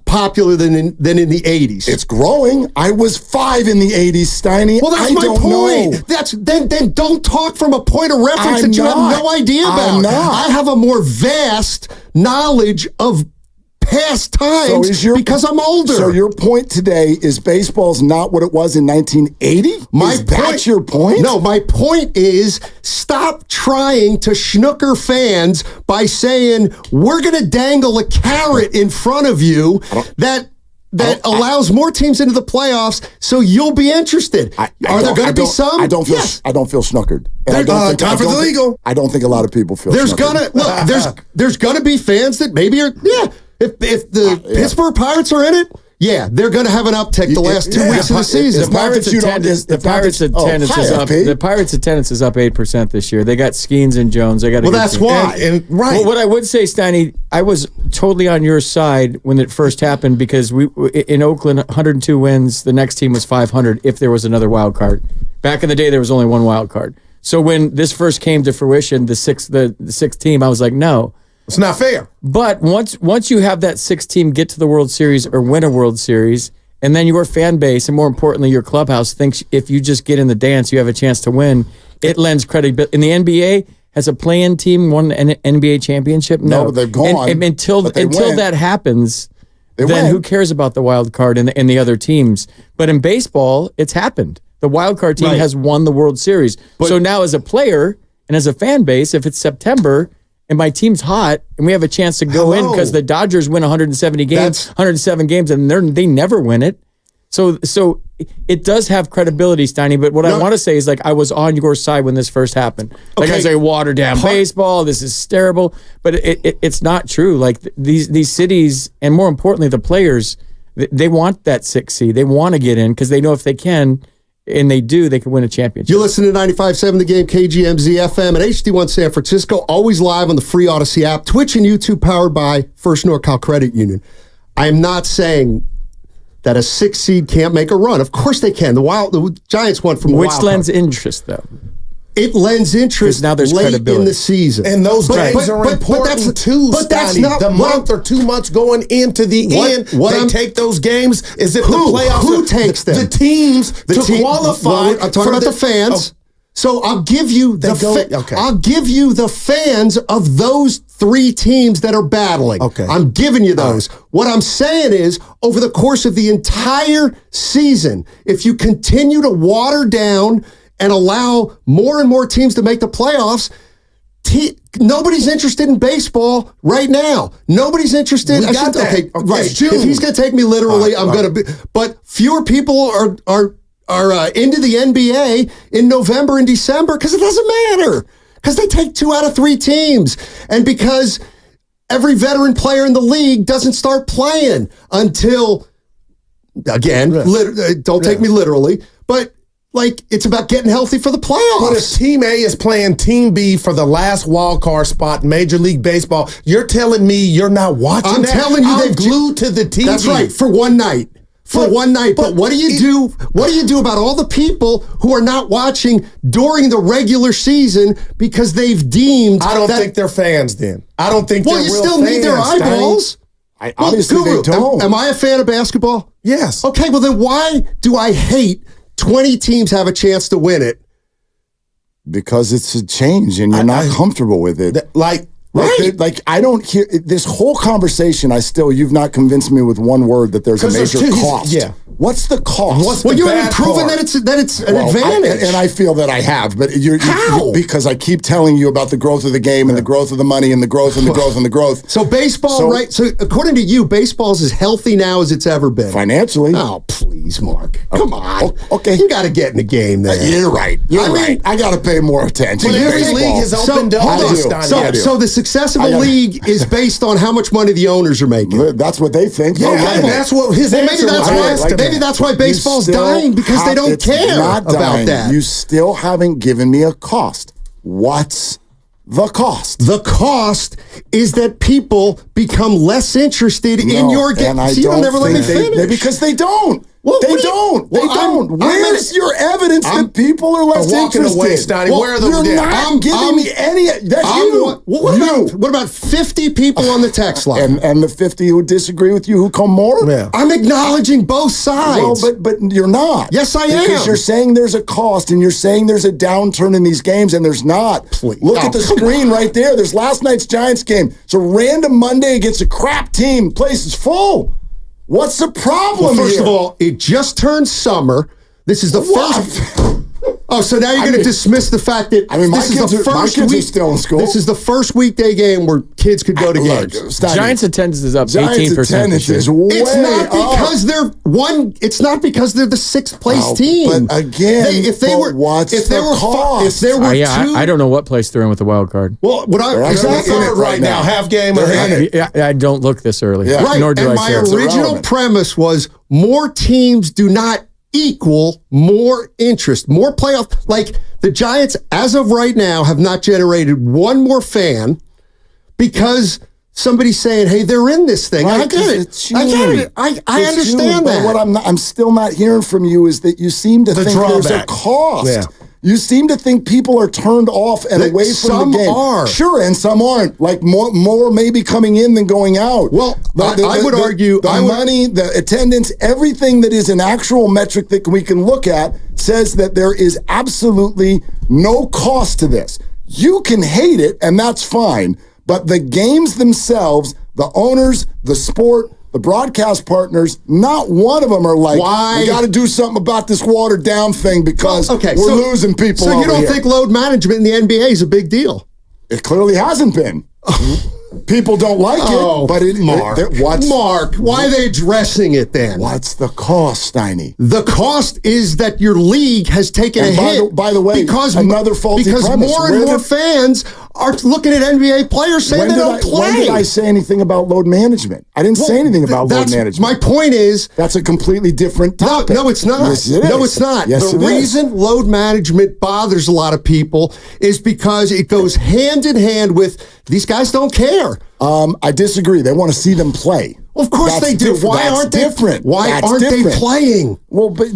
popular than in the 80s? It's growing. I was 5 in the 80s, Steiny. Well, that's my point. Then don't talk from a point of reference that you have no idea about. I have a more vast knowledge of past times because I'm older. So your point today is baseball's not what it was in 1980? That's your point? No, my point is stop trying to snooker fans by saying we're going to dangle a carrot in front of you that allows more teams into the playoffs, so you'll be interested. Are there going to be some? I don't feel snookered. And I don't think a lot of people feel snookered. There's going to be fans that maybe are If the Pittsburgh Pirates are in it, they're going to have an uptick the last 2 weeks of the season. The Pirates' attendance is up 8% this year. They got Skeens and Jones. They got that's why. Well, what I would say, Steiny, I was totally on your side when it first happened because we in Oakland, 102 wins. The next team was 500 if there was another wild card. Back in the day, there was only one wild card. So when this first came to fruition, the sixth team, I was like, no. It's not fair. But once you have that 6th team get to the World Series or win a World Series, and then your fan base, and more importantly, your clubhouse thinks if you just get in the dance, you have a chance to win, it lends credibility. In the NBA, has a play-in team won an NBA championship? No, they're gone. And until that happens, then who cares about the wild card and the other teams? But in baseball, it's happened. The wild card team has won the World Series. So now as a player and as a fan base, if it's September and my team's hot, and we have a chance to go in because the Dodgers win 170 games, 107 games, and they never win it. So it does have credibility, Steiny. But what I want to say is, like, I was on your side when this first happened. Like, I say, water down baseball. This is terrible. But it's not true. Like, these cities, and more importantly, the players, they want that 6th seed. They want to get in because they know if they can. And they can win a championship. You listen to 95.7 The Game, KGMZ FM, and HD1 San Francisco, always live on the free Odyssey app, Twitch and YouTube, powered by First NorCal Credit Union. I am not saying that a 6 seed can't make a run. Of course they can. The Giants won from a wild card. Which lends interest, though. It lends interest now there's late in the season. And those games are important too, but that's not the month or 2 months going into the end. They take those games as if the playoffs. Who takes them? The teams to qualify. Well, I'm talking about the fans. So I'll give you I'll give you the fans of those 3 teams that are battling. Okay. I'm giving you those. What I'm saying is, over the course of the entire season, if you continue to water down and allow more and more teams to make the playoffs, nobody's interested in baseball right now. Nobody's interested. Right. If he's going to take me literally, I'm going to be. But fewer people are into the NBA in November and December because it doesn't matter. Because they take 2 out of 3 teams, and because every veteran player in the league doesn't start playing until, again, don't take me literally, but. Like, it's about getting healthy for the playoffs. But if Team A is playing Team B for the last wild card spot in Major League Baseball, you're telling me you're not watching I'm telling you they're glued to the TV. That's right, for one night. But what do you do? What do you do about all the people who are not watching during the regular season because they've deemed I don't think they're fans then. I don't think they're real fans. Well, you still need their eyeballs. Obviously, they don't. Am I a fan of basketball? Yes. Okay, well then why do I hate 20 teams have a chance to win it? Because it's a change and you're not comfortable with it. I don't hear this whole conversation. You've not convinced me with one word that there's a major cost. Yeah. What's the cost? You haven't proven that it's an advantage. And I feel that I have, but because I keep telling you about the growth of the game and the growth of the money and the growth and the growth and the growth. So baseball, right? So according to you, baseball's as healthy now as it's ever been. Financially. Oh, please, Mark. Come on. Okay. You got to get in the game there. You're right. You're right. I got to pay more attention. But every league has opened up. So the success of a league is based on how much money the owners are making. That's what they think. Yeah, that's what his answer was. Maybe that's why baseball's dying, because they don't care about that. You still haven't given me a cost. What's the cost? The cost is that people become less interested in your game. And I don't ever let me finish. Because they don't. Well, They don't. Where's your evidence that people are less interested? Away, Stoney. Where are the You're not giving me any. That's you. What about 50 people on the text line? And the 50 who disagree with you who come more? Yeah. I'm acknowledging both sides. Well, but you're not. Yes, I am. Because you're saying there's a cost and you're saying there's a downturn in these games, and there's not. Please. Look at the screen right there. There's last night's Giants game. It's a random Monday against a crap team. Place is full. What's the problem First here? of all, it just turned summer. This is the first. Oh, so now you're going to dismiss the fact that my kids are still in school. This is the first weekday game where kids could go to games. Giants attendance is up 18%. Attendance is way It's not because up. they're one. It's not because they're the sixth place team. But again, if there were two, I don't know what place they're in with the wild card. Well, they're right now, half game. I don't look this early. Yeah. Right. Nor do and I my care. original premise was more teams do not equal more interest, more playoff. Like the Giants, as of right now, have not generated one more fan because somebody's saying, "Hey, they're in this thing." Right, I get it. I get it. I understand that. But what I'm still not hearing from you is that you seem to think there's a cost. Yeah. You seem to think people are turned off and away from the game. Some are. Sure, and some aren't. Like more maybe coming in than going out. Well, I would argue the money, the attendance, everything that is an actual metric that we can look at says that there is absolutely no cost to this. You can hate it, and that's fine. But the games themselves, the owners, the sport, the broadcast partners, not one of them are like, we got to do something about this watered down thing because we're losing people. So you don't here. think load management in the NBA is a big deal? It clearly hasn't been. People don't like it, but Mark, why are they addressing it then? What's the cost, Steiny? The cost is that your league has taken a hit. By the way, another faulty premise. Because more and more fans are looking at NBA players saying they don't play. When did I say anything about load management? I didn't say anything about load management. My point is... That's a completely different topic. No, it's not. Yes, it is. No, it's not. Yes, the reason load management bothers a lot of people is because it goes hand in hand with these guys don't care. I disagree. They want to see them play. Well, of course they do. Why aren't they different? Why aren't they playing? Well, but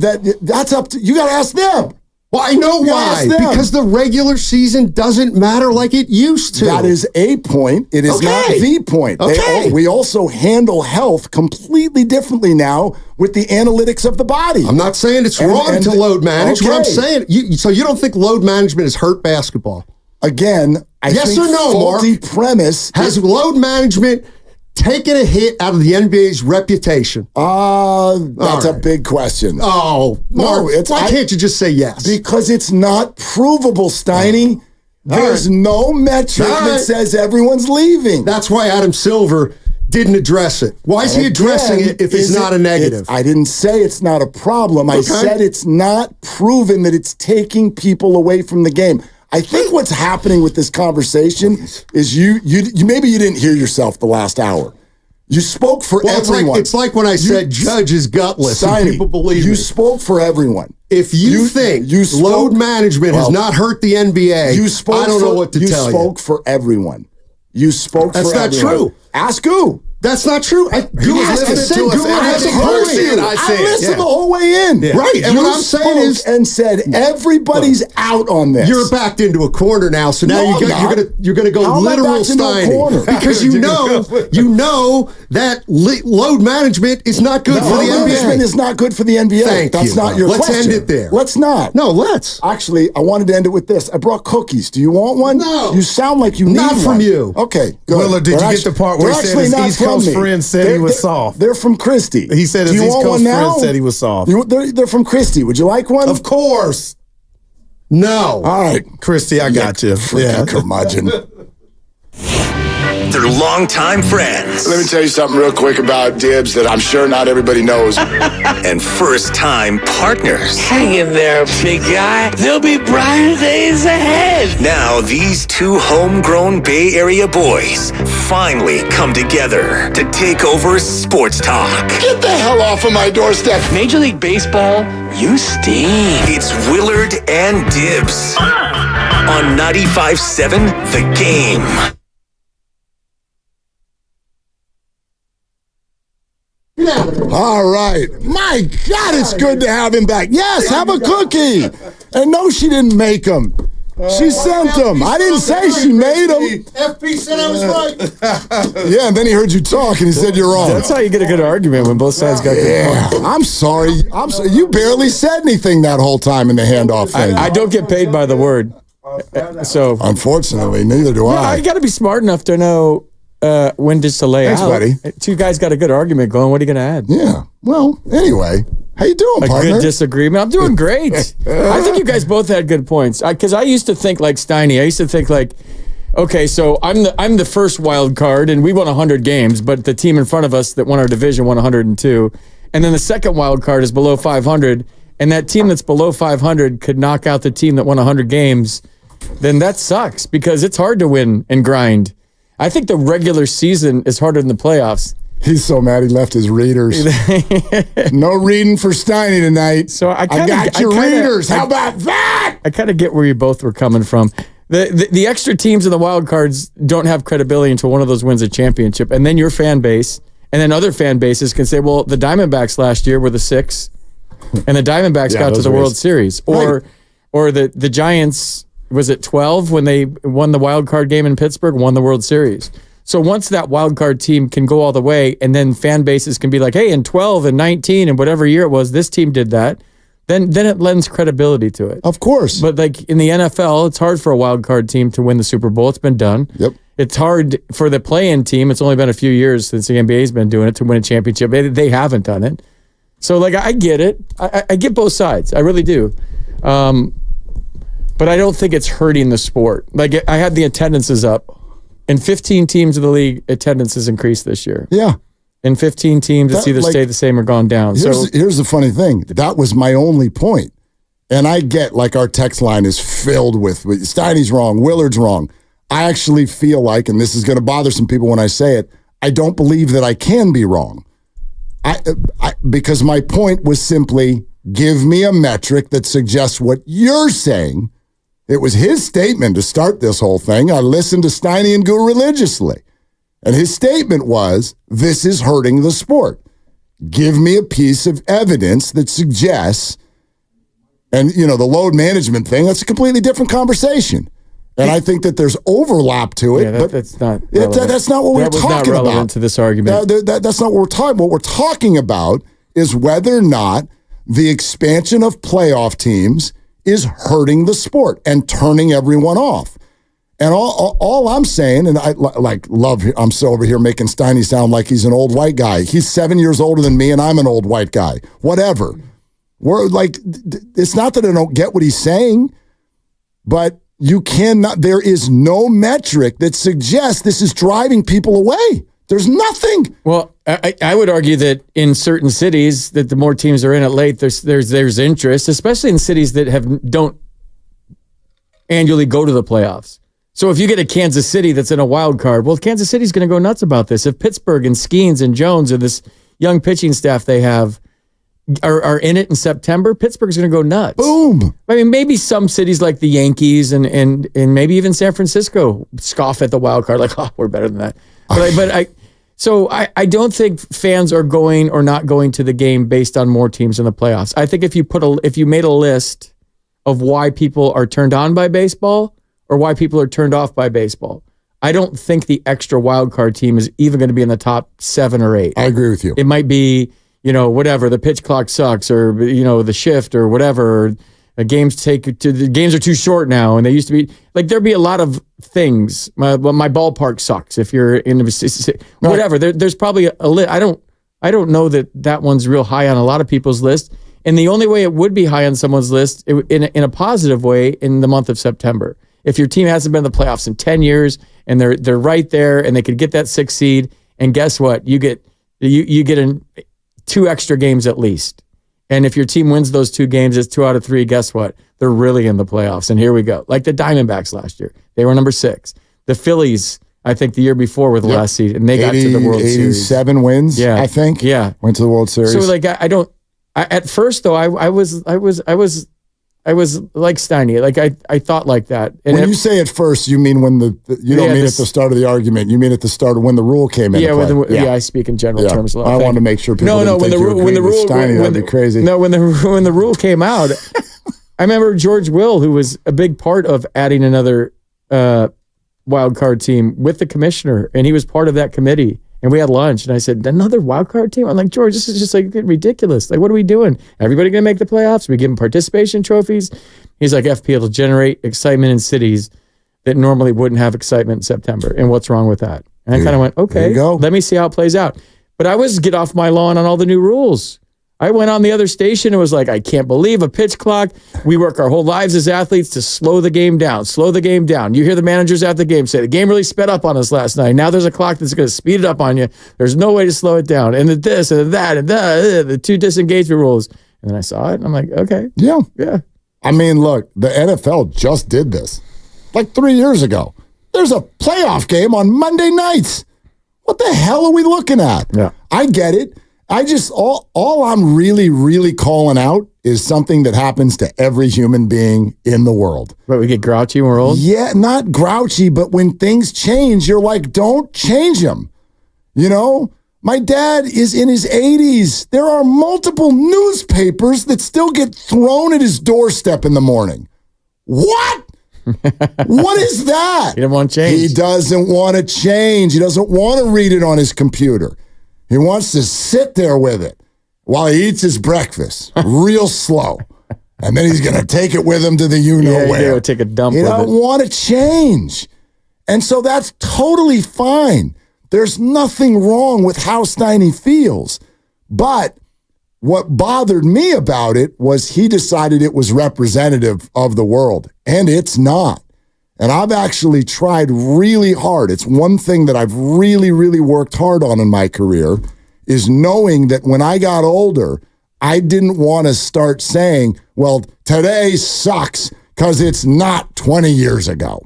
that's up to you. Got to ask them. Well, I know why. Because the regular season doesn't matter like it used to. That is a point. It is not the point. Okay. We also handle health completely differently now with the analytics of the body. I'm not saying it's wrong to load manage. What I'm saying, so you don't think load management has hurt basketball? Again, I think faulty premise. Has load management taken a hit out of the NBA's reputation? That's a big question. Oh, Mark, why can't you just say yes? Because it's not provable, Steiny. There's no metric that says everyone's leaving. That's why Adam Silver didn't address it. Why is he addressing it if it's not a negative? I didn't say it's not a problem. I said it's not proven that it's taking people away from the game. I think what's happening with this conversation is you maybe you didn't hear yourself the last hour. You spoke for everyone. It's like when I said Judge is gutless and people believe you spoke for everyone. If you think load management has not hurt the NBA, I don't know what to tell you. You spoke for everyone. You spoke for everyone. That's not true. Ask who? That's not true. I listened the whole way in. Yeah. Right. And what I'm saying is, and said everybody's out on this. You're backed into a corner now. So now you're gonna go literal Steiny because you know that load management is not good for the NBA. Management is not good for the NBA. That's not your question. Let's end it there. Let's not. No, let's. Actually, I wanted to end it with this. I brought cookies. Do you want one? No. You sound like you need one. Not from you. Okay. Good. Willard, did you get the part where he said his East Coast friend said he was soft? They're from Christie. He said his East Coast friend said he was soft. They're from Christie. Would you like one? Of course. No. All right. Christie, I got you. Yeah. Curmudgeon. They're longtime friends. Let me tell you something real quick about Dibs that I'm sure not everybody knows. And first-time partners. Hang in there, big guy. There'll be brighter days ahead. Now, these two homegrown Bay Area boys finally come together to take over sports talk. Get the hell off of my doorstep. Major League Baseball, you stink. It's Willard and Dibs on 95.7 The Game. All All right. My God, it's good to have him back. Yes, have a cookie. And no, she didn't make them. She sent them. I didn't say she made them. FP said I was right. Yeah, and then he heard you talk and he said you're wrong. That's how you get a good argument when both sides got good points. I'm sorry. You barely said anything that whole time in the handoff thing. I don't get paid by the word. So unfortunately, neither do I. You got to be smart enough to know when just to lay Thanks, out. buddy. Two guys got a good argument going. What are you going to add? Yeah. Well, anyway, how you doing, partner? A good disagreement. I'm doing great. I think you guys both had good points. Because I used to think like Steiny. I used to think like, okay, so I'm the first wild card, and we won 100 games, but the team in front of us that won our division won 102. And then the second wild card is below 500, and that team that's below 500 could knock out the team that won 100 games. Then that sucks because it's hard to win and grind. I think the regular season is harder than the playoffs. He's so mad he left his readers. No reading for Steiny tonight. So I got your readers. How about that? I kind of get where you both were coming from. The extra teams in the wild cards don't have credibility until one of those wins a championship. And then your fan base and then other fan bases can say, well, the Diamondbacks last year were the 6, and the Diamondbacks got to the World Series. Or the Giants, was it 12 when they won the wild card game in Pittsburgh, won the World Series. So once that wild card team can go all the way, and then fan bases can be like, hey, in 12 and 19 and whatever year it was, this team did that, then it lends credibility to it. Of course. But like in the NFL, it's hard for a wild card team to win the Super Bowl. It's been done. Yep. It's hard for the play-in team. It's only been a few years since the NBA's been doing it to win a championship. They haven't done it. So like I get it. I get both sides. I really do. But I don't think it's hurting the sport. Like I had the attendances up. In 15 teams of the league, attendance has increased this year. Yeah. In 15 teams, it's either stayed the same or gone down. Here's the funny thing. That was my only point. And I get like our text line is filled with Steiny's wrong, Willard's wrong. I actually feel like, and this is going to bother some people when I say it, I don't believe that I can be wrong. Because my point was simply, give me a metric that suggests what you're saying. It was his statement to start this whole thing. I listened to Steiny and Goo religiously. And his statement was, this is hurting the sport. Give me a piece of evidence that suggests, and the load management thing, that's a completely different conversation. And I think that there's overlap to it. Yeah, that's not that's not what we're talking about. That was not relevant to this argument. That's not what we're talking about. What we're talking about is whether or not the expansion of playoff teams is hurting the sport and turning everyone off. And all I'm saying, and I love, I'm so over here making Steiny sound like he's an old white guy. He's 7 years older than me, and I'm an old white guy. Whatever. We're like, it's not that I don't get what he's saying, but you cannot, there is no metric that suggests this is driving people away. There's nothing. Well, I would argue that in certain cities, that the more teams are in it late, there's interest, especially in cities that don't annually go to the playoffs. So if you get a Kansas City that's in a wild card, well, Kansas City's going to go nuts about this. If Pittsburgh and Skeens and Jones and this young pitching staff they have are in it in September, Pittsburgh's going to go nuts. Boom. I mean, maybe some cities like the Yankees and maybe even San Francisco scoff at the wild card, like, oh, we're better than that. So I don't think fans are going or not going to the game based on more teams in the playoffs. I think if you made a list of why people are turned on by baseball or why people are turned off by baseball, I don't think the extra wild card team is even going to be in the top 7 or 8. I agree with you. It might be, whatever, the pitch clock sucks or, the shift or whatever. Or the games are too short now, and they used to be like there'd be a lot of things. My ballpark sucks if you're in whatever. There's probably a list. I don't know that one's real high on a lot of people's list. And the only way it would be high on someone's list in a positive way in the month of September. If your team hasn't been in the playoffs in 10 years and they're right there and they could get that 6th seed, and guess what? You get 2 extra games at least. And if your team wins those 2 games, it's 2 out of 3. Guess what? They're really in the playoffs. And here we go. Like the Diamondbacks last year. They were number 6. The Phillies, I think the year before were the last seed, and they got to the World Series. 87 wins, I think. Yeah. Went to the World Series. So like at first though, I I was like Steiny. Like I thought like that. And when you say at first, you mean when you don't mean at the start of the argument. You mean at the start of when the rule came in. Yeah, I speak in general terms a lot. I wanted to make sure people didn't think you agreed with Steiny. That'd be crazy. No, when the rule came out, I remember George Will, who was a big part of adding another wild card team with the commissioner, and he was part of that committee. And we had lunch, and I said, another wild card team? I'm like, George, this is just like ridiculous. Like, what are we doing? Everybody going to make the playoffs? We give them participation trophies? He's like, FP, it'll generate excitement in cities that normally wouldn't have excitement in September. And what's wrong with that? And I kind of went, okay, let me see how it plays out. But I was get off my lawn on all the new rules. I went on the other station and was like, I can't believe a pitch clock. We work our whole lives as athletes to slow the game down. You hear the managers after the game say, the game really sped up on us last night. Now there's a clock that's going to speed it up on you. There's no way to slow it down. And this and that and the two disengagement rules. And then I saw it and I'm like, okay. Yeah. Yeah. I mean, look, the NFL just did this like 3 years ago. There's a playoff game on Monday nights. What the hell are we looking at? Yeah. I get it. I just, all I'm really, really calling out is something that happens to every human being in the world. But we get grouchy when we're old? Yeah, not grouchy, but when things change, you're like, don't change them. You know, my dad is in his 80s. There are multiple newspapers that still get thrown at his doorstep in the morning. What? What is that? He doesn't want to change. He doesn't want to change. He doesn't want to read it on his computer. He wants to sit there with it while he eats his breakfast real slow. And then he's going to take it with him to the you-know-where. Yeah, take a dump with it. He don't want to change. And so that's totally fine. There's nothing wrong with how Steiny feels. But what bothered me about it was he decided it was representative of the world. And it's not. And I've actually tried really hard. It's one thing that I've really, really worked hard on in my career is knowing that when I got older, I didn't want to start saying, well, today sucks because it's not 20 years ago.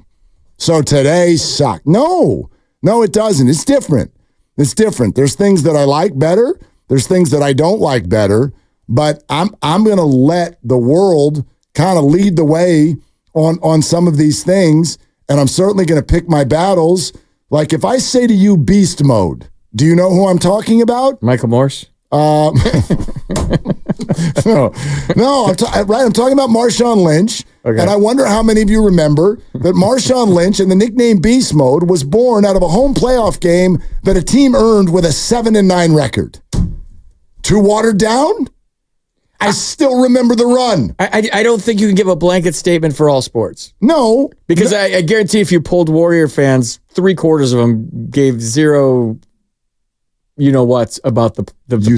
So today sucks. No, it doesn't. It's different. It's different. There's things that I like better. There's things that I don't like better. But I'm going to let the world kind of lead the way on some of these things, and I'm certainly going to pick my battles. Like if I say to you beast mode, do you know who I'm talking about? Michael Morse? No, I'm talking about Marshawn Lynch, and I wonder how many of you remember that Marshawn Lynch and the nickname beast mode was born out of a home playoff game that a team earned with a 7-9 record. Too watered down? I still remember the run. I don't think you can give a blanket statement for all sports. No. Because I guarantee if you polled Warrior fans, 3/4 of them gave zero you-know-whats about the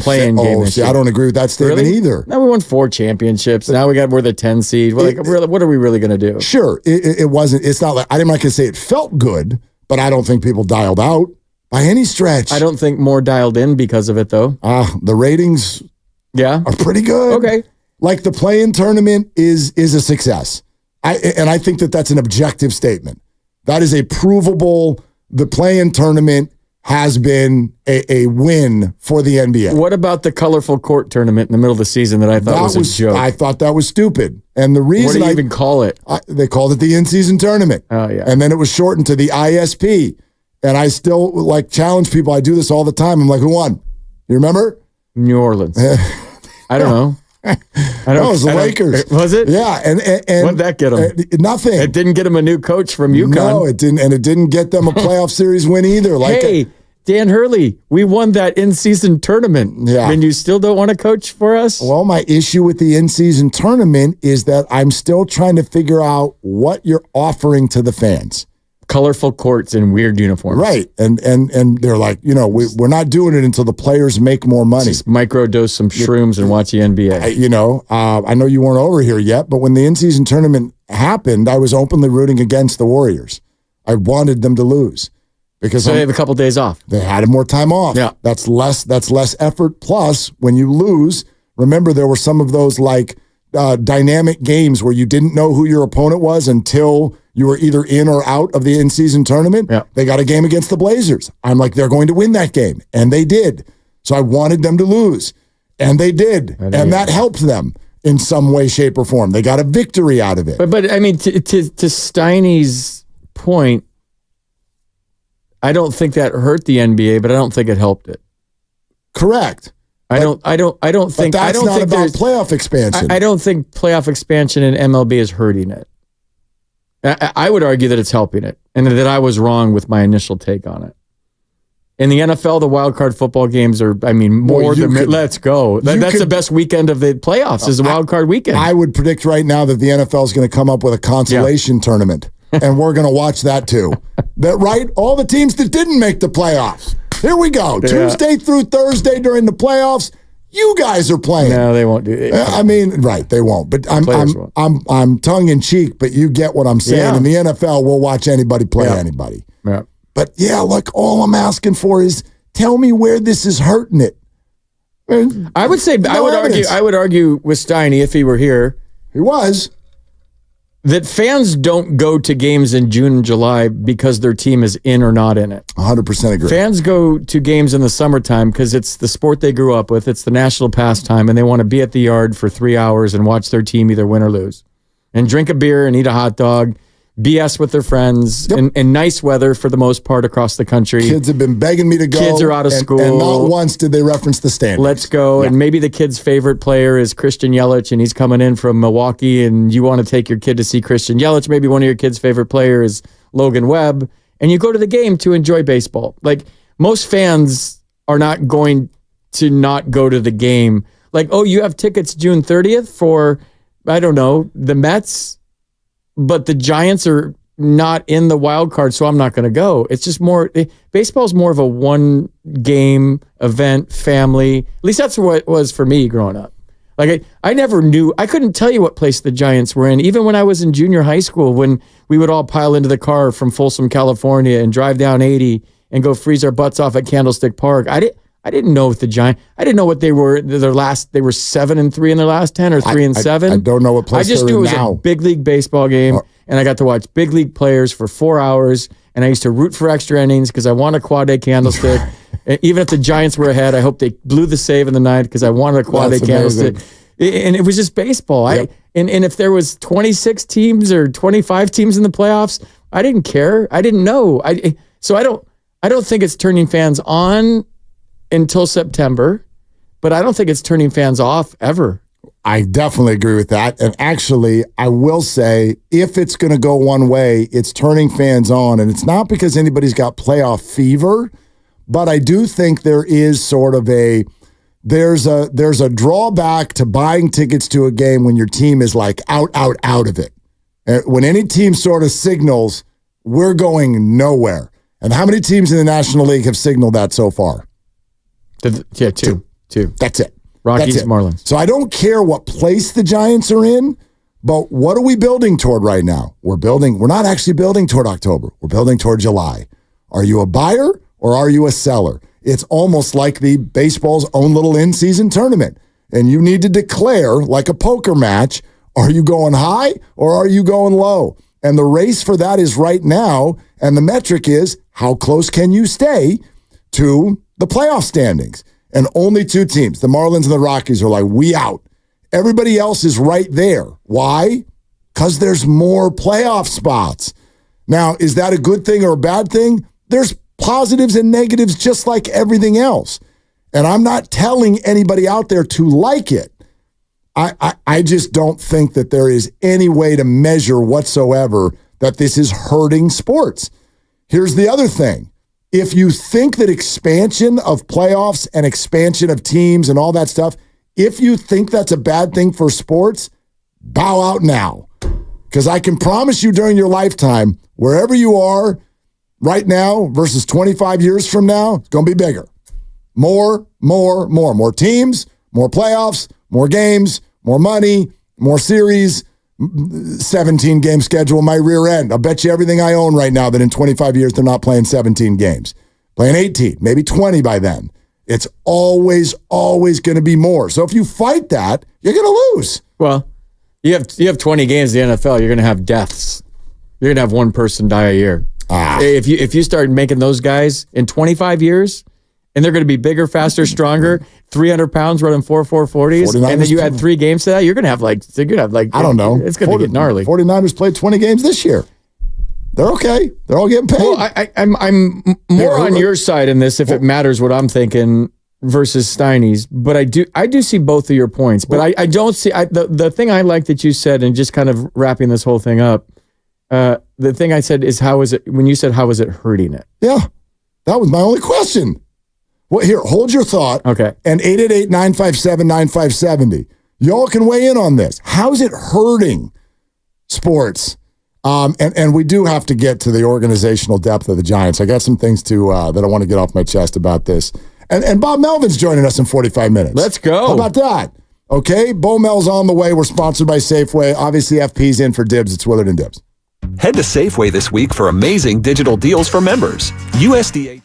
play-in game. See, I don't agree with that statement either. Now we won 4 championships. Now we're the 10 seed. What are we really going to do? Sure. It wasn't. It's not like, I'm not going to say it felt good, but I don't think people dialed out by any stretch. I don't think more dialed in because of it, though. The ratings... Yeah, are pretty good. Okay, like the play-in tournament is a success. I think that's an objective statement. That is a provable. The play-in tournament has been a win for the NBA. What about the colorful court tournament in the middle of the season that I thought was a joke? I thought that was stupid. And the reason what do you even call it? They called it the in-season tournament. Oh yeah, and then it was shortened to the ISP. And I still challenge people. I do this all the time. I'm like, who won? You remember? New Orleans. I don't know. It was the Lakers. Was it? Yeah. And what did that get them? Nothing. It didn't get them a new coach from UConn. No, it didn't. And it didn't get them a playoff series win either. Dan Hurley, we won that in-season tournament. Yeah. And you still don't want to coach for us? Well, my issue with the in-season tournament is that I'm still trying to figure out what you're offering to the fans. Colorful courts and weird uniforms. Right. And they're like, we're not doing it until the players make more money. Just microdose some shrooms and watch the NBA. I know you weren't over here yet, but when the in-season tournament happened, I was openly rooting against the Warriors. I wanted them to lose. Because they have a couple days off. They had more time off. Yeah. That's less effort. Plus, when you lose, remember there were some of those dynamic games where you didn't know who your opponent was until you were either in or out of the in-season tournament. Yeah. They got a game against the Blazers. I'm like, they're going to win that game. And they did. So I wanted them to lose. And they did. And that helped them. in some way, shape, or form. They got a victory out of it. But I mean, to Steiny's point, I don't think that hurt the NBA, but I don't think it helped it. Correct. I don't think that's not about playoff expansion. I don't think playoff expansion in MLB is hurting it. I would argue that it's helping it, and that I was wrong with my initial take on it. In the NFL, the wild card football games are, more than let's go. That's the best weekend of the playoffs is the wild card weekend. I would predict right now that the NFL is going to come up with a consolation tournament, and we're going to watch that too. All the teams that didn't make the playoffs. Here we go. Yeah. Tuesday through Thursday during the playoffs, you guys are playing. No, they won't do it. They won't. But I'm tongue in cheek, but you get what I'm saying. Yeah. In the NFL, we'll watch anybody play anybody. Yeah. But look, all I'm asking for is tell me where this is hurting it. I would say I would argue with Steiny if he were here. He was. That fans don't go to games in June and July because their team is in or not in it. 100% agree. Fans go to games in the summertime because it's the sport they grew up with. It's the national pastime, and they want to be at the yard for 3 hours and watch their team either win or lose. And drink a beer and eat a hot dog, BS with their friends, and nice weather for the most part across the country. Kids have been begging me to go. Kids are out of school. And not once did they reference the standings. Let's go. Yeah. And maybe the kid's favorite player is Christian Yelich, and he's coming in from Milwaukee, and you want to take your kid to see Christian Yelich. Maybe one of your kid's favorite players is Logan Webb, and you go to the game to enjoy baseball. Like, most fans are not going to not go to the game. Like, oh, you have tickets June 30th for, I don't know, the Mets, but the Giants are not in the wild card, so I'm not going to go. It's just more, baseball's more of a one game event, family. At least that's what it was for me growing up. Like, I never knew, I couldn't tell you what place the Giants were in. Even when I was in junior high school, when we would all pile into the car from Folsom, California and drive down 80 and go freeze our butts off at Candlestick Park. I didn't know what the Giants, I didn't know what they were, they were 7-3 in their last 10 or 3-7. I don't know what place I just knew it was a big league baseball game, and I got to watch big league players for 4 hours, and I used to root for extra innings because I wanted a quad A candlestick. Even if the Giants were ahead, I hope they blew the save in the ninth because I wanted a quad A candlestick. And it was just baseball. Yep. And if there was 26 teams or 25 teams in the playoffs, I didn't care. I didn't know. So I don't think it's turning fans on until September, but I don't think it's turning fans off ever. I definitely agree with that. And actually, I will say, if it's going to go one way, it's turning fans on. And it's not because anybody's got playoff fever, but I do think there is sort of there's a drawback to buying tickets to a game when your team is like out of it. When any team sort of signals, we're going nowhere. And how many teams in the National League have signaled that so far? Yeah, two. That's it. Rockies, Marlins. So I don't care what place the Giants are in, but what are we building toward right now? We're not actually building toward October. We're building toward July. Are you a buyer or are you a seller? It's almost like the baseball's own little in-season tournament. And you need to declare, like a poker match, are you going high or are you going low? And the race for that is right now, and the metric is how close can you stay to the playoff standings. And only two teams, the Marlins and the Rockies, are like, we out. Everybody else is right there. Why? Because there's more playoff spots. Now, is that a good thing or a bad thing? There's positives and negatives just like everything else. And I'm not telling anybody out there to like it. I just don't think that there is any way to measure whatsoever that this is hurting sports. Here's the other thing. If you think that expansion of playoffs and expansion of teams and all that stuff, if you think that's a bad thing for sports, bow out now. Because I can promise you during your lifetime, wherever you are right now versus 25 years from now, it's going to be bigger. More teams, more playoffs, more games, more money, more series, 17-game schedule, my rear end. I'll bet you everything I own right now that in 25 years they're not playing 17 games. Playing 18, maybe 20 by then. It's always going to be more. So if you fight that, you're going to lose. Well, you have 20 games in the NFL, you're going to have deaths. You're going to have one person die a year. If you start making those guys in 25 years, and they're going to be bigger, faster, stronger, 300 pounds running 4.40s, and then you add 3 games to that, you're going to have like I don't know. It's going to get gnarly. 49ers played 20 games this year. They're okay. They're all getting paid. Well, I'm more on your side in this if it matters what I'm thinking versus Steiny's, but I do see both of your points, but I don't see the thing I like that you said, and just kind of wrapping this whole thing up. The thing I said is, how is it when you said how is it hurting it? Yeah, that was my only question. Well, here, hold your thought. Okay. And 888-957-9570. Y'all can weigh in on this. How's it hurting sports? And we do have to get to the organizational depth of the Giants. I got some things that I want to get off my chest about this. And Bob Melvin's joining us in 45 minutes. Let's go. How about that? Okay, Bo Mel's on the way. We're sponsored by Safeway. Obviously, FP's in for Dibs. It's Willard and Dibs. Head to Safeway this week for amazing digital deals for members. USDA.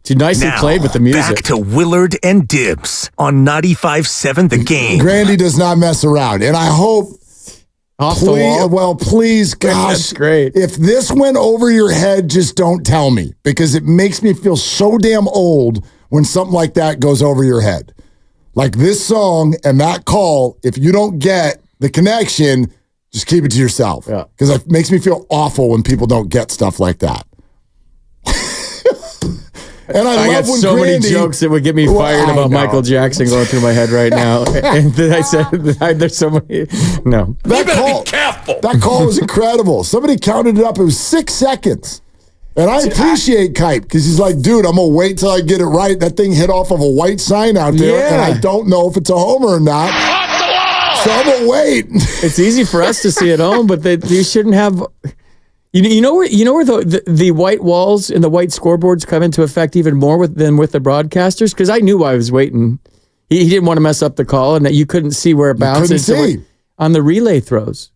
She nicely played with the music. Back to Willard and Dibbs on 95.7 The Game. Grandy does not mess around, and I hope. Off the wall? Well, please, gosh. That's great. If this went over your head, just don't tell me, because it makes me feel so damn old when something like that goes over your head. Like this song and that call, if you don't get the connection, just keep it to yourself. Because it makes me feel awful when people don't get stuff like that. And I love got when so Grandy, many jokes that would get me fired about Michael Jackson going through my head right now. And then I said, there's so many. No. That call, be careful. That call was incredible. Somebody counted it up. It was 6 seconds. And I appreciate Kite because he's like, dude, I'm going to wait till I get it right. That thing hit off of a white sign out there, and I don't know if it's a homer or not. So I'm going to wait. It's easy for us to see at home, but you shouldn't have... You know where the white walls and the white scoreboards come into effect even more than with the broadcasters? Because I knew I was waiting. He didn't want to mess up the call, and that you couldn't see where it bounced on the relay throws.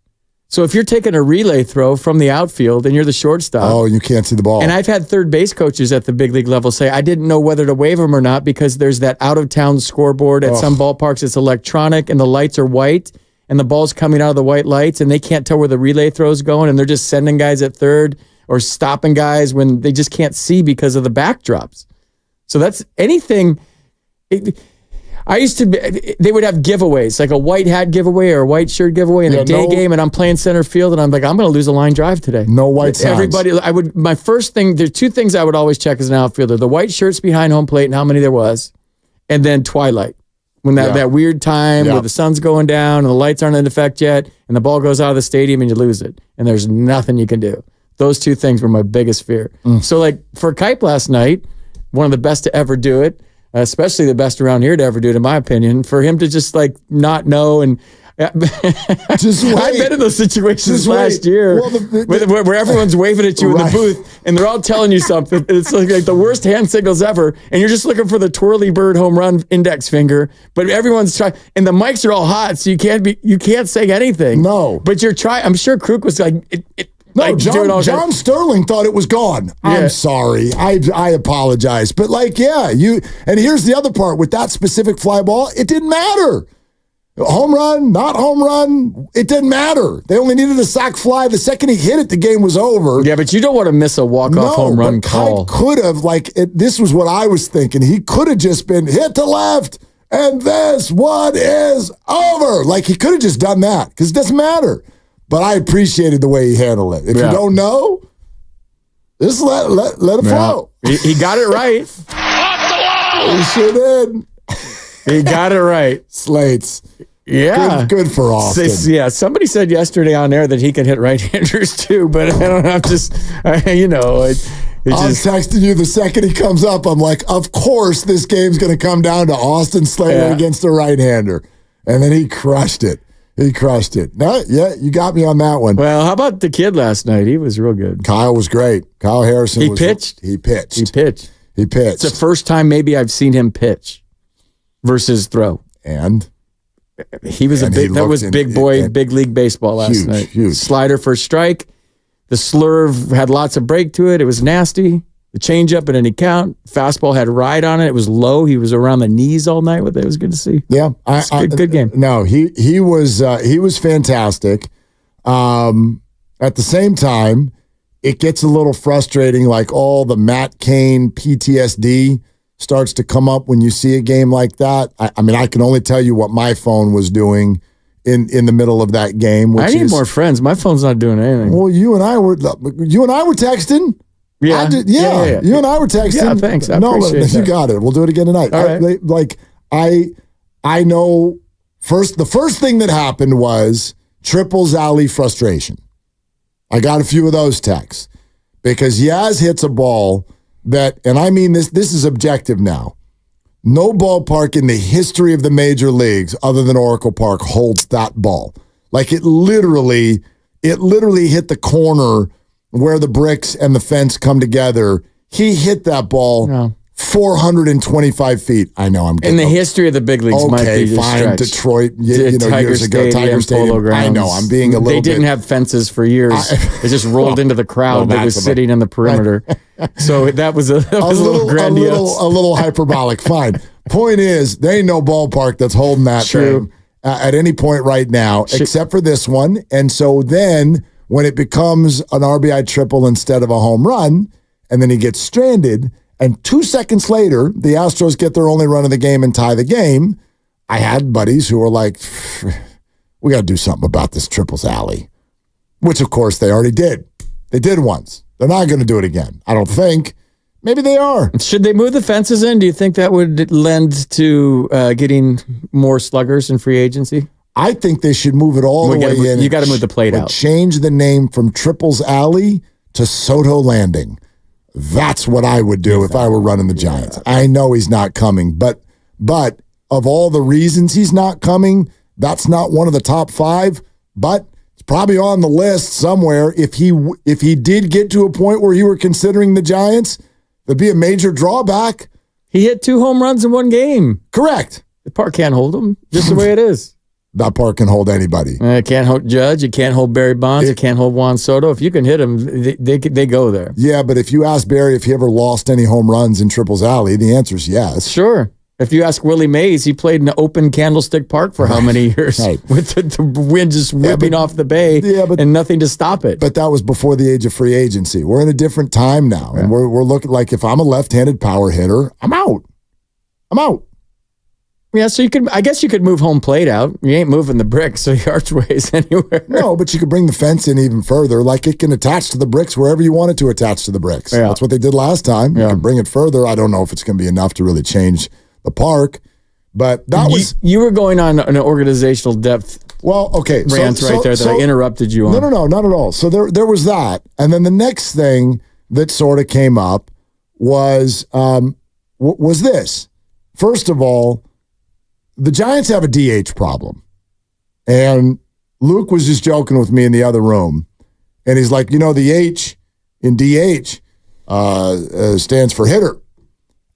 So if you're taking a relay throw from the outfield and you're the shortstop, you can't see the ball. And I've had third base coaches at the big league level say I didn't know whether to wave them or not because there's that out of town scoreboard at some ballparks. It's electronic and the lights are white. And the ball's coming out of the white lights, and they can't tell where the relay throw's going, and they're just sending guys at third or stopping guys when they just can't see because of the backdrops. So that's anything. I used to they would have giveaways, like a white hat giveaway or a white shirt giveaway in a day game, and I'm playing center field, and I'm like, I'm going to lose a line drive today. No white signs. Everybody, my first thing, there's two things I would always check as an outfielder: the white shirts behind home plate and how many there was, and then twilight. When that weird time where the sun's going down and the lights aren't in effect yet and the ball goes out of the stadium and you lose it and there's nothing you can do. Those two things were my biggest fear. So like for Kipe last night, one of the best to ever do it, especially the best around here to ever do it in my opinion, for him to just like not know and just wait. I've been in those situations last year where everyone's waving at you in the booth and they're all telling you something. It's like the worst hand signals ever, and you're just looking for the twirly bird home run index finger. But everyone's trying, and the mics are all hot, so you can't say anything. No, but you're trying. I'm sure Kruk was like, no, John Sterling thought it was gone. Yeah. I'm sorry. I apologize. But and here's the other part with that specific fly ball, it didn't matter. Home run, not home run, it didn't matter. They only needed a sac fly. The second he hit it, the game was over. Yeah, but you don't want to miss a walk-off home run call. Could have, this was what I was thinking. He could have just been hit to left, and this one is over. Like, he could have just done that, because it doesn't matter. But I appreciated the way he handled it. If you don't know, just let it flow. He got it right. He sure did. He got it right. Slates. Yeah. Good for Austin. Yeah. Somebody said yesterday on air that he can hit right-handers too, but I don't know. I'm just, I'm texting you the second he comes up. I'm like, of course this game's going to come down to Austin Slater against a right-hander. And then he crushed it. No, you got me on that one. Well, how about the kid last night? He was real good. Kyle was great. Kyle Harrison. He pitched. He pitched. It's the first time maybe I've seen him pitch versus throw. And he was big league baseball last night. Huge. Slider for strike. The slurve had lots of break to it. It was nasty. The changeup at any count. Fastball had ride on it. It was low. He was around the knees all night with it. It was good to see. Yeah. Good game. No, he was fantastic. At the same time, it gets a little frustrating, like all the Matt Cain PTSD starts to come up when you see a game like that. I mean, I can only tell you what my phone was doing in the middle of that game. I need more friends. My phone's not doing anything. Well, you and I were texting. Yeah. You and I were texting. Yeah, thanks. I appreciate that. You got it. We'll do it again tonight. All right. I know the first thing that happened was Triple's alley frustration. I got a few of those texts because Yaz hits a ball that, and I mean this is objective now. No ballpark in the history of the major leagues other than Oracle Park holds that ball. Like it literally hit the corner where the bricks and the fence come together. He hit that ball 425 feet. I know I'm getting in the history of the big leagues. Might be fine. Detroit, Tiger years ago, Tiger Stadium. Polo Grounds. I know I'm being a little. They didn't have fences for years. They just rolled into the crowd that was sitting in the perimeter. So that was a little grandiose, a little hyperbolic. Fine. Point is, there ain't no ballpark that's holding that thing at any point right now, except for this one. And so then, when it becomes an RBI triple instead of a home run, and then he gets stranded. And 2 seconds later, the Astros get their only run of the game and tie the game. I had buddies who were like, we got to do something about this triples alley, which, of course, they already did. They did once. They're not going to do it again. I don't think. Maybe they are. Should they move the fences in? Do you think that would lend to getting more sluggers in free agency? I think they should move it all the way in. You got to move the plate out. Change the name from Triples Alley to Soto Landing. That's what I would do if I were running the Giants. I know he's not coming, but of all the reasons he's not coming, that's not one of the top 5, but it's probably on the list somewhere. If he did get to a point where you were considering the Giants, there'd be a major drawback. He hit 2 home runs in one game. Correct. The park can't hold him, just the way it is. That park can hold anybody. It can't hold Judge. It can't hold Barry Bonds. It can't hold Juan Soto. If you can hit them, they go there. Yeah, but if you ask Barry if he ever lost any home runs in Triples Alley, the answer is yes. Sure. If you ask Willie Mays, he played in an open Candlestick Park for how many years? With the wind just whipping off the bay and nothing to stop it. But that was before the age of free agency. We're in a different time now. And we're looking like if I'm a left-handed power hitter, I'm out. Yeah, so I guess you could move home plate out. You ain't moving the bricks or the archways anywhere. No, but you could bring the fence in even further. Like it can attach to the bricks wherever you want it to attach to the bricks. Yeah. That's what they did last time. You can bring it further. I don't know if it's going to be enough to really change the park. But that was... You were going on an organizational depth rant that I interrupted you on. No, not at all. So there was that. And then the next thing that sort of came up was this. First of all, the Giants have a DH problem. And Luke was just joking with me in the other room. And he's like, the H in DH stands for hitter.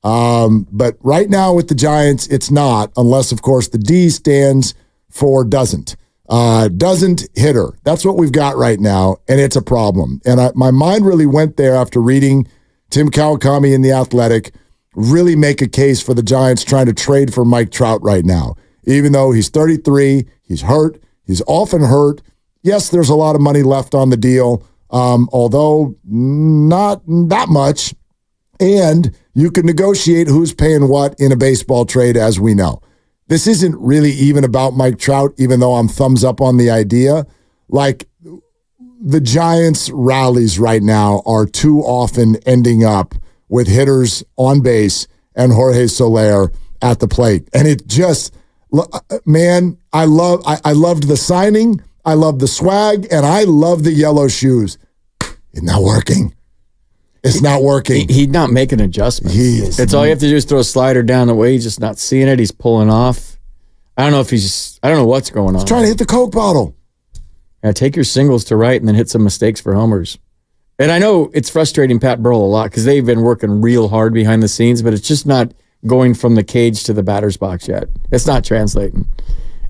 But right now with the Giants, it's not, unless, of course, the D stands for doesn't. Doesn't hitter. That's what we've got right now, and it's a problem. And my mind really went there after reading Tim Kawakami in The Athletic really make a case for the Giants trying to trade for Mike Trout right now. Even though he's 33, he's hurt, he's often hurt. Yes, there's a lot of money left on the deal, although not that much. And you can negotiate who's paying what in a baseball trade, as we know. This isn't really even about Mike Trout, even though I'm thumbs up on the idea. Like, the Giants' rallies right now are too often ending up with hitters on base and Jorge Soler at the plate. And it just, man, I loved the signing, I love the swag, and I love the yellow shoes. It's not working. It's not working. He's not making adjustments. It's all you have to do is throw a slider down the way. He's just not seeing it. He's pulling off. I don't know what's going on. He's trying to hit the Coke bottle. Yeah, take your singles to right and then hit some mistakes for homers. And I know it's frustrating Pat Burrell a lot because they've been working real hard behind the scenes, but it's just not going from the cage to the batter's box yet. It's not translating.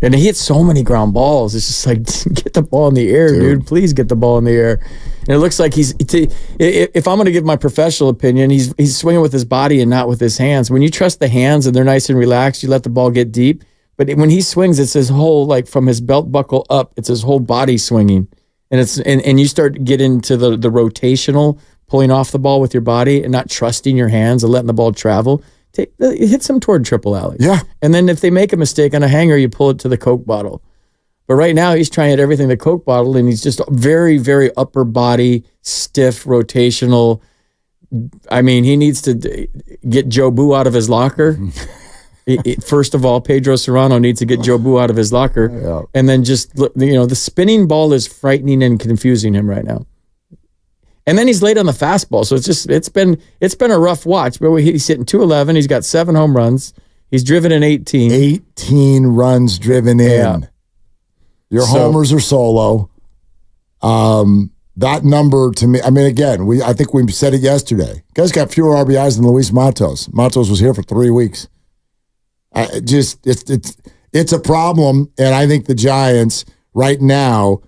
And he hits so many ground balls. It's just like, get the ball in the air, dude. Please get the ball in the air. And it looks like if I'm going to give my professional opinion, he's swinging with his body and not with his hands. When you trust the hands and they're nice and relaxed, you let the ball get deep. But when he swings, it's his whole, like from his belt buckle up, it's his whole body swinging. And you start to get into the rotational, pulling off the ball with your body and not trusting your hands and letting the ball travel. It hits them toward triple alley. Yeah. And then if they make a mistake on a hanger, you pull it to the Coke bottle. But right now he's trying to hit everything the Coke bottle, and he's just very, very upper body, stiff, rotational. I mean, he needs to get Joe Boo out of his locker. First of all, Pedro Serrano needs to get Joe Boo out of his locker. Yeah. And then just, the spinning ball is frightening and confusing him right now. And then he's late on the fastball. So it's been a rough watch. But he's hitting 211. He's got 7 home runs. He's driven in 18. 18 runs driven in. Yeah. Your homers are solo. that number to me, I mean, again, I think we said it yesterday. Guys got fewer RBIs than Luis Matos. Matos was here for 3 weeks. It's a problem, and I think the Giants right now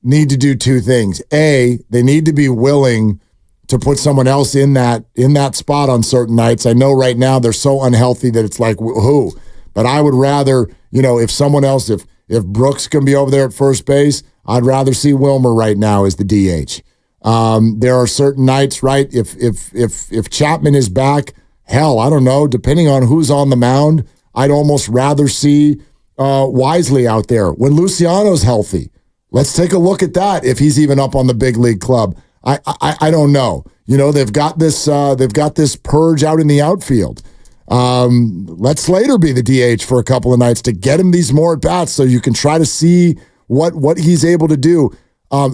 need to do two things. A, they need to be willing to put someone else in that spot on certain nights. I know right now they're so unhealthy that it's like, who? But I would rather, if someone else, if Brooks can be over there at first base, I'd rather see Wilmer right now as the DH. There are certain nights, right? If Chapman is back, hell, I don't know, depending on who's on the mound, I'd almost rather see Wisely out there. When Luciano's healthy, let's take a look at that. If he's even up on the big league club, I don't know. They've got this purge out in the outfield. Let Slater be the DH for a couple of nights to get him these more at bats, so you can try to see what he's able to do.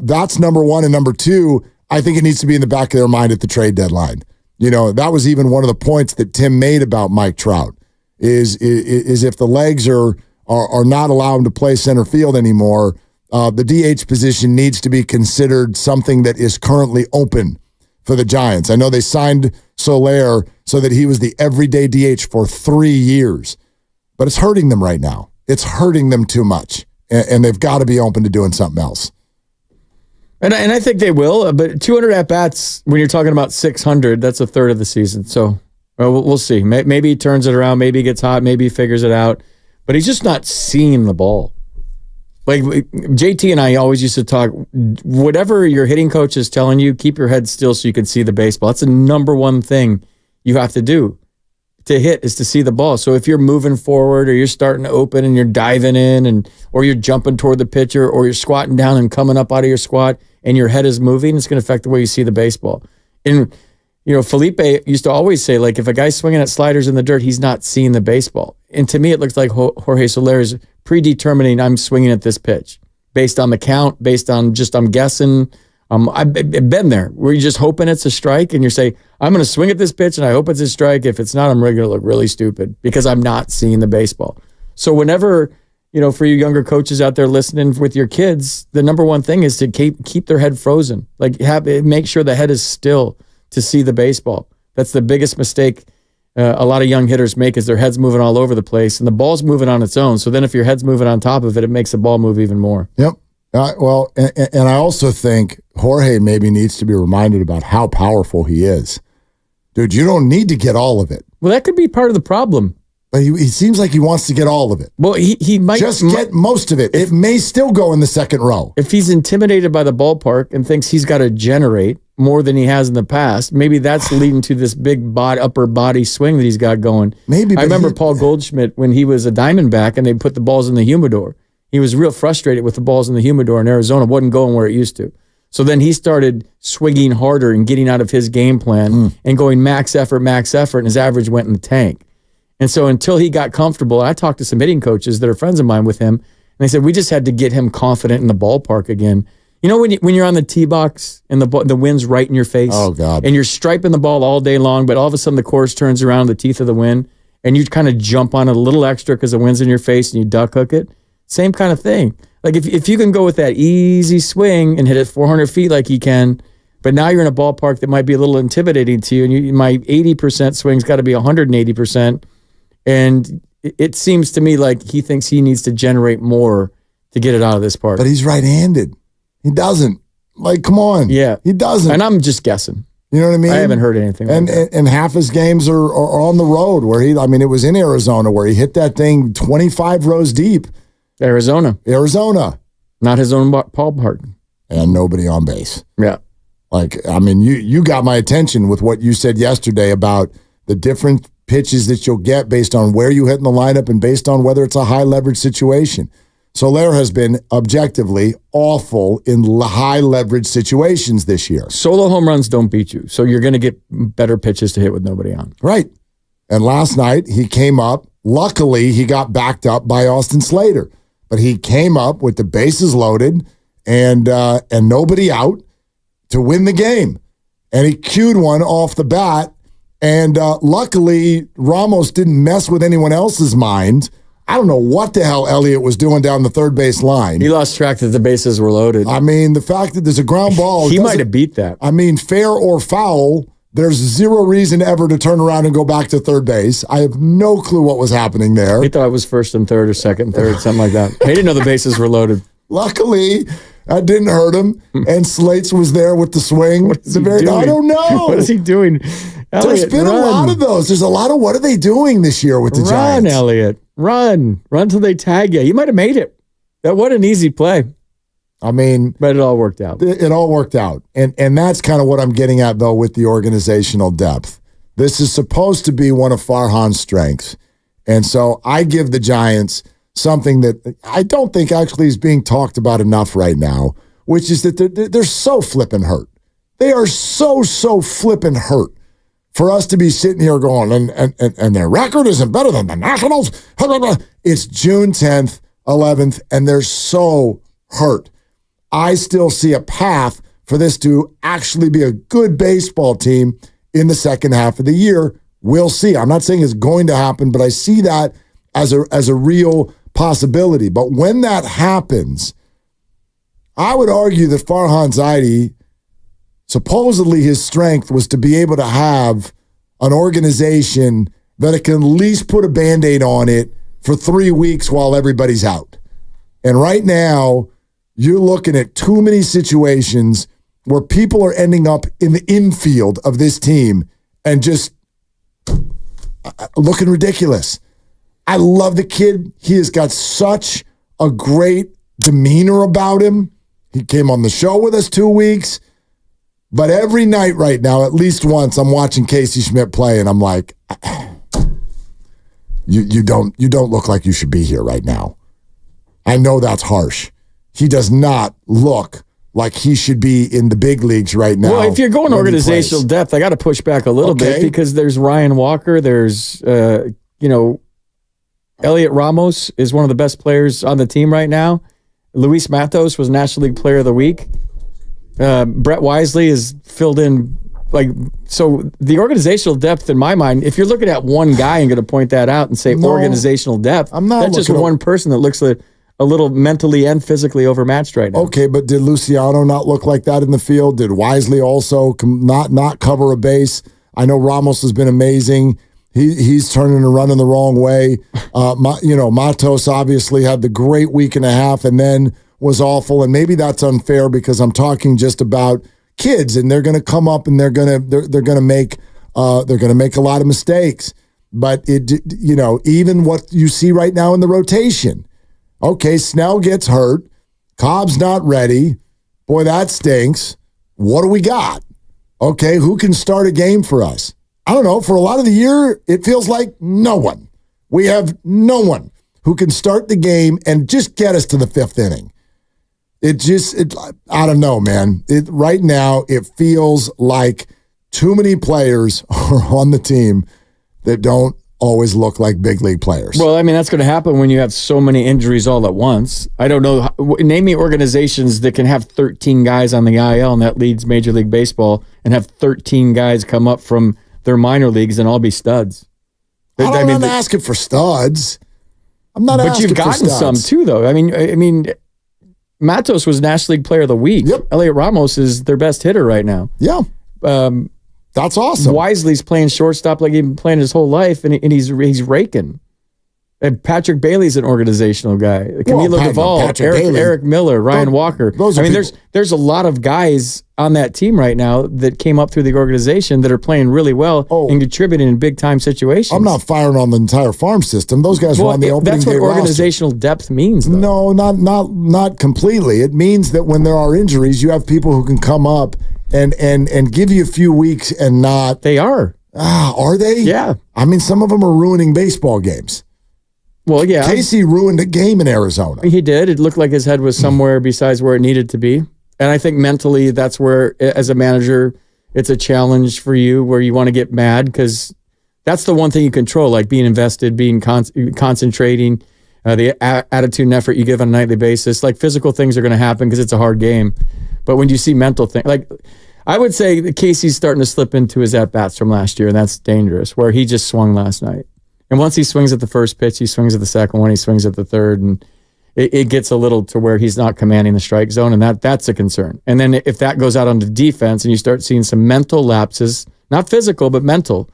That's number one, and number two, I think it needs to be in the back of their mind at the trade deadline. That was even one of the points that Tim made about Mike Trout. Is if the legs are not allowing him to play center field anymore, the DH position needs to be considered something that is currently open for the Giants. I know they signed Soler so that he was the everyday DH for 3 years, but it's hurting them right now. It's hurting them too much, and they've got to be open to doing something else. And I think they will, but 200 at-bats, when you're talking about 600, that's a third of the season. So we'll see. Maybe he turns it around. Maybe he gets hot. Maybe he figures it out. But he's just not seeing the ball. Like JT and I always used to talk, whatever your hitting coach is telling you, keep your head still so you can see the baseball. That's the number one thing you have to do to hit, is to see the ball. So if you're moving forward, or you're starting to open and you're diving in, or you're jumping toward the pitcher, or you're squatting down and coming up out of your squat and your head is moving, it's going to affect the way you see the baseball. And Felipe used to always say, like, if a guy's swinging at sliders in the dirt, he's not seeing the baseball. And to me, it looks like Jorge Soler is predetermining, I'm swinging at this pitch based on the count, based on just, I'm guessing. I've been there where you're just hoping it's a strike, and you say, I'm going to swing at this pitch and I hope it's a strike. If it's not, I'm going to look really stupid because I'm not seeing the baseball. So whenever, for you younger coaches out there listening with your kids, the number one thing is to keep their head frozen. Like, make sure the head is still to see the baseball. That's the biggest mistake a lot of young hitters make, is their head's moving all over the place, and the ball's moving on its own. So then if your head's moving on top of it, it makes the ball move even more. Yep. Well, and I also think Jorge maybe needs to be reminded about how powerful he is. Dude, you don't need to get all of it. Well, that could be part of the problem. But he seems like he wants to get all of it. Well, he might just get most of it. It may still go in the second row. If he's intimidated by the ballpark and thinks he's got to generate more than he has in the past, maybe that's leading to this big upper body swing that he's got going. Maybe. I remember Paul Goldschmidt when he was a Diamondback and they put the balls in the humidor. He was real frustrated with the balls in the humidor in Arizona. Wasn't going where it used to. So then he started swinging harder and getting out of his game plan and going max effort, and his average went in the tank. And so until he got comfortable, I talked to some hitting coaches that are friends of mine with him, and they said, we just had to get him confident in the ballpark again. When you're on the tee box and the wind's right in your face, oh God, and you're striping the ball all day long, but all of a sudden the course turns around the teeth of the wind, and you kind of jump on it a little extra because the wind's in your face, and you duck hook it. Same kind of thing. Like if you can go with that easy swing and hit it 400 feet like he can, but now you're in a ballpark that might be a little intimidating to you, and my 80% swing's got to be 180%. And it seems to me like he thinks he needs to generate more to get it out of this park. But he's right-handed. He doesn't. Like, come on. Yeah. He doesn't. And I'm just guessing. You know what I mean? I haven't heard anything like that. And half his games are on the road where it was in Arizona where he hit that thing 25 rows deep. Arizona. Not his own ballpark. And nobody on base. Yeah. You got my attention with what you said yesterday about the different pitches that you'll get based on where you hit in the lineup and based on whether it's a high leverage situation. Soler has been objectively awful in high leverage situations this year. Solo home runs don't beat you, so you're going to get better pitches to hit with nobody on. Right. And last night he came up. Luckily, he got backed up by Austin Slater, but he came up with the bases loaded and nobody out to win the game. And he cued one off the bat. And luckily, Ramos didn't mess with anyone else's mind I don't know what the hell Elliott was doing down the third base line. He lost track that the bases were loaded. I mean, the fact that there's a ground ball. He might have beat that. I mean, fair or foul, there's zero reason ever to turn around and go back to third base. I have no clue what was happening there. He thought it was first and third or second and third, something like that. He didn't know the bases were loaded. Luckily, that didn't hurt him. And Slates was there with the swing. What is he doing? I don't know. What is he doing? There's been a lot of those. There's a lot of what are they doing this year with the Giants? Run, Elliott. Run till they tag you. You might have made it. That what an easy play. I mean, but it all worked out. It all worked out. And that's kind of what I'm getting at, though, with the organizational depth. This is supposed to be one of Farhan's strengths. And so I give the Giants something that I don't think actually is being talked about enough right now, which is that they're so flippin' hurt. They are so flippin' hurt for us to be sitting here going, and their record isn't better than the Nationals. It's June 10th, 11th, and they're so hurt. I still see a path for this to actually be a good baseball team in the second half of the year. We'll see. I'm not saying it's going to happen, but I see that as a real possibility. But when that happens, I would argue that Farhan Zaidi, supposedly his strength was to be able to have an organization that it can at least put a Band-Aid on it for 3 weeks while everybody's out. And right now, you're looking at too many situations where people are ending up in the infield of this team and just looking ridiculous. I love the kid. He has got such a great demeanor about him. He came on the show with us 2 weeks. But every night right now, at least once, I'm watching Casey Schmidt play, and I'm like, you don't look like you should be here right now. I know that's harsh. He does not look like he should be in the big leagues right now. Well, if you're going organizational depth, I got to push back a little bit because there's Ryan Walker. There's, Elliott Ramos is one of the best players on the team right now. Luis Matos was National League Player of the Week. Brett Wisely is filled in. So the organizational depth, in my mind, if you're looking at one guy and going to point that out and say organizational depth, that's just one person that looks a little mentally and physically overmatched right now. Okay, but did Luciano not look like that in the field? Did Wisely also not cover a base? I know Ramos has been amazing. He's turning and running the wrong way. Matos obviously had the great week and a half and then was awful. And maybe that's unfair because I'm talking just about kids and they're going to come up and they're going to make a lot of mistakes. But even what you see right now in the rotation. Okay, Snell gets hurt. Cobb's not ready. Boy, that stinks. What do we got? Okay, who can start a game for us? I don't know. For a lot of the year, it feels like no one. We have no one who can start the game and just get us to the fifth inning. I don't know, man. Right now, it feels like too many players are on the team that don't always look like big league players. Well, I mean, that's going to happen when you have so many injuries all at once. I don't know. Name me organizations that can have 13 guys on the IL, and that leads Major League Baseball, and have 13 guys come up from their minor leagues and all be studs. I'm not asking for studs. I'm not asking for studs. But you've gotten some too, though. I mean, Matos was National League Player of the Week. Yep. Elliott Ramos is their best hitter right now. Yeah. That's awesome. Wisely's playing shortstop like he's been playing his whole life, and he's raking. And Patrick Bailey's an organizational guy. Camilo Duvall, Eric Miller, Ryan Walker. There's a lot of guys on that team right now that came up through the organization that are playing really well and contributing in big time situations. I'm not firing on the entire farm system. Those guys were on the opening day roster. That's what organizational depth means, though. No, not completely. It means that when there are injuries, you have people who can come up and give you a few weeks and not. They are. Are they? Yeah. I mean, some of them are ruining baseball games. Well, yeah. Casey ruined a game in Arizona. He did. It looked like his head was somewhere besides where it needed to be. And I think mentally that's where, as a manager, it's a challenge for you where you want to get mad because that's the one thing you control, like being invested, being concentrating, the attitude and effort you give on a nightly basis. Like physical things are going to happen because it's a hard game. But when you see mental things, like I would say that Casey's starting to slip into his at-bats from last year, and that's dangerous, where he just swung last night. And once he swings at the first pitch, he swings at the second one, he swings at the third, and it gets a little to where he's not commanding the strike zone, and that's a concern. And then if that goes out onto defense and you start seeing some mental lapses, not physical, but mental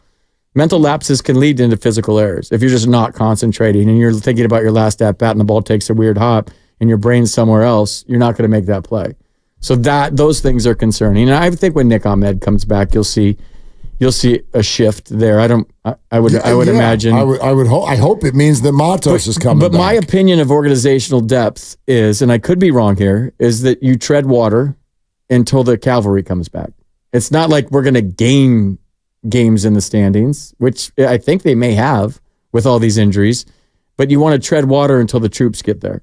lapses can lead into physical errors. If you're just not concentrating and you're thinking about your last at bat and the ball takes a weird hop and your brain's somewhere else, you're not going to make that play. So those things are concerning. And I think when Nick Ahmed comes back, you'll see a shift there. I would imagine. I hope it means that Matos is coming But back. my opinion of organizational depth is, and I could be wrong here, is that you tread water until the cavalry comes back. It's not like we're going to gain games in the standings, which I think they may have with all these injuries, but you want to tread water until the troops get there.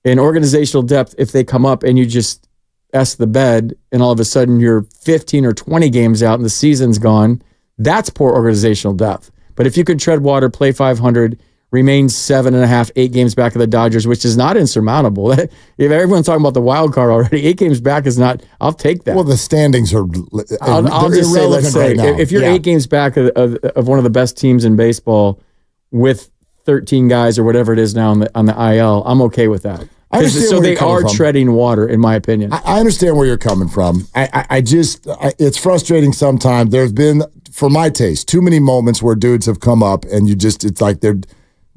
In organizational depth, if they come up and you just S the bed and all of a sudden you're 15 or 20 games out and the season's gone, that's poor organizational depth. But if you can tread water, play 500, remain 7.5, 8 games back of the Dodgers, which is not insurmountable. If everyone's talking about the wild card already, 8 games back is not, I'll take that. Well, the standings are I'll just say, let's say, right if you're 8 games back of one of the best teams in baseball with 13 guys or whatever it is now on the IL, I'm okay with that. So they are treading water, in my opinion. I understand where you're coming from. It's frustrating sometimes. There's been, for my taste, too many moments where dudes have come up and it's like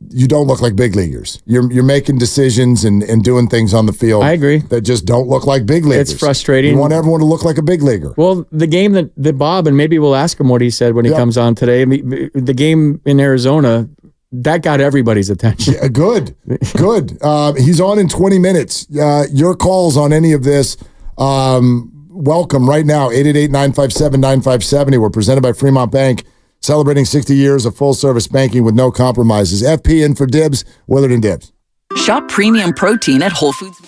you don't look like big leaguers. You're making decisions and doing things on the field. I agree. That just don't look like big leaguers. It's frustrating. You want everyone to look like a big leaguer. Well, the game that Bob, and maybe we'll ask him what he said when he comes on today. I mean, the game in Arizona, that got everybody's attention. Yeah, good. He's on in 20 minutes. Your calls on any of this, welcome right now. 888-957-9570. We're presented by Fremont Bank, celebrating 60 years of full-service banking with no compromises. FP in for Dibs, Willard and Dibs. Shop premium protein at Whole Foods.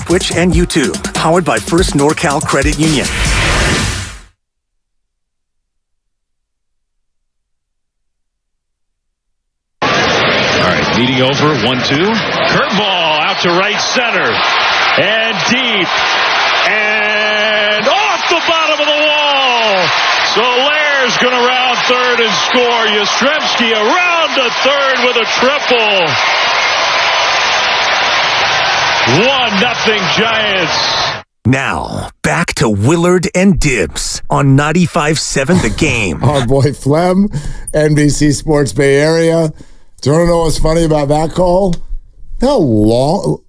Twitch and YouTube. Powered by First NorCal Credit Union. Leading over, 1-2. Curveball out to right center. And deep. And off the bottom of the wall. Solaire's going to round third and score. Yastrzemski around to third with a triple. 1-0 Giants. Now, back to Willard and Dibbs on 95.7 The Game. Our boy Flem, NBC Sports Bay Area. Do you want to know what's funny about that call? How long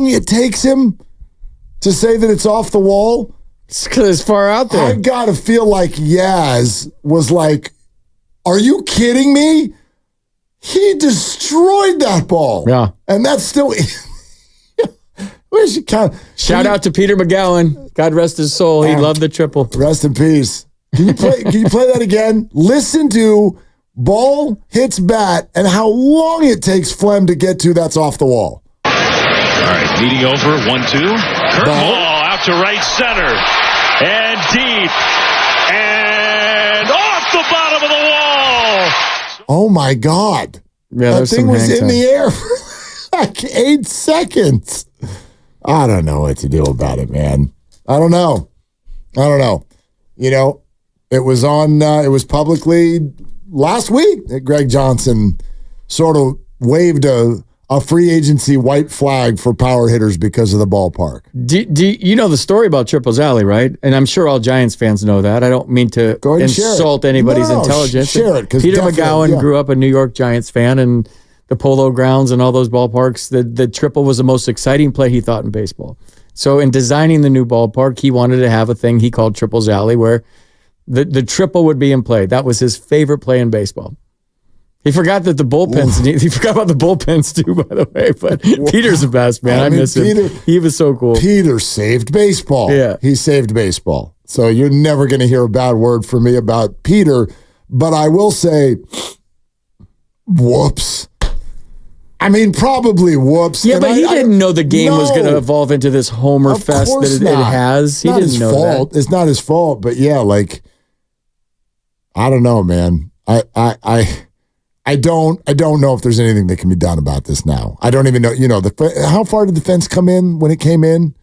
it takes him to say that it's off the wall? It's because it's far out there. I got to feel like Yaz was like, are you kidding me? He destroyed that ball. Yeah. And that's still... Shout out to Peter McGowan. God rest his soul. He loved the triple. Rest in peace. Can you play that again? Listen to... Ball hits bat, and how long it takes Flem to get to that's off the wall. All right, leading over, 1-2. Curveball out to right center. And deep. And off the bottom of the wall. Oh, my God. Yeah, that thing was in the air for like 8 seconds. I don't know what to do about it, man. I don't know. You know, it was publicly... Last week, Greg Johnson sort of waved a free agency white flag for power hitters because of the ballpark. Do you know the story about Triples Alley, right? And I'm sure all Giants fans know that. I don't mean to insult anybody's intelligence. Share it. Peter McGowan grew up a New York Giants fan, and the Polo Grounds and all those ballparks, the triple was the most exciting play he thought in baseball. So in designing the new ballpark, he wanted to have a thing he called Triples Alley where the triple would be in play. That was his favorite play in baseball. He forgot that the bullpens. He forgot about the bullpens too, by the way. But Peter's the best, man. I miss him. He was so cool. Peter saved baseball. Yeah, he saved baseball. So you're never going to hear a bad word from me about Peter. But I will say, whoops. I mean, probably whoops. Yeah, but he didn't know the game was going to evolve into this Homer fest that it has. He didn't know that. It's not his fault. But yeah, like. I don't know, man. I don't know if there's anything that can be done about this now. I don't even know. You know, how far did the fence come in when it came in?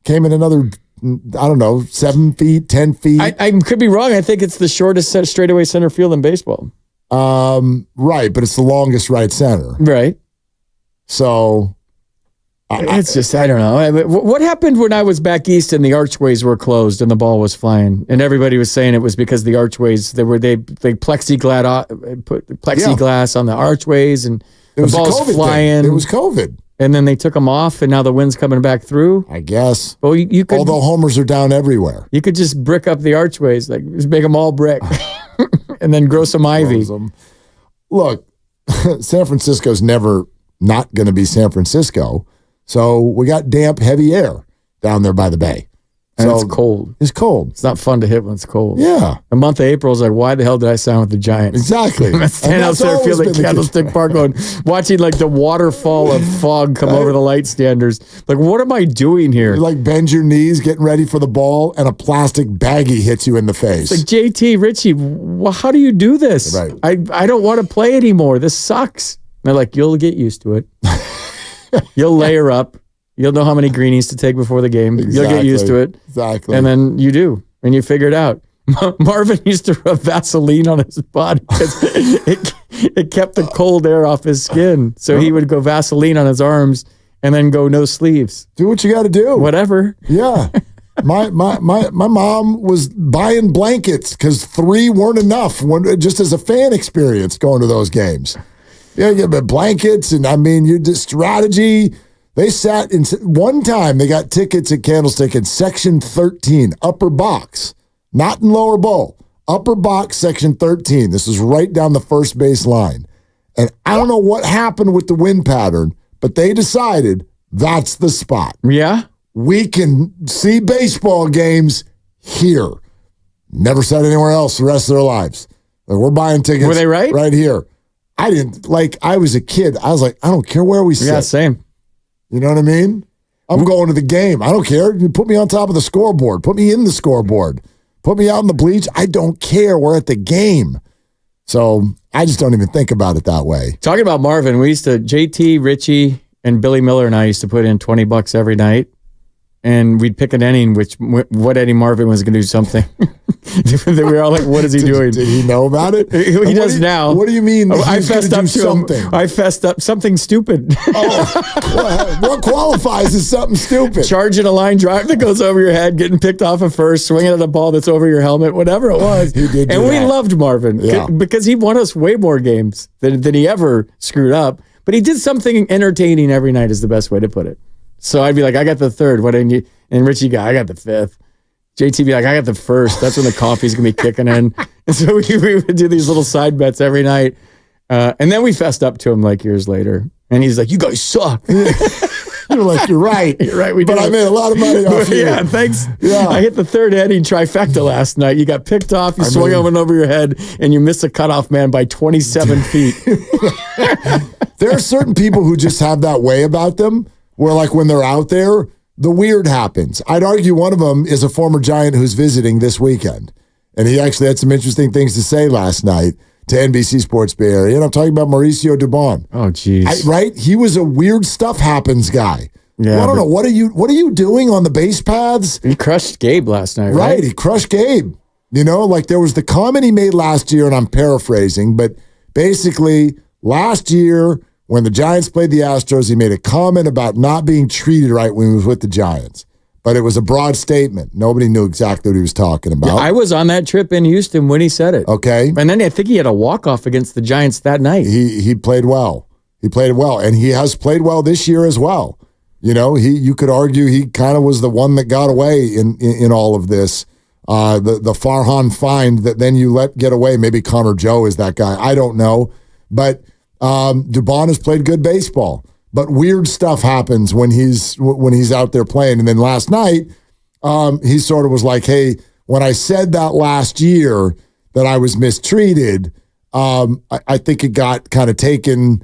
Came in another, I don't know, 7 feet, 10 feet. I could be wrong. I think it's the shortest straightaway center field in baseball. Right, but it's the longest right center. Right. So. It's just, I don't know. What happened when I was back east and the archways were closed and the ball was flying? And everybody was saying it was because the archways, they plexiglass on the archways and the ball's flying. It was COVID. And then they took them off and now the wind's coming back through. I guess. Well, you could. Although homers are down everywhere. You could just brick up the archways, like just make them all brick and then grow some ivy. Look, San Francisco's never not going to be San Francisco. So we got damp, heavy air down there by the bay. And it's cold. It's cold. It's not fun to hit when it's cold. Yeah. The month of April is like, why the hell did I sign with the Giants? Exactly. I'm standing outside the field at Candlestick Park going, watching like the waterfall of fog come over the light standers. Like, what am I doing here? You like bend your knees getting ready for the ball and a plastic baggie hits you in the face. It's like, JT, Richie, how do you do this? Right. I don't want to play anymore. This sucks. And they're like, you'll get used to it. You'll layer up. You'll know how many greenies to take before the game. Exactly. You'll get used to it. Exactly. And then you do. And you figure it out. Marvin used to rub Vaseline on his body because it kept the cold air off his skin. So he would go Vaseline on his arms and then go no sleeves. Do what you got to do. Whatever. Yeah. My mom was buying blankets because 3 weren't enough just as a fan experience going to those games. Yeah, you get blankets and I mean, you just strategy. They sat in one time. They got tickets at Candlestick in section 13, upper box, not in lower bowl, upper box, section 13. This is right down the first base line. And I don't know what happened with the wind pattern, but they decided that's the spot. Yeah. We can see baseball games here. Never said anywhere else the rest of their lives. Like, we're buying tickets. Were they right? Right here. I didn't, I was a kid. I was like, I don't care where we sit. Yeah, same. You know what I mean? I'm going to the game. I don't care. You put me on top of the scoreboard. Put me in the scoreboard. Put me out in the bleach. I don't care. We're at the game. So I just don't even think about it that way. Talking about Marvin, we used to, JT, Richie, and Billy Miller and I used to put in $20 every night. And we'd pick an inning, what inning Marvin was going to do something. We were all like, what is he doing? Did he know about it? He does now. What do you mean? I fessed up to him. I fessed up something stupid. What qualifies as something stupid? Charging a line drive that goes over your head, getting picked off at first, swinging at a ball that's over your helmet, whatever it was. He did and we loved Marvin because he won us way more games than he ever screwed up. But he did something entertaining every night is the best way to put it. So I'd be like, I got the third. What didn't you? And Richie I got the fifth. JT be like, I got the first. That's when the coffee's going to be kicking in. And so we would do these little side bets every night. And then we fessed up to him like years later. And he's like, you guys suck. You're like, you're right. You're right. We but did. I made a lot of money off you. Yeah, thanks. Yeah. I hit the third inning trifecta last night. You got picked off. You swung one over your head, and you missed a cutoff man by 27 feet. There are certain people who just have that way about them where, like, when they're out there, the weird happens. I'd argue one of them is a former Giant who's visiting this weekend. And he actually had some interesting things to say last night to NBC Sports Bay Area. And I'm talking about Mauricio Dubon. Oh, geez. Right? He was a weird stuff happens guy. Yeah, well, I don't know. What are you doing on the base paths? He crushed Gabe last night, right? He crushed Gabe. You know, like there was the comment he made last year, and I'm paraphrasing, but basically last year when the Giants played the Astros, he made a comment about not being treated right when he was with the Giants. But it was a broad statement. Nobody knew exactly what he was talking about. Yeah, I was on that trip in Houston when he said it. Okay. And then I think he had a walk-off against the Giants that night. He played well. He played well. And he has played well this year as well. You know, you could argue he kind of was the one that got away in all of this. The Farhan find that then you let get away. Maybe Connor Joe is that guy. I don't know. But Dubon has played good baseball. But weird stuff happens when he's out there playing. And then last night, he sort of was like, hey, when I said that last year that I was mistreated, I think it got kind of taken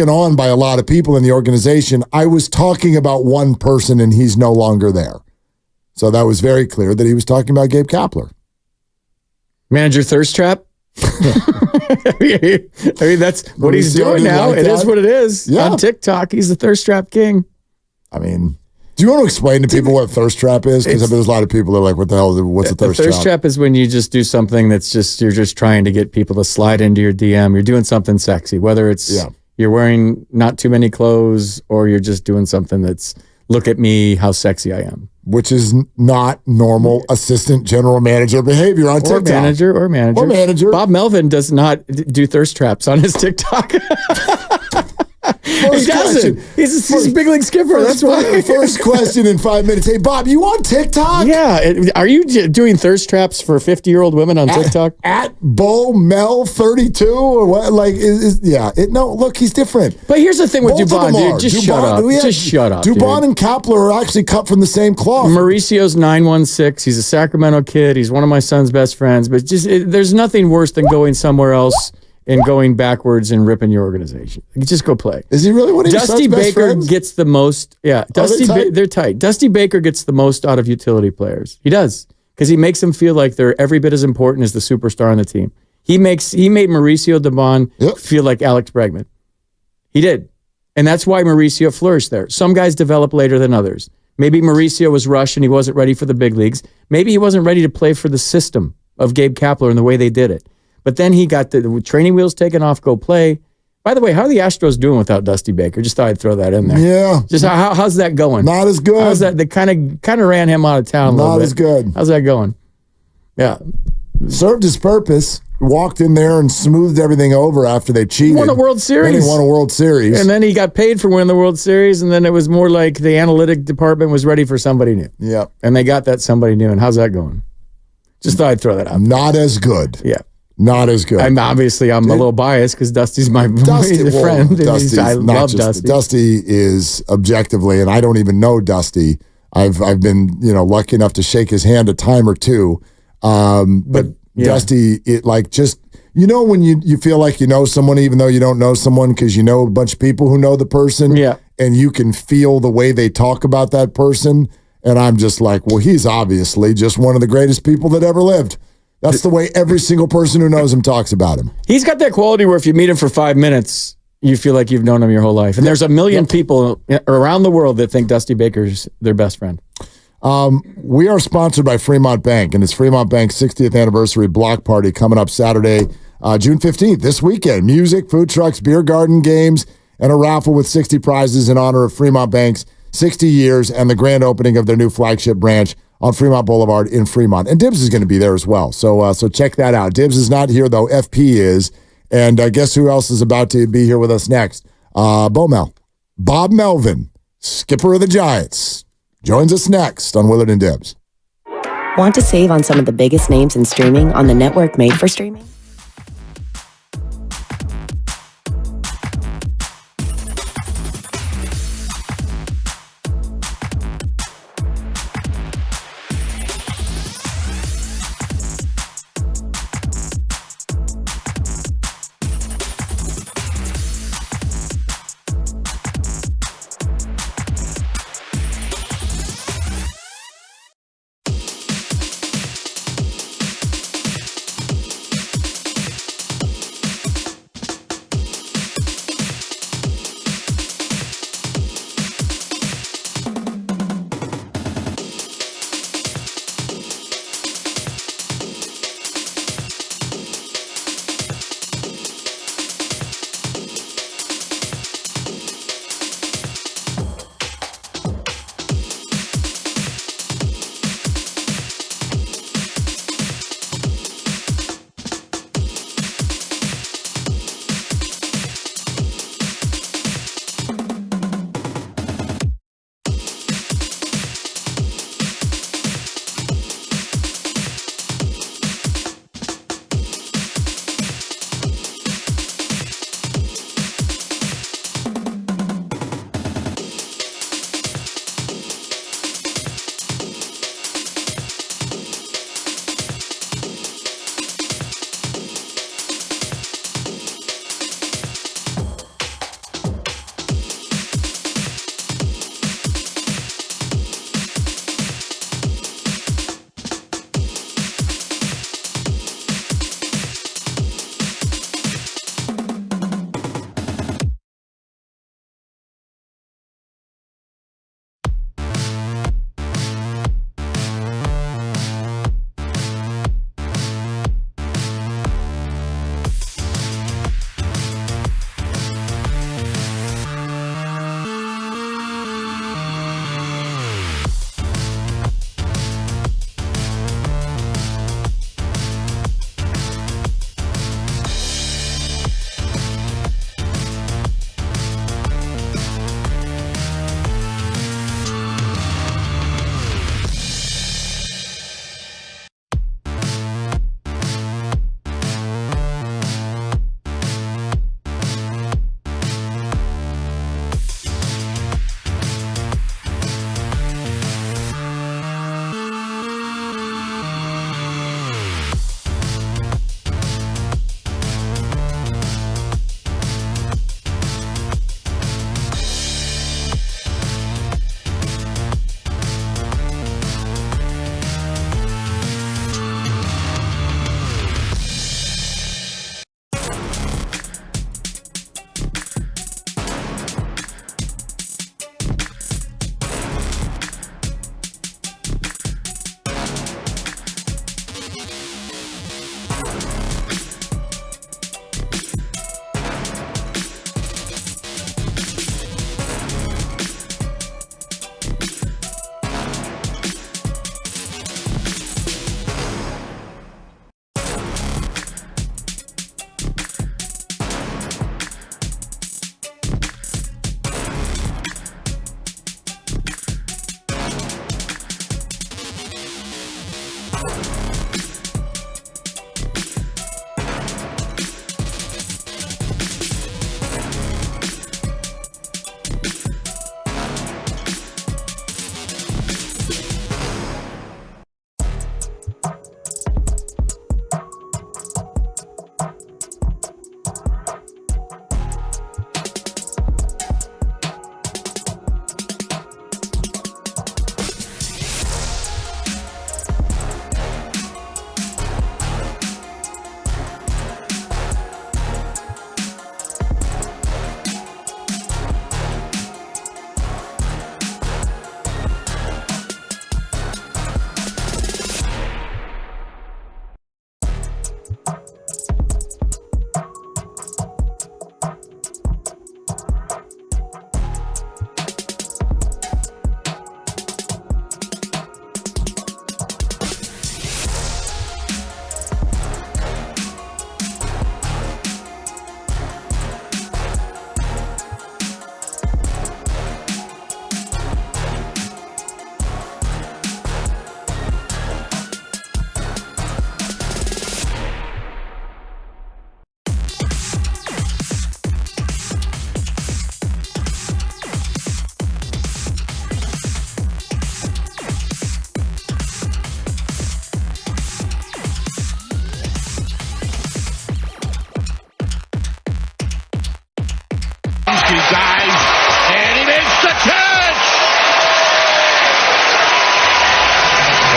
on by a lot of people in the organization. I was talking about one person and he's no longer there. So that was very clear that he was talking about Gabe Kapler. Manager Thirst Trap? I mean, that's what he's doing now. Like it is what it is. Yeah. On TikTok, he's the Thirst Trap king. I mean, do you want to explain to people what a thirst trap is? Because there's a lot of people that are like, what the hell, what's a thirst trap? A thirst trap is when you just do something that's you're just trying to get people to slide into your DM. You're doing something sexy, whether it's you're wearing not too many clothes or you're just doing something that's, look at me, how sexy I am. Which is not normal assistant general manager behavior on TikTok. Or manager. Bob Melvin does not do thirst traps on his TikTok. He doesn't. He's a big league skipper. That's why. First question in 5 minutes. Hey, Bob, you on TikTok? Yeah. Are you doing thirst traps for 50-year-old women on TikTok? At Bo Mel 32 or what? Like, no, look, he's different. But here's the thing with Dubon, dude. Just shut up. Just shut up. Dubon and Kapler are actually cut from the same cloth. Mauricio's 916. He's a Sacramento kid. He's one of my son's best friends. But there's nothing worse than going somewhere else and going backwards and ripping your organization. Just go play. Is he really one of your Dusty best Baker friends? Gets the most. Yeah, they're tight. Dusty Baker gets the most out of utility players. He does because he makes them feel like they're every bit as important as the superstar on the team. He made Mauricio Dubon feel like Alex Bregman. He did, and that's why Mauricio flourished there. Some guys develop later than others. Maybe Mauricio was rushed and he wasn't ready for the big leagues. Maybe he wasn't ready to play for the system of Gabe Kapler and the way they did it. But then he got the training wheels taken off, go play. By the way, how are the Astros doing without Dusty Baker? Just thought I'd throw that in there. Yeah. Just how's that going? Not as good. How's that? They kind of ran him out of town a little bit. Not as good. How's that going? Yeah. Served his purpose. Walked in there and smoothed everything over after they cheated. Won a World Series. Then he won a World Series. And then he got paid for winning the World Series, and then it was more like the analytic department was ready for somebody new. Yeah. And they got that somebody new. And how's that going? Just thought I'd throw that out. Not as good. Yeah. Not as good. I'm a little biased because Dusty's my friend. I love Dusty. Dusty is objectively, and I don't even know Dusty. I've been lucky enough to shake his hand a time or two. But Dusty, when you feel like you know someone even though you don't know someone because you know a bunch of people who know the person. Yeah. and you can feel the way they talk about that person. And I'm just like, well, he's obviously just one of the greatest people that ever lived. That's the way every single person who knows him talks about him. He's got that quality where if you meet him for 5 minutes, you feel like you've known him your whole life. And there's a million people around the world that think Dusty Baker's their best friend. We are sponsored by Fremont Bank, and it's Fremont Bank's 60th anniversary block party coming up Saturday, June 15th, this weekend. Music, food trucks, beer garden, games, and a raffle with 60 prizes in honor of Fremont Bank's 60 years and the grand opening of their new flagship branch on Fremont Boulevard in Fremont. And Dibs is going to be there as well. So check that out. Dibs is not here, though. FP is. And guess who else is about to be here with us next? Bob Melvin, skipper of the Giants, joins us next on Willard and Dibs. Want to save on some of the biggest names in streaming on the network made for streaming?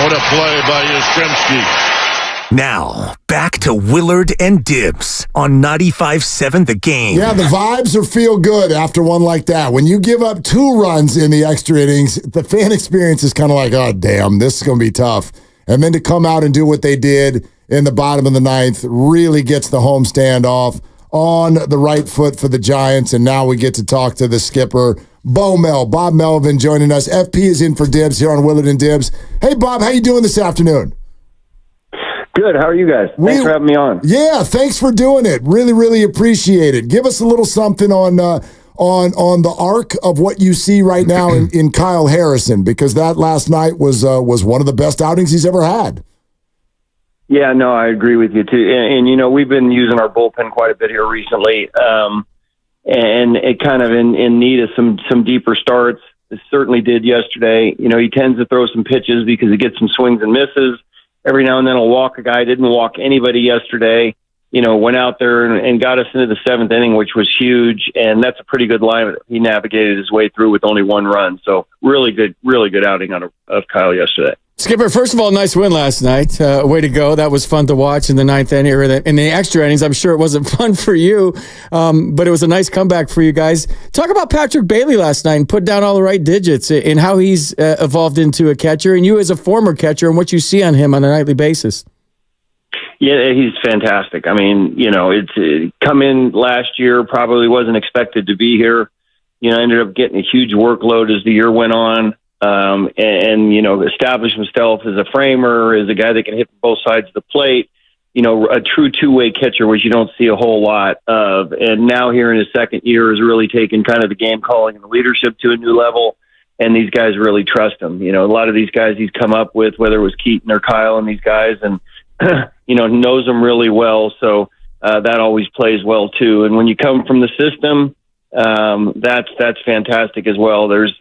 What a play by Yastrzemski. Now, back to Willard and Dibbs on 95.7 The Game. Yeah, the vibes are feel good after one like that. When you give up 2 runs in the extra innings, the fan experience is kind of like, oh, damn, this is going to be tough. And then to come out and do what they did in the bottom of the 9th really gets the homestand off on the right foot for the Giants. And now we get to talk to the skipper, Bob Melvin, joining us. FP is in for Dibbs here on Willard and Dibbs. Hey, Bob, how you doing this afternoon? Good. How are you guys? Thanks for having me on. Yeah, thanks for doing it. Really, really appreciate it. Give us a little something on the arc of what you see right now in Kyle Harrison, because that last night was one of the best outings he's ever had. Yeah, no, I agree with you too. And we've been using our bullpen quite a bit here recently, and it kind of in need of some deeper starts. It certainly did yesterday. He tends to throw some pitches because he gets some swings and misses. Every now and then he'll walk a guy. Didn't walk anybody yesterday. Went out there and got us into the 7th inning, which was huge. And that's a pretty good line he navigated his way through with only 1 run. So really good outing of Kyle yesterday. Skipper, first of all, nice win last night. Way to go. That was fun to watch in the 9th inning or in the extra innings. I'm sure it wasn't fun for you, but it was a nice comeback for you guys. Talk about Patrick Bailey last night and put down all the right digits and how he's evolved into a catcher, and you as a former catcher and what you see on him on a nightly basis. Yeah, he's fantastic. I mean, it's come in last year, probably wasn't expected to be here. Ended up getting a huge workload as the year went on. And established himself as a framer, as a guy that can hit both sides of the plate, a true two-way catcher, which you don't see a whole lot of. And now here in his 2nd year has really taken kind of the game calling and the leadership to a new level. And these guys really trust him. A lot of these guys he's come up with, whether it was Keaton or Kyle and these guys, and, knows them really well. So, that always plays well too. And when you come from the system, that's fantastic as well. There's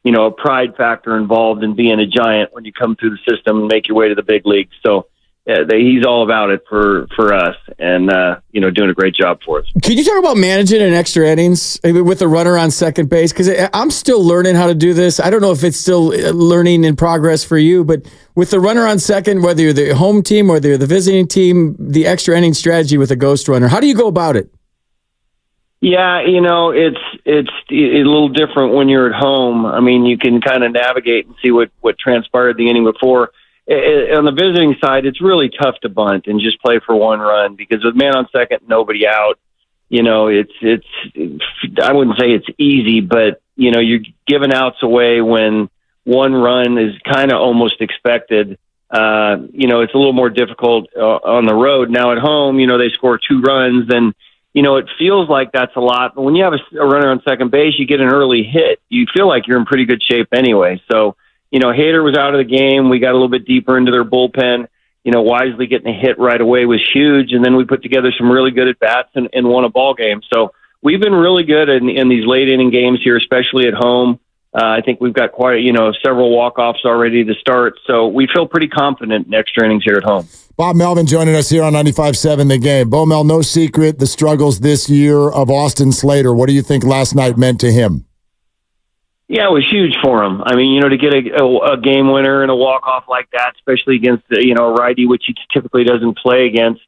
a pride factor involved in being a Giant when you come through the system and make your way to the big leagues. So he's all about it for us and, doing a great job for us. Can you talk about managing in extra innings with the runner on second base? Because I'm still learning how to do this. I don't know if it's still learning in progress for you, but with the runner on second, whether you're the home team, whether you're the visiting team, the extra inning strategy with a ghost runner, how do you go about it? Yeah, it's a little different when you're at home. I mean, you can kind of navigate and see what transpired the inning before. On the visiting side, it's really tough to bunt and just play for 1 run because with man on second, nobody out. It's I wouldn't say it's easy, but you're giving outs away when 1 run is kind of almost expected. It's a little more difficult on the road. Now at home, they score 2 runs and. It feels like that's a lot, but when you have a runner on second base, you get an early hit. You feel like you're in pretty good shape anyway. So, Hader was out of the game. We got a little bit deeper into their bullpen. Wisely getting a hit right away was huge. And then we put together some really good at-bats and won a ball game. So we've been really good in these late inning games here, especially at home. I think we've got quite, several walk-offs already to start. So we feel pretty confident in extra innings here at home. Bob Melvin joining us here on 95.7 The Game. Bo Mel, no secret, the struggles this year of Austin Slater. What do you think last night meant to him? Yeah, it was huge for him. I mean, to get a game winner and a walk-off like that, especially against, a righty, which he typically doesn't play against,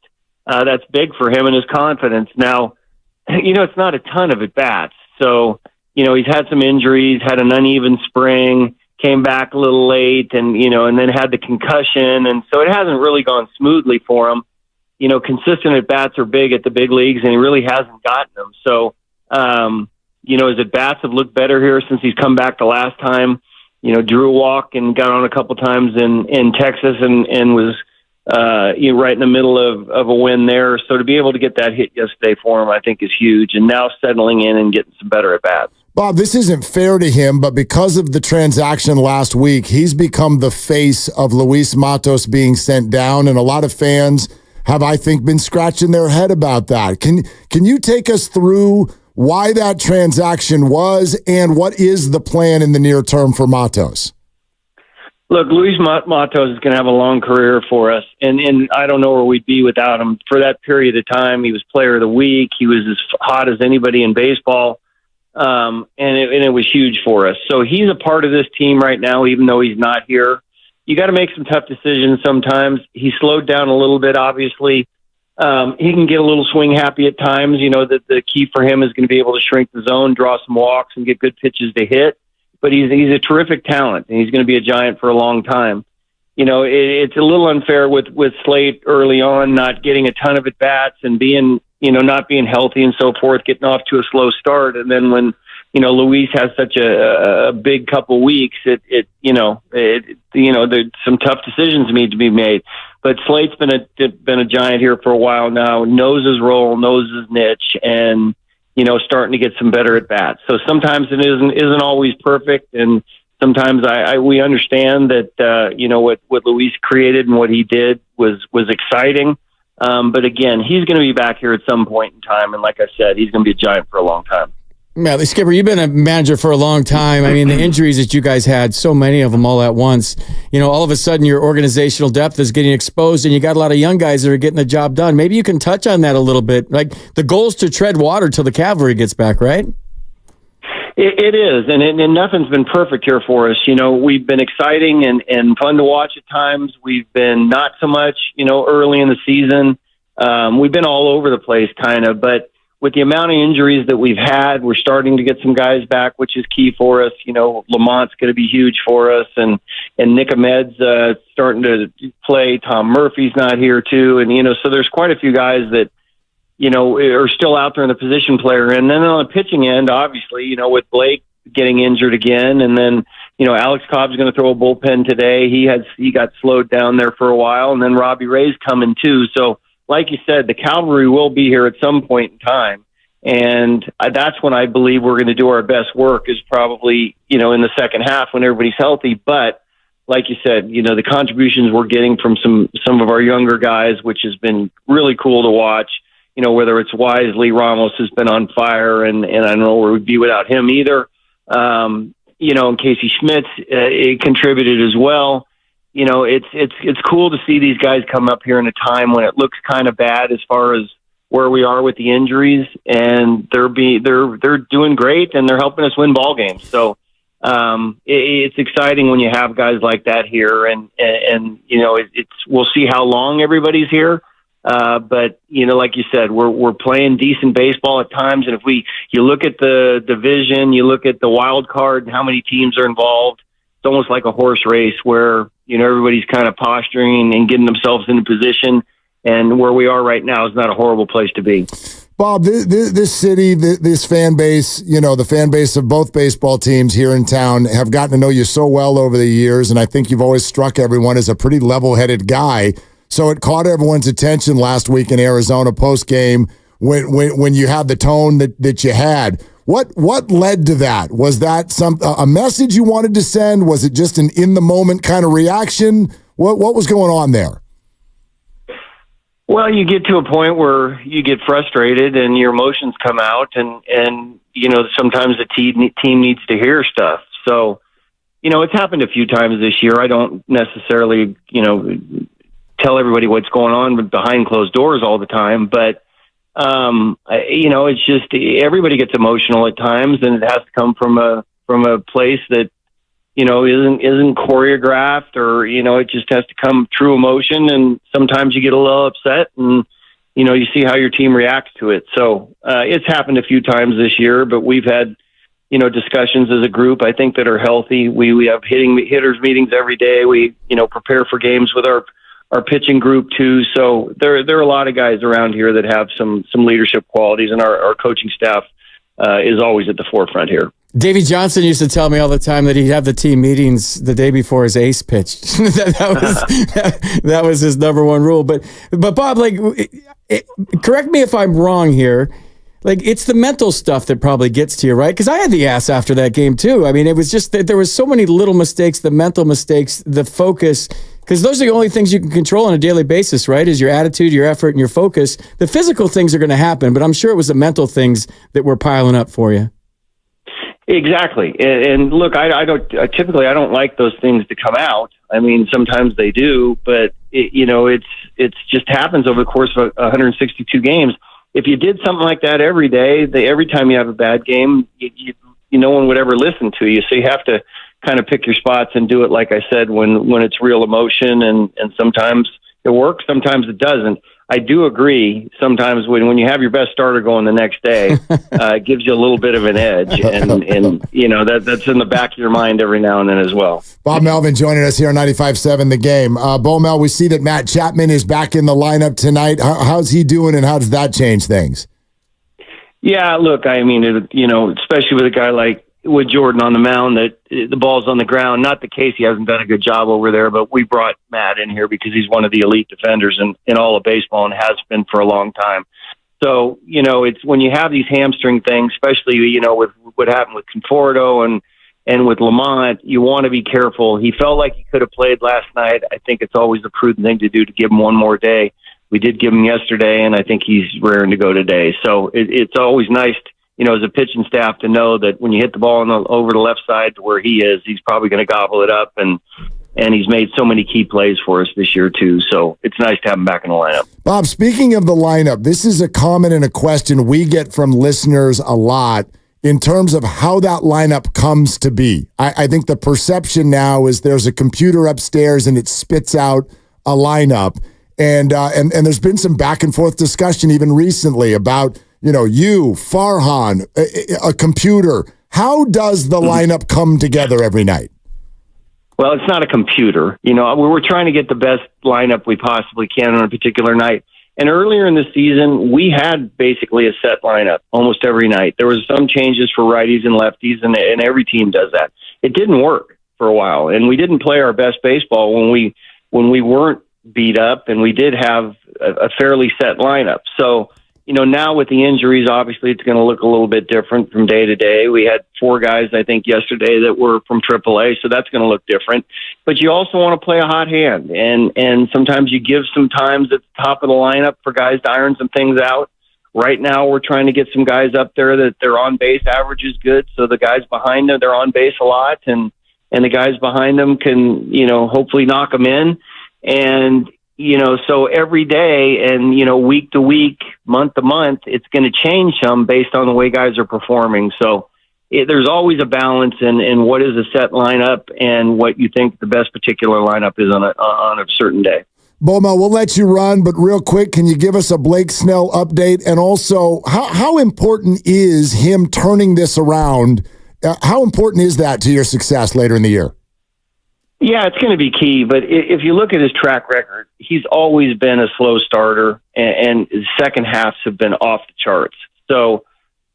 that's big for him and his confidence. Now, it's not a ton of at-bats. So, he's had some injuries, had an uneven spring, came back a little late and then had the concussion. And so it hasn't really gone smoothly for him. Consistent at-bats are big at the big leagues and he really hasn't gotten them. So, his at-bats have looked better here since he's come back the last time. Drew a walk and got on a couple times in Texas and was right in the middle of a win there. So to be able to get that hit yesterday for him, I think is huge. And now settling in and getting some better at-bats. Bob, this isn't fair to him, but because of the transaction last week, he's become the face of Luis Matos being sent down, and a lot of fans have, I think, been scratching their head about that. Can you take us through why that transaction was and what is the plan in the near term for Matos? Look, Luis Matos is going to have a long career for us, and I don't know where we'd be without him. For that period of time, he was player of the week. He was as hot as anybody in baseball. And it was huge for us. So he's a part of this team right now, even though he's not here. you got to make some tough decisions sometimes. He slowed down a little bit, obviously. He can get a little swing happy at times. You know, that the key for him is going to be able to shrink the zone, draw some walks, and get good pitches to hit. But he's a terrific talent, and he's going to be a Giant for a long time. You know, it's a little unfair with Slate early on, not getting a ton of at-bats and being, you know, not being healthy and so forth, getting off to a slow start. And then when, you know, Luis has such a big couple weeks, there's some tough decisions need to be made. But Slate's been a Giant here for a while now, knows his role, knows his niche, and, you know, starting to get some better at bats. So sometimes it isn't always perfect, and sometimes we understand that you know what Luis created and what he did was exciting. But again, he's going to be back here at some point in time, and like I said, he's going to be a Giant for a long time. Yeah, Skipper, you've been a manager for a long time. I mean, the injuries that you guys had, so many of them all at once. You know, all of a sudden your organizational depth is getting exposed and you got a lot of young guys that are getting the job done. Maybe you can touch on that a little bit. Like, the goal is to tread water till the cavalry gets back, right? It is, and nothing's been perfect here for us. You know, we've been exciting and fun to watch at times. We've been not so much, you know, early in the season. We've been all over the place, kind of, but with the amount of injuries that we've had, we're starting to get some guys back, which is key for us. You know, Lamont's going to be huge for us, and Nick Ahmed's starting to play. Tom Murphy's not here too, and you know, so there's quite a few guys that, you know, are still out there in the position player. And then on the pitching end, obviously, you know, with Blake getting injured again, and then, you know, Alex Cobb's going to throw a bullpen today. He got slowed down there for a while, and then Robbie Ray's coming too. So, like you said, the cavalry will be here at some point in time. And that's when I believe we're going to do our best work, is probably, you know, in the second half when everybody's healthy. But like you said, you know, the contributions we're getting from some of our younger guys, which has been really cool to watch, you know, whether it's Wisely, Ramos has been on fire, and I don't know where we'd be without him either. You know, and Casey Schmitz contributed as well. You know, it's cool to see these guys come up here in a time when it looks kind of bad as far as where we are with the injuries, and they're doing great, and they're helping us win ball games. So it's exciting when you have guys like that here, and you know, we'll see how long everybody's here. But you know, like you said, we're playing decent baseball at times, and if you look at the division, you look at the wild card and how many teams are involved, it's almost like a horse race where, you know, everybody's kind of posturing and getting themselves into position, and where we are right now is not a horrible place to be. Bob, this city, this fan base, you know, the fan base of both baseball teams here in town have gotten to know you so well over the years, and I think you've always struck everyone as a pretty level-headed guy. So it caught everyone's attention last week in Arizona post-game when you had the tone that you had. What led to that? Was that a message you wanted to send? Was it just an in-the-moment kind of reaction? What was going on there? Well, you get to a point where you get frustrated and your emotions come out, and you know, sometimes the team needs to hear stuff. So, you know, it's happened a few times this year. I don't necessarily, you know, tell everybody what's going on behind closed doors all the time, but you know, it's just everybody gets emotional at times, and it has to come from a place that, you know, isn't choreographed, or, you know, it just has to come true emotion. And sometimes you get a little upset, and, you know, you see how your team reacts to it. So it's happened a few times this year, but we've had, you know, discussions as a group, I think, that are healthy. We have hitters meetings every day. We, you know, prepare for games with our pitching group too. So there are a lot of guys around here that have some leadership qualities, and our coaching staff is always at the forefront here. Davey Johnson used to tell me all the time that he'd have the team meetings the day before his ace pitched. that was his number one rule. But Bob, like, correct me if I'm wrong here. Like, it's the mental stuff that probably gets to you, right? Because I had the ass after that game too. I mean, it was just that there was so many little mistakes, the mental mistakes, the focus. Because those are the only things you can control on a daily basis, right? Is your attitude, your effort, and your focus. The physical things are going to happen, but I'm sure it was the mental things that were piling up for you. Exactly. And look, I don't like those things to come out. I mean, sometimes they do, but you know, it's just happens over the course of 162 games. If you did something like that every day, every time you have a bad game, no one would ever listen to you. So you have to kind of pick your spots and do it, like I said, when it's real emotion, and sometimes it works, sometimes it doesn't. I do agree. Sometimes when you have your best starter going the next day, it gives you a little bit of an edge, and you know that's in the back of your mind every now and then as well. Bob Melvin joining us here on 95.7 The Game. Bo Mel, we see that Matt Chapman is back in the lineup tonight. How's he doing, and how does that change things? Yeah, look, I mean, especially with a guy like with Jordan on the mound, that the ball's on the ground. Not the case. He hasn't done a good job over there, but we brought Matt in here because he's one of the elite defenders in all of baseball and has been for a long time. So, it's when you have these hamstring things, especially, with what happened with Conforto and with Lamont, you want to be careful. He felt like he could have played last night. I think it's always the prudent thing to do to give him one more day. We did give him yesterday, and I think he's raring to go today. So it's always nice as a pitching staff to know that when you hit the ball over the left side to where he is, he's probably going to gobble it up, and he's made so many key plays for us this year too. So it's nice to have him back in the lineup. Bob, speaking of the lineup, this is a comment and a question we get from listeners a lot in terms of how that lineup comes to be. I think the perception now is there's a computer upstairs and it spits out a lineup, and there's been some back and forth discussion even recently about you, Farhan, a computer. How does the lineup come together every night? Well, it's not a computer. We're trying to get the best lineup we possibly can on a particular night. And earlier in the season, we had basically a set lineup almost every night. There was some changes for righties and lefties, and every team does that. It didn't work for a while, and we didn't play our best baseball when we weren't beat up, and we did have a fairly set lineup. So, now with the injuries, obviously it's going to look a little bit different from day to day. We had 4 guys, I think, yesterday that were from AAA, so that's going to look different. But you also want to play a hot hand, and sometimes you give some times at the top of the lineup for guys to iron some things out. Right now we're trying to get some guys up there that their on-base average is good, so the guys behind them, they're on base a lot, and the guys behind them can, hopefully knock them in. And so every day and, week to week, month to month, it's going to change some based on the way guys are performing. So there's always a balance in what is a set lineup and what you think the best particular lineup is on a certain day. Boma, we'll let you run, but real quick, can you give us a Blake Snell update? And also, how important is him turning this around? How important is that to your success later in the year? Yeah, it's going to be key. But if you look at his track record, he's always been a slow starter, and his second halves have been off the charts. So,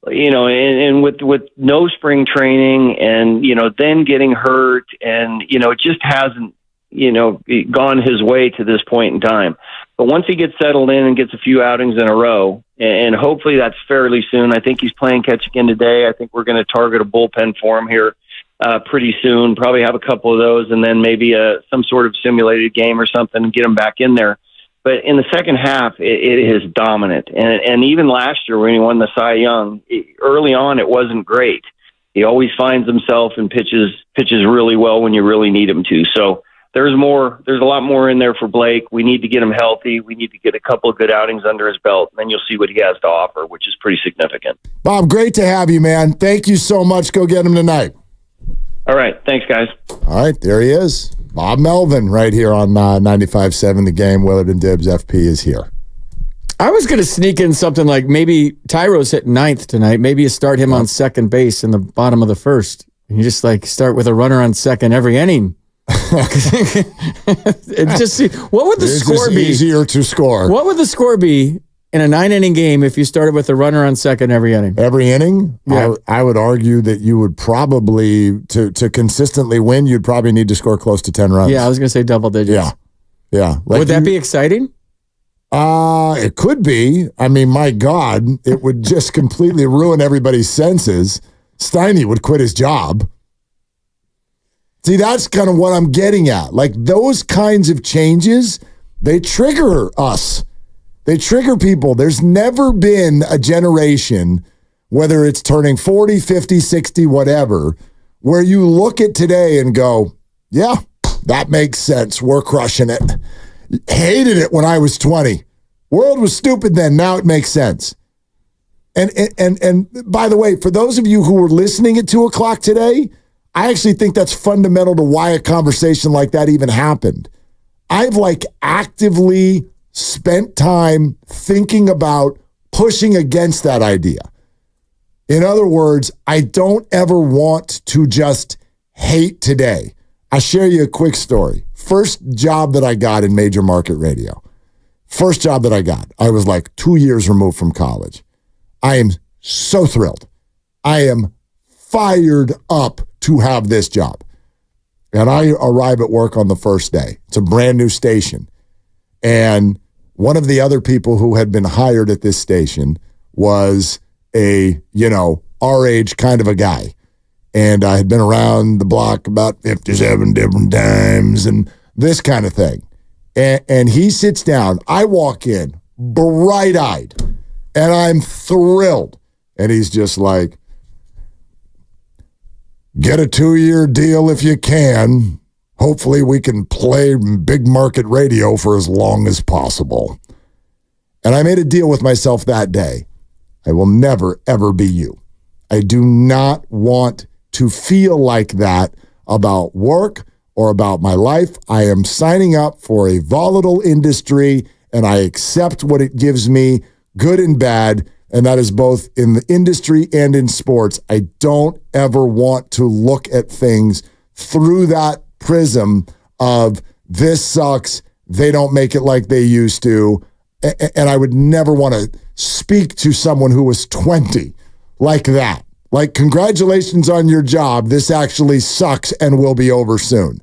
and with no spring training and, then getting hurt and, it just hasn't, gone his way to this point in time. But once he gets settled in and gets a few outings in a row, and hopefully that's fairly soon. I think he's playing catch again today. I think we're going to target a bullpen for him here pretty soon, probably have a couple of those, and then maybe some sort of simulated game or something and get him back in there. But in the second half, it is dominant. And even last year when he won the Cy Young, early on it wasn't great. He always finds himself and pitches really well when you really need him to. So there's a lot more in there for Blake. We need to get him healthy. We need to get a couple of good outings under his belt, and then you'll see what he has to offer, which is pretty significant. Bob, great to have you, man. Thank you so much. Go get him tonight. All right. Thanks, guys. All right. There he is. Bob Melvin right here on 95.7 The Game. Willard and Dibbs FP is here. I was going to sneak in something like maybe Tyro's hitting 9th tonight. Maybe you start him on second base in the bottom of the first. And you just start with a runner on second every inning. What would the score be? Easier to score. What would the score be in a 9-inning game if you started with a runner on second every inning? Every inning? Yeah. I would argue that you would probably, to consistently win, you'd probably need to score close to 10 runs. Yeah, I was going to say double digits. Yeah. Would that be exciting? It could be. I mean, my God, it would just completely ruin everybody's senses. Steiny would quit his job. See, that's kind of what I'm getting at. Like those kinds of changes, they trigger us. They trigger people. There's never been a generation, whether it's turning 40, 50, 60, whatever, where you look at today and go, yeah, that makes sense. We're crushing it. Hated it when I was 20. World was stupid then. Now it makes sense. And by the way, for those of you who were listening at 2 o'clock today, I actually think that's fundamental to why a conversation like that even happened. I've like actively spent time thinking about pushing against that idea. In other words, I don't ever want to just hate today. I'll share you a quick story. First job that I got in major market radio. First job that I got. I was like 2 years removed from college. I am so thrilled. I am fired up to have this job. And I arrive at work on the first day. It's a brand new station. And one of the other people who had been hired at this station was a, our age kind of a guy. And I had been around the block about 57 different times and this kind of thing. And he sits down. I walk in bright-eyed, and I'm thrilled. And he's just like, get a 2-year deal if you can. Hopefully we can play big market radio for as long as possible. And I made a deal with myself that day. I will never, ever be you. I do not want to feel like that about work or about my life. I am signing up for a volatile industry, and I accept what it gives me, good and bad, and that is both in the industry and in sports. I don't ever want to look at things through that prism of this sucks, they don't make it like they used to, and I would never want to speak to someone who was 20 like that. Like, congratulations on your job. This actually sucks and will be over soon.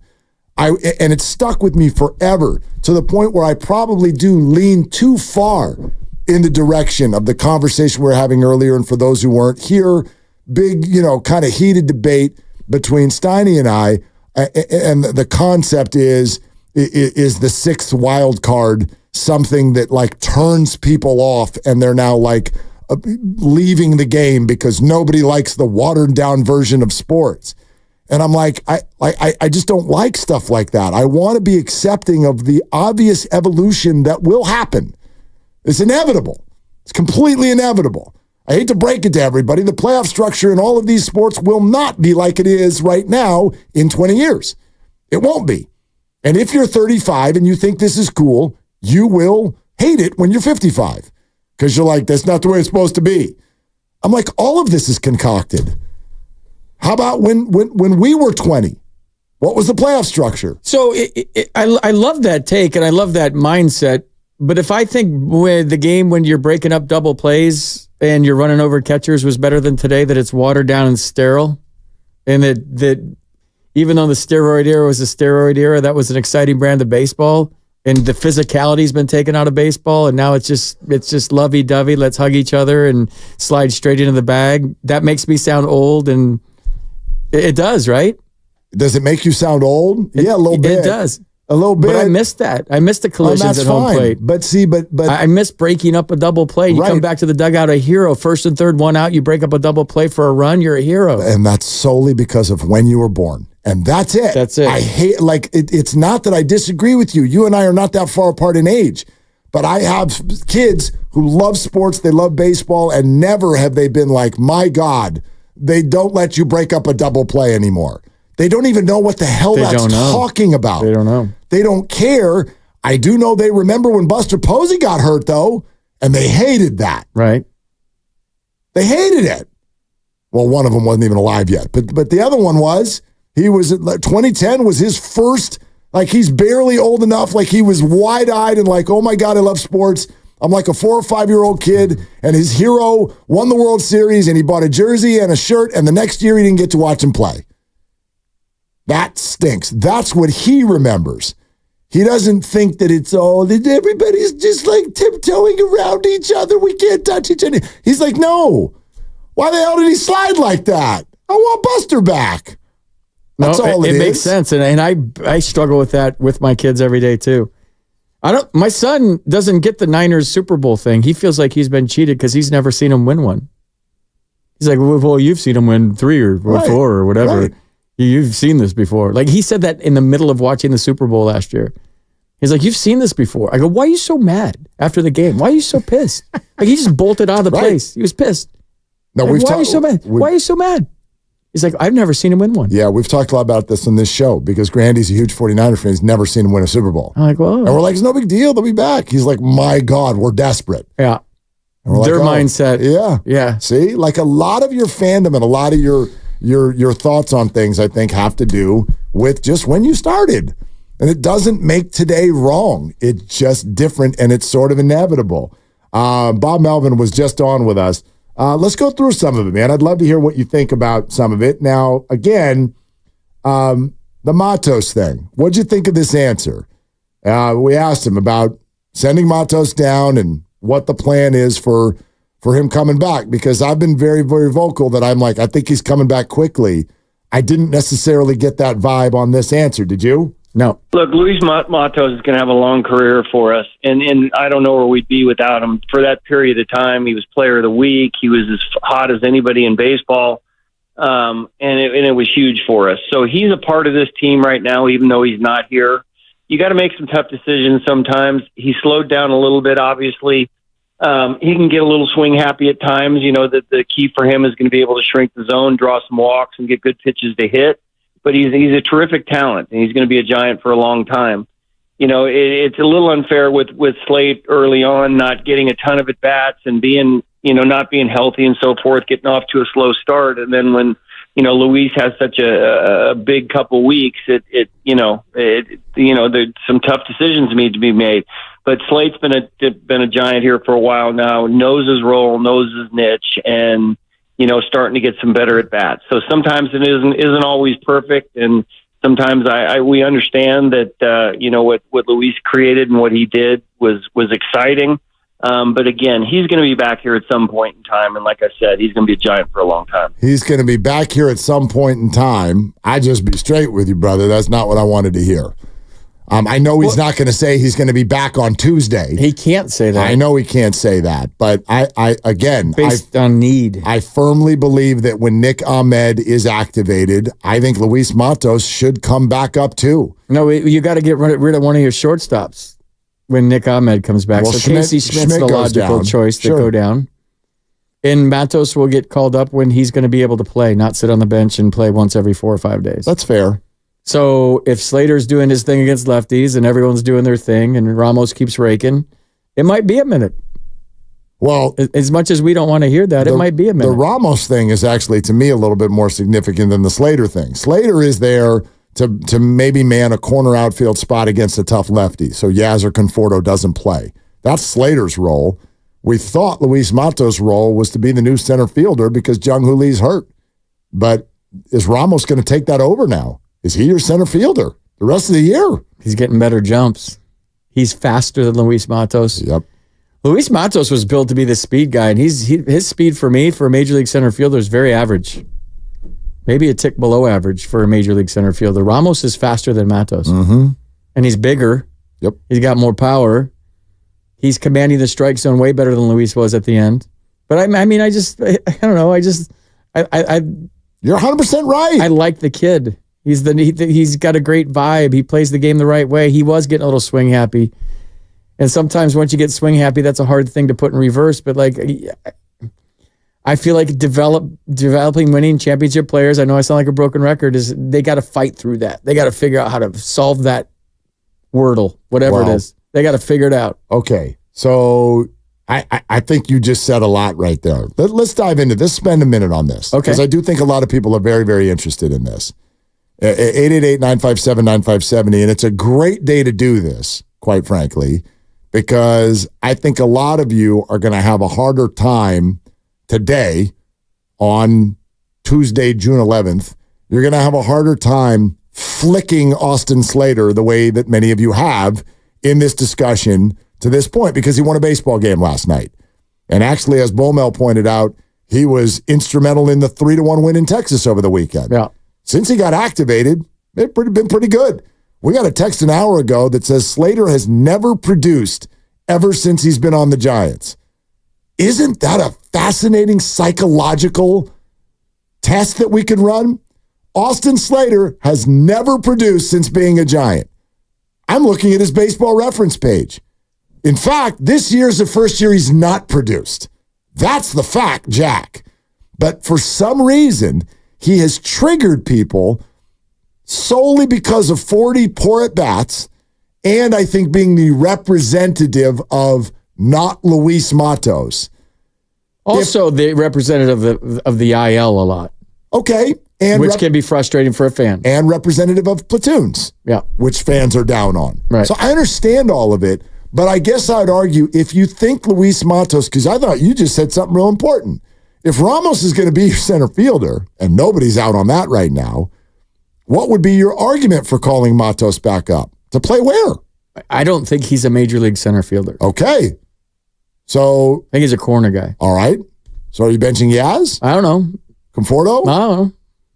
And it stuck with me forever to the point where I probably do lean too far in the direction of the conversation we were having earlier. And for those who weren't here, big, kind of heated debate between Steiny and I. And the concept is the sixth wild card something that like turns people off and they're now like leaving the game because nobody likes the watered down version of sports. And I'm like, I just don't like stuff like that. I want to be accepting of the obvious evolution that will happen. It's inevitable. It's completely inevitable. I hate to break it to everybody. The playoff structure in all of these sports will not be like it is right now in 20 years. It won't be. And if you're 35 and you think this is cool, you will hate it when you're 55 because you're like, that's not the way it's supposed to be. I'm like, all of this is concocted. How about when we were 20? What was the playoff structure? So I love that take and I love that mindset. But if I think the game when you're breaking up double plays and you're running over catchers was better than today, that it's watered down and sterile, and that even though the steroid era was a steroid era, that was an exciting brand of baseball, and the physicality's been taken out of baseball, and now it's just lovey-dovey, let's hug each other and slide straight into the bag. That makes me sound old, and it does, right? Does it make you sound old? Yeah, a little bit. It does. A little bit. But I missed that. I missed the collisions at home plate. But see, but I miss breaking up a double play. You come back to the dugout a hero. First and third, one out. You break up a double play for a run. You're a hero. And that's solely because of when you were born. And that's it. That's it. I hate, it's not that I disagree with you. You and I are not that far apart in age. But I have kids who love sports. They love baseball. And never have they been like, my God, they don't let you break up a double play anymore. They don't even know what the hell that's talking about. They don't know. They don't care. I do know they remember when Buster Posey got hurt, though, and they hated that. Right. They hated it. Well, one of them wasn't even alive yet. But the other one was, 2010 was his first, like he's barely old enough, like he was wide-eyed and like, oh my God, I love sports. I'm like a 4 or 5 year old kid, and his hero won the World Series, and he bought a jersey and a shirt, and the next year he didn't get to watch him play. That stinks. That's what he remembers. He doesn't think that it's everybody's just like tiptoeing around each other. We can't touch each other. He's like, no. Why the hell did he slide like that? I want Buster back. That's all it is. It makes sense. And I struggle with that with my kids every day too. My son doesn't get the Niners Super Bowl thing. He feels like he's been cheated because he's never seen him win one. He's like, well, you've seen him win 3 or 4 or whatever. Right. You've seen this before. Like he said that in the middle of watching the Super Bowl last year. He's like, you've seen this before. I go, why are you so mad after the game? Why are you so pissed? Like he just bolted out of the place. He was pissed. No, like, why are you so mad? Why are you so mad? He's like, I've never seen him win one. Yeah, we've talked a lot about this on this show because Grandy's a huge 49er fan. He's never seen him win a Super Bowl. I'm like, well. And we're like, it's no big deal. They'll be back. He's like, my God, we're desperate. Yeah. Their mindset. Yeah. Yeah. See, like a lot of your fandom and a lot of your thoughts on things, I think, have to do with just when you started. And it doesn't make today wrong. It's just different and it's sort of inevitable. Bob Melvin was just on with us. Let's go through some of it, man. I'd love to hear what you think about some of it. Now, again, the Matos thing. What'd you think of this answer? We asked him about sending Matos down and what the plan is for him coming back, because I've been very, very vocal that I'm like, I think he's coming back quickly. I didn't necessarily get that vibe on this answer. Did you? No. Look, Luis Matos is going to have a long career for us, and I don't know where we'd be without him. For that period of time, he was player of the week. He was as hot as anybody in baseball, and it was huge for us. So he's a part of this team right now, even though he's not here. You got to make some tough decisions sometimes. He slowed down a little bit, obviously. He can get a little swing happy at times. You know, that the key for him is going to be able to shrink the zone, draw some walks, and get good pitches to hit. But he's a terrific talent, and he's going to be a Giant for a long time. You know, it's a little unfair with Slate early on, not getting a ton of at-bats and being, not being healthy and so forth, getting off to a slow start. And then when, Luis has such a big couple weeks, there's some tough decisions need to be made. But Slate's been a Giant here for a while now, knows his role, knows his niche, and starting to get some better at bats. So sometimes it isn't always perfect, and sometimes we understand that what Luis created and what he did was exciting. But again, he's going to be back here at some point in time, and like I said, he's going to be a Giant for a long time. He's going to be back here at some point in time. I just be straight with you, brother. That's not what I wanted to hear. I know he's not going to say he's going to be back on Tuesday. He can't say that. I know he can't say that, but based on need, I firmly believe that when Nick Ahmed is activated, I think Luis Matos should come back up too. No, you got to get rid of one of your shortstops when Nick Ahmed comes back. Well, so Casey Schmidt's the logical choice to go down. And Matos will get called up when he's going to be able to play, not sit on the bench and play once every 4 or 5 days. That's fair. So if Slater's doing his thing against lefties and everyone's doing their thing and Ramos keeps raking, it might be a minute. Well, as much as we don't want to hear that, it might be a minute. The Ramos thing is actually, to me, a little bit more significant than the Slater thing. Slater is there to maybe man a corner outfield spot against a tough lefty, so Yaz or Conforto doesn't play. That's Slater's role. We thought Luis Matos' role was to be the new center fielder because Jung-Hoo Lee's hurt. But is Ramos going to take that over now? Is he your center fielder the rest of the year? He's getting better jumps. He's faster than Luis Matos. Yep. Luis Matos was built to be the speed guy, and his speed for me, for a Major League center fielder, is very average. Maybe a tick below average for a Major League center fielder. Ramos is faster than Matos. Mm-hmm. And he's bigger. Yep. He's got more power. He's commanding the strike zone way better than Luis was at the end. But I don't know. You're 100% right. I like the kid. He's got a great vibe. He plays the game the right way. He was getting a little swing happy. And sometimes once you get swing happy, that's a hard thing to put in reverse. But I feel like developing winning championship players, I know I sound like a broken record, is they got to fight through that. They got to figure out how to solve that wordle, whatever it is. They got to figure it out. Okay. So I think you just said a lot right there. Let's dive into this. Spend a minute on this. Okay. Because I do think a lot of people are very, very interested in this. 888-957-9570. And it's a great day to do this, quite frankly, because I think a lot of you are going to have a harder time today on Tuesday, June 11th. You're going to have a harder time flicking Austin Slater the way that many of you have in this discussion to this point, because he won a baseball game last night. And actually, as Bomel pointed out, he was instrumental in the 3-1 win in Texas over the weekend. Yeah. Since he got activated, they've been pretty good. We got a text an hour ago that says Slater has never produced ever since he's been on the Giants. Isn't that a fascinating psychological test that we could run? Austin Slater has never produced since being a Giant. I'm looking at his baseball reference page. In fact, this year's the first year he's not produced. That's the fact, Jack. But for some reason, he has triggered people solely because of 40 poor at-bats and I think being the representative of not Luis Matos. Also, the representative of the IL a lot. Okay. And which can be frustrating for a fan. And representative of platoons. Yeah. Which fans are down on. Right. So I understand all of it, but I guess I'd argue if you think Luis Matos, because I thought you just said something real important. If Ramos is going to be your center fielder, and nobody's out on that right now, what would be your argument for calling Matos back up? To play where? I don't think he's a major league center fielder. Okay. So I think he's a corner guy. All right. So are you benching Yaz? I don't know. Conforto? I don't know.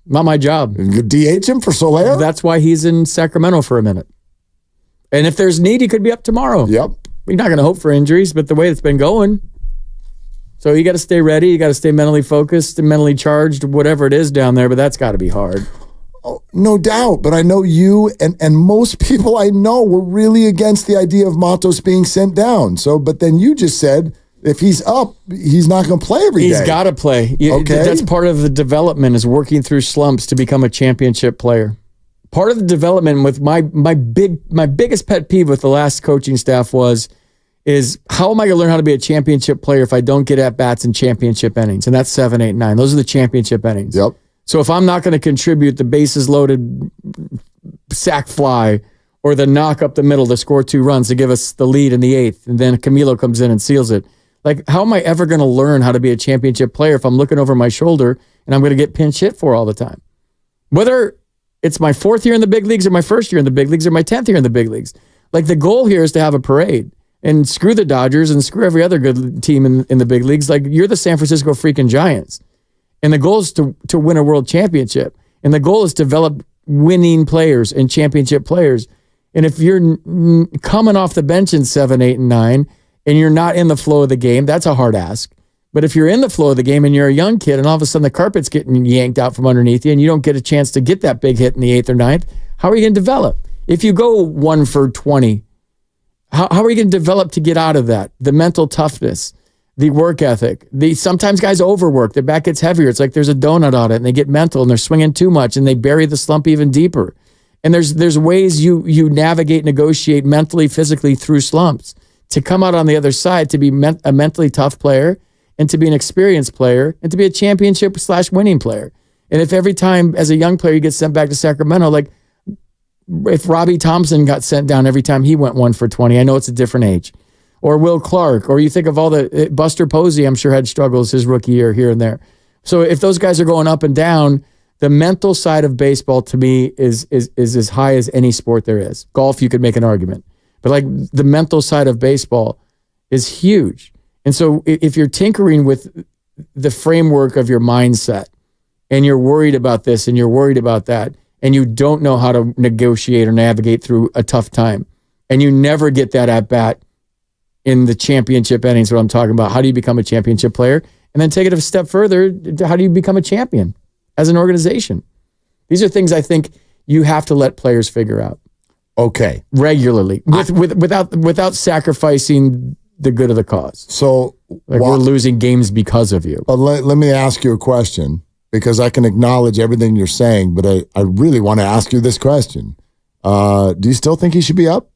Not my job. DH him for Soler? That's why he's in Sacramento for a minute. And if there's need, he could be up tomorrow. Yep. We're not going to hope for injuries, but the way it's been going. So you got to stay ready. You got to stay mentally focused and mentally charged, whatever it is down there, but that's got to be hard. Oh, no doubt, but I know you and most people I know were really against the idea of Matos being sent down. So, but then you just said if he's up, he's not going to play every day. He's got to play. Okay. That's part of the development is working through slumps to become a championship player. Part of the development with my biggest pet peeve with the last coaching staff is how am I going to learn how to be a championship player if I don't get at bats in championship innings? And that's 7, 8, 9. Those are the championship innings. Yep. So if I'm not going to contribute the bases loaded sac fly or the knock up the middle to score 2 runs to give us the lead in the 8th, and then Camilo comes in and seals it, like how am I ever going to learn how to be a championship player if I'm looking over my shoulder and I'm going to get pinch hit for all the time? Whether it's my 4th year in the big leagues or my 1st year in the big leagues or my 10th year in the big leagues. Like the goal here is to have a parade and screw the Dodgers and screw every other good team in the big leagues. Like you're the San Francisco freaking Giants. And the goal is to win a world championship. And the goal is to develop winning players and championship players. And if you're coming off the bench in 7, 8, and 9, and you're not in the flow of the game, that's a hard ask. But if you're in the flow of the game and you're a young kid and all of a sudden the carpet's getting yanked out from underneath you and you don't get a chance to get that big hit in the 8th or 9th, how are you going to develop? If you go 1 for 20, how are you going to develop to get out of that? The mental toughness, the work ethic. Sometimes guys overwork. Their back gets heavier. It's like there's a donut on it and they get mental and they're swinging too much and they bury the slump even deeper. And there's ways you navigate, negotiate mentally, physically through slumps to come out on the other side to be a mentally tough player and to be an experienced player and to be a championship/winning player. And if every time as a young player you get sent back to Sacramento, like if Robbie Thompson got sent down every time he went 1 for 20, I know it's a different age. Or Will Clark, or you think of all the Buster Posey, I'm sure had struggles his rookie year here and there. So if those guys are going up and down, the mental side of baseball to me is as high as any sport there is. Golf, you could make an argument, but like the mental side of baseball is huge. And so if you're tinkering with the framework of your mindset and you're worried about this and you're worried about that, and you don't know how to negotiate or navigate through a tough time, and you never get that at bat in the championship innings, what I'm talking about. How do you become a championship player? And then take it a step further, how do you become a champion as an organization? These are things I think you have to let players figure out. Okay. Regularly, without sacrificing the good of the cause. So we're losing games because of you. Let me ask you a question, because I can acknowledge everything you're saying, but I really want to ask you this question. Do you still think he should be up?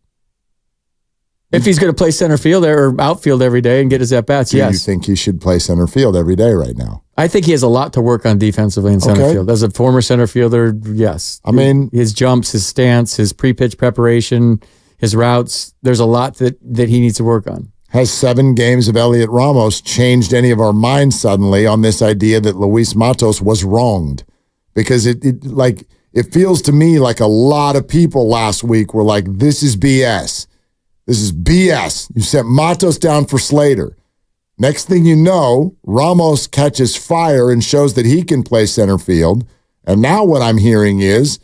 If he's going to play center field or outfield every day and get his at-bats, yes. Do you think he should play center field every day right now? I think he has a lot to work on defensively in center field. As a former center fielder, yes. I mean, his jumps, his stance, his pre-pitch preparation, his routes, there's a lot that he needs to work on. Has 7 games of Elliott Ramos changed any of our minds suddenly on this idea that Luis Matos was wronged? Because it feels to me like a lot of people last week were like, this is BS. This is BS. You sent Matos down for Slater. Next thing you know, Ramos catches fire and shows that he can play center field. And now what I'm hearing is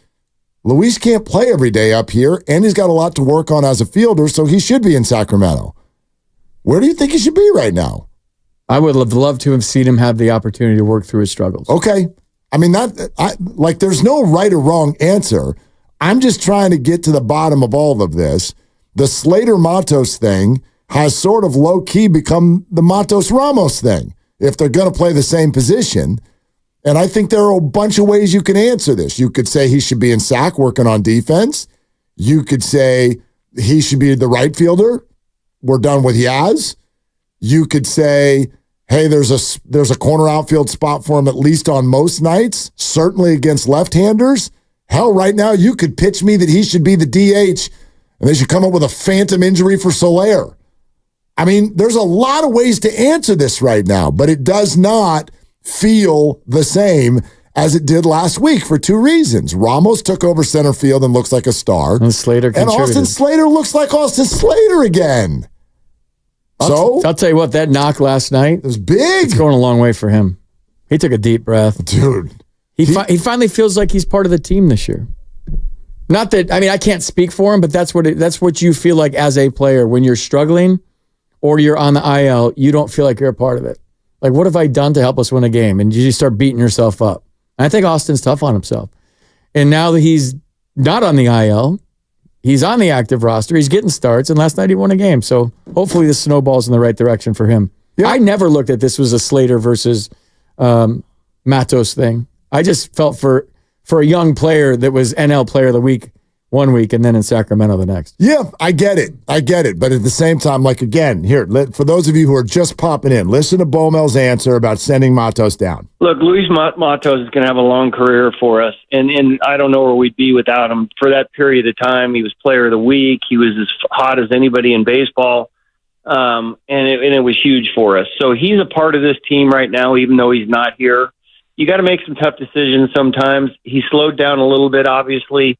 Luis can't play every day up here, and he's got a lot to work on as a fielder, so he should be in Sacramento. Where do you think he should be right now? I would have loved to have seen him have the opportunity to work through his struggles. Okay. I mean, there's no right or wrong answer. I'm just trying to get to the bottom of all of this. The Slater-Matos thing has sort of low-key become the Matos-Ramos thing, if they're going to play the same position. And I think there are a bunch of ways you can answer this. You could say he should be in sack working on defense. You could say he should be the right fielder. We're done with Yaz. You could say, hey, there's a corner outfield spot for him at least on most nights, certainly against left-handers. Hell, right now you could pitch me that he should be the DH and they should come up with a phantom injury for Soler. I mean, there's a lot of ways to answer this right now, but it does not feel the same as it did last week for two reasons. Ramos took over center field and looks like a star. And Slater contributed. And Austin Slater looks like Austin Slater again. I'll tell you what, that knock last night, it was big. It's going a long way for him. He took a deep breath. Dude. He finally feels like he's part of the team this year. Not that, I mean, I can't speak for him, but that's what you feel like as a player when you're struggling or you're on the IL, you don't feel like you're a part of it. Like, what have I done to help us win a game? And you just start beating yourself up. And I think Austin's tough on himself. And now that he's not on the IL, he's on the active roster, he's getting starts, and last night he won a game. So hopefully this snowballs in the right direction for him. Yeah. I never looked at this was a Slater versus Matos thing. I just felt for a young player that was NL Player of the Week one week and then in Sacramento the next. Yeah, I get it. But at the same time, like, again, here, for those of you who are just popping in, listen to Bomel's answer about sending Matos down. Look, Luis Matos is going to have a long career for us, and I don't know where we'd be without him. For that period of time, he was Player of the Week. He was as hot as anybody in baseball, and it was huge for us. So he's a part of this team right now, even though he's not here. You got to make some tough decisions sometimes. He slowed down a little bit, obviously.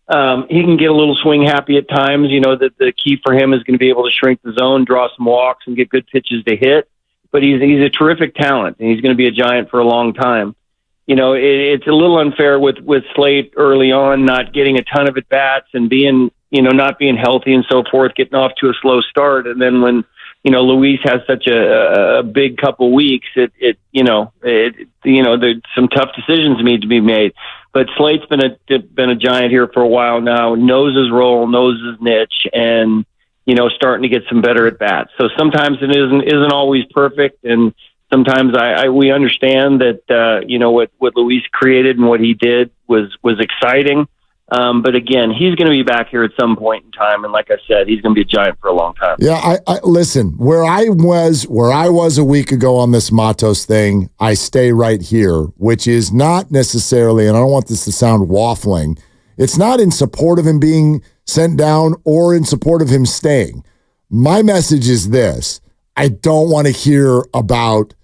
He can get a little swing happy at times. You know, that the key for him is going to be able to shrink the zone, draw some walks, and get good pitches to hit. But he's a terrific talent, and he's going to be a Giant for a long time. You know, it's a little unfair with Slate early on, not getting a ton of at bats and being, not being healthy and so forth, getting off to a slow start, and then when Luis has such a big couple weeks, there's some tough decisions need to be made. But Slate's been a Giant here for a while now, knows his role, knows his niche, and starting to get some better at bats. So sometimes it isn't always perfect, and sometimes we understand that what Luis created and what he did was exciting. But again, he's going to be back here at some point in time, and like I said, he's going to be a Giant for a long time. Yeah, I listen. Where I was a week ago on this Matos thing, I stay right here, which is not necessarily, and I don't want this to sound waffling. It's not in support of him being sent down or in support of him staying. My message is this: I don't want to hear about,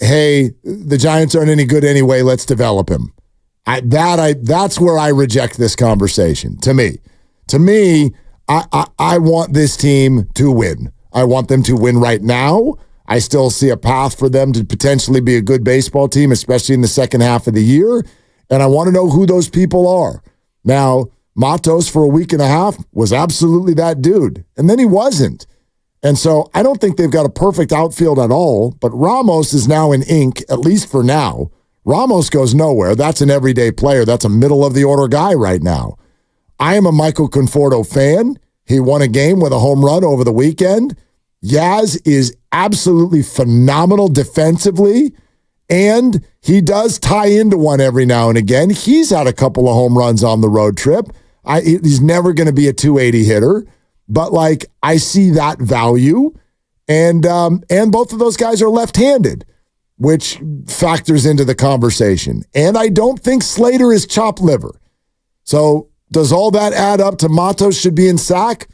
hey, the Giants aren't any good anyway. Let's develop him. That's where I reject this conversation. To me, I want this team to win. I want them to win right now. I still see a path for them to potentially be a good baseball team, especially in the second half of the year. And I want to know who those people are. Now, Matos for a week and a half was absolutely that dude. And then he wasn't. And so I don't think they've got a perfect outfield at all, but Ramos is now in ink, at least for now. Ramos goes nowhere. That's an everyday player. That's a middle-of-the-order guy right now. I am a Michael Conforto fan. He won a game with a home run over the weekend. Yaz is absolutely phenomenal defensively, and he does tie into one every now and again. He's had a couple of home runs on the road trip. He's never going to be a 280 hitter, but I see that value, and both of those guys are left-handed, which factors into the conversation. And I don't think Slater is chopped liver. So does all that add up to Matos should be in sack?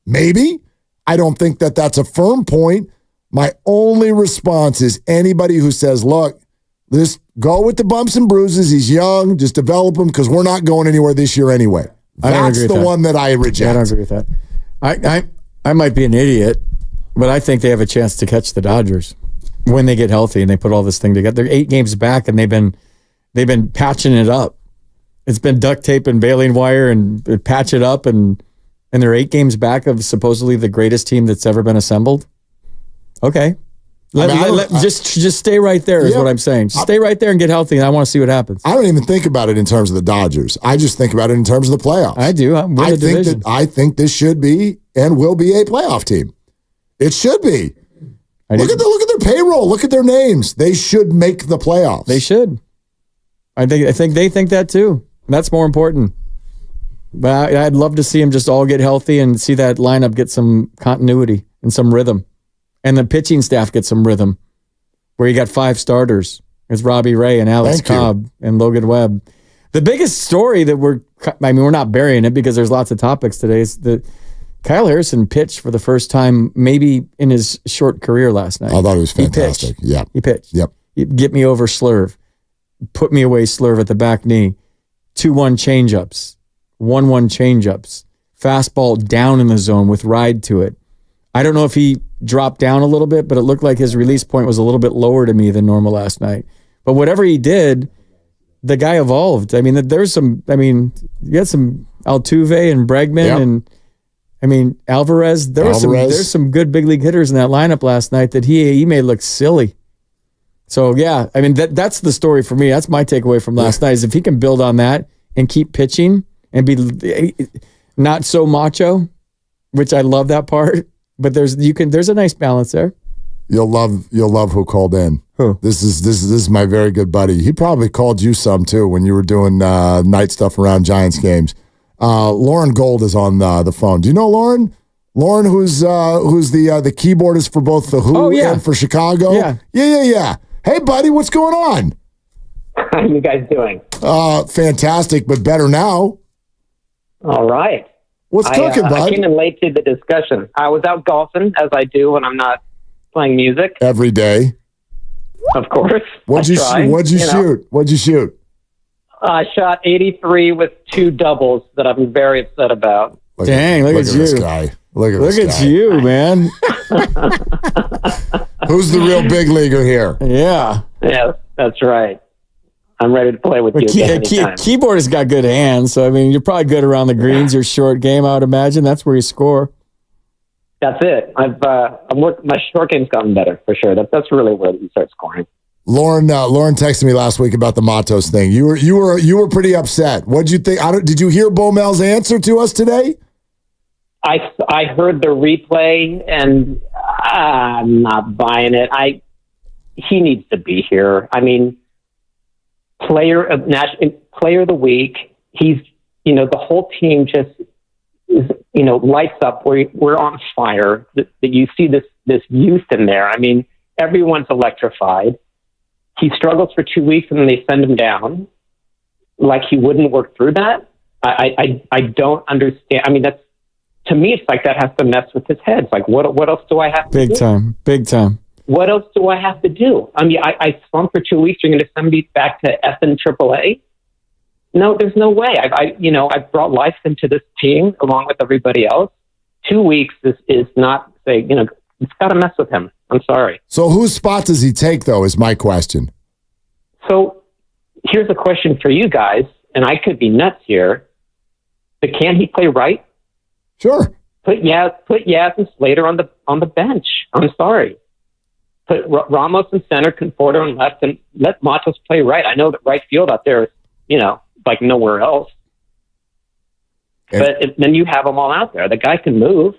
Maybe. I don't think that that's a firm point. My only response is anybody who says, look, just go with the bumps and bruises. He's young. Just develop him because we're not going anywhere this year anyway. That's the one that I reject. Yeah, I don't agree with that. I might be an idiot, but I think they have a chance to catch the Dodgers when they get healthy and they put all this thing together. They're 8 games back and they've been patching it up. It's been duct tape and baling wire and patch it up and they're 8 games back of supposedly the greatest team that's ever been assembled. Okay. Just stay right there is what I'm saying. Just stay right there and get healthy, and I want to see what happens. I don't even think about it in terms of the Dodgers. I just think about it in terms of the playoffs. I do. I think this should be and will be a playoff team. It should be. Look at their payroll. Look at their names. They should make the playoffs. They should. I think they think that too. That's more important. But I'd love to see them just all get healthy and see that lineup get some continuity and some rhythm. And the pitching staff get some rhythm. Where you got 5 starters. There's Robbie Ray and Alex Cobb and Logan Webb. The biggest story that we're not burying it because there's lots of topics today, is that Kyle Harrison pitched for the first time maybe in his short career last night. I thought it was fantastic. He pitched. Yep. Get me over Slurve. Put me away Slurve at the back knee. 2-1 changeups. 1-1 changeups. Fastball down in the zone with ride to it. I don't know if he dropped down a little bit, but it looked like his release point was a little bit lower to me than normal last night. But whatever he did, the guy evolved. I mean, you had some Altuve and Bregman and Alvarez. There's some good big league hitters in that lineup last night that he made look silly. So yeah, I mean that's the story for me. That's my takeaway from last night, is if he can build on that and keep pitching and be not so macho, which I love that part. But there's a nice balance there. You'll love who called in. Who? This is my very good buddy. He probably called you some too when you were doing night stuff around Giants games. Lauren Gold is on the phone. Do you know Lauren? Lauren, who's the keyboardist for both the Who and for Chicago? Yeah. Hey, buddy, what's going on? How are you guys doing? Fantastic, but better now. All right. What's cooking, bud? I came in late to the discussion. I was out golfing, as I do when I'm not playing music. Every day. Of course. What'd you shoot? I shot 83 with 2 doubles that I'm very upset about. Look at you. This guy. Look at you, man. Who's the real big leaguer here? Yeah. Yeah, that's right. I'm ready to play with you anytime. Keyboard has got good hands, so I mean, you're probably good around the greens. Your short game, I would imagine, that's where you score. That's it. I'm working. My short game's gotten better for sure. That's really where you start scoring. Lauren texted me last week about the Matos thing. You were pretty upset. What'd you think? Did you hear Bomel's answer to us today? I heard the replay, and I'm not buying it. He needs to be here. I mean, player of the week. He's, the whole team just is, lights up. We're on fire. That you see this youth in there. I mean, everyone's electrified. He struggles for 2 weeks and then they send him down. Like he wouldn't work through that. I don't understand. I mean, to me, it's like that has to mess with his head. It's like, what else do I have to do? Big time. What else do I have to do? I mean, I slumped for 2 weeks. You're going to send me back to effing AAA? No, there's no way. I brought life into this team along with everybody else. 2 weeks is not, it's got to mess with him. I'm sorry. So whose spot does he take, though, is my question. So here's a question for you guys, and I could be nuts here, but can he play right? Sure. Put Yaz and Slater on the bench. I'm sorry. Put Ramos in center, Conforto in left, and let Matos play right. I know that right field out there is, like nowhere else. But then you have them all out there. The guy can move.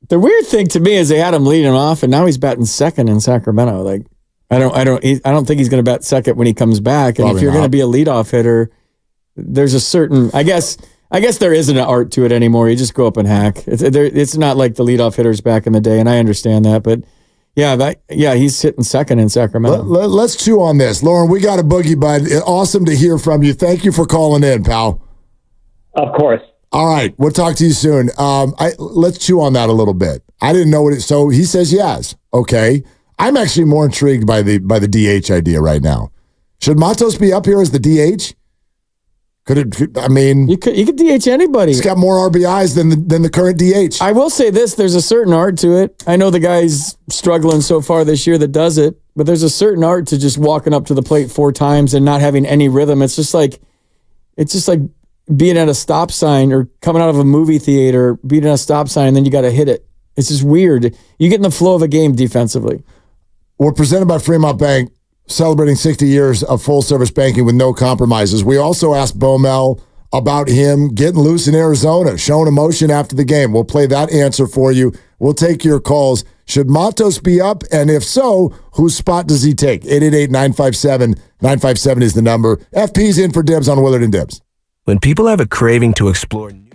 The weird thing to me is they had him leading off, and now he's batting second in Sacramento. Like, I don't think he's going to bat second when he comes back. And Probably if you're going to be a leadoff hitter, there's a certain, I guess there isn't an art to it anymore. You just go up and hack. It's not like the leadoff hitters back in the day, and I understand that, but. Yeah, he's hitting second in Sacramento. Let's chew on this. Lauren, we got a boogie, bud. Awesome to hear from you. Thank you for calling in, pal. Of course. All right, we'll talk to you soon. Let's chew on that a little bit. I didn't know so he says yes. Okay. I'm actually more intrigued by the DH idea right now. Should Matos be up here as the DH? You could DH anybody. He's got more RBIs than the current DH. I will say this: there's a certain art to it. I know the guy's struggling so far this year that does it, but there's a certain art to just walking up to the plate 4 times and not having any rhythm. It's just like being at a stop sign or coming out of a movie theater, being at a stop sign, and then you got to hit it. It's just weird. You get in the flow of a game defensively. We're presented by Fremont Bank, celebrating 60 years of full-service banking with no compromises. We also asked Bomel about him getting loose in Arizona, showing emotion after the game. We'll play that answer for you. We'll take your calls. Should Matos be up? And if so, whose spot does he take? 888-957-957 is the number. FP's in for Dibs on Willard and Dibs. When people have a craving to explore new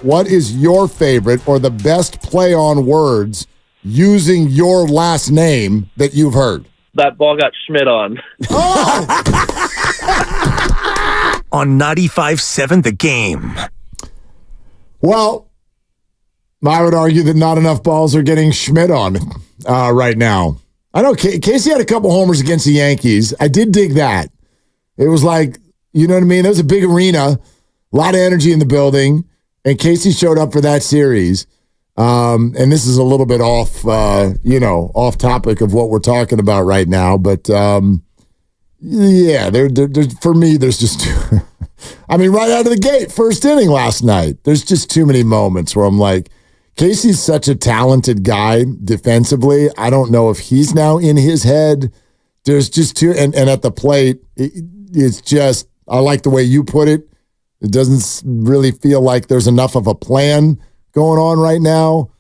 what is your favorite or the best play on words using your last name that you've heard? That ball got Schmidt on. On 95.7 The Game. Well, I would argue that not enough balls are getting Schmidt on right now. I know Casey had a couple homers against the Yankees. I did dig that. It was like, you know what I mean? There was a big arena, a lot of energy in the building, and Casey showed up for that series. And this is a little bit off, off topic of what we're talking about right now. But, yeah, for me, there's just, I mean, right out of the gate, first inning last night, there's just too many moments where I'm like, Casey's such a talented guy defensively. I don't know if he's now in his head. There's just too, and at the plate, it's just, I like the way you put it. It doesn't really feel like there's enough of a plan going on right now.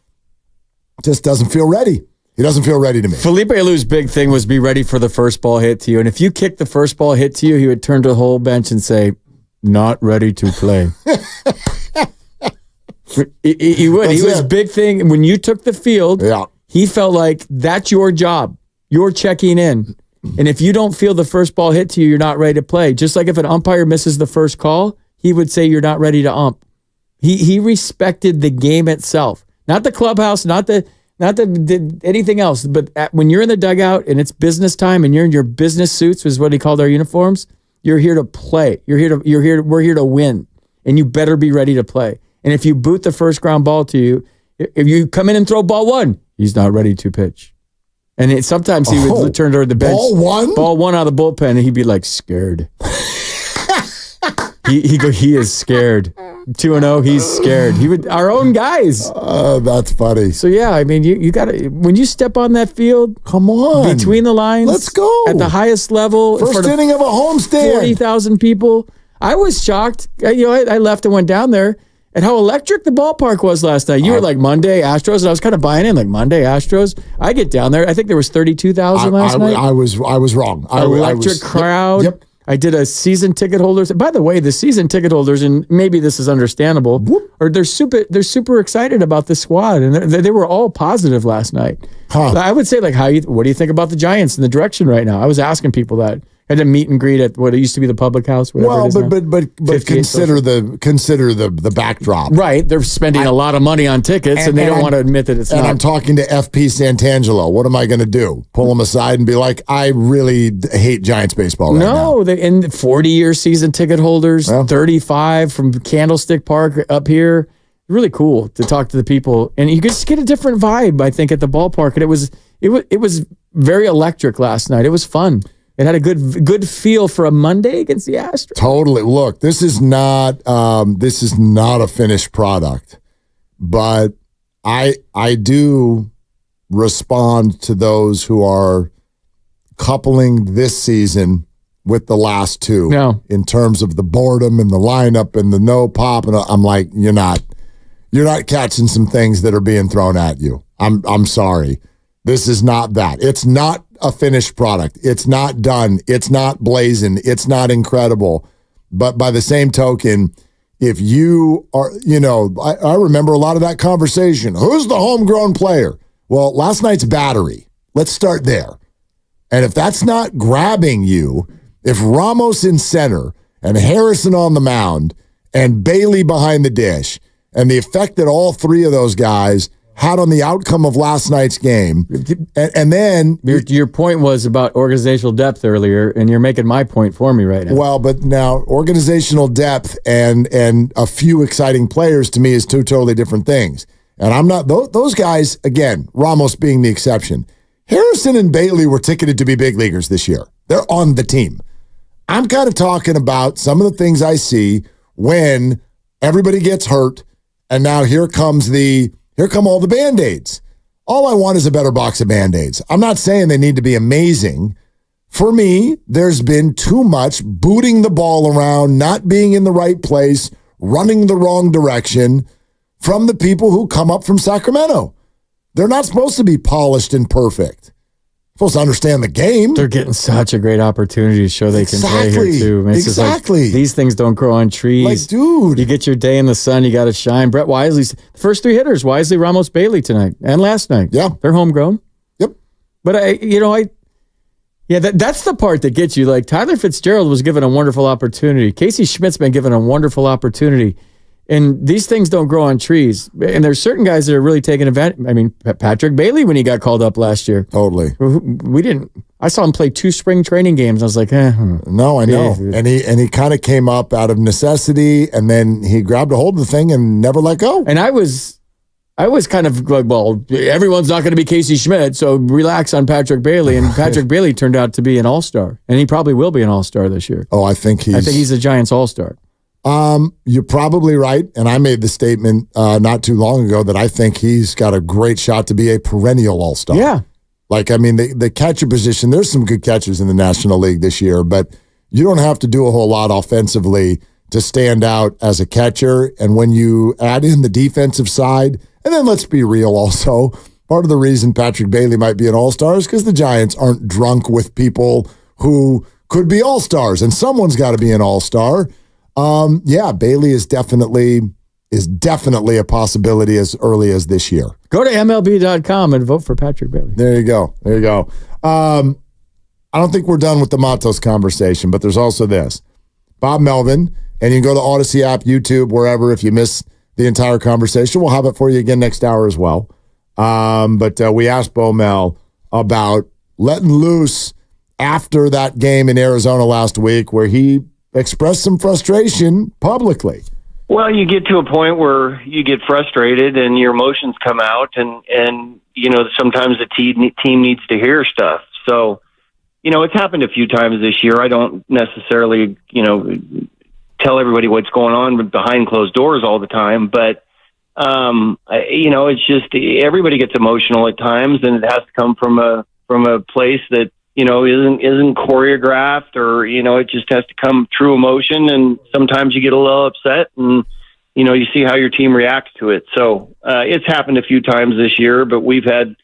Just doesn't feel ready. He doesn't feel ready to me. Felipe Alu's big thing was be ready for the first ball hit to you. And if you kicked the first ball hit to you, he would turn to the whole bench and say, not ready to play. He would. He was big thing. When you took the field, he felt like that's your job. You're checking in. And if you don't feel the first ball hit to you, you're not ready to play. Just like if an umpire misses the first call, he would say you're not ready to ump. He respected the game itself, not the clubhouse, not anything else. But when you're in the dugout and it's business time and you're in your business suits, is what he called our uniforms. You're here to play. We're here to win, and you better be ready to play. And if you boot the first ground ball to you, if you come in and throw ball one, he's not ready to pitch. And sometimes he would turn toward the bench. Ball one out of the bullpen, and he'd be like scared. He is scared. 2-0, he's scared. Our own guys. That's funny. So yeah, I mean, you got to, when you step on that field, come on, between the lines, let's go at the highest level. First inning of a homestand, 40,000 people. I was shocked. I left and went down there at how electric the ballpark was last night. You were like Monday Astros, and I was kind of buying in, like Monday Astros. I get down there, I think there was 32,000 last night. I was wrong. Electric crowd. Yep. I did a season ticket holders. By the way, the season ticket holders, and maybe this is understandable, or they're super excited about the squad, and they were all positive last night. I would say, like, what do you think about the Giants and the direction right now? I was asking people that. I had a meet and greet at what it used to be the public house. Well, but consider the backdrop. Right, they're spending a lot of money on tickets, and they don't want to admit that it's not. And I'm talking to FP Santangelo. What am I going to do? Pull him aside and be like, I really hate Giants baseball right now. No, and 40-year season ticket holders, 35 from Candlestick Park up here. Really cool to talk to the people, and you just get a different vibe, I think, at the ballpark. And it was very electric last night. It was fun. It had a good feel for a Monday against the Astros. Totally. Look, this is not a finished product, but I do respond to those who are coupling this season with the last two in terms of the boredom and the lineup and the no pop. And I'm like, you're not catching some things that are being thrown at you. I'm sorry. This is not that. It's not a finished product. It's not done. It's not blazing. It's not incredible. But by the same token, if you are, I remember a lot of that conversation. Who's the homegrown player? Well, last night's battery. Let's start there. And if that's not grabbing you, if Ramos in center and Harrison on the mound and Bailey behind the dish, and the effect that all three of those guys had on the outcome of last night's game. And then... Your point was about organizational depth earlier, and you're making my point for me right now. Well, but now organizational depth and a few exciting players to me is two totally different things. And I'm not... Those guys, again, Ramos being the exception. Harrison and Bailey were ticketed to be big leaguers this year. They're on the team. I'm kind of talking about some of the things I see when everybody gets hurt, and now here come all the Band-Aids. All I want is a better box of Band-Aids. I'm not saying they need to be amazing. For me, there's been too much booting the ball around, not being in the right place, running the wrong direction from the people who come up from Sacramento. They're not supposed to be polished and perfect. Supposed to understand the game. They're getting such a great opportunity to show they can play here too. I mean, it's just like, these things don't grow on trees. Like, dude. You get your day in the sun, you got to shine. Brett Wisely's the first 3 hitters, Wisely, Ramos, Bailey tonight and last night. Yeah. They're homegrown. Yep. But that's the part that gets you. Like Tyler Fitzgerald was given a wonderful opportunity. Casey Schmidt's been given a wonderful opportunity. And these things don't grow on trees. And there's certain guys that are really taking advantage. I mean, Patrick Bailey, when he got called up last year. Totally. I saw him play 2 spring training games. I was like, No, I know. And he kind of came up out of necessity, and then he grabbed a hold of the thing and never let go. And I was kind of like, well, everyone's not going to be Casey Schmidt, so relax on Patrick Bailey. And Patrick Bailey turned out to be an all-star. And he probably will be an all-star this year. Oh, I think he's the Giants all-star. You're probably right, and I made the statement not too long ago that I think he's got a great shot to be a perennial all-star. Yeah. Like, I mean, the catcher position, there's some good catchers in the National League this year, but you don't have to do a whole lot offensively to stand out as a catcher. And when you add in the defensive side, and then let's be real also, part of the reason Patrick Bailey might be an all-star is because the Giants aren't drunk with people who could be all-stars, and someone's got to be an all-star. Bailey is definitely a possibility as early as this year. Go to MLB.com and vote for Patrick Bailey. There you go. I don't think we're done with the Matos conversation, but there's also this. Bob Melvin, and you can go to Odyssey app, YouTube, wherever. If you miss the entire conversation, we'll have it for you again next hour as well. But we asked Bo Mel about letting loose after that game in Arizona last week where he expressed some frustration publicly. Well, you get to a point where you get frustrated and your emotions come out, and sometimes the team needs to hear stuff. So, it's happened a few times this year. I don't necessarily, tell everybody what's going on behind closed doors all the time, but it's just everybody gets emotional at times, and it has to come from a place that isn't choreographed, or it just has to come true emotion. And sometimes you get a little upset, and you see how your team reacts to it. So it's happened a few times this year, but we've had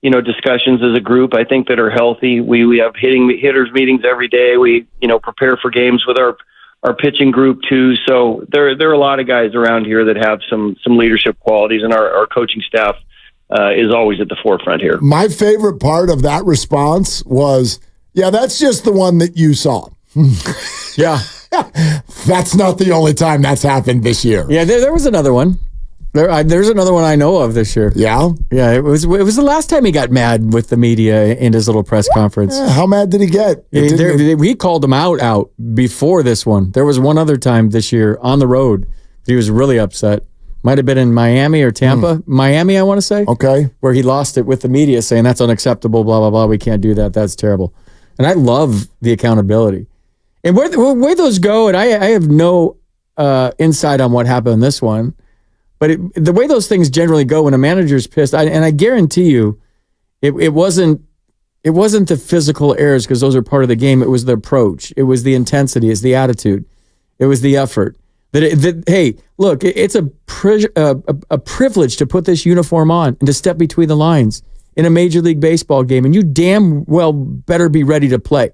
discussions as a group, I think, that are healthy. We have hitters meetings every day. We prepare for games with our pitching group too. So there are a lot of guys around here that have some leadership qualities, and our coaching staff is always at the forefront here. My favorite part of that response was, yeah, that's just the one that you saw. Yeah. That's not the only time that's happened this year. Yeah, there was another one. There's another one I know of this year. Yeah? Yeah, it was the last time he got mad with the media in his little press conference. How mad did he get? We called him out before this one. There was one other time this year on the road. He was really upset. Might have been in Miami or Tampa. Miami, I want to say. Okay. Where he lost it with the media saying that's unacceptable, blah, blah, blah. We can't do that. That's terrible. And I love the accountability. And where those go, and I have no insight on what happened in this one, but the way those things generally go when a manager's pissed, and I guarantee you, it wasn't the physical errors, because those are part of the game. It was the approach. It was the intensity. It's the attitude. It was the effort. Hey, look, it's a privilege to put this uniform on and to step between the lines in a Major League Baseball game, and you damn well better be ready to play.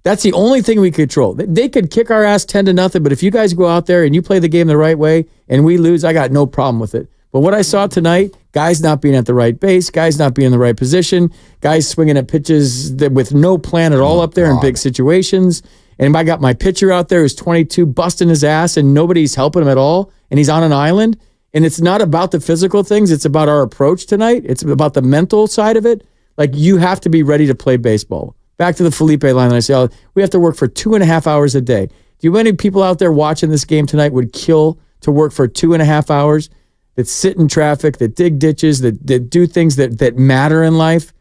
That's the only thing we control. They could kick our ass 10-0, but if you guys go out there and you play the game the right way and we lose, I got no problem with it. But what I saw tonight, guys not being at the right base, guys not being in the right position, guys swinging at pitches with no plan at all up there in big situations. And I got my pitcher out there who's 22 busting his ass and nobody's helping him at all. And he's on an island. And it's not about the physical things. It's about our approach tonight. It's about the mental side of it. Like, you have to be ready to play baseball. Back to the Felipe line that I say, we have to work for 2.5 hours a day. Do you know how many people out there watching this game tonight would kill to work for 2.5 hours, that sit in traffic, that dig ditches, that do things that matter in life,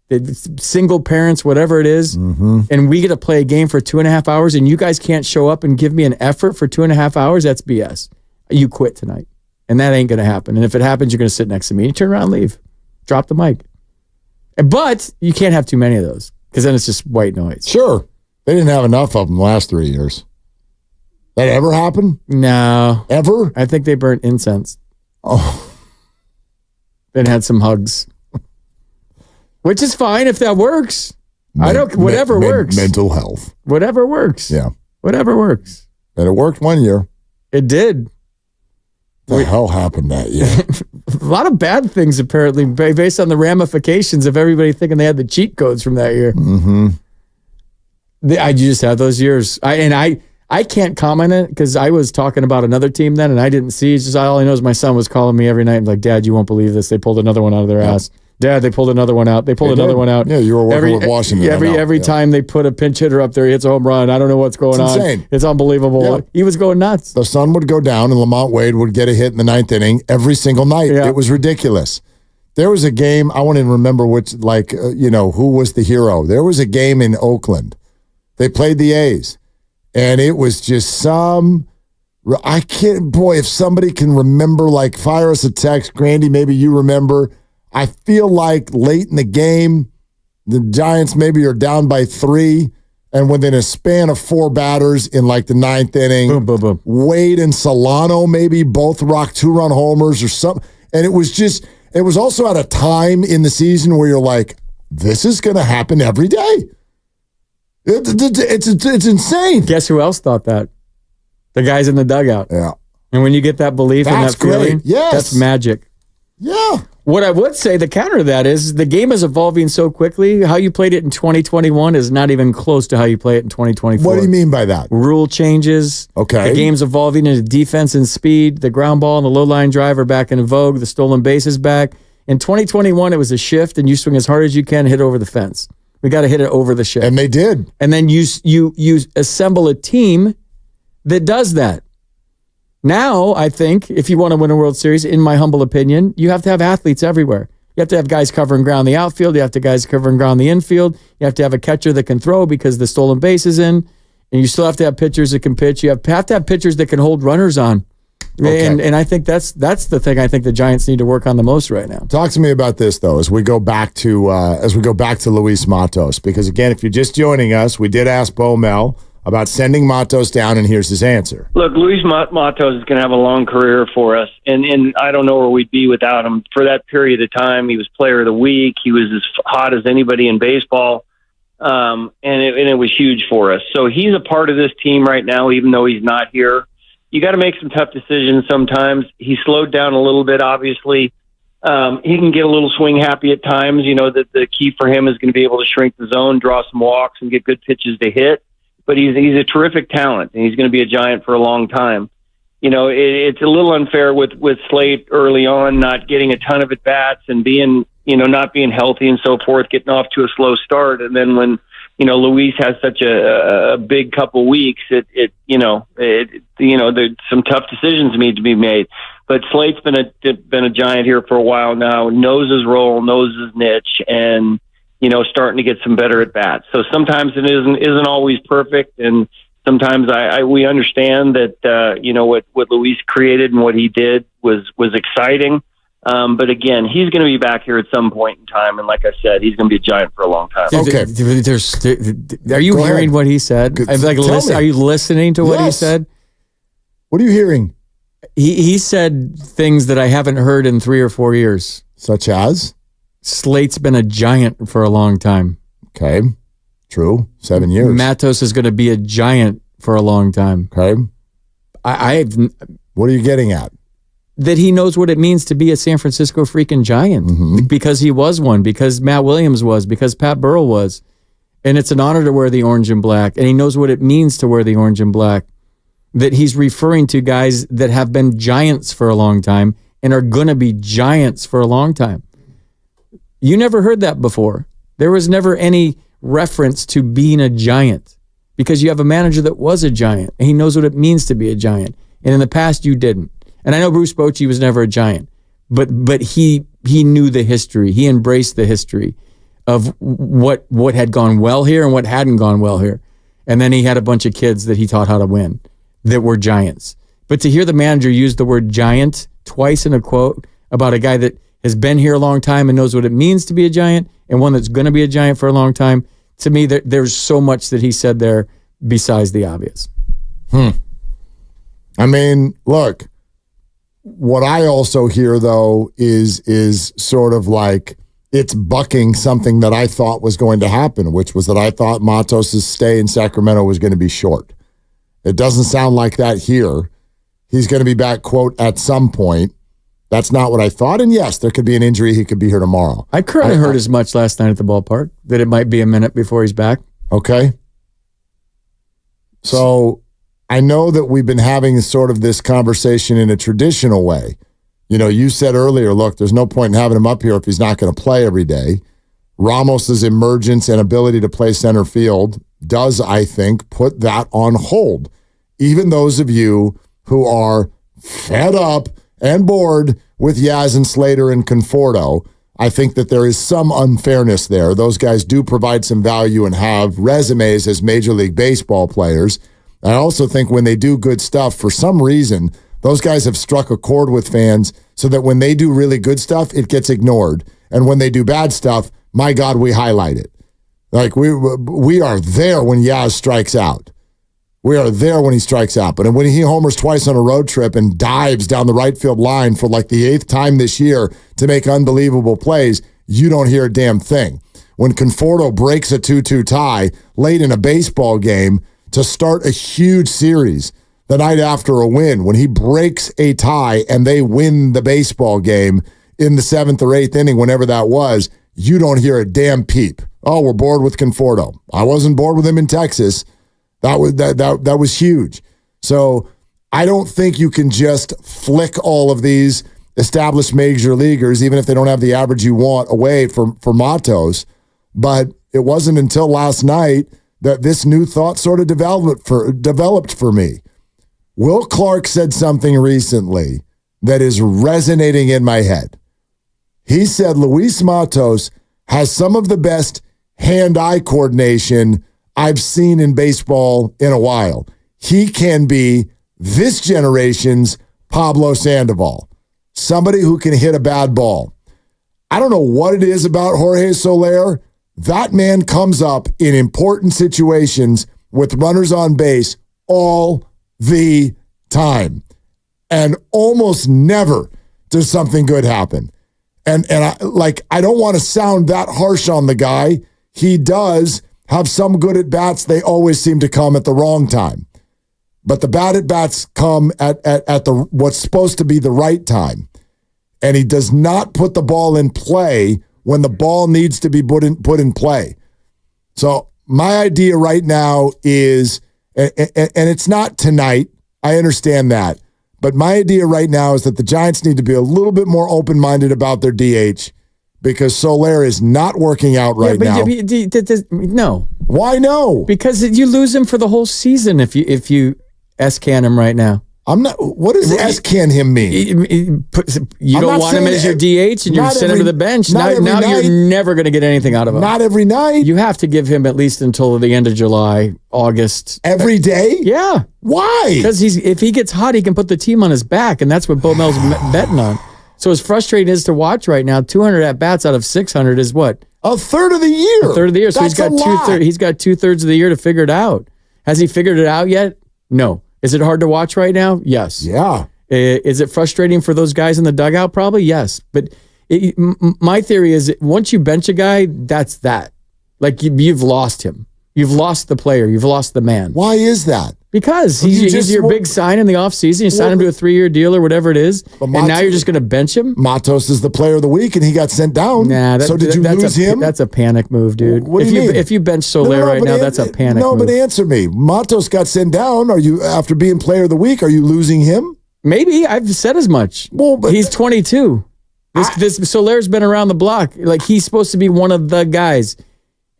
that single parents, whatever it is, and we get to play a game for 2.5 hours, and you guys can't show up and give me an effort for 2.5 hours? That's BS. You quit tonight. And that ain't going to happen. And if it happens, you're going to sit next to me. You turn around and leave. Drop the mic. But you can't have too many of those, because then it's just white noise. Sure. They didn't have enough of them the last 3 years. That ever happened? No. Ever? I think they burnt incense. Oh. Then had some hugs. Which is fine if that works. Whatever works. Mental health. Whatever works. Yeah. Whatever works. And it worked one year. It did. What the hell happened that year? A lot of bad things, apparently, based on the ramifications of everybody thinking they had the cheat codes from that year. Mm-hmm. I just had those years. I can't comment on it because I was talking about another team then and I didn't see. It's just all I know is my son was calling me every night and like, Dad, you won't believe this. They pulled another one out of their ass. Dad, they pulled another one out. They pulled another one out. Yeah, you were working with Washington. Every time they put a pinch hitter up there, he hits a home run. I don't know what's going on. Insane. It's unbelievable. Yeah. He was going nuts. The sun would go down and Lamont Wade would get a hit in the 9th inning every single night. Yeah. It was ridiculous. There was a game, I won't even remember which, who was the hero. There was a game in Oakland. They played the A's. And it was just if somebody can remember, fire us a text. Grandy, maybe you remember. I feel like late in the game, the Giants maybe are down by 3, and within a span of 4 batters in the 9th inning, boom, boom, boom. Wade and Solano maybe both rock 2-run homers or something. And it was also at a time in the season where you're like, this is going to happen every day. It's insane. Guess who else thought that? The guys in the dugout. Yeah. And when you get that belief and that feeling, that's magic. Yeah. What I would say, the counter to that is the game is evolving so quickly. How you played it in 2021 is not even close to how you play it in 2024. What do you mean by that? Rule changes. Okay. The game's evolving into defense and speed. The ground ball and the low line drive are back in vogue. The stolen base is back. In 2021, it was a shift, and you swing as hard as you can, hit over the fence. We got to hit it over the shift. And they did. And then you assemble a team that does that. Now, I think, if you want to win a World Series, in my humble opinion, you have to have athletes everywhere. You have to have guys covering ground in the outfield. You have to have guys covering ground in the infield. You have to have a catcher that can throw because the stolen base is in. And you still have to have pitchers that can pitch. You have to have pitchers that can hold runners on. Okay. And I think that's the thing I think the Giants need to work on the most right now. Talk to me about this, though, as we go back to Luis Matos. Because, again, if you're just joining us, we did ask Bo Mel about sending Matos down, and here's his answer. Look, Luis Matos is going to have a long career for us, and I don't know where we'd be without him. For that period of time, he was player of the week. He was as hot as anybody in baseball, and it was huge for us. So he's a part of this team right now, even though he's not here. You got to make some tough decisions sometimes. He slowed down a little bit, obviously. He can get a little swing happy at times. You know, that the key for him is going to be able to shrink the zone, draw some walks, and get good pitches to hit. But he's a terrific talent, and he's going to be a Giant for a long time. You know, it's a little unfair with Slate early on, not getting a ton of at-bats and being, not being healthy and so forth, getting off to a slow start. And then when, Luis has such a big couple weeks, there's some tough decisions need to be made. But Slate's been a Giant here for a while now, knows his role, knows his niche, and starting to get some better at bats. So sometimes it isn't always perfect, and sometimes we understand that what Luis created and what he did was exciting. But again, he's going to be back here at some point in time, and like I said, he's going to be a Giant for a long time. Okay. Are you hearing what he said? Are you listening to what he said? What are you hearing? He said things that I haven't heard in 3 or 4 years. Such as? Slate's been a Giant for a long time. Okay. True. 7 years. Matos is going to be a Giant for a long time. Okay. What are you getting at? That he knows what it means to be a San Francisco freaking Giant because he was one, because Matt Williams was, because Pat Burrell was. And it's an honor to wear the orange and black. And he knows what it means to wear the orange and black. That he's referring to guys that have been Giants for a long time and are going to be Giants for a long time. You never heard that before. There was never any reference to being a Giant because you have a manager that was a Giant and he knows what it means to be a Giant. And in the past, you didn't. And I know Bruce Bochy was never a Giant, but he knew the history. He embraced the history of what had gone well here and what hadn't gone well here. And then he had a bunch of kids that he taught how to win that were Giants. But to hear the manager use the word Giant twice in a quote about a guy that has been here a long time and knows what it means to be a Giant and one that's going to be a Giant for a long time, to me, there's so much that he said there besides the obvious. I mean, look, what I also hear, though, is sort of like it's bucking something that I thought was going to happen, which was that I thought Matos' stay in Sacramento was going to be short. It doesn't sound like that here. He's going to be back, quote, at some point. That's not what I thought. And yes, there could be an injury. He could be here tomorrow. I couldn't heard as much last night at the ballpark that it might be a minute before he's back. Okay. So I know that we've been having sort of this conversation in a traditional way. You know, you said earlier, look, there's no point in having him up here if he's not going to play every day. Ramos's emergence and ability to play center field does, I think, put that on hold. Even those of you who are fed up and bored with Yaz and Slater and Conforto, I think that there is some unfairness there. Those guys do provide some value and have resumes as Major League Baseball players. I also think when they do good stuff, for some reason, those guys have struck a chord with fans so that when they do really good stuff, it gets ignored. And when they do bad stuff, my God, we highlight it. Like we are there when Yaz strikes out. We are there when he strikes out. But when he homers twice on a road trip and dives down the right field line for like the 8th time this year to make unbelievable plays, you don't hear a damn thing. When Conforto breaks a 2-2 tie late in a baseball game to start a huge series the night after a win, when he breaks a tie and they win the baseball game in the 7th or 8th inning, whenever that was, you don't hear a damn peep. Oh, we're bored with Conforto. I wasn't bored with him in Texas. That was huge. So I don't think you can just flick all of these established major leaguers, even if they don't have the average you want, away for Matos. But it wasn't until last night that this new thought sort of developed for me. Will Clark said something recently that is resonating in my head. He said Luis Matos has some of the best hand-eye coordination I've seen in baseball in a while. He can be this generation's Pablo Sandoval, somebody who can hit a bad ball. I don't know what it is about Jorge Soler. That man comes up in important situations with runners on base all the time. And almost never does something good happen. And I don't want to sound that harsh on the guy. He does have some good at-bats. They always seem to come at the wrong time. But the bad at-bats come at the what's supposed to be the right time. And he does not put the ball in play when the ball needs to be put in play. So my idea right now is, and it's not tonight, I understand that, but my idea right now is that the Giants need to be a little bit more open-minded about their DH because Soler is not working out right now. No. Why no? Because you lose him for the whole season if you S-can him right now. I'm not. What does S-can him mean? You don't want him as your DH and you're sending him to the bench. Now you're never going to get anything out of him. Not every night. You have to give him at least until the end of July, August. Every day? Yeah. Why? Because if he gets hot, he can put the team on his back, and that's what Bo Mel's betting on. So as frustrating as to watch right now, 200 at-bats out of 600 is what? A third of the year. A third of the year. So he's got two-thirds of the year to figure it out. Has he figured it out yet? No. Is it hard to watch right now? Yes. Yeah. Is it frustrating for those guys in the dugout? Probably yes. But my theory is once you bench a guy, that's that. Like you've lost him. You've lost the player. You've lost the man. Why is that? Because he's your big sign in the offseason. You sign him to a 3-year deal or whatever it is, and now you're just going to bench him? Matos is the player of the week, and he got sent down. So did you lose him? That's a panic move, dude. What do you mean? If you bench Soler right now, that's a panic move. No, but answer me. Matos got sent down. Are you, after being player of the week, are you losing him? Maybe. I've said as much. Well, but he's 22. This Soler's been around the block. Like, he's supposed to be one of the guys.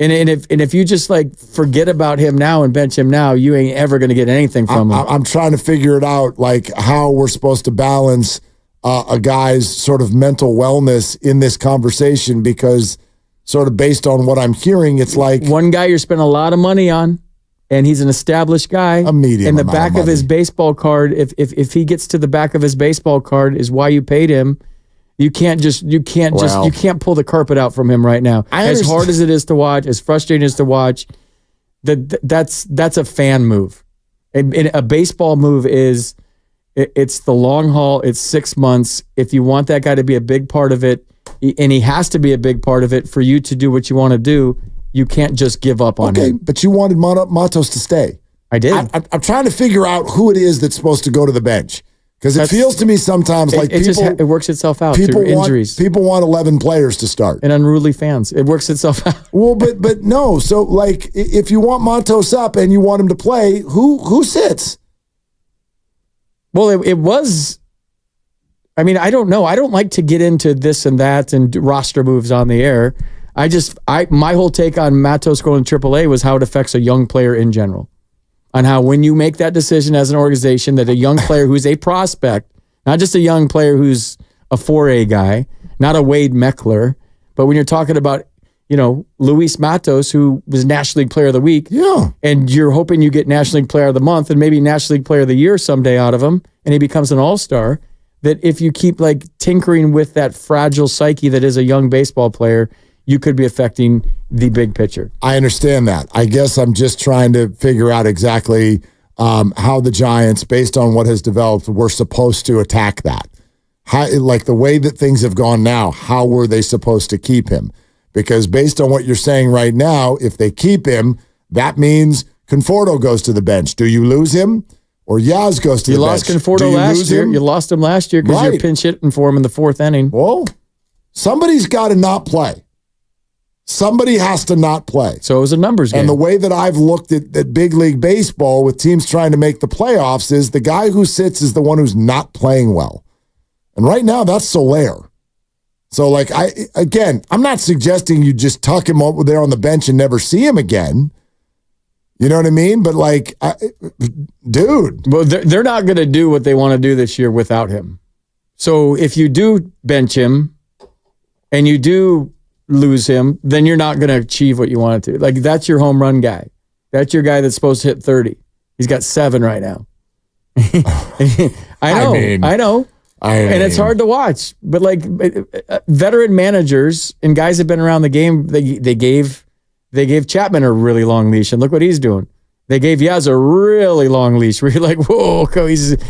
And if you just like forget about him now and bench him now, you ain't ever going to get anything from him. I'm trying to figure it out, like how we're supposed to balance a guy's sort of mental wellness in this conversation, because sort of based on what I'm hearing, it's like one guy you're spending a lot of money on, and he's an established guy. A medium. And the back of his baseball card, if he gets to the back of his baseball card, is why you paid him. You can't pull the carpet out from him right now. As hard as it is to watch, as frustrating as to watch, that's a fan move. And a baseball move is it's the long haul. It's 6 months. If you want that guy to be a big part of it, and he has to be a big part of it for you to do what you want to do. You can't just give up on him. But you wanted Matos to stay. I did. I'm trying to figure out who it is that's supposed to go to the bench. Because it feels to me sometimes like it works itself out through injuries. People want 11 players to start. And unruly fans. It works itself out. Well, but no. So, like, if you want Matos up and you want him to play, who sits? Well, it was... I mean, I don't know. I don't like to get into this and that and roster moves on the air. My whole take on Matos going to AAA was how it affects a young player in general. On how when you make that decision as an organization that a young player who's a prospect, not just a young player who's a 4A guy, not a Wade Meckler, but when you're talking about, Luis Matos, who was National League Player of the Week, and you're hoping you get National League Player of the Month and maybe National League Player of the Year someday out of him, and he becomes an all-star, that if you keep like tinkering with that fragile psyche that is a young baseball player, you could be affecting the big picture. I understand that. I guess I'm just trying to figure out exactly how the Giants, based on what has developed, were supposed to attack that. How, like the way that things have gone now, how were they supposed to keep him? Because based on what you're saying right now, if they keep him, that means Conforto goes to the bench. Do you lose him? Or Yaz goes to the bench. You lost Conforto last year. You lost him last year because you're pinch hitting for him in the fourth inning. Well, somebody's got to not play. Somebody has to not play. So it was a numbers game. And the way that I've looked at big league baseball with teams trying to make the playoffs is the guy who sits is the one who's not playing well. And right now, that's Soler. So, like, I'm not suggesting you just tuck him over there on the bench and never see him again. You know what I mean? But, like, dude. Well, they're not going to do what they want to do this year without him. So if you do bench him and you do lose him, then you're not going to achieve what you want to. Like, that's your home run guy. That's your guy that's supposed to hit 30. He's got 7 right now. I know. And it's hard to watch. But, like, veteran managers and guys that have been around the game, they gave Chapman a really long leash, and look what he's doing. They gave Yaz a really long leash where you're like, whoa,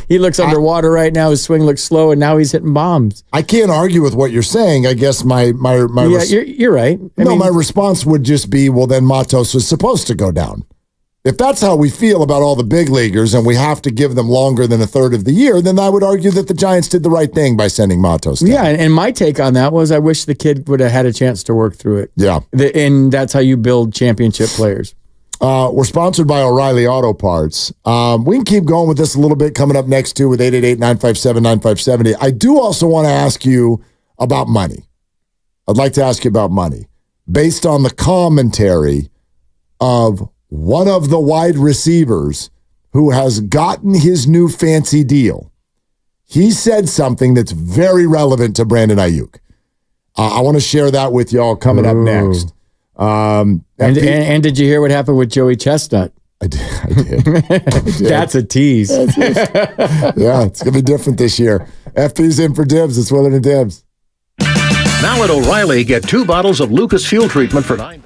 he looks underwater right now. His swing looks slow, and now he's hitting bombs. I can't argue with what you're saying. I guess you're right. My response would just be, well, then Matos was supposed to go down. If that's how we feel about all the big leaguers and we have to give them longer than a third of the year, then I would argue that the Giants did the right thing by sending Matos down. Yeah, and my take on that was I wish the kid would have had a chance to work through it. Yeah. And that's how you build championship players. We're sponsored by O'Reilly Auto Parts. We can keep going with this a little bit coming up next, too, with 888-957-9570. I do also want to ask you about money. I'd like to ask you about money. Based on the commentary of one of the wide receivers who has gotten his new fancy deal, he said something that's very relevant to Brandon Aiyuk. I want to share that with y'all coming up next. And did you hear what happened with Joey Chestnut? I did. That's a tease. Yeah, it's going to be different this year. FP's in for Dibs. It's Willard and Dibs. Now at O'Reilly, get 2 bottles of Lucas Fuel Treatment for $9.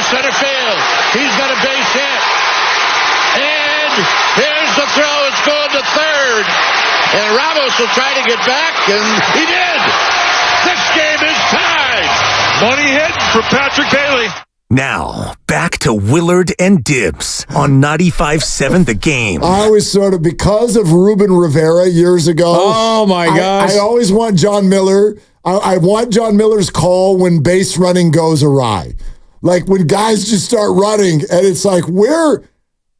center field. He's got a base hit. And here's the throw. It's going to third. And Ramos will try to get back, and he did. This game is tied. Money hit for Patrick Bailey. Now, back to Willard and Dibs on 95.7 The Game. I always sort of, because of Ruben Rivera years ago. Oh, my gosh. I always want John Miller. I want John Miller's call when base running goes awry. Like when guys just start running, and it's like, where are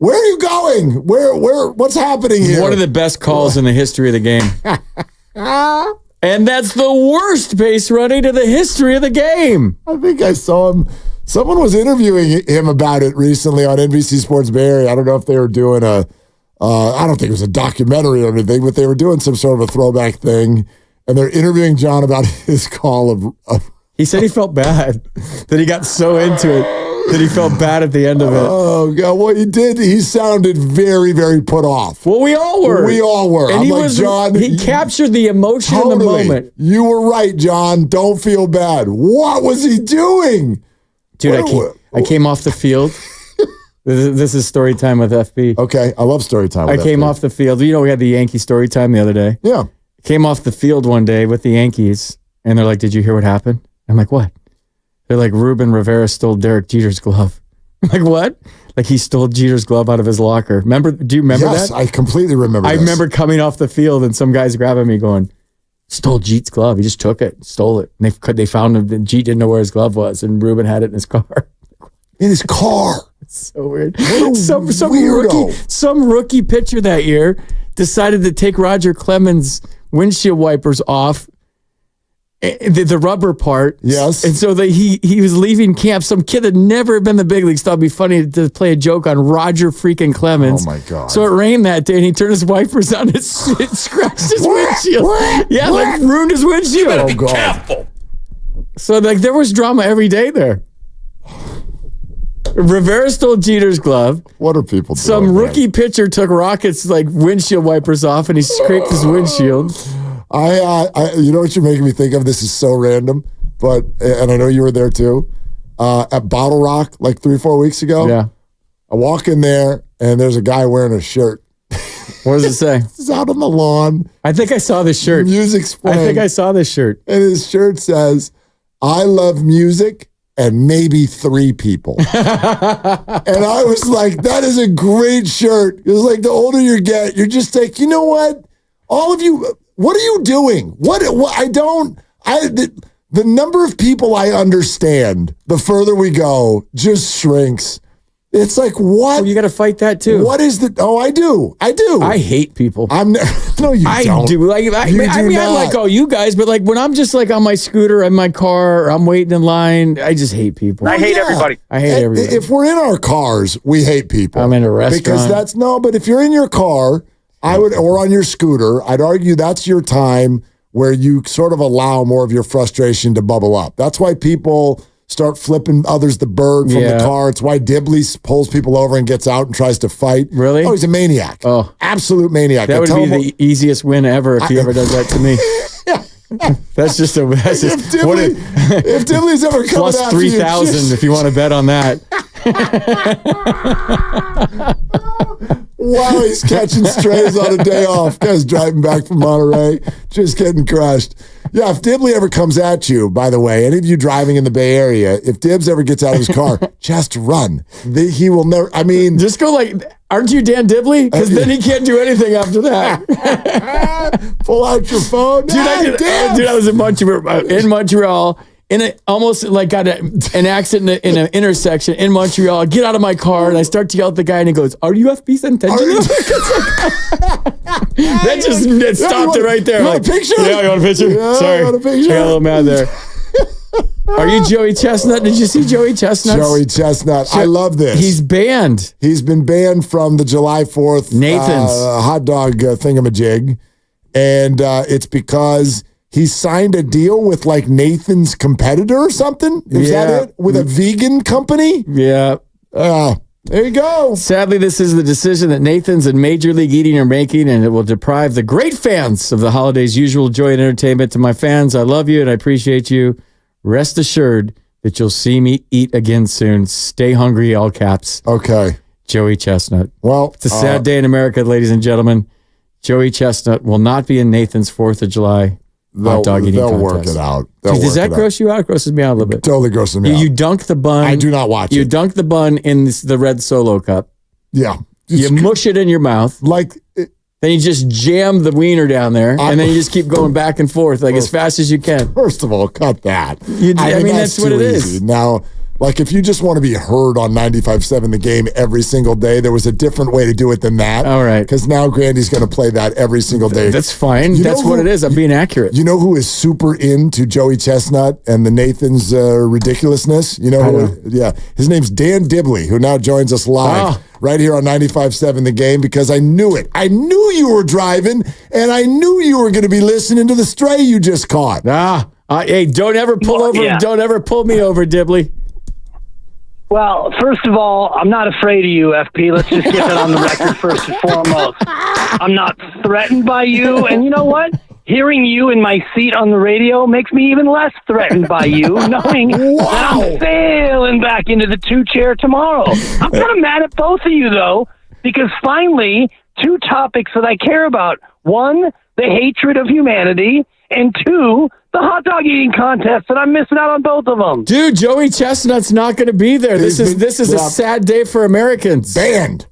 you going? What's happening here? One of the best calls in the history of the game. And that's the worst base running in the history of the game. I think I saw him. Someone was interviewing him about it recently on NBC Sports Bay Area. I don't know if they were doing I don't think it was a documentary or anything, but they were doing some sort of a throwback thing. And they're interviewing John about his call of he said he felt bad, that he got so into it, that he felt bad at the end of it. Oh, God. Well, he sounded very, very put off. Well, we all were. And I'm John. He captured the emotion in the moment. You were right, John. Don't feel bad. What was he doing? Dude, I came off the field. This is story time with FB. Okay, I love story time with I came off the field. You know, we had the Yankee story time the other day. Yeah. Came off the field one day with the Yankees, and they're like, did you hear what happened? I'm like, what? They're like, Ruben Rivera stole Derek Jeter's glove. I'm like, what? Like he stole Jeter's glove out of his locker. Do you remember that? Yes, I completely remember I remember coming off the field and some guys grabbing me going, stole Jeet's glove. He just took it, stole it. And they found him. Jeet didn't know where his glove was, and Ruben had it in his car. In his car? It's so weird. Some rookie pitcher that year decided to take Roger Clemens' windshield wipers off, the rubber part. Yes. And so he was leaving camp. Some kid that never been in the big leagues thought it'd be funny to play a joke on Roger freaking Clemens. Oh, my God. So it rained that day, and he turned his wipers on. It scratched his windshield. Yeah, like ruined his windshield. You better be careful. So like there was drama every day there. Rivera stole Jeter's glove. What are people doing? Some rookie pitcher took Rocket's like windshield wipers off, and he scraped his windshield. You know what you're making me think of? This is so random, and I know you were there too. At Bottle Rock, like 3-4 weeks ago. Yeah. I walk in there, and there's a guy wearing a shirt. What does it say? It's out on the lawn. I think I saw this shirt. Music's playing. I think I saw this shirt. And his shirt says, I love music and maybe 3 people. And I was like, that is a great shirt. It was like the older you get, you're just like, you know what? All of you, what are you doing? The number of people I understand, the further we go, just shrinks. It's like, what? Oh, you got to fight that too. What is the? Oh, I do. I hate people. No, you don't. I do. Like, I mean, I like all you guys, but like when I'm just like on my scooter, in my car, or I'm waiting in line, I just hate people. I hate everybody. I hate everybody. If we're in our cars, we hate people. I'm in a restaurant. Because but if you're in your car, or on your scooter, I'd argue that's your time where you sort of allow more of your frustration to bubble up. That's why people start flipping others the bird from the car. It's why Dibley pulls people over and gets out and tries to fight. Really? Oh, he's a maniac. Oh. Absolute maniac. That would be the easiest win ever if he ever does that to me. That's just a... if Dibley's ever coming plus 3,000 if you want to bet on that. Wow, he's catching strays on a day off. Guy's driving back from Monterey, just getting crushed. Yeah, if Dibley ever comes at you, by the way, any of you driving in the Bay Area, if Dibs ever gets out of his car, just run. He will never, just go like, aren't you Dan Dibley? Because then he can't do anything after that. Pull out your phone. Dude, I was in Montreal. Almost like got an accident in an intersection in Montreal. I get out of my car and I start to yell at the guy and he goes, "Are you FB Centennial?" That just stopped it right there. You want a picture? Yeah, you want a picture? Yeah, Sorry, I want a picture. I got a little mad there. Are you Joey Chestnut? Did you see Joey Chestnut? Joey Chestnut. I love this. He's banned. He's been banned from the July 4th Nathan's hot dog thingamajig. And it's because he signed a deal with like Nathan's competitor or something. Is that it? With a vegan company? Yeah. There you go. Sadly, this is the decision that Nathan's and Major League Eating are making, and it will deprive the great fans of the holidays' usual joy and entertainment. To my fans, I love you and I appreciate you. Rest assured, that you'll see me eat again soon. Stay hungry, all caps. Okay. Joey Chestnut. Well, it's a sad day in America, ladies and gentlemen. Joey Chestnut will not be in Nathan's 4th of July hot dog eating contest. They'll work it out. Does that gross you out? It grosses me out a little bit. Totally grosses me out. You dunk the bun. I do not watch it. You dunk the bun in the red Solo cup. Yeah. You mush it in your mouth. Then you just jam the wiener down there, and then you just keep going back and forth as fast as you can. First of all, cut that. I mean, that's what it is. Now, if you just want to be heard on 95.7 The Game every single day, there was a different way to do it than that. All right. Because now Grandy's going to play that every single day. That's fine. That's what it is. I'm being accurate. You know who is super into Joey Chestnut and the Nathan's ridiculousness? You know who? Yeah. His name's Dan Dibley, who now joins us live. Right here on 95.7 The Game, because I knew it. I knew you were driving, and I knew you were going to be listening to the stray you just caught. Hey, don't ever pull over. Yeah. Don't ever pull me over, Dibley. Well, first of all, I'm not afraid of you, FP. Let's just get that on the record first and foremost. I'm not threatened by you, and you know what? Hearing you in my seat on the radio makes me even less threatened by you, knowing that I'm sailing back into the 2-chair tomorrow. I'm kind of mad at both of you, though, because finally, 2 topics that I care about. 1, the hatred of humanity, and 2, the hot dog eating contest, and I'm missing out on both of them. Dude, Joey Chestnut's not going to be there. This is a sad day for Americans. Banned.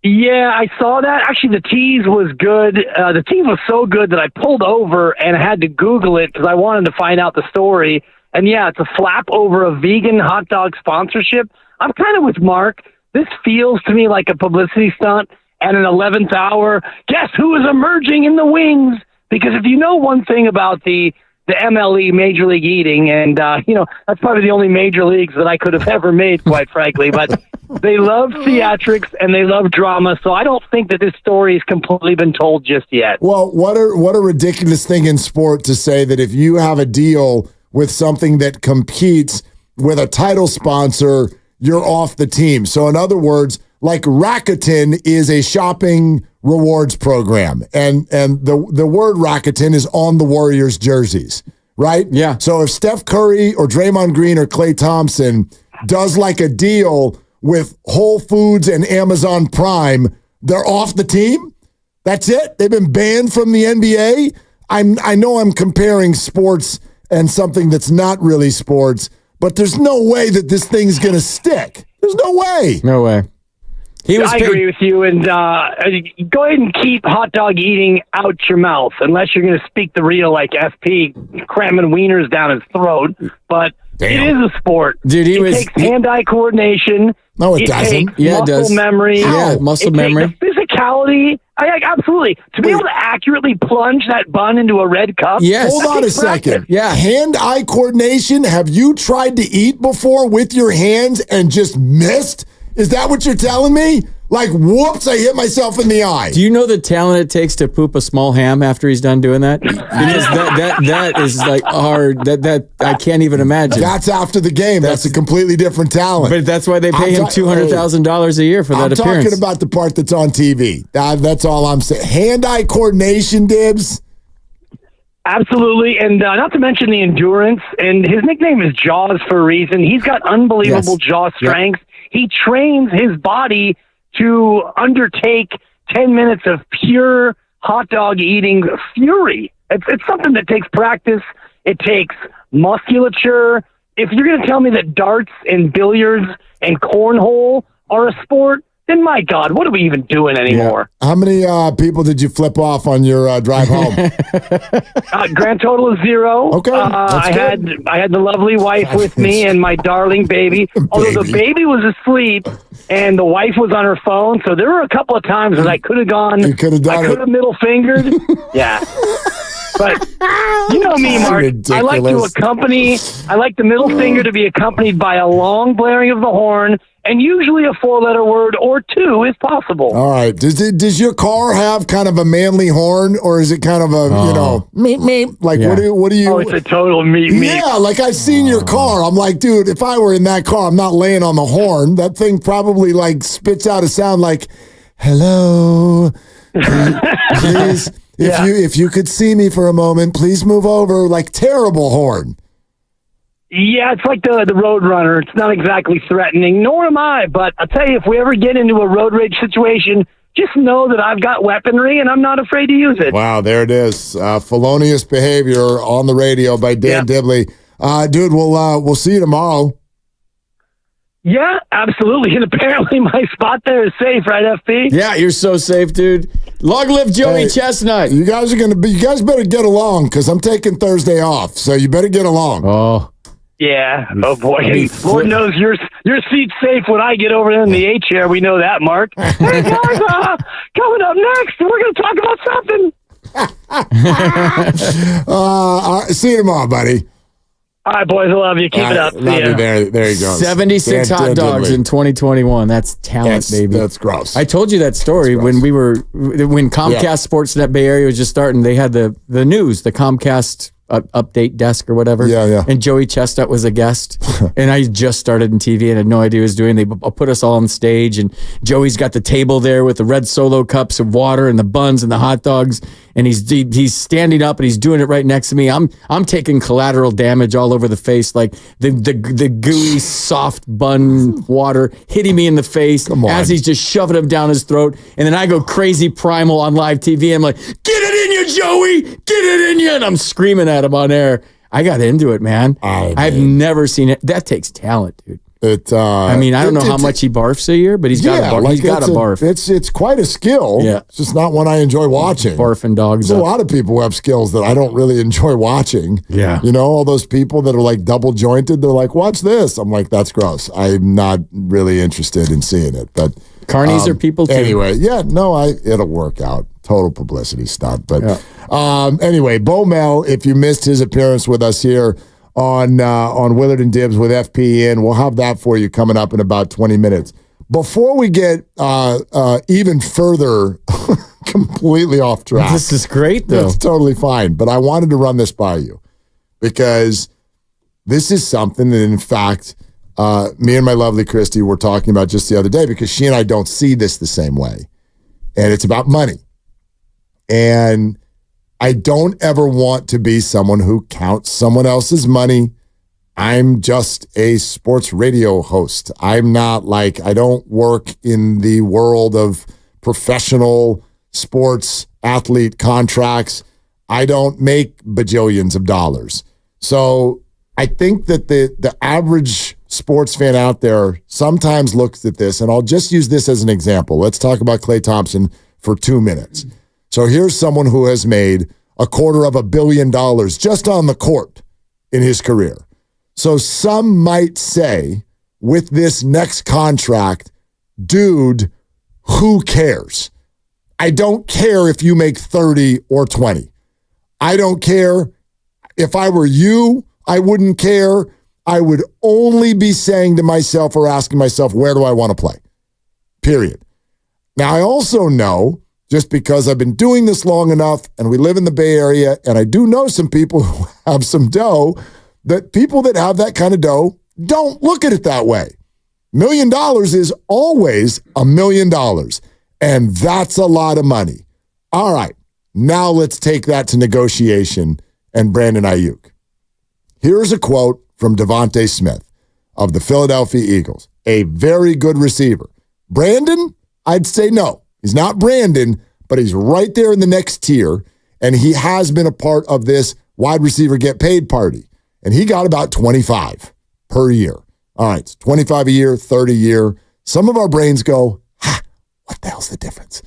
Yeah, I saw that. Actually, the tease was good. The tease was so good that I pulled over and I had to Google it because I wanted to find out the story. And yeah, it's a flap over a vegan hot dog sponsorship. I'm kind of with Mark. This feels to me like a publicity stunt at an 11th hour. Guess who is emerging in the wings? Because if you know one thing about the MLE, Major League Eating, and, that's probably the only major leagues that I could have ever made, quite frankly. But they love theatrics and they love drama, so I don't think that this story has completely been told just yet. Well, what a ridiculous thing in sport to say that if you have a deal with something that competes with a title sponsor, you're off the team. So in other words, like Rakuten is a shopping rewards program, and the word Rakuten is on the Warriors jerseys, right? Yeah. So if Steph Curry or Draymond Green or Klay Thompson does like a deal with Whole Foods and Amazon Prime, they're off the team? That's it? They've been banned from the NBA? I know I'm comparing sports and something that's not really sports, but there's no way that this thing's going to stick. There's no way. No way. I agree with you, and go ahead and keep hot dog eating out your mouth, unless you're going to speak the real, like FP, cramming wieners down his throat. But it is a sport. Dude, it takes hand-eye coordination. No, it doesn't. Yeah, it does. Muscle memory. Yeah, muscle memory. The physicality. Absolutely. To be able to accurately plunge that bun into a red cup. Yes. Hold on a second. Yeah. Hand-eye coordination. Have you tried to eat before with your hands and just missed? Is that what you're telling me? Like, whoops, I hit myself in the eye. Do you know the talent it takes to poop a small ham after he's done doing that? Because that is like hard. That I can't even imagine. That's after the game. That's a completely different talent. But that's why they pay him $200,000 a year for that appearance. I'm talking about the part that's on TV. That's all I'm saying. Hand-eye coordination, Dibs. Absolutely, and not to mention the endurance. And his nickname is Jaws for a reason. He's got unbelievable jaw strength. Yep. He trains his body to undertake 10 minutes of pure hot dog eating fury. It's something that takes practice. It takes musculature. If you're going to tell me that darts and billiards and cornhole are a sport, then my God, what are we even doing anymore? Yeah. How many people did you flip off on your drive home? Grand total of 0. Okay, I had the lovely wife with me and my darling baby. Although the baby was asleep and the wife was on her phone, so there were a couple of times that I could have gone. You could have done it. I could have middle fingered. Yeah. But you know me, Mark. Ridiculous. I like the middle finger to be accompanied by a long blaring of the horn, and usually a 4-letter word or 2 is possible. All right. Does your car have kind of a manly horn, or is it kind of a meep meep? Like what do you? Oh, it's a total meep meep. Yeah, like I've seen your car. I'm like, dude, if I were in that car, I'm not laying on the horn. That thing probably like spits out a sound like, "Hello, please." If you could see me for a moment, please move over. Like terrible horn. Yeah, it's like the Road Runner. It's not exactly threatening, nor am I. But I'll tell you, if we ever get into a road rage situation, just know that I've got weaponry and I'm not afraid to use it. Wow, there it is. Felonious behavior on the radio by Dan Dibley. Dude, we'll see you tomorrow. Yeah, absolutely. And apparently my spot there is safe, right, FP? Yeah, you're so safe, dude. Long live Joey Chestnut. You guys better get along because I'm taking Thursday off. So you better get along. Oh. Yeah. Oh boy. And Lord knows your seat's safe when I get over in the A chair. We know that, Mark. Hey guys, coming up next, we're going to talk about something. All right, see you tomorrow, buddy. All right, boys. I love you. Keep it up. Love you. There you go. 76 hot dogs in 2021. That's talent, baby. That's gross. I told you that story when Comcast Sportsnet Bay Area was just starting. They had the news, the Comcast update desk or whatever. Yeah. And Joey Chestnut was a guest. And I just started in TV and had no idea what he was doing. They put us all on stage, and Joey's got the table there with the red Solo cups of water and the buns and the hot dogs. And he's standing up and he's doing it right next to me. I'm taking collateral damage all over the face, like the gooey, soft bun water hitting me in the face as he's just shoving him down his throat. And then I go crazy primal on live TV. I'm like, get it in you, Joey! Get it in you! And I'm screaming at him on air. I got into it, man. I've never seen it. That takes talent, dude. I don't know how much he barfs a year, but he's got a barf. It's quite a skill. Yeah. It's just not one I enjoy watching. Barfing dogs. There's a lot of people who have skills that I don't really enjoy watching. Yeah. You know, all those people that are like double jointed, they're like, watch this. I'm like, that's gross. I'm not really interested in seeing it. But carnies are people too. Anyway, it'll work out. Total publicity stunt. But anyway, Bo Mel, if you missed his appearance with us here on Willard and Dibs with FPN. We'll have that for you coming up in about 20 minutes. Before we get even further completely off track. This is great, though. It's totally fine. But I wanted to run this by you because this is something that, in fact, me and my lovely Christy were talking about just the other day because she and I don't see this the same way. And it's about money. And I don't ever want to be someone who counts someone else's money. I'm just a sports radio host. I'm not I don't work in the world of professional sports athlete contracts. I don't make bajillions of dollars. So I think that the average sports fan out there sometimes looks at this, and I'll just use this as an example. Let's talk about Klay Thompson for 2 minutes. So here's someone who has made $250 million just on the court in his career. So some might say with this next contract, dude, who cares? I don't care if you make 30 or 20. I don't care. If I were you, I wouldn't care. I would only be saying to myself or asking myself, where do I want to play? Period. Now, I also know, just because I've been doing this long enough and we live in the Bay Area and I do know some people who have some dough, that people that have that kind of dough don't look at it that way. $1 million is always $1 million. And that's a lot of money. All right, now let's take that to negotiation and Brandon Aiyuk. Here's a quote from Devontae Smith of the Philadelphia Eagles, a very good receiver. Brandon, I'd say no. He's not Brandon, but he's right there in the next tier, and he has been a part of this wide receiver get paid party, and he got about 25 per year. All right, it's 25 a year, 30 a year. Some of our brains go, what the hell's the difference?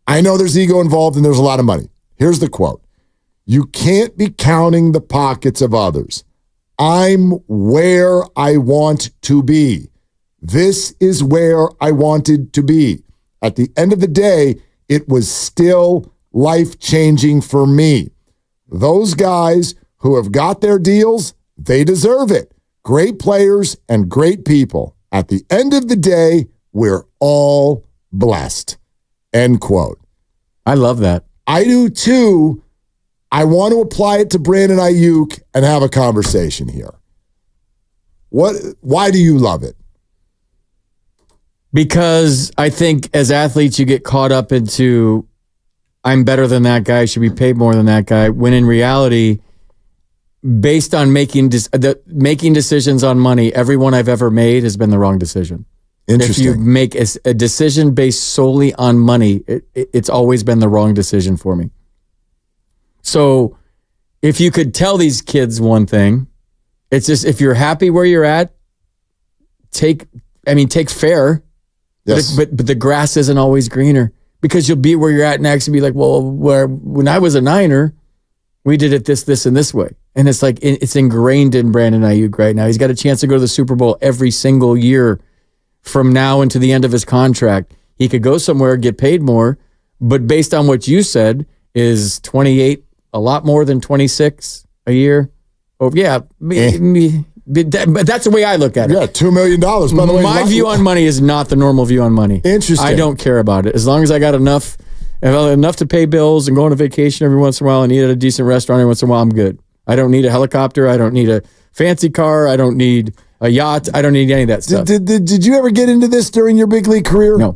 I know there's ego involved and there's a lot of money. Here's the quote. You can't be counting the pockets of others. I'm where I want to be. This is where I wanted to be. At the end of the day, it was still life-changing for me. Those guys who have got their deals, they deserve it. Great players and great people. At the end of the day, we're all blessed. End quote. I love that. I do too. I want to apply it to Brandon Aiyuk and have a conversation here. Why do you love it? Because I think as athletes, you get caught up into, I'm better than that guy, should be paid more than that guy, when in reality, based on making decisions on money, every one I've ever made has been the wrong decision. Interesting. If you make a decision based solely on money, it's always been the wrong decision for me. So if you could tell these kids one thing, it's just, if you're happy where you're at, take fair. Yes. But the grass isn't always greener, because you'll be where you're at next and be like, well, when I was a Niner, we did it this, and this way. And it's like, it's ingrained in Brandon Aiyuk right now. He's got a chance to go to the Super Bowl every single year from now until the end of his contract. He could go somewhere, get paid more, but based on what you said, is 28 a lot more than 26 a year? Oh, yeah. But that's the way I look at it. Yeah, $2 million. By the way, my view on money is not the normal view on money. Interesting. I don't care about it. As long as I got enough to pay bills and go on a vacation every once in a while and eat at a decent restaurant every once in a while, I'm good. I don't need a helicopter. I don't need a fancy car. I don't need a yacht. I don't need any of that stuff. Did you ever get into this during your big league career? No.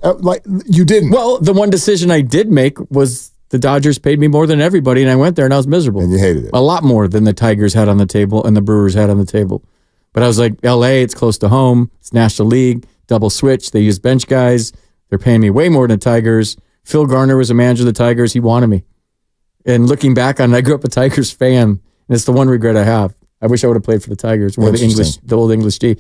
You didn't? Well, the one decision I did make was the Dodgers paid me more than everybody, and I went there and I was miserable. And you hated it. A lot more than the Tigers had on the table and the Brewers had on the table. But I was like, LA, it's close to home. It's National League, double switch. They use bench guys. They're paying me way more than the Tigers. Phil Garner was a manager of the Tigers. He wanted me. And looking back on it, I grew up a Tigers fan, and it's the one regret I have. I wish I would have played for the Tigers, or the old English G.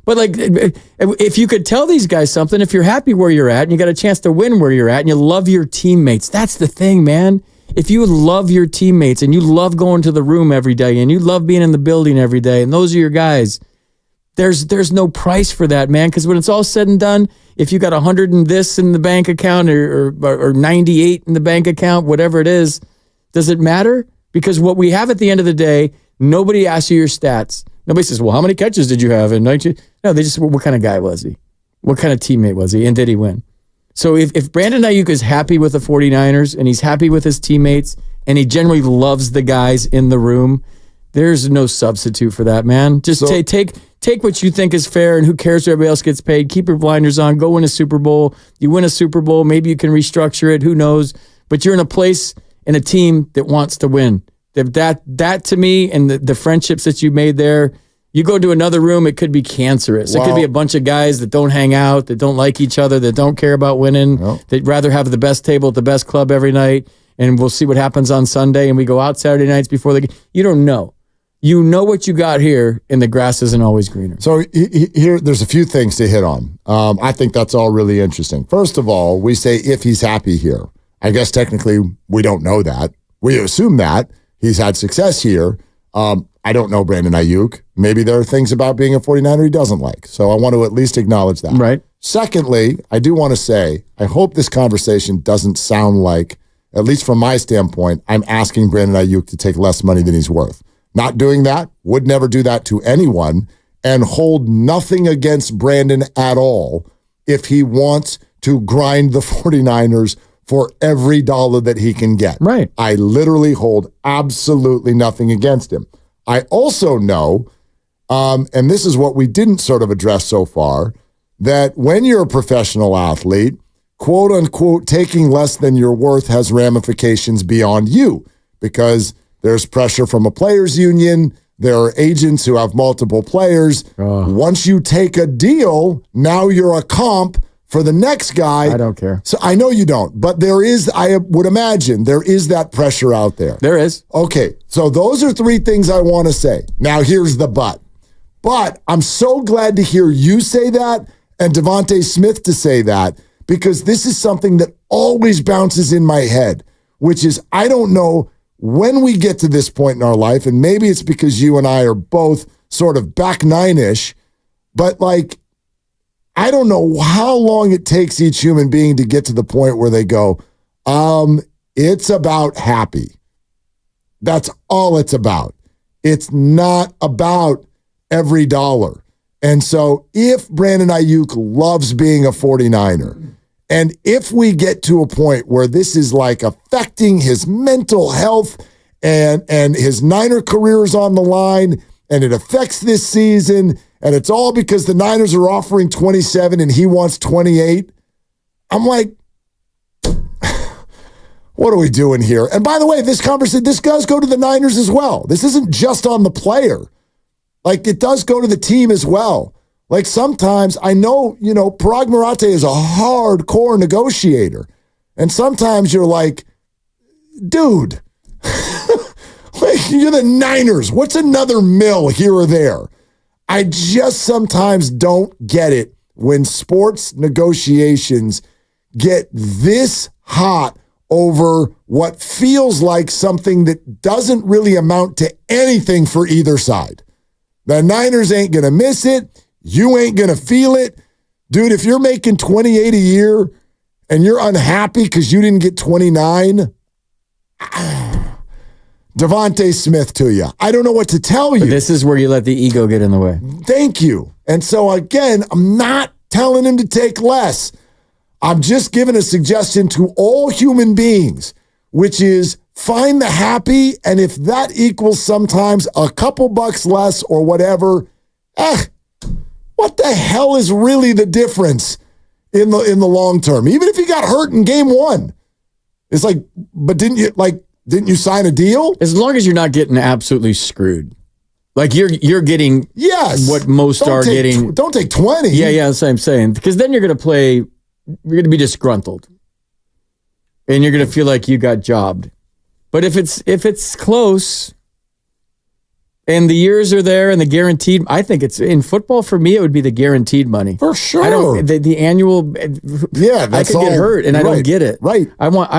But like, if you could tell these guys something, if you're happy where you're at and you got a chance to win where you're at and you love your teammates, that's the thing, man. If you love your teammates and you love going to the room every day and you love being in the building every day and those are your guys, there's no price for that, man. Because when it's all said and done, if you got 100 and this in the bank account or 98 in the bank account, whatever it is, does it matter? Because what we have at the end of the day, nobody asks you your stats. Nobody says, well, how many catches did you have in 19? No, they just, well, what kind of guy was he? What kind of teammate was he? And did he win? So if Brandon Aiyuk is happy with the 49ers and he's happy with his teammates and he generally loves the guys in the room, there's no substitute for that, man. Just take what you think is fair, and who cares if everybody else gets paid. Keep your blinders on. Go win a Super Bowl. You win a Super Bowl, maybe you can restructure it. Who knows? But you're in a place and a team that wants to win. That to me, and the friendships that you made there, you go to another room, it could be cancerous. It could be a bunch of guys that don't hang out, that don't like each other, that don't care about winning. They'd rather have the best table at the best club every night, and we'll see what happens on Sunday, and we go out Saturday nights before the game. You don't know. You know what you got here, and the grass isn't always greener. So here, there's a few things to hit on. I think that's all really interesting. First of all, we say if he's happy here. I guess technically we don't know that. We assume that. He's had success here. I don't know Brandon Aiyuk. Maybe there are things about being a 49er he doesn't like. So I want to at least acknowledge that. Right. Secondly, I do want to say, I hope this conversation doesn't sound like, at least from my standpoint, I'm asking Brandon Aiyuk to take less money than he's worth. Not doing that, would never do that to anyone, and hold nothing against Brandon at all if he wants to grind the 49ers for every dollar that he can get. Right. I literally hold absolutely nothing against him. I also know, and this is what we didn't sort of address so far, that when you're a professional athlete, quote unquote, taking less than you're worth has ramifications beyond you, because there's pressure from a players union. There are agents who have multiple players. Once you take a deal, now you're a comp for the next guy. I don't care. So I know you don't, but there is, I would imagine, there is that pressure out there. There is. Okay, so those are three things I want to say. Now here's the but. But I'm so glad to hear you say that and Devontae Smith to say that, because this is something that always bounces in my head, which is I don't know when we get to this point in our life, and maybe it's because you and I are both sort of back nine-ish, but like, I don't know how long it takes each human being to get to the point where they go, it's about happy. That's all it's about. It's not about every dollar. And so if Brandon Aiyuk loves being a 49er, and if we get to a point where this is like affecting his mental health and his Niner career is on the line and it affects this season, and it's all because the Niners are offering 27 and he wants 28, I'm like, What are we doing here? And by the way, this does go to the Niners as well. This isn't just on the player. Like, it does go to the team as well. Like, sometimes I know, Parag Marathe is a hardcore negotiator. And sometimes you're like, dude, like, you're the Niners. What's another mill here or there? I just sometimes don't get it when sports negotiations get this hot over what feels like something that doesn't really amount to anything for either side. The Niners ain't going to miss it. You ain't going to feel it. Dude, if you're making $28 a year and you're unhappy because you didn't get 29, Devontae Smith to you. I don't know what to tell you. But this is where you let the ego get in the way. Thank you. And so, again, I'm not telling him to take less. I'm just giving a suggestion to all human beings, which is find the happy, and if that equals sometimes a couple bucks less or whatever, what the hell is really the difference in the long term? Even if you got hurt in game one, it's like, but didn't you sign a deal? As long as you're not getting absolutely screwed. Like you're getting what most are getting. Don't take 20. Yeah, that's what I'm saying. Because then you're going to be disgruntled. And you're going to feel like you got jobbed. But if it's close and the years are there and the guaranteed, I think it's in football for me, it would be the guaranteed money. For sure. I don't, the annual, I could get hurt and I don't get it. Right. I want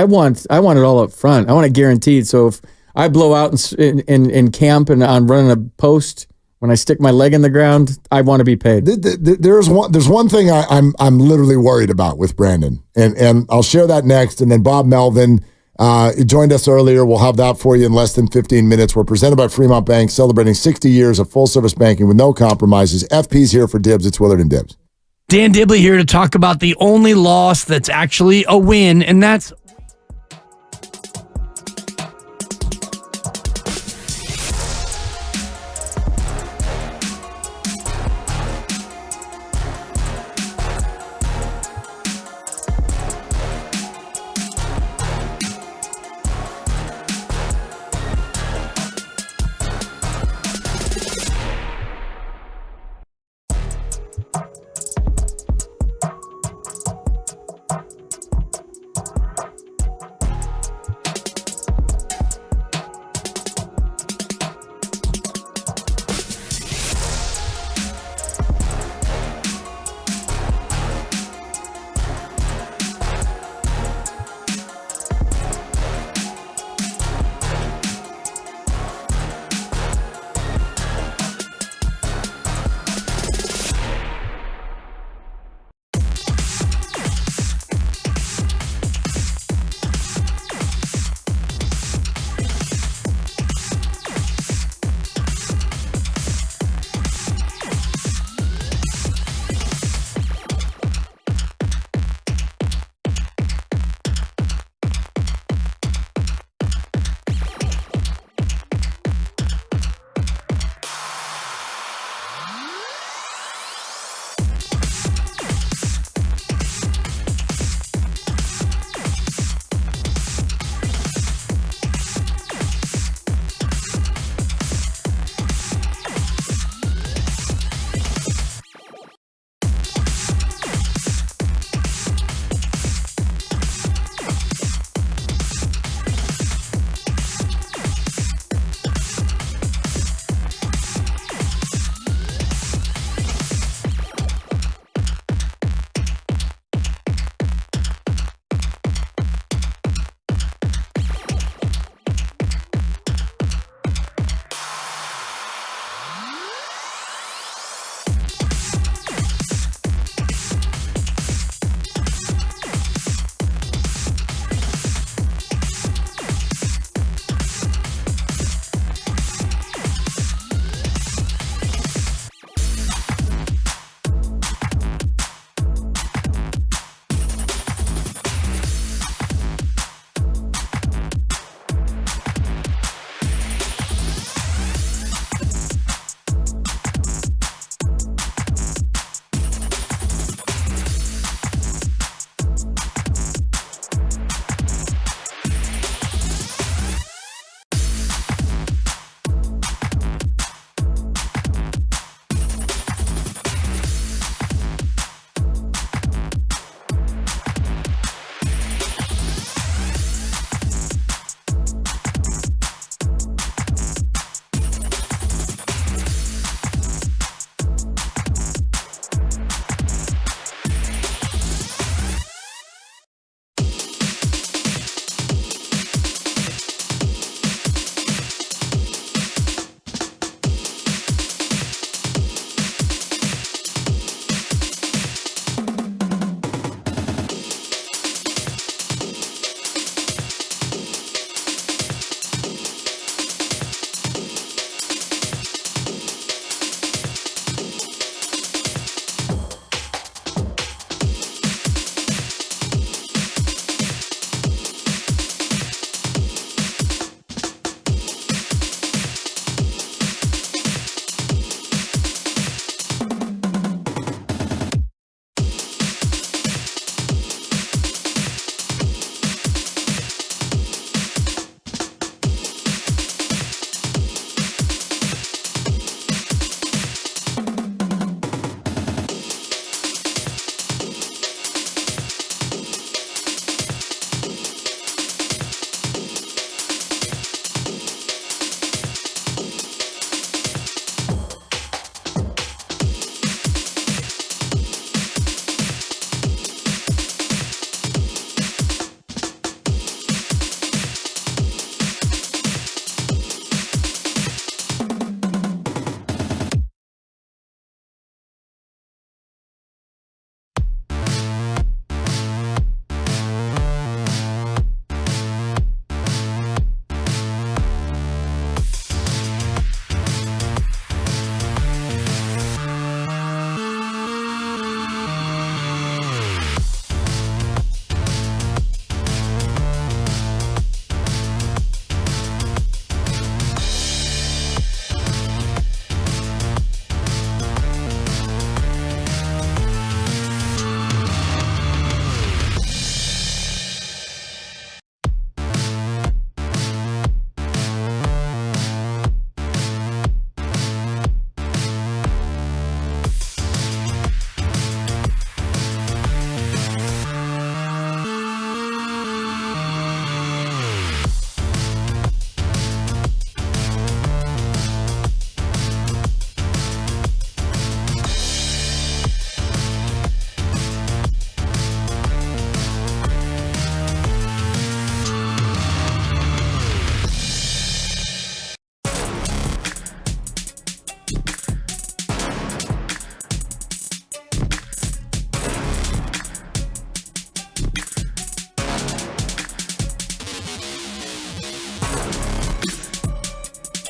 it all up front. I want it guaranteed. So if I blow out in camp and I'm running a post, when I stick my leg in the ground, I want to be paid. There's one thing I'm literally worried about with Brandon, and I'll share that next. And then Bob Melvin joined us earlier. We'll have that for you in less than 15 minutes. We're presented by Fremont Bank, celebrating 60 years of full-service banking with no compromises. FP's here for Dibs. It's Willard and Dibs. Dan Dibley here to talk about the only loss that's actually a win, and that's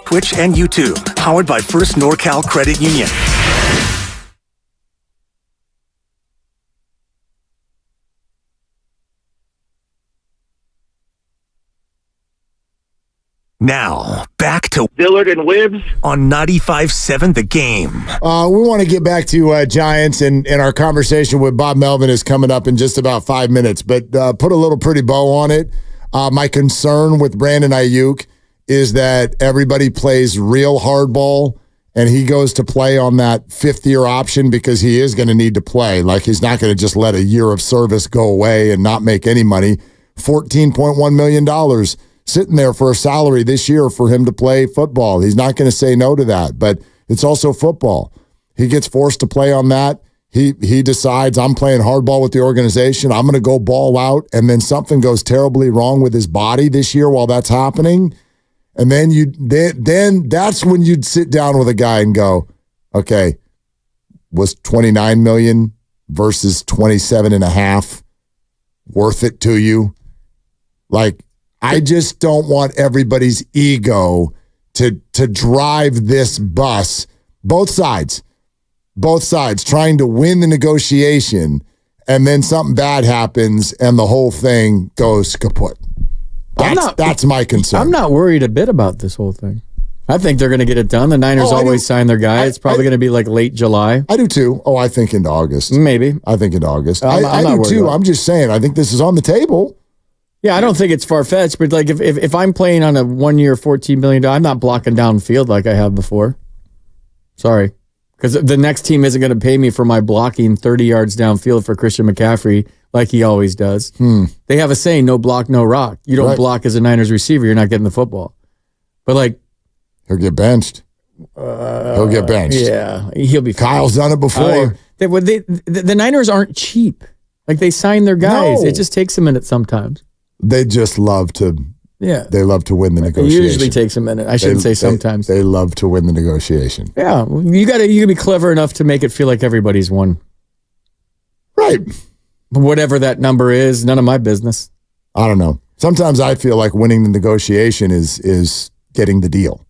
Twitch, and YouTube. Powered by First NorCal Credit Union. Now, back to Dillard and Wibbs on 95.7 The Game. We want to get back to Giants, and our conversation with Bob Melvin is coming up in just about 5 minutes, but put a little pretty bow on it. My concern with Brandon Aiyuk is that everybody plays real hardball, and he goes to play on that fifth-year option because he is going to need to play. Like, he's not going to just let a year of service go away and not make any money. $14.1 million sitting there for a salary this year for him to play football. He's not going to say no to that, but it's also football. He gets forced to play on that. He decides, I'm playing hardball with the organization. I'm going to go ball out, and then something goes terribly wrong with his body this year while that's happening. And then then that's when you'd sit down with a guy and go, okay, was $29 million versus $27.5 worth it to you? Like, I just don't want everybody's ego to drive this bus. Both sides trying to win the negotiation, and then something bad happens and the whole thing goes kaput. That's my concern. I'm not worried a bit about this whole thing. I think they're going to get it done. The Niners always sign their guy. It's probably going to be like late July. I do too. Oh, I think into August. Maybe. I think into August. I do too. I'm just saying, I think this is on the table. Yeah, I don't think it's far-fetched, but like if I'm playing on a 1-year, $14 million, I'm not blocking downfield like I have before. Sorry. Because the next team isn't going to pay me for my blocking 30 yards downfield for Christian McCaffrey like he always does. They have a saying, no block, no rock. You don't block as a Niners receiver, you're not getting the football. But like... He'll get benched. He'll get benched. Yeah, he'll be fine. Kyle's done it before. The Niners aren't cheap. Like, they sign their guys. No. It just takes a minute sometimes. They just love to... Yeah. They love to win the negotiation. It usually takes a minute. I shouldn't say sometimes. They love to win the negotiation. Yeah. You gotta be clever enough to make it feel like everybody's won. Right. Whatever that number is, none of my business. I don't know. Sometimes I feel like winning the negotiation is getting the deal.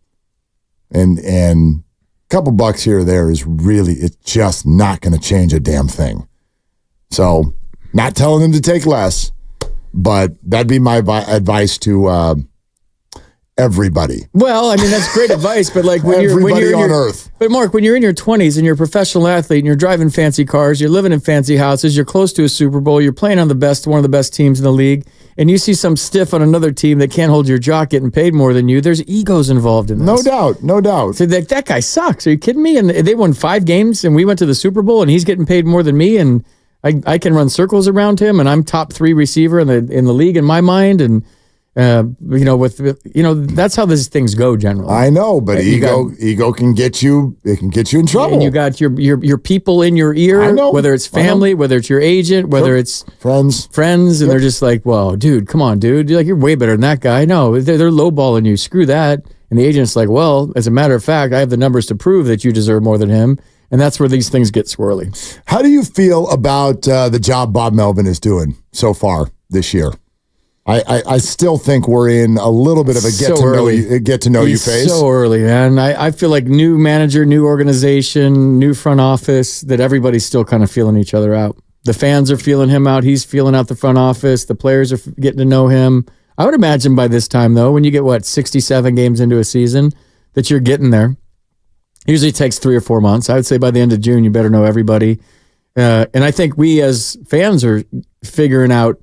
And a couple bucks here or there is really, it's just not going to change a damn thing. So, not telling them to take less, but that'd be my advice to everybody. Well, I mean, that's great advice, but like when you're on earth. But Mark, when you're in your 20s and you're a professional athlete and you're driving fancy cars, you're living in fancy houses, you're close to a Super Bowl, you're playing on one of the best teams in the league, and you see some stiff on another team that can't hold your jock getting paid more than you, there's egos involved in this. No doubt. So that guy sucks. Are you kidding me? And they won 5 games and we went to the Super Bowl and he's getting paid more than me, and I can run circles around him, and I'm top 3 receiver in the league in my mind, and that's how these things go generally. I know, but ego can get you. It can get you in trouble. And you got your people in your ear. I know. Whether it's family, whether it's your agent, whether it's friends, and they're just like, "Whoa, dude, come on, dude! You're way better than that guy." No, they're lowballing you. Screw that. And the agent's like, "Well, as a matter of fact, I have the numbers to prove that you deserve more than him." And that's where these things get swirly. How do you feel about the job Bob Melvin is doing so far this year? I still think we're in a little bit of a get to know you phase. So early, man. I feel like new manager, new organization, new front office, that everybody's still kind of feeling each other out. The fans are feeling him out. He's feeling out the front office. The players are getting to know him. I would imagine by this time, though, when you get, 67 games into a season, that you're getting there. Usually it takes 3 or 4 months. I would say by the end of June, you better know everybody. And I think we as fans are figuring out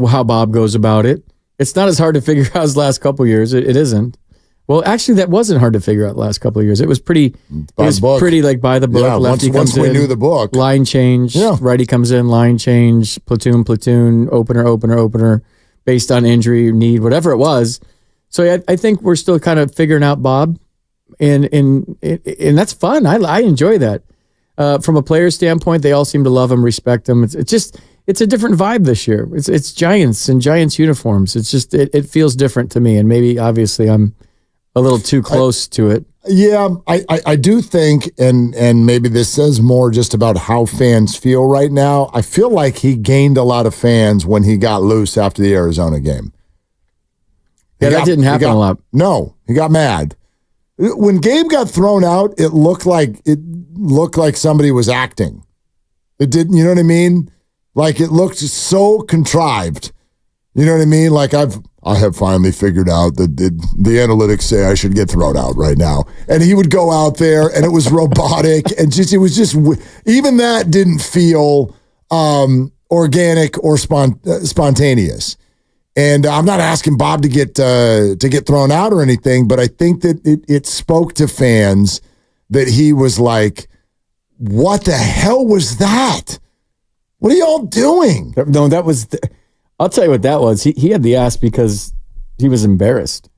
how Bob goes about it. It's not as hard to figure out as the last couple of years. It isn't. Well, actually, that wasn't hard to figure out the last couple of years. It was pretty like by the book. Yeah, Lefty once we knew the book. Line change. Yeah. Righty comes in, line change, platoon, opener, based on injury, need, whatever it was. So I think we're still kind of figuring out Bob, and that's fun. I enjoy that. From a player standpoint, they all seem to love him, respect him. It's a different vibe this year. It's Giants and Giants uniforms. It's just it feels different to me, and maybe obviously I'm a little too close to it. Yeah, I do think, and maybe this says more just about how fans feel right now. I feel like he gained a lot of fans when he got loose after the Arizona game. That didn't happen a lot. No, he got mad. When Gabe got thrown out, it looked like somebody was acting. It didn't, you know what I mean? Like it looked so contrived. You know what I mean? Like I have finally figured out that the analytics say I should get thrown out right now. And he would go out there and it was robotic and it was just even that didn't feel organic or spontaneous. And I'm not asking Bob to get thrown out or anything, but I think that it spoke to fans that he was like, "What the hell was that? What are y'all doing?" No, that was. I'll tell you what that was. He had the ass because he was embarrassed.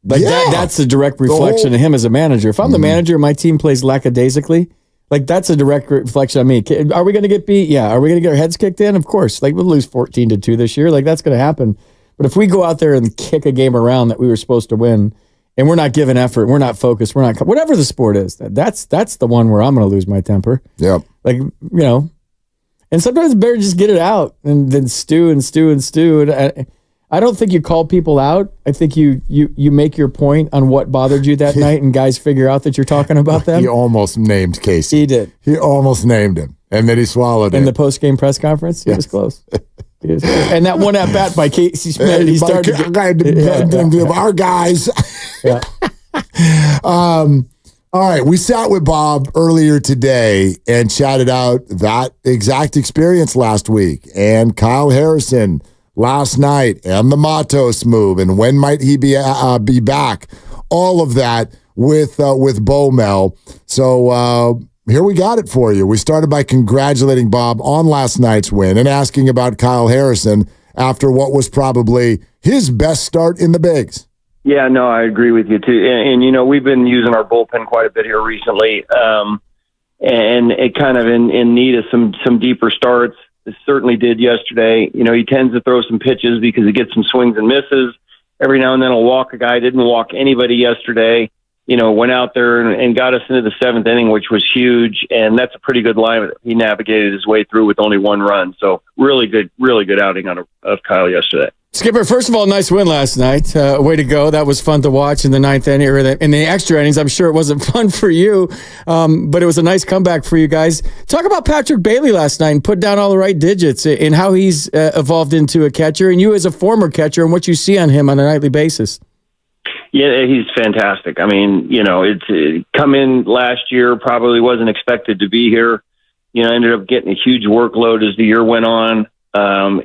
Like that's a direct reflection of him as a manager. If I'm the manager and my team plays lackadaisically, like that's a direct reflection on me. Are we going to get beat? Yeah. Are we going to get our heads kicked in? Of course. Like we'll lose 14-2 this year. Like that's going to happen. But if we go out there and kick a game around that we were supposed to win, and we're not giving effort, we're not focused, we're not whatever the sport is. That's the one where I'm going to lose my temper. Yeah. Like and sometimes it's better to just get it out and then stew. And I don't think you call people out. I think you make your point on what bothered you that night, and guys figure out that you're talking about them. He almost named Casey. He did. He almost named him, and then he swallowed it. In the post-game press conference, he was close. And that one at bat by Casey Smith, he started our guys. Yeah. All right, we sat with Bob earlier today and chatted out that exact experience last week, and Kyle Harrison last night, and the Matos move, and when might he be back? All of that with Bo Mel. So here we got it for you. We started by congratulating Bob on last night's win and asking about Kyle Harrison after what was probably his best start in the bigs. Yeah, no, I agree with you too. And we've been using our bullpen quite a bit here recently, and it kind of in need of some deeper starts. It certainly did yesterday. He tends to throw some pitches because he gets some swings and misses. Every now and then he'll walk a guy. Didn't walk anybody yesterday. Went out there and got us into the seventh inning, which was huge. And that's a pretty good line. He navigated his way through with only one run. So really good outing of Kyle yesterday. Skipper, first of all, nice win last night. Way to go. That was fun to watch in the ninth inning or in the extra innings. I'm sure it wasn't fun for you, but it was a nice comeback for you guys. Talk about Patrick Bailey last night and put down all the right digits and how he's evolved into a catcher, and you as a former catcher and what you see on him on a nightly basis. Yeah, he's fantastic. I mean, it's come in last year, probably wasn't expected to be here. Ended up getting a huge workload as the year went on. And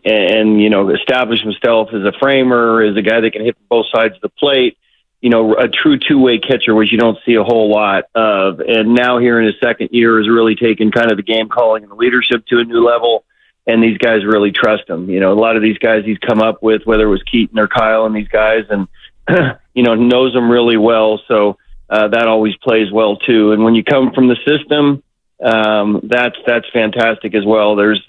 established himself as a framer, as a guy that can hit both sides of the plate, a true two-way catcher, which you don't see a whole lot of. And now here in his second year has really taken kind of the game calling and the leadership to a new level. And these guys really trust him. A lot of these guys he's come up with, whether it was Keaton or Kyle and these guys, and, knows them really well. So, that always plays well too. And when you come from the system, that's fantastic as well. There's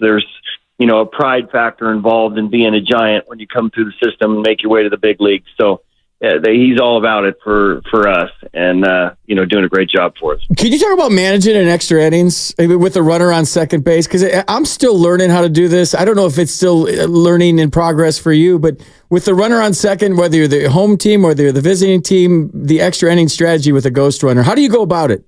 a pride factor involved in being a Giant when you come through the system and make your way to the big leagues. So he's all about it for us and, doing a great job for us. Can you talk about managing in extra innings with a runner on second base? Because I'm still learning how to do this. I don't know if it's still learning in progress for you, but with the runner on second, whether you're the home team, whether you're the visiting team, the extra inning strategy with a ghost runner, how do you go about it?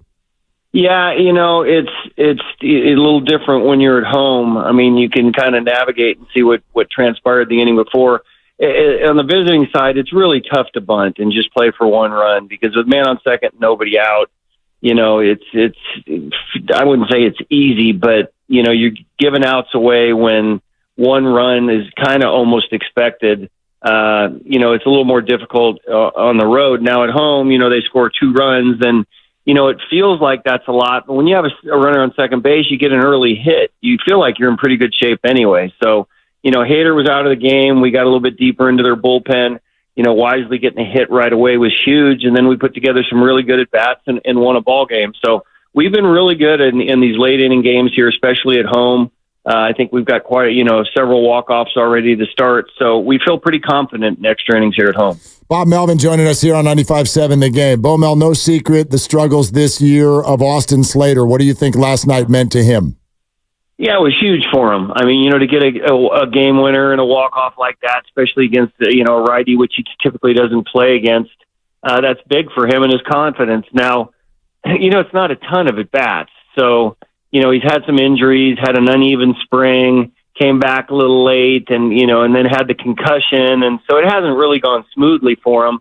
Yeah, it's a little different when you're at home. I mean, you can kind of navigate and see what transpired the inning before. On the visiting side, it's really tough to bunt and just play for one run because with man on second, nobody out, it's I wouldn't say it's easy, but, you're giving outs away when one run is kind of almost expected. It's a little more difficult on the road. Now at home, they score 2 runs and, it feels like that's a lot, but when you have a runner on second base, you get an early hit. You feel like you're in pretty good shape anyway. So, Hader was out of the game. We got a little bit deeper into their bullpen. Wisely getting a hit right away was huge. And then we put together some really good at-bats and won a ball game. So we've been really good in these late inning games here, especially at home. I think we've got quite, several walk-offs already to start. So we feel pretty confident in extra innings here at home. Bob Melvin joining us here on 95.7 The Game. Bo Mel, no secret, the struggles this year of Austin Slater. What do you think last night meant to him? Yeah, it was huge for him. I mean, to get a game winner and a walk-off like that, especially against, a righty, which he typically doesn't play against, that's big for him and his confidence. Now, it's not a ton of at-bats. So, he's had some injuries, had an uneven spring, came back a little late, and then had the concussion. And so it hasn't really gone smoothly for him.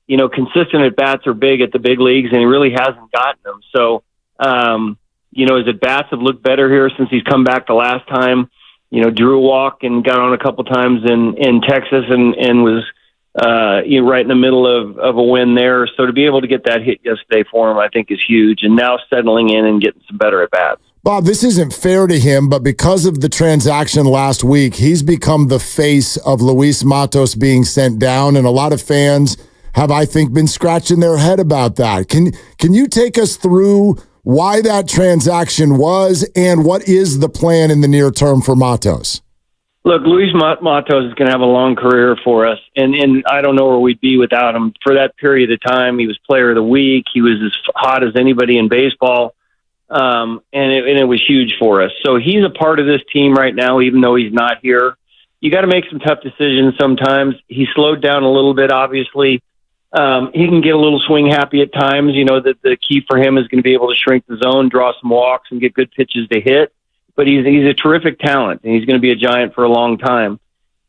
Consistent at-bats are big at the big leagues, and he really hasn't gotten them. So, his at-bats have looked better here since he's come back the last time. Drew a walk and got on a couple times in Texas and was right in the middle of a win there. So to be able to get that hit yesterday for him, I think is huge. And now settling in and getting some better at-bats. Bob, this isn't fair to him, but because of the transaction last week, he's become the face of Luis Matos being sent down, and a lot of fans have, I think, been scratching their head about that. Can you take us through why that transaction was and what is the plan in the near term for Matos? Look, Luis Matos is going to have a long career for us, and I don't know where we'd be without him. For that period of time, he was player of the week. He was as hot as anybody in baseball, and it was huge for us. So he's a part of this team right now, even though he's not here. You got to make some tough decisions sometimes. He slowed down a little bit, obviously. He can get a little swing happy at times. That the key for him is going to be able to shrink the zone, draw some walks, and get good pitches to hit. But he's a terrific talent, and he's going to be a giant for a long time.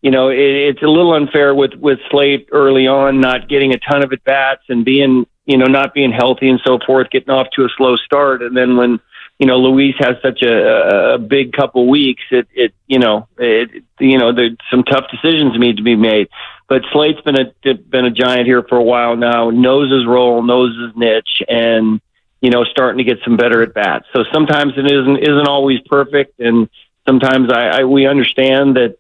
It's a little unfair with Slate early on, not getting a ton of at bats and being, not being healthy and so forth, getting off to a slow start, and then when Luis has such a big couple weeks, there's some tough decisions need to be made. But Slate's been a giant here for a while now, knows his role, knows his niche, and starting to get some better at bats. So sometimes it isn't always perfect, and sometimes we understand that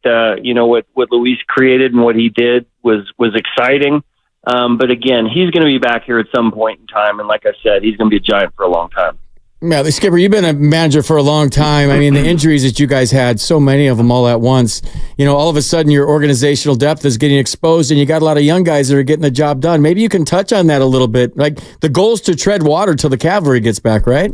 what Luis created and what he did was exciting. But again, he's going to be back here at some point in time, and like I said, he's going to be a giant for a long time. Yeah, Skipper, you've been a manager for a long time. I mean, the injuries that you guys had, so many of them all at once. All of a sudden your organizational depth is getting exposed, and you got a lot of young guys that are getting the job done. Maybe you can touch on that a little bit. Like, the goal is to tread water till the cavalry gets back, right?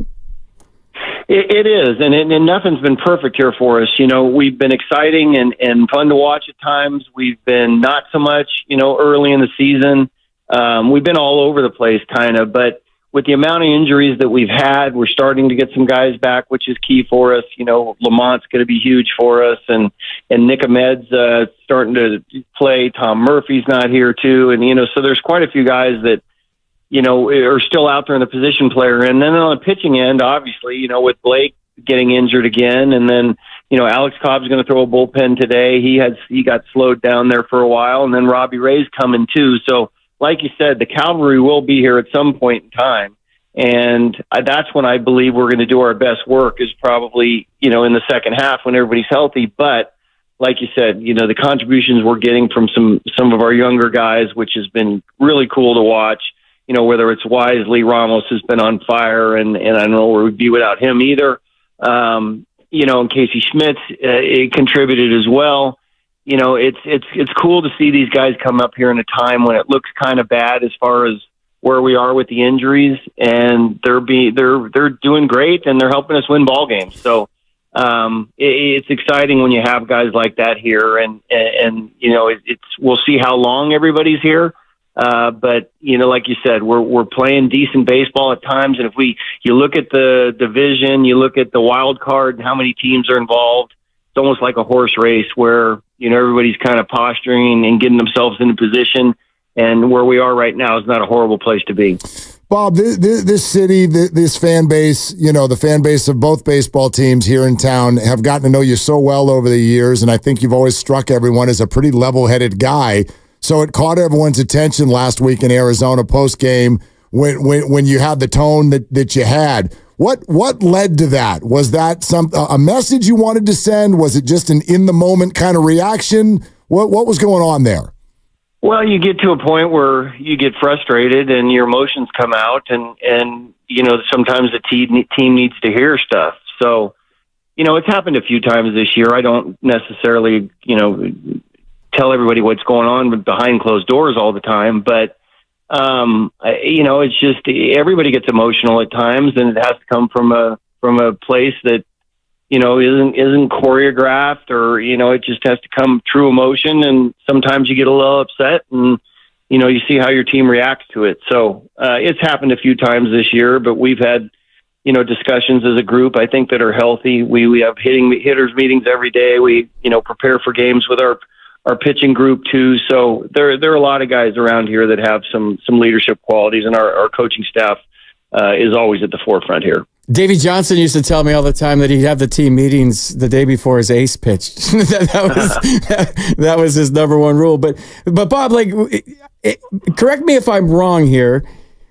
It is, and nothing's been perfect here for us. We've been exciting and fun to watch at times. We've been not so much, early in the season. We've been all over the place, kind of, but with the amount of injuries that we've had, we're starting to get some guys back, which is key for us. Lamont's going to be huge for us, and Nick Ahmed's starting to play. Tom Murphy's not here too, and so there's quite a few guys that are still out there in the position player. And then on the pitching end, obviously, with Blake getting injured again, and then Alex Cobb's going to throw a bullpen today. He got slowed down there for a while, and then Robbie Ray's coming too. So, like you said, the cavalry will be here at some point in time, and that's when I believe we're going to do our best work, is probably in the second half when everybody's healthy. But like you said, the contributions we're getting from some of our younger guys, which has been really cool to watch. Whether it's Wisely, Ramos has been on fire, and I don't know where we'd be without him either. And Casey Schmitz contributed as well. It's cool to see these guys come up here in a time when it looks kind of bad as far as where we are with the injuries, and they're doing great, and they're helping us win ball games. So it's exciting when you have guys like that here, and we'll see how long everybody's here. But like you said, we're playing decent baseball at times, and if you look at the division, you look at the wild card and how many teams are involved, it's almost like a horse race where everybody's kind of posturing and getting themselves into position, and where we are right now is not a horrible place to be. Bob, this city, this fan base, the fan base of both baseball teams here in town have gotten to know you so well over the years, and I think you've always struck everyone as a pretty level-headed guy. So it caught everyone's attention last week in Arizona post-game when you had the tone that you had. What led to that? Was that a message you wanted to send? Was it just an in-the-moment kind of reaction? What was going on there? Well, you get to a point where you get frustrated and your emotions come out, and sometimes the team needs to hear stuff. So, it's happened a few times this year. I don't necessarily, tell everybody what's going on behind closed doors all the time, but it's just everybody gets emotional at times, and it has to come from a place that isn't choreographed, or it just has to come true emotion. And sometimes you get a little upset, and you see how your team reacts to it. So it's happened a few times this year, but we've had, discussions as a group, I think, that are healthy. We have hitters meetings every day. We, prepare for games with our pitching group too. So there are a lot of guys around here that have some leadership qualities, and our coaching staff is always at the forefront here. Davey Johnson used to tell me all the time that he'd have the team meetings the day before his ace pitched. that was his number one rule. But Bob, correct me if I'm wrong here.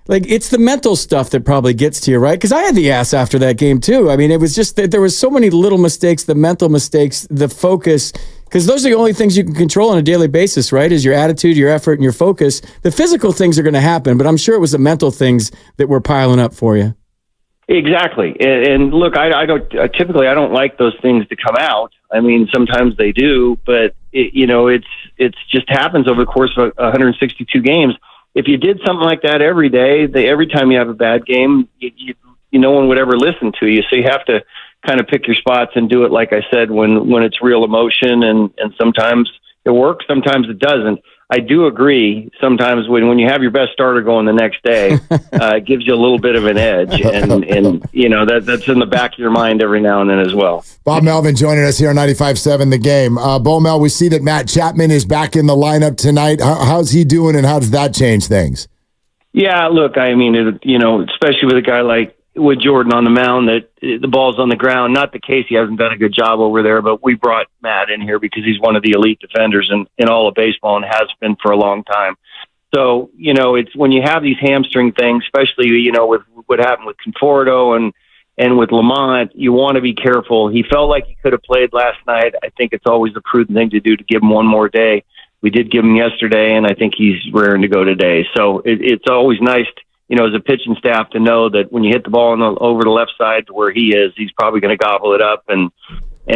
It's the mental stuff that probably gets to you, right? Because I had the ass after that game too. I mean, it was just that there was so many little mistakes, the mental mistakes, the focus, because those are the only things you can control on a daily basis, right? Is your attitude, your effort, and your focus. The physical things are going to happen, but I'm sure it was the mental things that were piling up for you. Exactly. And look, I don't like those things to come out. I mean, sometimes they do, but it's just happens over the course of 162 games. If you did something like that every day, every time you have a bad game, no one would ever listen to you. So you have to kind of pick your spots and do it, like I said, when it's real emotion, and sometimes it works, sometimes it doesn't. I do agree. Sometimes when you have your best starter going the next day, it gives you a little bit of an edge, and that's in the back of your mind every now and then as well. Bob Melvin joining us here on 95.7 The Game. Bo Mel, we see that Matt Chapman is back in the lineup tonight. How's he doing, and how does that change things? Yeah, look, I mean, especially with a guy like with Jordan on the mound, that the ball's on the ground. Not the case, he hasn't done a good job over there, but we brought Matt in here because he's one of the elite defenders in all of baseball and has been for a long time. So, it's when you have these hamstring things, especially, with what happened with Conforto and with Lamont, you want to be careful. He felt like he could have played last night. I think it's always the prudent thing to do to give him one more day. We did give him yesterday, and I think he's raring to go today. So it's always nice as a pitching staff to know that when you hit the ball over the left side to where he is, he's probably going to gobble it up, and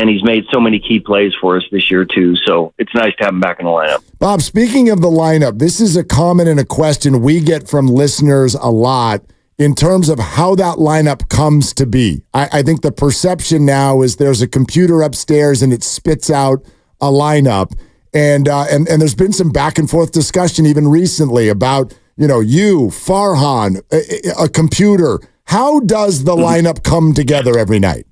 he's made so many key plays for us this year too. So it's nice to have him back in the lineup. Bob, speaking of the lineup, this is a comment and a question we get from listeners a lot in terms of how that lineup comes to be. I think the perception now is there's a computer upstairs and it spits out a lineup, and there's been some back and forth discussion even recently about you, Farhan, a computer. How does the lineup come together every night?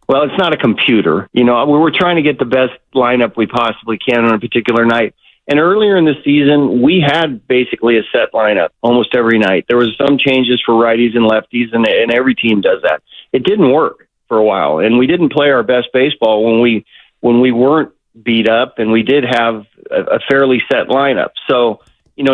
Well, it's not a computer. We're trying to get the best lineup we possibly can on a particular night. And earlier in the season, we had basically a set lineup almost every night. There was some changes for righties and lefties, and every team does that. It didn't work for a while, and we didn't play our best baseball when we weren't beat up, and we did have a fairly set lineup. So,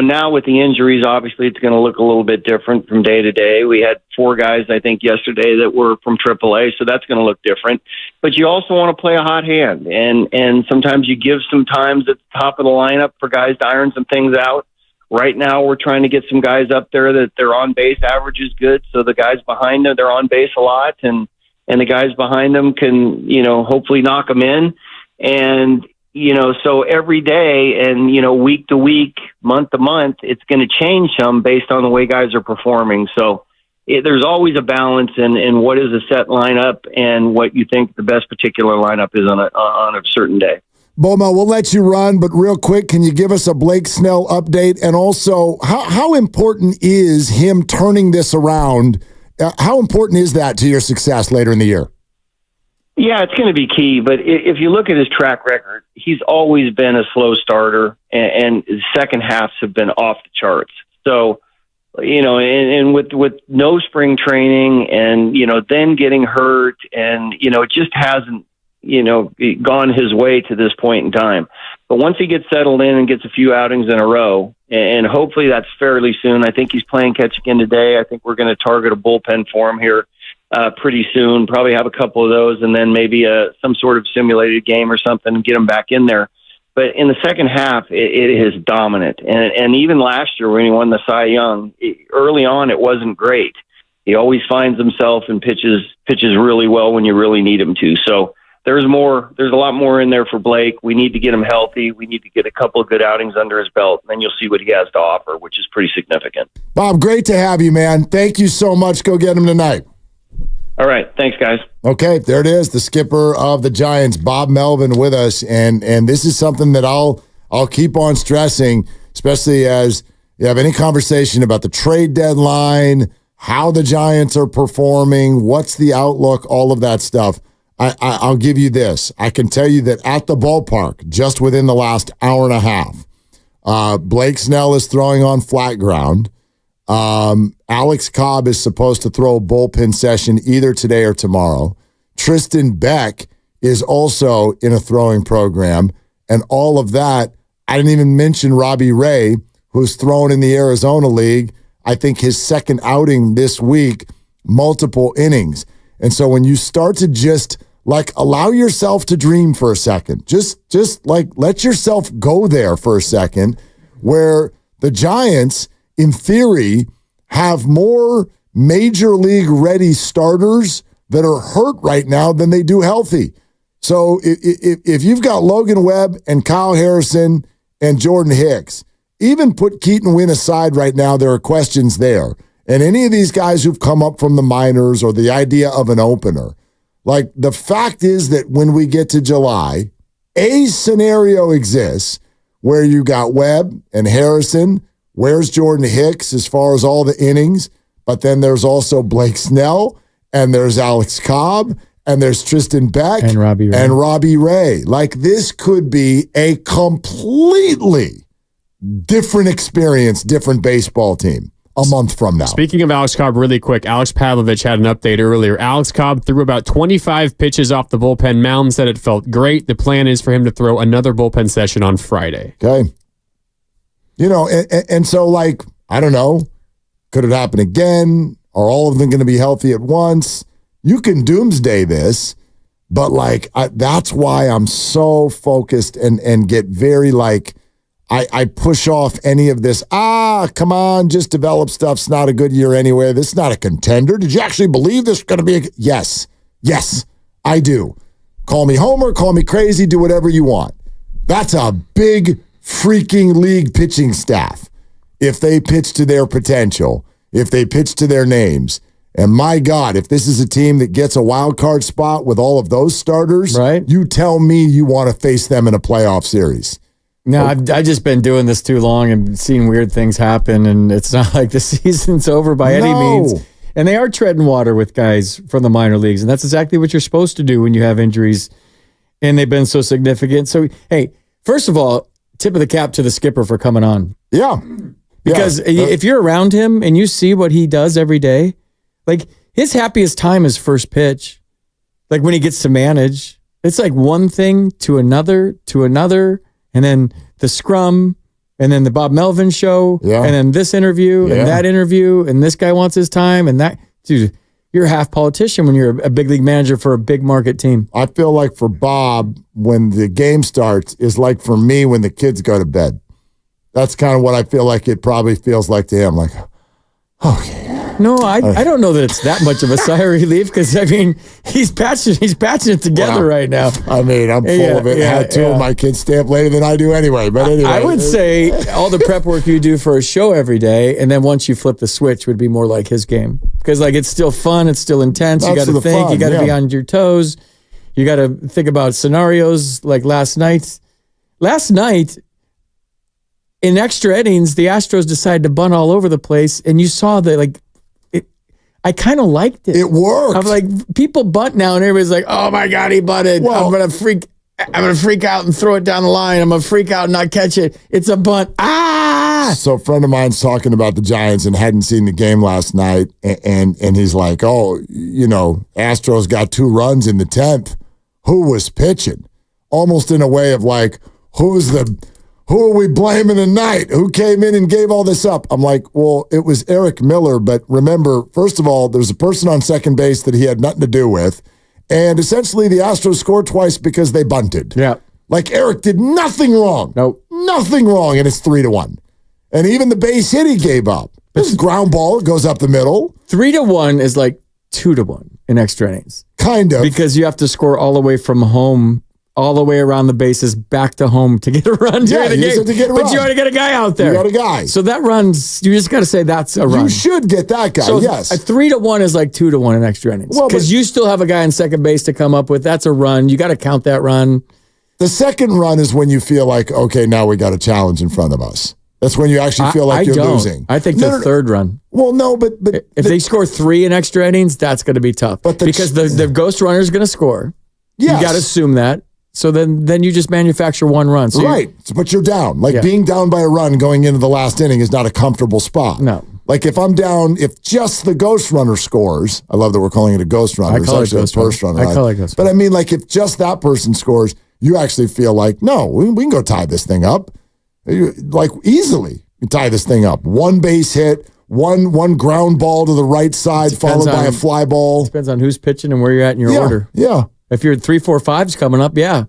now with the injuries, obviously it's going to look a little bit different from day to day. We had 4 guys, I think, yesterday that were from AAA, so that's going to look different. But you also want to play a hot hand, and sometimes you give some times at the top of the lineup for guys to iron some things out. Right now, we're trying to get some guys up there that their on-base average is good, so the guys behind them, they're on base a lot, and the guys behind them can, hopefully knock them in. And so every day and, week to week, month to month, it's going to change some based on the way guys are performing. So there's always a balance in what is a set lineup and what you think the best particular lineup is on a certain day. Boma, we'll let you run, but real quick, can you give us a Blake Snell update? And also, how important is him turning this around? How important is that to your success later in the year? Yeah, it's going to be key. But if you look at his track record, he's always been a slow starter, and his second halves have been off the charts. So, and with no spring training and, then getting hurt and, it just hasn't, gone his way to this point in time. But once he gets settled in and gets a few outings in a row, and hopefully that's fairly soon. I think he's playing catch again today. I think we're going to target a bullpen for him here pretty soon, probably have a couple of those, and then maybe some sort of simulated game or something and get him back in there. But in the second half, it is dominant. And even last year when he won the Cy Young, early on it wasn't great. He always finds himself and pitches really well when you really need him to. So there's a lot more in there for Blake. We need to get him healthy. We need to get a couple of good outings under his belt, and then you'll see what he has to offer, which is pretty significant. Bob, great to have you, man. Thank you so much. Go get him tonight. All right. Thanks, guys. Okay, there it is. The skipper of the Giants, Bob Melvin, with us. And this is something that I'll keep on stressing. especially as you have any conversation about the trade deadline, how the Giants are performing, what's the outlook, all of that stuff. I'll give you this. I can tell you that at the ballpark, just within the last hour and a half, Blake Snell is throwing on flat ground. Alex Cobb is supposed to throw a bullpen session either today or tomorrow. Tristan Beck is also in a throwing program. And all of that, I didn't even mention Robbie Ray, who's thrown in the Arizona League. I think his second outing this week, multiple innings. And so when you start to just allow yourself to dream for a second, just let yourself go there for a second, where the Giants, in theory, have more major league ready starters that are hurt right now than they do healthy. So if you've got Logan Webb and Kyle Harrison and Jordan Hicks, even put Keaton Wynn aside right now, there are questions there. And any of these guys who've come up from the minors or the idea of an opener, the fact is that when we get to July, a scenario exists where you got Webb and Harrison. Where's Jordan Hicks as far as all the innings? But then there's also Blake Snell, and there's Alex Cobb, and there's Tristan Beck and Robbie Ray. This could be a completely different experience, different baseball team a month from now. Speaking of Alex Cobb, really quick, Alex Pavlovich had an update earlier. Alex Cobb threw about 25 pitches off the bullpen mound, said it felt great. The plan is for him to throw another bullpen session on Friday. Okay. And so, I don't know, could it happen again? Are all of them going to be healthy at once? You can doomsday this, but that's why I'm so focused and get very I push off any of this. Come on, just develop stuff's not a good year anyway. This is not a contender. Did you actually believe this was going to be Yes, I do. Call me Homer, call me crazy, do whatever you want. That's a big freaking league pitching staff. If they pitch to their potential, if they pitch to their names, and my God, if this is a team that gets a wild card spot with all of those starters, right? You tell me you want to face them in a playoff series. No, I've just been doing this too long and seen weird things happen, and it's not like the season's over by any means. And they are treading water with guys from the minor leagues, and that's exactly what you're supposed to do when you have injuries, and they've been so significant. So, hey, first of all, tip of the cap to the skipper for coming on. Yeah. Because if you're around him and you see what he does every day, his happiest time is first pitch. When he gets to manage, it's one thing to another, and then the scrum, and then the Bob Melvin show, and then this interview, and that interview, and this guy wants his time, and that. Dude, you're a half politician when you're a big league manager for a big market team. I feel like for Bob, when the game starts, is like for me when the kids go to bed. That's kind of what I feel like it probably feels like to him. Okay. No, I don't know that it's that much of a sigh of relief because, he's patching it together right now. I'm full of it. I had two of my kids stay up later than I do anyway. But anyway. I would say all the prep work you do for a show every day, and then once you flip the switch would be more like his game. Because, it's still fun. It's still intense. You got to think. Fun, you got to be on your toes. You got to think about scenarios like last night. Last night, in extra innings, the Astros decided to bunt all over the place, and you saw that, I kind of liked it. It worked. I'm people bunt now, and everybody's like, "Oh my God, he bunted! Well, I'm gonna freak out and throw it down the line. I'm gonna freak out and not catch it. It's a bunt." So a friend of mine's talking about the Giants and hadn't seen the game last night, and he's like, "Oh, Astros got 2 runs in the 10th. Who was pitching?" Almost in a way of who are we blaming tonight? Who came in and gave all this up? I'm like, well, it was Eric Miller. But remember, first of all, there's a person on second base that he had nothing to do with. And essentially, the Astros scored twice because they bunted. Yeah. Eric did nothing wrong. Nope. Nothing wrong, and it's 3-1. And even the base hit he gave up. This ground ball goes up the middle. 3-1 is 2-1 in extra innings. Kind of. Because you have to score all the way from home, all the way around the bases, back to home to get a run during the game. But you already got a guy out there. You got a guy. So that runs, you just got to say that's a run. You should get that guy, so yes. A 3-1 is 2-1 in extra innings. Because you still have a guy in second base to come up with. That's a run. You got to count that run. The second run is when you feel okay, now we got a challenge in front of us. That's when you actually feel like you're losing. I think the third run. Well, no, but if they score 3 in extra innings, that's going to be tough. Because the ghost runner is going to score. Yes. You got to assume that. So then you just manufacture 1 run. So right, but you're down. Being down by a run going into the last inning is not a comfortable spot. No. Like if I'm down, if just the ghost runner scores, I love that we're calling it a ghost runner. I call it ghost runner. I call it ghost runner. But I mean, like if just that person scores, you actually feel like, no, we can go tie this thing up. Like easily. You tie this thing up. 1 base hit, one ground ball to the right side, followed by a fly ball. Depends on who's pitching and where you're at in your order. Yeah. If you're 3, 4, 5's coming up, yeah.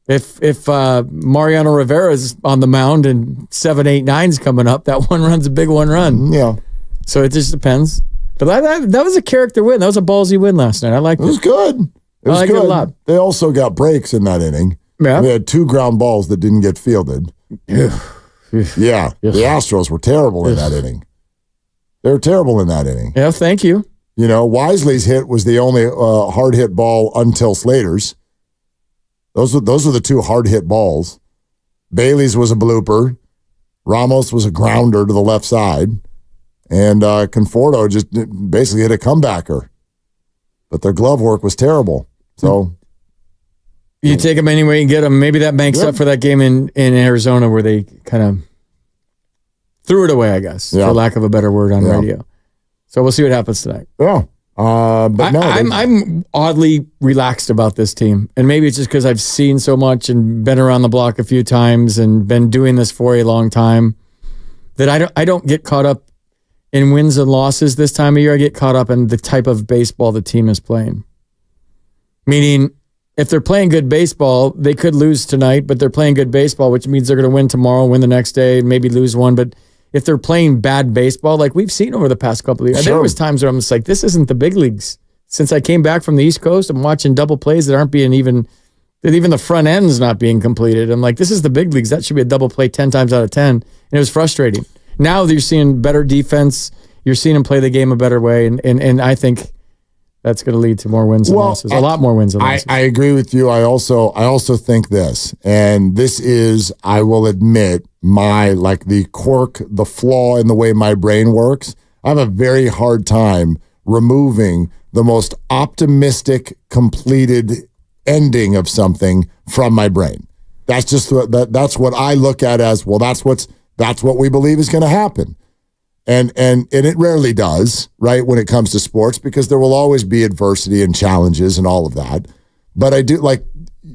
If Mariano Rivera's on the mound and 7, 8, 9's coming up, that 1 run's a big 1 run. Yeah. So it just depends. But that was a character win. That was a ballsy win last night. I liked it. It was good. It was good. It a lot. They also got breaks in that inning. Yeah. We had 2 ground balls that didn't get fielded. Yeah. The Astros were terrible in that inning. They were terrible in that inning. Yeah, thank you. Wisely's hit was the only hard hit ball until Slater's. Those were the 2 hard hit balls. Bailey's was a blooper. Ramos was a grounder to the left side. And Conforto just basically hit a comebacker. But their glove work was terrible. So you take them anyway and get them. Maybe that banks up for that game in Arizona where they kind of threw it away, I guess, for lack of a better word on radio. So we'll see what happens tonight. Yeah. But no, I'm oddly relaxed about this team. And maybe it's just because I've seen so much and been around the block a few times and been doing this for a long time that I don't get caught up in wins and losses this time of year. I get caught up in the type of baseball the team is playing. Meaning, if they're playing good baseball, they could lose tonight, but they're playing good baseball, which means they're going to win tomorrow, win the next day, and maybe lose one. But if they're playing bad baseball, like we've seen over the past couple of years, there was times where I'm just like, this isn't the big leagues. Since I came back from the East Coast, I'm watching double plays that aren't being even the front end's not being completed. I'm like, this is the big leagues. That should be a double play 10 times out of 10. And it was frustrating. Now you're seeing better defense. You're seeing them play the game a better way. And I think that's going to lead to more wins and losses. A lot more wins and losses. I agree with you. I also think this, and this is, I will admit, the quirk, the flaw in the way my brain works. I have a very hard time removing the most optimistic, completed ending of something from my brain. That's just that's what I look at as, well, that's what we believe is going to happen. And it rarely does, right, when it comes to sports, because there will always be adversity and challenges and all of that. But I do, like,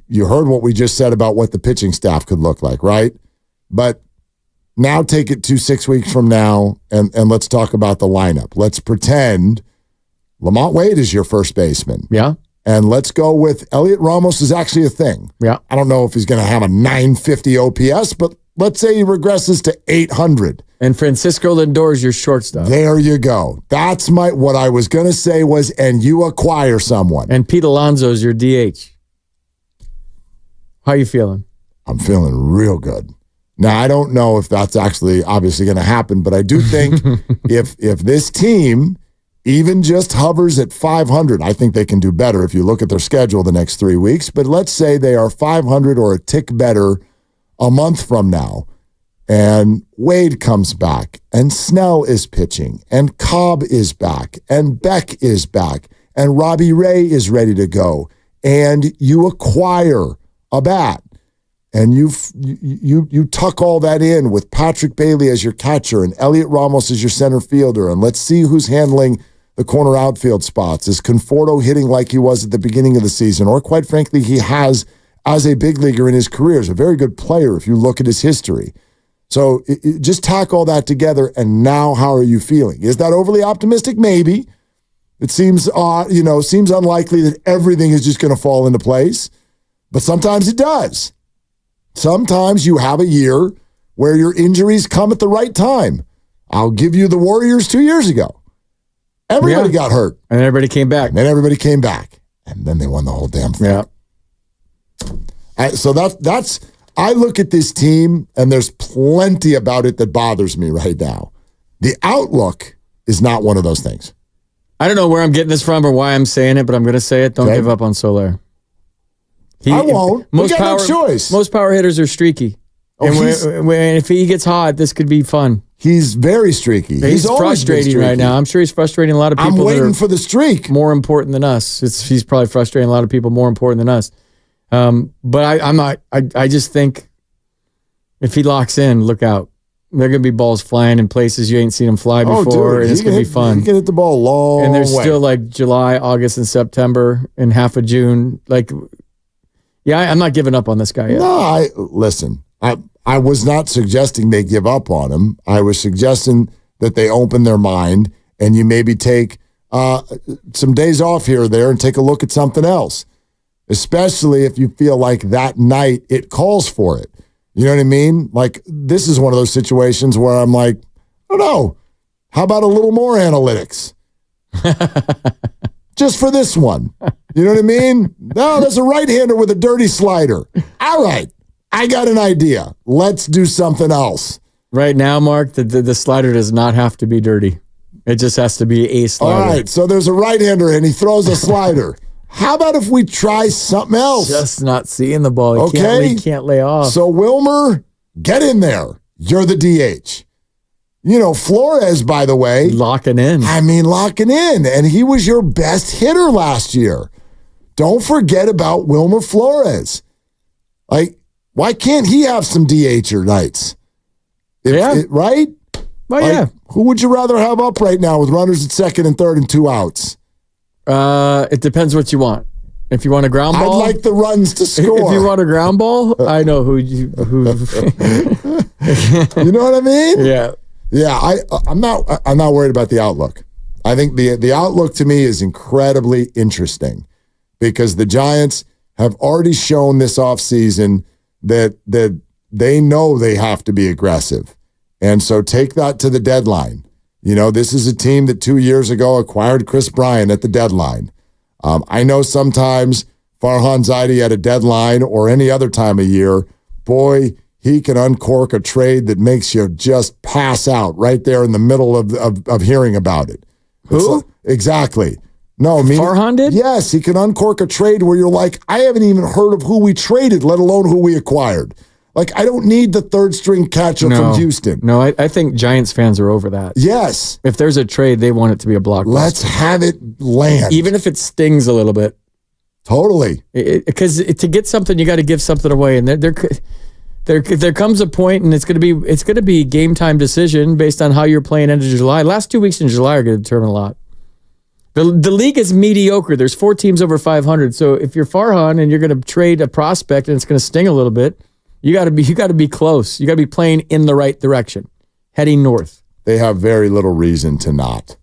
you heard what we just said about what the pitching staff could look like, right? But now take it to 6 weeks from now, and let's talk about the lineup. Let's pretend Lamont Wade is your first baseman. Yeah. And let's go with Elliott Ramos is actually a thing. Yeah. I don't know if he's going to have a 950 OPS, but let's say he regresses to 800. And Francisco Lindor's your shortstop. There you go. That's what I was going to say was, and you acquire someone. And Pete Alonso's your DH. How you feeling? I'm feeling real good. Now, I don't know if that's actually obviously going to happen, but I do think if this team even just hovers at 500, I think they can do better if you look at their schedule the next 3 weeks. But let's say they are 500 or a tick better a month from now, and Wade comes back, and Snell is pitching, and Cobb is back, and Beck is back, and Robbie Ray is ready to go, and you acquire a bat, and you tuck all that in with Patrick Bailey as your catcher and Elliott Ramos as your center fielder, and let's see who's handling the corner outfield spots. Is Conforto hitting like he was at the beginning of the season, or quite frankly, he has as a big leaguer in his career, is a very good player if you look at his history. So just tack all that together, and now how are you feeling? Is that overly optimistic? Maybe. It seems seems unlikely that everything is just going to fall into place, but sometimes it does. Sometimes you have a year where your injuries come at the right time. I'll give you the Warriors 2 years ago. Everybody got hurt. And everybody came back. And then everybody came back. And then they won the whole damn thing. Yeah. So that's I look at this team, and there's plenty about it that bothers me right now. The outlook is not one of those things. I don't know where I'm getting this from or why I'm saying it, but I'm going to say it. Don't give up on Soler. I won't. We got no choice. Most power hitters are streaky. And if he gets hot, this could be fun. He's very streaky. He's frustrating right now. I'm sure he's frustrating a lot of people. I'm waiting for the streak. More important than us. He's probably frustrating a lot of people more important than us. But I'm not. I just think if he locks in, look out. There are going to be balls flying in places you ain't seen them fly before, and it's going to be fun. He can hit the ball long And there's way. still like July, August, and September, and half of June. I'm not giving up on this guy yet. No, listen. I was not suggesting they give up on him. I was suggesting that they open their mind and you maybe take some days off here or there and take a look at something else, especially if you feel like that night it calls for it. You know what I mean? Like, this is one of those situations where I'm like, I don't know. How about a little more analytics? Just for this one. You know what I mean? No, there's a right-hander with a dirty slider. All right. I got an idea. Let's do something else. Right now, Mark, the slider does not have to be dirty. It just has to be a slider. All right, so there's a right-hander and he throws a slider. How about if we try something else? Just not seeing the ball. He can't lay off. So, Wilmer, get in there. You're the DH. You know, Flores, by the way. Locking in. Locking in. And he was your best hitter last year. Don't forget about Wilmer Flores. Why can't he have some DHer nights? Right? Well, yeah. Who would you rather have up right now with runners at second and third and 2 outs? It depends what you want. If you want a ground ball, I'd like the runs to score. If you want a ground ball, I know who. You know what I mean? Yeah. Yeah, I'm not worried about the outlook. I think the outlook to me is incredibly interesting because the Giants have already shown this offseason that they know they have to be aggressive. And so take that to the deadline. You know, this is a team that 2 years ago acquired Chris Bryant at the deadline. I know sometimes Farhan Zaidi at a deadline or any other time of year, boy, he can uncork a trade that makes you just pass out right there in the middle of hearing about it. Who? Exactly. No, Farhan did? Yes, he can uncork a trade where you're like, I haven't even heard of who we traded, let alone who we acquired. Like, I don't need the third string catcher from Houston. No, I think Giants fans are over that. Yes. If there's a trade, they want it to be a blockbuster. Let's have it land. Even if it stings a little bit. Totally. Because to get something, you got to give something away. And there comes a point, and it's going to be game time decision based on how you're playing end of July. Last 2 weeks in July are going to determine a lot. The league is mediocre. There's 4 teams over 500. So if you're Farhan and you're going to trade a prospect and it's going to sting a little bit, you got to be close. You got to be playing in the right direction, heading north. They have very little reason to not.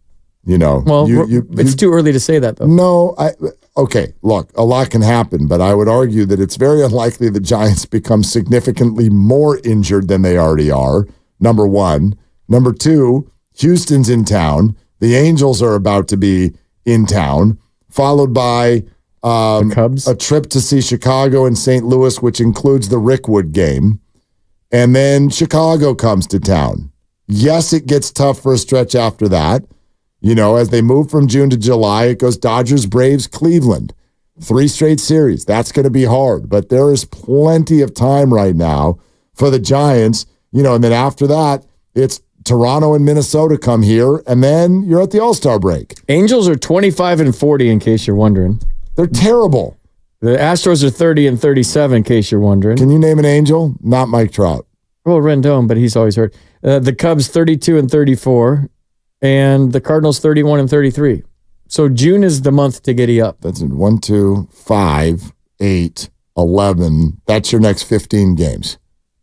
You know. Well, it's too early to say that though. No, okay. Look, a lot can happen, but I would argue that it's very unlikely the Giants become significantly more injured than they already are. Number one. Number two, Houston's in town. The Angels are about to be in town, followed by the Cubs. A trip to see Chicago and St. Louis, which includes the Rickwood game. And then Chicago comes to town. Yes, it gets tough for a stretch after that. You know, as they move from June to July, it goes Dodgers, Braves, Cleveland. 3 straight series. That's going to be hard. But there is plenty of time right now for the Giants. You know, and then after that, it's Toronto and Minnesota come here, and then you're at the All-Star break. Angels are 25-40, in case you're wondering. They're terrible. The Astros are 30-37, in case you're wondering. Can you name an Angel? Not Mike Trout. Well, Rendon, but he's always hurt. The Cubs 32-34, and the Cardinals 31-33. So June is the month to giddy up. That's 1, 2, 5, 8, 11. That's your next 15 games.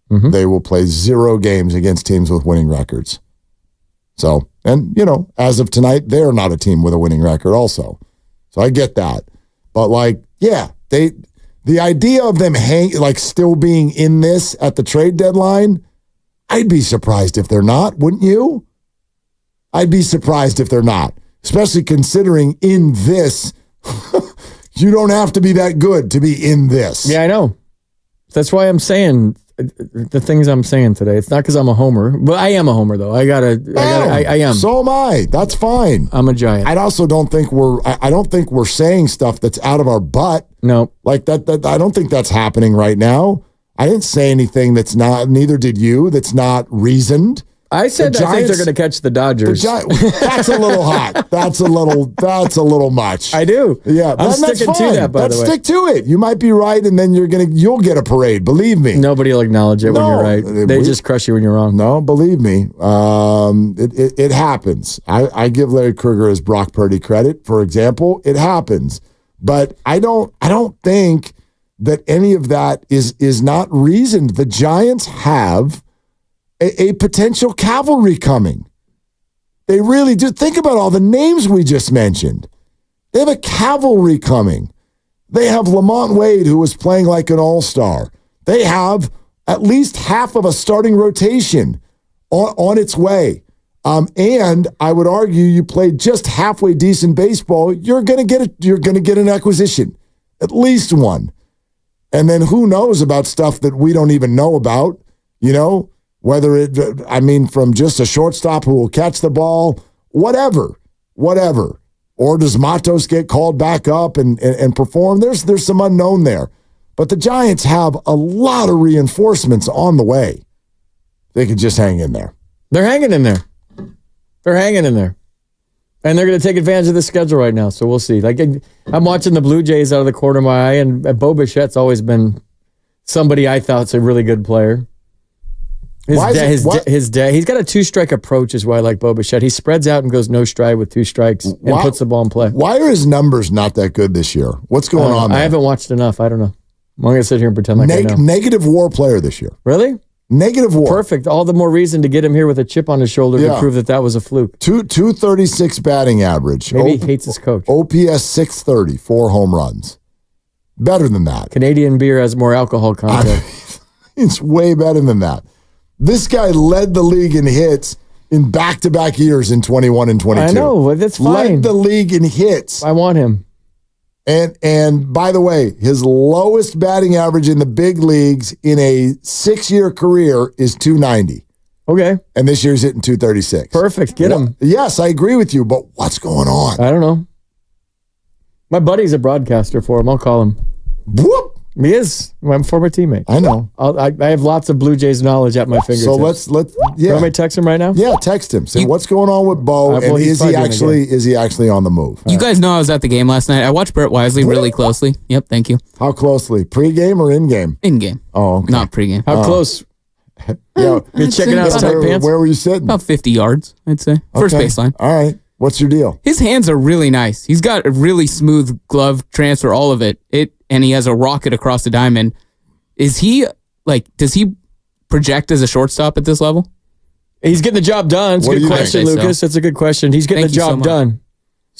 Mm-hmm. They will play 0 games against teams with winning records. So, and, you know, as of tonight, they're not a team with a winning record also. So I get that. But, like, yeah, the idea of them still being in this at the trade deadline, I'd be surprised if they're not, wouldn't you? I'd be surprised if they're not, especially considering in this, you don't have to be that good to be in this. Yeah, I know. That's why I'm saying the things I'm saying today. It's not because I'm a homer, but I am a homer though. I am. So am I. That's fine. I'm a Giant. I also don't think we're saying stuff that's out of our butt. No. Like that I don't think that's happening right now. I didn't say anything neither did you, that's not reasoned. I said I think they're going to catch the Dodgers. That's a little hot. That's a little much. I do. Yeah, I'm sticking to that, by the way. Stick to it. You might be right, and then you'll get a parade. Believe me. Nobody will acknowledge it when you're right. They just crush you when you're wrong. No, believe me. It happens. I give Larry Krueger his Brock Purdy credit, for example. It happens. But I don't think that any of that is not reasoned. The Giants have a potential cavalry coming. They really do. Think about all the names we just mentioned. They have a cavalry coming. They have Lamont Wade, who was playing like an all-star. They have at least half of a starting rotation on its way. And I would argue you played just halfway decent baseball, you're going to get an acquisition, at least one. And then who knows about stuff that we don't even know about, whether from just a shortstop who will catch the ball, whatever. Or does Matos get called back up and perform? There's some unknown there. But the Giants have a lot of reinforcements on the way. They could just hang in there. They're hanging in there. And they're going to take advantage of the schedule right now, so we'll see. Like, I'm watching the Blue Jays out of the corner of my eye, and Bo Bichette's always been somebody I thought's a really good player. He's got a two-strike approach is why I like Bo Bichette. He spreads out and goes no stride with two strikes and puts the ball in play. Why are his numbers not that good this year? What's going on there? I haven't watched enough. I don't know. I'm going to sit here and pretend like I know. Negative WAR player this year. Really? Negative WAR. Perfect. All the more reason to get him here with a chip on his shoulder to prove that was a fluke. 236 batting average. Maybe he hates his coach. OPS 630, 4 home runs. Better than that. Canadian beer has more alcohol content. It's way better than that. This guy led the league in hits in back-to-back years in 21 and 22. I know. That's fine. Led the league in hits. I want him. And by the way, his lowest batting average in the big leagues in a 6-year career is 290. Okay. And this year's hitting 236. Perfect. Get him. Yes, I agree with you, but what's going on? I don't know. My buddy's a broadcaster for him. I'll call him. Whoop. He is. I'm a former teammate. I know. I have lots of Blue Jays knowledge at my fingertips. So let's You want me to text him right now? Yeah, text him. Say what's going on with Bo, and is he actually on the move? You guys know I was at the game last night. I watched Brett Wisely really closely. Yep, thank you. How closely? Pre-game or in-game? In-game. Oh, okay. Not pre-game. How close? Yeah, you checking out his tight pants? Where were you sitting? About 50 yards, I'd say. First baseline. All right. What's your deal? His hands are really nice. He's got a really smooth glove transfer, all of it. And he has a rocket across the diamond. Does he project as a shortstop at this level? He's getting the job done. It's a good question, Lucas. That's a good question. He's getting the job done.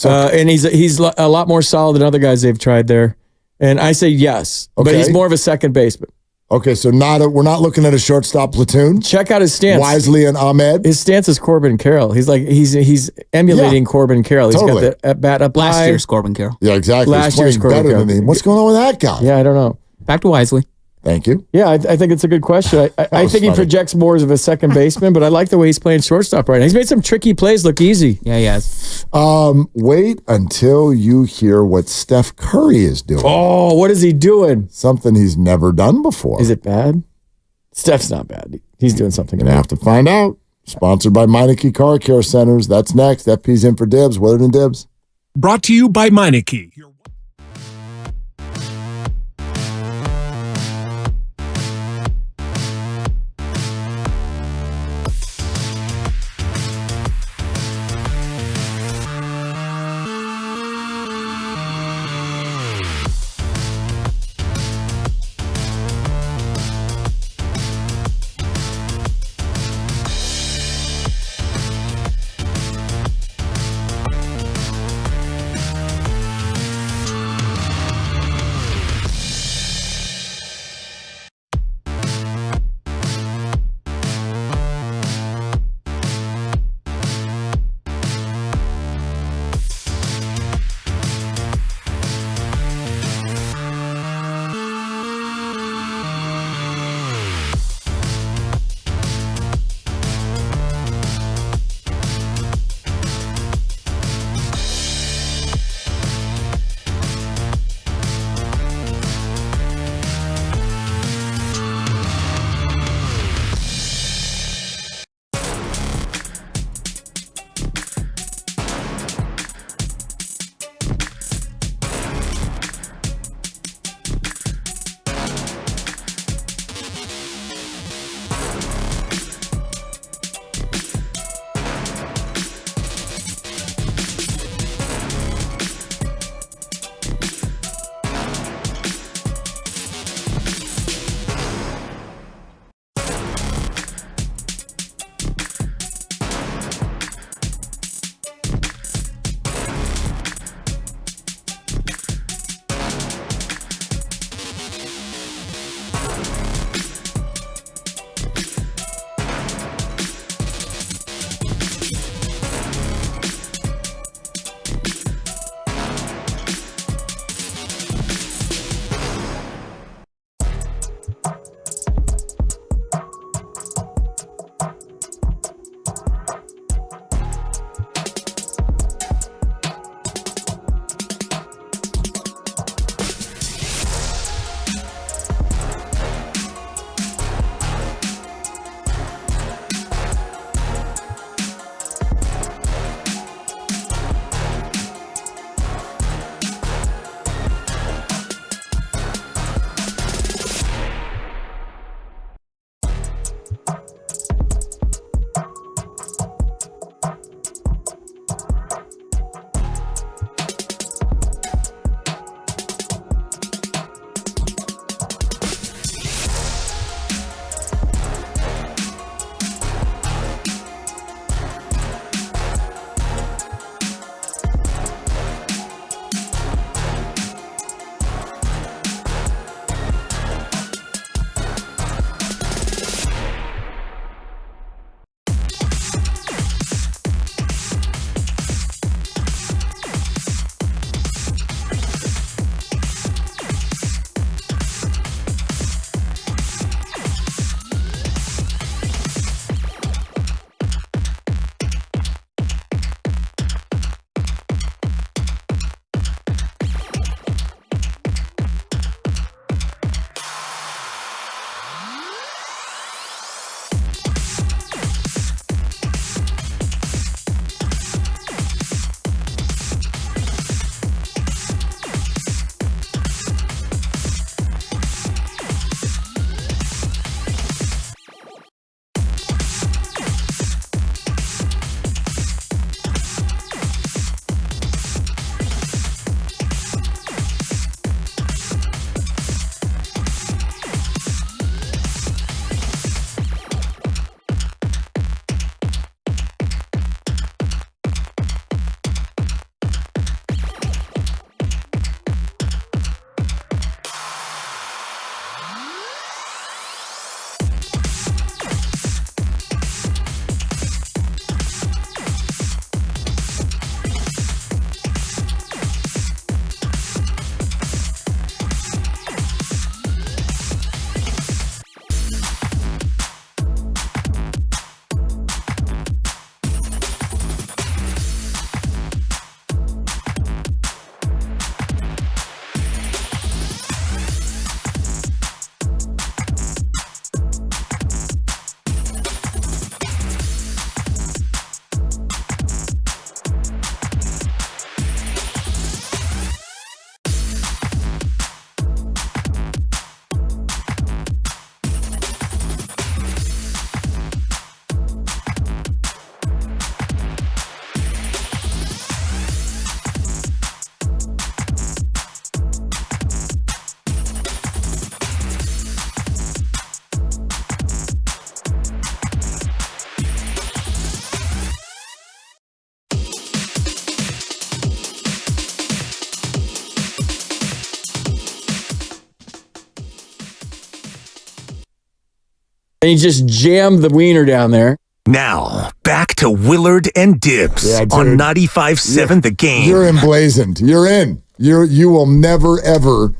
And he's a lot more solid than other guys they've tried there. And I say yes. Okay. But he's more of a second baseman. Okay, so we're not looking at a shortstop platoon. Check out his stance. Wisely and Ahmed. His stance is Corbin Carroll. He's emulating Corbin Carroll. He's got the bat up last high. Year's Corbin Carroll. Yeah, exactly. Last year's Corbin better Carroll. Than him. What's going on with that guy? Yeah, I don't know. Back to Wisely. Thank you. Yeah, I think it's a good question. I think he projects more as of a second baseman, but I like the way he's playing shortstop right now. He's made some tricky plays look easy. Yeah, he has. Wait until you hear what Steph Curry is doing. Oh, what is he doing? Something he's never done before. Is it bad? Steph's not bad. He's doing something. Gonna have to find out. Sponsored by Meineke Car Care Centers. That's next. FP's in for Dibs. Willard and Dibs. Brought to you by Meineke. And you just jam the wiener down there. Now, back to Willard and Dibs on 95.7 The Game. You're emblazoned. You're in. You will never, ever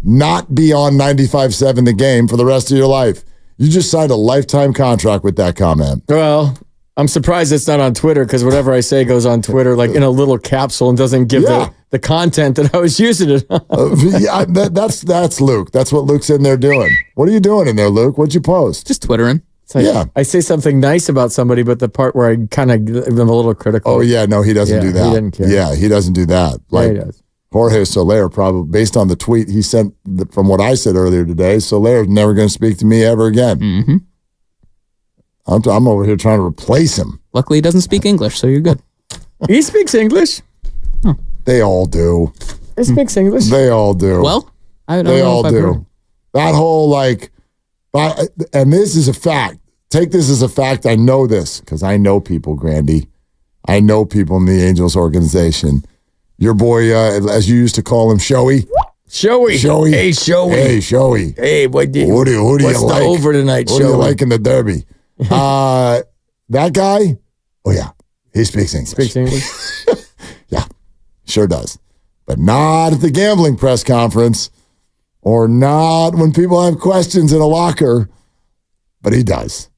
not be on 95.7 The Game for the rest of your life. You just signed a lifetime contract with that comment. Well, I'm surprised it's not on Twitter because whatever I say goes on Twitter like in a little capsule and doesn't give the content that I was using it on. That's Luke. That's what Luke's in there doing. What are you doing in there, Luke? What'd you post? Just Twittering. Like, I say something nice about somebody, but the part where I kind of am a little critical. Oh, yeah. No, he doesn't do that. He didn't care. Yeah, he doesn't do that. Like, he does. Jorge Soler, probably based on the tweet he sent from what I said earlier today, Soler's never going to speak to me ever again. Mm-hmm. I'm over here trying to replace him. Luckily, he doesn't speak English, so you're good. He speaks English. Huh. They all do. He speaks English. They all do. Well, I don't they know all if I've do. heard. That whole and this is a fact. Take this as a fact. I know this because I know people, Grandy. I know people in the Angels organization. Your boy, as you used to call him, Showy. Showy. Hey, Showy. Hey, Showy. Hey, who do you like? What's the over tonight, Showy? What do you like in the Derby? That guy, oh yeah, he speaks English. Speaks English? Yeah, sure does. But not at the gambling press conference or not when people have questions in a locker. But he does.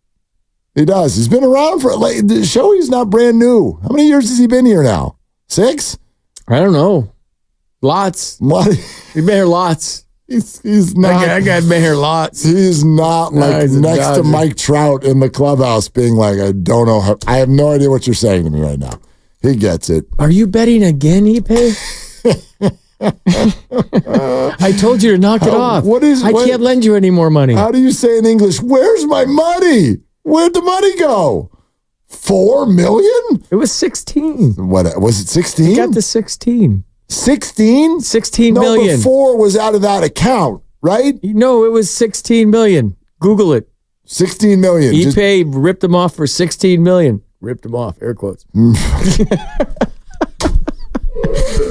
He does. He's been around for, Showy's not brand new. How many years has he been here now? 6? I don't know. Lots. He's been here lots. He's not. That guy's been here lots. He's not he's next to Mike Trout in the clubhouse being like, I don't know how, I have no idea what you're saying to me right now. He gets it. Are you betting again, Ipe? I told you to knock it off. I can't lend you any more money. How do you say in English, where's my money? Where'd the money go? 4 million? It was 16. What was it? 16? It got to 16. 16? 16 no, million. But 4 was out of that account, right? No, it was 16 million. Google it. 16 million. ePay ripped them off for 16 million. Ripped them off, air quotes.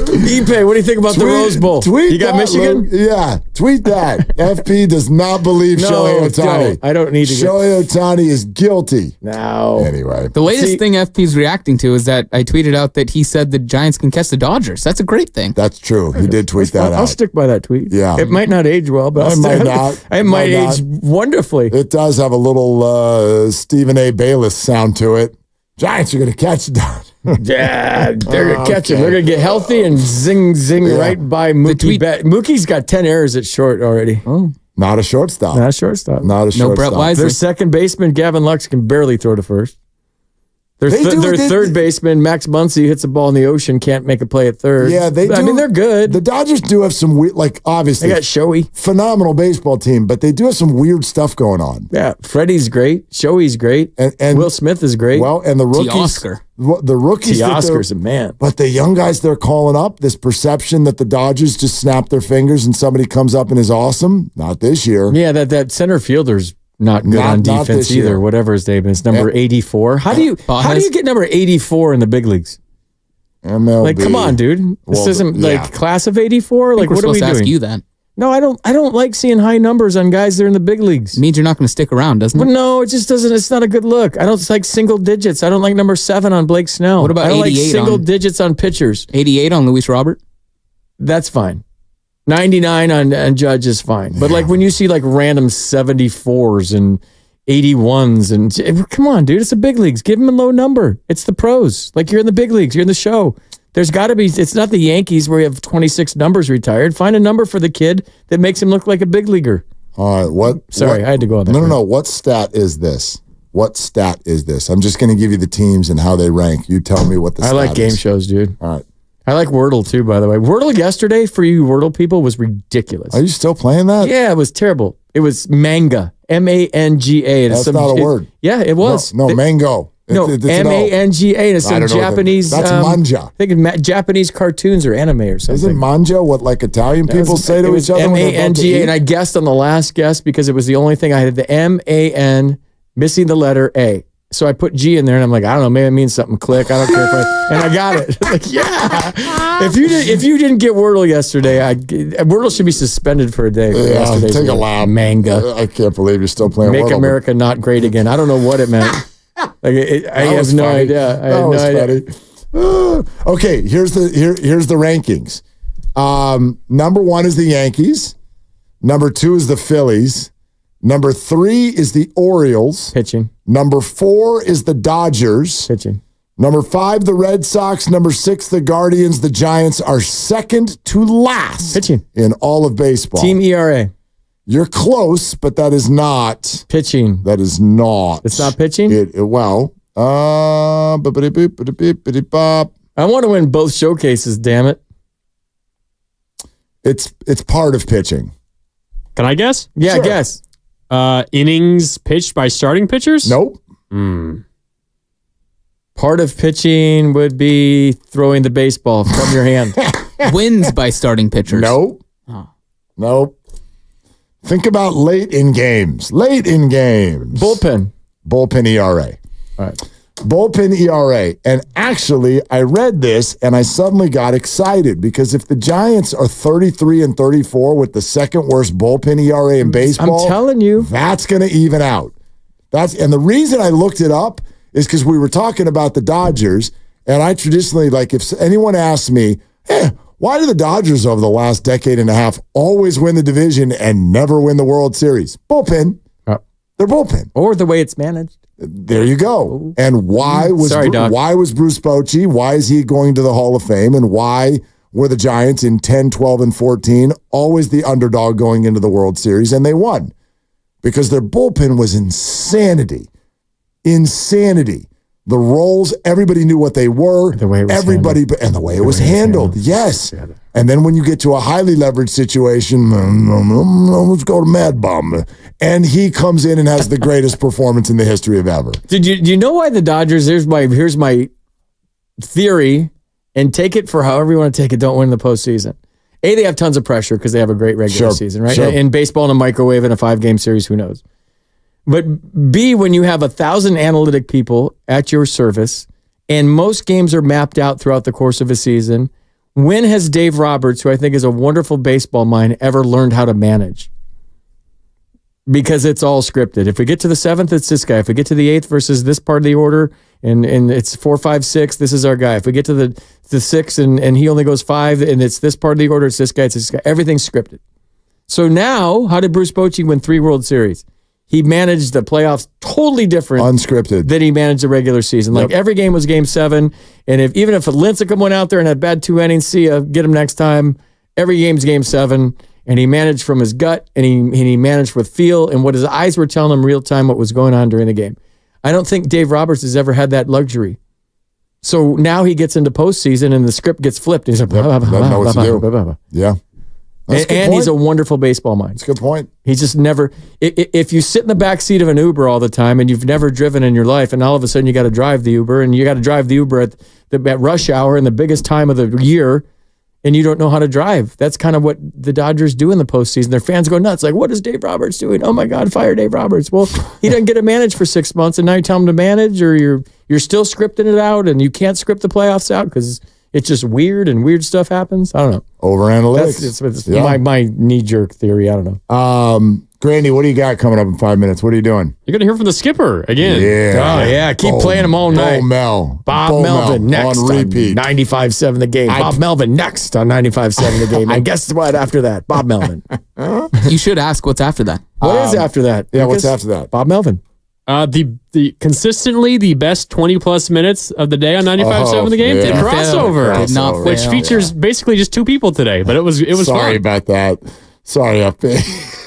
ePay, what do you think about the Rose Bowl? Tweet you got that, Michigan? Luke. Yeah, tweet that. FP does not believe Shohei Ohtani. I don't need to. Shohei Ohtani is guilty. No. Anyway. The latest thing FP's reacting to is that I tweeted out that he said the Giants can catch the Dodgers. That's a great thing. That's true. He did tweet that out. I'll stick by that tweet. Yeah. It might not age well, but it might age wonderfully. It does have a little Stephen A. Bayless sound to it. Giants are going to catch the Dodgers. Yeah, they're going to catch him. They're going to get healthy and zing right by Mookie. Mookie's got 10 errors at short already. Oh. Not a shortstop. Not a shortstop. No Brett Wisely. Their second baseman, Gavin Lux, can barely throw to first. Their third baseman, Max Muncy, hits a ball in the ocean, can't make a play at third. Yeah, they do. I mean, they're good. The Dodgers do have some weird, obviously. They got Showy. Phenomenal baseball team, but they do have some weird stuff going on. Yeah, Freddie's great. Showy's great. And Will Smith is great. Well, and the rookies. Teoscar. The rookies. Teoscar's a man. But the young guys they're calling up, this perception that the Dodgers just snap their fingers and somebody comes up and is awesome. Not this year. Yeah, that center fielder's not good on defense either. Year. Whatever his name is, number 84. How do you get number 84 in the big leagues? MLB. Come on, dude. This isn't class of 84. What are we doing? Ask you that. No, I don't like seeing high numbers on guys that are in the big leagues. It means you're not going to stick around, doesn't it? But no, it just doesn't. It's not a good look. I don't like single digits. I don't like number 7 on Blake Snell. What about I don't 88 like single digits on pitchers. 88 on Luis Robert? That's fine. 99 on Judge is fine. But when you see random 74s and 81s and come on, dude, it's the big leagues. Give them a low number. It's the pros. You're in the big leagues. You're in the show. There's got to be, it's not the Yankees where you have 26 numbers retired. Find a number for the kid that makes him look like a big leaguer. All right. Sorry, I had to go on that. No. What stat is this? What stat is this? I'm just going to give you the teams and how they rank. You tell me what the stat is. I like game shows, dude. All right. I like Wordle too, by the way. Wordle yesterday for you Wordle people was ridiculous. Are you still playing that? Yeah, it was terrible. It was manga. M-A-N-G-A. That's not a word. Yeah, it was. No, mango. It's M-A-N-G-A. And it's some Japanese. That's manja. I think Japanese cartoons or anime or something. Isn't manja what Italian people say to each other? M-A-N-G-A. And I guessed on the last guess because it was the only thing I had the M-A-N missing the letter A. So I put G in there, and I'm like, I don't know, maybe it means something. Click. I don't care. And I got it. Like, yeah. If you didn't get Wordle yesterday, Wordle should be suspended for a day. For yesterday's take a lap. Manga. I can't believe you're still playing Make Wordle. America not great again. I don't know what it meant. Like I have no idea. I had no idea. Okay, here's the rankings. Number 1 is the Yankees. Number 2 is the Phillies. Number 3 is the Orioles. Pitching. Number 4 is the Dodgers. Pitching. Number 5, the Red Sox. Number 6, the Guardians. The Giants are second to last. Pitching. In all of baseball. Team ERA. You're close, but that is not. Pitching. That is not. It's not pitching? I want to win both showcases, damn it. It's part of pitching. Can I guess? Yeah, Sure. guess. Innings pitched by starting pitchers? Nope. Part of pitching would be throwing the baseball from your hand. Wins by starting pitchers. Nope. Nope. Think about late in games. Bullpen. Bullpen ERA. All right. Bullpen ERA. And actually, I read this and I suddenly got excited because if the Giants are 33 and 34 with the second worst bullpen ERA in baseball, I'm telling you, that's going to even out. And the reason I looked it up is because we were talking about the Dodgers, and I traditionally, like, if anyone asks me, why do the Dodgers over the last decade and a half always win the division and never win the World Series? Bullpen. They're bullpen. Or the way it's managed. There you go. And why was Bruce Bochy? Why is he going to the Hall of Fame? And why were the Giants in 10, 12, and 14 always the underdog going into the World Series? And they won because their bullpen was insanity. The roles, everybody knew what they were. The way it was handled. And the way it was handled. Yes. And then when you get to a highly leveraged situation, let's go to Mad Bum. And he comes in and has the greatest performance in the history of ever. Do you know why the Dodgers, here's my theory, and take it for however you want to take it, don't win the postseason. A, they have tons of pressure because they have a great regular season, right? Sure. In baseball, in a microwave, in a 5-game series, who knows? But B, when you have 1,000 analytic people at your service, and most games are mapped out throughout the course of a season, when has Dave Roberts, who I think is a wonderful baseball mind, ever learned how to manage? Because it's all scripted. If we get to the 7th, it's this guy. If we get to the 8th versus this part of the order, and it's 4, 5, 6, this is our guy. If we get to the 6th and he only goes 5, and it's this part of the order, it's this guy, it's this guy. Everything's scripted. So now, how did Bruce Bochy win 3 World Series? He managed the playoffs totally different. Unscripted. Than he managed the regular season. Like every game was game 7. And even if Lincecum went out there and had bad 2 innings, see ya, get him next time. Every game's game 7. And he managed from his gut and he managed with feel and what his eyes were telling him real time what was going on during the game. I don't think Dave Roberts has ever had that luxury. So now he gets into postseason and the script gets flipped. He's like, doesn't know what to do. Yeah. And he's a wonderful baseball mind. That's a good point. He's just never, if you sit in the back seat of an Uber all the time and you've never driven in your life and all of a sudden you got to drive the Uber and you got to drive the Uber at rush hour in the biggest time of the year and you don't know how to drive. That's kind of what the Dodgers do in the postseason. Their fans go nuts. Like, what is Dave Roberts doing? Oh my God, fire Dave Roberts. Well, he doesn't get to manage for 6 months and now you tell him to manage or you're still scripting it out and you can't script the playoffs out because it's just weird and weird stuff happens. I don't know. Over analytics. That's my knee-jerk theory. I don't know. Grandy, what do you got coming up in 5 minutes? What are you doing? You're going to hear from the skipper again. Yeah. Oh, yeah. Keep playing them all night. Bob Melvin next on repeat. 95.7 The Game. Bob Melvin next on 95.7 The Game. And guess what after that? Bob Melvin. You should ask what's after that. What is after that? Yeah, what's after that? Bob Melvin. The consistently the best 20+ minutes of the day on 95.7 The Game. Yeah. The crossover. Did not which features basically just 2 people today, but it was Sorry fun. about that. Sorry, FP.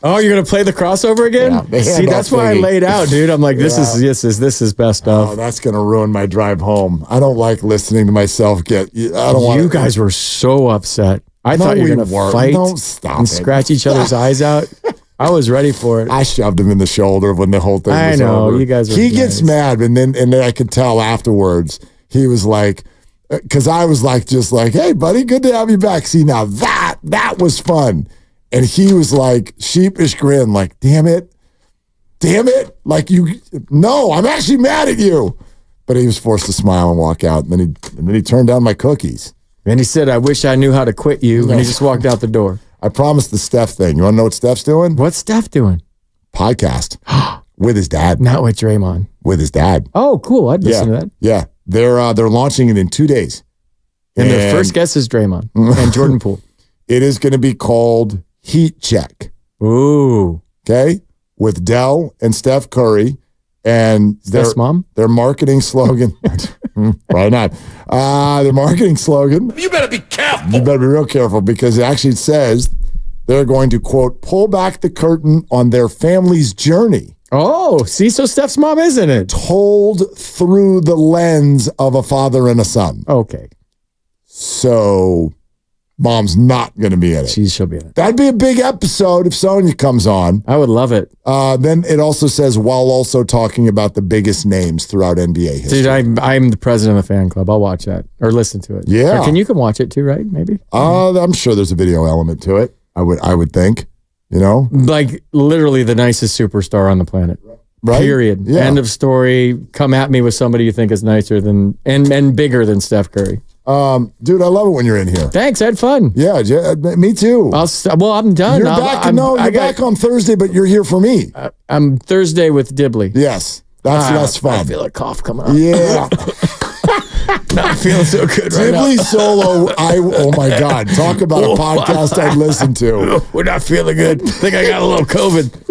Oh, you're gonna play the crossover again? Yeah, see, that's why I laid out, dude. I'm like, this is best of. Oh, that's gonna ruin my drive home. I don't like listening to myself get. I don't want. You guys were so upset. I thought you were gonna fight and scratch each other's eyes out. I was ready for it. I shoved him in the shoulder when the whole thing was over. I know, over. you guys were He gets mad, and then I could tell afterwards. He was like, because I was like, just like, hey, buddy, good to have you back. See, now that was fun. And he was like, sheepish grin, like, damn it. damn it. No, I'm actually mad at you. But he was forced to smile and walk out. And then he turned down my cookies. And he said, I wish I knew how to quit you. And he just walked out the door. I promised the Steph thing. You want to know what Steph's doing? What's Steph doing? Podcast with his dad. Not with Draymond. With his dad. Oh, cool. I'd listen to that. Yeah. They're launching it in 2 days. And their first guest is Draymond and Jordan Poole. It is going to be called Heat Check. Ooh. Okay? With Dell and Steph Curry. And Steph's mom? Their marketing slogan. Why not? Their marketing slogan. You better be careful. You better be real careful because it actually says they're going to, quote, pull back the curtain on their family's journey. Oh, see, so Steph's mom is in it. Told through the lens of a father and a son. Okay. So mom's not going to be in it. She'll be in it. That'd be a big episode if Sonya comes on. I would love it. Then it also says while also talking about the biggest names throughout NBA history. Dude, I'm the president of the fan club. I'll watch that or listen to it. Yeah. Or you can watch it too, right? Maybe. I'm sure there's a video element to it. I would think. You know, like literally the nicest superstar on the planet. Right? Period. Yeah. End of story. Come at me with somebody you think is nicer than and bigger than Steph Curry. Dude, I love it when you're in here. Thanks, I had fun. Yeah, me too. I'm done. You're back. You're back on Thursday, but you're here for me. I'm Thursday with Dibley. Yes, that's less fun. I feel a cough coming up. Yeah. Not feeling so good right now. Dibley solo. Oh my God! Talk about a podcast I'd listen to. We're not feeling good. I think I got a little COVID.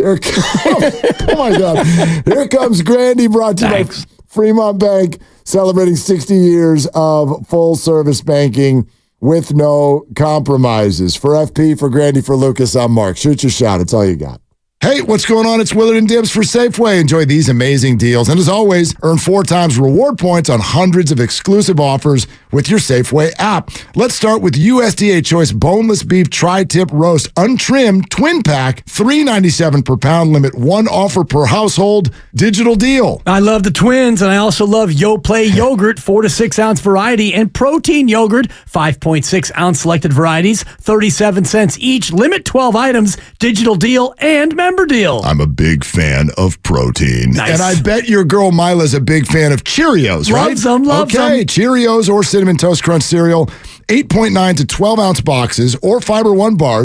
Oh my God! Here comes Grandy, brought to you by Fremont Bank, celebrating 60 years of full service banking with no compromises. For FP, for Grandy, for Lucas, I'm Mark. Shoot your shot. It's all you got. Hey, what's going on? It's Willard and Dibs for Safeway. Enjoy these amazing deals. And as always, earn 4 times reward points on hundreds of exclusive offers with your Safeway app. Let's start with USDA Choice Boneless Beef Tri-Tip Roast Untrimmed Twin Pack, $3.97 per pound. Limit 1 offer per household. Digital deal. I love the twins, and I also love YoPlay yogurt, 4 to 6 ounce variety, and protein yogurt, 5.6 ounce selected varieties, 37 cents each. Limit 12 items. Digital deal and member deal. I'm a big fan of protein. Nice. And I bet your girl Mila's a big fan of Cheerios, right? Loves them, loves them. Okay, Cheerios or Cinnamon Toast Crunch cereal, 8.9 to 12 ounce boxes or Fiber One bars.